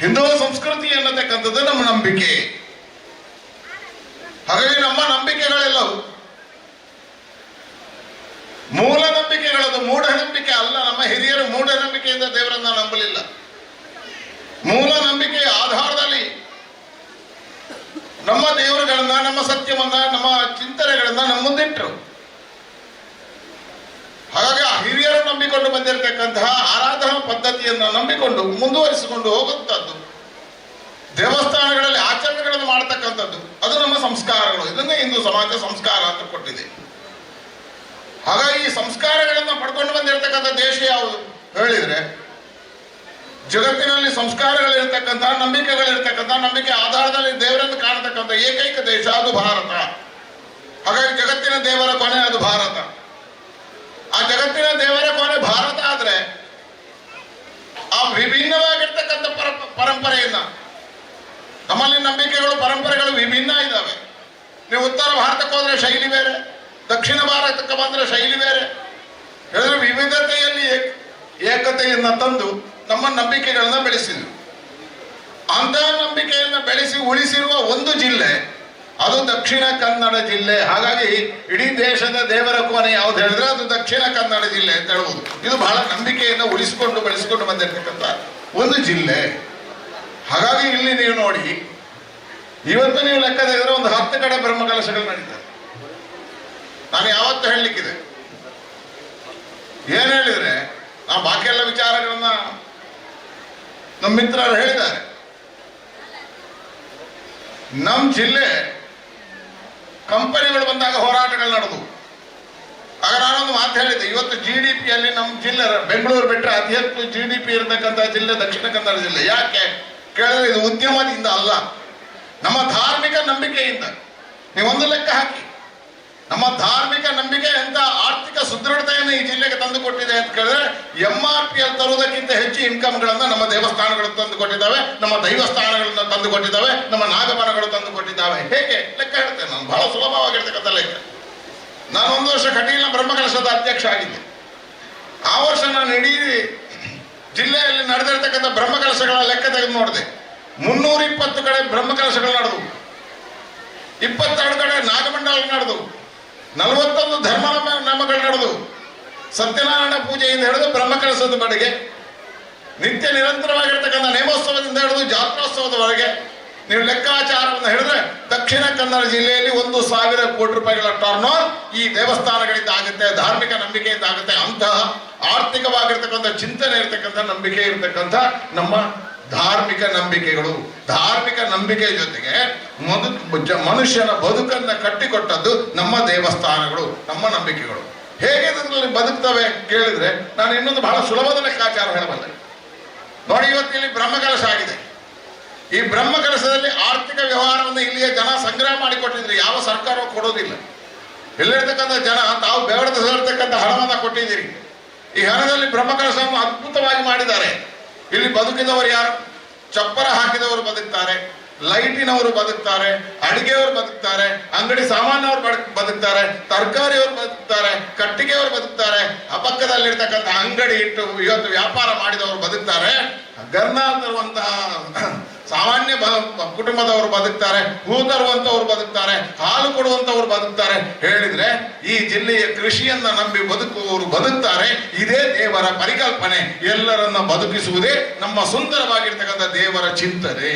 ಹಿಂದೂ ಸಂಸ್ಕೃತಿ ಅನ್ನತಕ್ಕಂಥದ್ದು ನಮ್ಮ ನಂಬಿಕೆ. ಹಾಗಾಗಿ ನಮ್ಮ ನಂಬಿಕೆಗಳೆಲ್ಲವೂ ಮೂಲ ನಂಬಿಕೆಗಳದು ಮೂಢನಂಬಿಕೆ ಅಲ್ಲ. ನಮ್ಮ ಹಿರಿಯರು ಮೂಢನಂಬಿಕೆಯಿಂದ ದೇವರನ್ನ ನಂಬಲಿಲ್ಲ. ಮೂಲ ನಂಬಿಕೆಯ ಆಧಾರದಲ್ಲಿ ನಮ್ಮ ದೇವರುಗಳನ್ನ, ನಮ್ಮ ಸತ್ಯವನ್ನ, ನಮ್ಮ ಚಿಂತನೆಗಳನ್ನ ನಮ್ಮ ಮುಂದಿಟ್ಟರು. ಹಾಗಾಗಿ ಆ ಹಿರಿಯರು ನಂಬಿಕೊಂಡು ಬಂದಿರತಕ್ಕಂತಹ ಆರಾಧನಾ ಪದ್ಧತಿಯನ್ನು ನಂಬಿಕೊಂಡು ಮುಂದುವರಿಸಿಕೊಂಡು ಹೋಗುವಂಥದ್ದು, ದೇವಸ್ಥಾನಗಳಲ್ಲಿ ಆಚರಣೆಗಳನ್ನು ಮಾಡತಕ್ಕಂಥದ್ದು, ಅದು ನಮ್ಮ ಸಂಸ್ಕಾರಗಳು. ಇದನ್ನೇ ಹಿಂದೂ ಸಮಾಜ ಸಂಸ್ಕಾರ ಅಂತ ಕೊಟ್ಟಿದೆ. ಹಾಗಾಗಿ ಈ ಸಂಸ್ಕಾರಗಳನ್ನು ಪಡ್ಕೊಂಡು ಬಂದಿರತಕ್ಕಂಥ ದೇಶ ಯಾವುದು ಹೇಳಿದ್ರೆ, ಜಗತ್ತಿನಲ್ಲಿ ಸಂಸ್ಕಾರಗಳಿರ್ತಕ್ಕಂಥ, ನಂಬಿಕೆಗಳಿರ್ತಕ್ಕಂಥ, ನಂಬಿಕೆ ಆಧಾರದಲ್ಲಿ ದೇವರನ್ನು ಕಾಣತಕ್ಕಂಥ ಏಕೈಕ ದೇಶ ಅದು ಭಾರತ. ಹಾಗಾಗಿ ಜಗತ್ತಿನ ದೇವರ ಕೊನೆ ಅದು ಭಾರತ. ಆ ಜಗತ್ತಿನ ದೇವರ ಕೊನೆ ಭಾರತ ಆದ್ರೆ ಆ ವಿಭಿನ್ನವಾಗಿರ್ತಕ್ಕಂಥ ಪರಂಪರೆಯನ್ನ, ನಮ್ಮಲ್ಲಿ ನಂಬಿಕೆಗಳು ಪರಂಪರೆಗಳು ವಿಭಿನ್ನ ಇದ್ದಾವೆ. ನೀವು ಉತ್ತರ ಭಾರತಕ್ಕೆ ಹೋದ್ರೆ ಶೈಲಿ ಬೇರೆ, ದಕ್ಷಿಣ ಭಾರತಕ್ಕೆ ಬಂದ್ರೆ ಶೈಲಿ ಬೇರೆ. ಹೇಳಿದ್ರೆ ವಿವಿಧತೆಯಲ್ಲಿ ಏಕತೆಯನ್ನ ತಂದು ನಮ್ಮ ನಂಬಿಕೆಗಳನ್ನ ಬೆಳೆಸಿದ್ವಿ. ಅಂತಹ ನಂಬಿಕೆಯನ್ನ ಬೆಳೆಸಿ ಉಳಿಸಿರುವ ಒಂದು ಜಿಲ್ಲೆ ಅದು ದಕ್ಷಿಣ ಕನ್ನಡ ಜಿಲ್ಲೆ. ಹಾಗಾಗಿ ಇಡೀ ದೇಶದ ದೇವರ ಕೋಣೆ ಯಾವ್ದು ಹೇಳಿದ್ರೆ ಅದು ದಕ್ಷಿಣ ಕನ್ನಡ ಜಿಲ್ಲೆ ಅಂತ ಹೇಳ್ಬೋದು. ಇದು ಬಹಳ ನಂಬಿಕೆಯನ್ನು ಉಳಿಸಿಕೊಂಡು ಬೆಳೆಸಿಕೊಂಡು ಬಂದಿರತಕ್ಕಂಥ ಒಂದು ಜಿಲ್ಲೆ. ಹಾಗಾಗಿ ಇಲ್ಲಿ ನೀವು ನೋಡಿ, ಇವತ್ತು ನೀವು ಲೆಕ್ಕ ತೆಗೆದ್ರೆ ಒಂದು 10 ಕಡೆ ಬ್ರಹ್ಮಕಲಶಗಳು ನಡೀತದೆ. ನಾನು ಯಾವತ್ತೂ ಹೇಳಲಿಕ್ಕಿದೆ, ಏನ್ ಹೇಳಿದ್ರೆ ನಾವು ಬಾಕಿ ಎಲ್ಲ ವಿಚಾರಗಳನ್ನ ನಮ್ಮ ಮಿತ್ರರು ಹೇಳಿದ್ದಾರೆ. ನಮ್ಮ ಜಿಲ್ಲೆ ಕಂಪನಿಗಳು ಬಂದಾಗ ಹೋರಾಟಗಳು ನಡೆದು, ಆಗ ನಾನೊಂದು ಮಾತು ಹೇಳಿದ್ದೆ, ಇವತ್ತು GDP ಅಲ್ಲಿ ನಮ್ಮ ಜಿಲ್ಲೆ ಬೆಂಗಳೂರು ಬಿಟ್ಟರೆ ಅತಿ ಹೆಚ್ಚು GDP ಇರತಕ್ಕಂಥ ಜಿಲ್ಲೆ ದಕ್ಷಿಣ ಕನ್ನಡ ಜಿಲ್ಲೆ. ಯಾಕೆ ಕೇಳಿದ್ರೆ ಇದು ಉದ್ಯಮದಿಂದ ಅಲ್ಲ, ನಮ್ಮ ಧಾರ್ಮಿಕ ನಂಬಿಕೆಯಿಂದ. ನೀವೊಂದು ಲೆಕ್ಕ ಹಾಕಿ, ನಮ್ಮ ಧಾರ್ಮಿಕ ನಂಬಿಕೆ ಎಂತ ಆರ್ಥಿಕ ಸುದೃಢತೆಯನ್ನು ಈ ಜಿಲ್ಲೆಗೆ ತಂದು ಕೊಟ್ಟಿದೆ ಅಂತ ಕೇಳಿದ್ರೆ, MRP ಅಲ್ಲಿ ತರುವುದಕ್ಕಿಂತ ಹೆಚ್ಚು ಇನ್ಕಮ್ಗಳನ್ನ ನಮ್ಮ ದೇವಸ್ಥಾನಗಳು ತಂದು ಕೊಟ್ಟಿದ್ದಾವೆ, ನಮ್ಮ ದೈವಸ್ಥಾನಗಳನ್ನ ತಂದು ಕೊಟ್ಟಿದ್ದಾವೆ, ನಮ್ಮ ನಾಗಮನಗಳು ತಂದು ಕೊಟ್ಟಿದ್ದಾವೆ. ಹೇಗೆ ಲೆಕ್ಕ ಹೇಳ್ತೇನೆ ನಾನು, ಬಹಳ ಸುಲಭವಾಗಿರ್ತಕ್ಕಂಥ ಲೆಕ್ಕ. ನಾನು 1 ವರ್ಷ ಕಟೀಲ್ನ ಬ್ರಹ್ಮಕಲಶದ ಅಧ್ಯಕ್ಷ ಆಗಿದ್ದೆ. ಆ ವರ್ಷ ನಾನು ಇಡೀ ಜಿಲ್ಲೆಯಲ್ಲಿ ನಡೆದಿರ್ತಕ್ಕಂಥ ಬ್ರಹ್ಮಕಲಶಗಳ ಲೆಕ್ಕ ತೆಗೆದು ನೋಡಿದೆ. 320 ಕಡೆ ಬ್ರಹ್ಮಕಲಶಗಳು ನಡೆದು, 22 ಕಡೆ ನಾಗಮಂಡಲ ನಡೆದು, 41 ಧರ್ಮ ನಾಮಗಳು ನಡೆದು, ಸತ್ಯನಾರಾಯಣ ಪೂಜೆಯಿಂದ ಹಿಡಿದು ಬ್ರಹ್ಮಕಲಶದ ಬಳಿಗೆ, ನಿತ್ಯ ನಿರಂತರವಾಗಿರ್ತಕ್ಕಂಥ ನೇಮೋತ್ಸವದಿಂದ ಹಿಡಿದು ಜಾತ್ರೋತ್ಸವದವರೆಗೆ ನೀವು ಲೆಕ್ಕಾಚಾರವನ್ನು ಹೇಳಿದ್ರೆ ದಕ್ಷಿಣ ಕನ್ನಡ ಜಿಲ್ಲೆಯಲ್ಲಿ 1,000 ಕೋಟಿ ರೂಪಾಯಿಗಳ ಟರ್ನ್ ಓವರ್ ಈ ದೇವಸ್ಥಾನಗಳಿಂದ ಆಗುತ್ತೆ, ಧಾರ್ಮಿಕ ನಂಬಿಕೆಯಿಂದ ಆಗುತ್ತೆ. ಅಂತಹ ಆರ್ಥಿಕವಾಗಿರ್ತಕ್ಕಂಥ ಚಿಂತನೆ ಇರ್ತಕ್ಕಂಥ ನಂಬಿಕೆ ಇರ್ತಕ್ಕಂಥ ನಮ್ಮ ಧಾರ್ಮಿಕ ನಂಬಿಕೆಗಳು. ಧಾರ್ಮಿಕ ನಂಬಿಕೆ ಜೊತೆಗೆ ಮನುಷ್ಯನ ಬದುಕನ್ನ ಕಟ್ಟಿಕೊಟ್ಟದ್ದು ನಮ್ಮ ದೇವಸ್ಥಾನಗಳು, ನಮ್ಮ ನಂಬಿಕೆಗಳು. ಹೇಗೆ ಇದರಲ್ಲಿ ಬದುಕ್ತವೆ ಕೇಳಿದ್ರೆ ನಾನು ಇನ್ನೊಂದು ಬಹಳ ಸುಲಭದ ಲೆಕ್ಕಾಚಾರ ಹೇಳಬಲ್ಲೆ ನೋಡಿ. ಇವತ್ತು ಇಲ್ಲಿ ಬ್ರಹ್ಮಕಲಶ ಆಗಿದೆ. ಈ ಬ್ರಹ್ಮಕಲಶದಲ್ಲಿ ಆರ್ಥಿಕ ವ್ಯವಹಾರವನ್ನು ಇಲ್ಲಿಯ ಜನ ಸಂಗ್ರಹ ಮಾಡಿಕೊಟ್ಟಿದ್ರಿ, ಯಾವ ಸರ್ಕಾರವೂ ಕೊಡೋದಿಲ್ಲ. ಇಲ್ಲಿರ್ತಕ್ಕಂಥ ಜನ ತಾವು ಬೆವರದಿರ್ತಕ್ಕಂಥ ಹಣವನ್ನು ಕೊಟ್ಟಿದ್ದೀರಿ. ಈ ಹಣದಲ್ಲಿ ಬ್ರಹ್ಮಕಲಶವನ್ನು ಅದ್ಭುತವಾಗಿ ಮಾಡಿದ್ದಾರೆ. ಇಲ್ಲಿ ಬದುಕಿದವರು ಯಾರು? ಚಪ್ಪರ ಹಾಕಿದವರು ಬದುಕ್ತಾರೆ, ಲೈಟಿನವರು ಬದುಕ್ತಾರೆ, ಅಡಿಗೆಯವರು ಬದುಕ್ತಾರೆ, ಅಂಗಡಿ ಸಾಮಾನವರು ಬದುಕ್ತಾರೆ, ತರಕಾರಿಯವರು ಬದುಕ್ತಾರೆ, ಕಟ್ಟಿಗೆಯವರು ಬದುಕ್ತಾರೆ, ಪಕ್ಕದಲ್ಲಿರ್ತಕ್ಕಂಥ ಅಂಗಡಿ ಇಟ್ಟು ಇವತ್ತು ವ್ಯಾಪಾರ ಮಾಡಿದವರು ಬದುಕ್ತಾರೆ, ಗರ್ನ ತರುವಂತಹ ಸಾಮಾನ್ಯ ಕುಟುಂಬದವರು ಬದುಕ್ತಾರೆ, ಹೂ ತರುವಂತವ್ರು ಬದುಕ್ತಾರೆ, ಹಾಲು ಕೊಡುವಂತವ್ರು ಬದುಕ್ತಾರೆ. ಹೇಳಿದ್ರೆ ಈ ಜಿಲ್ಲೆಯ ಕೃಷಿಯನ್ನ ನಂಬಿ ಬದುಕುವವರು ಬದುಕ್ತಾರೆ. ಇದೇ ದೇವರ ಪರಿಕಲ್ಪನೆ. ಎಲ್ಲರನ್ನ ಬದುಕಿಸುವುದೇ ನಮ್ಮ ಸುಂದರವಾಗಿರ್ತಕ್ಕಂಥ ದೇವರ ಚಿಂತನೆ.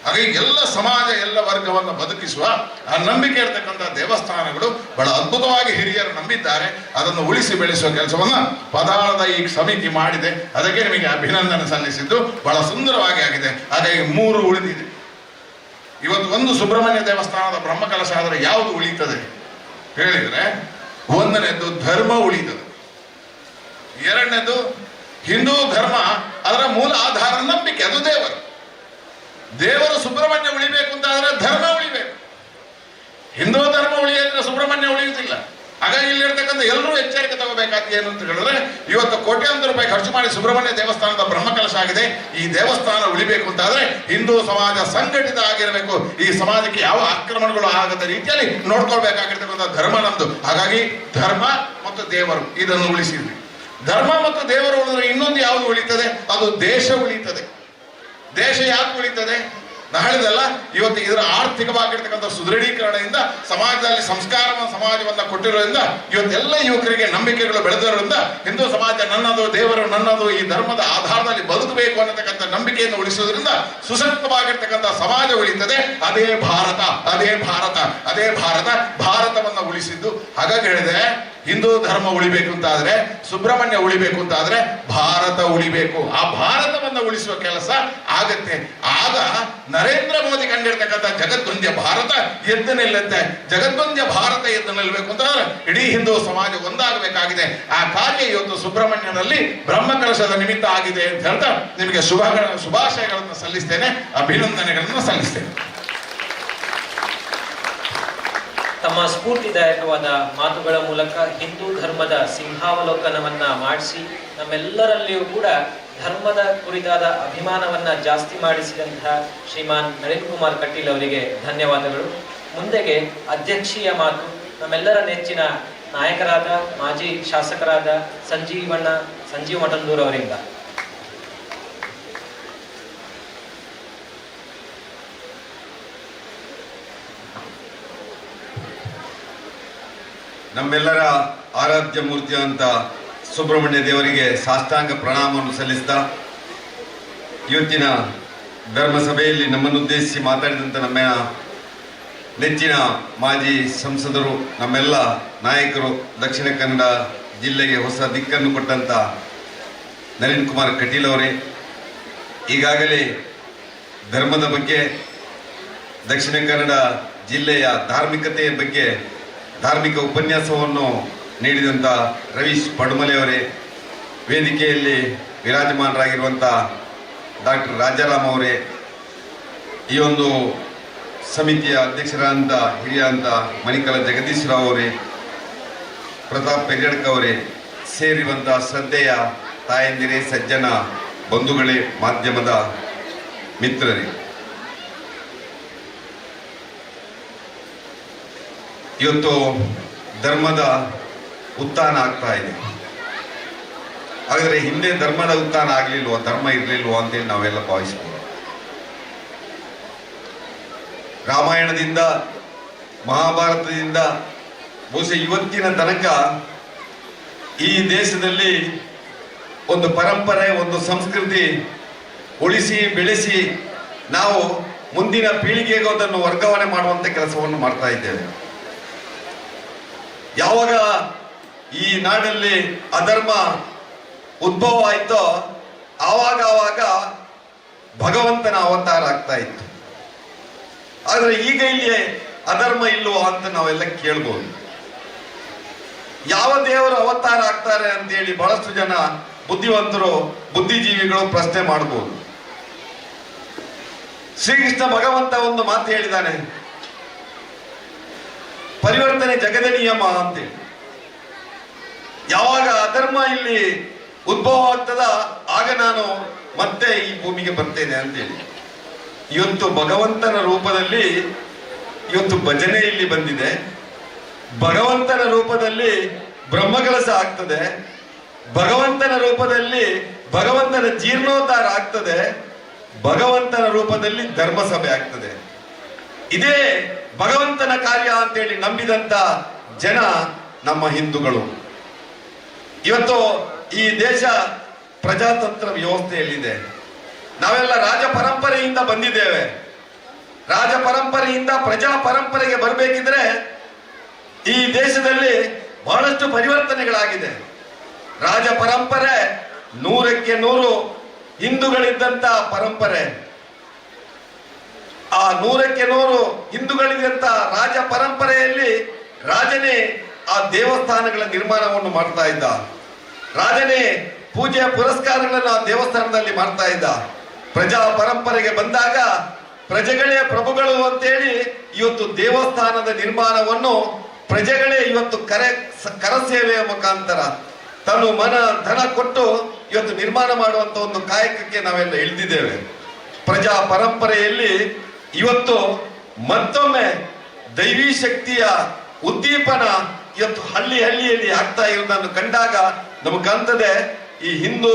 ಹಾಗೆ ಎಲ್ಲ ಸಮಾಜ, ಎಲ್ಲ ವರ್ಗವನ್ನು ಬದುಕಿಸುವ ಆ ನಂಬಿಕೆ ಇರತಕ್ಕಂಥ ದೇವಸ್ಥಾನಗಳು ಬಹಳ ಅದ್ಭುತವಾಗಿ ಹಿರಿಯರು ನಂಬಿದ್ದಾರೆ. ಅದನ್ನು ಉಳಿಸಿ ಬೆಳೆಸುವ ಕೆಲಸವನ್ನ ಪದಾಳದ ಈ ಸಮಿತಿ ಮಾಡಿದೆ. ಅದಕ್ಕೆ ನಿಮಗೆ ಅಭಿನಂದನೆ ಸಲ್ಲಿಸಿದ್ದು ಬಹಳ ಸುಂದರವಾಗಿ ಆಗಿದೆ. ಹಾಗಾಗಿ 3 ಉಳಿದಿದೆ. ಇವತ್ತು ಒಂದು ಸುಬ್ರಹ್ಮಣ್ಯ ದೇವಸ್ಥಾನದ ಬ್ರಹ್ಮಕಲಶ ಆದರೆ ಯಾವುದು ಉಳಿತದೆ ಹೇಳಿದ್ರೆ, 1ನೇದು ಧರ್ಮ ಉಳಿತದೆ, 2ನೇದು ಹಿಂದೂ ಧರ್ಮ, ಅದರ ಮೂಲ ಆಧಾರ ನಂಬಿಕೆ, ಅದು ದೇವರು ಸುಬ್ರಹ್ಮಣ್ಯ ಉಳಿಬೇಕು ಅಂತ ಆದ್ರೆ ಧರ್ಮ ಉಳಿಬೇಕು. ಹಿಂದೂ ಧರ್ಮ ಉಳಿಯಿದ್ರೆ ಸುಬ್ರಹ್ಮಣ್ಯ ಉಳಿಯುವುದಿಲ್ಲ. ಹಾಗಾಗಿ ಇಲ್ಲಿರ್ತಕ್ಕಂಥ ಎಲ್ಲರೂ ಎಚ್ಚರಿಕೆ ತಗೋಬೇಕಾದ ಏನು ಅಂತ ಹೇಳಿದ್ರೆ, ಇವತ್ತು ಕೋಟ್ಯಾಂತರ ರೂಪಾಯಿ ಖರ್ಚು ಮಾಡಿ ಸುಬ್ರಹ್ಮಣ್ಯ ದೇವಸ್ಥಾನದ ಬ್ರಹ್ಮಕಲಶ ಆಗಿದೆ. ಈ ದೇವಸ್ಥಾನ ಉಳಿಬೇಕು ಅಂತಾದ್ರೆ ಹಿಂದೂ ಸಮಾಜ ಸಂಘಟಿತ ಆಗಿರಬೇಕು. ಈ ಸಮಾಜಕ್ಕೆ ಯಾವ ಆಕ್ರಮಣಗಳು ಆಗದ ರೀತಿಯಲ್ಲಿ ನೋಡ್ಕೊಳ್ಬೇಕಾಗಿರ್ತಕ್ಕಂಥ ಧರ್ಮ ನಮ್ದು. ಹಾಗಾಗಿ ಧರ್ಮ ಮತ್ತು ದೇವರು ಇದನ್ನು ಉಳಿಸಿದ್ವಿ. ಧರ್ಮ ಮತ್ತು ದೇವರು ಉಳಿದ್ರೆ ಇನ್ನೊಂದು ಯಾವುದು ಉಳಿತದೆ? ಅದು ದೇಶ ಉಳಿತದೆ. ದೇಶ ಯಾಕೆ ಉಳಿತದೆ? ನಾ ಹೇಳಿದಲ್ಲ, ಇವತ್ತು ಇದರ ಆರ್ಥಿಕವಾಗಿರ್ತಕ್ಕಂಥ ಸುದೃಢೀಕರಣದಿಂದ ಸಮಾಜದಲ್ಲಿ ಸಮಾಜವನ್ನ ಕೊಟ್ಟಿರೋದ್ರಿಂದ ಇವತ್ತೆಲ್ಲ ಯುವಕರಿಗೆ ನಂಬಿಕೆಗಳು ಬೆಳೆದಿರೋದ್ರಿಂದ ಹಿಂದೂ ಸಮಾಜ ನನ್ನದು, ದೇವರು ನನ್ನದು, ಈ ಧರ್ಮದ ಆಧಾರದಲ್ಲಿ ಬದುಕಬೇಕು ಅನ್ನತಕ್ಕಂಥ ನಂಬಿಕೆಯನ್ನು ಉಳಿಸೋದ್ರಿಂದ ಸುಸಕ್ತವಾಗಿರ್ತಕ್ಕಂಥ ಸಮಾಜ ಉಳಿತದೆ. ಅದೇ ಭಾರತ, ಅದೇ ಭಾರತ, ಅದೇ ಭಾರತ. ಭಾರತವನ್ನ ಉಳಿಸಿದ್ದು ಹಾಗಾಗಿ ಹೇಳಿದೆ, ಹಿಂದೂ ಧರ್ಮ ಉಳಿಬೇಕು ಅಂತ ಆದ್ರೆ, ಸುಬ್ರಹ್ಮಣ್ಯ ಉಳಿಬೇಕು ಅಂತ ಆದ್ರೆ ಭಾರತ ಉಳಿಬೇಕು. ಆ ಭಾರತವನ್ನ ಉಳಿಸುವ ಕೆಲಸ ಆಗತ್ತೆ. ಆಗ ನರೇಂದ್ರ ಮೋದಿ ಕಂಡಿರ್ತಕ್ಕಂಥ ಜಗದ್ವಂದ್ಯ ಭಾರತ ಎದ್ದು ನಿಲ್ಲುತ್ತೆ. ಜಗದ್ವಂದ್ಯ ಭಾರತ ಎದ್ದು ನಿಲ್ಲಬೇಕು ಅಂತಂದ್ರೆ ಇಡೀ ಹಿಂದೂ ಸಮಾಜ ಒಂದಾಗಬೇಕಾಗಿದೆ. ಆ ಕಾರ್ಯ ಇವತ್ತು ಸುಬ್ರಹ್ಮಣ್ಯನಲ್ಲಿ ಬ್ರಹ್ಮಕಲಶದ ನಿಮಿತ್ತ ಆಗಿದೆ ಅಂತ ಹೇಳ್ತಾ ನಿಮಗೆ ಶುಭಾಶಯಗಳನ್ನು ಸಲ್ಲಿಸ್ತೇನೆ, ಅಭಿನಂದನೆಗಳನ್ನು ಸಲ್ಲಿಸ್ತೇನೆ. ತಮ್ಮ ಸ್ಫೂರ್ತಿದಾಯಕವಾದ ಮಾತುಗಳ ಮೂಲಕ ಹಿಂದೂ ಧರ್ಮದ ಸಿಂಹಾವಲೋಕನವನ್ನ ಮಾಡಿಸಿ ನಮ್ಮೆಲ್ಲರಲ್ಲಿಯೂ ಕೂಡ ಧರ್ಮದ ಕುರಿತಾದ ಅಭಿಮಾನವನ್ನ ಜಾಸ್ತಿ ಮಾಡಿಸಿದಂತಹ ಶ್ರೀಮಾನ್ ನಳಿನ್ ಕುಮಾರ್ ಕಟೀಲ್ ಅವರಿಗೆ ಧನ್ಯವಾದಗಳು. ಮುಂದೆಗೆ ಅಧ್ಯಕ್ಷೀಯ ಮಾತು ನಮ್ಮೆಲ್ಲರ ನೆಚ್ಚಿನ ನಾಯಕರಾದ ಮಾಜಿ ಶಾಸಕರಾದ ಸಂಜೀವ್ ಮಠಂದೂರ್ ಅವರಿಂದ. ನಮ್ಮೆಲ್ಲರ ಆರಾಧ್ಯ ಮೂರ್ತಿ ಅಂತ ಸುಬ್ರಹ್ಮಣ್ಯ ದೇವರಿಗೆ ಸಾಷ್ಟಾಂಗ ಪ್ರಣಾಮವನ್ನು ಸಲ್ಲಿಸ್ತಾ, ಇವತ್ತಿನ ಧರ್ಮಸಭೆಯಲ್ಲಿ ನಮ್ಮನ್ನುದ್ದೇಶಿಸಿ ಮಾತಾಡಿದಂಥ ನಮ್ಮ ನೆಚ್ಚಿನ ಮಾಜಿ ಸಂಸದರು, ನಮ್ಮೆಲ್ಲ ನಾಯಕರು, ದಕ್ಷಿಣ ಕನ್ನಡ ಜಿಲ್ಲೆಗೆ ಹೊಸ ದಿಕ್ಕನ್ನು ಕೊಟ್ಟಂಥ ನಳಿನ್ ಕುಮಾರ್ ಕಟೀಲ್ ಅವರೇ, ಈಗಾಗಲೇ ಧರ್ಮದ ಬಗ್ಗೆ, ದಕ್ಷಿಣ ಕನ್ನಡ ಜಿಲ್ಲೆಯ ಧಾರ್ಮಿಕತೆಯ ಬಗ್ಗೆ ಧಾರ್ಮಿಕ ಉಪನ್ಯಾಸವನ್ನು ನೀಡಿದಂಥ ರವೀಶ್ ಪಡುಮಲೆ ಅವರೇ, ವೇದಿಕೆಯಲ್ಲಿ ವಿರಾಜಮಾನರಾಗಿರುವಂಥ ಡಾಕ್ಟರ್ ರಾಜಾರಾಮ್ ಅವರೇ, ಈ ಒಂದು ಸಮಿತಿಯ ಅಧ್ಯಕ್ಷರಾದಂಥ ಹಿರಿಯಂತ ಮಣಿಕಲ ಜಗದೀಶ್ ರಾವ್ ಅವರೇ, ಪ್ರತಾಪ್ ಪೆಗಡ್ಕ ಅವರೇ, ಸೇರಿರುವಂಥ ಶ್ರದ್ಧೆಯ ತಾಯಂದಿರೇ, ಸಜ್ಜನ ಬಂಧುಗಳೇ, ಮಾಧ್ಯಮದ ಮಿತ್ರರೇ, ಇವತ್ತು ಧರ್ಮದ ಉತ್ಥಾನ ಆಗ್ತಾ ಇದೆ. ಹಾಗಾದರೆ ಹಿಂದೆ ಧರ್ಮದ ಉತ್ಥಾನ ಆಗಲಿಲ್ವೋ, ಧರ್ಮ ಇರಲಿಲ್ವೋ ಅಂತೇಳಿ ನಾವೆಲ್ಲ ಭಾವಿಸ್ಬೋದು. ರಾಮಾಯಣದಿಂದ, ಮಹಾಭಾರತದಿಂದ ಬಹುಶಃ ಇವತ್ತಿನ ತನಕ ಈ ದೇಶದಲ್ಲಿ ಒಂದು ಪರಂಪರೆ, ಒಂದು ಸಂಸ್ಕೃತಿ ಉಳಿಸಿ ಬೆಳೆಸಿ ನಾವು ಮುಂದಿನ ಪೀಳಿಗೆಗೂ ಅದನ್ನು ವರ್ಗಾವಣೆ ಮಾಡುವಂಥ ಕೆಲಸವನ್ನು ಮಾಡ್ತಾ ಇದ್ದೇವೆ. ಯಾವಾಗ ಈ ನಾಡಲ್ಲಿ ಅಧರ್ಮ ಉದ್ಭವ ಆಯ್ತೋ ಆವಾಗ ಭಗವಂತನ ಅವತಾರ ಆಗ್ತಾ ಇತ್ತು. ಆದ್ರೆ ಈಗ ಇಲ್ಲಿ ಅಧರ್ಮ ಇಲ್ವೋ ಅಂತ ನಾವೆಲ್ಲ ಕೇಳ್ಬೋದು. ಯಾವ ದೇವರು ಅವತಾರ ಆಗ್ತಾರೆ ಅಂತೇಳಿ ಬಹಳಷ್ಟು ಜನ ಬುದ್ಧಿವಂತರು, ಬುದ್ಧಿಜೀವಿಗಳು ಪ್ರಶ್ನೆ ಮಾಡಬಹುದು. ಶ್ರೀಕೃಷ್ಣ ಭಗವಂತ ಒಂದು ಮಾತು ಹೇಳಿದ್ದಾನೆ, ಪರಿವರ್ತನೆ ಜಗದ ನಿಯಮ ಅಂತೇಳಿ. ಯಾವಾಗ ಅಧರ್ಮ ಇಲ್ಲಿ ಉದ್ಭವ ಆಗ್ತದ ಆಗ ನಾನು ಮತ್ತೆ ಈ ಭೂಮಿಗೆ ಬರ್ತೇನೆ ಅಂತೇಳಿ. ಇವತ್ತು ಭಗವಂತನ ರೂಪದಲ್ಲಿ ಇವತ್ತು ಭಜನೆ ಇಲ್ಲಿ ಬಂದಿದೆ, ಭಗವಂತನ ರೂಪದಲ್ಲಿ ಬ್ರಹ್ಮಕಲಶ ಆಗ್ತದೆ, ಭಗವಂತನ ರೂಪದಲ್ಲಿ ಭಗವಂತನ ಜೀರ್ಣೋದ್ಧಾರ ಆಗ್ತದೆ, ಭಗವಂತನ ರೂಪದಲ್ಲಿ ಧರ್ಮಸಭೆ ಆಗ್ತದೆ. ಇದೇ ಭಗವಂತನ ಕಾರ್ಯ ಅಂತೇಳಿ ನಂಬಿದಂತ ಜನ ನಮ್ಮ ಹಿಂದೂಗಳು. ಇವತ್ತು ಈ ದೇಶ ಪ್ರಜಾತಂತ್ರ ವ್ಯವಸ್ಥೆಯಲ್ಲಿದೆ. ನಾವೆಲ್ಲ ರಾಜ ಪರಂಪರೆಯಿಂದ ಬಂದಿದ್ದೇವೆ. ರಾಜ ಪರಂಪರೆಯಿಂದ ಪ್ರಜಾ ಪರಂಪರೆಗೆ ಬರಬೇಕಿದ್ರೆ ಈ ದೇಶದಲ್ಲಿ ಬಹಳಷ್ಟು ಪರಿವರ್ತನೆಗಳಾಗಿದೆ. ರಾಜ ಪರಂಪರೆ 100ಕ್ಕೆ 100 ಹಿಂದೂಗಳಿದ್ದಂತ ಪರಂಪರೆ. ಆ 100ಕ್ಕೆ 100 ಹಿಂದೂಗಳಿದ್ದಂತ ರಾಜ ಪರಂಪರೆಯಲ್ಲಿ ರಾಜನೇ ಆ ದೇವಸ್ಥಾನಗಳ ನಿರ್ಮಾಣವನ್ನು ಮಾಡ್ತಾ ಇದ್ದ, ರಾಜನೇ ಪೂಜೆ ಪುರಸ್ಕಾರಗಳನ್ನು ಆ ದೇವಸ್ಥಾನದಲ್ಲಿ ಮಾಡ್ತಾ ಇದ್ದ. ಪ್ರಜಾ ಪರಂಪರೆಗೆ ಬಂದಾಗ ಪ್ರಜೆಗಳೇ ಪ್ರಭುಗಳು ಅಂತೇಳಿ ಇವತ್ತು ದೇವಸ್ಥಾನದ ನಿರ್ಮಾಣವನ್ನು ಪ್ರಜೆಗಳೇ ಇವತ್ತು ಕರಸೇವೆಯ ಮುಖಾಂತರ ತನ್ನ ಮನ ಧನ ಕೊಟ್ಟು ಇವತ್ತು ನಿರ್ಮಾಣ ಮಾಡುವಂತ ಒಂದು ಕಾಯಕಕ್ಕೆ ನಾವೆಲ್ಲ ಇಳಿದಿದ್ದೇವೆ. ಪ್ರಜಾ ಪರಂಪರೆಯಲ್ಲಿ ಇವತ್ತು ಮತ್ತೊಮ್ಮೆ ದೈವಿ ಶಕ್ತಿಯ ಉದ್ದೀಪನ ಇವತ್ತು ಹಳ್ಳಿಯಲ್ಲಿ ಆಗ್ತಾ ಇರುವುದನ್ನು ಕಂಡಾಗ ನಮಗಂತದೆ ಈ ಹಿಂದೂ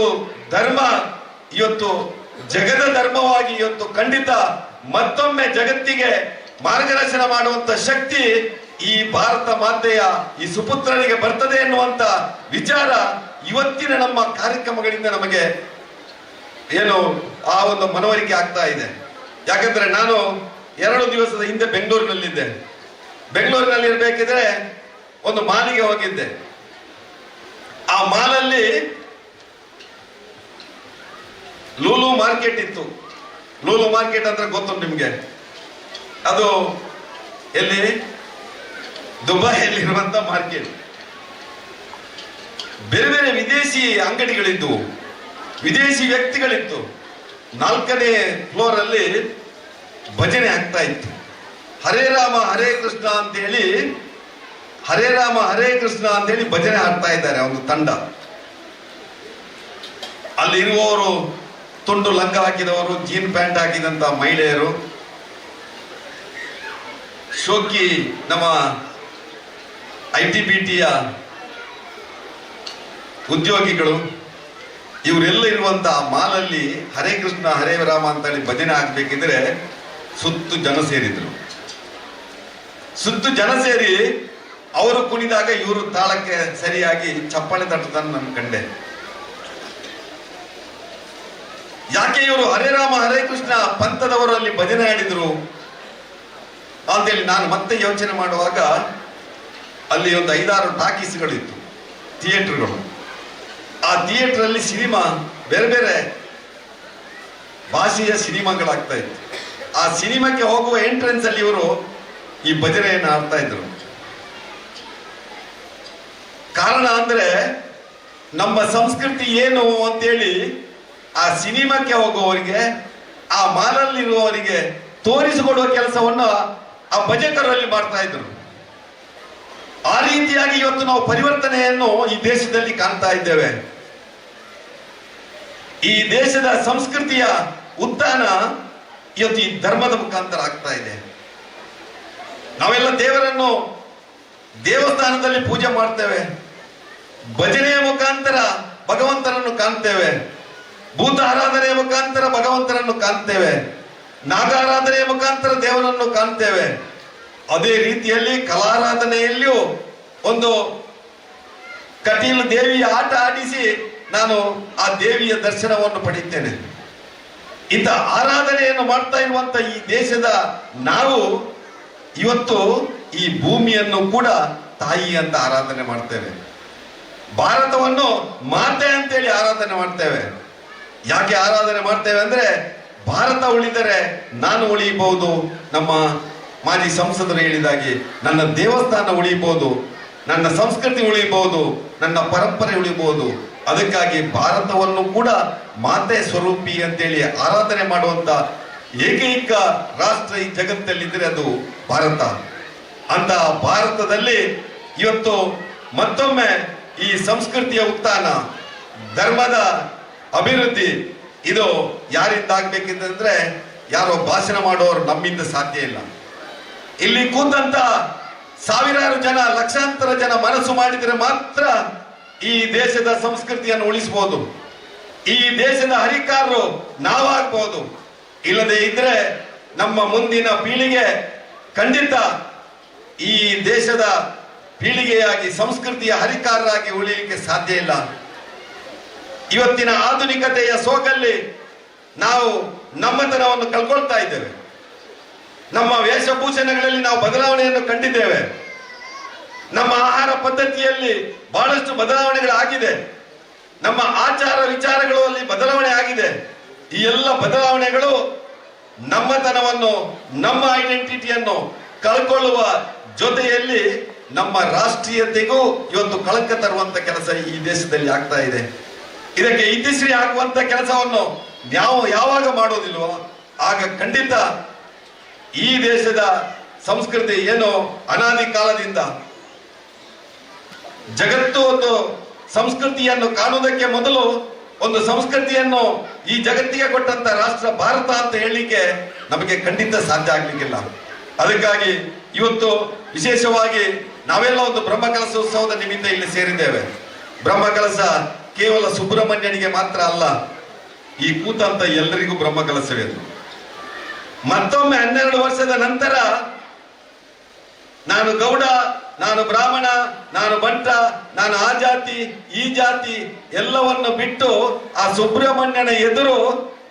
ಧರ್ಮ ಇವತ್ತು ಜಗದ ಧರ್ಮವಾಗಿ ಇವತ್ತು ಖಂಡಿತ ಮತ್ತೊಮ್ಮೆ ಜಗತ್ತಿಗೆ ಮಾರ್ಗದರ್ಶನ ಮಾಡುವಂತ ಶಕ್ತಿ ಈ ಭಾರತ ಮಾತೆಯ ಈ ಸುಪುತ್ರನಿಗೆ ಬರ್ತದೆ ಎನ್ನುವಂತ ವಿಚಾರ ಇವತ್ತಿನ ನಮ್ಮ ಕಾರ್ಯಕ್ರಮಗಳಿಂದ ನಮಗೆ ಏನು ಆ ಒಂದು ಮನವರಿಕೆ ಆಗ್ತಾ ಇದೆ. ಯಾಕಂದ್ರೆ ನಾನು 2 ದಿವಸದ ಹಿಂದೆ ಬೆಂಗಳೂರಿನಲ್ಲಿದ್ದೆ. ಬೆಂಗಳೂರಿನಲ್ಲಿ ಇರಬೇಕಿದ್ರೆ ಒಂದು ಮಾಲಿಗೆ ಹೋಗಿದ್ದೆ. ಆ ಮಾಲಲ್ಲಿ ಲೂಲು ಮಾರ್ಕೆಟ್ ಇತ್ತು. ಲೂಲು ಮಾರ್ಕೆಟ್ ಅಂದ್ರೆ ಗೊತ್ತು ನಿಮ್ಗೆ, ಅದು ಎಲ್ಲಿ ದುಬೈಯಲ್ಲಿರುವಂತ ಮಾರ್ಕೆಟ್. ಬೇರೆ ಬೇರೆ ವಿದೇಶಿ ಅಂಗಡಿಗಳಿದ್ದವು, ವಿದೇಶಿ ವ್ಯಕ್ತಿಗಳಿತ್ತು. 4ನೇ ಫ್ಲೋರ್ ಅಲ್ಲಿ ಭಜನೆ ಆಗ್ತಾ ಇತ್ತು. ಹರೇ ರಾಮ ಹರೇ ಕೃಷ್ಣ ಅಂತ ಹೇಳಿ, ಹರೇ ರಾಮ ಹರೇ ಕೃಷ್ಣ ಅಂತ ಹೇಳಿ ಭಜನೆ ಹಾಡ್ತಾ ಇದ್ದಾರೆ ಒಂದು ತಂಡ. ಅಲ್ಲಿ ಇರುವವರು ತುಂಡು ಲಂಗ ಹಾಕಿದವರು, ಜೀನ್ ಪ್ಯಾಂಟ್ ಹಾಕಿದಂತ ಮಹಿಳೆಯರು, ಶೋಕಿ ನಮ್ಮ ITBTಯ ಉದ್ಯೋಗಿಗಳು, ಇವರೆಲ್ಲ ಇರುವಂತ ಮಾಲಲ್ಲಿ ಹರೇ ಕೃಷ್ಣ ಹರೇ ರಾಮ ಅಂತ ಹೇಳಿ ಭಜನೆ ಆಗ್ಬೇಕಿದ್ರೆ ಸುತ್ತು ಜನ ಸೇರಿದ್ರು. ಸುತ್ತು ಜನ ಸೇರಿ ಅವರು ಕುಣಿದಾಗ ಇವರು ತಾಳಕ್ಕೆ ಸರಿಯಾಗಿ ಚಪ್ಪಾಳೆ ತಟ್ಟದನ್ನು ನಾನು ಕಂಡೆ. ಯಾಕೆ ಇವರು ಹರೇ ರಾಮ ಹರೇ ಕೃಷ್ಣ ಪಂಥದವರು ಅಲ್ಲಿ ಭಜನೆ ಆಡಿದ್ರು ಅಂತೇಳಿ ನಾನು ಮತ್ತೆ ಯೋಚನೆ ಮಾಡುವಾಗ ಅಲ್ಲಿ ಒಂದು 5-6 ಟಾಕೀಸ್ಗಳಿತ್ತು, ಥಿಯೇಟರ್ಗಳು. ಆ ಥಿಯೇಟರ್ ಅಲ್ಲಿ ಸಿನಿಮಾ, ಬೇರೆ ಬೇರೆ ಭಾಷೆಯ ಸಿನಿಮಾಗಳಾಗ್ತಾ ಇತ್ತು. ಆ ಸಿನಿಮಾಕ್ಕೆ ಹೋಗುವ ಎಂಟ್ರೆನ್ಸ್ ಅಲ್ಲಿ ಇವರು ಈ ಭಜನೆಯನ್ನು ಆಡ್ತಾ ಇದ್ರು. ಕಾರಣ ಅಂದ್ರೆ ನಮ್ಮ ಸಂಸ್ಕೃತಿ ಏನು ಅಂತೇಳಿ ಆ ಸಿನಿಮಾಕ್ಕೆ ಹೋಗುವವರಿಗೆ, ಆ ಮಾಲಲ್ಲಿರುವವರಿಗೆ ತೋರಿಸಿಕೊಡುವ ಕೆಲಸವನ್ನು ಆ ಭಜಕರಲ್ಲಿ ಮಾಡ್ತಾ ಇದ್ರು. ಆ ರೀತಿಯಾಗಿ ಇವತ್ತು ನಾವು ಪರಿವರ್ತನೆಯನ್ನು ಈ ದೇಶದಲ್ಲಿ ಕಾಣ್ತಾ ಇದ್ದೇವೆ. ಈ ದೇಶದ ಸಂಸ್ಕೃತಿಯ ಉತ್ಥಾನ ಇವತ್ತು ಈ ಧರ್ಮದ ಮುಖಾಂತರ ಆಗ್ತಾ ಇದೆ. ನಾವೆಲ್ಲ ದೇವರನ್ನು ದೇವಸ್ಥಾನದಲ್ಲಿ ಪೂಜೆ ಮಾಡ್ತೇವೆ, ಭಜನೆಯ ಮುಖಾಂತರ ಭಗವಂತನನ್ನು ಕಾಣ್ತೇವೆ, ಭೂತ ಆರಾಧನೆಯ ಮುಖಾಂತರ ಭಗವಂತನನ್ನು ಕಾಣ್ತೇವೆ, ನಾಗಾರಾಧನೆಯ ಮುಖಾಂತರ ದೇವರನ್ನು ಕಾಣ್ತೇವೆ. ಅದೇ ರೀತಿಯಲ್ಲಿ ಕಲಾರಾಧನೆಯಲ್ಲಿಯೂ ಒಂದು ಕಟೀಲು ದೇವಿಯ ಆಟ ಆಡಿಸಿ ನಾನು ಆ ದೇವಿಯ ದರ್ಶನವನ್ನು ಪಡೆಯುತ್ತೇನೆ. ಇಂಥ ಆರಾಧನೆಯನ್ನು ಮಾಡ್ತಾ ಇರುವಂತ ಈ ದೇಶದ ನಾವು ಇವತ್ತು ಈ ಭೂಮಿಯನ್ನು ಕೂಡ ತಾಯಿ ಅಂತ ಆರಾಧನೆ ಮಾಡ್ತೇವೆ. ಭಾರತವನ್ನು ಮಾತೆ ಅಂತೇಳಿ ಆರಾಧನೆ ಮಾಡ್ತೇವೆ. ಯಾಕೆ ಆರಾಧನೆ ಮಾಡ್ತೇವೆ ಅಂದ್ರೆ, ಭಾರತ ಉಳಿದರೆ ನಾನು ಉಳಿಯಬಹುದು. ನಮ್ಮ ಮಾಜಿ ಸಂಸದರು ಹೇಳಿದಾಗೆ ನನ್ನ ದೇವಸ್ಥಾನ ಉಳಿಯಬಹುದು, ನನ್ನ ಸಂಸ್ಕೃತಿ ಉಳಿಯಬಹುದು, ನನ್ನ ಪರಂಪರೆ ಉಳಿಯಬಹುದು. ಅದಕ್ಕಾಗಿ ಭಾರತವನ್ನು ಕೂಡ ಮಾತೆ ಸ್ವರೂಪಿ ಅಂತೇಳಿ ಆರಾಧನೆ ಮಾಡುವಂತ ಏಕೈಕ ರಾಷ್ಟ್ರ ಈ ಜಗತ್ತಲ್ಲಿದ್ದರೆ ಅದು ಭಾರತ. ಅಂತ ಭಾರತದಲ್ಲಿ ಇವತ್ತು ಮತ್ತೊಮ್ಮೆ ಈ ಸಂಸ್ಕೃತಿಯ ಉತ್ಥಾನ, ಧರ್ಮದ ಅಭಿವೃದ್ಧಿ ಇದು ಯಾರಿಂದ ಆಗ್ಬೇಕಿದ್ರೆ ಯಾರೋ ಭಾಷಣ ಮಾಡೋರು ನಮ್ಮಿಂದ ಸಾಧ್ಯ ಇಲ್ಲ. ಇಲ್ಲಿ ಕೂತಂತ ಸಾವಿರಾರು ಜನ, ಲಕ್ಷಾಂತರ ಜನ ಮನಸ್ಸು ಮಾಡಿದರೆ ಮಾತ್ರ ಈ ದೇಶದ ಸಂಸ್ಕೃತಿಯನ್ನು ಉಳಿಸಬಹುದು. ಈ ದೇಶದ ಹರಿಕಾರರು ನಾವಾಗಬಹುದು. ಇಲ್ಲದೆ ಇದ್ರೆ ನಮ್ಮ ಮುಂದಿನ ಪೀಳಿಗೆ ಖಂಡಿತ ಈ ದೇಶದ ಪೀಳಿಗೆಯಾಗಿ ಸಂಸ್ಕೃತಿಯ ಹರಿಕಾರರಾಗಿ ಉಳಿಯಲಿಕ್ಕೆ ಸಾಧ್ಯ ಇಲ್ಲ. ಇವತ್ತಿನ ಆಧುನಿಕತೆಯ ಸೋಗಲ್ಲಿ ನಾವು ನಮ್ಮತನವನ್ನು ಕಳ್ಕೊಳ್ತಾ ಇದ್ದೇವೆ. ನಮ್ಮ ವೇಷಭೂಷಣಗಳಲ್ಲಿ ನಾವು ಬದಲಾವಣೆಯನ್ನು ಕಂಡಿದ್ದೇವೆ. ನಮ್ಮ ಆಹಾರ ಪದ್ಧತಿಯಲ್ಲಿ ಬಹಳಷ್ಟು ಬದಲಾವಣೆಗಳಾಗಿದೆ. ನಮ್ಮ ಆಚಾರ ವಿಚಾರಗಳಲ್ಲಿ ಬದಲಾವಣೆ ಆಗಿದೆ. ಈ ಎಲ್ಲ ಬದಲಾವಣೆಗಳು ನಮ್ಮತನವನ್ನು, ನಮ್ಮ ಐಡೆಂಟಿಟಿಯನ್ನು ಕಳ್ಕೊಳ್ಳುವ ಜೊತೆಯಲ್ಲಿ ನಮ್ಮ ರಾಷ್ಟ್ರೀಯತೆಗೂ ಇವತ್ತು ಕಳಂಕ ತರುವಂತ ಕೆಲಸ ಈ ದೇಶದಲ್ಲಿ ಆಗ್ತಾ ಇದೆ. ಇದಕ್ಕೆ ಇತಿಶ್ರೀ ಹಾಕುವಂತ ಕೆಲಸವನ್ನು ನಾವು ಯಾವಾಗ ಮಾಡೋದಿಲ್ವೋ ಆಗ ಖಂಡಿತ ಈ ದೇಶದ ಸಂಸ್ಕೃತಿ ಏನು ಅನಾದಿ ಕಾಲದಿಂದ ಜಗತ್ತು ಒಂದು ಸಂಸ್ಕೃತಿಯನ್ನು ಕಾಣುವುದಕ್ಕೆ ಮೊದಲು ಒಂದು ಸಂಸ್ಕೃತಿಯನ್ನು ಈ ಜಗತ್ತಿಗೆ ಕೊಟ್ಟಂತ ರಾಷ್ಟ್ರ ಭಾರತ ಅಂತ ಹೇಳಲಿಕ್ಕೆ ನಮಗೆ ಖಂಡಿತ ಸಾಧ್ಯ ಆಗ್ಲಿಕ್ಕಿಲ್ಲ. ಅದಕ್ಕಾಗಿ ಇವತ್ತು ವಿಶೇಷವಾಗಿ ನಾವೆಲ್ಲ ಒಂದು ಬ್ರಹ್ಮಕಲಶ ಉತ್ಸವದ ನಿಮಿತ್ತ ಇಲ್ಲಿ ಸೇರಿದ್ದೇವೆ. ಬ್ರಹ್ಮಕಲಶ ಕೇವಲ ಸುಬ್ರಹ್ಮಣ್ಯನಿಗೆ ಮಾತ್ರ ಅಲ್ಲ, ಈ ಕೂತಂತ ಎಲ್ಲರಿಗೂ ಬ್ರಹ್ಮಕಲಶವೇ. ಮತ್ತೊಮ್ಮೆ 12 ವರ್ಷದ ನಂತರ ನಾನು ಗೌಡ, ನಾನು ಬ್ರಾಹ್ಮಣ, ನಾನು ಬಂಟ, ನಾನು ಆ ಜಾತಿ ಈ ಜಾತಿ ಎಲ್ಲವನ್ನು ಬಿಟ್ಟು ಆ ಸುಬ್ರಹ್ಮಣ್ಯನ ಎದುರು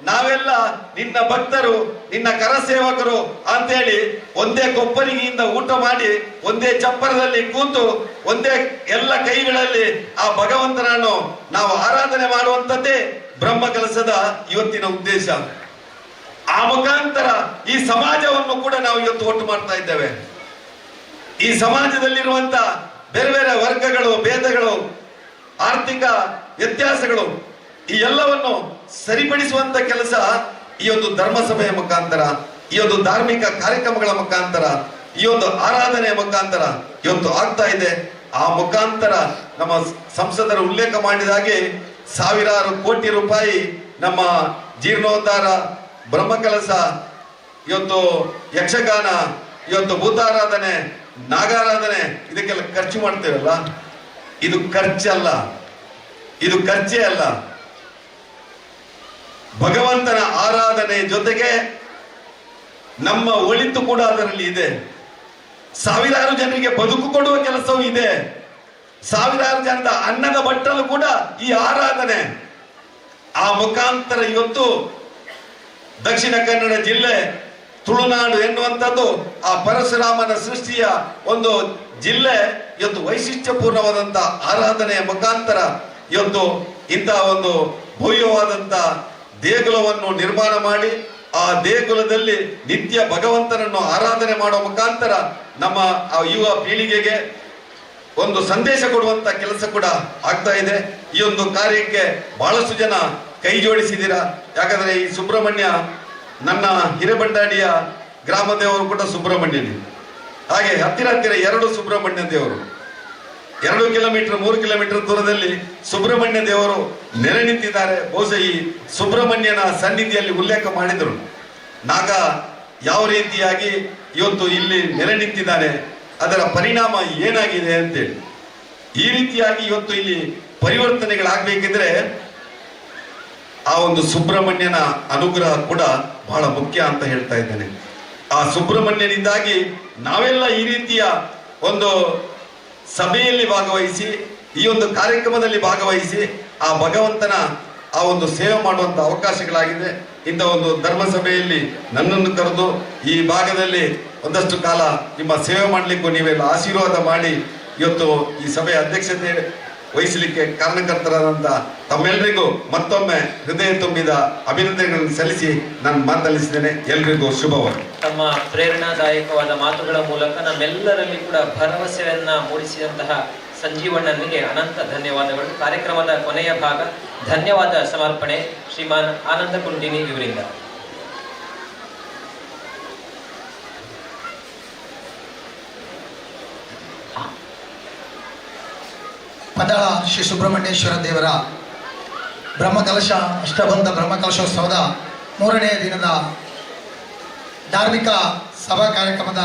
ನಾವೆಲ್ಲ ನಿನ್ನ ಭಕ್ತರು, ನಿನ್ನ ಕರಸೇವಕರು ಅಂತೇಳಿ ಒಂದೇ ಕೊಬ್ಬರಿಗೆಯಿಂದ ಊಟ ಮಾಡಿ, ಒಂದೇ ಚಪ್ಪರದಲ್ಲಿ ಕೂತು, ಒಂದೇ ಎಲ್ಲ ಕೈಗಳಲ್ಲಿ ಆ ಭಗವಂತನನ್ನು ನಾವು ಆರಾಧನೆ ಮಾಡುವಂಥದ್ದೇ ಬ್ರಹ್ಮ ಕೆಲಸದ ಇವತ್ತಿನ ಉದ್ದೇಶ. ಆ ಮುಖಾಂತರ ಈ ಸಮಾಜವನ್ನು ಕೂಡ ನಾವು ಇವತ್ತು ಒಟ್ಟು ಮಾಡ್ತಾ ಇದ್ದೇವೆ. ಈ ಸಮಾಜದಲ್ಲಿರುವಂತ ಬೇರೆ ಬೇರೆ ವರ್ಗಗಳು, ಭೇದಗಳು, ಆರ್ಥಿಕ ವ್ಯತ್ಯಾಸಗಳು ಈ ಎಲ್ಲವನ್ನು ಸರಿಪಡಿಸುವಂತ ಕೆಲಸ ಈ ಒಂದು ಧರ್ಮಸಭೆಯ ಮುಖಾಂತರ, ಈ ಒಂದು ಧಾರ್ಮಿಕ ಕಾರ್ಯಕ್ರಮಗಳ ಮುಖಾಂತರ, ಈ ಒಂದು ಆರಾಧನೆಯ ಮುಖಾಂತರ ಇವತ್ತು ಆಗ್ತಾ ಇದೆ. ಆ ಮುಖಾಂತರ ನಮ್ಮ ಸಂಸದರು ಉಲ್ಲೇಖ ಮಾಡಿದ ಹಾಗೆ ಸಾವಿರಾರು ಕೋಟಿ ರೂಪಾಯಿ ನಮ್ಮ ಜೀರ್ಣೋದ್ಧಾರ, ಬ್ರಹ್ಮ ಕೆಲಸ, ಇವತ್ತು ಯಕ್ಷಗಾನ, ಇವತ್ತು ಭೂತಾರಾಧನೆ, ನಾಗಾರಾಧನೆ ಇದಕ್ಕೆಲ್ಲ ಖರ್ಚು ಮಾಡ್ತೇವಲ್ಲ, ಇದು ಖರ್ಚಲ್ಲ, ಇದು ಖರ್ಚೇ ಅಲ್ಲ. ಭಗವಂತನ ಆರಾಧನೆ ಜೊತೆಗೆ ನಮ್ಮ ಒಳಿತು ಕೂಡ ಅದರಲ್ಲಿ ಇದೆ. ಸಾವಿರಾರು ಜನರಿಗೆ ಬದುಕು ಕೊಡುವ ಕೆಲಸವೂ ಇದೆ. ಸಾವಿರಾರು ಜನದ ಅನ್ನದ ಬಟ್ಟಲು ಕೂಡ ಈ ಆರಾಧನೆ. ಆ ಮುಖಾಂತರ ಇವತ್ತು ದಕ್ಷಿಣ ಕನ್ನಡ ಜಿಲ್ಲೆ ತುಳುನಾಡು ಎನ್ನುವಂಥದ್ದು ಆ ಪರಶುರಾಮನ ಸೃಷ್ಟಿಯ ಒಂದು ಜಿಲ್ಲೆ ಇವತ್ತು ವೈಶಿಷ್ಟ್ಯಪೂರ್ಣವಾದಂತ ಆರಾಧನೆಯ ಮುಖಾಂತರ ಇವತ್ತು ಇಂತಹ ಒಂದು ಭವ್ಯವಾದಂತ ದೇಗುಲವನ್ನು ನಿರ್ಮಾಣ ಮಾಡಿ ಆ ದೇಗುಲದಲ್ಲಿ ನಿತ್ಯ ಭಗವಂತನನ್ನು ಆರಾಧನೆ ಮಾಡುವ ಮುಖಾಂತರ ನಮ್ಮ ಆ ಯುವ ಪೀಳಿಗೆಗೆ ಒಂದು ಸಂದೇಶ ಕೊಡುವಂತ ಕೆಲಸ ಕೂಡ ಆಗ್ತಾ ಇದೆ. ಈ ಒಂದು ಕಾರ್ಯಕ್ಕೆ ಬಹಳಷ್ಟು ಜನ ಕೈ ಜೋಡಿಸಿದ್ದೀರಾ. ಯಾಕಂದ್ರೆ ಈ ಸುಬ್ರಹ್ಮಣ್ಯ ನನ್ನ ಹಿರೇಬಂಡಾಡಿಯ ಗ್ರಾಮ ದೇವರು ಕೂಡ ಸುಬ್ರಹ್ಮಣ್ಯನೇ. ಹಾಗೆ ಹತ್ತಿರ ಹತ್ತಿರ 2 ಸುಬ್ರಹ್ಮಣ್ಯ ದೇವರು, 2 ಕಿಲೋಮೀಟರ್ 3 ಕಿಲೋಮೀಟರ್ ದೂರದಲ್ಲಿ ಸುಬ್ರಹ್ಮಣ್ಯ ದೇವರು ನೆಲೆ ನಿಂತಿದ್ದಾರೆ. ಬಹುಶಃ ಈ ಸುಬ್ರಹ್ಮಣ್ಯನ ಸನ್ನಿಧಿಯಲ್ಲಿ ಉಲ್ಲೇಖ ಮಾಡಿದರು, ನಾಗ ಯಾವ ರೀತಿಯಾಗಿ ಇವತ್ತು ಇಲ್ಲಿ ನೆಲೆ ನಿಂತಿದ್ದಾನೆ, ಅದರ ಪರಿಣಾಮ ಏನಾಗಿದೆ ಅಂತೇಳಿ. ಈ ರೀತಿಯಾಗಿ ಇವತ್ತು ಇಲ್ಲಿ ಪರಿವರ್ತನೆಗಳಾಗಬೇಕಿದ್ರೆ ಆ ಒಂದು ಸುಬ್ರಹ್ಮಣ್ಯನ ಅನುಗ್ರಹ ಕೂಡ ಬಹಳ ಮುಖ್ಯ ಅಂತ ಹೇಳ್ತಾ ಇದ್ದೇನೆ. ಆ ಸುಬ್ರಹ್ಮಣ್ಯನಿಂದಾಗಿ ನಾವೆಲ್ಲ ಈ ರೀತಿಯ ಒಂದು ಸಭೆಯಲ್ಲಿ ಭಾಗವಹಿಸಿ, ಈ ಒಂದು ಕಾರ್ಯಕ್ರಮದಲ್ಲಿ ಭಾಗವಹಿಸಿ ಆ ಭಗವಂತನ ಆ ಒಂದು ಸೇವೆ ಮಾಡುವಂತ ಅವಕಾಶಗಳಾಗಿದೆ. ಇಂಥ ಒಂದು ಧರ್ಮ ಸಭೆಯಲ್ಲಿ ನನ್ನನ್ನು ಕರೆದು ಈ ಭಾಗದಲ್ಲಿ ಒಂದಷ್ಟು ಕಾಲ ನಿಮ್ಮ ಸೇವೆ ಮಾಡಲಿಕ್ಕೂ ನೀವೆಲ್ಲ ಆಶೀರ್ವಾದ ಮಾಡಿ ಇವತ್ತು ಈ ಸಭೆಯ ಅಧ್ಯಕ್ಷತೆ ವಹಿಸಲಿಕ್ಕೆ ಕಾರಣಕರ್ತರಾದಂತ ತಮ್ಮೆಲ್ಲರಿಗೂ ಮತ್ತೊಮ್ಮೆ ಹೃದಯ ತುಂಬಿದ ಅಭಿನಂದನೆಗಳನ್ನು ಸಲ್ಲಿಸಿ ನಾನು ಮಾತನಾಡಿಸಿದ್ದೇನೆ. ಎಲ್ರಿಗೂ ಶುಭವಾಗಲಿ. ತಮ್ಮ ಪ್ರೇರಣಾದಾಯಕವಾದ ಮಾತುಗಳ ಮೂಲಕ ನಮ್ಮೆಲ್ಲರಲ್ಲಿ ಕೂಡ ಭರವಸೆಯನ್ನ ಮೂಡಿಸಿದಂತಹ ಸಂಜೀವಣ್ಣನಿಗೆ ಅನಂತ ಧನ್ಯವಾದಗಳು. ಕಾರ್ಯಕ್ರಮದ ಕೊನೆಯ ಭಾಗ ಧನ್ಯವಾದ ಸಮರ್ಪಣೆ ಶ್ರೀಮಾನ್ ಆನಂದ ಕುಂಟಿನಿ ಇವರಿಂದ. ಪದಳ ಶ್ರೀ ಸುಬ್ರಹ್ಮಣ್ಯೇಶ್ವರ ದೇವರ ಬ್ರಹ್ಮಕಲಶ ಅಷ್ಟಬಂಧ ಬ್ರಹ್ಮಕಲಶೋತ್ಸವದ 3ನೇ ದಿನದ ಧಾರ್ಮಿಕ ಸಭಾ ಕಾರ್ಯಕ್ರಮದ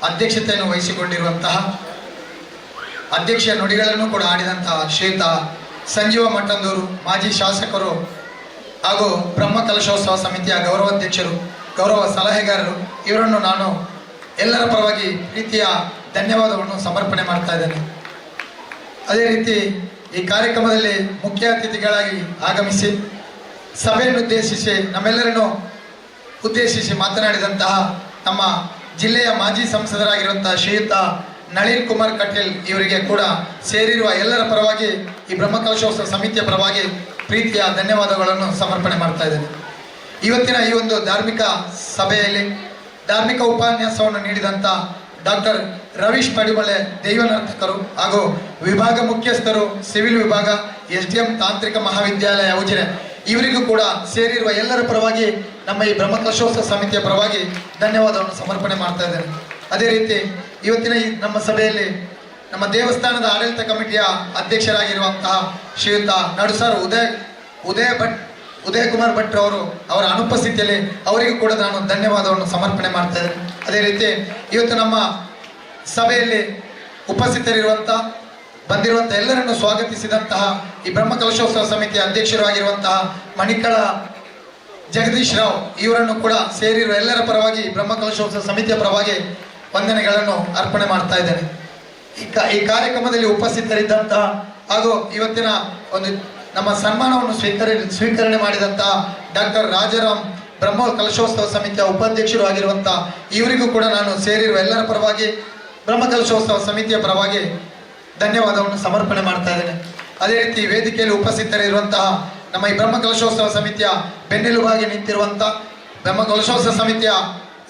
ಅಧ್ಯಕ್ಷತೆಯನ್ನು ವಹಿಸಿಕೊಂಡಿರುವಂತಹ, ಅಧ್ಯಕ್ಷೀಯ ನುಡಿಗಳನ್ನು ಕೂಡ ಆಡಿದಂತಹ ಶ್ರೀಯುತ ಸಂಜೀವ ಮಟ್ಟಂದೂರು, ಮಾಜಿ ಶಾಸಕರು ಹಾಗೂ ಬ್ರಹ್ಮಕಲಶೋತ್ಸವ ಸಮಿತಿಯ ಗೌರವಾಧ್ಯಕ್ಷರು, ಗೌರವ ಸಲಹೆಗಾರರು, ಇವರನ್ನು ನಾನು ಎಲ್ಲರ ಪರವಾಗಿ ಪ್ರೀತಿಯ ಧನ್ಯವಾದವನ್ನು ಸಮರ್ಪಣೆ ಮಾಡ್ತಾ ಇದ್ದೇನೆ. ಅದೇ ರೀತಿ ಈ ಕಾರ್ಯಕ್ರಮದಲ್ಲಿ ಮುಖ್ಯ ಅತಿಥಿಗಳಾಗಿ ಆಗಮಿಸಿ ಸಭೆಯನ್ನು ಉದ್ದೇಶಿಸಿ ನಮ್ಮೆಲ್ಲರನ್ನು ಉದ್ದೇಶಿಸಿ ಮಾತನಾಡಿದಂತಹ ನಮ್ಮ ಜಿಲ್ಲೆಯ ಮಾಜಿ ಸಂಸದರಾಗಿರುವಂತಹ ಶ್ರೀಯುತ ನಳಿನ್ ಕುಮಾರ್ ಕಟೀಲ್ ಇವರಿಗೆ ಕೂಡ ಸೇರಿರುವ ಎಲ್ಲರ ಪರವಾಗಿ ಈ ಬ್ರಹ್ಮಕಲಶೋತ್ಸವ ಸಮಿತಿಯ ಪರವಾಗಿ ಪ್ರೀತಿಯ ಧನ್ಯವಾದಗಳನ್ನು ಸಮರ್ಪಣೆ ಮಾಡ್ತಾ ಇದ್ದೇನೆ. ಇವತ್ತಿನ ಈ ಒಂದು ಧಾರ್ಮಿಕ ಸಭೆಯಲ್ಲಿ ಧಾರ್ಮಿಕ ಉಪನ್ಯಾಸವನ್ನು ನೀಡಿದಂಥ ಡಾಕ್ಟರ್ ರವೀಶ್ ಪಡಿಮಲೆ ದೈವನರ್ತಕರು ಹಾಗೂ ವಿಭಾಗ ಮುಖ್ಯಸ್ಥರು ಸಿವಿಲ್ ವಿಭಾಗ SDM ತಾಂತ್ರಿಕ ಮಹಾವಿದ್ಯಾಲಯ ಉಜಿರೆ ಇವರಿಗೂ ಕೂಡ ಸೇರಿರುವ ಎಲ್ಲರ ಪರವಾಗಿ ನಮ್ಮ ಈ ಬ್ರಹ್ಮಕಲಶೋತ್ಸವ ಸಮಿತಿಯ ಪರವಾಗಿ ಧನ್ಯವಾದವನ್ನು ಸಮರ್ಪಣೆ ಮಾಡ್ತಾ ಇದ್ದೇನೆ. ಅದೇ ರೀತಿ ಇವತ್ತಿನ ಈ ನಮ್ಮ ಸಭೆಯಲ್ಲಿ ನಮ್ಮ ದೇವಸ್ಥಾನದ ಆಡಳಿತ ಕಮಿಟಿಯ ಅಧ್ಯಕ್ಷರಾಗಿರುವಂತಹ ಶ್ರೀಯುತ ನಡುಸರ್ ಉದಯ ಕುಮಾರ್ ಭಟ್ ಅವರು ಅವರ ಅನುಪಸ್ಥಿತಿಯಲ್ಲಿ ಅವರಿಗೂ ಕೂಡ ನಾನು ಧನ್ಯವಾದವನ್ನು ಸಮರ್ಪಣೆ ಮಾಡ್ತಾ ಇದ್ದೇನೆ. ಅದೇ ರೀತಿ ಇವತ್ತು ನಮ್ಮ ಸಭೆಯಲ್ಲಿ ಬಂದಿರುವಂಥ ಎಲ್ಲರನ್ನು ಸ್ವಾಗತಿಸಿದಂತಹ ಈ ಬ್ರಹ್ಮಕಲಶೋತ್ಸವ ಸಮಿತಿಯ ಅಧ್ಯಕ್ಷರು ಆಗಿರುವಂತಹ ಮಣಿಕಳ ಜಗದೀಶ್ ರಾವ್ ಇವರನ್ನು ಕೂಡ ಸೇರಿರುವ ಎಲ್ಲರ ಪರವಾಗಿ ಬ್ರಹ್ಮಕಲಶೋತ್ಸವ ಸಮಿತಿಯ ಪರವಾಗಿ ವಂದನೆಗಳನ್ನು ಅರ್ಪಣೆ ಮಾಡ್ತಾ ಇದ್ದೇನೆ. ಈ ಕಾರ್ಯಕ್ರಮದಲ್ಲಿ ಉಪಸ್ಥಿತರಿದ್ದಂತಹ ಹಾಗೂ ಇವತ್ತಿನ ಒಂದು ನಮ್ಮ ಸನ್ಮಾನವನ್ನು ಸ್ವೀಕರಣೆ ಮಾಡಿದಂತಹ ಡಾಕ್ಟರ್ ರಾಜಾರಾಮ್ ಬ್ರಹ್ಮ ಕಲಶೋತ್ಸವ ಸಮಿತಿಯ ಉಪಾಧ್ಯಕ್ಷರು ಆಗಿರುವಂತಹ ಇವರಿಗೂ ಕೂಡ ನಾನು ಸೇರಿರುವ ಎಲ್ಲರ ಪರವಾಗಿ ಬ್ರಹ್ಮಕಲಶೋತ್ಸವ ಸಮಿತಿಯ ಪರವಾಗಿ ಧನ್ಯವಾದವನ್ನು ಸಮರ್ಪಣೆ ಮಾಡ್ತಾ ಇದ್ದೇನೆ. ಅದೇ ರೀತಿ ವೇದಿಕೆಯಲ್ಲಿ ಉಪಸ್ಥಿತರಿರುವಂತಹ ನಮ್ಮ ಈ ಬ್ರಹ್ಮಕಲಶೋತ್ಸವ ಸಮಿತಿಯ ಬೆನ್ನೆಲುಬಾಗಿ ನಿಂತಿರುವಂತಹ ಬ್ರಹ್ಮಕಲಶೋತ್ಸವ ಸಮಿತಿಯ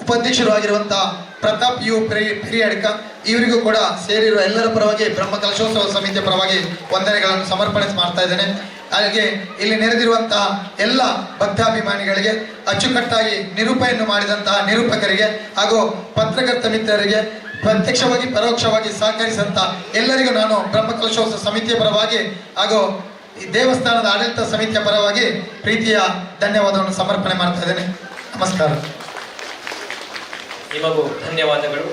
ಉಪಾಧ್ಯಕ್ಷರು ಆಗಿರುವಂತಹ ಪ್ರತಾಪ್ ಯು ಪೆರಿಯಡ್ಕ ಇವರಿಗೂ ಕೂಡ ಸೇರಿರುವ ಎಲ್ಲರ ಪರವಾಗಿ ಬ್ರಹ್ಮಕಲಶೋತ್ಸವ ಸಮಿತಿಯ ಪರವಾಗಿ ವಂದನೆಗಳನ್ನು ಸಮರ್ಪಣೆ ಮಾಡ್ತಾ ಇದ್ದೇನೆ. ಹಾಗೆ ಇಲ್ಲಿ ನೆರೆದಿರುವಂತಹ ಎಲ್ಲ ಭಕ್ತಾಭಿಮಾನಿಗಳಿಗೆ, ಅಚ್ಚುಕಟ್ಟಾಗಿ ನಿರೂಪಣೆಯನ್ನು ಮಾಡಿದಂತಹ ನಿರೂಪಕರಿಗೆ ಹಾಗೂ ಪತ್ರಕರ್ತ ಮಿತ್ರರಿಗೆ, ಪ್ರತ್ಯಕ್ಷವಾಗಿ ಪರೋಕ್ಷವಾಗಿ ಸಹಕರಿಸಿದಂತ ಎಲ್ಲರಿಗೂ ನಾನು ಬ್ರಹ್ಮಕಲಶೋತ್ಸವ ಸಮಿತಿಯ ಪರವಾಗಿ ಹಾಗೂ ಈ ದೇವಸ್ಥಾನದ ಆಡಳಿತ ಸಮಿತಿಯ ಪರವಾಗಿ ಪ್ರೀತಿಯ ಧನ್ಯವಾದವನ್ನು ಸಮರ್ಪಣೆ ಮಾಡ್ತಾ ಇದ್ದೇನೆ. ನಮಸ್ಕಾರ. ನಿಮಗೂ ಧನ್ಯವಾದಗಳು.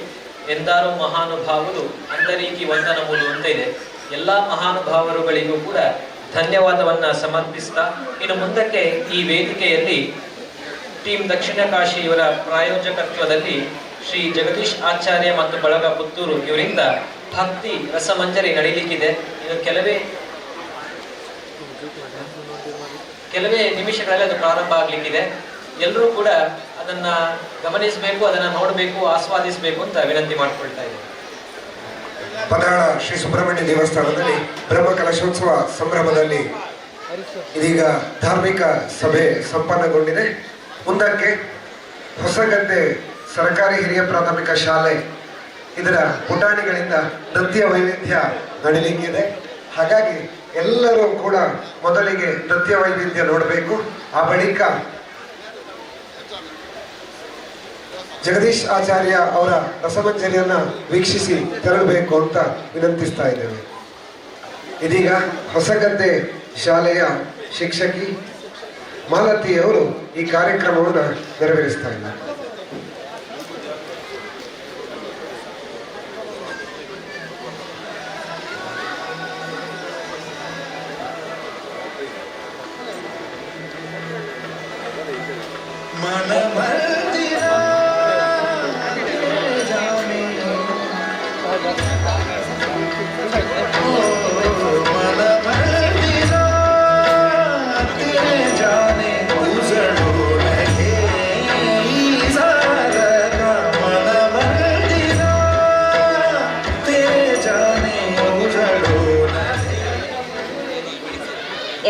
ಎಂದಾರು ಮಹಾನುಭಾವರು ಅಂದರೀತಿ ವಂದನ ಮೂಲು ಅಂತ ಇದೆ. ಎಲ್ಲ ಮಹಾನುಭಾವರುಗಳಿಗೂ ಕೂಡ ಧನ್ಯವಾದವನ್ನ ಸಮರ್ಪಿಸ್ತಾ ಇನ್ನು ಮುಂದಕ್ಕೆ ಈ ವೇದಿಕೆಯಲ್ಲಿ ಟೀಮ್ ದಕ್ಷಿಣ ಕಾಶಿ ಇವರ ಪ್ರಾಯೋಜಕತ್ವದಲ್ಲಿ ಶ್ರೀ ಜಗದೀಶ್ ಆಚಾರ್ಯ ಮತ್ತು ಬಳಗ ಪುತ್ತೂರು ಇವರಿಂದ ಭಕ್ತಿ ರಸಮಂಜರಿ ನಡೀಲಿಕ್ಕಿದೆ. ಇನ್ನು ಕೆಲವೇ ನಿಮಿಷಗಳಲ್ಲಿ ಅದು ಪ್ರಾರಂಭ ಆಗ್ಲಿಕ್ಕಿದೆ. ಎಲ್ಲರೂ ಕೂಡ ಅದನ್ನ ಗಮನಿಸಬೇಕು, ಅದನ್ನ ನೋಡಬೇಕು, ಆಸ್ವಾದಿಸಬೇಕು ಅಂತ ವಿನಂತಿ ಮಾಡ್ಕೊಳ್ತಾ ಇದ್ದೇನೆ. ಪದಾಳ ಶ್ರೀ ಸುಬ್ರಹ್ಮಣ್ಯ ದೇವಸ್ಥಾನದಲ್ಲಿ ಬ್ರಹ್ಮಕಲಶೋತ್ಸವ ಸಂಭ್ರಮದಲ್ಲಿ ಇದೀಗ ಧಾರ್ಮಿಕ ಸಭೆ ಸಂಪನ್ನಗೊಂಡಿದೆ. ಮುಂದಕ್ಕೆ ಹೊಸಗದ್ದೆ ಸರ್ಕಾರಿ ಹಿರಿಯ ಪ್ರಾಥಮಿಕ ಶಾಲೆ ಇದರ ಪುಟಾಣಿಗಳಿಂದ ನೃತ್ಯ ವೈವಿಧ್ಯ ನಡೀಲಿಕ್ಕಿದೆ. ಹಾಗಾಗಿ ಎಲ್ಲರೂ ಕೂಡ ಮೊದಲಿಗೆ ನೃತ್ಯ ವೈವಿಧ್ಯ ನೋಡಬೇಕು. ಆ ಬಳಿಕ ಜಗದೀಶ್ ಆಚಾರ್ಯ ಅವರ ರಸಮಂಜರಿಯನ್ನ ವೀಕ್ಷಿಸಿ ತೆರಳಬೇಕು ಅಂತ ವಿನಂತಿಸ್ತಾ ಇದ್ದೇವೆ. ಇದೀಗ ಹೊಸಗದ್ದೆ ಶಾಲೆಯ ಶಿಕ್ಷಕಿ ಮಾಲತಿಯವರು ಈ ಕಾರ್ಯಕ್ರಮವನ್ನು ನೆರವೇರಿಸ್ತಾ ಇದ್ದಾರೆ.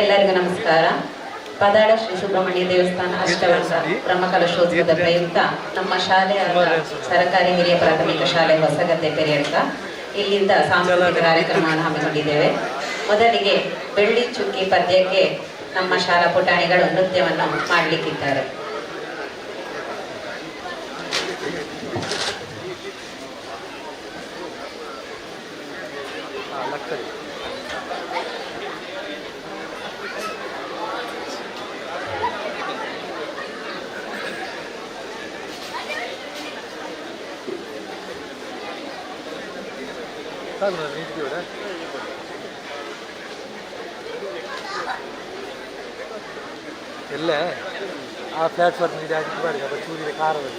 ಎಲ್ಲರಿಗೂ ನಮಸ್ಕಾರ. ಪದಾಳ ಶ್ರೀ ಸುಬ್ರಹ್ಮಣ್ಯ ದೇವಸ್ಥಾನ ಅಷ್ಟವರ್ಷ ಬ್ರಹ್ಮಕಲಶೋತ್ಸವದ ಪ್ರಯುಕ್ತ ನಮ್ಮ ಶಾಲೆಯ ಸರ್ಕಾರಿ ಹಿರಿಯ ಪ್ರಾಥಮಿಕ ಶಾಲೆ ಹೊಸಗದ್ದೆ ಪೆರಿಯಡ್ಕ ಇಲ್ಲಿಂದ ಸಾಂಸ್ಕೃತಿಕ ಕಾರ್ಯಕ್ರಮವನ್ನು ಹಮ್ಮಿಕೊಂಡಿದ್ದೇವೆ. ಮೊದಲಿಗೆ ಬೆಳ್ಳಿ ಚುಕ್ಕಿ ಪದ್ಯಕ್ಕೆ ನಮ್ಮ ಶಾಲಾ ಪುಟಾಣಿಗಳು ನೃತ್ಯವನ್ನು ಮಾಡಲಿಕ್ಕಿದ್ದಾರೆ. ಎಲ್ಲ ಆ ಪ್ಲಾಟ್ಫಾರ್ಮ್ ಇದೆ ಮಾಡಿ ಚೂರಿದೆ ಕಾರಲ್ಲಿ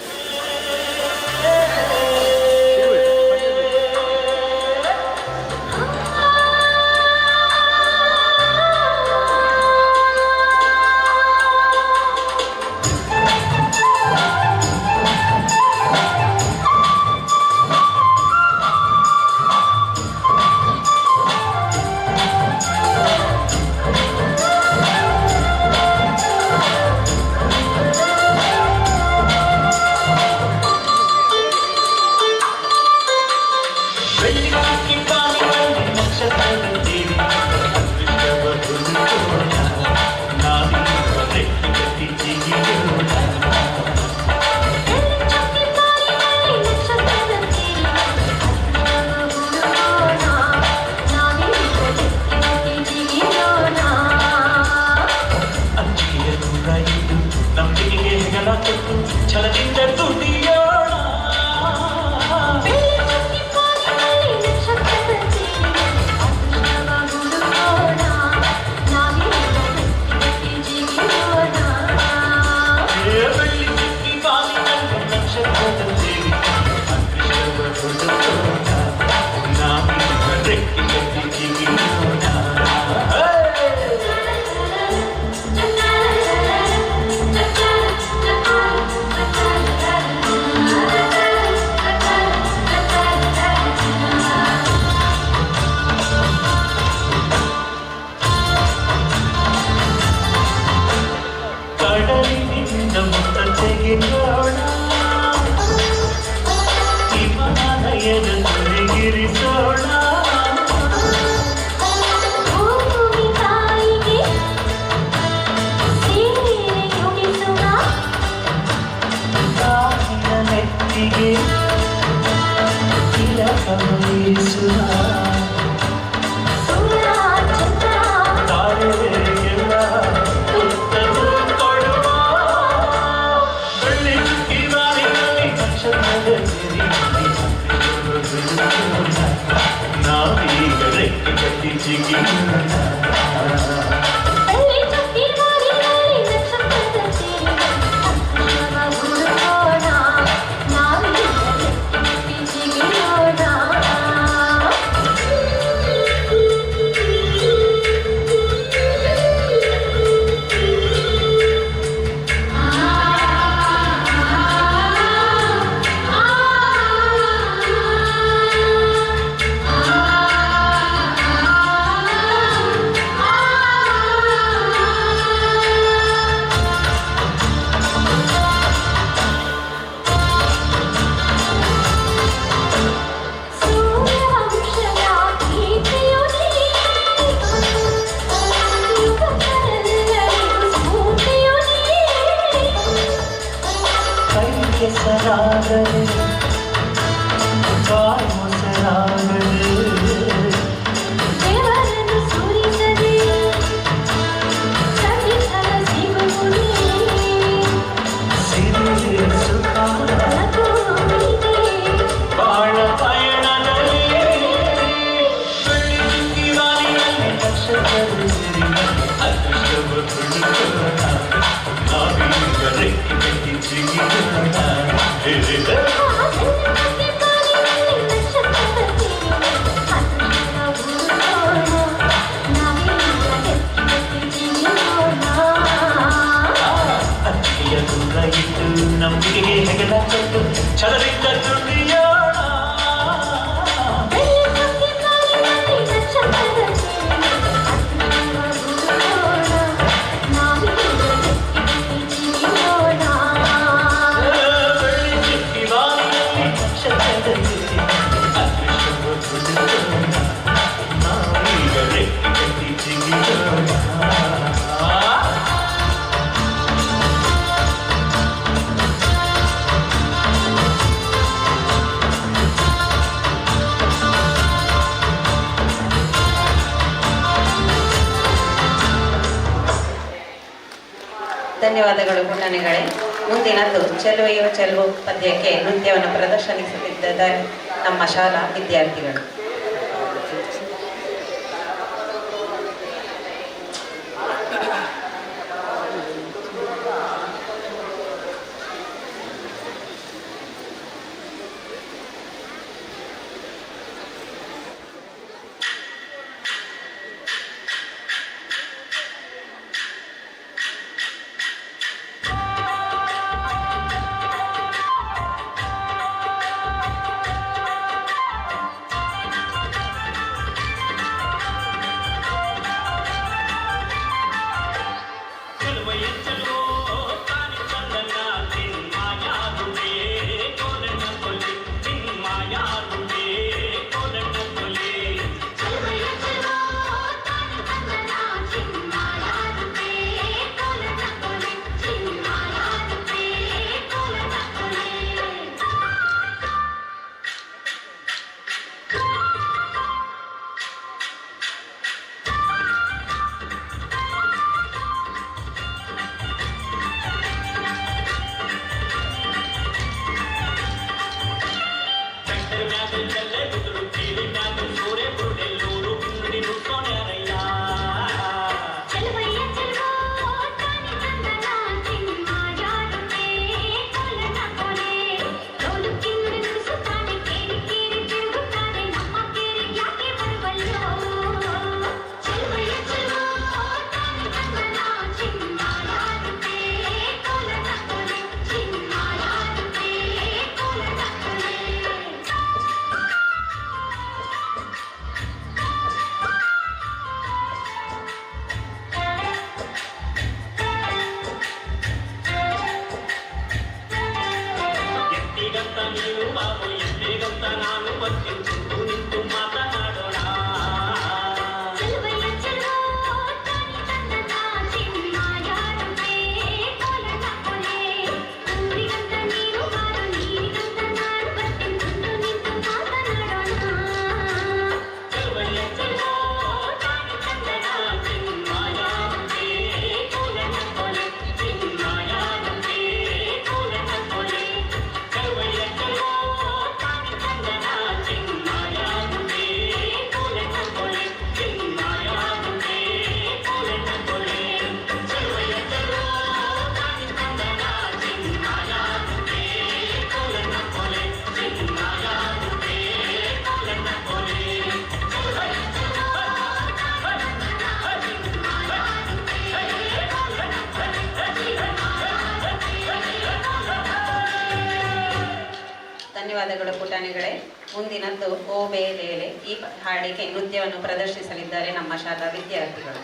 ಕಡಲಿನಿಂದ ಮುತ್ತ ತೆಗೆಯೋಣ ಹಿಮಾಲಯದ ತುದಿಗಿರಿಸೋಣ ಭೂಮಿ ತಾಯಿಗೆ ಸೀರೆ ಉಡಿಸುವ ತಾಯಿಯ ನೆತ್ತಿಗೆ ತಿಲಕ ವಹಿಸುವ ಸೂರ್ಯ ಚಂದ್ರ ತಾರೆಗೆಲ್ಲ ಉತ್ತರು ಕೊಡುವ ಬೆಳ್ಳಿ ಚುಕ್ಕಿವಾರಿನಲ್ಲಿ ನಕ್ಷತ್ರದ ಸಿರಿಯಲ್ಲಿ ನಾವೀಗ ರೆಕ್ಕೆ ಕಟ್ಟಿ ಜಿಗಿಯೋಣ ಬೆಳ್ಳಿ ಚುಕ್ಕಿ ಗಾಳಿಯಲ್ಲಿ ನಕ್ಷತ್ರದ ಸೇರಿ ಅಕ್ಷರ ಹುಡುಕೋಣ ನಾವೀಗ ರೆಕ್ಕೆ ಜಿಗಿಯೋಣ ಸೂರ್ಯವಂಶದ ಕೀರ್ತಿಯು ನೀ ಯುವಕರೆಲ್ಲರಿಗೂ ಸ್ಫೂರ್ತಿಯು ನೀ ಕೈಗೆ ಸರಾಗದೆ ಬಾಯಿ ಮೊಸರಾಗದೆ ದೇವರನ್ನು ಸುರಿಸದೆ ಸಹಿಸಲ ಸಿಗುವು ನೀ ಸಿರಿಯ ಸುಖ ನಗುವಿದೆ ಬಾಳ ಪಯಣದಲ್ಲಿ ಬೆಳ್ಳಿ ಚುಕ್ಕಿವಾರಿನಲ್ಲಿ ನಕ್ಷತ್ರದ ಸಿರಿಯಲ್ಲಿ ಅದೃಷ್ಟವ ಹುಡುಕೋಣ ನಾವೀಗ ರೆಕ್ಕೆ ಕಟ್ಟಿ ಜಿಗಿಯೋಣ ಅಕ್ಕಿಯ ದೂರ ಇಟ್ಟು ನಂಬಿಕೆಗೆ ಹೆಗಲ ಕೊಟ್ಟು ಛಲದಿಂದ ದುಡಿಯೋಣ ಬೆಳ್ಳಿ ಚುಕ್ಕಿವಾರಿಯಲ್ಲಿ ನಕ್ಷತ್ರದ ಸಿರಿಯಲ್ಲಿ ಅದೃಷ್ಟವ ಹುಡುಕೋಣ ನಾವೀಗ ರೆಕ್ಕೆ ಕಟ್ಟಿ ಜಿಗಿಯೋಣ ಧನ್ಯವಾದಗಳು ಪುಟಾಣಿಗಳೇ. ಮುಂದಿನದ್ದು ಚೆಲುವೆಯೋ ಚೆಲುವು ಪದ್ಯಕ್ಕೆ ನೃತ್ಯವನ್ನು ಪ್ರದರ್ಶನಿಸುತ್ತಿದ್ದಾರೆ ನಮ್ಮ ಶಾಲಾ ವಿದ್ಯಾರ್ಥಿಗಳು. ಧನ್ಯವಾದಗಳು ಪುಟಾಣಿಗಳೇ. ಮುಂದಿನದ್ದು ಓ ಬೇಲೇಲೆ ಈ ಹಾಡಿಗೆ ನೃತ್ಯವನ್ನು ಪ್ರದರ್ಶಿಸಲಿದ್ದಾರೆ ನಮ್ಮ ಶಾಲಾ ವಿದ್ಯಾರ್ಥಿಗಳು.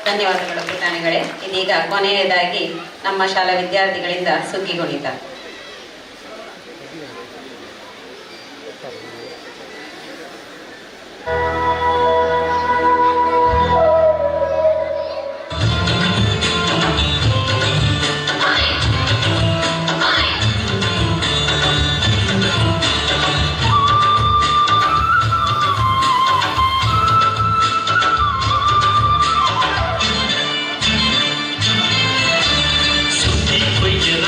ಧನ್ಯವಾದಗಳು ಪುಟಾಣಿಗಳೇ. ಇದೀಗ ಕೊನೆಯದಾಗಿ ನಮ್ಮ ಶಾಲಾ ವಿದ್ಯಾರ್ಥಿಗಳಿಂದ ಸುಗ್ಗಿ ಕುಣಿತ. ಸುಗ್ಗಿ ಕೊಯ್ಯದ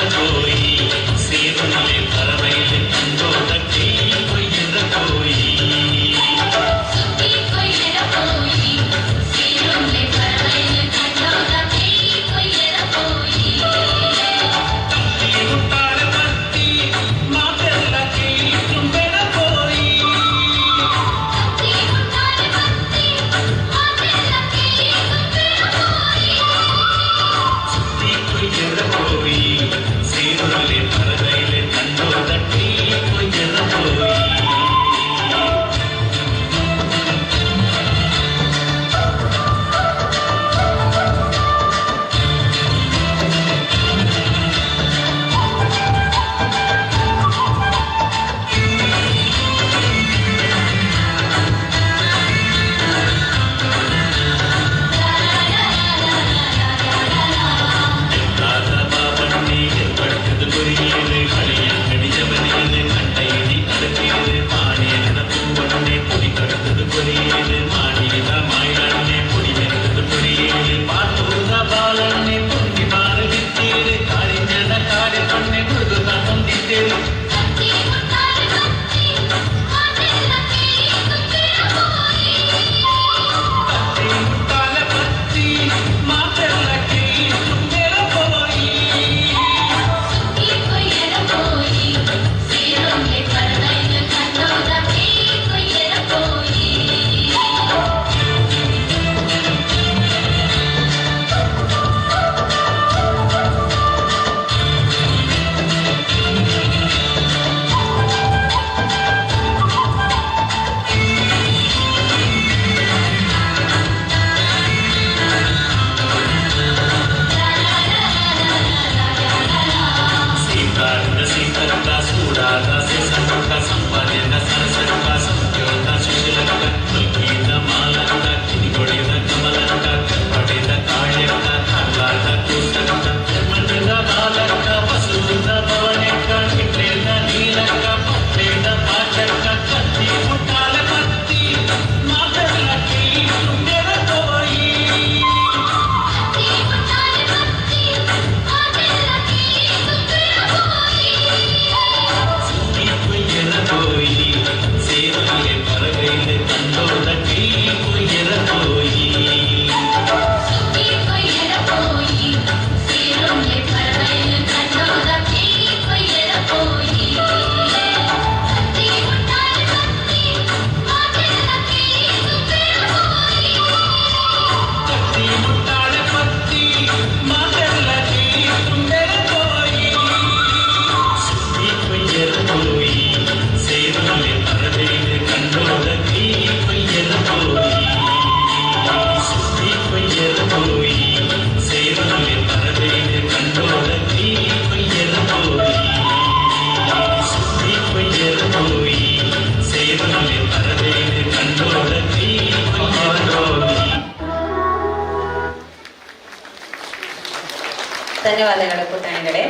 ಧನ್ಯವಾದಗಳು ಪುಟಾಣಿಗಳೇ.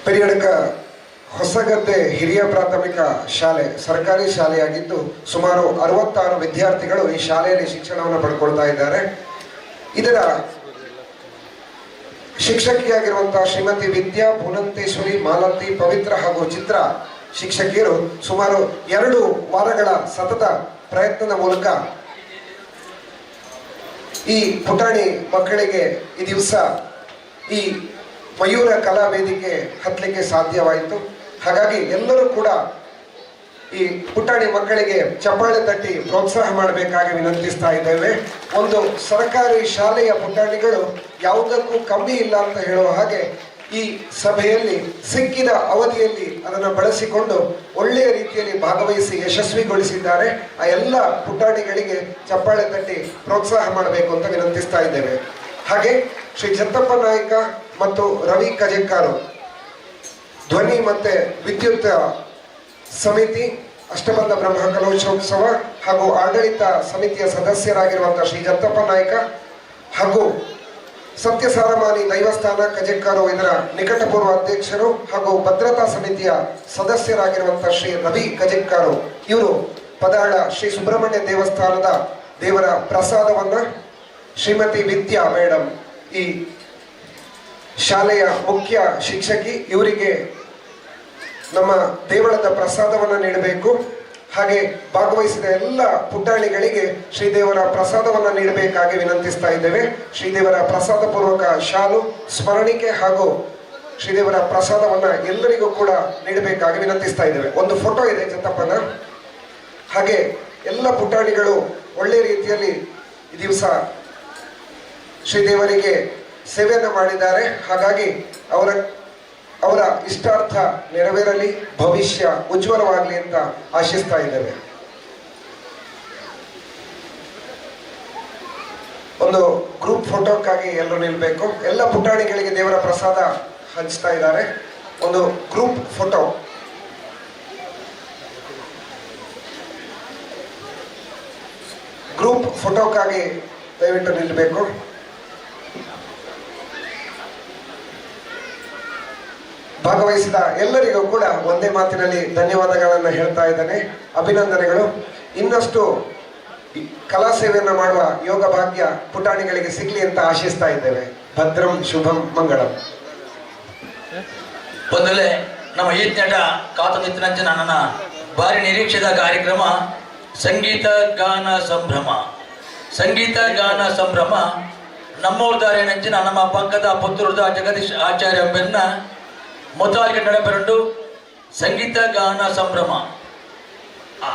ಪೆರಿಯಡ್ಕ ಹೊಸಗದ್ದೆ ಹಿರಿಯ ಪ್ರಾಥಮಿಕ ಶಾಲೆ ಸರ್ಕಾರಿ ಶಾಲೆಯಾಗಿದ್ದು ಸುಮಾರು 66 ವಿದ್ಯಾರ್ಥಿಗಳು ಈ ಶಾಲೆಯಲ್ಲಿ ಶಿಕ್ಷಣವನ್ನು ಪಡ್ಕೊಳ್ತಾ ಇದ್ದಾರೆ. ಇದರ ಶಿಕ್ಷಕಿಯಾಗಿರುವಂತಹ ಶ್ರೀಮತಿ ವಿದ್ಯಾ ಪೂನಂತೇಶ್ವರಿ, ಮಾಲತಿ, ಪವಿತ್ರ ಹಾಗೂ ಚಿತ್ರ ಶಿಕ್ಷಕಿಯರು ಸುಮಾರು 2 ವಾರಗಳ ಸತತ ಪ್ರಯತ್ನದ ಮೂಲಕ ಈ ಪುಟಾಣಿ ಮಕ್ಕಳಿಗೆ ಈ ದಿವಸ ಈ ಮಯೂರ ಕಲಾ ವೇದಿಕೆ ಹತ್ತಲಿಕ್ಕೆ ಸಾಧ್ಯವಾಯಿತು. ಹಾಗಾಗಿ ಎಲ್ಲರೂ ಕೂಡ ಈ ಪುಟಾಣಿ ಮಕ್ಕಳಿಗೆ ಚಪ್ಪಾಳೆ ತಟ್ಟಿ ಪ್ರೋತ್ಸಾಹ ಮಾಡಬೇಕಾಗಿ ವಿನಂತಿಸ್ತಾ ಇದ್ದೇವೆ. ಒಂದು ಸರ್ಕಾರಿ ಶಾಲೆಯ ಪುಟಾಣಿಗಳು ಯಾವುದಕ್ಕೂ ಕಮ್ಮಿ ಇಲ್ಲ ಅಂತ ಹೇಳುವ ಹಾಗೆ ಈ ಸಭೆಯಲ್ಲಿ ಸಿಕ್ಕಿದ ಅವಧಿಯಲ್ಲಿ ಅದನ್ನು ಬಳಸಿಕೊಂಡು ಒಳ್ಳೆಯ ರೀತಿಯಲ್ಲಿ ಭಾಗವಹಿಸಿ ಯಶಸ್ವಿಗೊಳಿಸಿದ್ದಾರೆ. ಆ ಎಲ್ಲ ಪುಟಾಣಿಗಳಿಗೆ ಚಪ್ಪಾಳೆ ತಟ್ಟಿ ಪ್ರೋತ್ಸಾಹ ಮಾಡಬೇಕು ಅಂತ ವಿನಂತಿಸ್ತಾ ಇದ್ದೇವೆ. ಹಾಗೆ ಶ್ರೀ ಜತ್ತಪ್ಪ ನಾಯ್ಕ ಮತ್ತು ರವಿ ಕಜೆಕ್ಕಾರು ಧ್ವನಿ ಮತ್ತೆ ವಿದ್ಯುತ್ ಸಮಿತಿ, ಅಷ್ಟಬಂಧ ಬ್ರಹ್ಮ ಕಲೋತ್ಸವ ಹಾಗೂ ಆಡಳಿತ ಸಮಿತಿಯ ಸದಸ್ಯರಾಗಿರುವಂತಹ ಶ್ರೀ ಜತ್ತಪ್ಪ ನಾಯ್ಕ ಹಾಗೂ ಸತ್ಯಸಾರಮಾನಿ ದೈವಸ್ಥಾನ ಕಜೆಕ್ಕಾರು ಇದರ ನಿಕಟಪೂರ್ವ ಅಧ್ಯಕ್ಷರು ಹಾಗೂ ಭದ್ರತಾ ಸಮಿತಿಯ ಸದಸ್ಯರಾಗಿರುವಂತಹ ಶ್ರೀ ರವಿ ಕಜೆಕ್ಕಾರು ಇವರು ಪದಾಳ ಶ್ರೀ ಸುಬ್ರಹ್ಮಣ್ಯ ದೇವಸ್ಥಾನದ ದೇವರ ಪ್ರಸಾದವನ್ನ ಶ್ರೀಮತಿ ವಿದ್ಯಾ ಮೇಡಮ್ ಈ ಶಾಲೆಯ ಮುಖ್ಯ ಶಿಕ್ಷಕಿ ಇವರಿಗೆ ನಮ್ಮ ದೇವಳದ ಪ್ರಸಾದವನ್ನು ನೀಡಬೇಕು. ಹಾಗೆ ಭಾಗವಹಿಸಿದ ಎಲ್ಲ ಪುಟಾಣಿಗಳಿಗೆ ಶ್ರೀದೇವರ ಪ್ರಸಾದವನ್ನು ನೀಡಬೇಕಾಗಿ ವಿನಂತಿಸ್ತಾ ಇದ್ದೇವೆ. ಶ್ರೀದೇವರ ಪ್ರಸಾದ ಪೂರ್ವಕ ಶಾಲು, ಸ್ಮರಣಿಕೆ ಹಾಗೂ ಶ್ರೀದೇವರ ಪ್ರಸಾದವನ್ನ ಎಲ್ಲರಿಗೂ ಕೂಡ ನೀಡಬೇಕಾಗಿ ವಿನಂತಿಸ್ತಾ ಇದ್ದೇವೆ. ಒಂದು ಫೋಟೋ ಇದೆ ಜತ್ತಪ್ಪನ. ಹಾಗೆ ಎಲ್ಲ ಪುಟಾಣಿಗಳು ಒಳ್ಳೆ ರೀತಿಯಲ್ಲಿ ಈ ದಿವಸ ಶ್ರೀದೇವರಿಗೆ ಸೇವೆಯನ್ನು ಮಾಡಿದ್ದಾರೆ. ಹಾಗಾಗಿ ಅವರ ಇಷ್ಟಾರ್ಥ ನೆರವೇರಲಿ, ಭವಿಷ್ಯ ಉಜ್ವಲವಾಗಲಿ ಅಂತ ಆಶಿಸ್ತಾ ಇದ್ದೇವೆ. ಒಂದು ಗ್ರೂಪ್ ಫೋಟೋಕ್ಕಾಗಿ ಎಲ್ಲರೂ ನಿಲ್ಬೇಕು. ಎಲ್ಲ ಪುಟಾಣಿಗಳಿಗೆ ದೇವರ ಪ್ರಸಾದ ಹಂಚ್ತಾ ಇದ್ದಾರೆ. ಒಂದು ಗ್ರೂಪ್ ಫೋಟೋಕ್ಕಾಗಿ ದಯವಿಟ್ಟು ನಿಲ್ಲಬೇಕು. ಭಾಗವಹಿಸಿದ ಎಲ್ಲರಿಗೂ ಕೂಡ ಒಂದೇ ಮಾತಿನಲ್ಲಿ ಧನ್ಯವಾದಗಳನ್ನು ಹೇಳ್ತಾ ಇದ್ದೇನೆ. ಅಭಿನಂದನೆಗಳು. ಇನ್ನಷ್ಟು ಕಲಾ ಸೇವೆಯನ್ನು ಮಾಡುವ ಯೋಗ ಭಾಗ್ಯ ಪುಟಾಣಿಗಳಿಗೆ ಸಿಗ್ಲಿ ಅಂತ ಆಶಿಸ್ತಾ ಇದ್ದೇವೆ. ಭದ್ರಂ ಶುಭಂ ಮಂಗಳಂ. ಮೊದಲೇ ನಮ್ಮ ಈತ್ನಟ ಕಾತನಿತ್ತಿನಂಚಿನ ನನ್ನ ಭಾರಿ ನಿರೀಕ್ಷಿತ ಕಾರ್ಯಕ್ರಮ ಸಂಗೀತ ಗಾನ ಸಂಭ್ರಮ. ಸಂಗೀತ ಗಾನ ಸಂಭ್ರಮ ನಮ್ಮೂರ್ದಾರೆ ನಂಚಿನ ನಮ್ಮ ಪಕ್ಕದ ಪುತ್ತೂರದ ಜಗದೀಶ್ ಆಚಾರ್ಯ ಬೆನ್ನ ಮೊದಲಿಗೆ ನಡೆಬರಂಡು ಸಂಗೀತ ಗಾನ ಸಂಭ್ರಮ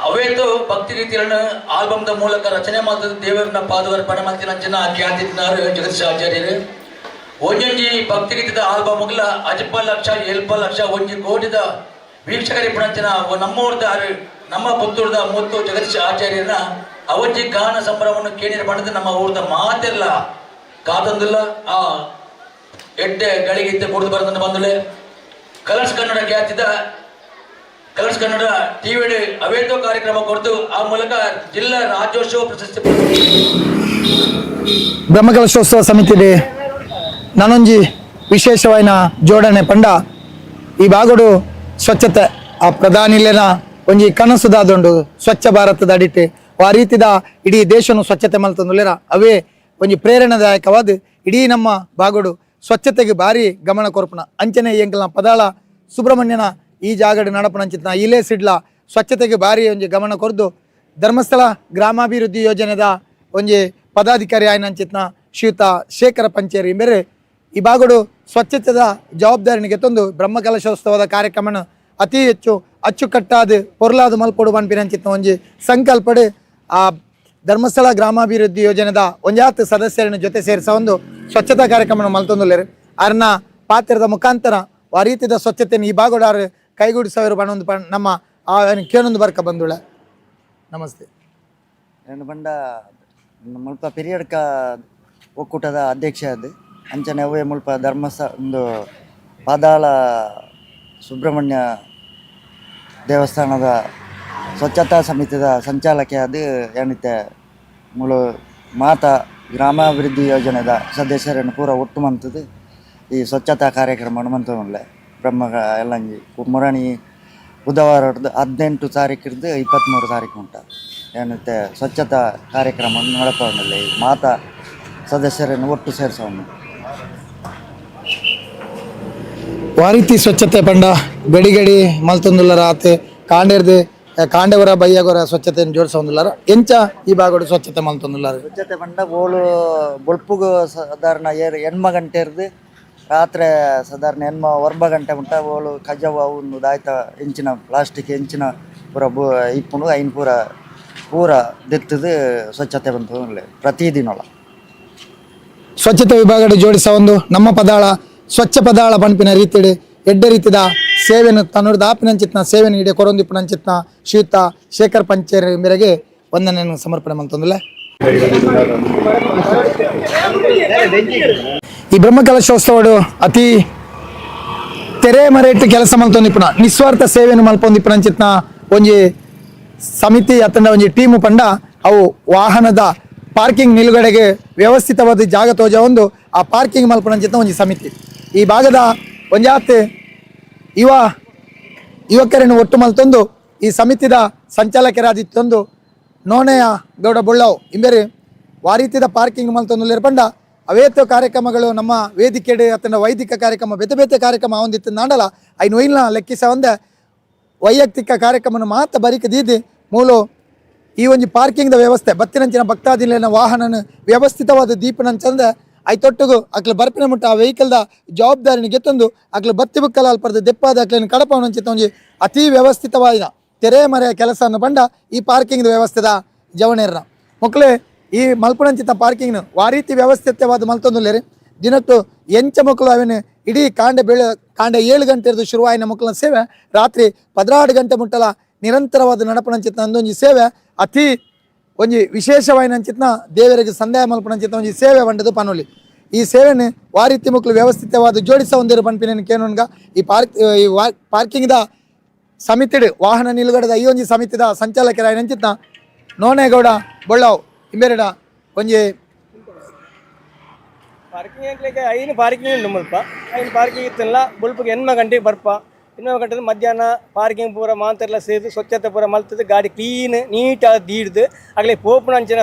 ಅವೇತು ಭಕ್ತಿ ರೀತಿಯನ್ನು ಆಲ್ಬಮ್ದ ಮೂಲಕ ರಚನೆ ಮಾಡಿದ ದೇವರನ್ನ ಪಾದವರ್ಪಣೆ ಮಂತಿನಂಚಿನ ಖ್ಯಾತಿನಾರು ಜಗದೀಶ್ ಆಚಾರ್ಯರು ಒಂಜೊಂಜಿ ಭಕ್ತಿ ಗೀತದ ಆಲ್ಬಮ್ಗಳ ಅಜಪ ಲಕ್ಷ ಎಲ್ಪ ಲಕ್ಷ 1 ಕೋಟಿದ ವೀಕ್ಷಕರಿಪ್ಪಣಂಚಿನ ನಮ್ಮೂರ್ದಾರು ನಮ್ಮ ಪುತ್ತೂರದ ಮುತ್ತು ಜಗದೀಶ್ ಆಚಾರ್ಯನ ಅವಜ್ಜಿ ಗಾನ ಸಂಭ್ರಮವನ್ನು ಕೇಳಿರ ಮಾಡಿದ ನಮ್ಮ ಊರದ ಮಾತೆಲ್ಲ ಕಾತಂದಿಲ್ಲ ಆ ಎಡ್ಡೆ ಗಳಿಗೆ ಕುಡಿದು ಬರೋದನ್ನು ಬಂದಳೆ ಕಲರ್ಸ್ ಕನ್ನಡ ಖ್ಯಾತಿದ ಕಲರ್ಸ್ ಕನ್ನಡ ಟಿವಿ ಅವೇತೋ ಕಾರ್ಯಕ್ರಮ ಕೊಡ್ತು ಆ ಮೂಲಕ ಜಿಲ್ಲಾ ರಾಜ್ಯೋತ್ಸವ ಪ್ರಶಸ್ತಿ ಬ್ರಹ್ಮಕಲಶೋತ್ಸವ ಸಮಿತಿಗೆ ನಾನೊಂಜಿ ವಿಶೇಷವಾಯಿನ ಜೋಡಣೆ ಪಂಡ ಈ ಬಾಗುಡು ಸ್ವಚ್ಛತೆ ಆ ಪ್ರಧಾನಿಲೇನ ಒಂಜಿ ಕನಸು ದಾದೊಂಡು ಸ್ವಚ್ಛ ಭಾರತದ ಅಡಿಟೆ ಆ ರೀತಿದ ಇಡೀ ದೇಶನು ಸ್ವಚ್ಛತೆ ಮಲ್ತಂದುಲ್ಲೆರ ಅವೇ ಒಂಜಿ ಪ್ರೇರಣಾದಾಯಕವಾದ ಇಡೀ ನಮ್ಮ ಬಾಗುಡು ಸ್ವಚ್ಛತೆಗೆ ಭಾರಿ ಗಮನ ಕೊರ್ಪುನ ಅಂಚನೆ ಎಂಕಲ್ನ ಪದಾಳ ಸುಬ್ರಹ್ಮಣ್ಯನ ಈ ಜಾಗಡ್ ನಡಪನಂಚಿತ್ನ ಇಲ್ಲೇ ಸಿಡ್ಲ ಸ್ವಚ್ಛತೆಗೆ ಭಾರಿ ಒಂಜಿ ಗಮನ ಕೊರ್ದು ಧರ್ಮಸ್ಥಳ ಗ್ರಾಮಾಭಿವೃದ್ಧಿ ಯೋಜನೆದ ಒಂಜಿ ಪದಾಧಿಕಾರಿ ಆಯ್ನಂಚಿತ್ನ ಶ್ರೀಯುತ ಶೇಖರ ಪಂಚೇರಿ ಬೇರೆ ಈ ಬಾಗುಡು ಸ್ವಚ್ಛತೆದ ಜವಾಬ್ದಾರಿನಿಗೆ ತಂದು ಬ್ರಹ್ಮಕಲಶೋತ್ಸವದ ಕಾರ್ಯಕ್ರಮನ ಅತಿ ಹೆಚ್ಚು ಅಚ್ಚುಕಟ್ಟಾದ ಪೊರ್ಲಾದ ಮಲ್ಪೊಡು ಪನ್ಪಿನಂಚಿತ್ನ ಒಂಜಿ ಸಂಕಲ್ಪಡು ಆ ಧರ್ಮಸ್ಥಳ ಗ್ರಾಮಾಭಿವೃದ್ಧಿ ಯೋಜನೆದ ಒಂಜಾತ್ ಸದಸ್ಯರನ್ನ ಜೊತೆ ಸೇರಿಸ ಒಂದು ಸ್ವಚ್ಛತಾ ಕಾರ್ಯಕ್ರಮ ಮಲ್ತೊಂದುಲ್ಲೆರು ಅರ್ನ ಪಾತ್ರದ ಮುಖಾಂತರ ಆ ರೀತಿಯ ಸ್ವಚ್ಛತೆಯನ್ನು ಈ ಭಾಗಡಾರು ಕೈಗೂಡಿಸವರು ಬಣ್ಣೊಂದು ನಮ್ಮ ಕೇಳೊಂದು ಬರ್ಕ ಬಂದುಳ. ನಮಸ್ತೆ. ನಾನು ಬಂಡ ಮುಲ್ಪ ಪಿರಿಯಡ್ಕ ಒಕ್ಕೂಟದ ಅಧ್ಯಕ್ಷ ಅದು ಅಂಚನೆ ಅವೇ ಮುಲ್ಪ ಧರ್ಮಸ್ಥಳ ಒಂದು ಪಾದಾಳ ಸುಬ್ರಹ್ಮಣ್ಯ ದೇವಸ್ಥಾನದ ಸ್ವಚ್ಛತಾ ಸಮಿತಿದ ಸಂಚಾಲಕ ಅದು ಏನಿತ್ತೆ ಮುಳು ಮಾತ ಗ್ರಾಮಾಭಿವೃದ್ಧಿ ಯೋಜನೆದ ಸದಸ್ಯರನ್ನು ಪೂರ ಒಟ್ಟು ಮಂತದ್ದು ಈ ಸ್ವಚ್ಛತಾ ಕಾರ್ಯಕ್ರಮ ಮಂತೊಂದುಲ್ಲೆ ಬ್ರಹ್ಮ ಎಲ್ಲಂಜಿ ಮುರಣಿ ಬುಧವಾರ 18 ತಾರೀಕಿರ್ದು 23 ತಾರೀಕು ಉಂಟ ಏನತ್ತೆ ಸ್ವಚ್ಛತಾ ಕಾರ್ಯಕ್ರಮ ನಡಪೊಂದಿಲ್ಲ ಈ ಮಾತಾ ಸದಸ್ಯರನ್ನು ಒಟ್ಟು ಸೇರಿಸೋಣ. ವಾರೀತಿ ಸ್ವಚ್ಛತೆ ಪಂಡ ಗಡಿ ಮಲ್ತೊಂದುಲ್ಲರ ಆತೆ ಕಾಂಡೆವರ ಬಯ್ಯಗೊರ ಸ್ವಚ್ಛತೆಯನ್ನು ಜೋಡಿಸೊಂದುಲ್ಲಾರ ಎಂಚ ಈ ಭಾಗಡು ಸ್ವಚ್ಛತೆ ಮಲ್ತೊಂದುಲ್ಲಾರ ಸ್ವಚ್ಛತೆ ಪಂಡ ಓಲು ಬೊಲ್ಪುಗು ಸಾಧಾರಣ ಎಣ್ಮ ಗಂಟೆ ಇರ್ದು ರಾತ್ರಿ ಸಾಧಾರಣ ಎಣ್ಮ 1 ಗಂಟೆ ಉಂಟ ಓಲು ಕಜವ ಒಂದು ದಾಯ್ತ ಎಂಚಿನ ಪ್ಲಾಸ್ಟಿಕ್ ಎಂಚಿನ ಪೂರ ಇಪ್ಪುಂಡು ಐನ್ ಪೂರ ದೆತ್ತದು ಸ್ವಚ್ಛತೆ ಬಂತು ಪ್ರತಿದಿನೊಳ ಸ್ವಚ್ಛತೆ ವಿಭಾಗದ ಜೋಡಿಸ ಒಂದು ನಮ್ಮ ಪದಾಳ ಸ್ವಚ್ಛ ಪದಾಳ ಪಂಪಿನ ರೀತಿಡ್ ಎಡ್ಡೆ ರೀತಿದ ಸೇವೆಯನ್ನು ತನ್ನೋಡ ಆಪಿನಂಚಿತ್ನ ಸೇವೆಯನ್ನು ಇಡೆ ಕೊರೊಂದಿಪ್ಪುನಂಚಿತ್ನ ಶ್ರೀಯುತ ಶೇಖರ್ ಪಂಚೇರಿ ಮೇರೆಗೆ ವಂದನೆಯನ್ನು ಸಮರ್ಪಣೆ ಮಂತಂದಿಲ್ಲ. ಈ ಬ್ರಹ್ಮಕಲಶೋತ್ಸವಡು ಅತಿ ತೆರೆ ಮರೆಟ್ಟು ಕೆಲಸ ಮಲ್ತೊಂದಿಪ್ಪುನ ನಿಸ್ವಾರ್ಥ ಸೇವೆಯನ್ನು ಮಲ್ಪೊಂದಿಪ್ಪುನಂಚಿತ್ನ ಒಂಜಿ ಸಮಿತಿ ಅತ್ತಂಡ ಒಂಜಿ ಟೀಮು ಪಂಡ ಅವು ವಾಹನದ ಪಾರ್ಕಿಂಗ್ ನಿಲುಗಡೆಗೆ ವ್ಯವಸ್ಥಿತವಾದ ಜಾಗ ತೋಜ ಒಂದು ಆ ಪಾರ್ಕಿಂಗ್ ಮಲ್ಪುನಂಚಿತ್ನ ಒಂಜಿ ಸಮಿತಿ ಈ ಭಾಗದ ಒಂಜಾತ್ ಯುವಕರನ್ನು ಒಟ್ಟು ಮಲ್ತೊಂದು ಈ ಸಮಿತಿದ ಸಂಚಾಲಕರಾದಿತ್ತೊಂದು ನೋಣೆಯ ಗೌಡ ಬೊಳ್ಳಾವ್ ಇಂಬೇರಿ ವಾರೀತಿದ ಪಾರ್ಕಿಂಗ್ ಮಲ್ತೊಂದು ಪಂಡ ಅವೇತ ಕಾರ್ಯಕ್ರಮಗಳು ನಮ್ಮ ವೇದಿಕೆಡೆ ಅತ್ತಂಡ ವೈದಿಕ ಕಾರ್ಯಕ್ರಮ ಬೇತೆ ಕಾರ್ಯಕ್ರಮ ಹೊಂದಿತ್ತು ನಾಡಲ ಐನು ಒಯ್ಲ್ನ ಲೆಕ್ಕಿಸ ಒಂದೇ ವೈಯಕ್ತಿಕ ಕಾರ್ಯಕ್ರಮನ ಮಾತ ಬರಿಕದೀದಿ ಮೂಲು ಈ ಒಂಜಿ ಪಾರ್ಕಿಂಗ್ದ ವ್ಯವಸ್ಥೆ ಬತ್ತಿನಂಚಿನ ಭಕ್ತಾದಿಲೇನ ವಾಹನನ ವ್ಯವಸ್ಥಿತವಾದ ದೀಪನಂಚಂದ ಐತೊಟ್ಟುಗು ಅಕ್ಲು ಬರ್ಪಿನ ಮುಟ್ಟ ಆ ವೆಹಿಕಲ್ದ ಜವಾಬ್ದಾರಿನ ಗೆತ್ತೊಂದು ಅಕ್ಲು ಬತ್ತಿ ಬುಕ್ಕಲ ಅಲ್ಪರ್ದು ದೆಪ್ಪಾದ ಅಕ್ಲೇನು ಕಡಪವನಂಚಿತ್ತ ಒಂಜಿ ಅತಿ ವ್ಯವಸ್ಥಿತವಾದ ತೆರೆ ಮರೆಯ ಕೆಲಸವನ್ನು ಬಂಡ ಈ ಪಾರ್ಕಿಂಗ್ದ ವ್ಯವಸ್ಥೆದ ಜವಣೇರ್ನ ಮಕ್ಕಳೇ ಈ ಮಲ್ಪುನಂಚಿತ್ತ ಪಾರ್ಕಿಂಗ್ನು ವಾರೀತಿ ವ್ಯವಸ್ಥಿತವಾದ ಮಲ್ತೊಂದುಲ್ಲೇರಿ ದಿನಟ್ಟು ಎಂಚ ಮಕ್ಕಳು ಅವೇನು ಇಡೀ ಕಾಂಡೆ 7 ಗಂಟೆ ಇರ್ದು ಶುರುವಾಯಿನ ಮಕ್ಕಳ ಸೇವೆ ರಾತ್ರಿ 16 ಗಂಟೆ ಮುಟ್ಟಲ ನಿರಂತರವಾದ ನಡಪನಂಚಿತ್ನ ಅಂದೊಂಜಿ ಸೇವೆ ಅತಿ ಒಂಜಿ ವಿಶೇಷವಾಯಿನಂಚಿತ್ನ ದೇವರಿಗೆ ಸಂದೇಹ ಮಲ್ಪನಂಚಿತ್ನ ಒಂಜಿ ಸೇವೆ ಬಂಡದು ಪನೋಲಿ ಈ ಸೇವೆನ ವಾರೀತಿ ಮಕ್ಕಳು ವ್ಯವಸ್ಥಿತವಾದ ಜೋಡಿಸ ಹೊಂದಿರೋ ಪನ್ಪಿನ ಕೇನೋನ್ಗ ಈ ಪಾರ್ಕಿಂಗ್ದ ಸಮಿತಿಡ್ ವಾಹನ ನಿಲುಗಡೆದ ಈ ಒಂಜಿ ಸಮಿತಿದ ಸಂಚಾಲಕರಾಯಿನಂಚಿತ್ನ ನೋನೇಗೌಡ ಬೊಳ್ಳಾವ್ ಇಂಬೇರೆಡ ಒಂಜಿ ಪಾರ್ಕಿಂಗ್ ಐನು ಪಾರ್ಕಿಂಗ್ ಉಂಡು ಮುಲ್ಪ ಐನು ಪಾರ್ಕಿಂಗ್ ಇತ್ತಲ್ಲ ಬುಲ್ಪಿಗೆ 8 ಗಂಟೆಗೆ ಬರ್ಪ 2 ಗಂಟೆ ಮಧ್ಯಾಹ್ನ ಪಾರ್ಕಿಂಗ್ ಪೂರ ಮಾತೆಲ್ಲ ಸೇರಿದು ಸ್ವಚ್ಛತೆ ಪೂರ ಮಲ್ತದ್ದು ಗಾಡಿ ಕ್ಲೀನ್ ನೀಟಾಗಿ ದೀಡ್ದು ಆಗಲೇ ಪೋಪುನ ಅಂಚಿನ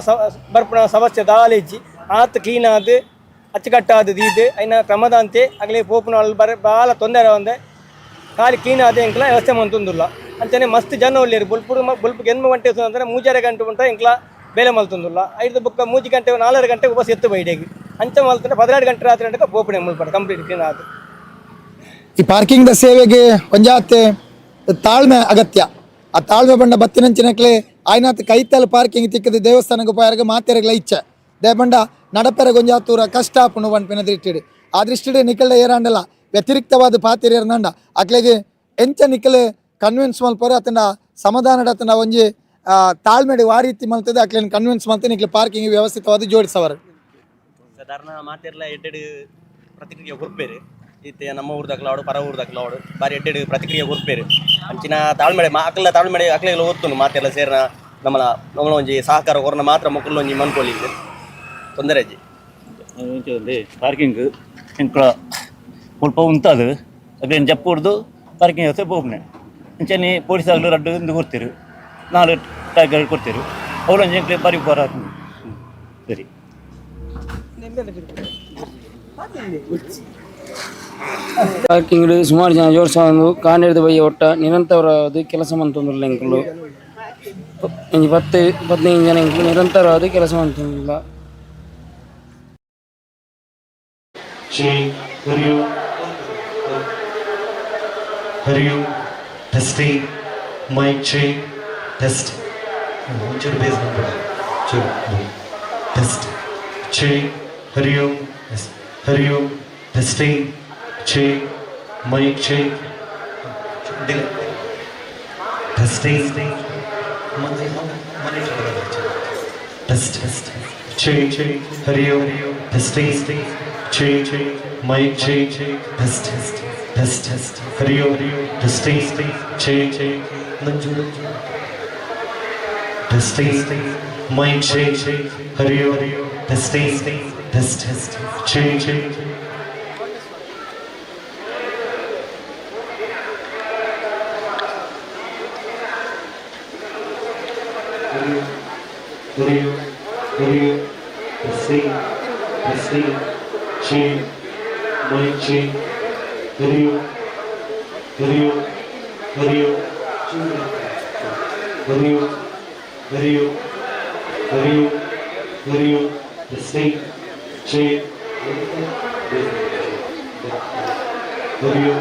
ಬರ್ಪುನ ಸಮಸ್ಯೆ ದಾಲಿಜ್ಜಿ ಆತು ಕ್ಲೀನ್ ಆದು ಅಚ್ಚುಕಟ್ಟಾದ ದೀದು ಐನ ಕ್ರಮದ ಅಂತೆ ಆಗಲೇ ಪೋಪುನ ಅಲ್ಲಿ ಭಾಳ ತೊಂದರೆ ಒಂದೆ ಖಾಲಿ ಕ್ಲೀನ್ ಆದ ಎಂಕ್ಲ ವ್ಯವಸ್ಥೆ ಮಂತೊಂದುಲ್ಲ ಅಂಚನೆ ಮಸ್ತ್ ಜನ ಒಳ್ಳೆಯರು ಬುಲ್ಪಿಗೆ 8 ಗಂಟೆ ಅಂದರೆ 3 ಗಂಟೆ ಉಂಟ ಎಂಕ್ಲ ಬೇಲೆ ಮಲ್ತೊಂದುಲ್ಲ 5 ಬುಕ್ಕ 3 ಗಂಟೆ 4 ಗಂಟೆ ಬಸ್ ಎತ್ತು ಬೈಡೆಗೆ ಅಂಚ ಮಲ್ತಂದ್ರೆ 12 ಗಂಟೆ ರಾತ್ರಿ ಗಂಟೆ ಪೋಪಣೆ ಮುಲ್ಪಡ ಕಂಪ್ಲೀಟ್ ಕ್ಲೀನ್ ಆದ ಈ ಪಾರ್ಕಿಂಗ್ದ ಸೇವೆಗೆ ಒಂಜಾತೆ ತಾಳ್ಮೆ ಅಗತ್ಯ ಆ ತಾಳ್ಮೆ ಬಂಡ ಬತ್ತಿನಂಚಿನಕ್ಲೆ ಆಯ್ನಾತ್ ಕೈತಲ್ ಪಾರ್ಕಿಂಗ್ ತಿಕ್ಕದ ದೇವಸ್ಥಾನಕ್ಕೆ ಉಪಯೋಗ ಮಾತೆರೆಗ್ಲ ಇಚ್ಛೆ ದೇಬಂಡ ನಡಪೆರ ಗೊಂಜಾತೂರ ಕಷ್ಟ ಪುಣು ಪನ್ಪಿನದ ಇಟ್ಟಿಡಿ ಆ ದೃಷ್ಟಿಡೆ ನಿಕಲ್ಡ ಏರಾಂಡಲ್ಲ ವ್ಯತಿರಿಕ್ತವಾದ ಪಾತಿರಿ ಏರ್ನಂಡ ಅಕ್ಲೆಗೆ ಎಂಚ ನಿಕಲ್ ಕನ್ವಿನ್ಸ್ ಮಲ್ಪರ ಅತಂಡ ಸಮಾಧಾನದ ಅತಂಡ ಒಂಜಿ ತಾಳ್ಮೆಡಿ ಆ ರೀತಿ ಮಲ್ತದೆ ಅಕ್ಲೇನು ಕನ್ವಿನ್ಸ್ ಮಲ್ತೆ ನಿಕ್ಲೆ ಪಾರ್ಕಿಂಗ್ ವ್ಯವಸ್ಥಿತವಾದ ಜೋಡಿಸವರು ಸಾಧಾರಣ ಮಾತೆರ್ಲ ಎಡ್ಡೆಡು ಪ್ರತಿಕ್ರಿಯೆ ಕೊರ್ಪೇರು ಇತ್ತೆ ನಮ್ಮ ಊರ್ದಾಗ್ಲಾಡು ಪರ ಊರ್ದಾಗ್ಲಾಡು ಬಾರಿ ಎಡ್ಡೆಡು ಪ್ರತಿಕ್ರಿಯೆ ಕೊರ್ಪೇರು ಅಂಚಿನ ತಾಳ್ಮೆಡೆ ಅಕ್ಲ ತಾಳ್ಮೆಡೆ ಅಕ್ಲೆಲ್ಲ ಓದ್ತುಂಡು ಮಾತೆಲ್ಲ ಸೇರ್ನ ನಮ್ಮ ಒಂಜಿ ಸಹಕಾರ ಕೊರನ ಮಾತ್ರ ಮಕ್ಕಳು ಒಂಜಿ ಮನ್ಕೊಳ್ಲಿದ್ದು ತೊಂದರೆ ಅಜ್ಜಿ ಪಾರ್ಕಿಂಗ್ ಇಂಕ್ಲ ಸ್ವಲ್ಪ ಉಂಟದು ಅದೇನು ಜಪ್ಪು ಹೊಡೆದು ಪಾರ್ಕಿಂಗ್ ವ್ಯವಸ್ಥೆ ಬೋಗ್ನೆ ಅಂಚನೆ ಪೊಲೀಸಾಗಲು ರಡ್ಡು ಇಂದು ಕೊಡ್ತೀರು 4 ಟ್ಯಾಗ್ಗಳು ಕೊಡ್ತೀರು ಅವ್ರು ಅಂಚೆ ಬಾರಿ ಉಪಕಾರ ಸರಿ ಪಾರ್ಕಿಂಗ್ ಸುಮಾರು ಜನ ಜೋಡಿಸೋದು ಕಾಂಡಿಡ್ದು ಬೈಯ ಒಟ್ಟ ನಿರಂತರವಾದ ಕೆಲಸ ಮಂತೊಂದಿಲ್ಲ ಎಂಕಲು 10-15 ಜನ ಎಂಕಲು ನಿರಂತರವಾದ ಕೆಲಸ ಮಂತೊಂದಿಲ್ಲ. ಹರಿಯು ಟೆಸ್ಟಿಂಗ್ ಮೈಕ್ ಚೆಕ್ ಟೆಸ್ಟ್ ಒಂಚೂರು ಬೇಸ್ ಬಂದ್ಬಿಡ ಟೆಸ್ಟ್ ಚೆಕ್ ಹರಿಯು testing check mic check testing test check ಹರಿಯು testing check mic check test ಹರಿಯೋ ಟೆಸ್ಟಿಂಗ್ ಚೆಕ್ ನಂಜು testing mic check, Hari Om, testing, test, check. Hari Om, testing, check, mic check, Hari Om, Hari Om, Hari Om, Hari Om, Hari Om, Hari Om, Hari Om, testing, check, Hari Om,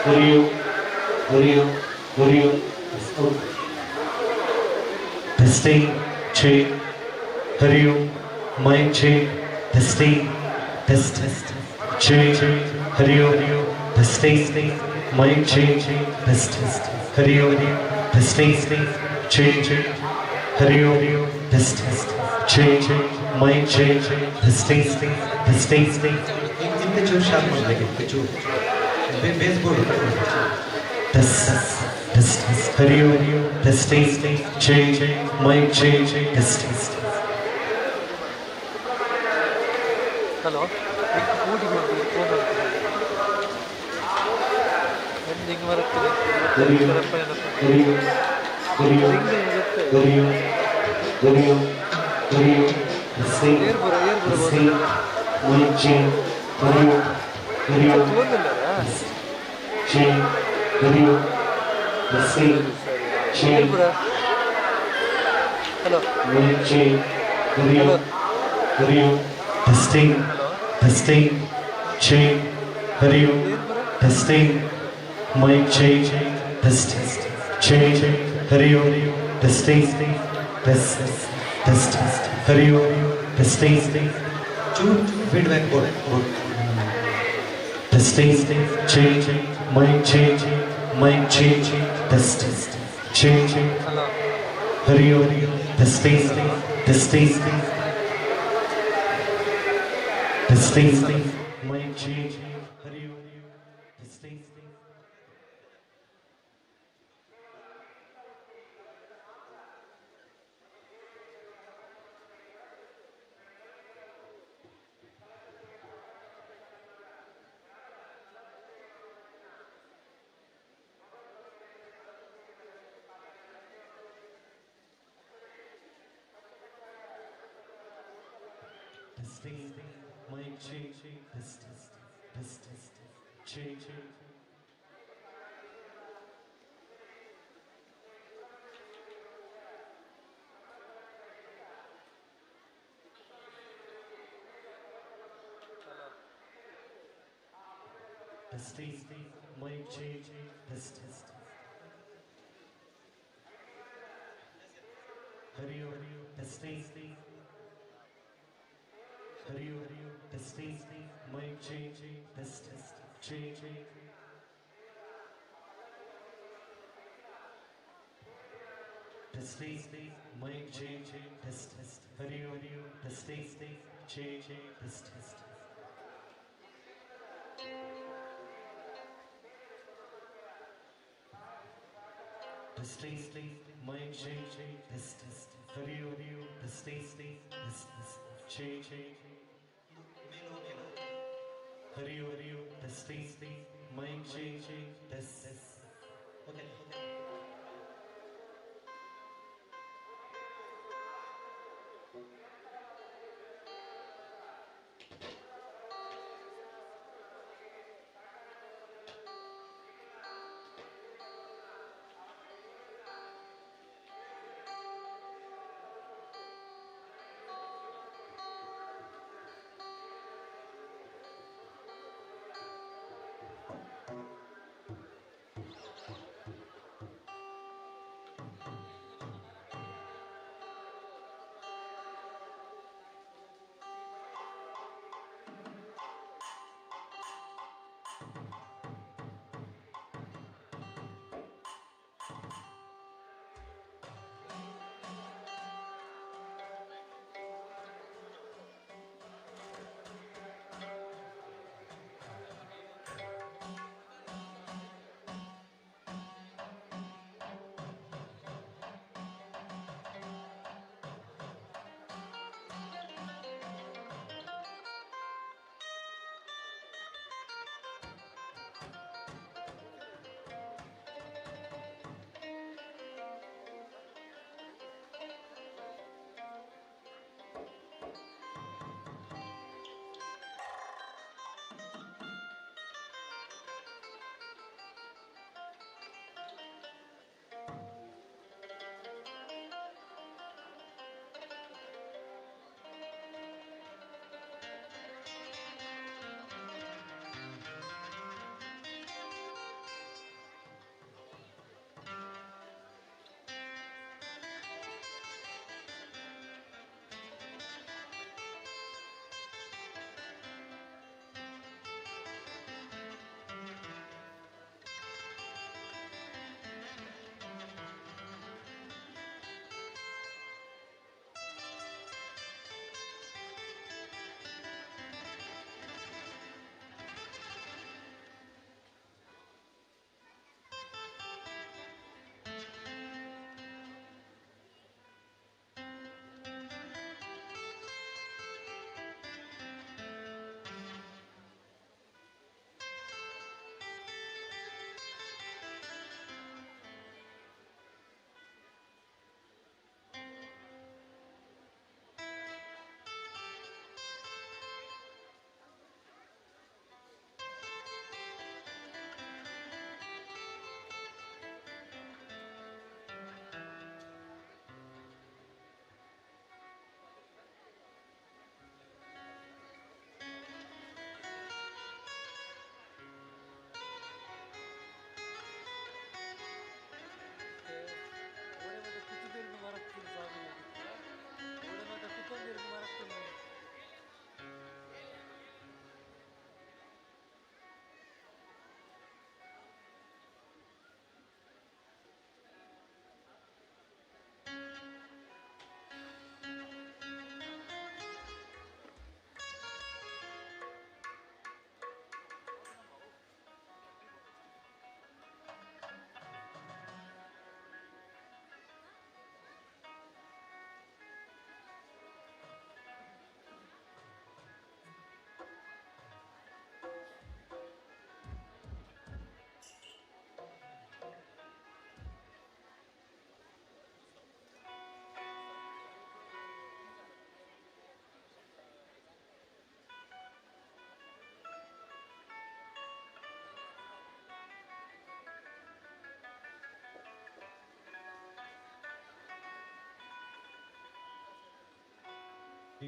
Hari Om, Hari Om, Hari Om, testing, check, Hari Om, mic check, testing, test, check, Hari Om, testing, mic check, test, Hari Om, testing, check, Hari Om, test, check, mic check, testing, ಇಂತ ಚೂರು sharp ಮಾಡಬೇಕಿತ್ತು ಚೂರು ಬೇಸ್ಬೋರ್ಡ್ test, Hari Om, testing, check, mic check, test. Hello Hari Om, Hari Om, Hari Om, Hari Om, Hari Om, Hari Om, testing, mic check, Hari Om, Hari Om, check, Hari Om, testing, check, hello mic check, Hari Om, Hari Om, testing, check, Hari Om, testing, mic check, test, check, Hari Om, testing, test, Hari Om, testing, ಚೂರು feedback board testing, check, mic check, test, check, Hari Om, testing, mic check, Hari Om, testing. Testing, mic check, test, check. Testing, mic check, test. Hari Om, testing, Hari Om, testing, mic check, test, check. Testing, mic check, test, Hari Om, testing, check, test. Testing, mic check, test, Hari Om, testing, check. Hari Om, testing, mic check, test. Okay.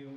ದೊರೆಯು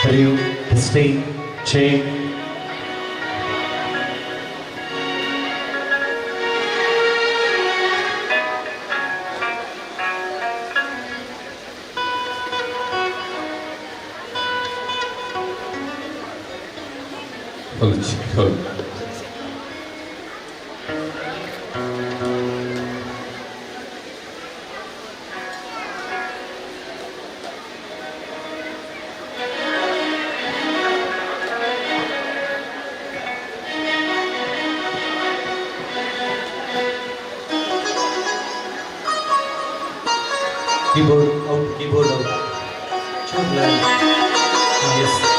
ದೊರೆಯು ಸ್ಟೇನ್ ಚೇನ್ Keyboard out, keyboard out. Yes.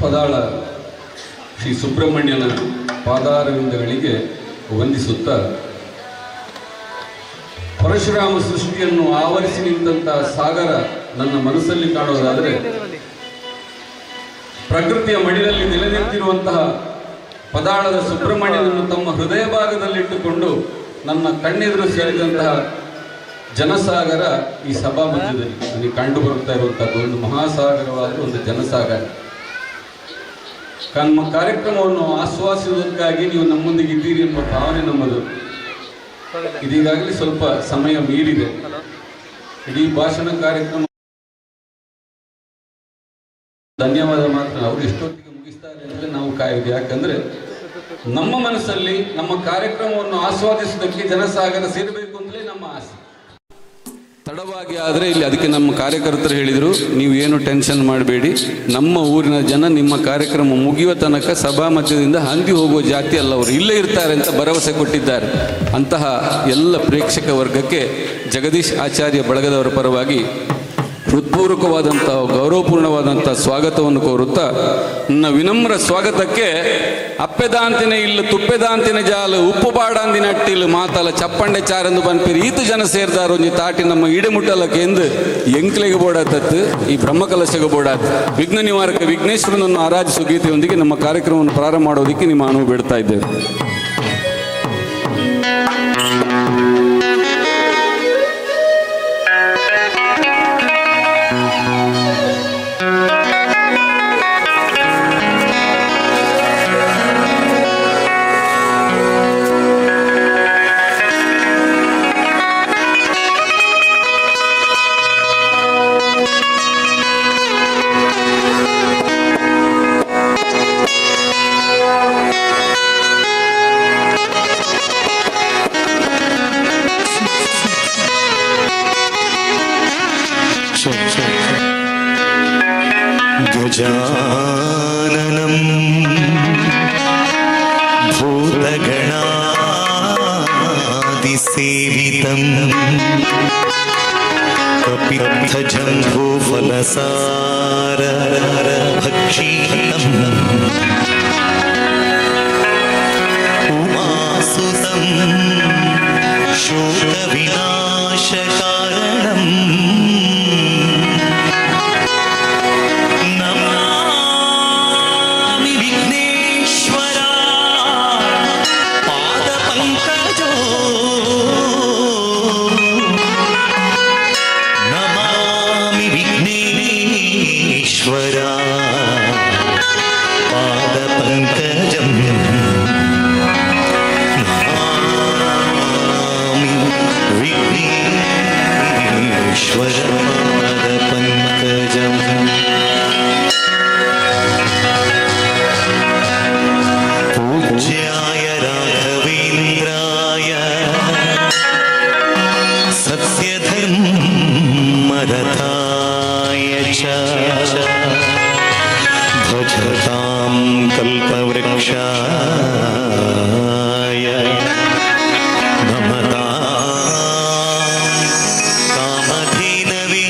ಪದಾಳ ಶ್ರೀ ಸುಬ್ರಹ್ಮಣ್ಯನ ಪಾದಾರವಿಂದಗಳಿಗೆ ವಂದಿಸುತ್ತಾ, ಪರಶುರಾಮ ಸೃಷ್ಟಿಯನ್ನು ಆವರಿಸಿ ನಿಂತಹ ಸಾಗರ ನನ್ನ ಮನಸ್ಸಲ್ಲಿ ಕಾಣೋದಾದರೆ, ಪ್ರಕೃತಿಯ ಮಡಿಲಲ್ಲಿ ನೆಲೆ ನಿಂತಿರುವಂತಹ ಪದಾಳದ ಸುಬ್ರಹ್ಮಣ್ಯನನ್ನು ತಮ್ಮ ಹೃದಯ ಭಾಗದಲ್ಲಿಟ್ಟುಕೊಂಡು ನನ್ನ ಕಣ್ಣೆದುರು ಸೇರಿದಂತಹ ಜನಸಾಗರ ಈ ಸಭಾ ಮಧ್ಯದಲ್ಲಿ ನನಗೆ ಕಂಡು ಬರುತ್ತಾ ಇರುವಂಥದ್ದು ಒಂದು ಮಹಾಸಾಗರವಾದ ಒಂದು ಜನಸಾಗರ. ನಮ್ಮ ಕಾರ್ಯಕ್ರಮವನ್ನು ಆಸ್ವಾದಿಸುವುದಕ್ಕಾಗಿ ನೀವು ನಮ್ಮೊಂದಿಗೆ ಇದ್ದೀರಿ ಎಂಬ ಭಾವನೆ ನಮ್ಮದು. ಇದೀಗಾಗಲೇ ಸ್ವಲ್ಪ ಸಮಯ ಮೀರಿದೆ. ಇಡೀ ಭಾಷಣ ಕಾರ್ಯಕ್ರಮ ಧನ್ಯವಾದ ಮಾತ್ರ. ಅವರು ಎಷ್ಟೊತ್ತಿಗೆ ಮುಗಿಸ್ತಾರೆ ಅಂತಲೇ ನಾವು ಕಾಯುವುದು. ಯಾಕಂದ್ರೆ ನಮ್ಮ ಮನಸ್ಸಲ್ಲಿ ನಮ್ಮ ಕಾರ್ಯಕ್ರಮವನ್ನು ಆಸ್ವಾದಿಸುವುದಕ್ಕೆ ಜನಸಾಗರ ಸೇರಬೇಕು ಅಂತಲೇ ನಮ್ಮ ಆಸೆ. ತಡವಾಗಿ ಆದರೆ ಇಲ್ಲಿ ಅದಕ್ಕೆ ನಮ್ಮ ಕಾರ್ಯಕರ್ತರು ಹೇಳಿದರು, ನೀವು ಏನು ಟೆನ್ಷನ್ ಮಾಡಬೇಡಿ, ನಮ್ಮ ಊರಿನ ಜನ ನಿಮ್ಮ ಕಾರ್ಯಕ್ರಮ ಮುಗಿಯುವ ತನಕ ಸಭಾ ಮಧ್ಯದಿಂದ ಹಂದಿ ಹೋಗುವ ಜಾತಿ ಅಲ್ಲ, ಅವರು ಇಲ್ಲೇ ಇರ್ತಾರೆ ಅಂತ ಭರವಸೆ ಕೊಟ್ಟಿದ್ದಾರೆ. ಅಂತಹ ಎಲ್ಲ ಪ್ರೇಕ್ಷಕ ವರ್ಗಕ್ಕೆ ಜಗದೀಶ್ ಆಚಾರ್ಯ ಬಳಗದವರ ಪರವಾಗಿ ಹೃತ್ಪೂರ್ವಕವಾದಂಥ ಗೌರವಪೂರ್ಣವಾದಂಥ ಸ್ವಾಗತವನ್ನು ಕೋರುತ್ತಾ, ನನ್ನ ವಿನಮ್ರ ಸ್ವಾಗತಕ್ಕೆ ಅಪ್ಪೆದಾಂತಿನ ಇಲ್ಲ ತುಪ್ಪೆದಾಂತಿನ ಜಾಲು ಉಪ್ಪು ಬಾಡಾಂದಿನ ಅಟ್ಟಿಲು ಮಾತಲ ಚಪ್ಪಂಡೆ ಚಾರೆಂದು ಬನ್ಪಿರಿ ಈತು ಜನ ಸೇರ್ದಾರ ಒಂಜಿ ತಾಟಿ ನಮ್ಮ ಇಡೆಮುಟ್ಟಲಕ್ಕೆ ಎಂದು ಎಂಕ್ಲೆಗೆ ಬೋಡಾತತ್ತು ಈ ಬ್ರಹ್ಮಕಲಶಗೆ ಬೋಡಾತ್ ವಿಘ್ನ ನಿವಾರಕ ವಿಘ್ನೇಶ್ವರನನ್ನು ಆರಾಧಿಸುವ ಗೀತೆಯೊಂದಿಗೆ ನಮ್ಮ ಕಾರ್ಯಕ್ರಮವನ್ನು ಪ್ರಾರಂಭ ಮಾಡೋದಕ್ಕೆ ನಿಮ್ಮ ಅನುವು ಬಿಡ್ತಾ ಇದ್ದೇವೆ. गजाननं भूतगणादिसेवितं कपित्थजम्बूफलसार भक्षितं उमासुतं शोकविनाशकारणम् पूज्याय राघवेन्द्राय सत्यधर्मरताय च भजतां कल्पवृक्षाय नमतां कामधेनवे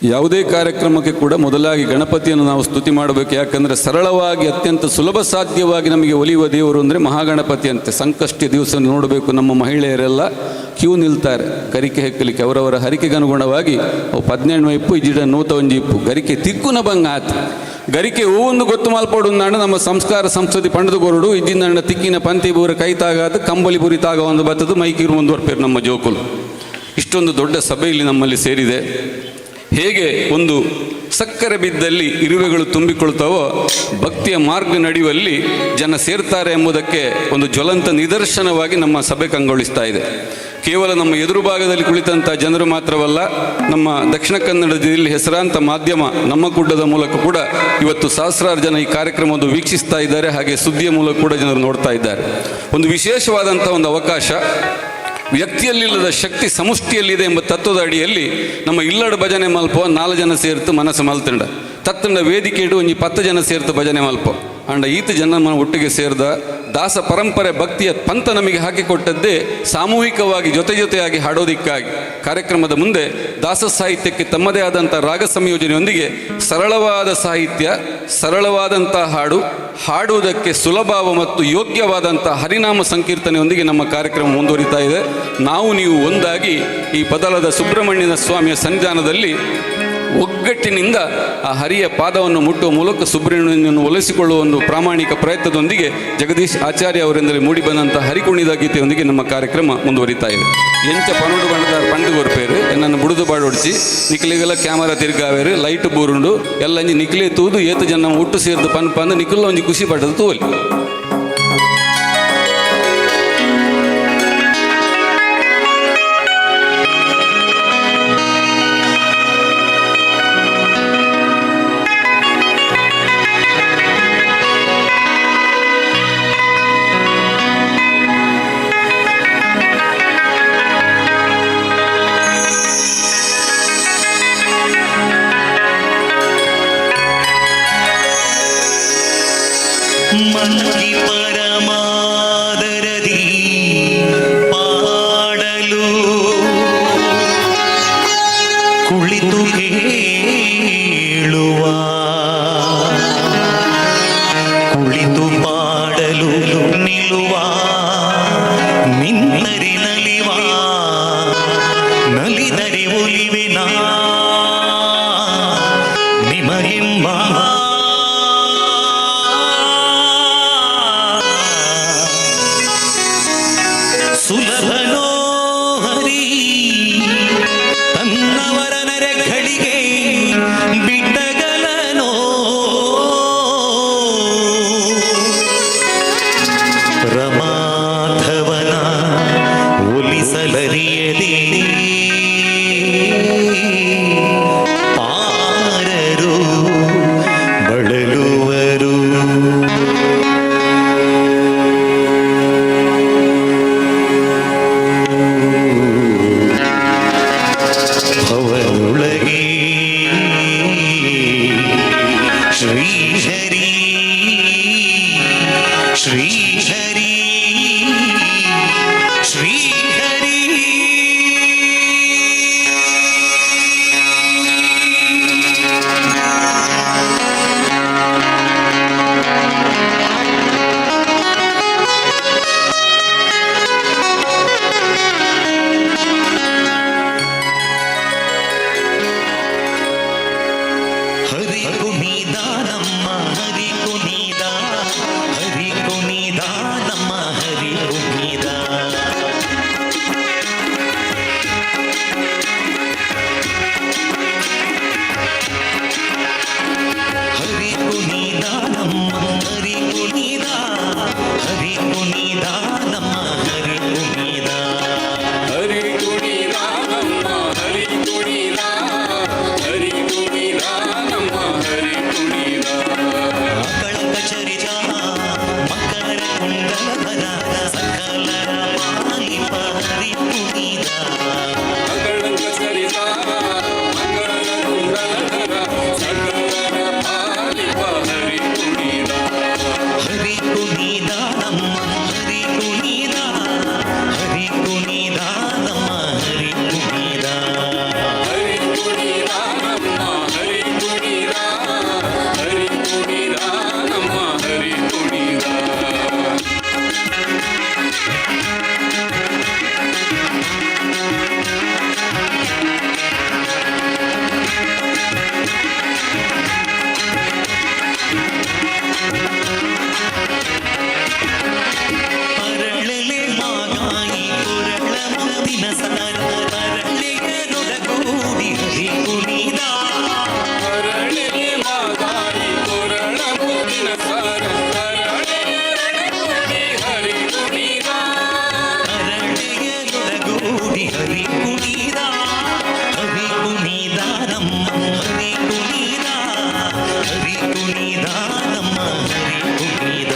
ಯಾವುದೇ ಕಾರ್ಯಕ್ರಮಕ್ಕೆ ಕೂಡ ಮೊದಲಾಗಿ ಗಣಪತಿಯನ್ನು ನಾವು ಸ್ತುತಿ ಮಾಡಬೇಕು. ಯಾಕಂದರೆ ಸರಳವಾಗಿ ಅತ್ಯಂತ ಸುಲಭ ಸಾಧ್ಯವಾಗಿ ನಮಗೆ ಒಲಿಯುವ ದೇವರು ಅಂದರೆ ಮಹಾಗಣಪತಿ ಅಂತೆ. ಸಂಕಷ್ಟ ದಿವಸ ನೋಡಬೇಕು, ನಮ್ಮ ಮಹಿಳೆಯರೆಲ್ಲ ಕ್ಯೂ ನಿಲ್ತಾರೆ ಗರಿಕೆ ಹೆಕ್ಕಲಿಕ್ಕೆ. ಅವರವರ ಹರಿಕೆಗೆ ಅನುಗುಣವಾಗಿ ಅವು 17 ಇಪ್ಪು ಇಜಿಡ 101 ಇಪ್ಪು ಗರಿಕೆ ತಿಕ್ಕುನ ಬಂಗ ಆತು ಗರಿಕೆ ಹೂವೊಂದು ಗೊತ್ತು ಮಾಲ್ಪಡು ನಾಡು ನಮ್ಮ ಸಂಸ್ಕಾರ ಸಂಸ್ಕೃತಿ ಪಂಡದು ಕೊರಡು ಇಜ್ಜಿಂದ ತಿಕ್ಕಿನ ಪಂತಿ ಬೂರ ಕೈ ತಾಗಾದ ಕಂಬಲಿ ಬುರಿ ತಾಗ ಒಂದು ಬತ್ತದು ಮೈಕಿರು ಮುಂದುವರ್ಪೇರು ನಮ್ಮ ಜೋಕುಲು. ಇಷ್ಟೊಂದು ದೊಡ್ಡ ಸಭೆಯಲ್ಲಿ ನಮ್ಮಲ್ಲಿ ಸೇರಿದೆ. ಹೇಗೆ ಒಂದು ಸಕ್ಕರೆ ಬಿದ್ದಲ್ಲಿ ಇರುವೆಗಳು ತುಂಬಿಕೊಳ್ತಾವೋ ಭಕ್ತಿಯ ಮಾರ್ಗ ನಡೆಯುವಲ್ಲಿ ಜನ ಸೇರ್ತಾರೆ ಎಂಬುದಕ್ಕೆ ಒಂದು ಜ್ವಲಂತ ನಿದರ್ಶನವಾಗಿ ನಮ್ಮ ಸಭೆ ಕಂಗೊಳಿಸ್ತಾ ಇದೆ. ಕೇವಲ ನಮ್ಮ ಎದುರು ಭಾಗದಲ್ಲಿ ಕುಳಿತಂಥ ಜನರು ಮಾತ್ರವಲ್ಲ, ನಮ್ಮ ದಕ್ಷಿಣ ಕನ್ನಡ ಜಿಲ್ಲೆ ಹೆಸರಾಂತ ಮಾಧ್ಯಮ ನಮ್ಮ ಗುಡ್ಡದ ಮೂಲಕ ಕೂಡ ಇವತ್ತು ಸಹಸ್ರಾರು ಜನ ಈ ಕಾರ್ಯಕ್ರಮವನ್ನು ವೀಕ್ಷಿಸ್ತಾ ಇದ್ದಾರೆ. ಹಾಗೆ ಸುದ್ದಿಯ ಮೂಲಕ ಕೂಡ ಜನರು ನೋಡ್ತಾ ಇದ್ದಾರೆ. ಒಂದು ವಿಶೇಷವಾದಂಥ ಒಂದು ಅವಕಾಶ. ವ್ಯಕ್ತಿಯಲ್ಲಿಲ್ಲದ ಶಕ್ತಿ ಸಮಷ್ಟಿಯಲ್ಲಿದೆ ಎಂಬ ತತ್ವದ ಅಡಿಯಲ್ಲಿ ನಮ್ಮ ಇಲ್ಲಡ ಭಜನೆ ಮಲ್ಪ 4 ಜನ ಸೇರ್ತು ಮನಸ್ಸು ಮಲ್ತಂಡ ತತ್ತಂಡ ವೇದಿಕೆ ಇಡು ಒಂಜಿ 10 ಜನ ಸೇರ್ತು ಭಜನೆ ಮಲ್ಪ ಅಂಡ ಈತ ಜನ ಒಟ್ಟಿಗೆ ಸೇರಿದ ದಾಸ ಪರಂಪರೆ ಭಕ್ತಿಯ ಪಂಥ ನಮಗೆ ಹಾಕಿಕೊಟ್ಟದ್ದೇ ಸಾಮೂಹಿಕವಾಗಿ ಜೊತೆಯಾಗಿ ಹಾಡೋದಿಕ್ಕಾಗಿ. ಕಾರ್ಯಕ್ರಮದ ಮುಂದೆ ದಾಸ ಸಾಹಿತ್ಯಕ್ಕೆ ತಮ್ಮದೇ ಆದಂಥ ರಾಗ ಸಂಯೋಜನೆಯೊಂದಿಗೆ ಸರಳವಾದ ಸಾಹಿತ್ಯ, ಸರಳವಾದಂಥ ಹಾಡುವುದಕ್ಕೆ ಸುಲಭವ ಮತ್ತು ಯೋಗ್ಯವಾದಂಥ ಹರಿನಾಮ ಸಂಕೀರ್ತನೆಯೊಂದಿಗೆ ನಮ್ಮ ಕಾರ್ಯಕ್ರಮ ಮುಂದುವರಿತಾ ಇದೆ. ನಾವು ನೀವು ಒಂದಾಗಿ ಈ ಪದಲದ ಸುಬ್ರಹ್ಮಣ್ಯನ ಸ್ವಾಮಿಯ ಸನ್ನಿಧಾನದಲ್ಲಿ ಒಗ್ಗಟ್ಟಿನಿಂದ ಆ ಹರಿಯ ಪಾದವನ್ನು ಮುಟ್ಟುವ ಮೂಲಕ ಸುಬ್ರಹ್ಮಣ್ಯನನ್ನು ಒಲಿಸಿಕೊಳ್ಳುವ ಒಂದು ಪ್ರಾಮಾಣಿಕ ಪ್ರಯತ್ನದೊಂದಿಗೆ ಜಗದೀಶ್ ಆಚಾರ್ಯ ಅವರಿಂದಲೇ ಮೂಡಿಬಂದಂಥ ಹರಿಕುಣಿದ ಗೀತೆಯೊಂದಿಗೆ ನಮ್ಮ ಕಾರ್ಯಕ್ರಮ ಮುಂದುವರಿತಾ ಇದೆ. ಎಂಚ ಪನ್ನೊಂದು ಬಣ್ಣದ ಪಂಡು ಕೊರ್ಪೇರು ಎನ್ನನ್ನು ಬುಡುದು ಬಾಡೊಡಿಸಿ ನಿಖಲಿಗೆಲ್ಲ ಕ್ಯಾಮರಾ ತಿರ್ಗಾವೇರು ಲೈಟ್ ಬೂರುಂಡು ಎಲ್ಲ ಒಂಜಿ ನಿಖಲೇ ತೂದು ಏತು ಜನ ಒಟ್ಟು ಸೇರಿದು ಪಂದು ನಿಖಲ್ಲ ಒಂಜಿ ಖುಷಿ ಪಟ್ಟದು ತೋಲಿ. ಮನಗಿ ಪರಮಾದರದಿ ಪಾಡಲು ಕುಳಿತು ಕೇಳುವ ಕುಳಿತು ಪಾಡಲು ನಿಲ್ಲುವ ನಿನ್ನರಿ ನಲಿವ ನಲಿದರೆ ಒಲಿವೆನಾ ನಿಮಗೆಂಬ ಸುಲಭನೋ ಹರಿ ತನ್ನವರ ನರೆಗಳಿಗೆ ಬಿಟ್ಟಗಲನೋ ಶ್ರೀಹರಿ ಶ್ರೀಹರಿ ಶ್ರೀಹರಿ ಹರಿ ಕುಣಿದ ನಮ್ಮ ಹರಿ ಕುಣಿದ ಹರಿ ಕುಣಿದ ನಮ್ಮ ಹರಿ ಕುಣಿದ ಹರಿ ಕುಣಿದ ನಮ್ಮ ಹರಿ ಕುಣಿದ ಹರಿ ಕುಣಿದ ನಮ್ಮ ಹರಿ ಕುಣಿದ ಹರಿ ಕುಣಿದ ನಮ್ಮ ಹರಿ ಕುಣಿದ ಹರಿ ಕುಣಿದ ನಮ್ಮ ಹರಿ ಕುಣಿದ ಮಕ್ಕಳ ಚರಿತ ಮಕರ ಕುಂಡಲಧರ ಸಕಲರ ಪಾಲಿಪ ಹರಿ ಕುಣಿದ ಮಗಳಂಗ ಸರಿದ ಮಕರ ಕುಂಡಲಧರ ಸಕಲರ ಪಾಲಿಪ ಹರಿ ಕುಣಿದ ಹರಿ ಕುಣಿದ ನಮ್ಮ ಹರಿ ಕುಣಿದ ಹರಿ ಕುಣಿದ ನಮ್ಮ ಹರಿ ಕುಣಿದ ಹರಿ ಕುಣಿದ ನಮ್ಮ ಹರಿ ಕುಣಿದ ಹರಿ ಕುಣಿದ ನಮ್ಮ ಹರಿ ಕುಣಿದ ಅರಳೆಲೆ ಮಾಗಾಯಿ ಕೊರಳ ಮುತ್ತಿನ ಸಾರ ಅರಳೆಯರೊಡಗೂಡಿ ಹರಿ ಕುಣಿದ ಅರಳಿಗೆ ಮಾದಾರಿ ಕೊರಳ ಮುತ್ತಿನ ಸಾರ ಅರಳೆಯರೊಡಗೂಡಿ ಹರಿ ಕುಣಿದ ಅರಳೆಯರೊಡಗೂಡಿ ಹರಿ ಕುಣಿದ ಹರಿ ಕುಣಿದ ನಮ್ಮ ಹರಿ ಕುಣಿದ ಹರಿ ಕುಣಿದ ನಮ್ಮ ಹರಿ ಕುಣಿದ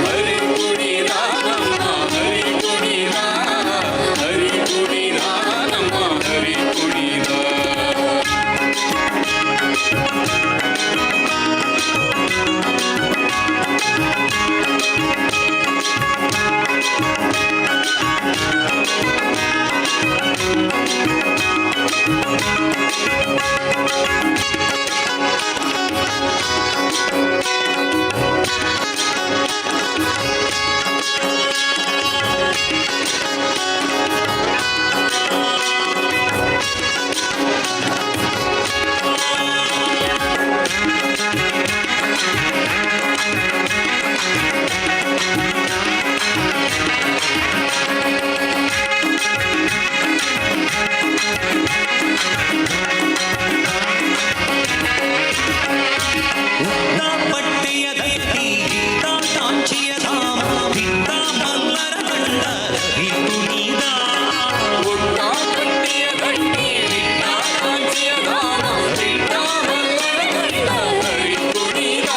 ಹರಿ ಕುಣಿದ ನಮ್ಮ ಹರಿ ಕುಣಿದ ಹರಿ ಕುಣಿದ ನಮ್ಮ ಹರಿ ಕುಣಿದ ಉತ್ತ ಪಟ್ಟೆಯ ದೈತಿ ಹಿತ್ತ ಕಾಂಚಿಯ ಧಾಮ ಹಿತ್ತ ಮಲ್ಲರ ಕಂಡ ಹರಿ ಕುಣಿದ ಪಟ್ಟಿಯ ಗಟ್ಟಿ ನಿನ್ನ ಕಾಂಚಿಯ ಧಾಮ ನಿನ್ನ ಮಲ್ಲರ ಕಂಡ ಹರಿ ಕುಣಿದ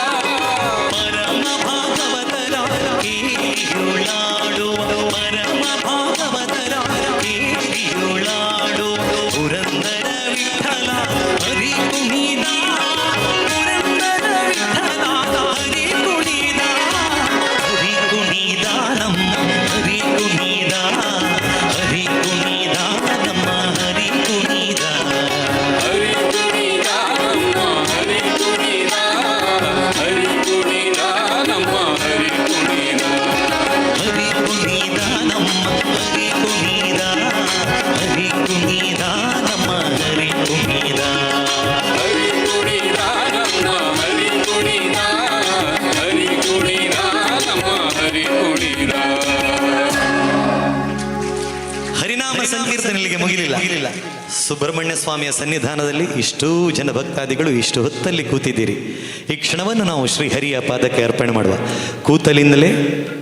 ಪರಮ ಭಾಗವತರ ಕೇಳಿಯುಳಾಡು ಪರಮ ಭಾಗವತರ ಕೇಳಿಯುಳಾಡು ಪುರಂದರ ವಿಠಲ ಹರಿ ಕುಣಿದ ಪುರಂದರ ವಿಠಲ ಹರಿ ಕುಣಿದ ಹರಿ ಕುಣಿದ ನಮ್ಮ ಹರಿ ಕುಣಿದ ಹರಿ ಕುಣಿದ ನಮ್ಮ ಹರಿ ಕುಣಿದ ಹರಿ ಕುಣಿದ ನಮ್ಮ ಹರಿ ಕುಣಿದ ಹರಿ ಕುಣಿದ ನಮ್ಮ ಹರಿ ಕುಣಿದ ಹರಿ ಕುಣಿದ ನಮ್ಮ ಹರಿ ಕುಣಿದ ಹರಿ ಕುಣಿದ ನಮ್ಮ ಹರಿ ಕುಣಿದ ಹರಿ ಕುಣಿದ ನಮ್ಮ ಹರಿ ಕುಣಿದ ಹರಿ ಕುಣಿದ ನಮ್ಮ ಹರಿ ಕುಣಿದ ಹರಿನಾಮ ಸಂಕೀರ್ತನೆಗಳಿಗೆ ಮುಗಿಲಿಲ್ಲ ಸುಬ್ರಹ್ಮಣ್ಯ ಸ್ವಾಮಿಯ ಸನ್ನಿಧಾನದಲ್ಲಿ ಇಷ್ಟೂ ಜನ ಭಕ್ತಾದಿಗಳು ಇಷ್ಟು ಹೊತ್ತಲ್ಲಿ ಕೂತಿದ್ದೀರಿ. ಈ ಕ್ಷಣವನ್ನು ನಾವು ಶ್ರೀ ಹರಿಯ ಪಾದಕ್ಕೆ ಅರ್ಪಣೆ ಮಾಡುವ. ಕೂತಲಿಂದಲೇ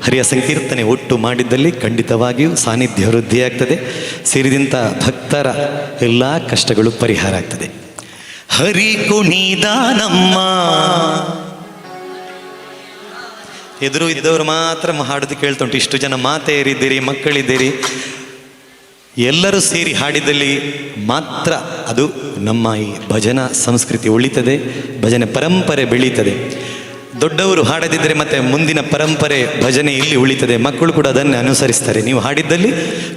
ಹರಿಯ ಸಂಕೀರ್ತನೆ ಒಟ್ಟು ಮಾಡಿದ್ದಲ್ಲಿ ಖಂಡಿತವಾಗಿಯೂ ಸಾನ್ನಿಧ್ಯ ವೃದ್ಧಿಯಾಗ್ತದೆ. ಸೇರಿದಂಥ ಭಕ್ತರ ಎಲ್ಲ ಕಷ್ಟಗಳು ಪರಿಹಾರ ಆಗ್ತದೆ. ಹರಿ ಕುಣಿದ ನಮ್ಮ ಎದುರು ಇದ್ದವರು ಮಾತ್ರ ಹಾಡೋದು ಕೇಳ್ತುಂಟು. ಇಷ್ಟು ಜನ ಮಾತೆಯರಿದ್ದೀರಿ, ಮಕ್ಕಳಿದ್ದೀರಿ. ಎಲ್ಲರೂ ಸೇರಿ ಹಾಡಿದಲ್ಲಿ ಮಾತ್ರ ಅದು ನಮ್ಮ ಈ ಭಜನಾ ಸಂಸ್ಕೃತಿ ಉಳಿತದೆ, ಭಜನೆ ಪರಂಪರೆ ಬೆಳೀತದೆ. ದೊಡ್ಡವರು ಹಾಡದಿದ್ದರೆ ಮತ್ತೆ ಮುಂದಿನ ಪರಂಪರೆ ಭಜನೆ ಇಲ್ಲಿ ಉಳಿತದೆ, ಮಕ್ಕಳು ಕೂಡ ಅದನ್ನು ಅನುಸರಿಸ್ತಾರೆ. ನೀವು ಹಾಡಿದ್ದಲ್ಲಿ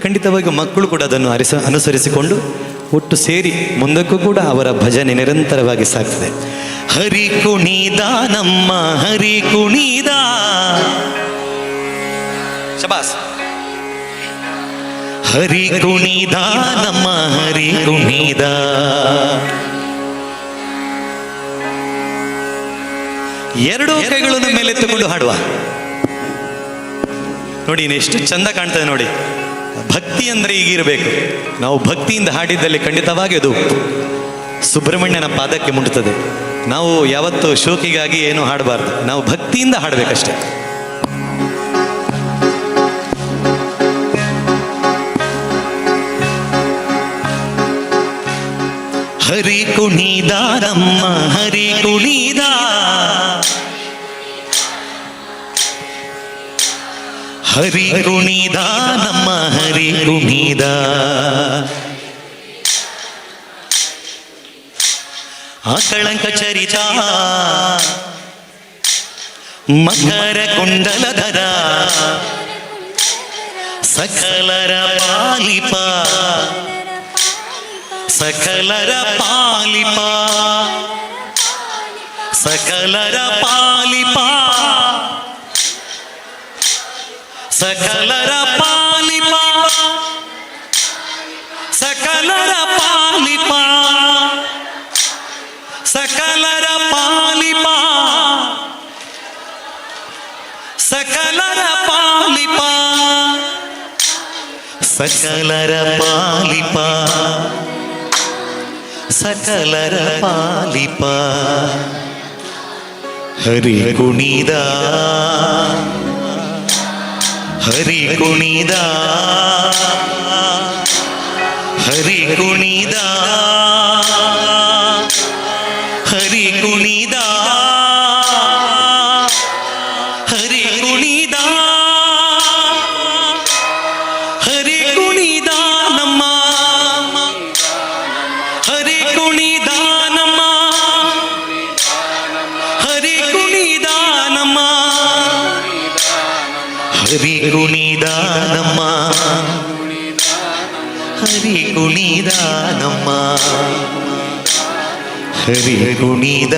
ಖಂಡಿತವಾಗಿ ಮಕ್ಕಳು ಕೂಡ ಅದನ್ನು ಅನುಸರಿಸಿಕೊಂಡು ಒಟ್ಟು ಸೇರಿ ಮುಂದಕ್ಕೂ ಕೂಡ ಅವರ ಭಜನೆ ನಿರಂತರವಾಗಿ ಸಾಗ್ತದೆ. ಹರಿ ಕುಣಿದ ನಮ್ಮ ಹರಿ ಕುಣಿದ, ಶಬಾಸ್. ಹರಿ ಕುಣಿದ ನಮ್ಮ ಹರಿ ಕುಣಿದ, ಎರಡೂ ಕೈಗಳನ್ನು ಮೇಲೆತ್ತುಕೊಂಡು ಹಾಡುವ. ನೋಡಿ ಎಷ್ಟು ಚಂದ ಕಾಣ್ತದೆ ನೋಡಿ. ಭಕ್ತಿ ಅಂದರೆ ಹೀಗಿರಬೇಕು. ನಾವು ಭಕ್ತಿಯಿಂದ ಹಾಡಿದ್ದಲ್ಲಿ ಖಂಡಿತವಾಗಿ ಅದು ಸುಬ್ರಹ್ಮಣ್ಯನ ಪಾದಕ್ಕೆ ಮುಟ್ಟುತ್ತದೆ. ನಾವು ಯಾವತ್ತೂ ಶೋಕಿಗಾಗಿ ಏನು ಹಾಡಬಾರ್ದು, ನಾವು ಭಕ್ತಿಯಿಂದ ಹಾಡಬೇಕಷ್ಟೆ. ಹರಿ ಕುಣಿದ ನಮ್ಮ ಹರಿ ಕುಣಿದ, ಹರಿ ಕುಣಿದ ನಮ್ಮ ಹರಿ ಕುಣಿದ, ಆಕಳಂಕ ಚರಿತ ಮಕರ ಕುಂಡಲಧರ, ಸಕಲರ ಪಾಲಿಪ ಸಕಲರ ಪಾಲಿಪ, ಸಕಲರ ಪಾಲಿಪ, ಸಕಲರ ಪಾಲಿಪ, ಸಕಲರ ಪಾಲಿಪ, ಸಕಲರ ಪಾಲಿಪ, ಸಕಲರ ಪಾಲಿಪ, ಸಕಲರ ಪಾಲಿಪ, ಸಕಲರ ಪಾಲಿಪ. ಹರಿ ಕುಣಿದ ಹರಿ ಕುಣಿದ, ಹರಿ ಕುಣಿದ, ಹರಿ ಕುಣಿದ, ಹರಿ ಕುಣಿದ, ಹರಿ ಕುಣಿದ ನಮ್ಮ ಹರಿ ಕುಣಿದ ನಮ್ಮ, ಹರಿ ಕುಣಿದ ನಮ್ಮ, ಹರಿ ಕುಣಿದ ನಮ್ಮ, ಹರಿ ಕುಣಿದ ನಮ್ಮ, ಹರಿ ಕುಣಿದ.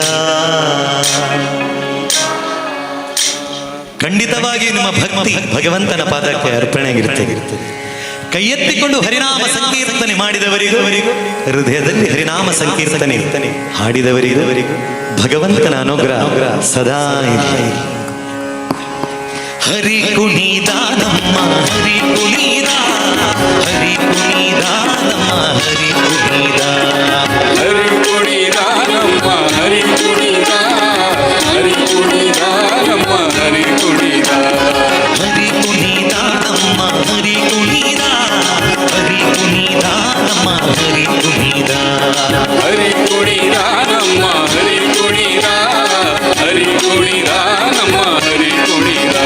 ಖಂಡಿತವಾಗಿ ನಿಮ್ಮ ಭಕ್ತಿ ಭಗವಂತನ ಪಾದಕ್ಕೆ ಅರ್ಪಣೆಯಾಗಿರ್ತದೆ. ಕೈ ಎತ್ತಿಕೊಂಡು ಹರಿನಾಮ ಸಂಕೀರ್ತನೆ ಮಾಡಿದವರಿಗೂ ಹೃದಯದಲ್ಲಿ ಹರಿನಾಮ ಸಂಕೀರ್ತನೆ ಹಾಡಿದವರಿಗೂ ಭಗವಂತನ ಅನುಗ್ರಹ ಸದಾ ಇರಲಿ. ಹರಿ ಕುಣಿದ ನಮ್ಮ ಹರಿ ಕುಣಿದ, ಹರಿ ಕುಣಿದ ನಮ್ಮ ಹರಿ ಕುಣಿದ, ಹರಿ ಕುಣಿದ ನಮ್ಮ ಹರಿ ಕುಣಿದ, ಹರಿ ಕುಣಿದ ನಮ್ಮ ಹರಿ ಕುಣಿದ, ಹರಿ ಕುಣಿದ ನಮ್ಮ ಹರಿ ಕುಣಿದ, ಹರಿ ಕುಣಿದ ನಮ್ಮ ಹರಿ ಕುಣಿದ, ಹರಿ ಕುಣಿದ ನಮ್ಮ ಹರಿ ಕುಣಿದ, ಹರಿ ಕುಣಿದ ನಮ್ಮ ಹರಿ ಕುಣಿದ,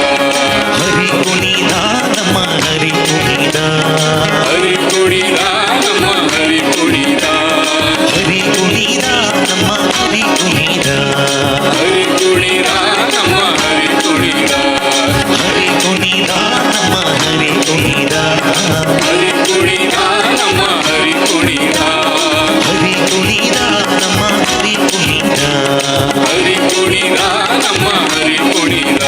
ಹರಿ ಕುಣಿದ ನಮ್ಮ ಹರಿ ಕುಣಿದ, ಹರಿ ಕುಣಿದ ನಮ್ಮ ಹರಿ ಕುಣಿದ, ಹರಿ ಕುಣಿದ ನಮ್ಮ ಹರಿ ಕುಣಿದ, ಹರಿ ಕುಣಿದ ನಮ್ಮ ಹರಿ ಕುಣಿದ, ಹರಿ ಕುಣಿದ ನಮ್ಮ ಹರಿ ಕುಣಿದ, ಹರಿ ಕುಣಿದ ನಮ್ಮ ಹರಿ ಕುಣಿದ, ಹರಿ ಕುಣಿದ ನಮ್ಮ ಹರಿ ಕುಣಿದ, ಹರಿ ಕುಣಿದ ನಮ್ಮ ಹರಿ ಕುಣಿದ.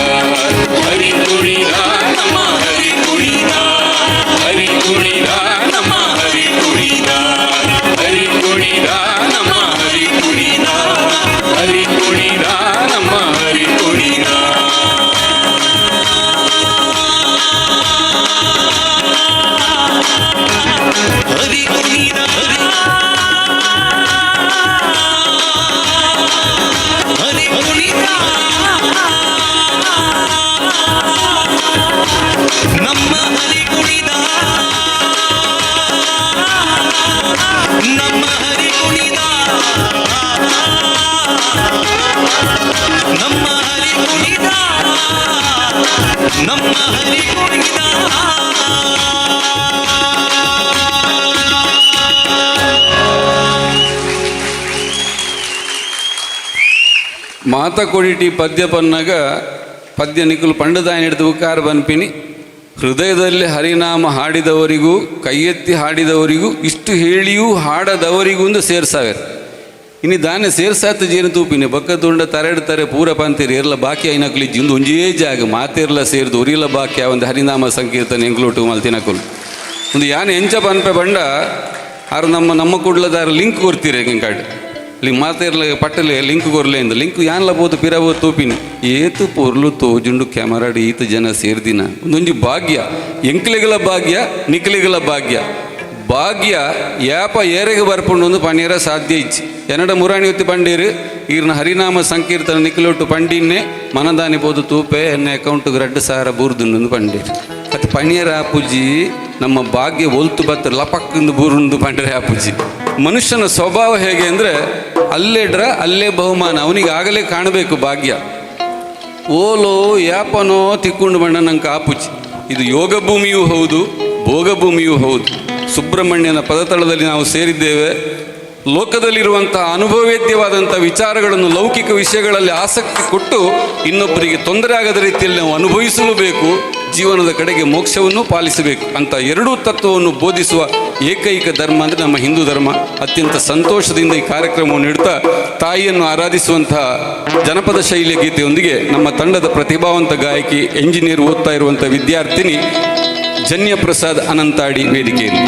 ಮಾತ ಕೊಡಿಟಿ ಪದ್ಯ ಪನ್ನಗ ಪದ್ಯ ನಿಖಲು ಪಂಡದಾಯ ಹಿಡಿದು ಉಕಾರ ಬನ್ಪಿನಿ ಹೃದಯದಲ್ಲಿ ಹರಿನಾಮ ಹಾಡಿದವರಿಗೂ ಕೈ ಎತ್ತಿ ಹಾಡಿದವರಿಗೂ ಇಷ್ಟು ಹೇಳಿಯೂ ಹಾಡದವರಿಗೂ ಒಂದು ಸೇರ್ಸಾವೆ ಇನ್ನು ದಾನೆ ಸೇರ್ಸಾತ ಜೇನು ತೂಪಿನಿ ಬಕ್ಕ ತುಂಡ ತರೆಡ್ತಾರೆ ಪೂರ ಪಂತೀರಿ ಇರಲ ಬಾಕಿ ಐನಕ್ಲಿ ಇಂದು ಒಂಜೇ ಜಾಗ ಮಾತಿರ್ಲ ಸೇರಿದು ಉರಿಲ ಬಾಕಿ ಒಂದು ಹರಿನಾಮ ಸಂಕೀರ್ತನೆ ಎಂಕ್ಲೋಟು ಮಲ್ತಿನಕುಲು ಒಂದು ಯಾನೆ ಎಂಚ ಪನ್ಪೆ ಬಂಡ ಆರು ನಮ್ಮ ಕುಡ್ಲದಾರ ಲಿಂಕ್ ಕೊರ್ತೀರಿ ಹೆಂಗಾಡು ಇಲ್ಲಿ ಮಾತಿರ್ಲ ಪಟ್ಟಲೆ ಲಿಂಕ್ ಕೊರ್ಲೆ ಅಂದ ಲಿಂಕ್ ಯಾನ್ಲ ಬೋದು ಪಿರಬೋ ತೂಪಿನಿ ಏತು ಪೊರ್ಲು ತೋಜುಂಡು ಕ್ಯಾಮರಾಡಿ ಈತ ಜನ ಸೇರ್ದಿನ ಒಂದೊಂಜಿ ಭಾಗ್ಯ ಎಂಕ್ಲೆಗಳ ಭಾಗ್ಯ ನಿಕ್ಲೆಗಳ ಭಾಗ್ಯ ಭಾಗ್ಯ ಯಾಪ ಏರೆಗೆ ಬರ್ಪುಂಡು ಒಂದು ಪಂಡಿಯರ ಸಾಧ್ಯ ಇಚ್ಚಿ ಎನ್ನಡ ಮುರಾಣಿ ಹೊತ್ತಿ ಪಂಡೀರು ಈರ್ನ ಹರಿನಾಮ ಸಂಕೀರ್ತನ ನಿಕ್ಲೊಟ್ಟು ಪಂಡಿನ್ನೆ ಮನದಾನಿ ಬೋದು ತೂಪೆ ಎನ್ನ ಅಕೌಂಟ್ಗೆ 2,000 ಬೂರ್ದುಂಡು ಪಂಡೀರು ಅದು ಪಣಿಯರ ಆಪುಜಿ ನಮ್ಮ ಭಾಗ್ಯ ಒಲ್ತು ಬತ್ತ ಲಪಕ್ಕಿಂದು ಬೂರುಂದು ಪಂಡ್ರೆ ಆಪುಜಿ ಮನುಷ್ಯನ ಸ್ವಭಾವ ಹೇಗೆ ಅಂದರೆ ಅಲ್ಲೇಡ್ರ ಅಲ್ಲೇ ಬಹುಮಾನ ಅವನಿಗೆ ಆಗಲೇ ಕಾಣಬೇಕು ಭಾಗ್ಯ ಓಲೋ ಯಾಪನೋ ತಿಕ್ಕೊಂಡು ಬಂಡ ನಂಗೆ ಆಪುಜಿ ಇದು ಯೋಗ ಭೂಮಿಯೂ ಹೌದು ಭೋಗ ಭೂಮಿಯೂ ಹೌದು ಸುಬ್ರಹ್ಮಣ್ಯನ ಪದತಳದಲ್ಲಿ ನಾವು ಸೇರಿದ್ದೇವೆ ಲೋಕದಲ್ಲಿರುವಂತಹ ಅನುಭವವೇದ್ಯವಾದಂಥ ವಿಚಾರಗಳನ್ನು ಲೌಕಿಕ ವಿಷಯಗಳಲ್ಲಿ ಆಸಕ್ತಿ ಕೊಟ್ಟು ಇನ್ನೊಬ್ಬರಿಗೆ ತೊಂದರೆ ಆಗದ ರೀತಿಯಲ್ಲಿ ನಾವು ಅನುಭವಿಸಲು ಬೇಕು ಜೀವನದ ಕಡೆಗೆ ಮೋಕ್ಷವನ್ನು ಪಾಲಿಸಬೇಕು ಅಂತ ಎರಡೂ ತತ್ವವನ್ನು ಬೋಧಿಸುವ ಏಕೈಕ ಧರ್ಮ ಅಂದರೆ ನಮ್ಮ ಹಿಂದೂ ಧರ್ಮ. ಅತ್ಯಂತ ಸಂತೋಷದಿಂದ ಈ ಕಾರ್ಯಕ್ರಮವನ್ನು ನೀಡುತ್ತಾ ತಾಯಿಯನ್ನು ಆರಾಧಿಸುವಂತಹ ಜನಪದ ಶೈಲಿಯ ಗೀತೆಯೊಂದಿಗೆ ನಮ್ಮ ತಂಡದ ಪ್ರತಿಭಾವಂತ ಗಾಯಕಿ ಎಂಜಿನಿಯರ್ ಓದ್ತಾ ಇರುವಂಥ ವಿದ್ಯಾರ್ಥಿನಿ ಜನ್ಯಪ್ರಸಾದ್ ಅನಂತಾಡಿ ವೇದಿಕೆಯಲ್ಲಿ.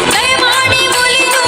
ದಯಮಾಡಿ ಒಲಿದು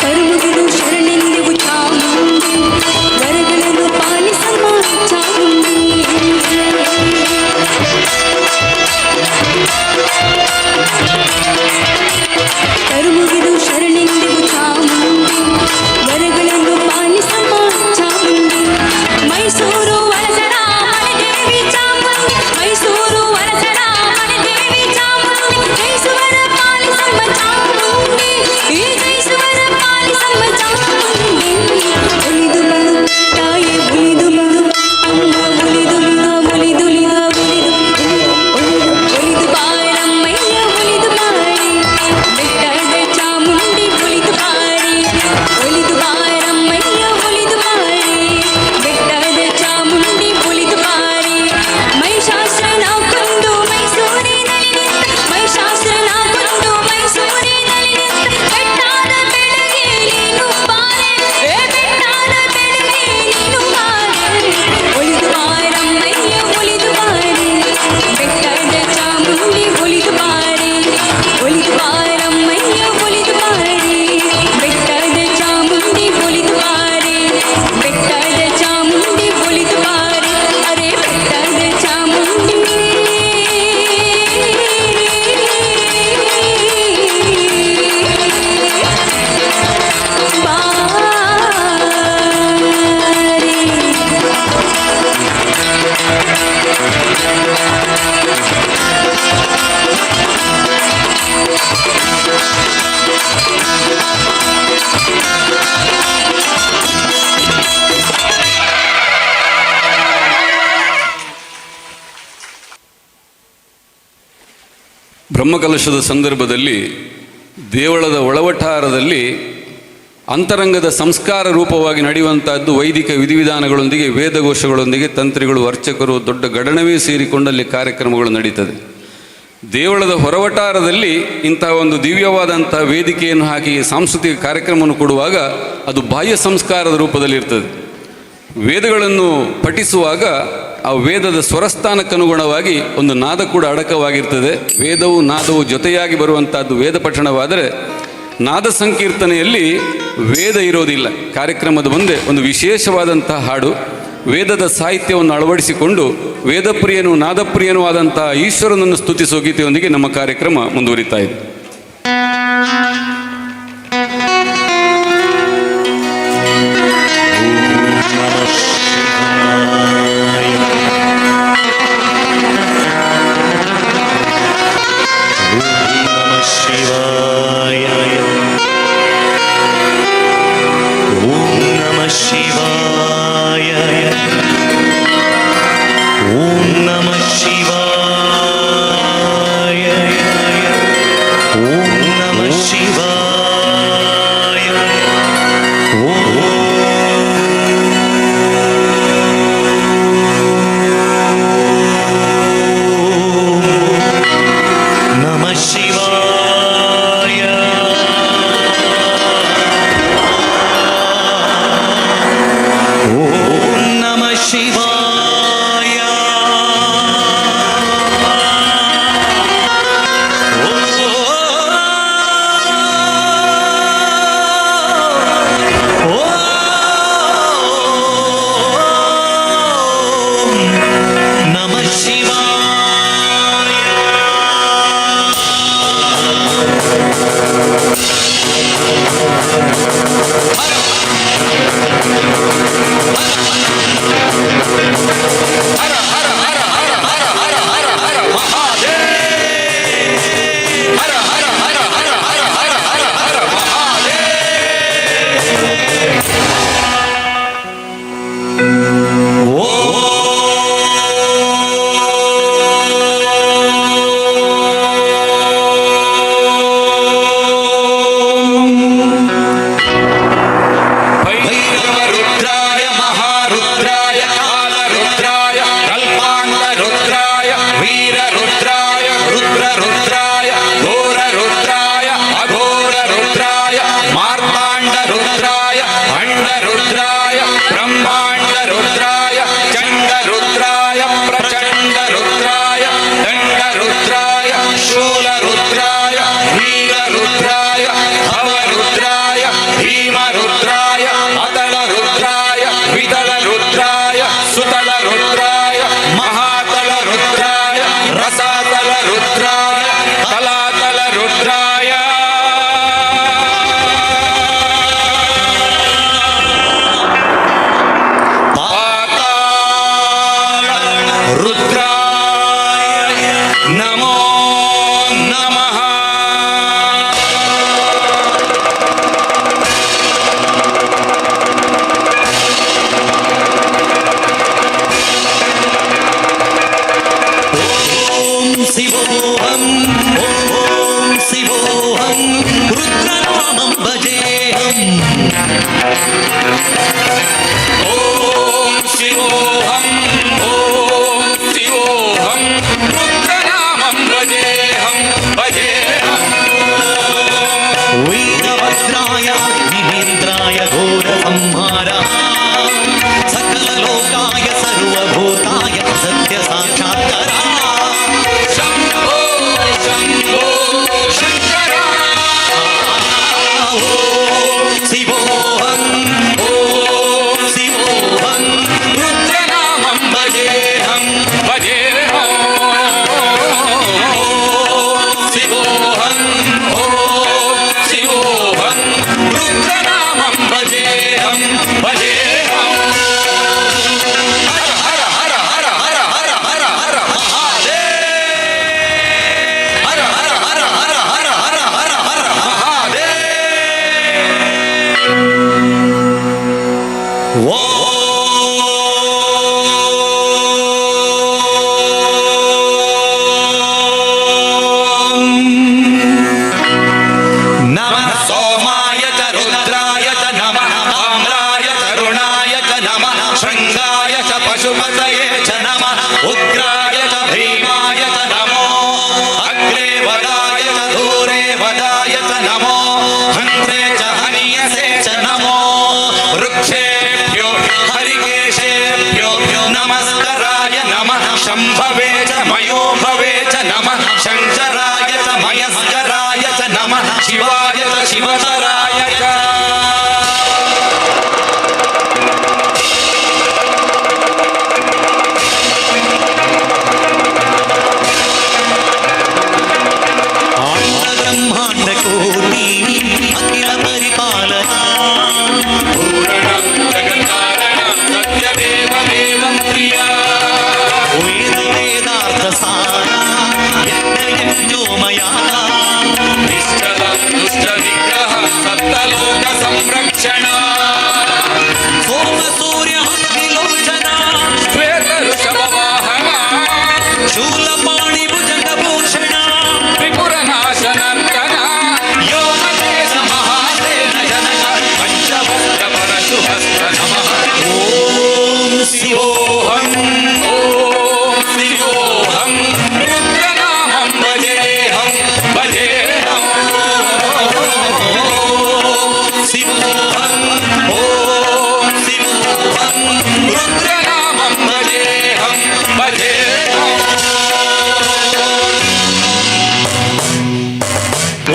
ಕರುಮುಗಿದು ಶರಣೆಂದೆವು ಚಾಮುಂಡಿ ವರಗಳನ್ನು ಪಾಲಿಸಮ್ಮ ಚಾಮುಂಡಿ ಕರುಮುಗಿದು ಶರಣೆಂದೆವು ಚಾಮುಂಡಿ ವರಗಳನ್ನು ಪಾಲಿಸಮ್ಮ ಚಾಮುಂಡಿ ಮೈಸೂರು ವರಸರ ಮನೆದೇವಿ ಚಾಮುಂಡಿ ಮೈಸೂರು ವರಸರ ಮನೆದೇವಿ ಚಾಮುಂಡಿ ಜೈಸುವರ ಪಾಲಿಸಮ್ಮ ಚಾಮುಂಡಿ ಈ ಜೈಸುವರ ಪಾಲಿಸಮ್ಮ ಚಾಮುಂಡಿ ಒಲಿದು ಬರು ತಾಯಿ ಒಲಿದು ಬರು ಅಮ್ಮ ಒಲಿದು ಒಲಿದು ಒಲಿದು ಬಾರಮ್ಮಯ್ಯ ಒಲಿದು ಬಾರಿ ಬೆಟ್ಟದ ಚಾಮುಂಡಿ ಒಲಿದು ಬಾರಿ ಒಲಿದು ಬಾರಮ್ಮಯ್ಯ ಒಲಿದು ಬಾರಿ ಬೆಟ್ಟದ ಚಾಮುಂಡಿ ಒಲಿದು ಬಾರಿ ಮಹಿಷಾಸುರನ ಕೊಂದು ಮೈಸೂರಿನಲ್ಲಿ ನಿಂತ ಮಹಿಷಾಸುರನ ಕೊಂದು ಮೈಸೂರಿನಲ್ಲಿ ನಿಂತ ಬೆಟ್ಟಾದ ಬೆಳಗ್ಗೆ ನೀನು ಬಾರೆ ಬೆಟ್ಟಾದ ಬೆಳಗ್ಗೆ ನೀನು ಬಾರೆ ಒಲಿದು ಬಾರಮ್ಮಯ್ಯ ಒಲಿದು ಬಾರಿ ಬೆಟ್ಟದ ಚಾಮುಂಡಿ ಒಲಿದು ಬಾರಿ ಒಲಿದು ಬಾರಮ್ಮಯ್ಯ ಒಲಿದು ಬಾರಿ ಬೆಟ್ಟದ ಚಾಮುಂಡಿ ಒಲಿದು ಬಾರಿ ಬೆಟ್ಟದ ಚಾಮುಂಡಿ ಒಲಿದು ಬಾರಿ ಅರೆ ಬೆಟ್ಟದ ಚಾಮುಂಡಿ ಬ್ರಹ್ಮಕಲಶದ ಸಂದರ್ಭದಲ್ಲಿ ದೇವಳದ ಒಳವಠಾರದಲ್ಲಿ ಅಂತರಂಗದ ಸಂಸ್ಕಾರ ರೂಪವಾಗಿ ನಡೆಯುವಂತಹದ್ದು ವೈದಿಕ ವಿಧಿವಿಧಾನಗಳೊಂದಿಗೆ ವೇದಘೋಷಗಳೊಂದಿಗೆ ತಂತ್ರಿಗಳು ಅರ್ಚಕರು ದೊಡ್ಡ ಗಣನವೇ ಸೇರಿಕೊಂಡಲ್ಲಿ ಕಾರ್ಯಕ್ರಮಗಳು ನಡೀತದೆ. ದೇವಳದ ಹೊರವಟಾರದಲ್ಲಿ ಇಂತಹ ಒಂದು ದಿವ್ಯವಾದಂತಹ ವೇದಿಕೆಯನ್ನು ಹಾಕಿ ಸಾಂಸ್ಕೃತಿಕ ಕಾರ್ಯಕ್ರಮವನ್ನು ಕೊಡುವಾಗ ಅದು ಬಾಹ್ಯ ಸಂಸ್ಕಾರದ ರೂಪದಲ್ಲಿ ಇರ್ತದೆ. ವೇದಗಳನ್ನು ಪಠಿಸುವಾಗ ಆ ವೇದದ ಸ್ವರಸ್ಥಾನಕ್ಕನುಗುಣವಾಗಿ ಒಂದು ನಾದ ಕೂಡ ಅಡಕವಾಗಿರ್ತದೆ. ವೇದವು ನಾದವು ಜೊತೆಯಾಗಿ ಬರುವಂತಹದ್ದು ವೇದ ಪಠಣವಾದರೆ, ನಾದ ಸಂಕೀರ್ತನೆಯಲ್ಲಿ ವೇದ ಇರೋದಿಲ್ಲ. ಕಾರ್ಯಕ್ರಮದ ಮುಂದೆ ಒಂದು ವಿಶೇಷವಾದಂತಹ ಹಾಡು, ವೇದದ ಸಾಹಿತ್ಯವನ್ನು ಅಳವಡಿಸಿಕೊಂಡು ವೇದಪ್ರಿಯನೂ ನಾದಪ್ರಿಯನೂ ಆದಂತಹ ಈಶ್ವರನನ್ನು ಸ್ತುತಿಸುವ ಗೀತೆಯೊಂದಿಗೆ ನಮ್ಮ ಕಾರ್ಯಕ್ರಮ ಮುಂದುವರಿತಾ ಇದೆ. ಶಿವಾಯ ಓಂ ಶಿವೋಹಂ ಓಂ ಶಿವೋಹಂ ರುದ್ರನಾಮಂ ಭಜೇಹಂ ಭಜೇಹಂ ವೀರಭದ್ರಾಯ ನಿಮೇಂದ್ರಾಯ ಘೋರ ಸಂಹಾರ ಸಕಲ ಲೋಕಾಯ ಸರ್ವಭೂತಾಯ ಸತ್ಯ ಸಾಕ್ಷಾತ್ಕಾರ ಶಂಭೋ ಶಂಭೋ ಶಂಕರ ಓಂ ಶಿವೋಹಂ ಓಂ ಶಿವೋಹಂ ರುದ್ರನಾಮಂ ಭಜೇಹಂ ಭಜೇಹಂ ಓಂ ಶಿವೋಹಂ ಓಂ ಶಿವೋಹಂ ರುದ್ರನಾಮಂ ಭಜೇಹಂ ಭಜೇಹಂ ಹರ ಹರ ಹರ ಹರ ಹರ ಹರ ಹರ ಮಹಾದೇವ ಹರ ಹರ ಹರ ಹರ ಹರ ಹರ ಹರ ಹರ ಮಹಾದೇವ ನಮಃ ಸೋಮಾಯ ಚ ರುದ್ರಾಯ ಚ ನಮಃ ತಾಮ್ರಾಯ ಚ ರುಣಾಯ ಚ ನಮಃ ಶೃಂಗಾಯ ಚ ಪಶುಪತಯೇ ಚ ನಮಃ ಉಗ್ರಾಯ ಚ ಭೀಮಾಯ ಚ ನಮೋ ಅಗ್ರೇ ವದಾಯ ಚ ದೂರೇ ವದಾಯ ಚ ನಮೋ ಹಂತ್ರೆ ಚ ಹನಿಯಸೆ ಚ ನಮೋ ವೃಕ್ಷೇಭ್ಯೋ ಹರಿಕೇಶೇಭ್ಯೋ ನಮಸ್ಕರಾಯ ನಮಃ ಶಂಭವೇ ಚ ಮಯೋಭವೇ ಚ ನಮಃ ಶಂಕರಾಯ ಚ ಮಯಸ್ಕರಾಯ ಚ ನಮಃ ಶಿವಾಯ ಚ ಶಿವತರಾಯ ಚ ಬ್ರಹ್ಮಾಂಡ ಕೋಟಿ ಅಖಿಲ ಪರಿಪಾಲನ ಪೂರಣಂ ಜಗತ್ಕಾರಣಂ ಸತ್ಯದೇವ ದೇವಂ ಪ್ರಿಯ ವೇದ ವೇದಾರ್ಥ ಸಾರ ಯಜ್ಞೋಮಯ ನಿಶ್ಚಲ ದುಷ್ಟ ನಿಗ್ರಹ ಸತ್ತಲೋಕ ಸಂರಕ್ಷಣ ಸೋಮ ಸೂರ್ಯ ವಿಲೋಚನ ಶ್ವೇತ ಋಷಭ ವಾಹನ ಶೂಲಪಾಣಿ ಭುಜಗಭೂಷಣ ತ್ರಿಪುರನಾಶನರ್ಕನ ಯೋಗದೇಶ ಮಹಾದೇನ ಜನಕ ಪಂಚಭಕ್ತ ಪರಶುಹಸ್ತ ನಮಃ ಓಂ ಶಿವೋಹಂ ಓಂ ಶಿವೋಹಂ ರುದ್ರನಾಮಂ ಭಜೇಹಂ ಭಜೇಹಂ ಶಿವೋಹಂ ಓಂ ಶಿವೋಹಂ ರುದ್ರನಾಮಂ ಭಜೇಹಂ ಭಜೇಹಂ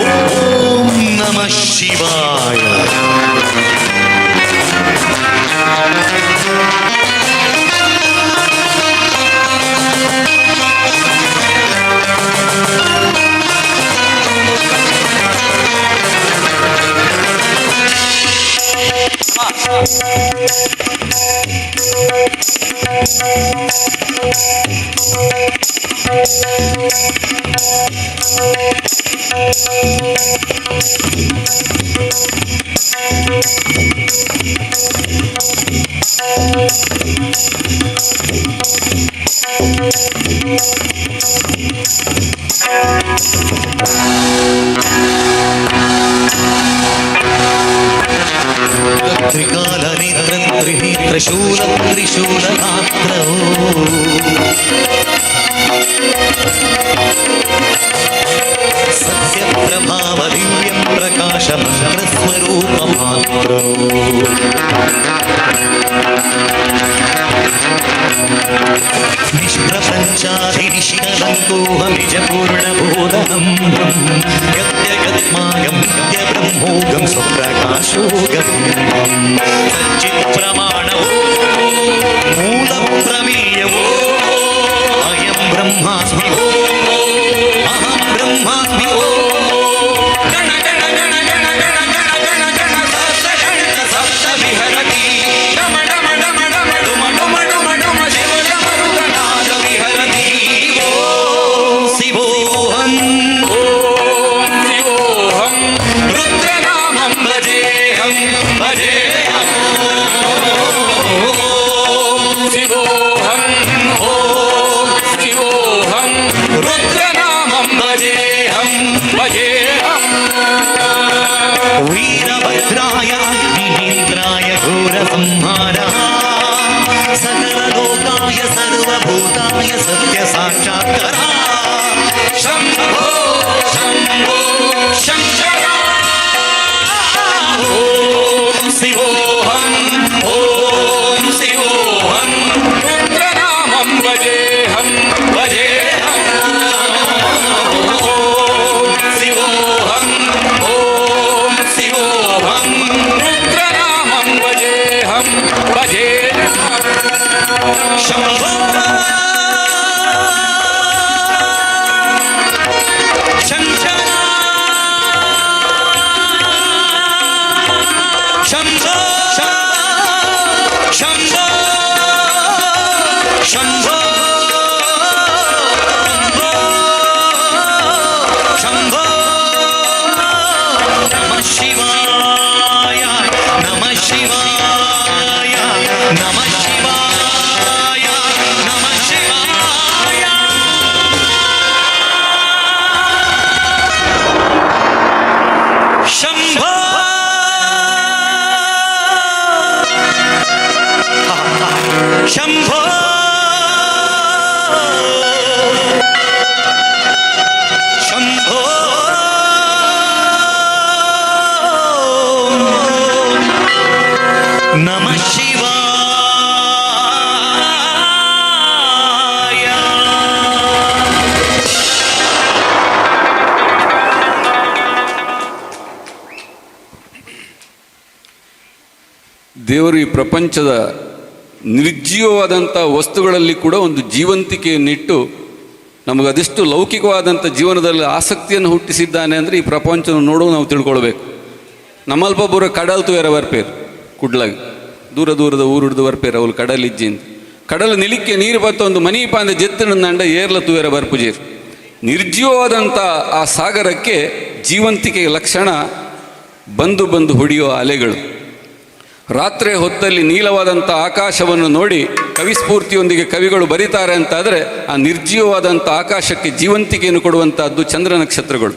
ಓಂ ನಮಃ ಶಿವಾಯ ತ್ರಿಕಾಲ ನೇತ್ರ ತ್ರಿಶೂಲ ತ್ರಿಶೂಲಗಾತ್ರ ಸತ್ಯ ಪ್ರಭಾವ ದಿವ್ಯಂ ಪ್ರಕಾಶ ಮಂತ್ರ ಸ್ವರೂಪ ಮಾತ್ರ ನಿಷ್ಪ್ರಪಂಚಾಧಿ ನಿಷ್ಕಲಂಕೋಹ ನಿಜ ಪೂರ್ಣಬೋಧನಂ ಯತ್ಯಗತ್ಮಾಯಂ ನಿತ್ಯ ಬ್ರಹ್ಮೋಗಂ ಸ್ವಪ್ರಕಾಶೋಗಂ ಸಚ್ಚಿತ್ ಪ್ರಮಾಣವೋ ಮೂಲ ಪ್ರಮೇಯವೋ ಅಯಂ ಬ್ರಹ್ಮಾಸ್ಮಿ ಅಹಂ ಬ್ರಹ್ಮಾಸ್ಮಿ ಗಣ ಗಣ ಗಣ ಗಣ ಗಣ ಗಣ ಗಣ ಗಣ ಸಪ್ತ ಗಣಿತ ಸಪ್ತ ವಿಹರತಿ ಡಮ ಡಮ ಡಮ ಡಮ ಡುಮ ಡುಮ ಡುಮ ಡುಮ ಶಿವ ಡಮ ರುಗನಾದ ವಿಹರತಿ ಓಂ ಶಿವೋಹಂ ಓಂ ಶಿವೋಹಂ ರುದ್ರನಾಮಂ ಭಜೇಹಂ ಭಜೇಹಂ ಓಂ ಶಿವೋಹಂ ಓಂ ಶಿವೋಹಂ ಸರ್ವಭೂತಾಯ ಸತ್ಯ ಸಾಕ್ಷಾತ್ಕಾರ ಶಂಭೋ ಶಂಭೋ ಶಂಕರ ಓಂ ಶಿವೋಹಂ ಓಂ ಶಿವೋಹಂ ರುದ್ರನಾಮಂ ಭಜೇಹಂ ಭಜೇಹಂ ಓಂ ಶಿವೋಹಂ ಓಂ ಶಿವೋಹಂ ರುದ್ರನಾಮಂ ಭಜೇಹಂ ಭಜೇಹಂ ಶಂಭೋ ಶಂಕರ ಶಂಭೋ ಶಂಭೋ ಶಂಭೋ ಶಂಭೋ ನಮಃ ಶಿವಾಯ ನಮಃ ಶಿವಾಯ ನಮಃ ಶಿವಾಯ ನಮಃ ಶಿವಾಯ ಶಂಭೋ ಶಂಭೋ ಶಂಭೋ ನಮಃ ಶಿವಾಯ ದೇವರು ಈ ಪ್ರಪಂಚದ ನಿರ್ಜೀವವಾದಂಥ ವಸ್ತುಗಳಲ್ಲಿ ಕೂಡ ಒಂದು ಜೀವಂತಿಕೆಯನ್ನಿಟ್ಟು ನಮಗದಿಷ್ಟು ಲೌಕಿಕವಾದಂಥ ಜೀವನದಲ್ಲಿ ಆಸಕ್ತಿಯನ್ನು ಹುಟ್ಟಿಸಿದ್ದಾನೆ ಅಂದರೆ ಈ ಪ್ರಪಂಚವನ್ನು ನೋಡುವ ನಾವು ತಿಳ್ಕೊಳ್ಬೇಕು. ನಮ್ಮಲ್ಪೊಬ್ಬರು ಕಡಲ್ ತೂಯರ ಬರ್ಪೇರು ಕುಡ್ಲಾಗ ದೂರ ದೂರದ ಊರುಡ್ದು ಬರ್ಪೇರು ಅವಳು ಕಡಲಿಜ್ಜಿಂದ ಕಡಲು ನಿಲಿಕ್ಕೆ ನೀರು ಬತ್ತ ಒಂದು ಮನಿ ಪಾಂದ ಜೆತ್ತಿನಂಡ ಏರ್ಲ ತೂಯರ ಬರ್ಪುಜೇರು. ನಿರ್ಜೀವವಾದಂಥ ಆ ಸಾಗರಕ್ಕೆ ಜೀವಂತಿಕೆಯ ಲಕ್ಷಣ ಬಂದು ಬಂದು ಹೊಡೆಯುವ ಅಲೆಗಳು. ರಾತ್ರಿ ಹೊತ್ತಲ್ಲಿ ನೀಲವಾದಂಥ ಆಕಾಶವನ್ನು ನೋಡಿ ಕವಿಸ್ಫೂರ್ತಿಯೊಂದಿಗೆ ಕವಿಗಳು ಬರೀತಾರೆ ಅಂತಾದರೆ ಆ ನಿರ್ಜೀವವಾದಂಥ ಆಕಾಶಕ್ಕೆ ಜೀವಂತಿಕೆಯನ್ನು ಕೊಡುವಂಥದ್ದು ಚಂದ್ರ ನಕ್ಷತ್ರಗಳು.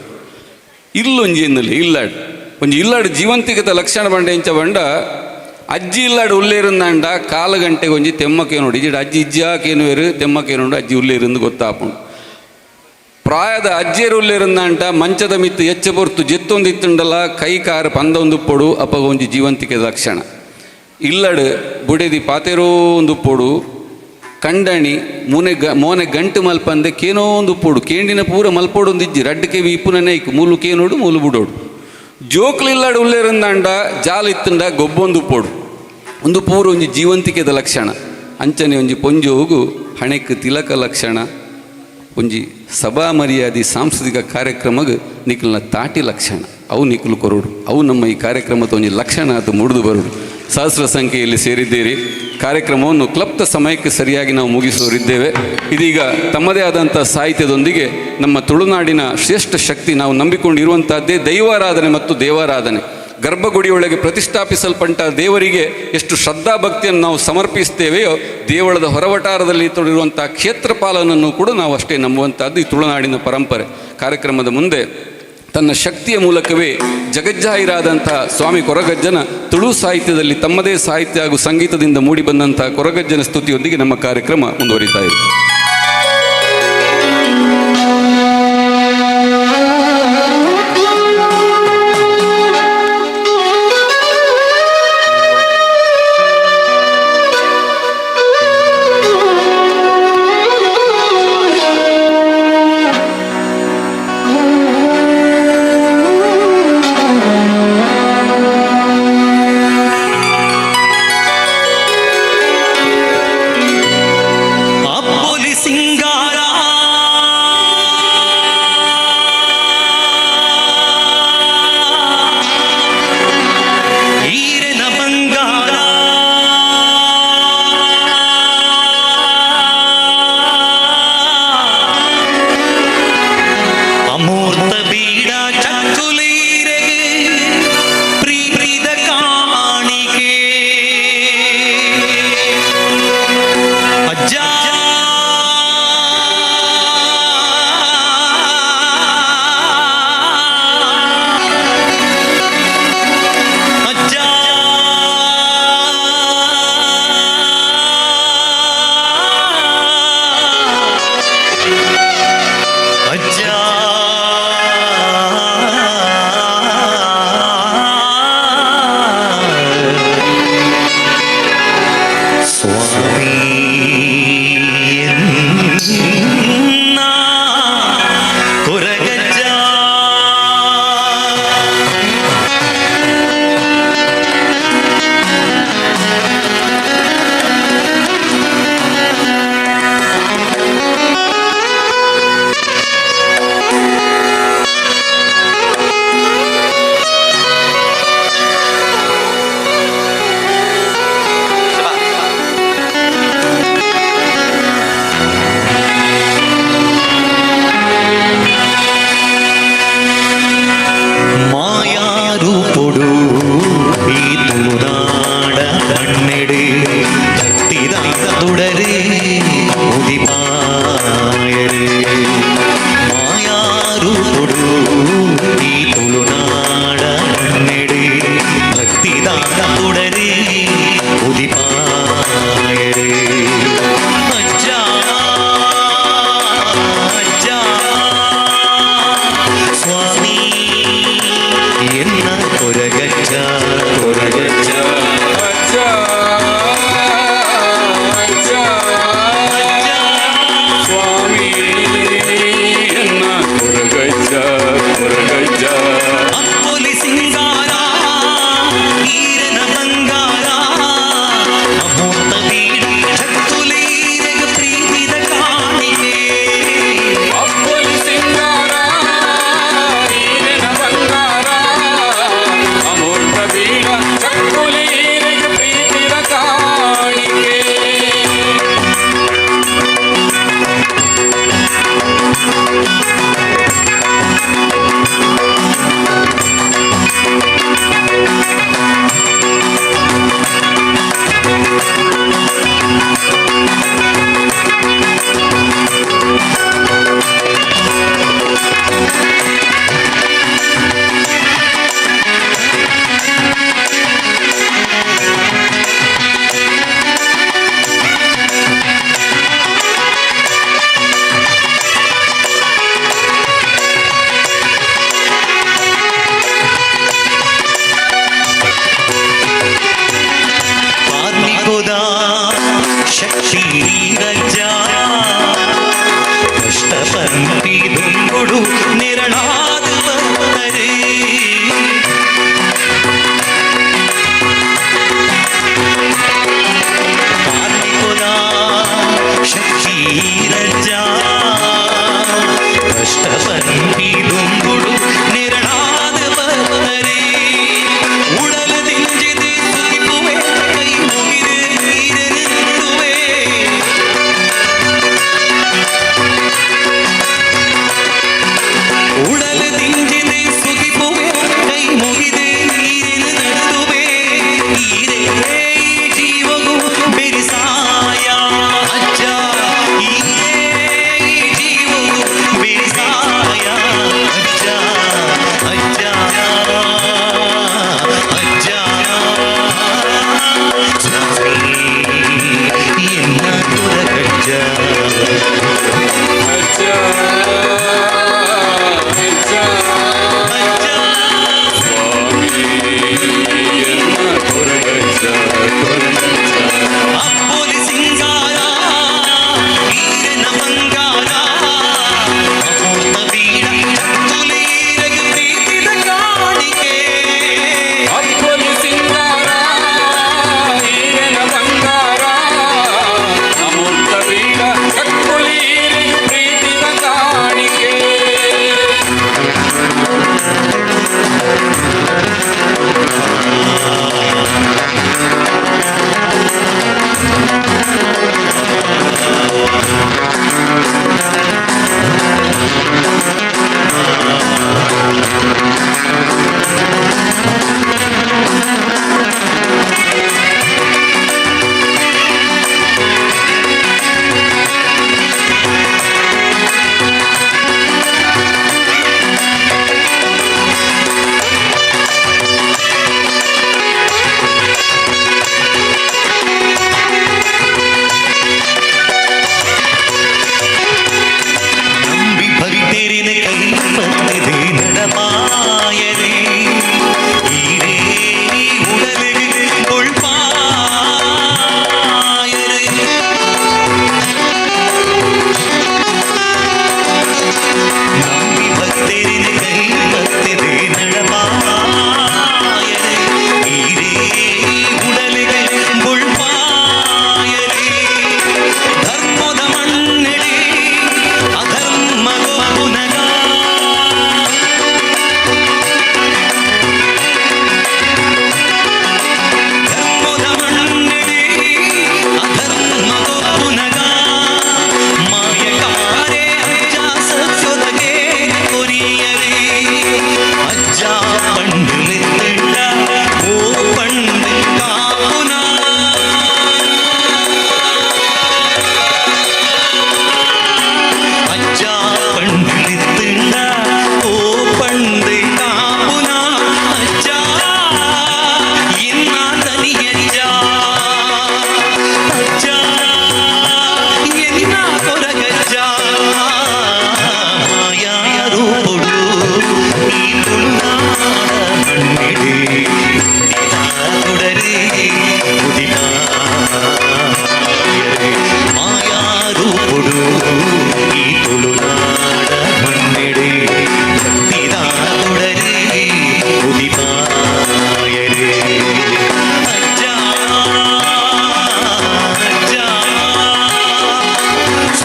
ಇಲ್ಲೊಂಜಿನಲ್ಲಿ ಇಲ್ಲಾಡು ಒಂಜಿ ಇಲ್ಲಾಡು ಜೀವಂತಿಕದ ಲಕ್ಷಣ ಬಂಡ ಎಂಚ ಬಂಡ ಅಜ್ಜಿ ಇಲ್ಲಾಡು ಉಲ್ಲೇರುಂದಾಂಡ ಕಾಲು ಗಂಟೆಗೆ ಒಂಜಿ ತೆಮ್ಮಕ್ಕೆ ನೋಡಿ ಇಜಿಡು ಅಜ್ಜಿ ಇಜ್ಜಾಕೇನುವೇರು ತೆಮ್ಮಕ್ಕೇನುಂಡು ಅಜ್ಜಿ ಉಲ್ಲೇருந்து ಗೊತ್ತಾಪುಂಡು. ಪ್ರಾಯದ ಅಜ್ಜಿಯರು ಉಲ್ಲೇರುಂದಾಂಟ ಮಂಚದ ಮಿತ್ತು ಎಚ್ಚ ಬೊರ್ತು ಜೆತ್ತೊಂದಿತ್ತುಂಡಲ್ಲ ಕೈ ಕಾರು ಪಂದೊಂದು ಪೊಡು ಅಪ್ಪಗ ಒಂಜಿ ಜೀವಂತಿಕೆ ಲಕ್ಷಣ. ಇಲ್ಲಡು ಬುಡೆದಿ ಪಾತೆರೋ ಒಂದು ಪೊಡು ಕಂಡಣಿ ಮೋನೆ ಗಂಟು ಮಲ್ಪಂದೆ ಕೇನೋ ಒಂದು ಪೊಡು ಕೇಂಡಿನ ಪೂರ ಮಲ್ಪೋಡು ಒಂದಿಜ್ಜಿ ರಡ್ಡಕ್ಕೆ ವಿಪುನನೆ ಐಕು ಮೂಲು ಕೇನೋಡು ಮೂಲು ಬುಡೋಡು. ಜೋಕ್ಲಿಲ್ಲಾಡು ಉಲ್ಲೇರಂದಾಂಡ ಜಾಲಿತ್ತಂಡ ಗೊಬ್ಬೊಂದು ಪೋಡು ಒಂದು ಪೂರ ಒಂಜಿ ಜೀವಂತಿಕೆದ ಲಕ್ಷಣ. ಅಂಚನೆ ಒಂಜಿ ಪೊಂಜೋಗು ಹಣೆಕ್ ತಿಲಕ ಲಕ್ಷಣ. ಒಂಜಿ ಸಭಾ ಮರ್ಯಾದೆ ಸಾಂಸ್ಕೃತಿಕ ಕಾರ್ಯಕ್ರಮಗ ನಿಖಲ್ನ ತಾಟಿ ಲಕ್ಷಣ ಅವು ನಿಖಲು ಕೊರೋಡು ಅವು ನಮ್ಮ ಈ ಕಾರ್ಯಕ್ರಮದ ಒಂಜಿ ಲಕ್ಷಣ ಅದು ಮುಡಿದು ಬರೋಡು. ಸಹಸ್ರ ಸಂಖ್ಯೆಯಲ್ಲಿ ಸೇರಿದ್ದೀರಿ. ಕಾರ್ಯಕ್ರಮವನ್ನು ಕ್ಲಪ್ತ ಸಮಯಕ್ಕೆ ಸರಿಯಾಗಿ ನಾವು ಮುಗಿಸೋರಿದ್ದೇವೆ. ಇದೀಗ ತಮ್ಮದೇ ಆದಂಥ ಸಾಹಿತ್ಯದೊಂದಿಗೆ ನಮ್ಮ ತುಳುನಾಡಿನ ಶ್ರೇಷ್ಠ ಶಕ್ತಿ ನಾವು ನಂಬಿಕೊಂಡಿರುವಂಥದ್ದೇ ದೈವಾರಾಧನೆ ಮತ್ತು ದೇವಾರಾಧನೆ. ಗರ್ಭಗುಡಿಯೊಳಗೆ ಪ್ರತಿಷ್ಠಾಪಿಸಲ್ಪಟ್ಟ ದೇವರಿಗೆ ಎಷ್ಟು ಶ್ರದ್ಧಾಭಕ್ತಿಯನ್ನು ನಾವು ಸಮರ್ಪಿಸ್ತೇವೆಯೋ ದೇವಳದ ಹೊರವಟಾರದಲ್ಲಿ ತೊಡಿರುವಂಥ ಕ್ಷೇತ್ರಪಾಲನನ್ನು ಕೂಡ ನಾವು ಅಷ್ಟೇ ನಂಬುವಂಥದ್ದು ಈ ತುಳುನಾಡಿನ ಪರಂಪರೆ. ಕಾರ್ಯಕ್ರಮದ ಮುಂದೆ ತನ್ನ ಶಕ್ತಿಯ ಮೂಲಕವೇ ಜಗಜ್ಜಾಹಿರಾದಂಥ ಸ್ವಾಮಿ ಕೊರಗಜ್ಜನ ತುಳು ಸಾಹಿತ್ಯದಲ್ಲಿ ತಮ್ಮದೇ ಸಾಹಿತ್ಯ ಹಾಗೂ ಸಂಗೀತದಿಂದ ಮೂಡಿಬಂದಂಥ ಕೊರಗಜ್ಜನ ಸ್ತುತಿಯೊಂದಿಗೆ ನಮ್ಮ ಕಾರ್ಯಕ್ರಮ ಮುಂದುವರಿತಾ ಇದೆ. ಅಪ್ಪೊಲಿ ಎನ್ನ ಕೊರಗಜ್ಜ ಮಾಯಾರೂಪೊಡು ಈ ತುಳುನಾಡ ಕಣ್ಣೆಡೆ ಕಟ್ಟಿದ ತುಡರೆ ಮುದಿಪಾಯರೆ ಮಾಯಾರೂಪೊಡು ಈ ತುಳುನಾಡ ಕಣ್ಣೆಡೆ ಕಟ್ಟಿದ ತುಡರೆ ಮುದಿಪಾಯರೆ ಅಜ್ಜ ಅಜ್ಜ ಸ್ವಾಮಿ ಎನ್ನ ಕೊರಗಜ್ಜ ಕೊರಗಜ್ಜ ಅಜ್ಜ ಅಜ್ಜ ಅಜ್ಜ ಸ್ವಾಮಿ ಎನ್ನ ಕೊರಗಜ್ಜ ಕೊರಗಜ್ಜ ಅಪ್ಪೊಲಿ ಸಿಂಗಾರ ಈರನ ಬಂಗಾರ ಅಮೋತ ಬೀಡ ಚಕ್ಕುಲೀರೆಗ ಪ್ರೀತಿದ ಕಾಣಿಕೆ ಅಪ್ಪೊಲಿ ಸಿಂಗಾರ ಈರಿನ ಬಂಗಾರ ಅಮೂರ್ತ ಬೀಡ ಚಕ್ಕುಲೀರೆಗೆ ಪ್ರೀತಿರ ಕಾಣಿಕೆ ಕಾರ್ಮಿಕೋದ ಶಕ್ತಿ ರಜ್ಜ ಕಷ್ಟ ಪಂಪಿ ದುಂಗುಡು ನಿರಣಾದ ಬಂದರೆ ಕಾರ್ಮಿಕೋದ ಶಕ್ತಿ ರಜ್ಜ ಕಷ್ಟ ಪಂಪಿ ದುಂಗುಡು ನಿರಣಾದ ಬಂದರೆ ಉಡಲು ದಿಂಜಿದೆ ಸುಗಿಪುವೆ ಕೈ ಮುಗಿದೆ ನೀರೆನ್ನುವೆ ಉಡಲು ದಿಂಜಿದೆ ಸುಗಿಪುವೆ ಕೈ ಮುಗಿದೆ ನೀರಿನ ನಡುವೆ ಈರೇ ಜೀವಗೂ ಬೆರಿಸಾಯ ಅಜ್ಜ ಈರೇ ಜೀವಗೂ ಬೆರಿಸಾಯ ಅಜ್ಜ ಅಜ್ಜ ಅಜ್ಜ ಸ್ವಾಮಿ ಎನ್ನ ಕೊರಗಜ್ಜ ಅಜ್ಜ ಅಜ್ಜ ಅಜ್ಜ ಸ್ವಾಮಿ ಎನ್ನ ಕೊರಗಜ್ಜ ಕೊರಗಜ್ಜ ಅಪ್ಪೊಲಿ ಸಿಂಗಾರ ಈರನ ಬಂಗಾರ ಅಮೋತ ಬೀಡ ಚಕ್ಕುಲೀರೆಗೆ ಪ್ರೀತಿದ ಕಾಣಿಕೆ ಅಪ್ಪೊಲಿ ಸಿಂಗಾರ ಈರಿನ ಬಂಗಾರ ಅಮೂರ್ತ ಬೀಡ ಚಕ್ಕುಲೀರೆಗೆ ಪ್ರೀತಿದ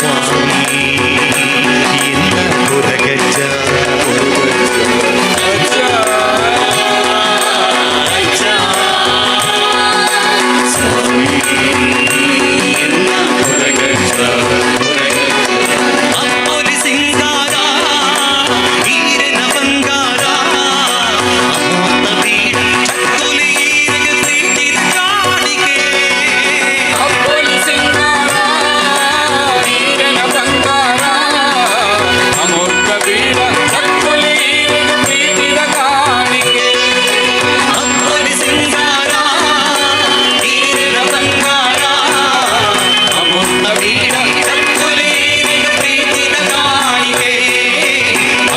ಸ್ವಾಮಿ ಎನ್ನ ಕೊರಗಜ್ಜ ಸ್ವಾಮಿ ಎನ್ನ ಕೊರಗಜ್ಜ ಅಪ್ಪೊಲಿ ಸಿಂಗಾರ ಈರನ ಬಂಗಾರ ಅಮೋತ ಬೀಡ ಚಕ್ಕುಲಿ ಈರಗ ಪ್ರೀತಿದ ಕಾಣಿಕೆ ಅಪ್ಪೊಲಿ ಸಿಂಗಾರ ಈರನ ಬಂಗಾರ ಅಮೋತ ಬೀಡ ಚಕ್ಕುಲಿ ಈರಗ ಪ್ರೀತಿದ ಕಾಣಿಕೆ ಅಪ್ಪೊಲಿ ಸಿಂಗಾರ ಈರನ ಬಂಗಾರ ಅಮೋತ ಬೀಡ ಚಕ್ಕುಲಿ ಈರಗ ಪ್ರೀತಿದ ಕಾಣಿಕೆ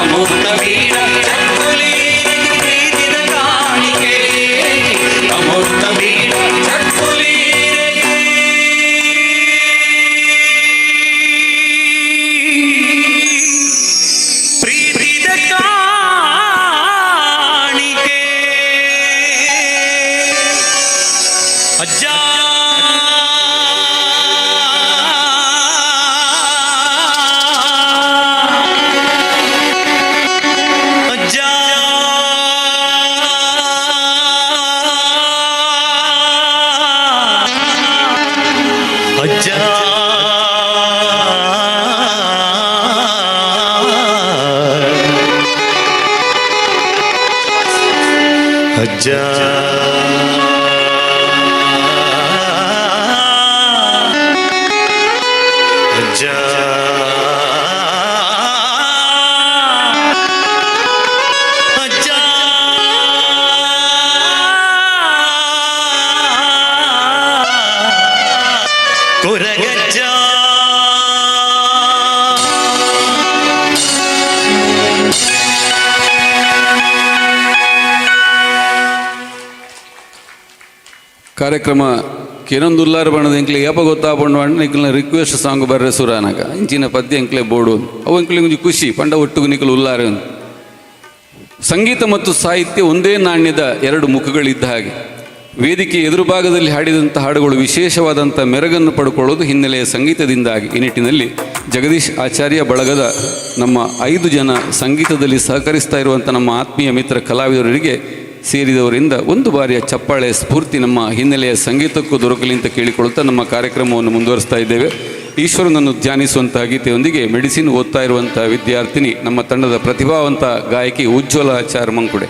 ಅಮೋತ ಬೀಡ ಚಕ್ಕುಲಿ ಈರಗ ಪ್ರೀತಿದ ಕಾಣಿಕೆ ಅಮೋತ ಬೀಡ ಚಕ್ಕುಲಿ ಪ್ರೀತಿದ ಕಾಣಿಕೆ ಅಜ್ಜ ಅಜ್ಜ ಅಜ್ಜ ಅಜ್ಜ ಅಜ್ಜ ಅಜ್ಜ ಕೊರಗಜ್ಜ ಕಾರ್ಯಕ್ರಮ ಕಿರಂದುಲ್ಲಾರ ಬಣ್ಣದ ಎಂಕ್ಲೆ ಏಪ ಗೊತ್ತಾಪಂಡು ಅಣ್ಣ ನಿಕ್ಲ ರಿಕ್ವೆಸ್ಟ್ ಸಾಂಗ್ ಬರ್ರೆ ಸುರಾನಕ ಇಂಚಿನ ಪದ್ಯ ಎಂಕ್ಲೆ ಬೋಡು ಅವು ಎಂಕ್ಲೆ ಒಂಜಿ ಖುಷಿ ಪಂಡ ಒಟ್ಟಿಗೆ ನಿಕ್ಲು ಉಲ್ಲಾರೆ ಒಂದು ಸಂಗೀತ ಮತ್ತು ಸಾಹಿತ್ಯ ಒಂದೇ ನಾಣ್ಯದ ಎರಡು ಮುಖಗಳಿದ್ದ ಹಾಗೆ ವೇದಿಕೆ ಎದುರು ಭಾಗದಲ್ಲಿ ಹಾಡಿದಂಥ ಹಾಡುಗಳು ವಿಶೇಷವಾದಂಥ ಮೆರಗನ್ನು ಪಡ್ಕೊಳ್ಳೋದು ಹಿನ್ನೆಲೆಯ ಸಂಗೀತದಿಂದಾಗಿ ಈ ನಿಟ್ಟಿನಲ್ಲಿ ಜಗದೀಶ್ ಆಚಾರ್ಯ ಬಳಗದ ನಮ್ಮ 5 ಜನ ಸಂಗೀತದಲ್ಲಿ ಸಹಕರಿಸ್ತಾ ಇರುವಂಥ ನಮ್ಮ ಆತ್ಮೀಯ ಮಿತ್ರ ಕಲಾವಿದರಿಗೆ ಸೇರಿದವರಿಂದ ಒಂದು ಬಾರಿಯ ಚಪ್ಪಾಳೆ ಸ್ಫೂರ್ತಿ ನಮ್ಮ ಹಿನ್ನೆಲೆಯ ಸಂಗೀತಕ್ಕೂ ದೊರಕಲಿ ಅಂತ ಕೇಳಿಕೊಳ್ತಾ ನಮ್ಮ ಕಾರ್ಯಕ್ರಮವನ್ನು ಮುಂದುವರಿಸ್ತಾ ಇದ್ದೇವೆ. ಈಶ್ವರನನ್ನು ಧ್ಯಾನಿಸುವಂಥ ಗೀತೆಯೊಂದಿಗೆ ಮೆಡಿಸಿನ್ ಓದ್ತಾ ಇರುವಂಥ ವಿದ್ಯಾರ್ಥಿನಿ ನಮ್ಮ ತಂಡದ ಪ್ರತಿಭಾವಂತ ಗಾಯಕಿ ಉಜ್ವಲ ಆಚಾರ್ ಮಂಕುಡೆ.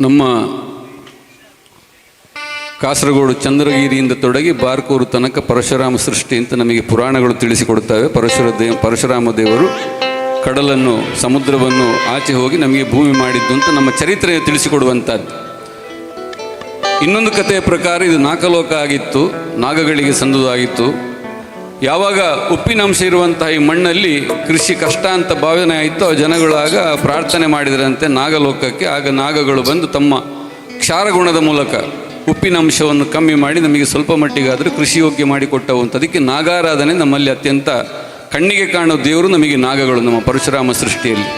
ನಮ್ಮ ಕಾಸರಗೋಡು ಚಂದ್ರಗಿರಿಯಿಂದ ತೊಡಗಿ ಬಾರ್ಕೂರು ತನಕ ಪರಶುರಾಮ ಸೃಷ್ಟಿ ಅಂತ ನಮಗೆ ಪುರಾಣಗಳು ತಿಳಿಸಿಕೊಡುತ್ತವೆ. ಪರಶುರಾಮ ದೇವರು ಕಡಲನ್ನು ಸಮುದ್ರವನ್ನು ಆಚೆ ಹೋಗಿ ನಮಗೆ ಭೂಮಿ ಮಾಡಿದ್ದು ಅಂತ ನಮ್ಮ ಚರಿತ್ರೆ ತಿಳಿಸಿಕೊಡುವಂಥದ್ದು. ಇನ್ನೊಂದು ಕಥೆಯ ಪ್ರಕಾರ ಇದು ನಾಗಲೋಕ ಆಗಿತ್ತು, ನಾಗಗಳಿಗೆ ಸಂದುದಾಗಿತ್ತು. ಯಾವಾಗ ಉಪ್ಪಿನಂಶ ಇರುವಂತಹ ಈ ಮಣ್ಣಲ್ಲಿ ಕೃಷಿ ಕಷ್ಟ ಅಂತ ಭಾವನೆ ಆಯಿತು, ಆ ಜನಗಳಾಗ ಪ್ರಾರ್ಥನೆ ಮಾಡಿದರಂತೆ ನಾಗಲೋಕಕ್ಕೆ. ಆಗ ನಾಗಗಳು ಬಂದು ತಮ್ಮ ಕ್ಷಾರಗುಣದ ಮೂಲಕ ಉಪ್ಪಿನಂಶವನ್ನು ಕಮ್ಮಿ ಮಾಡಿ ನಮಗೆ ಸ್ವಲ್ಪ ಮಟ್ಟಿಗಾದರೂ ಕೃಷಿ ಯೋಗ್ಯ ಮಾಡಿಕೊಟ್ಟವು ಅಂತ. ಅದಕ್ಕೆ ನಾಗಾರಾಧನೆ ನಮ್ಮಲ್ಲಿ ಅತ್ಯಂತ ಕಣ್ಣಿಗೆ ಕಾಣೋ ದೇವರು ನಮಗೆ ನಾಗಗಳು ನಮ್ಮ ಪರಶುರಾಮ ಸೃಷ್ಟಿಯಲ್ಲಿ.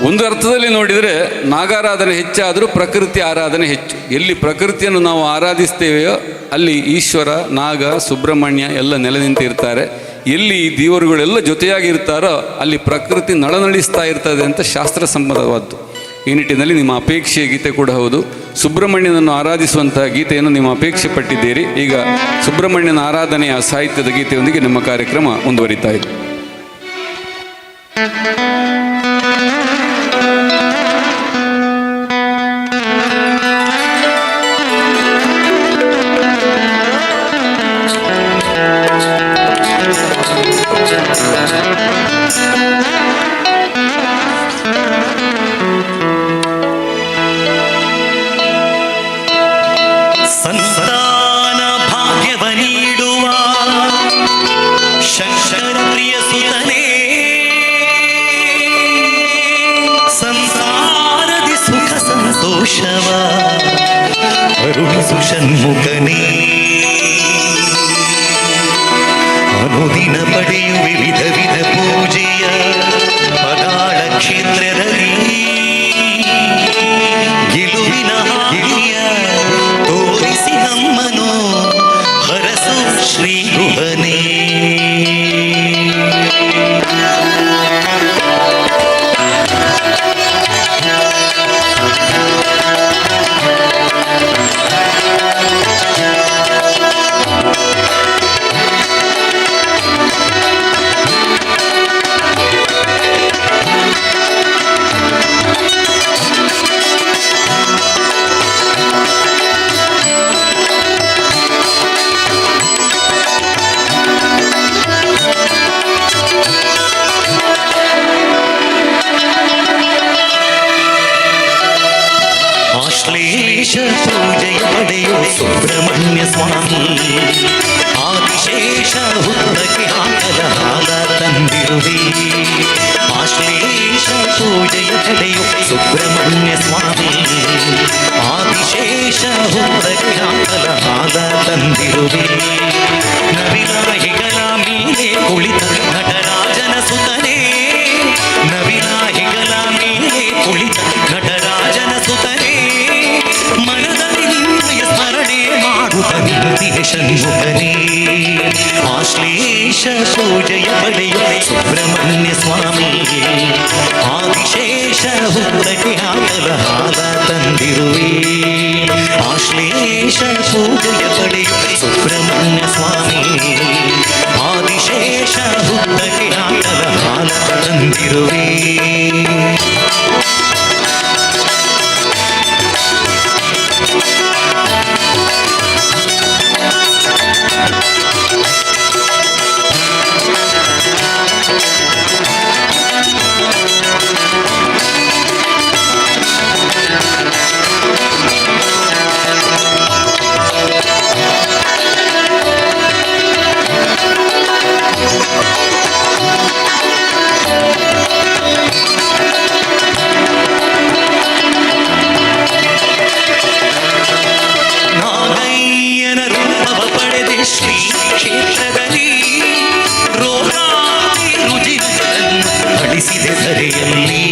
ಒಂದು ಅರ್ಥದಲ್ಲಿ ನೋಡಿದರೆ ನಾಗಾರಾಧನೆ ಹೆಚ್ಚಾದರೂ ಪ್ರಕೃತಿ ಆರಾಧನೆ ಹೆಚ್ಚು. ಎಲ್ಲಿ ಪ್ರಕೃತಿಯನ್ನು ನಾವು ಆರಾಧಿಸ್ತೇವೆಯೋ ಅಲ್ಲಿ ಈಶ್ವರ, ನಾಗ, ಸುಬ್ರಹ್ಮಣ್ಯ ಎಲ್ಲ ನೆಲೆ ನಿಂತಿರ್ತಾರೆ. ಎಲ್ಲಿ ಈ ದೇವರುಗಳೆಲ್ಲ ಜೊತೆಯಾಗಿರ್ತಾರೋ ಅಲ್ಲಿ ಪ್ರಕೃತಿ ನಳನಳಿಸ್ತಾ ಇರ್ತದೆ ಅಂತ ಶಾಸ್ತ್ರ ಸಮ್ಮತವಾದ್ದು. ಈ ನಿಟ್ಟಿನಲ್ಲಿ ನಿಮ್ಮ ಅಪೇಕ್ಷೆಯ ಗೀತೆ ಕೂಡ ಹೌದು. ಸುಬ್ರಹ್ಮಣ್ಯನನ್ನು ಆರಾಧಿಸುವಂತಹ ಗೀತೆಯನ್ನು ನಿಮ್ಮ ಅಪೇಕ್ಷೆ ಪಟ್ಟಿದ್ದೀರಿ. ಈಗ ಸುಬ್ರಹ್ಮಣ್ಯನ ಆರಾಧನೆಯ ಸಾಹಿತ್ಯದ ಗೀತೆಯೊಂದಿಗೆ ನಿಮ್ಮ ಕಾರ್ಯಕ್ರಮ ಮುಂದುವರಿತಾ ಇದೆ. ಸಂತಾನ ಭಾಗ್ಯವ ನೀಡುವ ಶಂಕರ ಪ್ರಿಯ ಸುತನೇ, ಸಂಸಾರದಿ ಸುಖ ಸಂತೋಷವ ಅರುಣಿಸು ಷಣ್ಮುಖನೇ. ಅನುದಿನ ಪಡೆಯುವೆ ವಿಧ ವಿಧ ಪೂಜೆಯ ಪದಾಳ ಕ್ಷೇತ್ರದಲ್ಲಿ ಗೆಲುವಿನ ಹಿರಿಯ ತೋರಿಸಿ ನಮ್ಮನು ಹರಸು ಶ್ರೀ ಗೃಹನೇ. ಆಶ್ಲೇಷ ಪೂಜೆಯ ಪಡೆಯೋ ಸುಬ್ರಹ್ಮಣ್ಯ ಸ್ವಾಮಿ, ಆದಿಶೇಷ ಹುತ್ತಕ್ಕೆ ಹಾಕಲ ಹಾಲ ತಂದಿರುವೆ. ಆಶ್ಲೇಷ ಪೂಜೆಯ ಪಡೆಯೋ ಸುಬ್ರಹ್ಮಣ್ಯ ಸ್ವಾಮಿ, ಆದಿಶೇಷ ಹುತ್ತಕ್ಕೆ ಹಾಕಲ ಹಾಲ ತಂದಿರುವೆ. ನವಿಲಾಹಿಗಳ ಮೇಲೆ ಕುಳಿತ ನಟರಾಜನ ಸುತನೇ, ನವಿಲಾಹಿಗಳ ಮೇಲೆ ಕುಳಿತ ನಟರಾಜನ ಸುತನೇ, ಮನದಲ್ಲಿ ನಿನ್ನಯ ಸ್ಮರಣೆ ಮಾಡುತ್ತ ನಿಂತಿದೆ ಷಣ್ಮುಖನೇ. ಆಶ್ಲೇಷ ಪೂಜೆಯ ಪಡೆಯುವ ಸುಬ್ರಹ್ಮಣ್ಯ ಸ್ವಾಮಿ, ಆದಿಶೇಷ ಹುತ್ತಕ್ಕೆ ಹಾಕಲ ಹಾಲ ತಂದಿರುವೆ. ಆಶ್ಲೇಷ ಪೂಜೆಯ ಪಡೆಯುವ ಸುಬ್ರಹ್ಮಣ್ಯ ಸ್ವಾಮಿ, ಆದಿಶೇಷ ಹುತ್ತಕ್ಕೆ ಹಾಕಲ ಹಾಲ ತಂದಿರುವೆ. ನಾಗಯ್ಯನ ರೂಪವ ಪಡೆದೆ ಶ್ರೀ ಕ್ಷೇತ್ರದಲ್ಲಿ, ರೋಗಾದಿ ರುಜಿನಗಳನ್ನು ಅಳಿಸಿದೆ ಧರೆಯಲ್ಲಿ.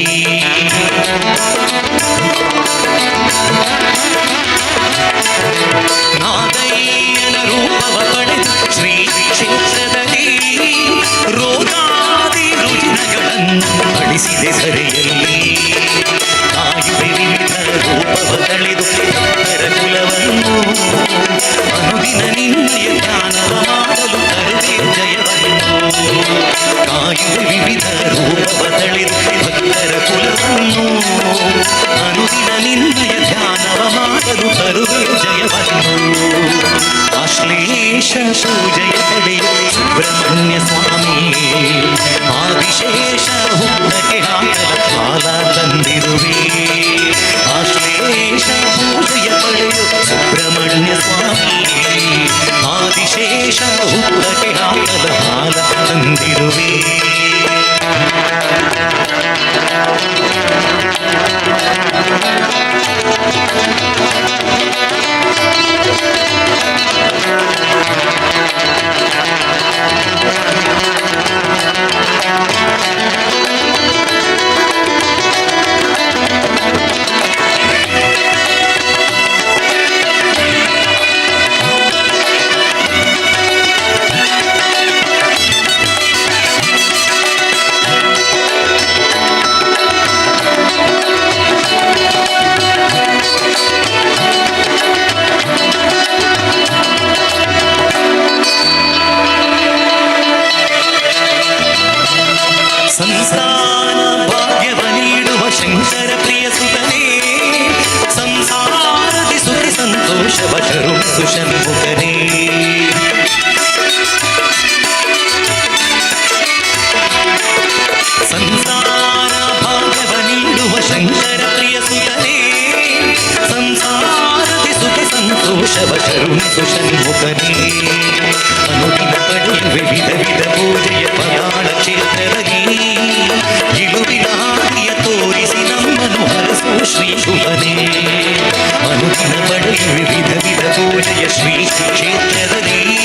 ನಾಗಯ್ಯನ ರೂಪವ ಪಡೆದ ಶ್ರೀ ಕ್ಷೇತ್ರದಲ್ಲಿ, ರೋಗಾದಿ ರುಜಿನಗಳನ್ನು ಅಳಿಸಿದೆ ಧರೆಯಲ್ಲಿ. ಕಾಯುವೆ ವಿವಿಧ ರೂಪವ ತಳೆದು ಭಕ್ತರ ಕುಲವನ್ನು, ಅನುದಿನ ನಿನ್ನಯ ಧ್ಯಾನವ ಮಾಡಲು ತರುವೆ ಜಯವನ್ನು. ಕಾಯುವೆ ವಿವಿಧ ರೂಪವ ತಳೆದು ಭಕ್ತರ ಕುಲವನ್ನು, ಪೂಜೆಯ ಪಡೆಯು ಸುಬ್ರಹ್ಮಣ್ಯ ಸ್ವಾಮಿ ಆದಿಶೇಷ ಹುಟ್ಟಕ್ಕೆ ಹಾಕಲ ಕಾಲ ತಂದಿರುವೆ ಆಶ್ಲೇಷ ಪೂಜೆಯ ಪಡೆಯು ಸುಬ್ರಹ್ಮಣ್ಯ ಸ್ವಾಮಿ ಆದಿಶೇಷ ಹುಟ್ಟಕ್ಕೆ ಹಾಕಲ ಕಾಲ ತಂದಿರುವೆ ಸಂಸಾರ ಭಾಗ್ಯವ ನೀಡುವ ಶಂಕರ ಪ್ರಿಯ ಸುತನೇ ಸಂಸಾರದಿ ಸುಖಿ ಸಂತೋಷವ ಕರುಣಿಸು ಷಣ್ಮುಖನೇ ಸಂಸಾರ ಭಾಗ್ಯವ ನೀಡುವ ಶಂಕರ ಪ್ರಿಯ ಸುತನೇ ಸಂಸಾರದಿ ಸುಖಿ ಸಂತೋಷವ ಕರುಣಿಸು ಷಣ್ಮುಖನೇ ಅನುದಿನ ಪಡೆಯುವೆ ವಿಧ ವಿಧ ಪೂಜೆಯ ಪಯಾಣ ಕ್ಷೇತ್ರದಲ್ಲಿ ಇಳುವಿನ ಹಾದಿಯ ತೋರಿಸಿ ನಮ್ಮನ್ನು ಹರಸು ಶ್ರೀ ಶುಭನೇ ಅನುದಿನ ಪಡೆಯುವೆ ವಿಧ ವಿಧ ಪೂಜೆಯ ಶ್ರೀ ಕ್ಷೇತ್ರದಲ್ಲಿ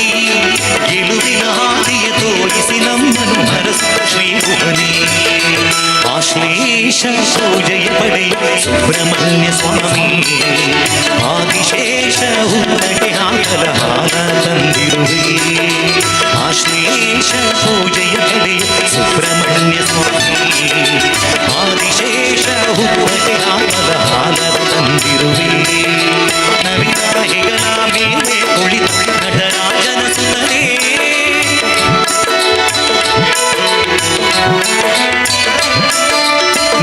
ಗೆಲುವಿನ ಹಾದಿಯ ತೋರಿಸಿ ನಮ್ಮನ್ನು ಹರಸು ಶ್ರೀ ಶುಭನೇ ಆಶ್ಲೇಷ ಪೂಜೆಯ ಪಡೆಯ ಸುಬ್ರಹ್ಮಣ್ಯ ಸ್ವಾಮಿ ಆದಿಶೇಷ ಹುಟ್ಟಕ್ಕೆ ಹಾಕಲ ಹಾಲ ತಂದಿರುವೆ ಆಶ್ಲೇಷ ಪೂಜೆಯ ಪಡೆಯ ಸುಬ್ರಹ್ಮಣ್ಯ ಸ್ವಾಮಿ ಆದಿಶೇಷ ಹುಟ್ಟಕ್ಕೆ ಹಾಕಲ ಹಾಲ ತಂದಿರುವೆ ನವಿರಾಹಿಗಳ ಮೇಲೆ ಕುಳಿತ ನಟರಾಜನ ಸುತನೇ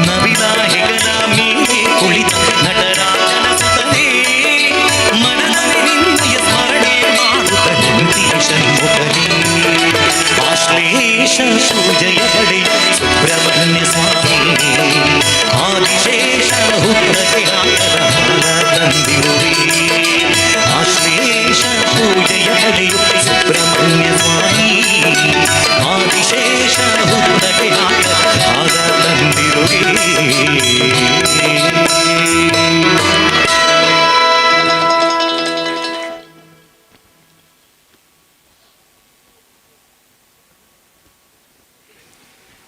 ನವಿರಾಹಿಗಳ ಮೇಲೆ ಕುಳಿತ ನಟರಾಜನ ಸುತನೇ ಮನದಲ್ಲಿ ನಿನ್ನಯ ಸ್ಮರಣೆ ಮಾಡುತ್ತ ನಿಂತಿಯ ಷಣ್ಮುಖನೇ ಆಶ್ಲೇಷ ಪೂಜೆಯ ಪಡೆ ಸುಬ್ರಹ್ಮಣ್ಯ ಸ್ವಾಮಿ ಆದಿಶೇಷ ಹುಟ್ಟಕ್ಕೆ ಹಾಕಲ ಹಾಲ ತಂದಿರುವೆ ಆಶ್ಲೇಷ ಪೂಜೆಯ ಪಡೆಯು ಸುಬ್ರಹ್ಮಣ್ಯ ಸ್ವಾಮಿ ಆದಿಶೇಷ ಹುಟ್ಟಕ್ಕೆ ಹಾಕಲ ಹಾಲ ತಂದಿರುವೆ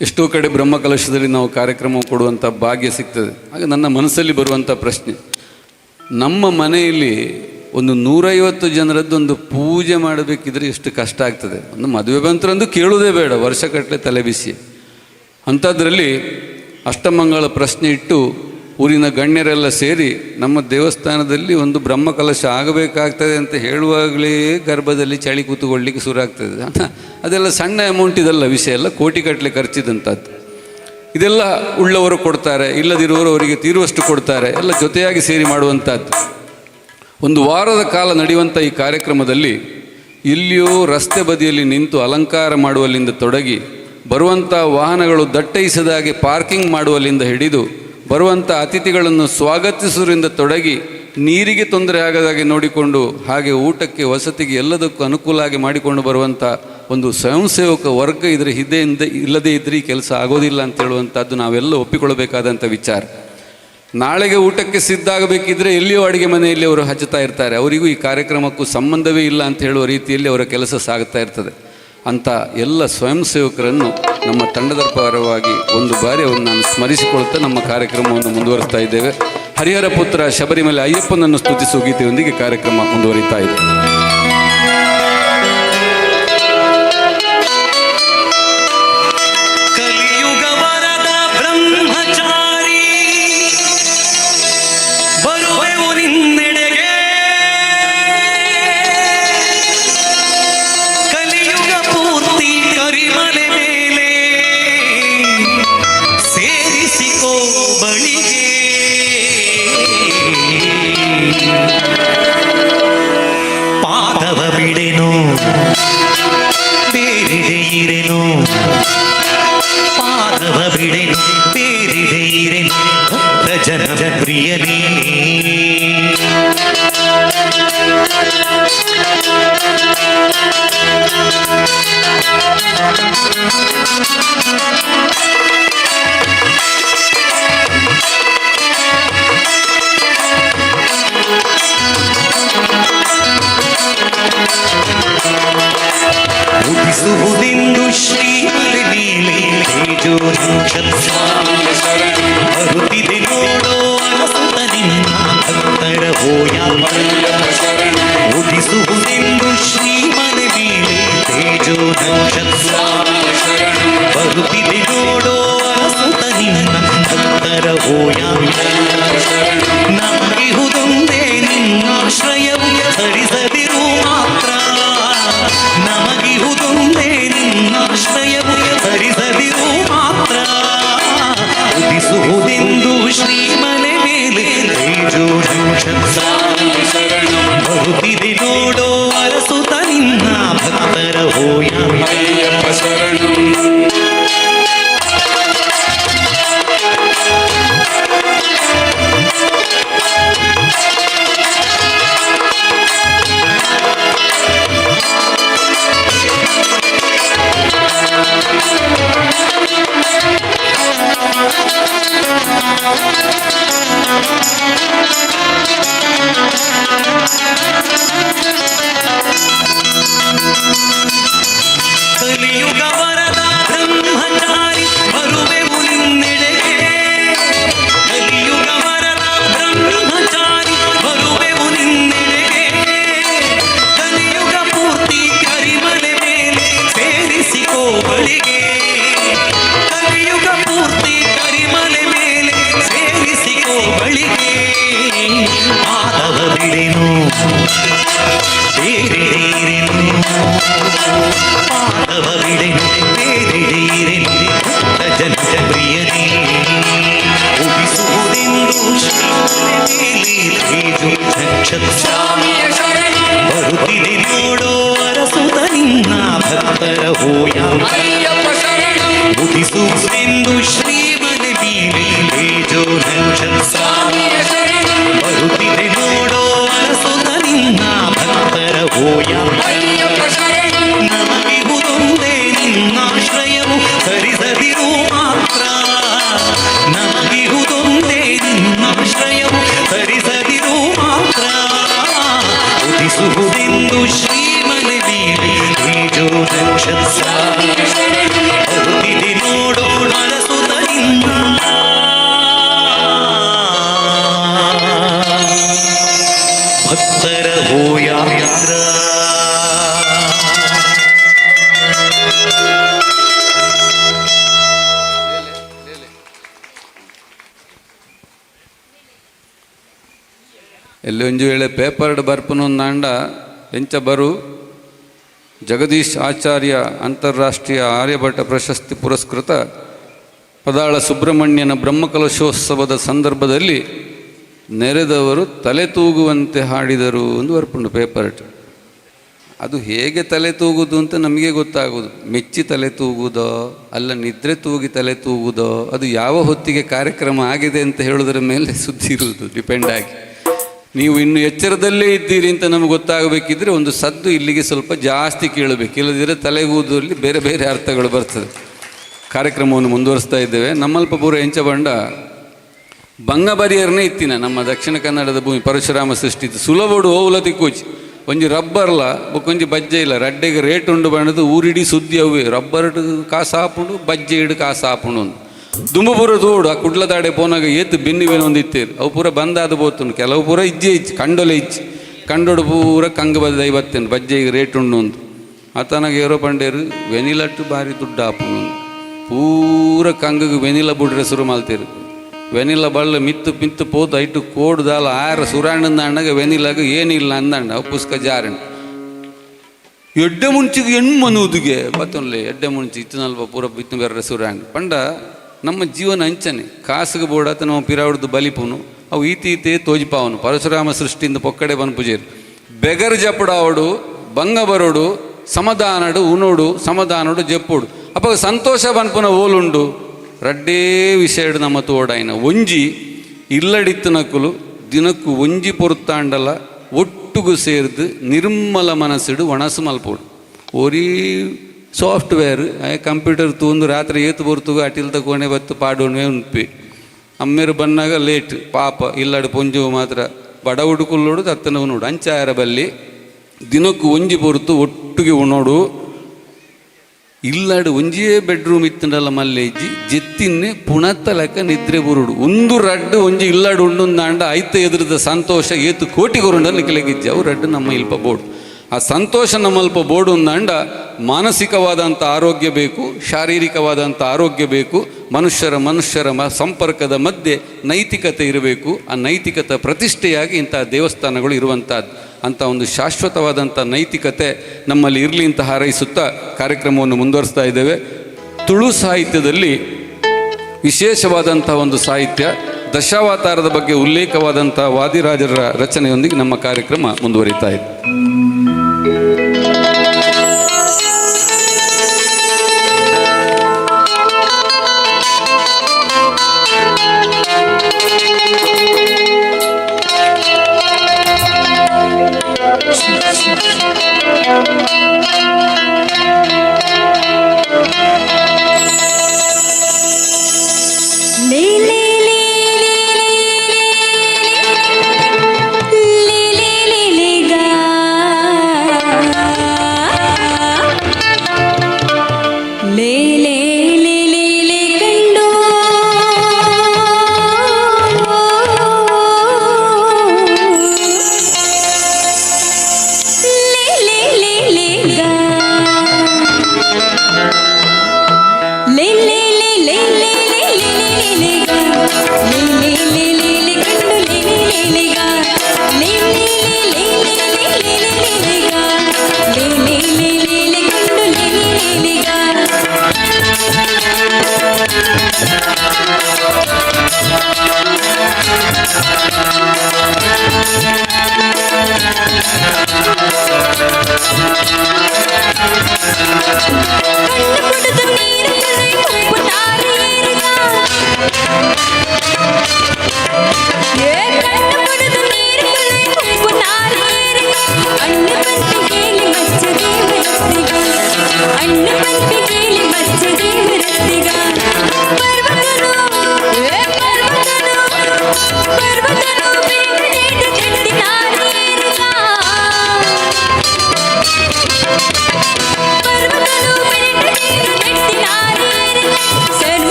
ಎಷ್ಟೋ ಕಡೆ ಬ್ರಹ್ಮಕಲಶದಲ್ಲಿ ನಾವು ಕಾರ್ಯಕ್ರಮ ಕೊಡುವಂಥ ಭಾಗ್ಯ ಸಿಗ್ತದೆ. ಆಗ ನನ್ನ ಮನಸ್ಸಲ್ಲಿ ಬರುವಂಥ ಪ್ರಶ್ನೆ, ನಮ್ಮ ಮನೆಯಲ್ಲಿ ಒಂದು 150 ಜನರದ್ದೊಂದು ಪೂಜೆ ಮಾಡಬೇಕಿದ್ರೆ ಎಷ್ಟು ಕಷ್ಟ ಆಗ್ತದೆ. ಒಂದು ಮದುವೆ ಬಂತರಂದು ಕೇಳುವುದೇ ಬೇಡ, ವರ್ಷಗಟ್ಟಲೆ ತಲೆ ಬಿಸಿ. ಅಂಥದ್ರಲ್ಲಿ ಅಷ್ಟಮಂಗಳ ಪ್ರಶ್ನೆ ಇಟ್ಟು ಊರಿನ ಗಣ್ಯರೆಲ್ಲ ಸೇರಿ ನಮ್ಮ ದೇವಸ್ಥಾನದಲ್ಲಿ ಒಂದು ಬ್ರಹ್ಮಕಲಶ ಆಗಬೇಕಾಗ್ತದೆ ಅಂತ ಹೇಳುವಾಗಲೇ ಗರ್ಭದಲ್ಲಿ ಚಳಿ ಕೂತುಕೊಳ್ಳಿಕ್ಕೆ ಶುರು ಆಗ್ತದೆ. ಅದೆಲ್ಲ ಸಣ್ಣ ಅಮೌಂಟ್ ಇದಲ್ಲ, ವಿಷಯ ಎಲ್ಲ ಕೋಟಿಗಟ್ಟಲೆ ಖರ್ಚಿದಂಥದ್ದು. ಇದೆಲ್ಲ ಉಳ್ಳವರು ಕೊಡ್ತಾರೆ, ಇಲ್ಲದಿರುವವರು ಅವರಿಗೆ ತೀರುವಷ್ಟು ಕೊಡ್ತಾರೆ, ಎಲ್ಲ ಜೊತೆಯಾಗಿ ಸೇರಿ ಮಾಡುವಂಥದ್ದು. ಒಂದು ವಾರದ ಕಾಲ ನಡೆಯುವಂಥ ಈ ಕಾರ್ಯಕ್ರಮದಲ್ಲಿ ಇಲ್ಲಿಯೂ ರಸ್ತೆ ಬದಿಯಲ್ಲಿ ನಿಂತು ಅಲಂಕಾರ ಮಾಡುವಲ್ಲಿಂದ ತೊಡಗಿ, ಬರುವಂಥ ವಾಹನಗಳು ದಟ್ಟೈಸದಾಗೆ ಪಾರ್ಕಿಂಗ್ ಮಾಡುವಲ್ಲಿಂದ ಹಿಡಿದು, ಬರುವಂಥ ಅತಿಥಿಗಳನ್ನು ಸ್ವಾಗತಿಸುವುದರಿಂದ ತೊಡಗಿ, ನೀರಿಗೆ ತೊಂದರೆ ಆಗದಾಗೆ ನೋಡಿಕೊಂಡು, ಹಾಗೆ ಊಟಕ್ಕೆ ವಸತಿಗೆ ಎಲ್ಲದಕ್ಕೂ ಅನುಕೂಲ ಆಗಿ ಮಾಡಿಕೊಂಡು ಬರುವಂಥ ಒಂದು ಸ್ವಯಂ ಸೇವಕ ವರ್ಗ ಇದರ ಹಿಂದೆಯಿಂದ ಇಲ್ಲದೇ ಇದ್ದರೆ ಈ ಕೆಲಸ ಆಗೋದಿಲ್ಲ ಅಂತ ಹೇಳುವಂಥದ್ದು ನಾವೆಲ್ಲ ಒಪ್ಪಿಕೊಳ್ಳಬೇಕಾದಂಥ ವಿಚಾರ. ನಾಳೆಗೆ ಊಟಕ್ಕೆ ಸಿದ್ಧ ಆಗಬೇಕಿದ್ರೆ ಎಲ್ಲಿಯೋ ಅಡುಗೆ ಮನೆಯಲ್ಲಿ ಅವರು ಹಚ್ಚುತ್ತಾ ಇರ್ತಾರೆ, ಅವರಿಗೂ ಈ ಕಾರ್ಯಕ್ರಮಕ್ಕೂ ಸಂಬಂಧವೇ ಇಲ್ಲ ಅಂತ ಹೇಳುವ ರೀತಿಯಲ್ಲಿ ಅವರ ಕೆಲಸ ಸಾಗುತ್ತಾ ಇರ್ತದೆ. ಅಂಥ ಎಲ್ಲ ಸ್ವಯಂ ಸೇವಕರನ್ನು ನಮ್ಮ ತಂಡದ ಪರವಾಗಿ ಒಂದು ಬಾರಿ ಅವರನ್ನು ನಾನು ಸ್ಮರಿಸಿಕೊಳ್ತಾ ನಮ್ಮ ಕಾರ್ಯಕ್ರಮವನ್ನು ಮುಂದುವರಿಸ್ತಾ ಇದ್ದೇವೆ. ಹರಿಹರ ಪುತ್ರ ಶಬರಿಮಲೆ ಅಯ್ಯಪ್ಪನನ್ನು ಸ್ತುತಿಸುವ ಗೀತೆಯೊಂದಿಗೆ ಕಾರ್ಯಕ್ರಮ ಮುಂದುವರಿತಾ ಇದೆ. ಪಾದವ ಬಿಡೆನು ಬೇರೆಡೆ ಇರೆನು ಪಾದವ ಬಿಡೆನು ಬೇರೆಡೆ ಇರೆನು ಜನ ಪ್ರಿಯನೇ ಉದಿಸುವುದೆಂದು ಶ್ರೀಮಲೆ ಮೇಲೆ ತೇಜೋ ನಕ್ಷತ್ರ ಬರುತ್ತಿದೆ ನೋಡೋ ಅರಸುತ ನಿನ್ನ ಭಕ್ತರ ಹೋಯ ಉದಿಸುವುದೆಂದು ಶ್ರೀಮಲೆ ಮೇಲೆ ತೇಜೋ ನಕ್ಷತ್ರ ಬರುತ್ತಿದೆ ನೋಡೋ ಅರಸುತ ನಿನ್ನ ಭಕ್ತರ ಹೋಯ ನಮಗಿಹುದೊಂದೇ ನಿನ್ನಾಶ್ರಯವು ಹರಿಸದಿರು ಮಾತ್ರ ನಮಗಿಹುದೊಂದೇ ನಿನ್ನಾಶ್ರಯವು ಹರಿಸದಿರು ಮಾತ್ರ ಉದಿಸುವುದೆಂದು ಶ್ರೀಮಲೆ ಮೇಲೆ ತೇಜೋ ನಕ್ಷತ್ರ ಬರುತ್ತಿದೆ ನೋಡೋ ಅರಸುತ ನಿನ್ನ ಭಕ್ತರ ಹೋಯ ಕಲಿಯುಗ ವರದ ಬ್ರಹ್ಮಚಾರಿ ಬರುವೆವು ನಿನ್ನೆಡೆಗೆ ಕಲಿಯುಗ ವರದ ಬ್ರಹ್ಮಚಾರಿ ಬರುವೆವು ನಿನ್ನೆಡೆಗೆ ಕಲಿಯುಗ ಪೂರ್ತಿ ಕರಿಮಲೆ ಮೇಲೆ ಸೇರಿಸಿಕೋ ಬಳಿಗೆ ಕಲಿಯುಗ ಪೂರ್ತಿ ಕರಿಮಲೆ ಮೇಲೆ ಸೇರಿಸಿಕೋ ಬಳಿಗೆ ಪಾದವ ಬಿಡೆನು ಬೇರೆಡೆಯಿರೆನು ಪಾದವ ಬಿಡೆನು ಬೇರೆಡೆಯಿರೆನು ಜನ ಪ್ರಿಯನೇ ಉದಿಸುವುದೆಂದು ಶ್ರೀಮಲೆ ಮೇಲೆ ತೇಜೋ ನಕ್ಷತ್ರ ಬರುತ್ತಿದೆ ನೋಡೋ ಅರಸುತ ನಿನ್ನ ಭಕ್ತರ ಹೋಯ ಉದಿಸುವುದೆಂದು ಶ್ರೀಮಲೆ ಮೇಲೆ ತೇಜೋ ನಕ್ಷತ್ರ ಬರುತ್ತಿದೆ ನೋಡೋ ಅರಸುತ ನಿನ್ನ ಭಕ್ತರ ಹೋಯ ನಮಗಿಹುದೊಂದೇ ನಿನ್ನಾಶ್ರಯವು ಹರಿಸದಿರು ಮಾತ್ರ ನಮಗಿಹುದೊಂದೇ ನಿನ್ನಾಶ್ರಯವು ಹರಿಸದಿರು ಮಾತ್ರ ಉದಿಸುವುದೆಂದು ಶ್ರೀಮಲೆ ಮೇಲೆ ತೇಜೋ ನಕ್ಷತ್ರ ಬರುತ್ತಿದೆ ನೋಡೋ ಅರಸುತ ನಿನ್ನ ಭಕ್ತರ ಹೋಯ ಎಲ್ಲಿ ಒಂಜು ವೇಳೆ ಪೇಪರ್ಡ್ ಬರ್ಪನೊಂದಾಂಡ ಎಂಚ ಬರು ಜಗದೀಶ್ ಆಚಾರ್ಯ ಅಂತಾರಾಷ್ಟ್ರೀಯ ಆರ್ಯಭಟ ಪ್ರಶಸ್ತಿ ಪುರಸ್ಕೃತ ಪದಾಳ ಸುಬ್ರಹ್ಮಣ್ಯನ ಬ್ರಹ್ಮಕಲಶೋತ್ಸವದ ಸಂದರ್ಭದಲ್ಲಿ ನೆರೆದವರು ತಲೆ ತೂಗುವಂತೆ ಹಾಡಿದರು ಎಂದು ಬರ್ಪುಂಡು ಪೇಪರ್ಟ್. ಅದು ಹೇಗೆ ತಲೆ ತೂಗುದು ಅಂತ ನಮಗೆ ಗೊತ್ತಾಗೋದು. ಮೆಚ್ಚಿ ತಲೆ ತೂಗುವುದೋ ಅಲ್ಲ ನಿದ್ರೆ ತೂಗಿ ತಲೆ ತೂಗುವುದೋ ಅದು ಯಾವ ಹೊತ್ತಿಗೆ ಕಾರ್ಯಕ್ರಮ ಆಗಿದೆ ಅಂತ ಹೇಳೋದರ ಮೇಲೆ ಸುದ್ದಿ ಇರುವುದು ಡಿಪೆಂಡ್ ಆಗಿ. ನೀವು ಇನ್ನು ಎಚ್ಚರದಲ್ಲೇ ಇದ್ದೀರಿ ಅಂತ ನಮಗೆ ಗೊತ್ತಾಗಬೇಕಿದ್ರೆ ಒಂದು ಸದ್ದು ಇಲ್ಲಿಗೆ ಸ್ವಲ್ಪ ಜಾಸ್ತಿ ಕೇಳಬೇಕು, ಇಲ್ಲದಿದ್ದರೆ ತಲೆಗೂದಲ್ಲಿ ಬೇರೆ ಬೇರೆ ಅರ್ಥಗಳು ಬರ್ತದೆ. ಕಾರ್ಯಕ್ರಮವನ್ನು ಮುಂದುವರಿಸ್ತಾ ಇದ್ದೇವೆ. ನಮ್ಮಲ್ಪ ಪೂರ ಎಂಚ ಬಂಡ ಬಂಗಬರಿಯರ್ನೇ ಇತ್ತಿನ ನಮ್ಮ ದಕ್ಷಿಣ ಕನ್ನಡದ ಭೂಮಿ ಪರಶುರಾಮ ಸೃಷ್ಟಿತು ಸುಲಭಡು ಓವುಲತಿ ಕೂಚಿ ಒಂಜಿ ರಬ್ಬರ್ಲ ಬೊಕ್ಕೊಂಜಿ ಬಜ್ಜೆ ಇಲ್ಲ ರಡ್ಡೆಗೆ ರೇಟ್ ಉಂಡು ಬಣ್ಣದು ಊರಿಡಿ ಸುದ್ದಿ ಅವೇ ರಬ್ಬರ್ ಕಾಸು ಹಾಪುಂಡು ಬಜ್ಜೆ ಇಡು ಕಾಸು ಹಾಪುಂಡು ಒಂದು ದುಂಬು ಪೂರ ತೋಡು ಆ ಕುಡ್ಲ ತಾಡೆ ಪೋನಾಗ ಏತು ಬೆನ್ನಿವೇನೊಂದು ಇತ್ತೇರು ಅವು ಪೂರ ಬಂದಾದ ಬೋತುಂಡು ಕೆಲವು ಪೂರ ಇಜ್ಜೆ ಇಚ್ಚಿ ಕಂಡೊಲೆ ಇಚ್ಚಿ ಕಂಡೋಡು ಪೂರ ಕಂಗ ಬದ ಐವತ್ತೇನು ಬಜ್ಜೆಗೆ ರೇಟ್ ಉಂಡು ಒಂದು ಆತನಾಗ ಏರೋ ಪಂಡೇರು ವೆನಿಲಟ್ಟು ಭಾರಿ ದುಡ್ಡು ಹಾಪುಂಡು ಪೂರ ಕಂಗಗೆ ವೆನಿಲ ಬುಡ್ರೆ ಶುರು ಮಾಡ್ತೀರು. ವೆನಿಲ ಬಳ್ಳ ಮಿತ್ತು ಮಿತ್ತು ಪೋತು ಐಟು ಕೋಡುದಾಲ ಆರ ಸುರಾಂಡಂದ ಅಣ್ಣಗ ವೆನಿಲಾಗ ಏನಿಲ್ಲ ಅಂದಂಡ ಅವು ಪುಸ್ಕ ಜಾರಣ್ಣ ಎಡ್ಡೆ ಮುಂಚಿಗೆ ಹೆಣ್ಮನುವುದಿಗೆ ಬತ್ತೊನ್ಲೆ ಎಡ್ಡೆ ಮುಂಚಿ ಇತ್ತನಲ್ವ ಪೂರ ಬಿತ್ತು ಬೇರೆ ಸುರಾಂಡ್ ಪಂಡ ನಮ್ಮ ಜೀವನ ಅಂಚನೆ ಕಾಸಿಗೆ ಬೋಡಾತ ನಾವು ಪಿರಾವಡ್ದು ಬಲಿಪುನು ಅವು ಈತಿ ಈತೆ ತೋಜಿಪಾವನು ಪರಶುರಾಮ ಸೃಷ್ಟಿಯಿಂದ ಪೊಕ್ಕಡೆ ಬನ್ಪುಜೇರು ಬೆಗರ್ ಜಪಡ ಅವಡು ಬಂಗಬರೋಡು ಸಮಾಧಾನಡು ಉಣೋಡು ಸಮಾಧಾನಡು ಜಪ್ಪೋಡು ಅಪ್ಪ ಸಂತೋಷ ಬನ್ಪುನ ಓಲುಂಡು ರಡ್ಡೇ ವಿಷಯಡು ನಮ್ಮ ತೋಡಾಯಿನ ಒಂಜಿ ಇಲ್ಲಡಿತ್ತನಕುಲು ದಿನಕ್ಕೂ ಒಂಜಿ ಪೊರುತ್ತಾಂಡಲ ಒಟ್ಟುಗು ಸೇರ್ದು ನಿರ್ಮಲ ಮನಸ್ಸಿಡು ಒಣಸು ಮಲ್ಪೋಡು ಒರೀ ಸಾಫ್ಟ್ವೇರ್ ಕಂಪ್ಯೂಟರ್ ತೂಂದು ರಾತ್ರಿ ಏತು ಬರ್ತುಗು ಅಟಿಲ್ ತಗೊಂಡೆ ಬತ್ತು ಪಾಡೋಣವೇ ಉಂಪಿ ಅಮ್ಮೇರು ಬನ್ನಾಗ ಲೇಟ್ ಪಾಪ ಇಲ್ಲಡು ಪೊಂಜು ಮಾತ್ರ ಬಡ ಹುಡುಕುಲ್ಲೋಡು ತತ್ತನ ಉಣೋಡು ಅಂಚಾಯರ ಬಲ್ಲಿ ದಿನಕ್ಕೂ ಒಂಜಿ ಪೊರ್ತು ಒಟ್ಟಿಗೆ ಉಣೋಡು ಇಲ್ಲಾಡು ಒಂಜಿಯೇ ಬೆಡ್ರೂಮ್ ಇತ್ತಂಡಲ್ಲ ಮಲ್ಲೇಜಿ ಜೆತ್ತಿನ್ನೆ ಪುಣತ್ತ ಲೆಕ್ಕ ನಿದ್ರೆ ಬುರುಡು ಒಂದು ರಡ್ಡು ಒಂಜಿ ಇಲ್ಲಾಡು ಉಂಡುಂದಾಂಡ ಐತ ಎದುರದ ಸಂತೋಷ ಏತು ಕೋಟಿ ಕೊರುಂಡ ನಿಖಲೆಗಿಜ್ಜಿ ಅವು ರಡ್ಡು ನಮ್ಮ ಇಲ್ಪ ಬೋಡು ಆ ಸಂತೋಷ ನಮ್ಮಲ್ಪ ಬೋಡು ಅಂದಾಂಡ ಮಾನಸಿಕವಾದಂಥ ಆರೋಗ್ಯ ಬೇಕು, ಶಾರೀರಿಕವಾದಂಥ ಆರೋಗ್ಯ ಬೇಕು, ಮನುಷ್ಯರ ಸಂಪರ್ಕದ ಮಧ್ಯೆ ನೈತಿಕತೆ ಇರಬೇಕು. ಆ ನೈತಿಕತೆ ಪ್ರತಿಷ್ಠೆಯಾಗಿ ಇಂಥ ದೇವಸ್ಥಾನಗಳು ಇರುವಂಥದ್ದು. ಅಂಥ ಒಂದು ಶಾಶ್ವತವಾದಂಥ ನೈತಿಕತೆ ನಮ್ಮಲ್ಲಿ ಇರಲಿ ಅಂತ ಹಾರೈಸುತ್ತಾ ಕಾರ್ಯಕ್ರಮವನ್ನು ಮುಂದುವರಿಸ್ತಾ ಇದ್ದೇವೆ. ತುಳು ಸಾಹಿತ್ಯದಲ್ಲಿ ವಿಶೇಷವಾದಂಥ ಒಂದು ಸಾಹಿತ್ಯ, ದಶಾವತಾರದ ಬಗ್ಗೆ ಉಲ್ಲೇಖವಾದಂಥ ವಾದಿರಾಜರ ರಚನೆಯೊಂದಿಗೆ ನಮ್ಮ ಕಾರ್ಯಕ್ರಮ ಮುಂದುವರಿತಾ ಇದೆ. गा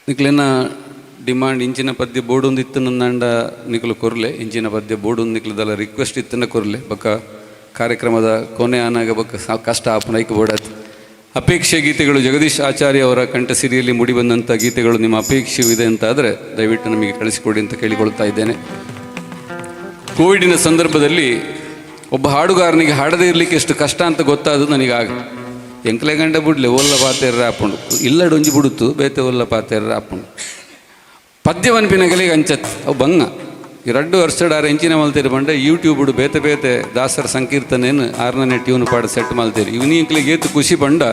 ನಿಕ್ಲೆನ ಡಿಮಾಂಡ್ ಇಂಚಿನ ಪದ್ಯ ಬೋಡೊಂದು ಇತ್ತು ನಂದ ನಿಕ್ಲು ಕೊರ್ಲೆ ಇಂಚಿನ ಪದ್ಯ ಬೋಡೊಂದು ನಿಕ್ಲದಲ್ಲ ರಿಕ್ವೆಸ್ಟ್ ಇತ್ತನ ಕೊರ್ಲೆ ಬಕ್ಕ ಕಾರ್ಯಕ್ರಮದ ಕೊನೆ ಆನಾಗ ಬಕ್ಕ ಕಷ್ಟ ಆಪನೈಕ್ ಬೋಡತ್ ಅಪೇಕ್ಷೆ ಗೀತೆಗಳು ಜಗದೀಶ್ ಆಚಾರ್ಯ ಅವರ ಕಂಠಸಿರಿಯಲ್ಲಿ ಮೂಡಿಬಂದಂಥ ಗೀತೆಗಳು ನಿಮ್ಮ ಅಪೇಕ್ಷೆಯಿದೆ ಅಂತ ಆದರೆ ದಯವಿಟ್ಟು ನಮಗೆ ಕಳಿಸಿಕೊಡಿ ಅಂತ ಕೇಳಿಕೊಳ್ತಾ ಇದ್ದೇನೆ. ಕೋವಿಡಿನ ಸಂದರ್ಭದಲ್ಲಿ ಒಬ್ಬ ಹಾಡುಗಾರನಿಗೆ ಹಾಡದೇ ಇರಲಿಕ್ಕೆ ಎಷ್ಟು ಕಷ್ಟ ಅಂತ ಗೊತ್ತಾದದು ನನಗಾಗ. ಎಂಕ್ಲೆ ಗಂಡ ಬಿಡ್ಲೆ ಒಲ್ಲ ಪಾತೆರ್ರ ಹಾಕೊಂಡು ಇಲ್ಲಡೊಂಜಿ ಬಿಡುತ್ತು ಬೇತೆ ಒಲ್ಲ ಪಾತೆರ್ರ ಹಾಕೊಂಡು ಪದ್ಯವನ್ಪಿನಗಲಿಗೆ ಅಂಚತ್ ಅವು ಬಂಗ 2 ವರ್ಷಡಾರ ಎಂಚಿನ ಮಲ್ತೀರಿ ಬಂಡೆ ಯೂಟ್ಯೂಬ್ ಬೇತೆ ಬೇತೆ ದಾಸರ ಸಂಕೀರ್ತನೇನು 6ನೇ ಟ್ಯೂನ್ ಪಾಡು ಸೆಟ್ ಮಲ್ತೀರಿ ಇವನಿಂಕ್ಲಿಗೆ ಏತು ಖುಷಿ ಬಂಡ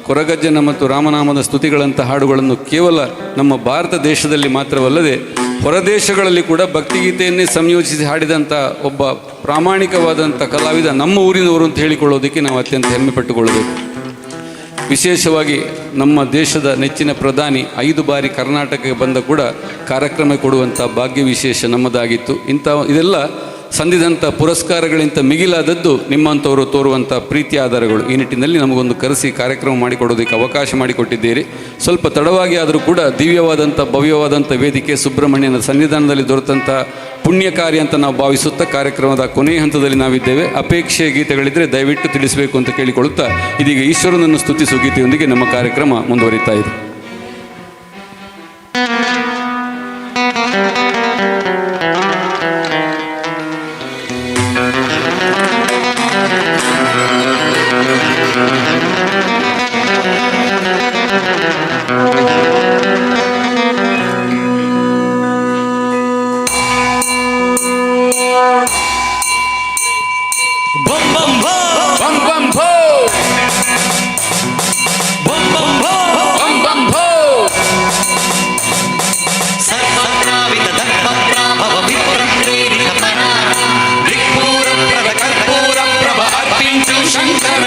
ಕೊರಗಜ್ಜನ ಮತ್ತು ರಾಮನಾಮದ ಸ್ತುತಿಗಳಂಥ ಹಾಡುಗಳನ್ನು ಕೇವಲ ನಮ್ಮ ಭಾರತ ದೇಶದಲ್ಲಿ ಮಾತ್ರವಲ್ಲದೆ ಹೊರದೇಶಗಳಲ್ಲಿ ಕೂಡ ಭಕ್ತಿಗೀತೆಯನ್ನೇ ಸಂಯೋಜಿಸಿ ಹಾಡಿದಂಥ ಒಬ್ಬ ಪ್ರಾಮಾಣಿಕವಾದಂಥ ಕಲಾವಿದ ನಮ್ಮ ಊರಿನವರು ಅಂತ ಹೇಳಿಕೊಳ್ಳೋದಕ್ಕೆ ನಾವು ಅತ್ಯಂತ ಹೆಮ್ಮೆ ಪಟ್ಟುಕೊಳ್ಳಬೇಕು. ವಿಶೇಷವಾಗಿ ನಮ್ಮ ದೇಶದ ನೆಚ್ಚಿನ ಪ್ರಧಾನಿ 5 ಬಾರಿ ಕರ್ನಾಟಕಕ್ಕೆ ಬಂದ ಕೂಡ ಕಾರ್ಯಕ್ರಮ ಕೊಡುವಂಥ ಭಾಗ್ಯ ವಿಶೇಷ ನಮ್ಮದಾಗಿತ್ತು. ಇದೆಲ್ಲ ಸಂದಿದಂಥ ಪುರಸ್ಕಾರಗಳಿಂತ ಮಿಗಿಲಾದದ್ದು ನಿಮ್ಮಂಥವರು ತೋರುವಂಥ ಪ್ರೀತಿ ಆಧಾರಗಳು. ಈ ನಿಟ್ಟಿನಲ್ಲಿ ನಮಗೊಂದು ಕರೆಸಿ ಕಾರ್ಯಕ್ರಮ ಮಾಡಿಕೊಡೋದಕ್ಕೆ ಅವಕಾಶ ಮಾಡಿಕೊಟ್ಟಿದ್ದೀರಿ. ಸ್ವಲ್ಪ ತಡವಾಗಿ ಆದರೂ ಕೂಡ ದಿವ್ಯವಾದಂಥ ಭವ್ಯವಾದಂಥ ವೇದಿಕೆ ಸುಬ್ರಹ್ಮಣ್ಯನ ಸನ್ನಿಧಾನದಲ್ಲಿ ದೊರೆತಂಥ ಪುಣ್ಯ ಕಾರ್ಯ ಅಂತ ನಾವು ಭಾವಿಸುತ್ತಾ ಕಾರ್ಯಕ್ರಮದ ಕೊನೆಯ ಹಂತದಲ್ಲಿ ನಾವಿದ್ದೇವೆ. ಅಪೇಕ್ಷೆ ಗೀತೆಗಳಿದ್ದರೆ ದಯವಿಟ್ಟು ತಿಳಿಸಬೇಕು ಅಂತ ಕೇಳಿಕೊಳ್ಳುತ್ತಾ ಇದೀಗ ಈಶ್ವರನನ್ನು ಸ್ತುತಿಸುವ ಗೀತೆಯೊಂದಿಗೆ ನಮ್ಮ ಕಾರ್ಯಕ್ರಮ ಮುಂದುವರಿತಾ ಇದೆ. ಶಂಕರ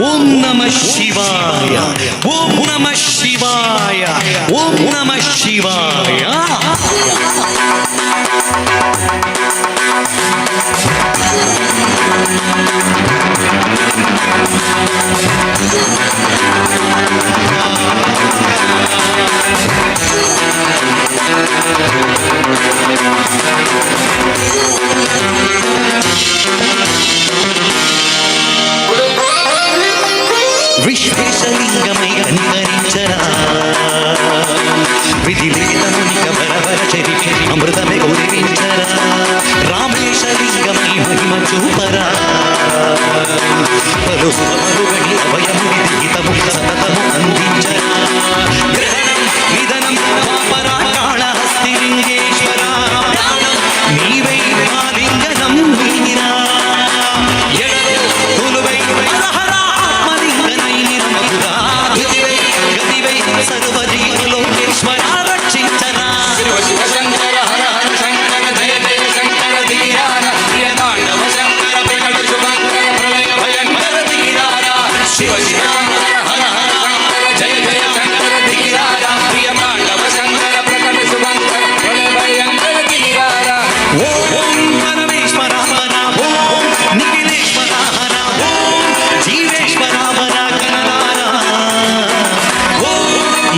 ಓಂ ನಮಃ ಶಿವಾಯ, ಓಂ ನಮಃ ಶಿವಾಯ, ಓಂ ನಮಃ ಶಿವಾಯ. ವಿಶ್ವೇಶಲಿಂಗಮೈ ಕನಿಕರಿಂಚರ ವಿಧಿಲಿಖಿತಮುನಿಕ ಬರವರ ಚರಿ ಅಮೃತಮೆ ಗೌರಿವಿಂಚರ ರಾಮೇಶಲಿಂಗಮೈ ಮಹಿಮ ಚೂಪರ ಪಲು ಸುಮರುಗಣಿ ಅಭಯಮು ವಿಧಿಹಿತಮು ಸತತಮು ಅಂದಿಂಚರ ಗ್ರಹಣಂ ನಿಧನಂ ಪಾಪರ ಕಾಳಹಸ್ತಿಲಿಂಗೇಶ್ವರ ನೀವೈ ಮಾಲಿಂಗನಂ ನೀರ ಎಡರು ತುಲುವೈ ಹರಹರ ಆತ್ಮಲಿಂಗನೈ ನಿರ್ಮಧುರ ಗತಿವೈ ಗತಿವೈ ಸರ್ವಜೀವಲೋಕೇಶ್ವರ ರಕ್ಷಿಂಚನ. ಶಿವ ಶಿವ ಶಂಕರ ಹರ ಹರ ಶಂಕರ ಜಯ ಜಯ ಶಂಕರ ಧೀರಾರ ಪ್ರಿಯ ತಾಂಡವ ಶಂಕರ ಪ್ರಕಟ ಶುಭಂಕರ ಪ್ರಳಯ ಭಯಂಕರ ಧೀರಾರ. ಶಿವ ಶಿವ ಶಂಕರ ಹರ ಹರ ಶಂಕರ ಜಯ ಜಯ ಶಂಕರ ಧೀರಾರ ಪ್ರಿಯ ತಾಂಡವ ಶಂಕರ ಪ್ರಕಟ ಶುಭಂಕರ ಪ್ರಳಯ ಭಯಂಕರ ಧೀರಾರ. ಓಂ ಪರಮೇಶ್ವರ ವರ, ಓಂ ನಿಖಿಲೇಶ್ವರ ಹರ, ಓಂ ಜೀವೇಶ್ವರ ವರ ಕನದಾರ, ಓಂ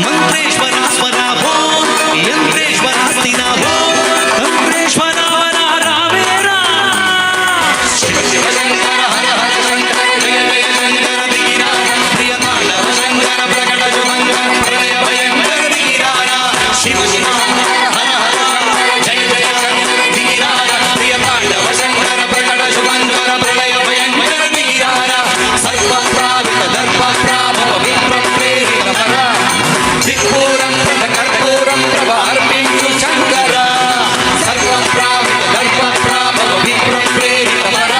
ಮಂತ್ರೇಶ್ವರ ಸ್ವರ, ಓಂ ಯಂತ್ರೇಶ್ವರ ಸ್ಥಿರ, ಓಂ ತಂತ್ರೇಶ್ವರ ವರ ರಾವೇರ. ಶಿವ ಶಿವ ಶಂಕರ ಹರ ಹರ ಶಂಕರ ಜಯ ಜಯ ಶಂಕರ ಧೀರಾರ ಪ್ರಿಯ ತಾಂಡವ ಶಂಕರ ಪ್ರಕಟ ಶುಭಂಕರ ಪ್ರಳಯ ಭಯಂಕರ ಧೀರಾರ. ಶಿವ ಶಿವ ಶಂಕರ ಹರ ಹರ ಶಂಕರ ಜಯ ಜಯ ಶಂಕರ ಧೀರಾರ ಪ್ರಿಯ ತಾಂಡವ ಶಂಕರ ಪ್ರಕಟ ಶುಭಂಕರ ಪ್ರಳಯ ಭಯಂಕರ ಧೀರಾರ. ಸರ್ವ ಪ್ರಾವಿತ ದರ್ಪ ಪ್ರಾಭವ ವಿಪ್ರ ಪ್ರೇರಿತ ಪರ ದಿಕ್ಪೂರಂ ಪ್ರಥ ಕರ್ಪೂರಂ ಪ್ರಭ ಅರ್ಪಿಂಚು ಶಂಕರ. ಸರ್ವ ಪ್ರಾವಿತ ದರ್ಪ ಪ್ರಾಭವ ವಿಪ್ರ ಪ್ರೇರಿತ ಪರ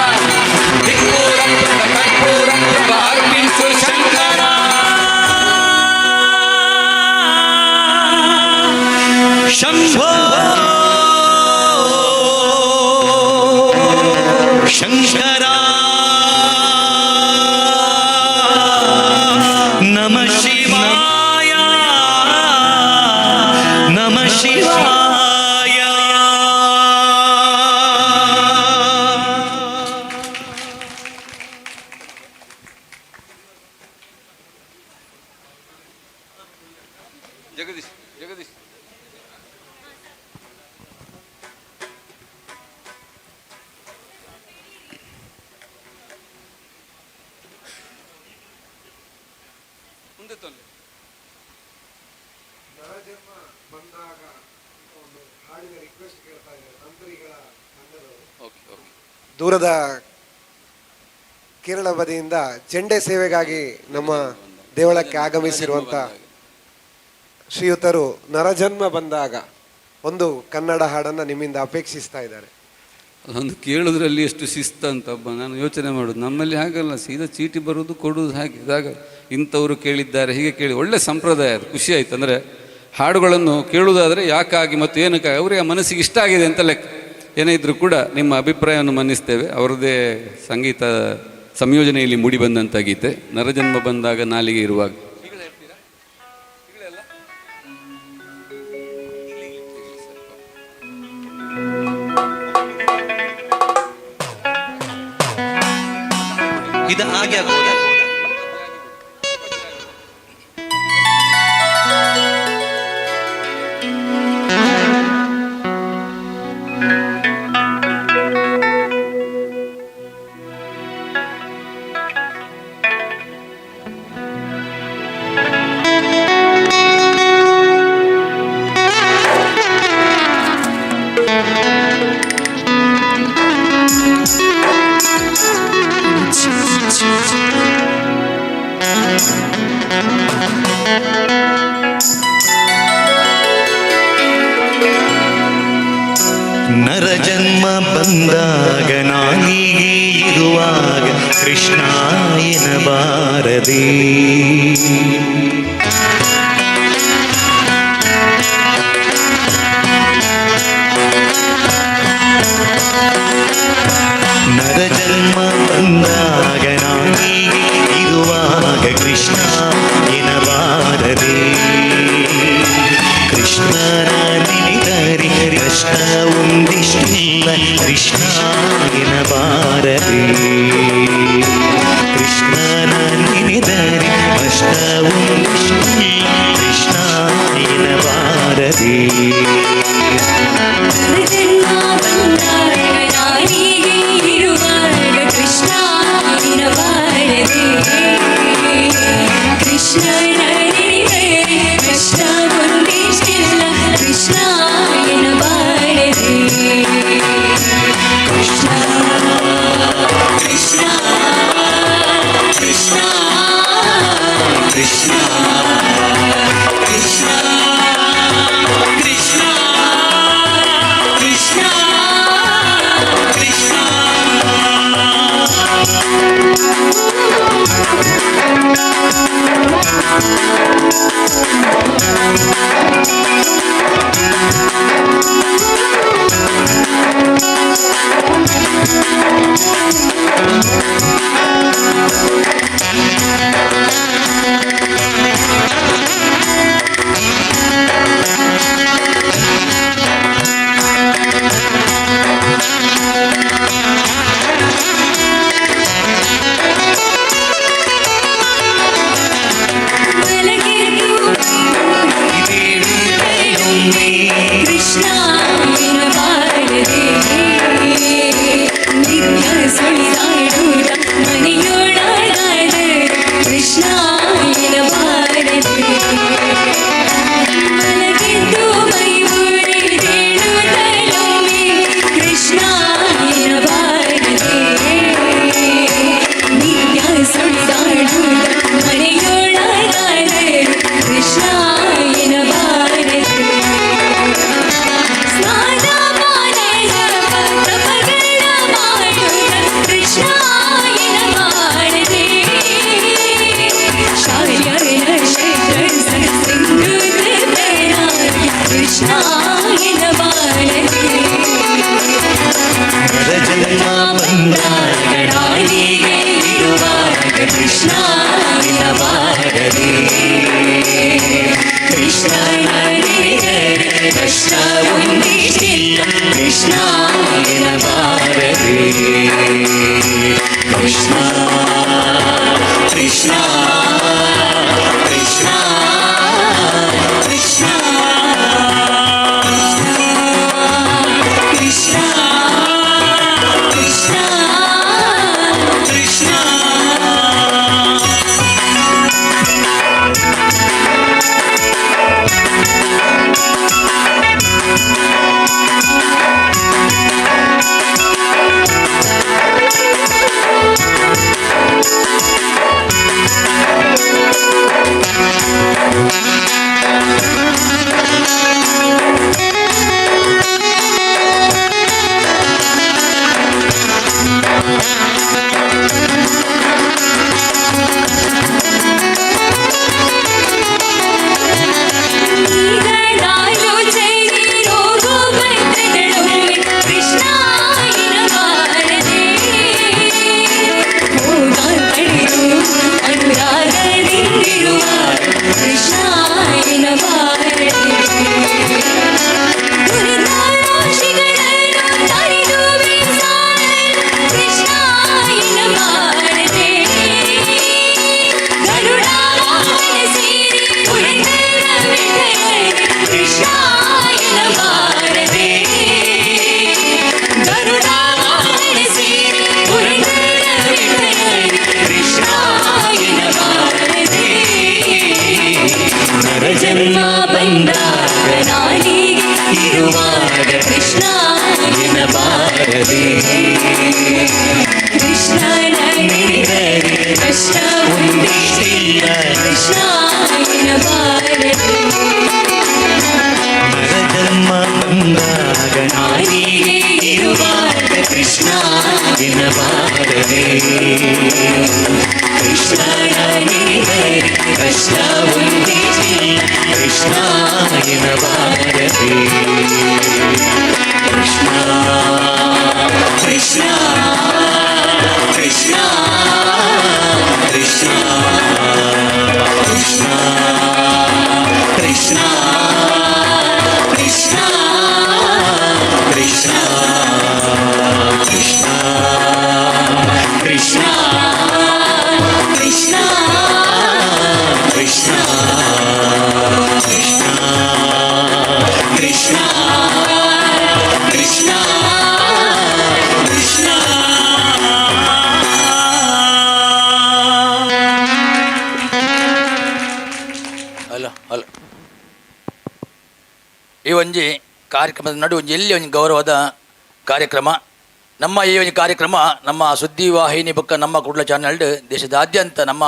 ದಿಕ್ಪೂರಂ ಪ್ರಥ ಕರ್ಪೂರಂ ಪ್ರಭ ಅರ್ಪಿಂಚು ಶಂಕರ. ಶಂಭೋ ಶಂಕರ ನಮಃ ಶಿವಾಯ, ನಮಃ ಶಿವಾಯ. ಜಗದೀಶ್ ಜಗದೀಶ್ ಮುಂದೆ ತೊಂದರೆ. ನರಜನ್ಮ ಬಂದಾಗ ಒಂದು ಹಾಡಿನ ರಿಕ್ವೆಸ್ಟ್ ಕೇಳ್ತಾ ಇದ್ದಾರೆ ನಂತರಿಗಳ ತಂಡದವರು. Okay okay. ದೂರದ ಕೇರಳ ಬದಿಯಿಂದ ಚೆಂಡೆ ಸೇವೆಗಾಗಿ ನಮ್ಮ ದೇವಳಕ್ಕೆ ಆಗಮಿಸಿರುವಂತ ಶ್ರೀಯುತರು ನರಜನ್ಮ ಬಂದಾಗ ಒಂದು ಕನ್ನಡ ಹಾಡನ್ನ ನಿಮ್ಮಿಂದ ಅಪೇಕ್ಷಿಸ್ತಾ ಇದ್ದಾರೆ. ಅದೊಂದು ಕೇಳೋದ್ರಲ್ಲಿ ಎಷ್ಟು ಶಿಸ್ತ ಅಂತ ನಾನು ಯೋಚನೆ ಮಾಡೋದು. ನಮ್ಮಲ್ಲಿ ಹಾಗಲ್ಲ, ಸೀದಾ ಚೀಟಿ ಬರೋದು ಕೊಡೋದು, ಹಾಗೆ ಇದಾಗ ಇಂಥವರು ಕೇಳಿದ್ದಾರೆ ಹೀಗೆ ಕೇಳಿ ಒಳ್ಳೆ ಸಂಪ್ರದಾಯ. ಅದು ಖುಷಿ ಆಯ್ತು. ಅಂದರೆ ಹಾಡುಗಳನ್ನು ಕೇಳುವುದಾದರೆ ಯಾಕಾಗಿ ಮತ್ತು ಏನಕ್ಕಾಗಿ ಅವರಿಗೆ ಮನಸ್ಸಿಗೆ ಇಷ್ಟ ಆಗಿದೆ ಅಂತ ಲೆಕ್ಕ. ಏನೇ ಇದ್ದರೂ ಕೂಡ ನಿಮ್ಮ ಅಭಿಪ್ರಾಯವನ್ನು ಮನ್ನಿಸ್ತೇವೆ. ಅವರದ್ದೇ ಸಂಗೀತ ಸಂಯೋಜನೆಯಲ್ಲಿ ಮೂಡಿ ಬಂದಂಥ ಗೀತೆ ನರಜನ್ಮ ಬಂದಾಗ ನಾಲಿಗೆ ಇರುವಾಗ. ಇದು ಹಾಗೆ ಆಗೋದ. ನರಜನ್ಮ ಬಂದಾಗ ನಾಲಿಗೆ ಇರುವಾಗ ಕೃಷ್ಣ ಎನ್ನಬಾರದೆ. ನರಜನ್ಮ ಬಂದಾಗ ನಾಲಿಗೆ ಇರುವ Krishna ಈ ಒಂಜಿ ಕಾರ್ಯಕ್ರಮದ ನಡು ಒಂಜಿ ಎಲ್ಲಿ ಒಂಜಿ ಗೌರವದ ಕಾರ್ಯಕ್ರಮ. ನಮ್ಮ ಈ ಒಂದು ಕಾರ್ಯಕ್ರಮ ನಮ್ಮ ಸುದ್ದಿವಾಹಿನಿ ಬೊಕ್ಕ ನಮ್ಮ ಕುಡ್ಲ ಚಾನಲ್ ದೇಶದಾದ್ಯಂತ ನಮ್ಮ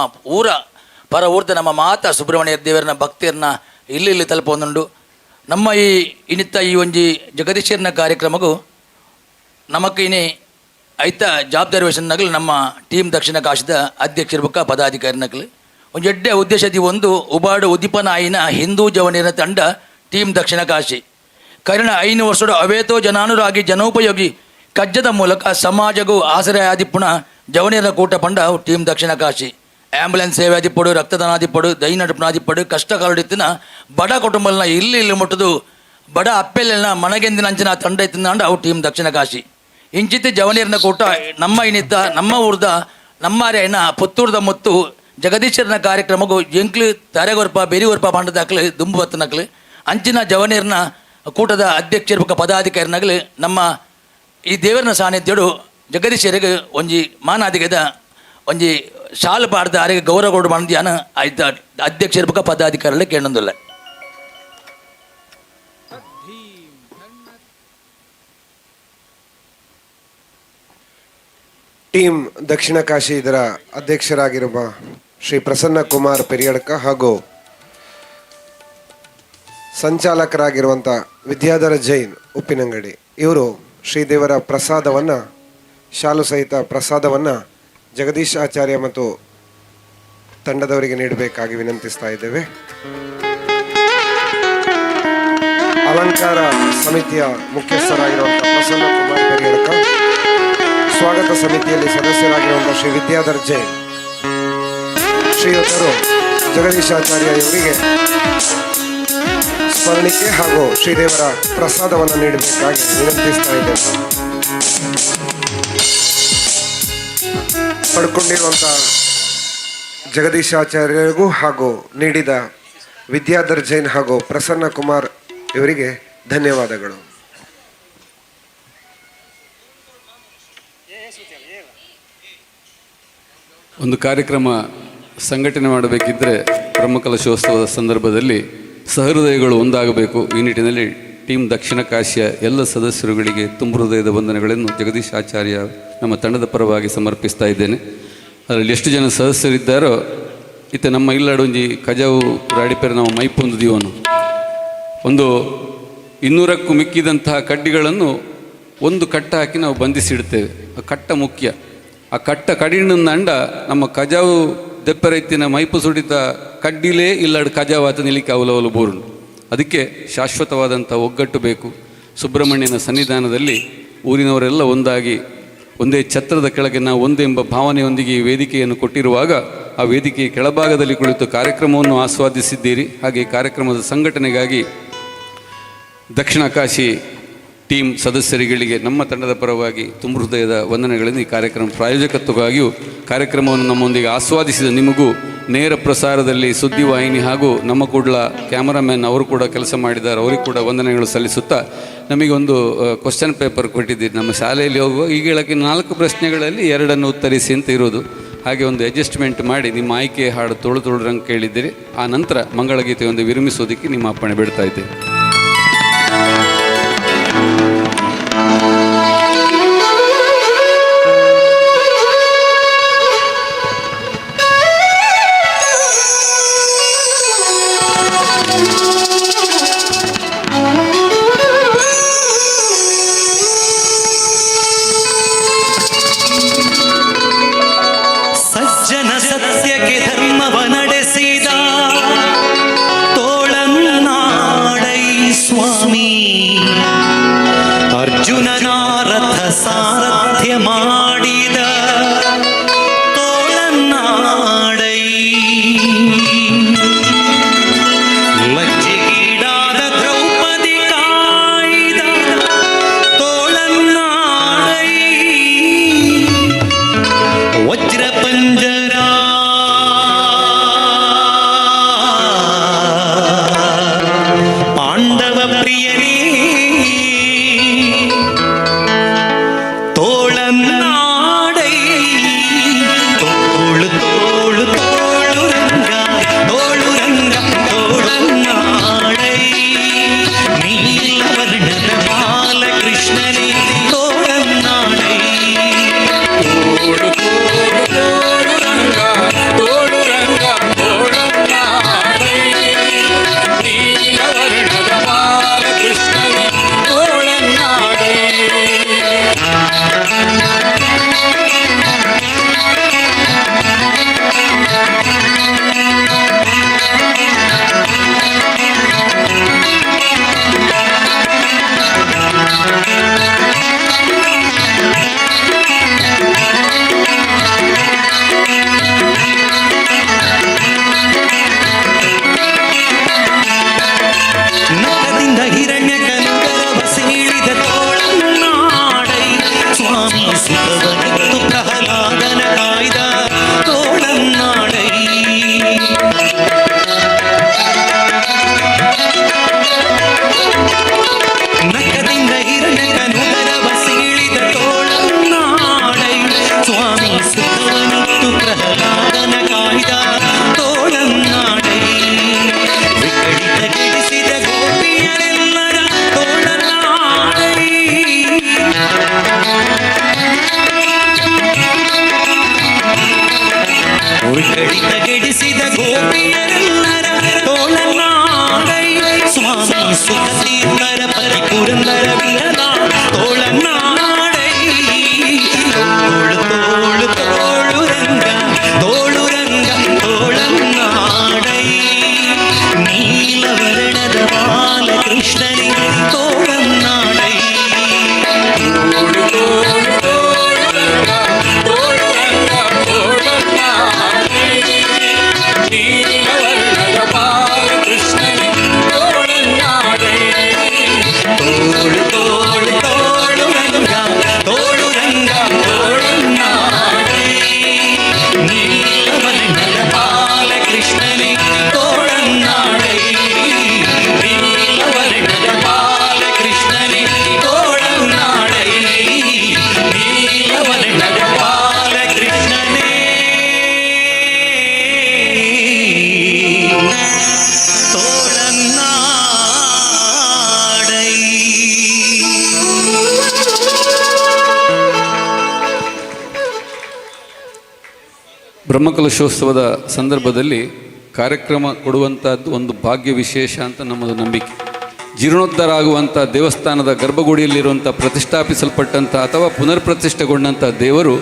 ಪರ ಊರ್ದ ನಮ್ಮ ಮಾತಾ ಸುಬ್ರಹ್ಮಣ್ಯ ದೇವರನ್ನ ಭಕ್ತಿಯರನ್ನ ಇಲ್ಲಿ ತಲುಪೊಂದುಂಡು. ನಮ್ಮ ಈ ಒಂಜಿ ಜಗದೀಶ್ವರನ ಕಾರ್ಯಕ್ರಮಗೂ ನಮಕ್ ಇನಿ ಐತ ಜವಾಬ್ದಾರಿ ವಹಿಸಿನಗಲು ನಮ್ಮ ಟೀಮ್ ದಕ್ಷಿಣ ಕಾಶಿದ ಅಧ್ಯಕ್ಷರ ಬೊಕ್ಕ ಪದಾಧಿಕಾರಿನಗಲು ಒಂದು ಎಡ್ಡೆ ಉದ್ದೇಶದಿ ಒಂದು ಉಬಾಡು ಉದ್ದೀಪನ ಆಯಿನ ಹಿಂದೂ ಜವನಿಯರ ತಂಡ ಟೀಮ್ ದಕ್ಷಿಣ ಕಾಶಿ ಕರಿಣ 5 ವರ್ಷದ ಅವೇತೋ ಜನಾನುರಾಗಿ ಜನೋಪಯೋಗಿ ಕಜ್ಜದ ಮೂಲಕ ಸಮಾಜಗೂ ಆಸರೆ ಆದಿಪ್ಪುಣ ಜವನಿಯರ ಕೂಟ ಪಂಡ ಟೀಮ್ ದಕ್ಷಿಣ ಕಾಶಿ ಆಂಬ್ಯುಲೆನ್ಸ್ ಸೇವೆ ಆದಿಪ್ಪಡು ರಕ್ತದಾನ ಆದಿಪ್ಪಡು ದೈ ನಡುಪನ ಆದಿಪ್ಪಡು ಕಷ್ಟ ಕಾಲಡಿತ್ತಿನ ಬಡ ಕುಟುಂಬಲ್ನ ಇಲ್ಲಿ ಮುಟ್ಟದು ಬಡ ಅಪ್ಪೆಲ್ನ ಮನಗೆಂದಿನ ಅಂಚಿನ ತಂಡ ಇತ್ತಿನ ಅವು ಟೀಮ್ ದಕ್ಷಿಣ ಕಾಶಿ ಇಂಚಿತ್ತು ಜವನಿಯರನ ಕೂಟ ನಮ್ಮ ಇನಿತ್ತ ನಮ್ಮ ಊರ್ದ ನಮ್ಮಾರೇನ ಪುತ್ತೂರ್ದ ಮುತ್ತು ಜಗದೀಶ್ವರನ ಕಾರ್ಯಕ್ರಮಗೂ ಎಂಕ್ಲು ತರೆಗೊರ್ಪ ಬೆರಿಗೊರ್ಪ ಪಂಡದಾಕ್ಲು ದುಂಬು ಬತ್ತನಕ್ಲು ಅಂಚಿನ ಜವನಿಯರನ ಕೂಟದ ಅಧ್ಯಕ್ಷರ ಬೊಕ್ಕ ಪದಾಧಿಕಾರಿನಗಲು ನಮ್ಮ ಈ ದೇವರನ ಸಾನ್ನಿಧ್ಯಡು ಜಗದೀಶ್ವರಿಗೆ ಒಂಜಿ ಮಾನಾದಿಗದ ಒಂಜಿ ಶಾಲು ಪಾಡ್ದ ಅರೆಗೆ ಗೌರವ ಕೊಡು ಮಂದಿಯಾನ ಆಯ್ತ ಅಧ್ಯಕ್ಷರ ಬೊಕ್ಕ ಪದಾಧಿಕಾರಿಗಳ ಕೇಳೊಂದಿಲ್ಲ. ಟೀಮ್ ದಕ್ಷಿಣ ಕಾಶಿ ಇದರ ಅಧ್ಯಕ್ಷರಾಗಿರುವ ಶ್ರೀ ಪ್ರಸನ್ನ ಕುಮಾರ್ ಪೆರಿಯಡ್ಕ ಹಾಗೂ ಸಂಚಾಲಕರಾಗಿರುವಂಥ ವಿದ್ಯಾಧರ ಜೈನ್ ಉಪ್ಪಿನಂಗಡಿ ಇವರು ಶ್ರೀದೇವರ ಪ್ರಸಾದವನ್ನು ಶಾಲು ಸಹಿತ ಪ್ರಸಾದವನ್ನು ಜಗದೀಶ್ ಆಚಾರ್ಯ ಮತ್ತು ತಂಡದವರಿಗೆ ನೀಡಬೇಕಾಗಿ ವಿನಂತಿಸ್ತಾ ಇದ್ದೇವೆ. ಅಲಂಕಾರ ಸಮಿತಿಯ ಮುಖ್ಯಸ್ಥರಾಗಿರುವಂಥ ಪ್ರಸನ್ನ ಕುಮಾರ್ ಪೆರಿಯಡ್ಕ, ಸ್ವಾಗತ ಸಮಿತಿಯಲ್ಲಿ ಸದಸ್ಯರಾಗಿರುವಂಥ ಶ್ರೀ ವಿದ್ಯಾಧರ್ ಜೈನ್, ಶ್ರೀಯುತರು ಜಗದೀಶಾಚಾರ್ಯ ಇವರಿಗೆ ಸ್ಮರಣಿಕೆ ಹಾಗೂ ಶ್ರೀದೇವರ ಪ್ರಸಾದವನ್ನು ನೀಡಬೇಕಾಗಿ ವಿನಂತಿಸ್ತಾ ಇದ್ದೇವೆ. ಪಡ್ಕೊಂಡಿರುವಂಥ ಜಗದೀಶಾಚಾರ್ಯರಿಗೂ ಹಾಗೂ ನೀಡಿದ ವಿದ್ಯಾಧರ್ ಜೈನ್ ಹಾಗೂ ಪ್ರಸನ್ನ ಕುಮಾರ್ ಇವರಿಗೆ ಧನ್ಯವಾದಗಳು. ಒಂದು ಕಾರ್ಯಕ್ರಮ ಸಂಘಟನೆ ಮಾಡಬೇಕಿದ್ದರೆ ಬ್ರಹ್ಮಕಲಶೋತ್ಸವದ ಸಂದರ್ಭದಲ್ಲಿ ಸಹೃದಯಗಳು ಒಂದಾಗಬೇಕು. ಈ ನಿಟ್ಟಿನಲ್ಲಿ ಟೀಮ್ ದಕ್ಷಿಣ ಕಾಶಿಯ ಎಲ್ಲ ಸದಸ್ಯರುಗಳಿಗೆ ತುಂಬ ಹೃದಯದ ವಂದನೆಗಳನ್ನು ಜಗದೀಶ್ ಆಚಾರ್ಯ ನಮ್ಮ ತಂಡದ ಪರವಾಗಿ ಸಮರ್ಪಿಸ್ತಾ ಇದ್ದೇನೆ. ಅದರಲ್ಲಿ ಎಷ್ಟು ಜನ ಸದಸ್ಯರಿದ್ದಾರೋ ಇತ್ತ ನಮ್ಮ ಇಲ್ಲಾಡೊಂಜಿ ಕಜಾವು ರಾಡಿಪೇರು ನಾವು ಮೈಪೊಂದು ದೀವನು ಒಂದು 200ಕ್ಕೂ ಮಿಕ್ಕಿದಂತಹ ಕಡ್ಡಿಗಳನ್ನು ಒಂದು ಕಟ್ಟ ಹಾಕಿ ನಾವು ಬಂಧಿಸಿಡ್ತೇವೆ. ಆ ಕಟ್ಟ ಮುಖ್ಯ. ಆ ಕಟ್ಟ ಕಡಿನ ಅಂಡ ನಮ್ಮ ಕಜಾವು ದೆಪ್ಪರೈತಿನ ಮೈಪು ಸುಡಿತ ಕಡ್ಡಿಲೇ ಇಲ್ಲಾಡು ಕಜಾವಾತ ನಿಲಿಕ್ಕೆ ಅವಲವಲು ಬೋರುಂಡು. ಅದಕ್ಕೆ ಶಾಶ್ವತವಾದಂಥ ಒಗ್ಗಟ್ಟು ಬೇಕು. ಸುಬ್ರಹ್ಮಣ್ಯನ ಸನ್ನಿಧಾನದಲ್ಲಿ ಊರಿನವರೆಲ್ಲ ಒಂದಾಗಿ ಒಂದೇ ಛತ್ರದ ಕೆಳಗೆ ನಾವು ಒಂದೆಂಬ ಭಾವನೆಯೊಂದಿಗೆ ಈ ವೇದಿಕೆಯನ್ನು ಕೊಟ್ಟಿರುವಾಗ ಆ ವೇದಿಕೆಯ ಕೆಳಭಾಗದಲ್ಲಿ ಕುಳಿತು ಕಾರ್ಯಕ್ರಮವನ್ನು ಆಸ್ವಾದಿಸಿದ್ದೀರಿ. ಹಾಗೆ ಕಾರ್ಯಕ್ರಮದ ಸಂಘಟನೆಗಾಗಿ ದಕ್ಷಿಣ ಕಾಶಿ ಟೀಮ್ ಸದಸ್ಯರುಗಳಿಗೆ ನಮ್ಮ ತಂಡದ ಪರವಾಗಿ ತುಂಬ ಹೃದಯದ ವಂದನೆಗಳನ್ನು ಈ ಕಾರ್ಯಕ್ರಮ ಪ್ರಾಯೋಜಕತ್ವವಾಗಿಯೂ ಕಾರ್ಯಕ್ರಮವನ್ನು ನಮ್ಮೊಂದಿಗೆ ಆಸ್ವಾದಿಸಿದ ನಿಮಗೂ ನೇರ ಪ್ರಸಾರದಲ್ಲಿ ಸುದ್ದಿವಾಹಿನಿ ಹಾಗೂ ನಮ್ಮ ಕೂಡಲ ಕ್ಯಾಮರಾಮ್ಯಾನ್ ಅವರು ಕೂಡ ಕೆಲಸ ಮಾಡಿದ್ದಾರೆ, ಅವರಿಗೆ ಕೂಡ ವಂದನೆಗಳು ಸಲ್ಲಿಸುತ್ತಾ ನಮಗೆ ಒಂದು ಕ್ವಶನ್ ಪೇಪರ್ ಕೊಟ್ಟಿದ್ದೀರಿ. ನಮ್ಮ ಶಾಲೆಯಲ್ಲಿ ಹೋಗುವ ಈಗ ಹೇಳೋಕ್ಕೆ 4 ಪ್ರಶ್ನೆಗಳಲ್ಲಿ 2 ಉತ್ತರಿಸಿ ಅಂತ ಇರೋದು. ಹಾಗೆ ಒಂದು ಅಡ್ಜಸ್ಟ್ಮೆಂಟ್ ಮಾಡಿ ನಿಮ್ಮ ಆಯ್ಕೆ ಹಾಡು ತೊಳು ರಂಗ್ ಕೇಳಿದ್ದೀರಿ. ಆ ನಂತರ ಮಂಗಳಗೀತೆಯೊಂದು ವಿರಮಿಸೋದಕ್ಕೆ ನಿಮ್ಮ ಅಪ್ಪಣೆ ಬಿಡ್ತಾ ಇದ್ದೇವೆ. ಸಜ್ಜನ ಸತ್ಯಕ್ಕೆ ಧರ್ಮವ ನಡೆಸಿದ ತೋಳನ್ನಾಡೈ ಸ್ವಾಮಿ ಅರ್ಜುನನ ರಥ ಸಾರಥ್ಯ ಮಾಡಿದ ತೋಳನ್ನಾಡೈ ಲಜ್ಜೆಗೀಡ ಗೋಪಿಯರೆಲ್ಲರ ತೋಳನಾಡೈ ಸ್ವಾಮಿ ಸುಖತೀರ್ಥರ ಪತಿ ಪುರಂದರ ವಿಠಲ ತೋಳನಾಡೈ ತೋಳು ತೋಳು ತೋಳು ರಂಗ ತೋಳು ರಂಗ ತೋಳನಾಡೈ ನೀಲವರ್ಣದ ಬಾಲಕೃಷ್ಣನೇ ತೋಳನಾಡೈ ತೋಳು ತೋಳು ತೋಳು ರಂಗ ತೋಳು ರಂಗ ತೋಳನಾಡೈ ನೀಲವರ್ಣದ ಬಾಲಕೃಷ್ಣನೇ ತೋಳನಾಡೈ ತೋಳು ತೋಳು ತೋಳು ರಂಗ ತೋಳು ರಂಗ ತೋಳನಾಡೈ ನೀಲವರ್ಣದ ಬಾಲಕೃಷ್ಣನೇ ತೋಳನಾಡೈ ನೀಲವರ್ಣದ ಬಾಲಕೃಷ್ಣನೇ ತೋಳನಾಡೈ ನೀಲವರ್ಣದ ಬಾಲಕೃಷ್ಣನೇ ಬ್ರಹ್ಮಕಲಶೋತ್ಸವದ ಸಂದರ್ಭದಲ್ಲಿ ಕಾರ್ಯಕ್ರಮ ಕೊಡುವಂಥದ್ದು ಒಂದು ಭಾಗ್ಯ ವಿಶೇಷ ಅಂತ ನಮ್ಮದು ನಂಬಿಕೆ. ಜೀರ್ಣೋದ್ಧಾರ ಆಗುವಂಥ ದೇವಸ್ಥಾನದ ಗರ್ಭಗುಡಿಯಲ್ಲಿರುವಂಥ ಪ್ರತಿಷ್ಠಾಪಿಸಲ್ಪಟ್ಟಂಥ ಅಥವಾ ಪುನರ್ ಪ್ರತಿಷ್ಠೆಗೊಂಡಂಥ ದೇವರು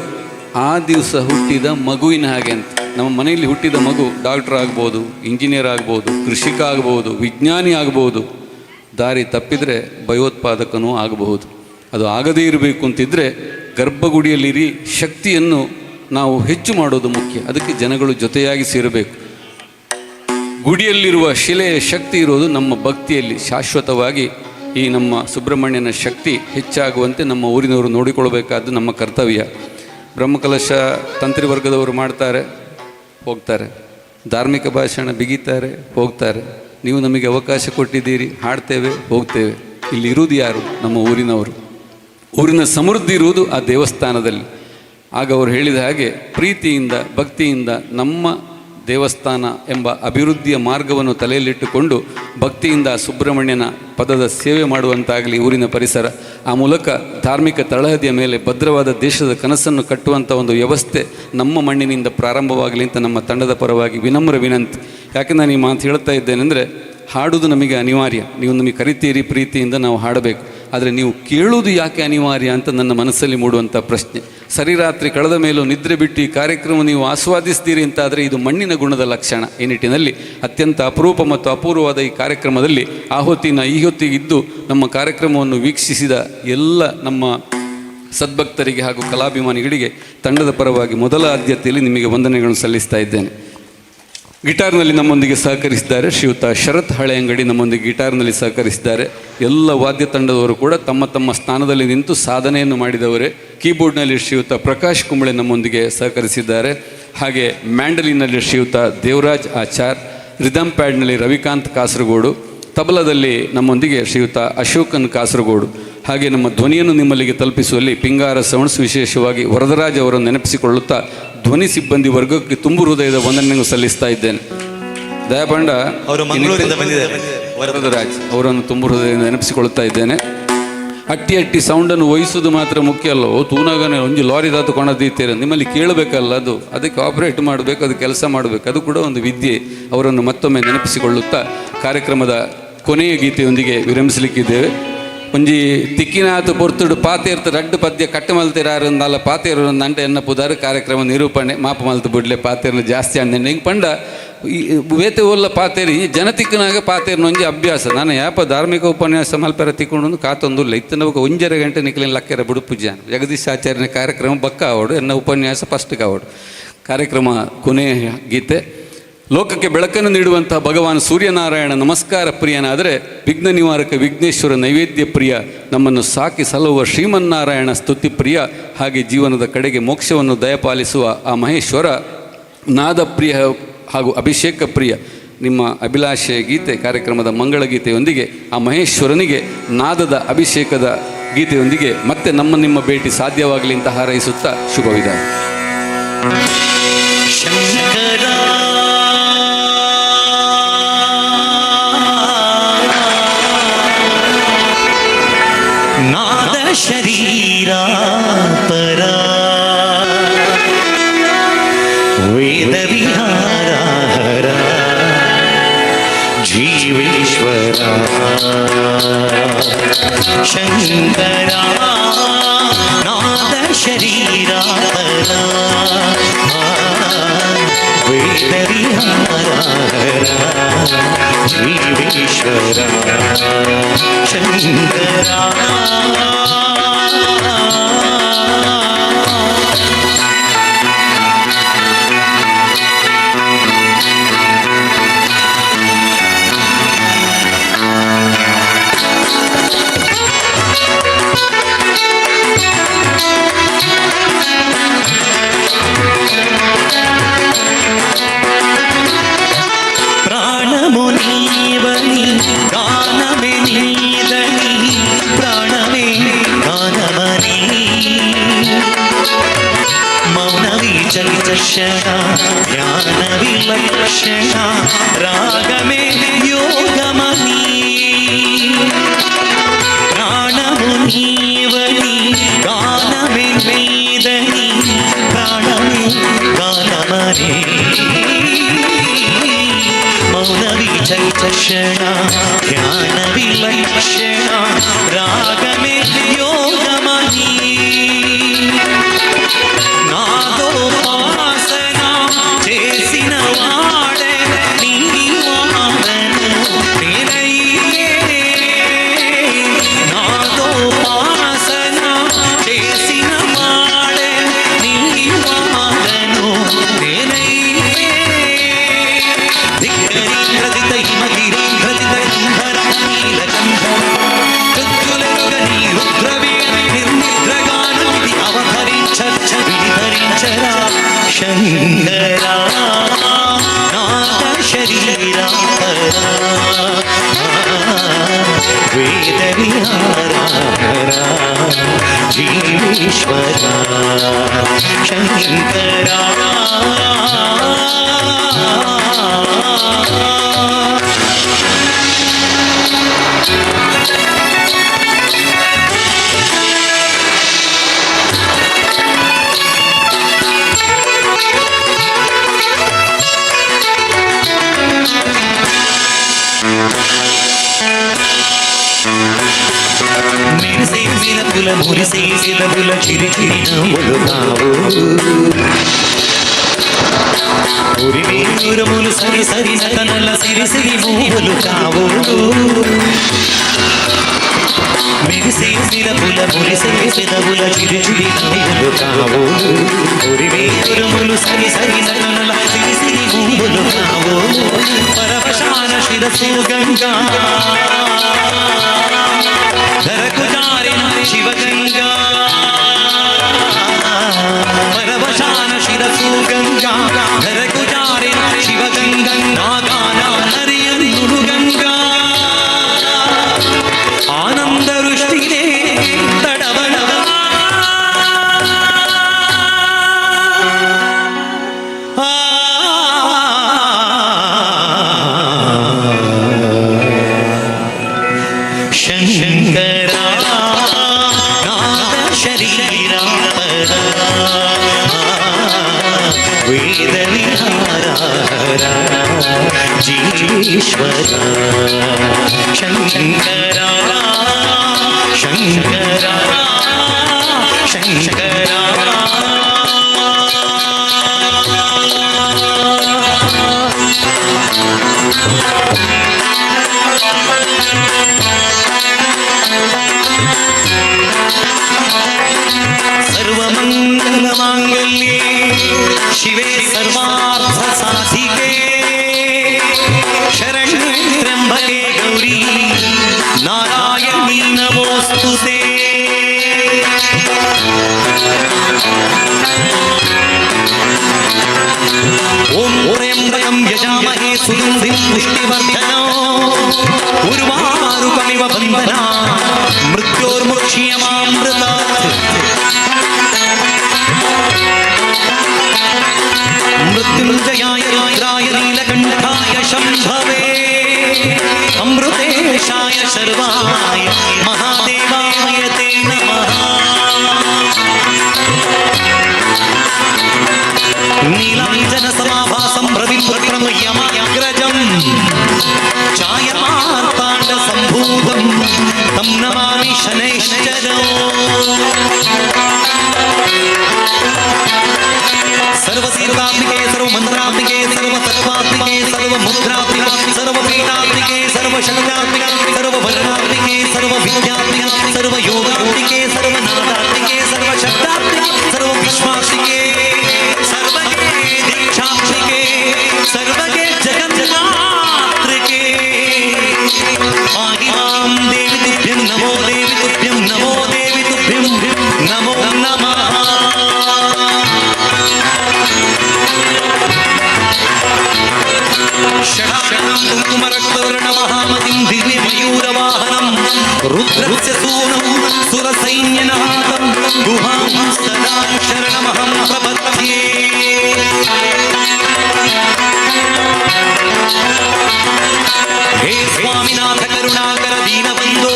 ಆ ದಿವಸ ಹುಟ್ಟಿದ ಮಗುವಿನ ಹಾಗೆ ಅಂತ. ನಮ್ಮ ಮನೆಯಲ್ಲಿ ಹುಟ್ಟಿದ ಮಗು ಡಾಕ್ಟರ್ ಆಗ್ಬೋದು, ಇಂಜಿನಿಯರ್ ಆಗ್ಬೋದು, ಕೃಷಿಕ ಆಗ್ಬೋದು, ವಿಜ್ಞಾನಿ ಆಗ್ಬೋದು. ದಾರಿ ತಪ್ಪಿದರೆ ಭಯೋತ್ಪಾದಕನೂ ಆಗಬಹುದು. ಅದು ಆಗದೇ ಇರಬೇಕು ಅಂತಿದ್ದರೆ ಗರ್ಭಗುಡಿಯಲ್ಲಿರಿ ಶಕ್ತಿಯನ್ನು ನಾವು ಹೆಚ್ಚು ಮಾಡೋದು ಮುಖ್ಯ. ಅದಕ್ಕೆ ಜನಗಳು ಜೊತೆಯಾಗಿ ಸೇರಬೇಕು. ಗುಡಿಯಲ್ಲಿರುವ ಶಿಲೆಯ ಶಕ್ತಿ ಇರೋದು ನಮ್ಮ ಭಕ್ತಿಯಲ್ಲಿ. ಶಾಶ್ವತವಾಗಿ ಈ ನಮ್ಮ ಸುಬ್ರಹ್ಮಣ್ಯನ ಶಕ್ತಿ ಹೆಚ್ಚಾಗುವಂತೆ ನಮ್ಮ ಊರಿನವರು ನೋಡಿಕೊಳ್ಬೇಕಾದ್ದು ನಮ್ಮ ಕರ್ತವ್ಯ. ಬ್ರಹ್ಮಕಲಶ ತಂತ್ರಿ ವರ್ಗದವರು ಮಾಡ್ತಾರೆ, ಹೋಗ್ತಾರೆ. ಧಾರ್ಮಿಕ ಭಾಷಣ ಬಿಗಿತಾರೆ, ಹೋಗ್ತಾರೆ. ನೀವು ನಮಗೆ ಅವಕಾಶ ಕೊಟ್ಟಿದ್ದೀರಿ, ಹಾಡ್ತೇವೆ, ಹೋಗ್ತೇವೆ. ಇಲ್ಲಿ ಇರುವುದು ಯಾರು? ನಮ್ಮ ಊರಿನವರು. ಊರಿನ ಸಮೃದ್ಧಿ ಇರುವುದು ಆ ದೇವಸ್ಥಾನದಲ್ಲಿ. ಆಗ ಅವರು ಹೇಳಿದ ಹಾಗೆ ಪ್ರೀತಿಯಿಂದ ಭಕ್ತಿಯಿಂದ ನಮ್ಮ ದೇವಸ್ಥಾನ ಎಂಬ ಅಭಿವೃದ್ಧಿಯ ಮಾರ್ಗವನ್ನು ತಲೆಯಲ್ಲಿಟ್ಟುಕೊಂಡು ಭಕ್ತಿಯಿಂದ ಸುಬ್ರಹ್ಮಣ್ಯನ ಪದದ ಸೇವೆ ಮಾಡುವಂತಾಗಲಿ ಊರಿನ ಪರಿಸರ. ಆ ಮೂಲಕ ಧಾರ್ಮಿಕ ತಳಹದಿಯ ಮೇಲೆ ಭದ್ರವಾದ ದೇಶದ ಕನಸನ್ನು ಕಟ್ಟುವಂಥ ಒಂದು ವ್ಯವಸ್ಥೆ ನಮ್ಮ ಮಣ್ಣಿನಿಂದ ಪ್ರಾರಂಭವಾಗಲಿ ಅಂತ ನಮ್ಮ ತಂಡದ ಪರವಾಗಿ ವಿನಮ್ರ ವಿನಂತಿ. ಯಾಕೆ ನಾನು ಈ ಮಾತು ಹೇಳ್ತಾ ಇದ್ದೇನೆಂದರೆ, ಹಾಡುವುದು ನಮಗೆ ಅನಿವಾರ್ಯ. ನೀವು ನಮಗೆ ಕರಿತೀರಿ, ಪ್ರೀತಿಯಿಂದ ನಾವು ಹಾಡಬೇಕು. ಆದರೆ ನೀವು ಕೇಳುವುದು ಯಾಕೆ ಅನಿವಾರ್ಯ ಅಂತ ನನ್ನ ಮನಸ್ಸಲ್ಲಿ ಮೂಡುವಂಥ ಪ್ರಶ್ನೆ. ಸರಿರಾತ್ರಿ ಕಳೆದ ಮೇಲೂ ನಿದ್ರೆ ಬಿಟ್ಟು ಈ ಕಾರ್ಯಕ್ರಮ ನೀವು ಆಸ್ವಾದಿಸ್ತೀರಿ ಅಂತಾದರೆ ಇದು ಮಣ್ಣಿನ ಗುಣದ ಲಕ್ಷಣ. ಈ ನಿಟ್ಟಿನಲ್ಲಿ ಅತ್ಯಂತ ಅಪರೂಪ ಮತ್ತು ಅಪೂರ್ವವಾದ ಈ ಕಾರ್ಯಕ್ರಮದಲ್ಲಿ ಆ ಹೊತ್ತಿನ ಈ ಹೊತ್ತಿಗಿದ್ದು ನಮ್ಮ ಕಾರ್ಯಕ್ರಮವನ್ನು ವೀಕ್ಷಿಸಿದ ಎಲ್ಲ ನಮ್ಮ ಸದ್ಭಕ್ತರಿಗೆ ಹಾಗೂ ಕಲಾಭಿಮಾನಿಗಳಿಗೆ ತಂಡದ ಪರವಾಗಿ ಮೊದಲ ಆದ್ಯತೆಯಲ್ಲಿ ನಿಮಗೆ ವಂದನೆಗಳನ್ನು ಸಲ್ಲಿಸ್ತಾ ಇದ್ದೇನೆ. ಗಿಟಾರ್ನಲ್ಲಿ ನಮ್ಮೊಂದಿಗೆ ಸಹಕರಿಸಿದ್ದಾರೆ ಶ್ರೀಯುತ ಶರತ್ ಹಳೆಯಂಗಡಿ, ನಮ್ಮೊಂದಿಗೆ ಗಿಟಾರ್ನಲ್ಲಿ ಸಹಕರಿಸಿದ್ದಾರೆ. ಎಲ್ಲ ವಾದ್ಯ ತಂಡದವರು ಕೂಡ ತಮ್ಮ ತಮ್ಮ ಸ್ಥಾನದಲ್ಲಿ ನಿಂತು ಸಾಧನೆಯನ್ನು ಮಾಡಿದವರೇ. ಕೀಬೋರ್ಡ್ನಲ್ಲಿ ಶ್ರೀಯುತ ಪ್ರಕಾಶ್ ಕುಂಬಳೆ ನಮ್ಮೊಂದಿಗೆ ಸಹಕರಿಸಿದ್ದಾರೆ. ಹಾಗೆ ಮ್ಯಾಂಡಲಿನಲ್ಲಿ ಶ್ರೀಯುತ ದೇವರಾಜ್ ಆಚಾರ್, ರಿದಮ್ ಪ್ಯಾಡ್ನಲ್ಲಿ ರವಿಕಾಂತ್ ಕಾಸರಗೋಡು, ತಬಲದಲ್ಲಿ ನಮ್ಮೊಂದಿಗೆ ಶ್ರೀಯುತ ಅಶೋಕನ್ ಕಾಸರಗೋಡು. ಹಾಗೆ ನಮ್ಮ ಧ್ವನಿಯನ್ನು ನಿಮ್ಮಲ್ಲಿಗೆ ತಲುಪಿಸುವಲ್ಲಿ ಪಿಂಗಾರ ಸೌಂಡ್ಸ್, ವಿಶೇಷವಾಗಿ ವರದರಾಜ್ ಅವರನ್ನು ನೆನಪಿಸಿಕೊಳ್ಳುತ್ತಾ ಧ್ವನಿ ಸಿಬ್ಬಂದಿ ವರ್ಗಕ್ಕೆ ತುಂಬು ಹೃದಯದ ವಂದನೆಯನ್ನು ಸಲ್ಲಿಸ್ತಾ ಇದ್ದೇನೆ. ದಯಾಪಂಡ ಅವರು ಮಂಗಳೂರಿಂದ ಬಂದಿದ್ದಾರೆ. ವರದರಾಜ್ ಅವರನ್ನು ತುಂಬು ಹೃದಯದಿಂದ ನೆನಪಿಸಿಕೊಳ್ಳುತ್ತಾ ಇದ್ದೇನೆ. ಅಟ್ಟಿ ಸೌಂಡನ್ನು ವಹಿಸೋದು ಮಾತ್ರ ಮುಖ್ಯ ಅಲ್ಲ. ತೂನಾಗನೇ ಒಂಜಿ ಲಾರಿ ದಾತು ಕೊಂಡದ್ದೀತೀರ, ನಿಮ್ಮಲ್ಲಿ ಕೇಳಬೇಕಲ್ಲ, ಅದಕ್ಕೆ ಆಪರೇಟ್ ಮಾಡಬೇಕು, ಅದು ಕೆಲಸ ಮಾಡಬೇಕು, ಅದು ಕೂಡ ಒಂದು ವಿದ್ಯೆ. ಅವರನ್ನು ಮತ್ತೊಮ್ಮೆ ನೆನಪಿಸಿಕೊಳ್ಳುತ್ತಾ ಕಾರ್ಯಕ್ರಮದ ಕೊನೆಯ ಗೀತೆಯೊಂದಿಗೆ ವಿರಮಿಸಲಿಕ್ಕಿದ್ದೇವೆ. ಒಂಜಿ ತಿಕ್ಕಿನಾತು ಪೊರ್ತುಡು ಪಾತೇರ್ತ ರಡ್ಡು ಪದ್ಯ ಕಟ್ಟು ಮಲ್ತಿರಾರಂದಲ್ಲ ಪಾತೇರು ಅಂಟೆ ಎನ್ನ ಪುದಾರು ಕಾರ್ಯಕ್ರಮ ನಿರೂಪಣೆ ಮಾಪ ಮಲ್ತು ಬಿಡ್ಲೆ ಪಾತೇರ್ನ ಜಾಸ್ತಿ ಅಂದೆ ಹಿಂಗೆ ಪಂಡ ವೇತೆ ಓಲ್ಲ ಪಾತೇರಿ ಜನ ತಿಕ್ಕನಾಗ ಪಾತೇರ್ನ ಒಂಜಿ ಅಭ್ಯಾಸ. ನಾನು ಯಾಪ ಧಾರ್ಮಿಕ ಉಪನ್ಯಾಸ ಮಲ್ಪೆರ ತಿಕ್ಕೊಂಡು ಕಾತೊಂದುಲ್ಲ ಇತ್ತನ ಒಂಜರ ಗಂಟೆ ನಿಕ್ಲಿನ ಲಕ್ಕೆರ ಬಿಡುಪು ಜಾನ ಜಗದೀಶ್ ಆಚಾರ್ಯನ ಕಾರ್ಯಕ್ರಮ ಬಕ್ಕ ಆವಡು ಎನ್ನ ಉಪನ್ಯಾಸ ಫಸ್ಟ್ಗೆ ಆವಡು. ಕಾರ್ಯಕ್ರಮ ಕೊನೆಯ ಗೀತೆ. ಲೋಕಕ್ಕೆ ಬೆಳಕನ್ನು ನೀಡುವಂತಹ ಭಗವಾನ್ ಸೂರ್ಯನಾರಾಯಣ ನಮಸ್ಕಾರ ಪ್ರಿಯನಾದರೆ ವಿಘ್ನ ನಿವಾರಕ ವಿಘ್ನೇಶ್ವರ ನೈವೇದ್ಯ ಪ್ರಿಯ, ನಮ್ಮನ್ನು ಸಾಕಿ ಸಲುವ ಶ್ರೀಮನ್ನಾರಾಯಣ ಸ್ತುತಿ ಪ್ರಿಯ, ಹಾಗೆ ಜೀವನದ ಕಡೆಗೆ ಮೋಕ್ಷವನ್ನು ದಯಪಾಲಿಸುವ ಆ ಮಹೇಶ್ವರ ನಾದ ಪ್ರಿಯ ಹಾಗೂ ಅಭಿಷೇಕ ಪ್ರಿಯ. ನಿಮ್ಮ ಅಭಿಲಾಷೆಯ ಗೀತೆ ಕಾರ್ಯಕ್ರಮದ ಮಂಗಳ ಗೀತೆಯೊಂದಿಗೆ ಆ ಮಹೇಶ್ವರನಿಗೆ ನಾದದ ಅಭಿಷೇಕದ ಗೀತೆಯೊಂದಿಗೆ ಮತ್ತೆ ನಿಮ್ಮ ಭೇಟಿ ಸಾಧ್ಯವಾಗಲಿ ಅಂತ ಹಾರೈಸುತ್ತಾ ಶುಭವಿದಾಯ. ನಾದ ಶರೀರ ಪರ ವೇದ ವಿಹಾರ ಹರ ಶಂಕರ ನಾದ ಶರೀರಾತರ ವೇದ ವಿಹಾರ ಜೀವೇಶ್ವರ ಶಂಕರ ಪ್ರಾಣಮುನೀವನಿ ಗಾನವೇ ನೀದನಿ ಪ್ರಾಣವೇ ಗಾನವನಿ ಮೌನವಿ ಚೈತಶ್ಯನ ಜ್ಞಾನವಿ ಲಕ್ಷಣ ರಾಗಮೇ ಯೋಗಮನಿ ಪ್ರಾಣಮುನೀವನಿ ಗಾನವೇ ನೀದನಿ ಪ್ರಾಣವೇ ಗಾನವನಿ ಮೌನವಿ ಚೈತಶ್ಯಣ ಜ್ಞಾನವಿ ಲಕ್ಷಣ ರಾಗಮೇ ಯೋಗಮನಿ నాదోపాసన చేసిన వాడే నీవాదను నేనయ్యే నాదోపాసన చేసిన వాడే నీవాదను నేనయ్యే దిక్కరి ప్రతిత హిమగిరి ప్రతిత కుంభర నీలకంఠం కృత్యులగని రుద్రవీణ నిర్నిద్రగానుడి అవధరించ విధరించరా శంకరా నాద శరీరాపర వేద విహార జీవేశ్వర శంకరా మెరిసేసినపుల మురిసేసినపుల చిరిచిరి నవ్వులు కావు ఉరివేరుములు సరి సరి నటనల సిరి సిరి మూవులు కావు మెరిసేసినపుల మురిసేసినపుల చిరిచిరి నవ్వులు కావు ఉరివేరుములు సరి సరి నటనల సిరి సిరి మూవులు కావు పరవశాన శిరసు గంగా ధరకు జారిన శివగంగా పరవశాన శిరసు గంగా ధరకు జారిన శివగంగా నాగాన హరియన్నుడు గంగా ఆనంద వృష్టినే తడవడవా శంకరా నాద శరీరాపర వేద విహార జీవేశ్వర శంకరా శంకరా శంకరా सर्वमङ्गलमाङ्गल्ये शिवे सर्वार्थ साधिके शरण्ये त्र्यम्बके गौरी नारायणी नमोऽस्तुते ॐ त्र्यम्बकं यजामहे सुगन्धिं पुष्टिवर्धनम् उर्वारुकमिव बन्धना मृत्योर्मुक्ष्यमामृतात् मृत्युञ्जयाय रुद्राय नीलकण्ठाय शम्भवे अमृतेशाय शर्वाय महादेवाय ते नमः नीलाञ्जनसमाभासं रविपुत्रं यमाग्रजं छायमार्ताण्डसं ಸರ್ವಭೂತಂ ತಂ ನಮಾಮಿ ಶನೈಶ್ಚರೋ ಸರ್ವಸೀರ್ವಾತ್ಮಿಕೆ ಸರ್ವಮಂತ್ರಾತ್ಮಿಕೆ ಸರ್ವತತ್ವಾತ್ಮಿಕೆ ಸರ್ವಮುದ್ರಾತ್ಮಿಕೆ ಸರ್ವಪೀಠಾತ್ಮಿಕೆ ಸರ್ವಶಕ್ತ್ಯಾತ್ಮಿಕೆ ಸರ್ವವರ್ಣಾತ್ಮಿಕೆ ಸರ್ವವಿದ್ಯಾತ್ಮಿಕೆ ಸರ್ವಯೋಗಾತ್ಮಿಕೆ ಸರ್ವನಾದಾತ್ಮಿಕೆ ಸರ್ವಶಬ್ದಾತ್ಮಿಕೆ ಸರ್ವವಿಶ್ವಾತ್ಮಿಕೆ ಸರ್ವಗೆ ದೀಕ್ಷಾತ್ಮಿಕೆ ಸರ್ವಗೆ ಜಗನ್ಮಾತೃಕೆ ಪಾಹಿ ಮಾಂ ದೇವಿ ತುಭ್ಯಂ ನಮೋ ದೇವಿ ತುಭ್ಯಂ ನಮೋ ದೇವಿ ತುಭ್ಯಂ ನಮೋ ನಮಃ षडाक्षरं कुङ्कुमरक्तवर्णमहामतिं दिव्यमयूरवाहनं रुद्रस्य सूनं सुरसैन्यनाथं गुहां सदा शरणमहं प्रपद्ये हे स्वामिनाथ करुणाकर दीनबन्धो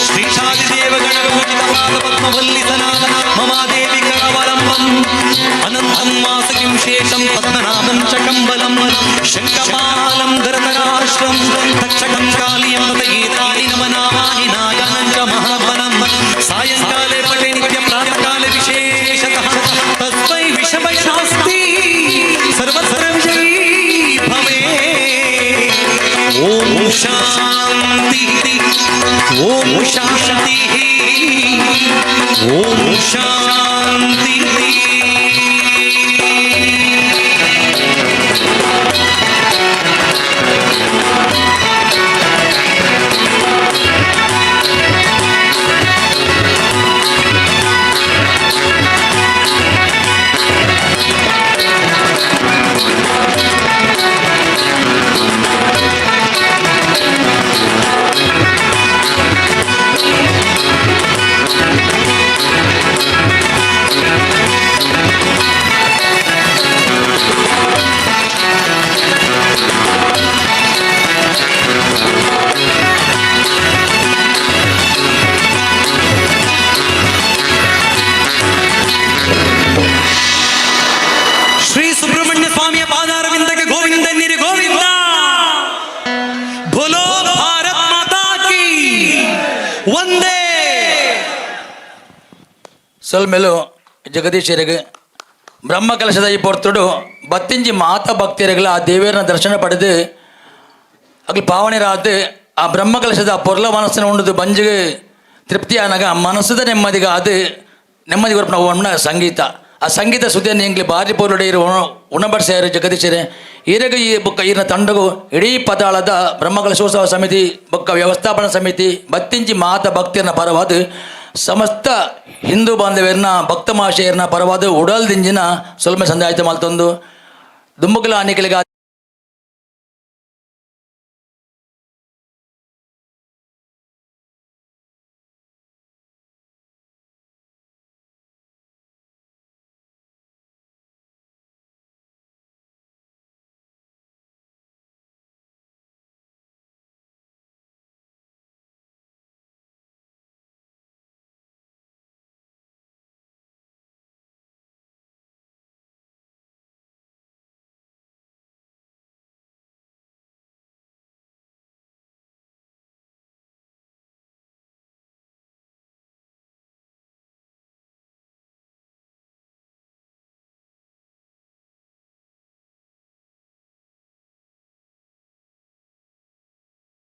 श्रीशादिदेव गणपूजितपादपद्मवल्लिसनाथ ममा देवि करावलम्बम् अनन्तं वासकिं शेषं पद्मनाभं च कम्बलं शङ्खपालं धरतराष्ट्रं तक्षकं कालियं ततगीतानि नमनामानि नागानं च महात्मनं सायङ्काले पठे नित्यप्रातःकाले विशेषतः तस्मै विषमय नास्ति सर्वसर्वविजयी भवे ॐ शान्ति ॐ शान्तिः ॐ शान्तिः ಶ್ರೀ ಸುಬ್ರಹ್ಮಣ್ಯ ಸ್ವಾಮಿಯ ಪಾದಾರವಿಂದಕ್ಕೆ ಗೋವಿಂದ ನೀರಿ ಗೋವಿಂದ ಬೋಲೋ ಭಾರತ್ ಮಾತಾ ಕಿ ಒಂದೇ ಸೊಲ್ಮೆಲು ಜಗದೀಶರಿಗೆ ಬ್ರಹ್ಮ ಕಲಶದ ಈ ಪೊರ್ತುಡು ಬತ್ತಿಂಜಿ ಮಾತ ಭಕ್ತಿಯರಿಗಳ ಆ ದೇವಿಯರನ್ನ ದರ್ಶನ ಪಡೆದು ಅಗ್ಲಿ ಪಾವನೆರಾದು ಆ ಬ್ರಹ್ಮ ಕಲಶದ ಪೊರ್ಲ ಮನಸ್ಸಿನ ಉಂಡದು ಬಂಜಿಗೆ ತೃಪ್ತಿ ಆನಾಗ ಮನಸ್ಸದ ನೆಮ್ಮದಿಗೆ ಅದು ನೆಮ್ಮದಿ ಬರಪ ನಾವು ಸಂಗೀತ ಆ ಸಂಗೀತ ಸುದ್ದಿಯನ್ನು ಎಂಗ್ಲಿ ಭಾರಿ ಪೋಲುಡೆ ಇರುವ ಉಣಬಡಿಸ್ಯಾರು ಜಗದೀಶರೇ ಈರೆಗ ಈ ಬೊಕ್ಕ ಈರಿನ ತಂಡಗು ಇಡೀ ಪದಾಳದ ಬ್ರಹ್ಮಕಲಶೋತ್ಸವ ಸಮಿತಿ ಬೊಕ್ಕ ವ್ಯವಸ್ಥಾಪನಾ ಸಮಿತಿ ಬತ್ತಿಂಜಿ ಮಾತ ಭಕ್ತಿಯನ್ನ ಪರವಾದ ಸಮಸ್ತ ಹಿಂದೂ ಬಾಂಧವ್ಯರನ್ನ ಭಕ್ತ ಮಹಾಶಯರನ್ನ ಪರವಾದ ಉಡಲ್ದಿಂಜಿನ ಸ್ವಲ್ಪ ಸಂದಾಯಿತ ಮಲ್ತೊಂದು ದುಂಬುಕಲ ಆನಿಕಲಿಗ